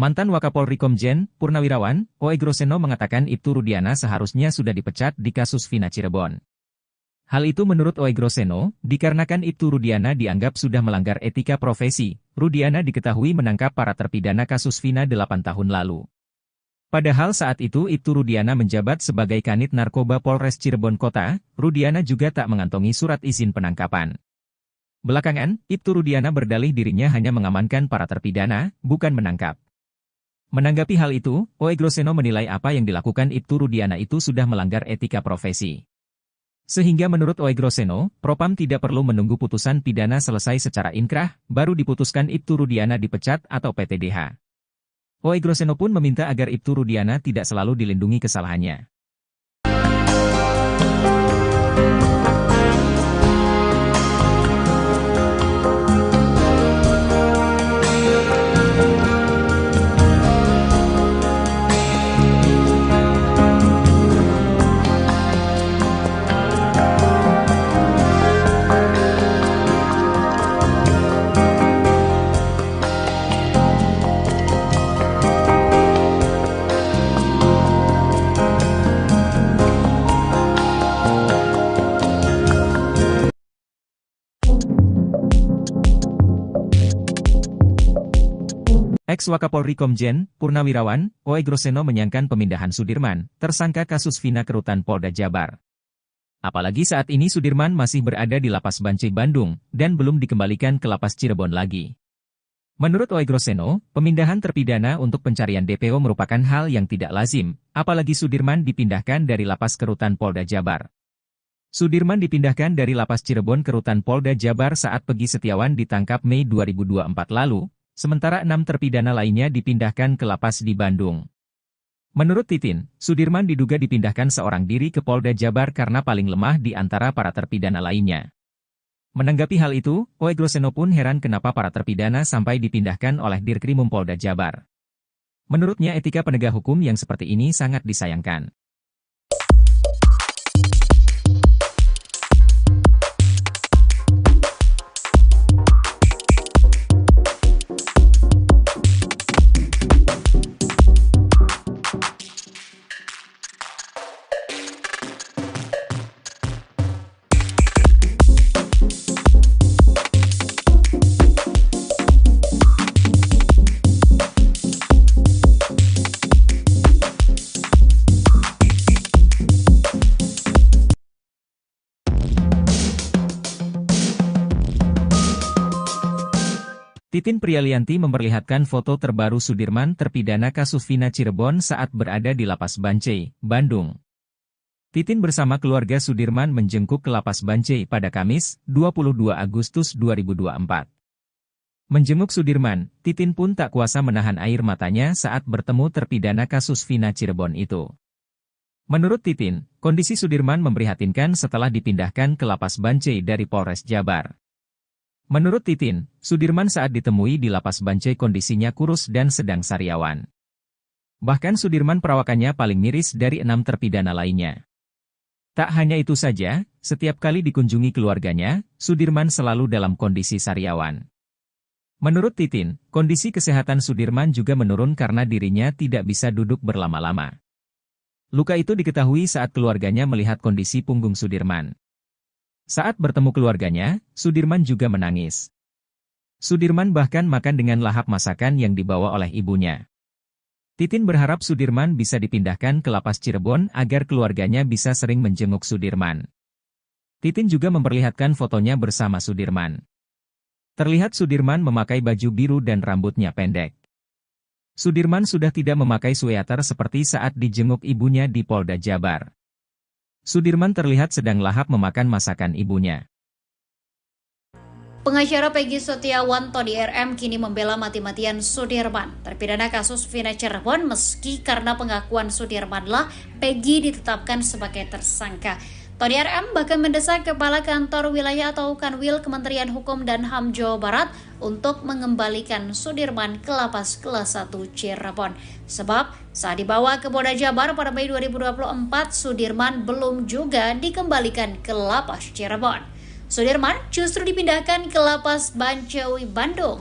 Mantan Wakapolri Komjen Purnawirawan Oey Groseno mengatakan Ibtu Rudiana seharusnya sudah dipecat di kasus Vina Cirebon. Hal itu menurut Oey Groseno, dikarenakan Ibtu Rudiana dianggap sudah melanggar etika profesi. Rudiana diketahui menangkap para terpidana kasus Vina 8 tahun lalu. Padahal saat itu Ibtu Rudiana menjabat sebagai Kanit Narkoba Polres Cirebon Kota, Rudiana juga tak mengantongi surat izin penangkapan. Belakangan, Ibtu Rudiana berdalih dirinya hanya mengamankan para terpidana, bukan menangkap. Menanggapi hal itu, Oey Groseno menilai apa yang dilakukan Ibtu Rudiana itu sudah melanggar etika profesi. Sehingga menurut Oey Groseno, Propam tidak perlu menunggu putusan pidana selesai secara inkrah, baru diputuskan Ibtu Rudiana dipecat atau PTDH. Oey Groseno pun meminta agar Ibtu Rudiana tidak selalu dilindungi kesalahannya. Ex-Wakapolri Komjen Purnawirawan Oey Groseno menyayangkan pemindahan Sudirman, tersangka kasus Vina ke Rutan Polda Jabar. Apalagi saat ini Sudirman masih berada di Lapas Bancai Bandung, dan belum dikembalikan ke Lapas Cirebon lagi. Menurut Oey Groseno, pemindahan terpidana untuk pencarian DPO merupakan hal yang tidak lazim, apalagi Sudirman dipindahkan dari Lapas ke Rutan Polda Jabar. Sudirman dipindahkan dari Lapas Cirebon ke Rutan Polda Jabar saat Peggy Setiawan ditangkap Mei 2024 lalu, sementara 6 terpidana lainnya dipindahkan ke lapas di Bandung. Menurut Titin, Sudirman diduga dipindahkan seorang diri ke Polda Jabar karena paling lemah di antara para terpidana lainnya. Menanggapi hal itu, Oey Groseno pun heran kenapa para terpidana sampai dipindahkan oleh Dirkrimum Polda Jabar. Menurutnya etika penegak hukum yang seperti ini sangat disayangkan. Titin Prialianti memperlihatkan foto terbaru Sudirman terpidana kasus Vina Cirebon saat berada di Lapas Bancai, Bandung. Titin bersama keluarga Sudirman menjenguk ke Lapas Bancai pada Kamis, 22 Agustus 2024. Menjenguk Sudirman, Titin pun tak kuasa menahan air matanya saat bertemu terpidana kasus Vina Cirebon itu. Menurut Titin, kondisi Sudirman memprihatinkan setelah dipindahkan ke Lapas Bancai dari Polres Jabar. Menurut Titin, Sudirman saat ditemui di Lapas Bancai kondisinya kurus dan sedang sariawan. Bahkan Sudirman perawakannya paling miris dari 6 terpidana lainnya. Tak hanya itu saja, setiap kali dikunjungi keluarganya, Sudirman selalu dalam kondisi sariawan. Menurut Titin, kondisi kesehatan Sudirman juga menurun karena dirinya tidak bisa duduk berlama-lama. Luka itu diketahui saat keluarganya melihat kondisi punggung Sudirman. Saat bertemu keluarganya, Sudirman juga menangis. Sudirman bahkan makan dengan lahap masakan yang dibawa oleh ibunya. Titin berharap Sudirman bisa dipindahkan ke Lapas Cirebon agar keluarganya bisa sering menjenguk Sudirman. Titin juga memperlihatkan fotonya bersama Sudirman. Terlihat Sudirman memakai baju biru dan rambutnya pendek. Sudirman sudah tidak memakai sweater seperti saat dijenguk ibunya di Polda Jabar. Sudirman terlihat sedang lahap memakan masakan ibunya. Pengacara Peggy Setiawan Tony RM kini membela mati-matian Sudirman, terpidana kasus Vina Cirebon meski karena pengakuan Sudirmanlah Peggy ditetapkan sebagai tersangka. Tony RM bahkan mendesak Kepala Kantor Wilayah atau Kanwil Kementerian Hukum dan HAM Jawa Barat untuk mengembalikan Sudirman ke Lapas Kelas 1 Cirebon. Sebab saat dibawa ke Polda Jabar pada Mei 2024, Sudirman belum juga dikembalikan ke Lapas Cirebon. Sudirman justru dipindahkan ke Lapas Bancai Bandung.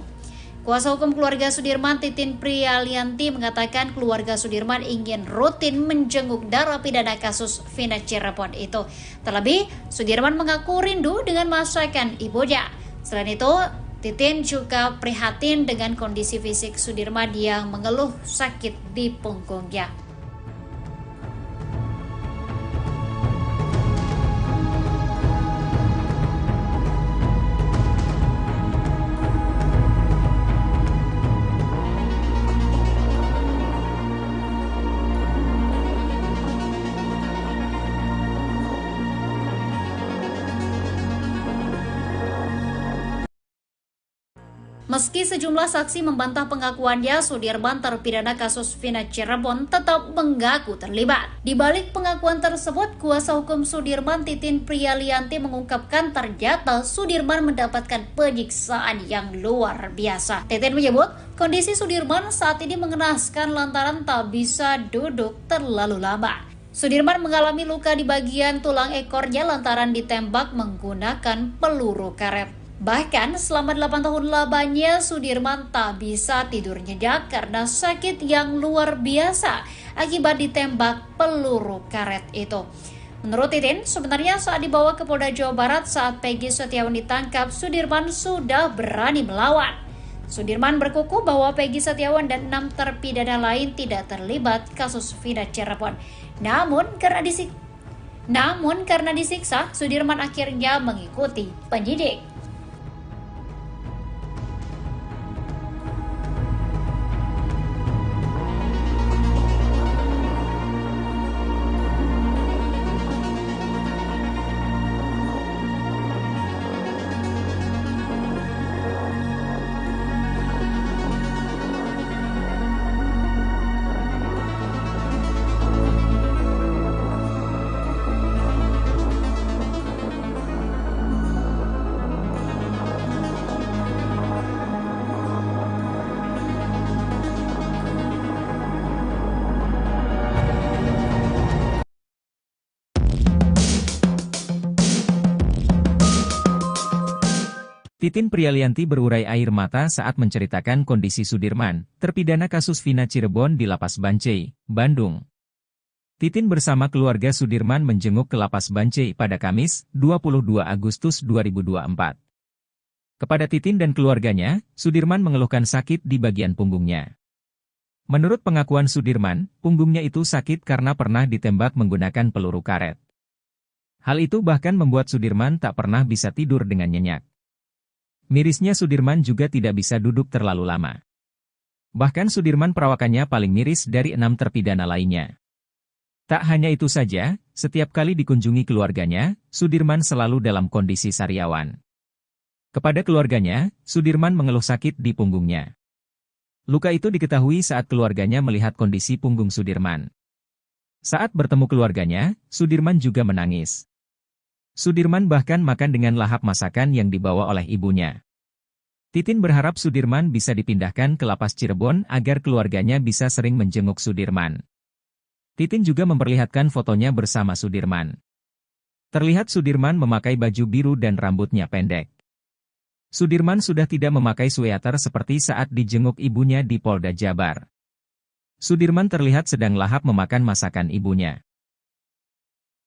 Kuasa hukum keluarga Sudirman, Titin Prialianti, mengatakan keluarga Sudirman ingin rutin menjenguk narapidana kasus Vina Cirebon itu. Terlebih, Sudirman mengaku rindu dengan masakan ibunya. Selain itu, Titin juga prihatin dengan kondisi fisik Sudirman yang mengeluh sakit di punggungnya. Meski sejumlah saksi membantah pengakuannya, Sudirman terpidana kasus Vina Cirebon tetap mengaku terlibat. Di balik pengakuan tersebut, kuasa hukum Sudirman, Titin Prialianti, mengungkapkan ternyata Sudirman mendapatkan penyiksaan yang luar biasa. Titin menyebut kondisi Sudirman saat ini mengenaskan lantaran tak bisa duduk terlalu lama. Sudirman mengalami luka di bagian tulang ekornya lantaran ditembak menggunakan peluru karet. Bahkan selama 8 tahun lamanya Sudirman tak bisa tidur nyenyak karena sakit yang luar biasa akibat ditembak peluru karet itu. Menurut Titin, sebenarnya saat dibawa ke Polda Jawa Barat saat Peggy Setiawan ditangkap, Sudirman sudah berani melawan. Sudirman berkukuh bahwa Peggy Setiawan dan 6 terpidana lain tidak terlibat kasus Vina Cirebon. Namun karena disiksa, Sudirman akhirnya mengikuti penyidik. Titin Prialianti berurai air mata saat menceritakan kondisi Sudirman, terpidana kasus Vina Cirebon di Lapas Bancai, Bandung. Titin bersama keluarga Sudirman menjenguk ke Lapas Bancai pada Kamis, 22 Agustus 2024. Kepada Titin dan keluarganya, Sudirman mengeluhkan sakit di bagian punggungnya. Menurut pengakuan Sudirman, punggungnya itu sakit karena pernah ditembak menggunakan peluru karet. Hal itu bahkan membuat Sudirman tak pernah bisa tidur dengan nyenyak. Mirisnya Sudirman juga tidak bisa duduk terlalu lama. Bahkan Sudirman perawakannya paling miris dari 6 terpidana lainnya. Tak hanya itu saja, setiap kali dikunjungi keluarganya, Sudirman selalu dalam kondisi sariawan. Kepada keluarganya, Sudirman mengeluh sakit di punggungnya. Luka itu diketahui saat keluarganya melihat kondisi punggung Sudirman. Saat bertemu keluarganya, Sudirman juga menangis. Sudirman bahkan makan dengan lahap masakan yang dibawa oleh ibunya. Titin berharap Sudirman bisa dipindahkan ke Lapas Cirebon agar keluarganya bisa sering menjenguk Sudirman. Titin juga memperlihatkan fotonya bersama Sudirman. Terlihat Sudirman memakai baju biru dan rambutnya pendek. Sudirman sudah tidak memakai sweater seperti saat dijenguk ibunya di Polda Jabar. Sudirman terlihat sedang lahap memakan masakan ibunya.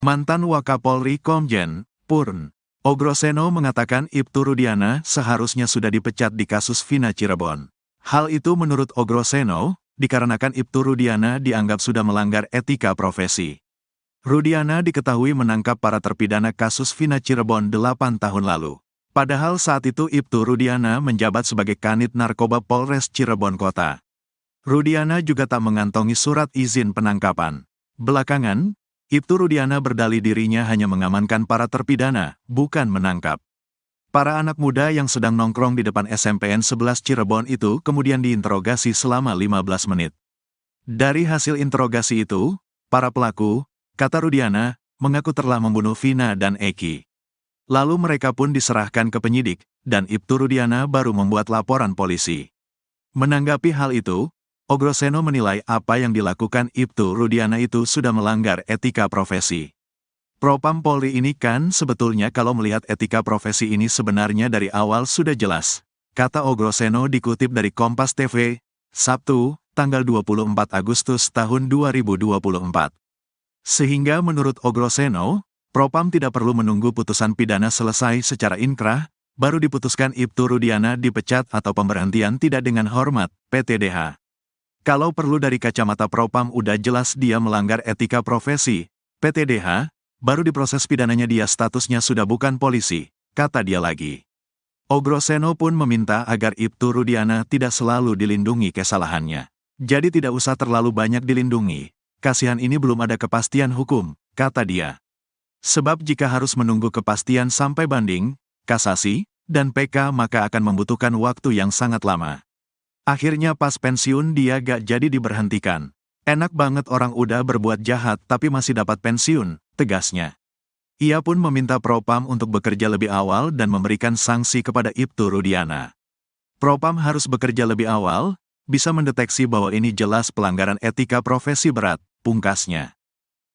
Mantan Wakapolri Komjen Purn Ogroseno mengatakan Ibtu Rudiana seharusnya sudah dipecat di kasus Vina Cirebon. Hal itu menurut Ogroseno, dikarenakan Ibtu Rudiana dianggap sudah melanggar etika profesi. Rudiana diketahui menangkap para terpidana kasus Vina Cirebon 8 tahun lalu. Padahal saat itu Ibtu Rudiana menjabat sebagai Kanit Narkoba Polres Cirebon Kota. Rudiana juga tak mengantongi surat izin penangkapan. Belakangan, Ibtu Rudiana berdalih dirinya hanya mengamankan para terpidana, bukan menangkap. Para anak muda yang sedang nongkrong di depan SMPN 11 Cirebon itu kemudian diinterogasi selama 15 menit. Dari hasil interogasi itu, para pelaku, kata Rudiana, mengaku telah membunuh Vina dan Eki. Lalu mereka pun diserahkan ke penyidik, dan Ibtu Rudiana baru membuat laporan polisi. Menanggapi hal itu, Ogroseno menilai apa yang dilakukan Ibtu Rudiana itu sudah melanggar etika profesi. Propam Polri ini kan sebetulnya kalau melihat etika profesi ini sebenarnya dari awal sudah jelas. kata Ogroseno dikutip dari Kompas TV, Sabtu, tanggal 24 Agustus tahun 2024. Sehingga menurut Ogroseno, Propam tidak perlu menunggu putusan pidana selesai secara inkrah, baru diputuskan Ibtu Rudiana dipecat atau pemberhentian tidak dengan hormat, PTDH. Kalau perlu dari kacamata Propam udah jelas dia melanggar etika profesi, PTDH, baru diproses pidananya dia statusnya sudah bukan polisi, kata dia lagi. Ogroseno pun meminta agar Ibtu Rudiana tidak selalu dilindungi kesalahannya. Jadi tidak usah terlalu banyak dilindungi, kasihan ini belum ada kepastian hukum, kata dia. Sebab jika harus menunggu kepastian sampai banding, kasasi, dan PK maka akan membutuhkan waktu yang sangat lama. Akhirnya pas pensiun dia gak jadi diberhentikan. Enak banget orang udah berbuat jahat tapi masih dapat pensiun, tegasnya. Ia pun meminta Propam untuk bekerja lebih awal dan memberikan sanksi kepada Ibtu Rudiana. Propam harus bekerja lebih awal, bisa mendeteksi bahwa ini jelas pelanggaran etika profesi berat, pungkasnya.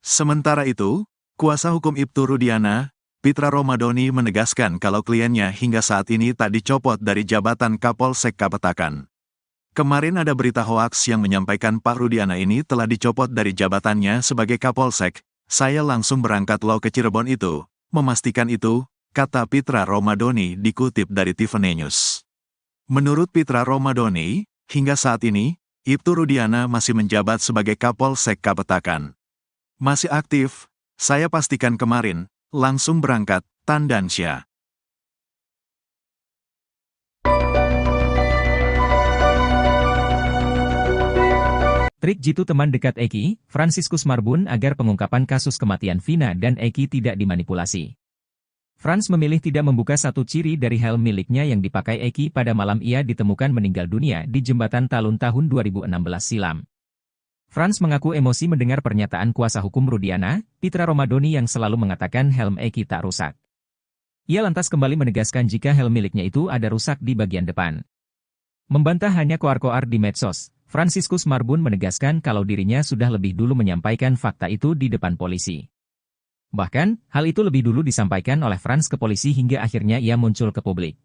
Sementara itu, kuasa hukum Ibtu Rudiana, Pitra Romadoni menegaskan kalau kliennya hingga saat ini tak dicopot dari jabatan Kapolsek Kapetakan. Kemarin ada berita hoaks yang menyampaikan Pak Rudiana ini telah dicopot dari jabatannya sebagai Kapolsek. Saya langsung berangkat lo ke Cirebon itu, memastikan itu, kata Pitra Romadoni dikutip dari Tiffany News. Menurut Pitra Romadoni, hingga saat ini, Ibtu Rudiana masih menjabat sebagai Kapolsek Kapetakan. Masih aktif, saya pastikan kemarin, langsung berangkat, Tandansya. Trik jitu teman dekat Eki, Franciscus Marbun agar pengungkapan kasus kematian Vina dan Eki tidak dimanipulasi. Frans memilih tidak membuka satu ciri dari helm miliknya yang dipakai Eki pada malam ia ditemukan meninggal dunia di Jembatan Talun tahun 2016 silam. Frans mengaku emosi mendengar pernyataan kuasa hukum Rudiana, Pitra Romadoni yang selalu mengatakan helm Eki tak rusak. Ia lantas kembali menegaskan jika helm miliknya itu ada rusak di bagian depan. Membantah hanya koar-koar di medsos, Franciscus Marbun menegaskan kalau dirinya sudah lebih dulu menyampaikan fakta itu di depan polisi. Bahkan, hal itu lebih dulu disampaikan oleh Frans ke polisi hingga akhirnya ia muncul ke publik.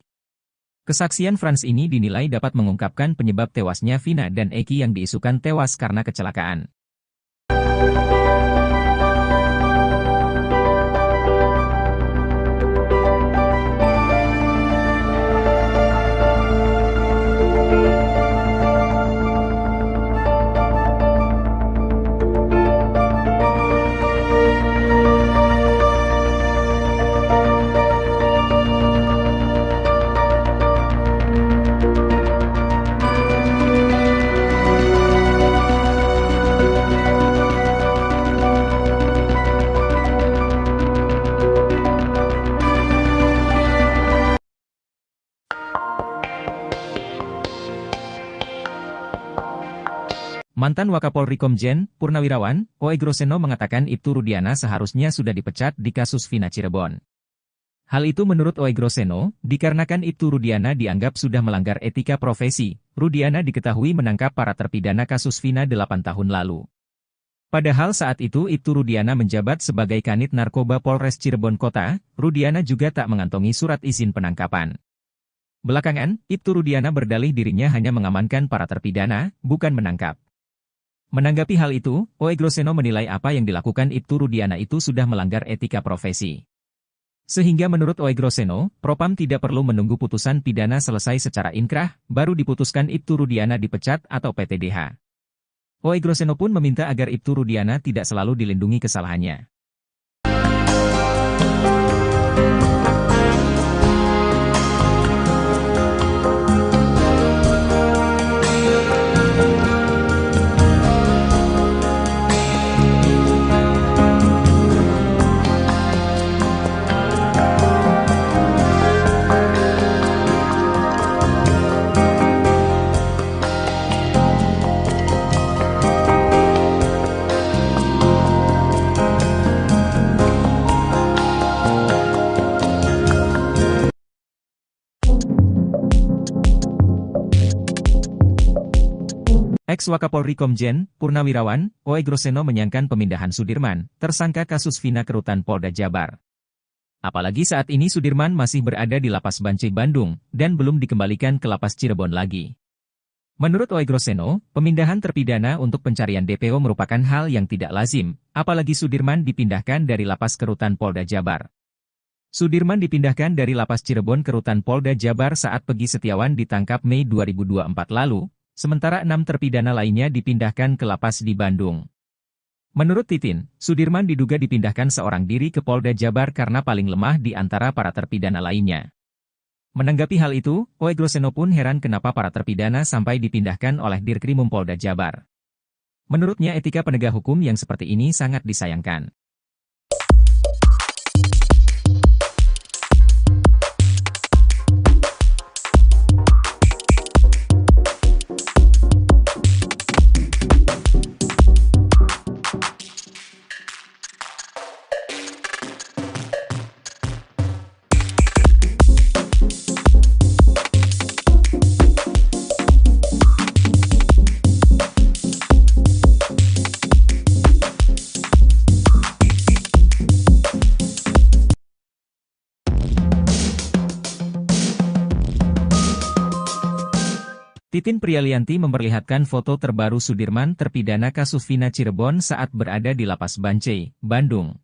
Kesaksian Frans ini dinilai dapat mengungkapkan penyebab tewasnya Vina dan Eki yang diisukan tewas karena kecelakaan. Mantan Wakapolri Komjen, Purnawirawan, Ogroseno mengatakan Ibtu Rudiana seharusnya sudah dipecat di kasus Vina Cirebon. Hal itu menurut Ogroseno, dikarenakan Ibtu Rudiana dianggap sudah melanggar etika profesi. Rudiana diketahui menangkap para terpidana kasus Vina 8 tahun lalu. Padahal saat itu Ibtu Rudiana menjabat sebagai Kanit Narkoba Polres Cirebon Kota, Rudiana juga tak mengantongi surat izin penangkapan. Belakangan, Ibtu Rudiana berdalih dirinya hanya mengamankan para terpidana, bukan menangkap. Menanggapi hal itu, Ogroseno menilai apa yang dilakukan Ibtu Rudiana itu sudah melanggar etika profesi. Sehingga menurut Ogroseno, Propam tidak perlu menunggu putusan pidana selesai secara inkrah, baru diputuskan Ibtu Rudiana dipecat atau PTDH. Ogroseno pun meminta agar Ibtu Rudiana tidak selalu dilindungi kesalahannya. Ex-Wakapolri Komjen, Purnawirawan, Ogroseno menyayangkan pemindahan Sudirman, tersangka kasus Vina ke Rutan Polda Jabar. Apalagi saat ini Sudirman masih berada di Lapas Bancai Bandung, dan belum dikembalikan ke Lapas Cirebon lagi. Menurut Oegroseno, pemindahan terpidana untuk pencarian DPO merupakan hal yang tidak lazim, apalagi Sudirman dipindahkan dari Lapas ke Rutan Polda Jabar. Sudirman dipindahkan dari Lapas Cirebon ke Rutan Polda Jabar saat Peggy Setiawan ditangkap Mei 2024 lalu, sementara 6 terpidana lainnya dipindahkan ke Lapas di Bandung. Menurut Titin, Sudirman diduga dipindahkan seorang diri ke Polda Jabar karena paling lemah di antara para terpidana lainnya. Menanggapi hal itu, Oegroseno pun heran kenapa para terpidana sampai dipindahkan oleh Dirkrimum Polda Jabar. Menurutnya etika penegak hukum yang seperti ini sangat disayangkan. Titin Prialianti memperlihatkan foto terbaru Sudirman terpidana kasus Vina Cirebon saat berada di Lapas Bancai, Bandung.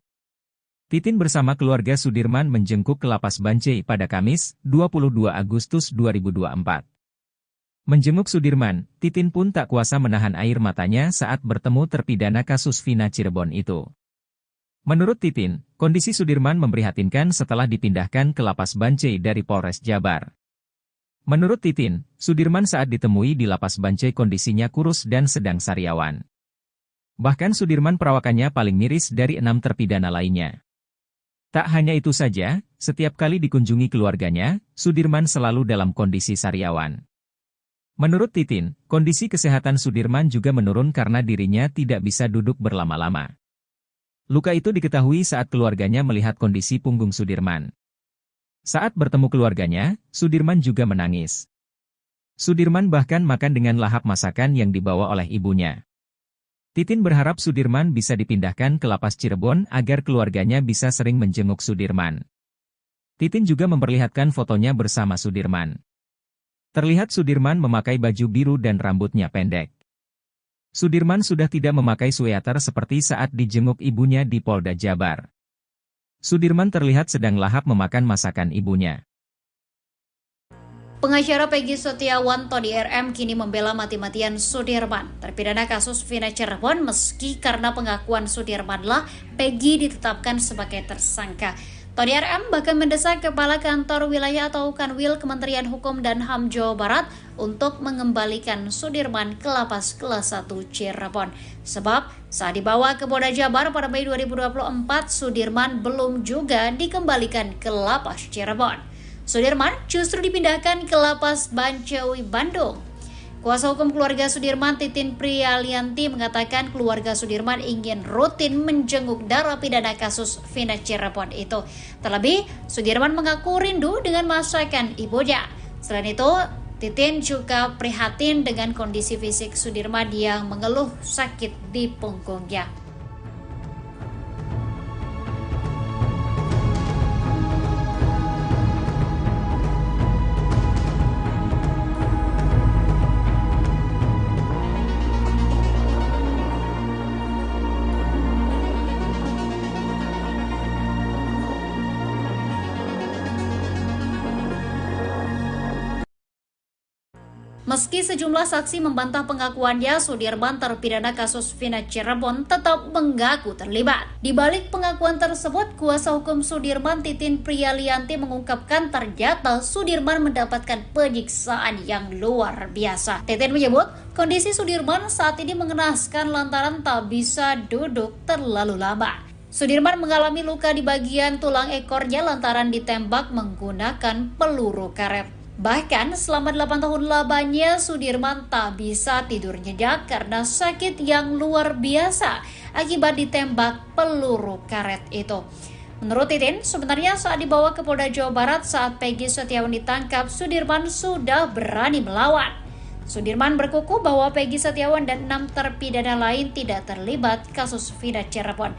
Titin bersama keluarga Sudirman menjengkuk ke Lapas Bancai pada Kamis, 22 Agustus 2024. Menjenguk Sudirman, Titin pun tak kuasa menahan air matanya saat bertemu terpidana kasus Vina Cirebon itu. Menurut Titin, kondisi Sudirman memprihatinkan setelah dipindahkan ke Lapas Bancai dari Polres Jabar. Menurut Titin, Sudirman saat ditemui di Lapas Bancai kondisinya kurus dan sedang sariawan. Bahkan Sudirman perawakannya paling miris dari 6 terpidana lainnya. Tak hanya itu saja, setiap kali dikunjungi keluarganya, Sudirman selalu dalam kondisi sariawan. Menurut Titin, kondisi kesehatan Sudirman juga menurun karena dirinya tidak bisa duduk berlama-lama. Luka itu diketahui saat keluarganya melihat kondisi punggung Sudirman. Saat bertemu keluarganya, Sudirman juga menangis. Sudirman bahkan makan dengan lahap masakan yang dibawa oleh ibunya. Titin berharap Sudirman bisa dipindahkan ke Lapas Cirebon agar keluarganya bisa sering menjenguk Sudirman. Titin juga memperlihatkan fotonya bersama Sudirman. Terlihat Sudirman memakai baju biru dan rambutnya pendek. Sudirman sudah tidak memakai sweater seperti saat dijenguk ibunya di Polda Jabar. Sudirman terlihat sedang lahap memakan masakan ibunya. Pengacara Peggy Setiawan Tony RM kini membela mati-matian Sudirman, terpidana kasus Vina Cirebon meski karena pengakuan Sudirmanlah Peggy ditetapkan sebagai tersangka. Tony RM bahkan mendesak Kepala Kantor Wilayah atau Kanwil Kementerian Hukum dan HAM Jawa Barat untuk mengembalikan Sudirman ke Lapas Kelas 1 Cirebon. Sebab saat dibawa ke Polda Jabar pada Mei 2024, Sudirman belum juga dikembalikan ke Lapas Cirebon. Sudirman justru dipindahkan ke Lapas Bancai Bandung. Kuasa hukum keluarga Sudirman Titin Prialianti mengatakan keluarga Sudirman ingin rutin menjenguk narapidana kasus Vina Cirebon itu. Terlebih, Sudirman mengaku rindu dengan masakan ibunya. Selain itu, Titin juga prihatin dengan kondisi fisik Sudirman yang mengeluh sakit di punggungnya. Meski sejumlah saksi membantah pengakuannya, Sudirman terpidana kasus Vina Cirebon tetap mengaku terlibat. Di balik pengakuan tersebut, kuasa hukum Sudirman Titin Prialianti mengungkapkan ternyata Sudirman mendapatkan penyiksaan yang luar biasa. Titin menyebut, kondisi Sudirman saat ini mengenaskan lantaran tak bisa duduk terlalu lama. Sudirman mengalami luka di bagian tulang ekornya lantaran ditembak menggunakan peluru karet. Bahkan selama 8 tahun lamanya Sudirman tak bisa tidur nyenyak karena sakit yang luar biasa akibat ditembak peluru karet itu. Menurut Titin, sebenarnya saat dibawa ke Polda Jawa Barat saat Peggy Setiawan ditangkap, Sudirman sudah berani melawan. Sudirman berkukuh bahwa Peggy Setiawan dan 6 terpidana lain tidak terlibat kasus Vina Cirebon.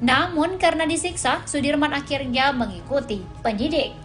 Namun karena disiksa, Sudirman akhirnya mengikuti penyidik.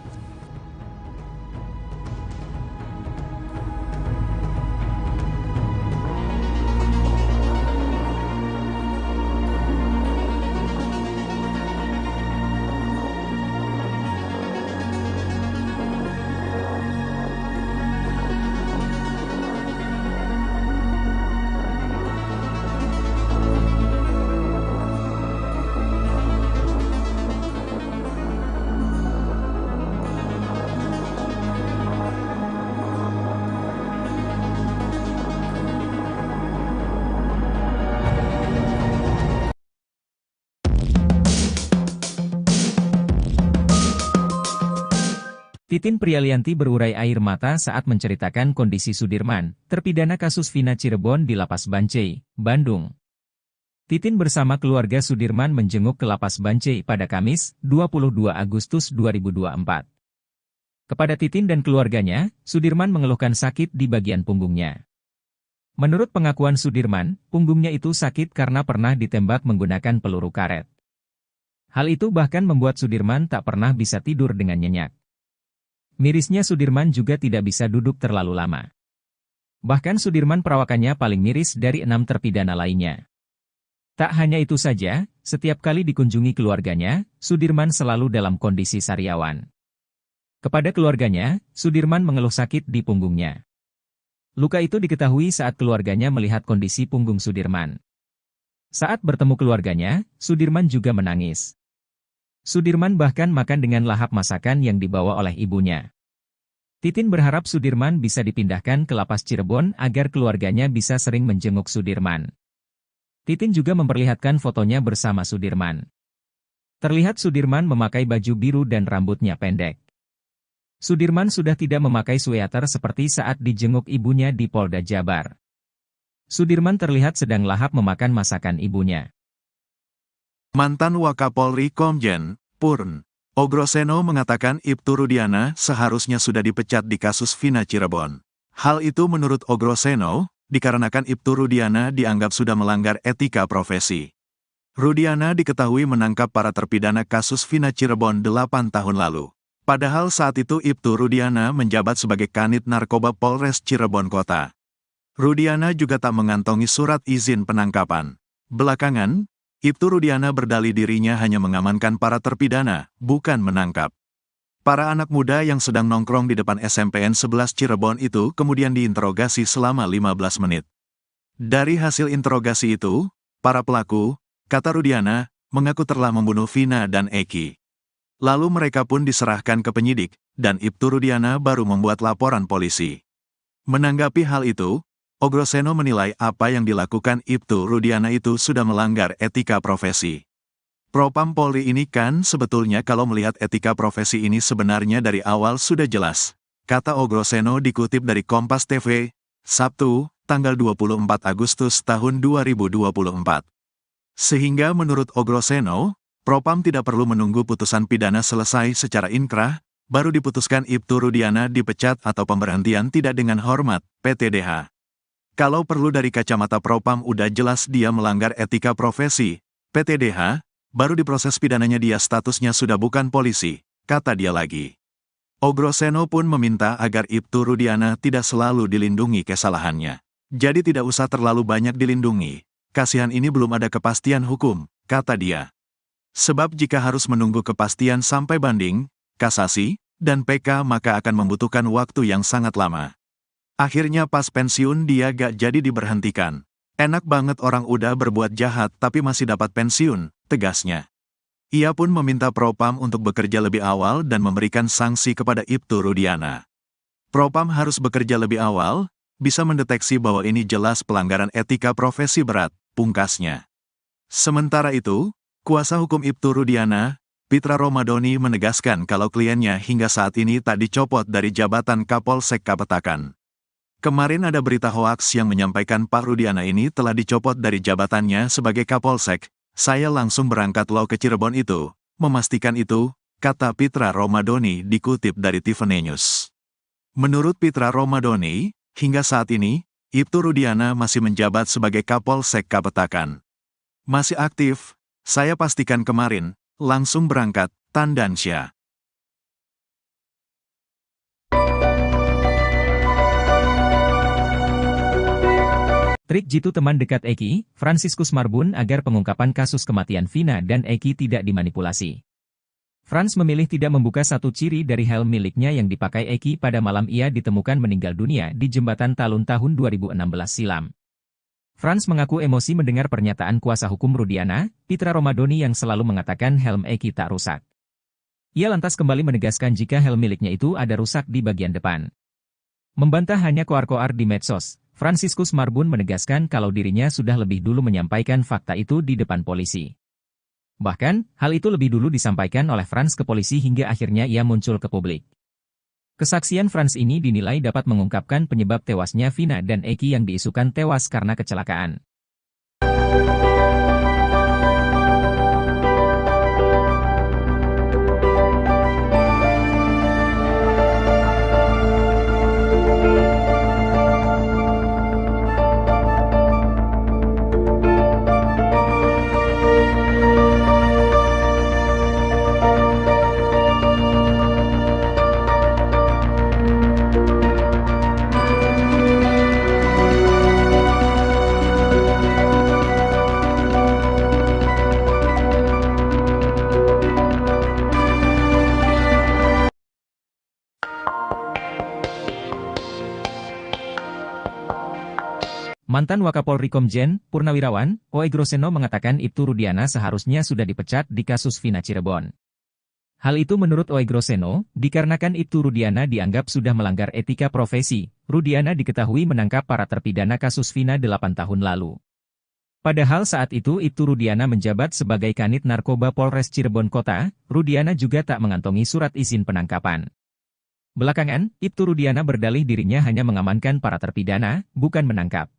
Titin Prialianti berurai air mata saat menceritakan kondisi Sudirman, terpidana kasus Vina Cirebon di Lapas Bancai, Bandung. Titin bersama keluarga Sudirman menjenguk ke Lapas Bancai pada Kamis, 22 Agustus 2024. Kepada Titin dan keluarganya, Sudirman mengeluhkan sakit di bagian punggungnya. Menurut pengakuan Sudirman, punggungnya itu sakit karena pernah ditembak menggunakan peluru karet. Hal itu bahkan membuat Sudirman tak pernah bisa tidur dengan nyenyak. Mirisnya Sudirman juga tidak bisa duduk terlalu lama. Bahkan Sudirman perawakannya paling miris dari 6 terpidana lainnya. Tak hanya itu saja, setiap kali dikunjungi keluarganya, Sudirman selalu dalam kondisi sariawan. Kepada keluarganya, Sudirman mengeluh sakit di punggungnya. Luka itu diketahui saat keluarganya melihat kondisi punggung Sudirman. Saat bertemu keluarganya, Sudirman juga menangis. Sudirman bahkan makan dengan lahap masakan yang dibawa oleh ibunya. Titin berharap Sudirman bisa dipindahkan ke Lapas Cirebon agar keluarganya bisa sering menjenguk Sudirman. Titin juga memperlihatkan fotonya bersama Sudirman. Terlihat Sudirman memakai baju biru dan rambutnya pendek. Sudirman sudah tidak memakai sweater seperti saat dijenguk ibunya di Polda Jabar. Sudirman terlihat sedang lahap memakan masakan ibunya. Mantan Wakapolri Komjen, Purn, Ogroseno mengatakan Ibtu Rudiana seharusnya sudah dipecat di kasus Vina Cirebon. Hal itu menurut Ogroseno, dikarenakan Ibtu Rudiana dianggap sudah melanggar etika profesi. Rudiana diketahui menangkap para terpidana kasus Vina Cirebon 8 tahun lalu. Padahal saat itu Ibtu Rudiana menjabat sebagai Kanit Narkoba Polres Cirebon Kota. Rudiana juga tak mengantongi surat izin penangkapan. Belakangan, Ibtu Rudiana berdalih dirinya hanya mengamankan para terpidana, bukan menangkap. Para anak muda yang sedang nongkrong di depan SMPN 11 Cirebon itu kemudian diinterogasi selama 15 menit. Dari hasil interogasi itu, para pelaku, kata Rudiana, mengaku telah membunuh Vina dan Eki. Lalu mereka pun diserahkan ke penyidik, dan Ibtu Rudiana baru membuat laporan polisi. Menanggapi hal itu, Ogroseno menilai apa yang dilakukan Ibtu Rudiana itu sudah melanggar etika profesi. Propam Polri ini kan sebetulnya kalau melihat etika profesi ini sebenarnya dari awal sudah jelas, kata Ogroseno dikutip dari Kompas TV, Sabtu, tanggal 24 Agustus tahun 2024. Sehingga menurut Ogroseno, Propam tidak perlu menunggu putusan pidana selesai secara inkrah, baru diputuskan Ibtu Rudiana dipecat atau pemberhentian tidak dengan hormat, PTDH. Kalau perlu dari kacamata Propam udah jelas dia melanggar etika profesi, PTDH, baru diproses pidananya dia statusnya sudah bukan polisi, kata dia lagi. Ogroseno pun meminta agar Ibtu Rudiana tidak selalu dilindungi kesalahannya. Jadi tidak usah terlalu banyak dilindungi, kasihan ini belum ada kepastian hukum, kata dia. Sebab jika harus menunggu kepastian sampai banding, kasasi, dan PK maka akan membutuhkan waktu yang sangat lama. Akhirnya pas pensiun dia gak jadi diberhentikan. Enak banget orang udah berbuat jahat tapi masih dapat pensiun, tegasnya. Ia pun meminta Propam untuk bekerja lebih awal dan memberikan sanksi kepada Ibtu Rudiana. Propam harus bekerja lebih awal, bisa mendeteksi bahwa ini jelas pelanggaran etika profesi berat, pungkasnya. Sementara itu, kuasa hukum Ibtu Rudiana, Pitra Romadoni menegaskan kalau kliennya hingga saat ini tak dicopot dari jabatan Kapolsek Kapetakan. Kemarin ada berita hoaks yang menyampaikan Pak Rudiana ini telah dicopot dari jabatannya sebagai Kapolsek. Saya langsung berangkat lo ke Cirebon itu, memastikan itu, kata Pitra Romadoni dikutip dari Tiffany News. Menurut Pitra Romadoni, hingga saat ini, Ibtu Rudiana masih menjabat sebagai Kapolsek Kapetakan. Masih aktif, Saya pastikan kemarin, langsung berangkat, Tandansya. Trik jitu teman dekat Eki, Franciscus Marbun agar pengungkapan kasus kematian Vina dan Eki tidak dimanipulasi. Frans memilih tidak membuka satu ciri dari helm miliknya yang dipakai Eki pada malam ia ditemukan meninggal dunia di Jembatan Talun tahun 2016 silam. Frans mengaku emosi mendengar pernyataan kuasa hukum Rudiana, Pitra Romadoni yang selalu mengatakan helm Eki tak rusak. Ia lantas kembali menegaskan jika helm miliknya itu ada rusak di bagian depan. Membantah hanya koar-koar di medsos, Franciscus Marbun menegaskan kalau dirinya sudah lebih dulu menyampaikan fakta itu di depan polisi. Bahkan, hal itu lebih dulu disampaikan oleh Frans ke polisi hingga akhirnya ia muncul ke publik. Kesaksian Frans ini dinilai dapat mengungkapkan penyebab tewasnya Vina dan Eki yang diisukan tewas karena kecelakaan. Mantan Wakapolri Komjen, Purnawirawan, Oey Groseno mengatakan Ibtu Rudiana seharusnya sudah dipecat di kasus Vina Cirebon. Hal itu menurut Oey Groseno, dikarenakan Ibtu Rudiana dianggap sudah melanggar etika profesi. Rudiana diketahui menangkap para terpidana kasus Vina 8 tahun lalu. Padahal saat itu Ibtu Rudiana menjabat sebagai Kanit Narkoba Polres Cirebon Kota, Rudiana juga tak mengantongi surat izin penangkapan. Belakangan, Ibtu Rudiana berdalih dirinya hanya mengamankan para terpidana, bukan menangkap.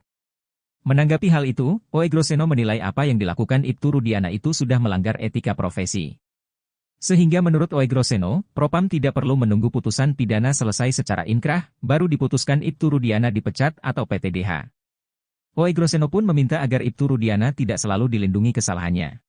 Menanggapi hal itu, Oey Groseno menilai apa yang dilakukan Ibtu Rudiana itu sudah melanggar etika profesi. Sehingga menurut Oey Groseno, Propam tidak perlu menunggu putusan pidana selesai secara inkrah, baru diputuskan Ibtu Rudiana dipecat atau PTDH. Oey Groseno pun meminta agar Ibtu Rudiana tidak selalu dilindungi kesalahannya.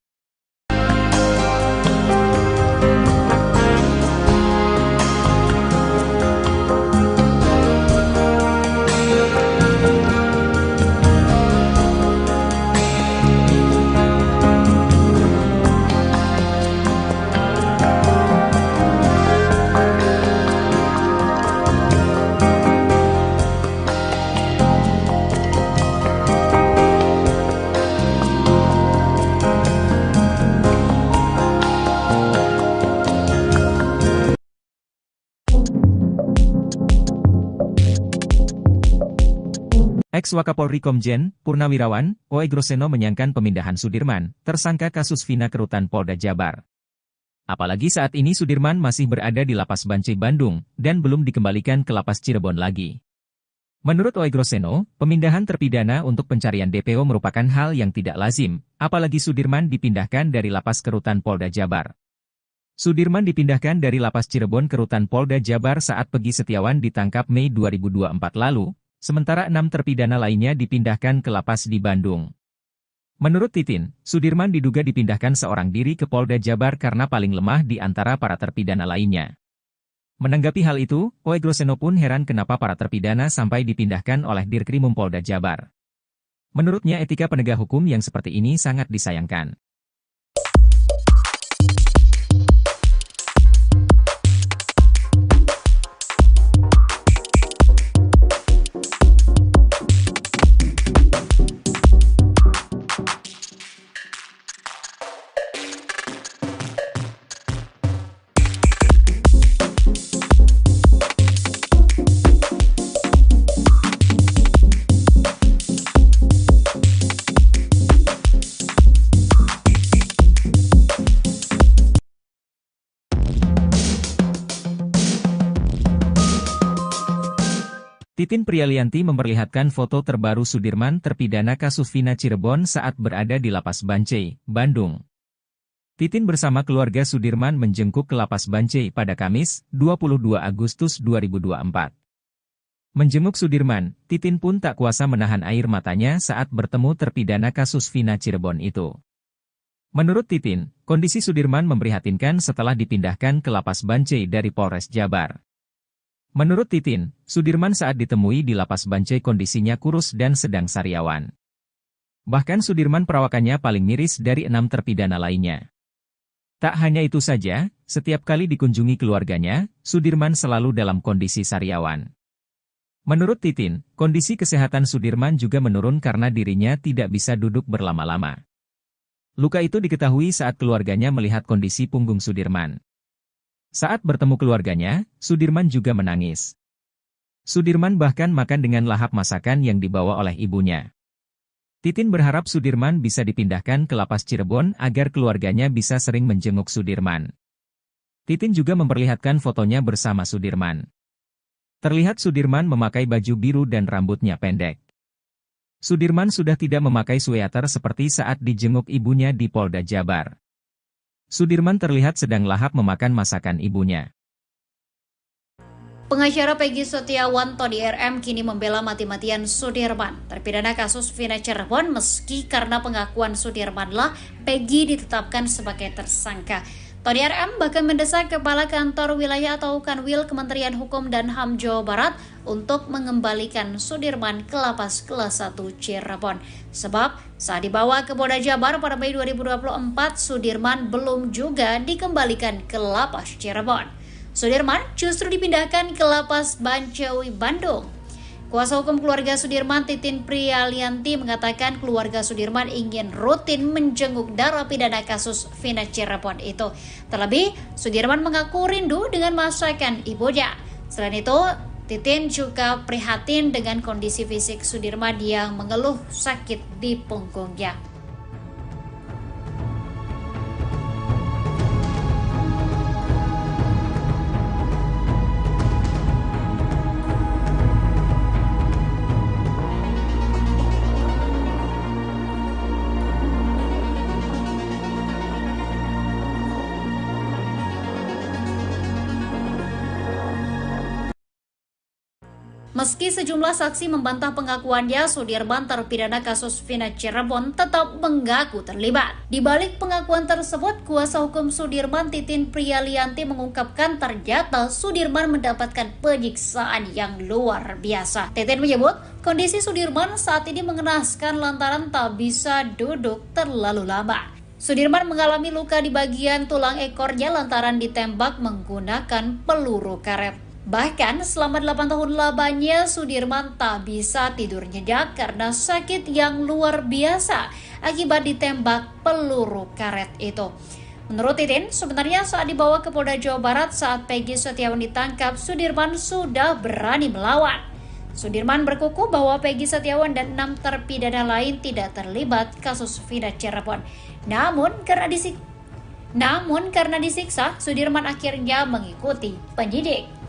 Ex-Wakapolri Komjen, Purnawirawan, Oey Groseno menyayangkan pemindahan Sudirman, tersangka kasus Vina ke Rutan Polda Jabar. Apalagi saat ini Sudirman masih berada di Lapas Bancai Bandung, dan belum dikembalikan ke Lapas Cirebon lagi. Menurut Oey Groseno, pemindahan terpidana untuk pencarian DPO merupakan hal yang tidak lazim, apalagi Sudirman dipindahkan dari Lapas ke Rutan Polda Jabar. Sudirman dipindahkan dari Lapas Cirebon ke Rutan Polda Jabar saat Pegi Setiawan ditangkap Mei 2024 lalu, sementara 6 terpidana lainnya dipindahkan ke lapas di Bandung. Menurut Titin, Sudirman diduga dipindahkan seorang diri ke Polda Jabar karena paling lemah di antara para terpidana lainnya. Menanggapi hal itu, Oey Groseno pun heran kenapa para terpidana sampai dipindahkan oleh Dirkrimum Polda Jabar. Menurutnya etika penegak hukum yang seperti ini sangat disayangkan. Titin Prialianti memperlihatkan foto terbaru Sudirman terpidana kasus Vina Cirebon saat berada di Lapas Bancai, Bandung. Titin bersama keluarga Sudirman menjengkuk ke Lapas Bancai pada Kamis, 22 Agustus 2024. Menjenguk Sudirman, Titin pun tak kuasa menahan air matanya saat bertemu terpidana kasus Vina Cirebon itu. Menurut Titin, kondisi Sudirman memprihatinkan setelah dipindahkan ke Lapas Bancai dari Polres Jabar. Menurut Titin, Sudirman saat ditemui di Lapas Bancai kondisinya kurus dan sedang sariawan. Bahkan Sudirman perawakannya paling miris dari 6 terpidana lainnya. Tak hanya itu saja, setiap kali dikunjungi keluarganya, Sudirman selalu dalam kondisi sariawan. Menurut Titin, kondisi kesehatan Sudirman juga menurun karena dirinya tidak bisa duduk berlama-lama. Luka itu diketahui saat keluarganya melihat kondisi punggung Sudirman. Saat bertemu keluarganya, Sudirman juga menangis. Sudirman bahkan makan dengan lahap masakan yang dibawa oleh ibunya. Titin berharap Sudirman bisa dipindahkan ke Lapas Cirebon agar keluarganya bisa sering menjenguk Sudirman. Titin juga memperlihatkan fotonya bersama Sudirman. Terlihat Sudirman memakai baju biru dan rambutnya pendek. Sudirman sudah tidak memakai sweater seperti saat dijenguk ibunya di Polda Jabar. Sudirman terlihat sedang lahap memakan masakan ibunya. Pengacara Peggy Setiawan Tony RM kini membela mati-matian Sudirman, terpidana kasus Vina Cirebon meski karena pengakuan Sudirmanlah Peggy ditetapkan sebagai tersangka. Tony RM bahkan mendesak Kepala Kantor Wilayah atau Kanwil Kementerian Hukum dan HAM Jawa Barat untuk mengembalikan Sudirman ke Lapas Kelas 1 Cirebon. Sebab saat dibawa ke Polda Jabar pada Mei 2024, Sudirman belum juga dikembalikan ke Lapas Cirebon. Sudirman justru dipindahkan ke Lapas Bancai, Bandung. Kuasa hukum keluarga Sudirman, Titin Prialianti, mengatakan keluarga Sudirman ingin rutin menjenguk narapidana kasus Vina Cirebon itu. Terlebih, Sudirman mengaku rindu dengan masakan ibunya. Selain itu, Titin juga prihatin dengan kondisi fisik Sudirman yang mengeluh sakit di punggungnya. Meski sejumlah saksi membantah pengakuannya, Sudirman terpidana kasus Vina Cirebon tetap mengaku terlibat. Di balik pengakuan tersebut, kuasa hukum Sudirman, Titin Prialianti, mengungkapkan ternyata Sudirman mendapatkan penyiksaan yang luar biasa. Titin menyebut kondisi Sudirman saat ini mengenaskan lantaran tak bisa duduk terlalu lama. Sudirman mengalami luka di bagian tulang ekornya lantaran ditembak menggunakan peluru karet. Bahkan selama 8 tahun lamanya Sudirman tak bisa tidur nyenyak karena sakit yang luar biasa akibat ditembak peluru karet itu. Menurut Titin, sebenarnya saat dibawa ke Polda Jawa Barat saat Peggy Setiawan ditangkap, Sudirman sudah berani melawan. Sudirman berkukuh bahwa Peggy Setiawan dan 6 terpidana lain tidak terlibat kasus Vina Cirebon. Namun karena disiksa, Sudirman akhirnya mengikuti penyidik.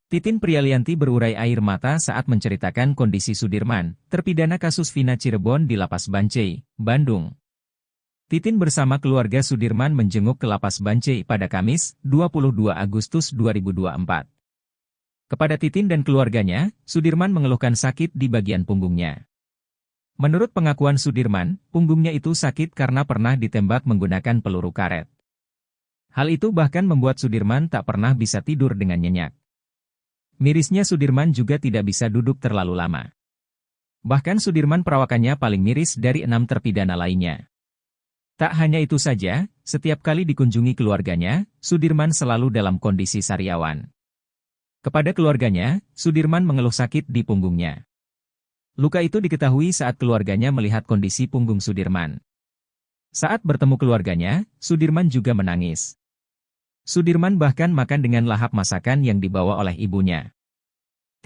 Titin Prialianti berurai air mata saat menceritakan kondisi Sudirman, terpidana kasus Vina Cirebon di Lapas Bancai, Bandung. Titin bersama keluarga Sudirman menjenguk ke Lapas Bancai pada Kamis, 22 Agustus 2024. Kepada Titin dan keluarganya, Sudirman mengeluhkan sakit di bagian punggungnya. Menurut pengakuan Sudirman, punggungnya itu sakit karena pernah ditembak menggunakan peluru karet. Hal itu bahkan membuat Sudirman tak pernah bisa tidur dengan nyenyak. Mirisnya Sudirman juga tidak bisa duduk terlalu lama. Bahkan Sudirman perawakannya paling miris dari 6 terpidana lainnya. Tak hanya itu saja, setiap kali dikunjungi keluarganya, Sudirman selalu dalam kondisi sariawan. Kepada keluarganya, Sudirman mengeluh sakit di punggungnya. Luka itu diketahui saat keluarganya melihat kondisi punggung Sudirman. Saat bertemu keluarganya, Sudirman juga menangis. Sudirman bahkan makan dengan lahap masakan yang dibawa oleh ibunya.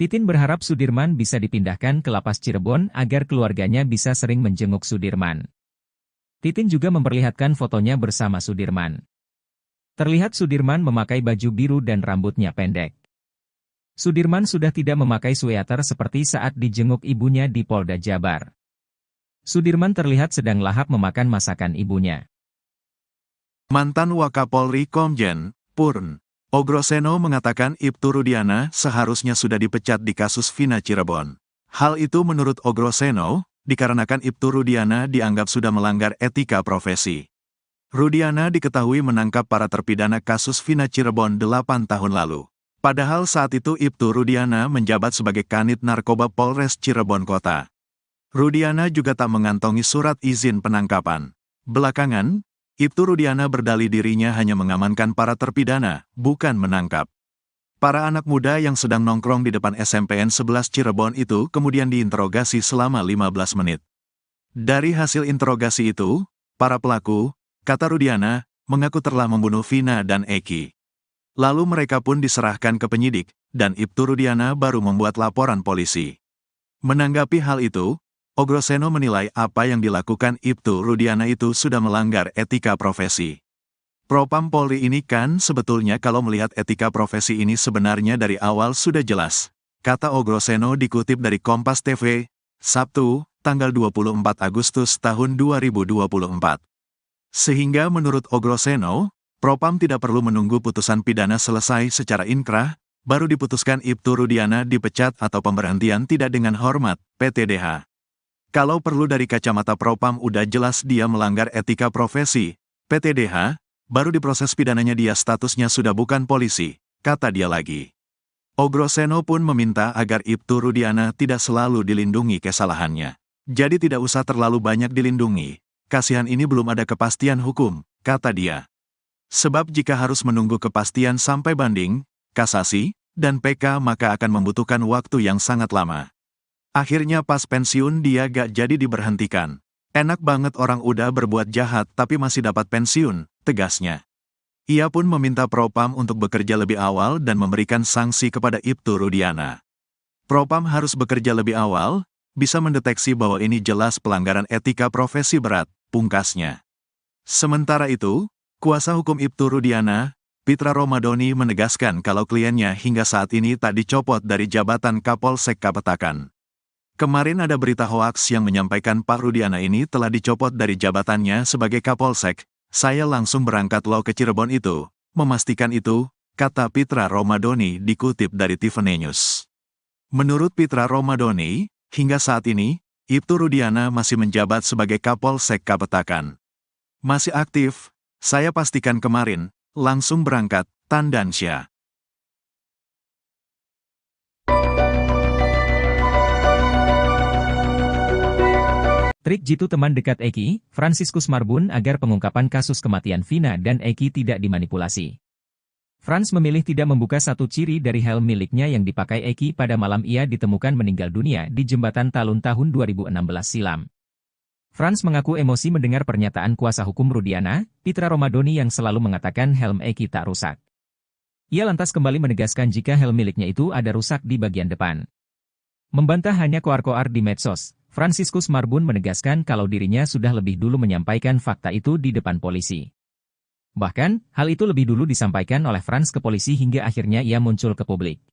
Titin berharap Sudirman bisa dipindahkan ke lapas Cirebon agar keluarganya bisa sering menjenguk Sudirman. Titin juga memperlihatkan fotonya bersama Sudirman. Terlihat Sudirman memakai baju biru dan rambutnya pendek. Sudirman sudah tidak memakai sweater seperti saat dijenguk ibunya di Polda Jabar. Sudirman terlihat sedang lahap memakan masakan ibunya. Mantan Wakapolri Komjen Purn Ogroseno mengatakan Ibtu Rudiana seharusnya sudah dipecat di kasus Vina Cirebon. Hal itu menurut Ogroseno, dikarenakan Ibtu Rudiana dianggap sudah melanggar etika profesi. Rudiana diketahui menangkap para terpidana kasus Vina Cirebon 8 tahun lalu. Padahal saat itu Ibtu Rudiana menjabat sebagai Kanit Narkoba Polres Cirebon Kota. Rudiana juga tak mengantongi surat izin penangkapan. Belakangan, Ibtu Rudiana berdalih dirinya hanya mengamankan para terpidana, bukan menangkap. Para anak muda yang sedang nongkrong di depan SMPN 11 Cirebon itu kemudian diinterogasi selama 15 menit. Dari hasil interogasi itu, para pelaku, kata Rudiana, mengaku telah membunuh Vina dan Eki. Lalu mereka pun diserahkan ke penyidik, dan Ibtu Rudiana baru membuat laporan polisi. Menanggapi hal itu, Ogroseno menilai apa yang dilakukan Ibtu Rudiana itu sudah melanggar etika profesi. Propam Polri ini kan sebetulnya kalau melihat etika profesi ini sebenarnya dari awal sudah jelas, kata Ogroseno dikutip dari Kompas TV, Sabtu, tanggal 24 Agustus tahun 2024. Sehingga menurut Ogroseno, Propam tidak perlu menunggu putusan pidana selesai secara inkrah, baru diputuskan Ibtu Rudiana dipecat atau pemberhentian tidak dengan hormat, PTDH. Kalau perlu dari kacamata Propam udah jelas dia melanggar etika profesi, PTDH, baru diproses pidananya dia statusnya sudah bukan polisi, kata dia lagi. Ogroseno pun meminta agar Ibtu Rudiana tidak selalu dilindungi kesalahannya. Jadi tidak usah terlalu banyak dilindungi, kasihan ini belum ada kepastian hukum, kata dia. Sebab jika harus menunggu kepastian sampai banding, kasasi, dan PK maka akan membutuhkan waktu yang sangat lama. Akhirnya pas pensiun dia gak jadi diberhentikan. Enak banget orang udah berbuat jahat tapi masih dapat pensiun, tegasnya. Ia pun meminta Propam untuk bekerja lebih awal dan memberikan sanksi kepada Ibtu Rudiana. Propam harus bekerja lebih awal, bisa mendeteksi bahwa ini jelas pelanggaran etika profesi berat, pungkasnya. Sementara itu, kuasa hukum Ibtu Rudiana, Pitra Romadoni menegaskan kalau kliennya hingga saat ini tak dicopot dari jabatan Kapolsek Kapetakan. Kemarin ada berita hoaks yang menyampaikan Pak Rudiana ini telah dicopot dari jabatannya sebagai Kapolsek. Saya langsung berangkat loh ke Cirebon itu, memastikan itu, kata Pitra Romadoni dikutip dari Tiffany News. Menurut Pitra Romadoni, hingga saat ini, Ibtu Rudiana masih menjabat sebagai Kapolsek Kapetakan. Masih aktif, saya pastikan kemarin, langsung berangkat, Tandansya. Trik jitu teman dekat Eki, Franciscus Marbun agar pengungkapan kasus kematian Vina dan Eki tidak dimanipulasi. Frans memilih tidak membuka satu ciri dari helm miliknya yang dipakai Eki pada malam ia ditemukan meninggal dunia di Jembatan Talun tahun 2016 silam. Frans mengaku emosi mendengar pernyataan kuasa hukum Rudiana, Pitra Romadoni yang selalu mengatakan helm Eki tak rusak. Ia lantas kembali menegaskan jika helm miliknya itu ada rusak di bagian depan. Membantah hanya koar-koar di medsos, Franciscus Marbun menegaskan kalau dirinya sudah lebih dulu menyampaikan fakta itu di depan polisi. Bahkan, hal itu lebih dulu disampaikan oleh Frans ke polisi hingga akhirnya ia muncul ke publik.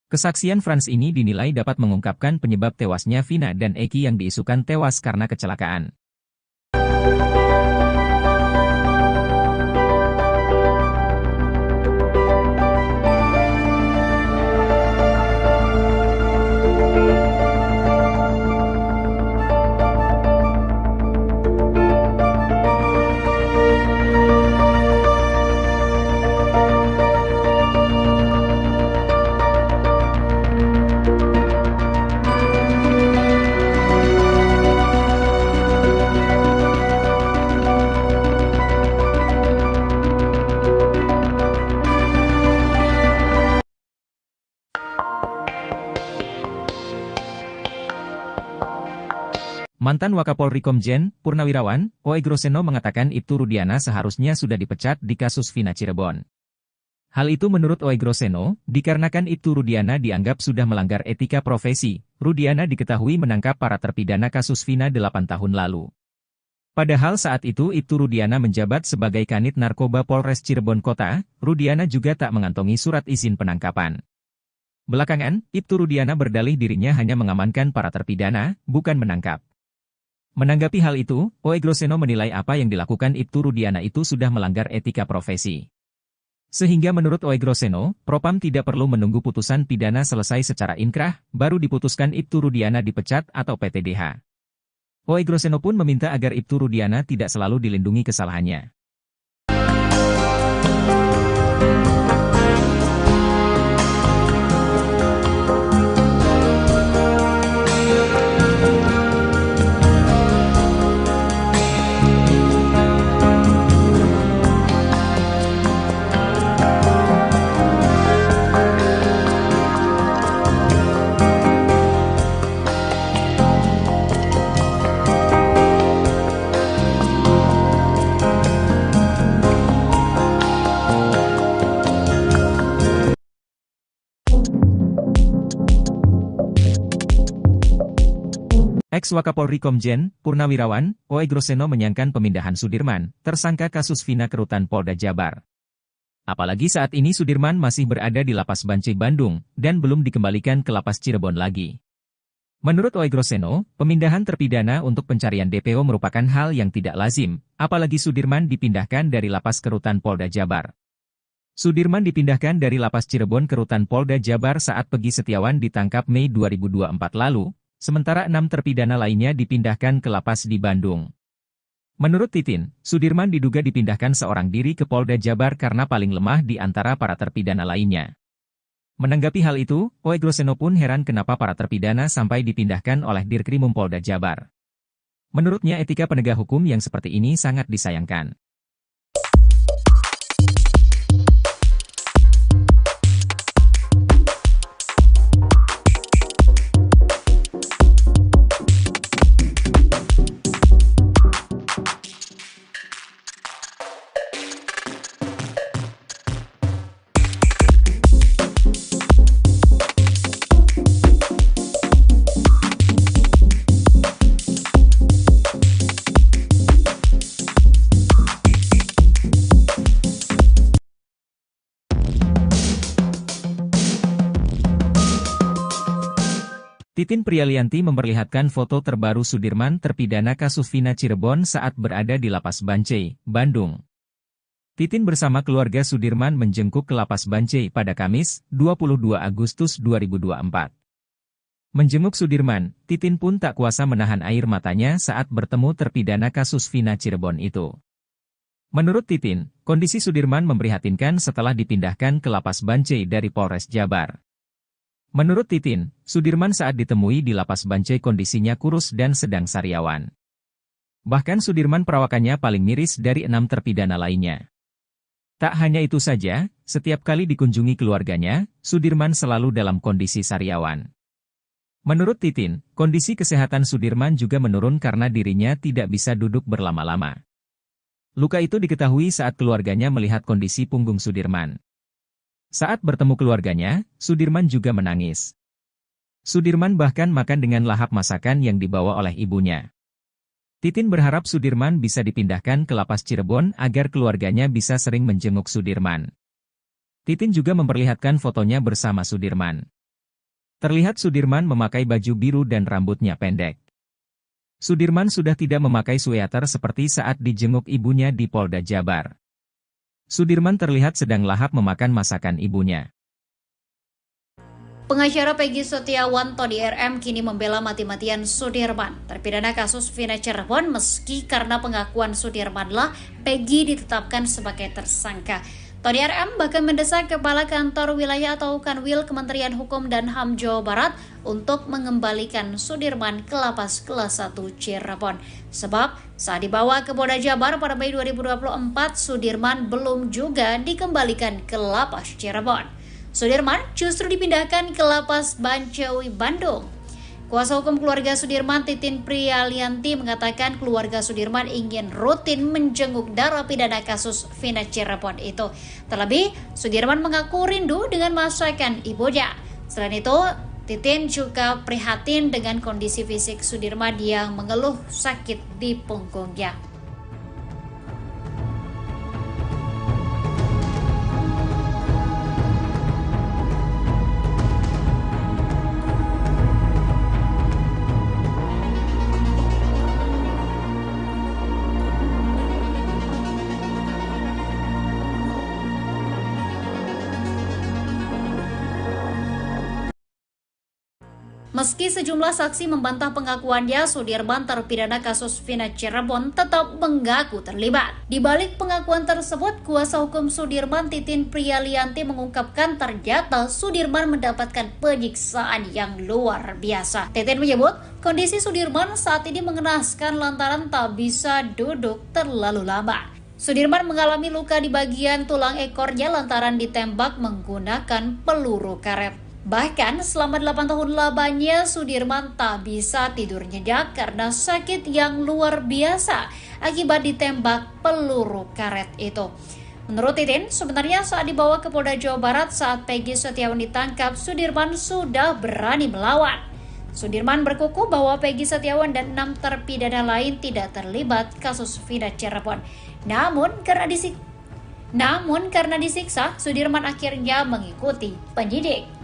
Kesaksian Frans ini dinilai dapat mengungkapkan penyebab tewasnya Vina dan Eki yang diisukan tewas karena kecelakaan. Mantan Wakapolri Komjen Purnawirawan Oegroseno mengatakan Ibtu Rudiana seharusnya sudah dipecat di kasus Vina Cirebon. Hal itu menurut Oegroseno, dikarenakan Ibtu Rudiana dianggap sudah melanggar etika profesi. Rudiana diketahui menangkap para terpidana kasus Vina 8 tahun lalu. Padahal saat itu Ibtu Rudiana menjabat sebagai Kanit Narkoba Polres Cirebon Kota, Rudiana juga tak mengantongi surat izin penangkapan. Belakangan, Ibtu Rudiana berdalih dirinya hanya mengamankan para terpidana, bukan menangkap. Menanggapi hal itu, Oegroseno menilai apa yang dilakukan Ibtu Rudiana itu sudah melanggar etika profesi. Sehingga menurut Oegroseno, Propam tidak perlu menunggu putusan pidana selesai secara inkrah, baru diputuskan Ibtu Rudiana dipecat atau PTDH. Oegroseno pun meminta agar Ibtu Rudiana tidak selalu dilindungi kesalahannya. Ex-Wakapolri Komjen Purnawirawan Oegroseno menyayangkan pemindahan Sudirman, tersangka kasus Vina ke Rutan Polda Jabar. Apalagi saat ini Sudirman masih berada di Lapas Bancai Bandung, dan belum dikembalikan ke Lapas Cirebon lagi. Menurut Oegroseno, pemindahan terpidana untuk pencarian DPO merupakan hal yang tidak lazim, apalagi Sudirman dipindahkan dari Lapas ke Rutan Polda Jabar. Sudirman dipindahkan dari Lapas Cirebon ke Rutan Polda Jabar saat Peggy Setiawan ditangkap Mei 2024 lalu, sementara 6 terpidana lainnya dipindahkan ke lapas di Bandung. Menurut Titin, Sudirman diduga dipindahkan seorang diri ke Polda Jabar karena paling lemah di antara para terpidana lainnya. Menanggapi hal itu, Oegroseno pun heran kenapa para terpidana sampai dipindahkan oleh Dirkrimum Polda Jabar. Menurutnya etika penegak hukum yang seperti ini sangat disayangkan. Titin Prialianti memperlihatkan foto terbaru Sudirman terpidana kasus Vina Cirebon saat berada di Lapas Bancai, Bandung. Titin bersama keluarga Sudirman menjengkuk ke Lapas Bancai pada Kamis, 22 Agustus 2024. Menjenguk Sudirman, Titin pun tak kuasa menahan air matanya saat bertemu terpidana kasus Vina Cirebon itu. Menurut Titin, kondisi Sudirman memprihatinkan setelah dipindahkan ke Lapas Bancai dari Polres Jabar. Menurut Titin, Sudirman saat ditemui di Lapas Bancai kondisinya kurus dan sedang sariawan. Bahkan Sudirman perawakannya paling miris dari 6 terpidana lainnya. Tak hanya itu saja, setiap kali dikunjungi keluarganya, Sudirman selalu dalam kondisi sariawan. Menurut Titin, kondisi kesehatan Sudirman juga menurun karena dirinya tidak bisa duduk berlama-lama. Luka itu diketahui saat keluarganya melihat kondisi punggung Sudirman. Saat bertemu keluarganya, Sudirman juga menangis. Sudirman bahkan makan dengan lahap masakan yang dibawa oleh ibunya. Titin berharap Sudirman bisa dipindahkan ke Lapas Cirebon agar keluarganya bisa sering menjenguk Sudirman. Titin juga memperlihatkan fotonya bersama Sudirman. Terlihat Sudirman memakai baju biru dan rambutnya pendek. Sudirman sudah tidak memakai sweater seperti saat dijenguk ibunya di Polda Jabar. Sudirman terlihat sedang lahap memakan masakan ibunya. Pengacara Peggy Setiawan Tony RM kini membela mati-matian Sudirman, terpidana kasus Vina Cirebon meski karena pengakuan Sudirmanlah Peggy ditetapkan sebagai tersangka. Tony RM bahkan mendesak Kepala Kantor Wilayah atau Kanwil Kementerian Hukum dan HAM Jawa Barat untuk mengembalikan Sudirman ke Lapas Kelas 1 Cirebon. Sebab saat dibawa ke Polda Jabar pada Mei 2024, Sudirman belum juga dikembalikan ke Lapas Cirebon. Sudirman justru dipindahkan ke Lapas Bancai Bandung. Kuasa hukum keluarga Sudirman, Titin Prialianti, mengatakan keluarga Sudirman ingin rutin menjenguk narapidana kasus Vina Cirebon itu. Terlebih, Sudirman mengaku rindu dengan masakan ibunya. Selain itu, Titin juga prihatin dengan kondisi fisik Sudirman yang mengeluh sakit di punggungnya. Meski sejumlah saksi membantah pengakuannya, Sudirman terpidana kasus Vina Cirebon tetap mengaku terlibat. Di balik pengakuan tersebut, kuasa hukum Sudirman, Titin Prialianti, mengungkapkan ternyata Sudirman mendapatkan penyiksaan yang luar biasa. Titin menyebut kondisi Sudirman saat ini mengenaskan lantaran tak bisa duduk terlalu lama. Sudirman mengalami luka di bagian tulang ekornya lantaran ditembak menggunakan peluru karet. Bahkan selama 8 tahun lamanya Sudirman tak bisa tidur nyenyak karena sakit yang luar biasa akibat ditembak peluru karet itu. Menurut Titin, sebenarnya saat dibawa ke Polda Jawa Barat saat Peggy Setiawan ditangkap, Sudirman sudah berani melawan. Sudirman berkukuh bahwa Peggy Setiawan dan 6 terpidana lain tidak terlibat kasus Vina Cirebon. Namun karena disiksa, Sudirman akhirnya mengikuti penyidik.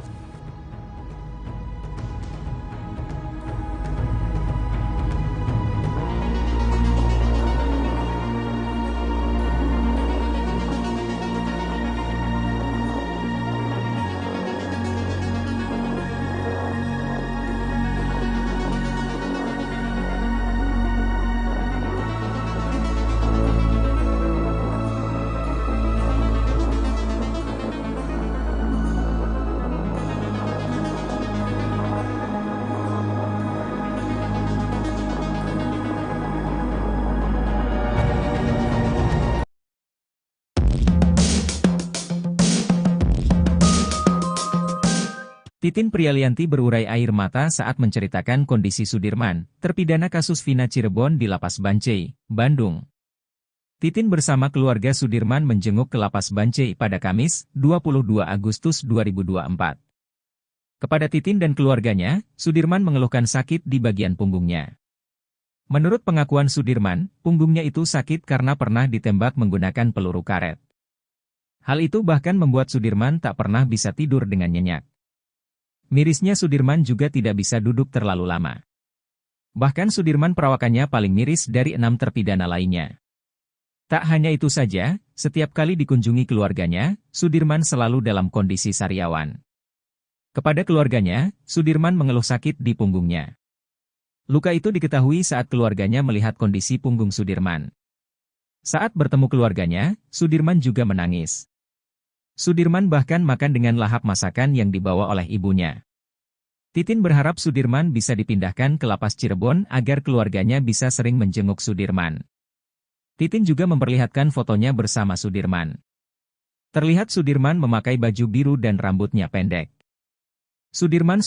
Titin Prialianti berurai air mata saat menceritakan kondisi Sudirman, terpidana kasus Vina Cirebon di Lapas Bancai, Bandung. Titin bersama keluarga Sudirman menjenguk ke Lapas Bancai pada Kamis, 22 Agustus 2024. Kepada Titin dan keluarganya, Sudirman mengeluhkan sakit di bagian punggungnya. Menurut pengakuan Sudirman, punggungnya itu sakit karena pernah ditembak menggunakan peluru karet. Hal itu bahkan membuat Sudirman tak pernah bisa tidur dengan nyenyak. Mirisnya Sudirman juga tidak bisa duduk terlalu lama. Bahkan Sudirman perawakannya paling miris dari 6 terpidana lainnya. Tak hanya itu saja, setiap kali dikunjungi keluarganya, Sudirman selalu dalam kondisi sariawan. Kepada keluarganya, Sudirman mengeluh sakit di punggungnya. Luka itu diketahui saat keluarganya melihat kondisi punggung Sudirman. Saat bertemu keluarganya, Sudirman juga menangis. Sudirman bahkan makan dengan lahap masakan yang dibawa oleh ibunya. Titin berharap Sudirman bisa dipindahkan ke Lapas Cirebon agar keluarganya bisa sering menjenguk Sudirman. Titin juga memperlihatkan fotonya bersama Sudirman. Terlihat Sudirman memakai baju biru dan rambutnya pendek. Sudirman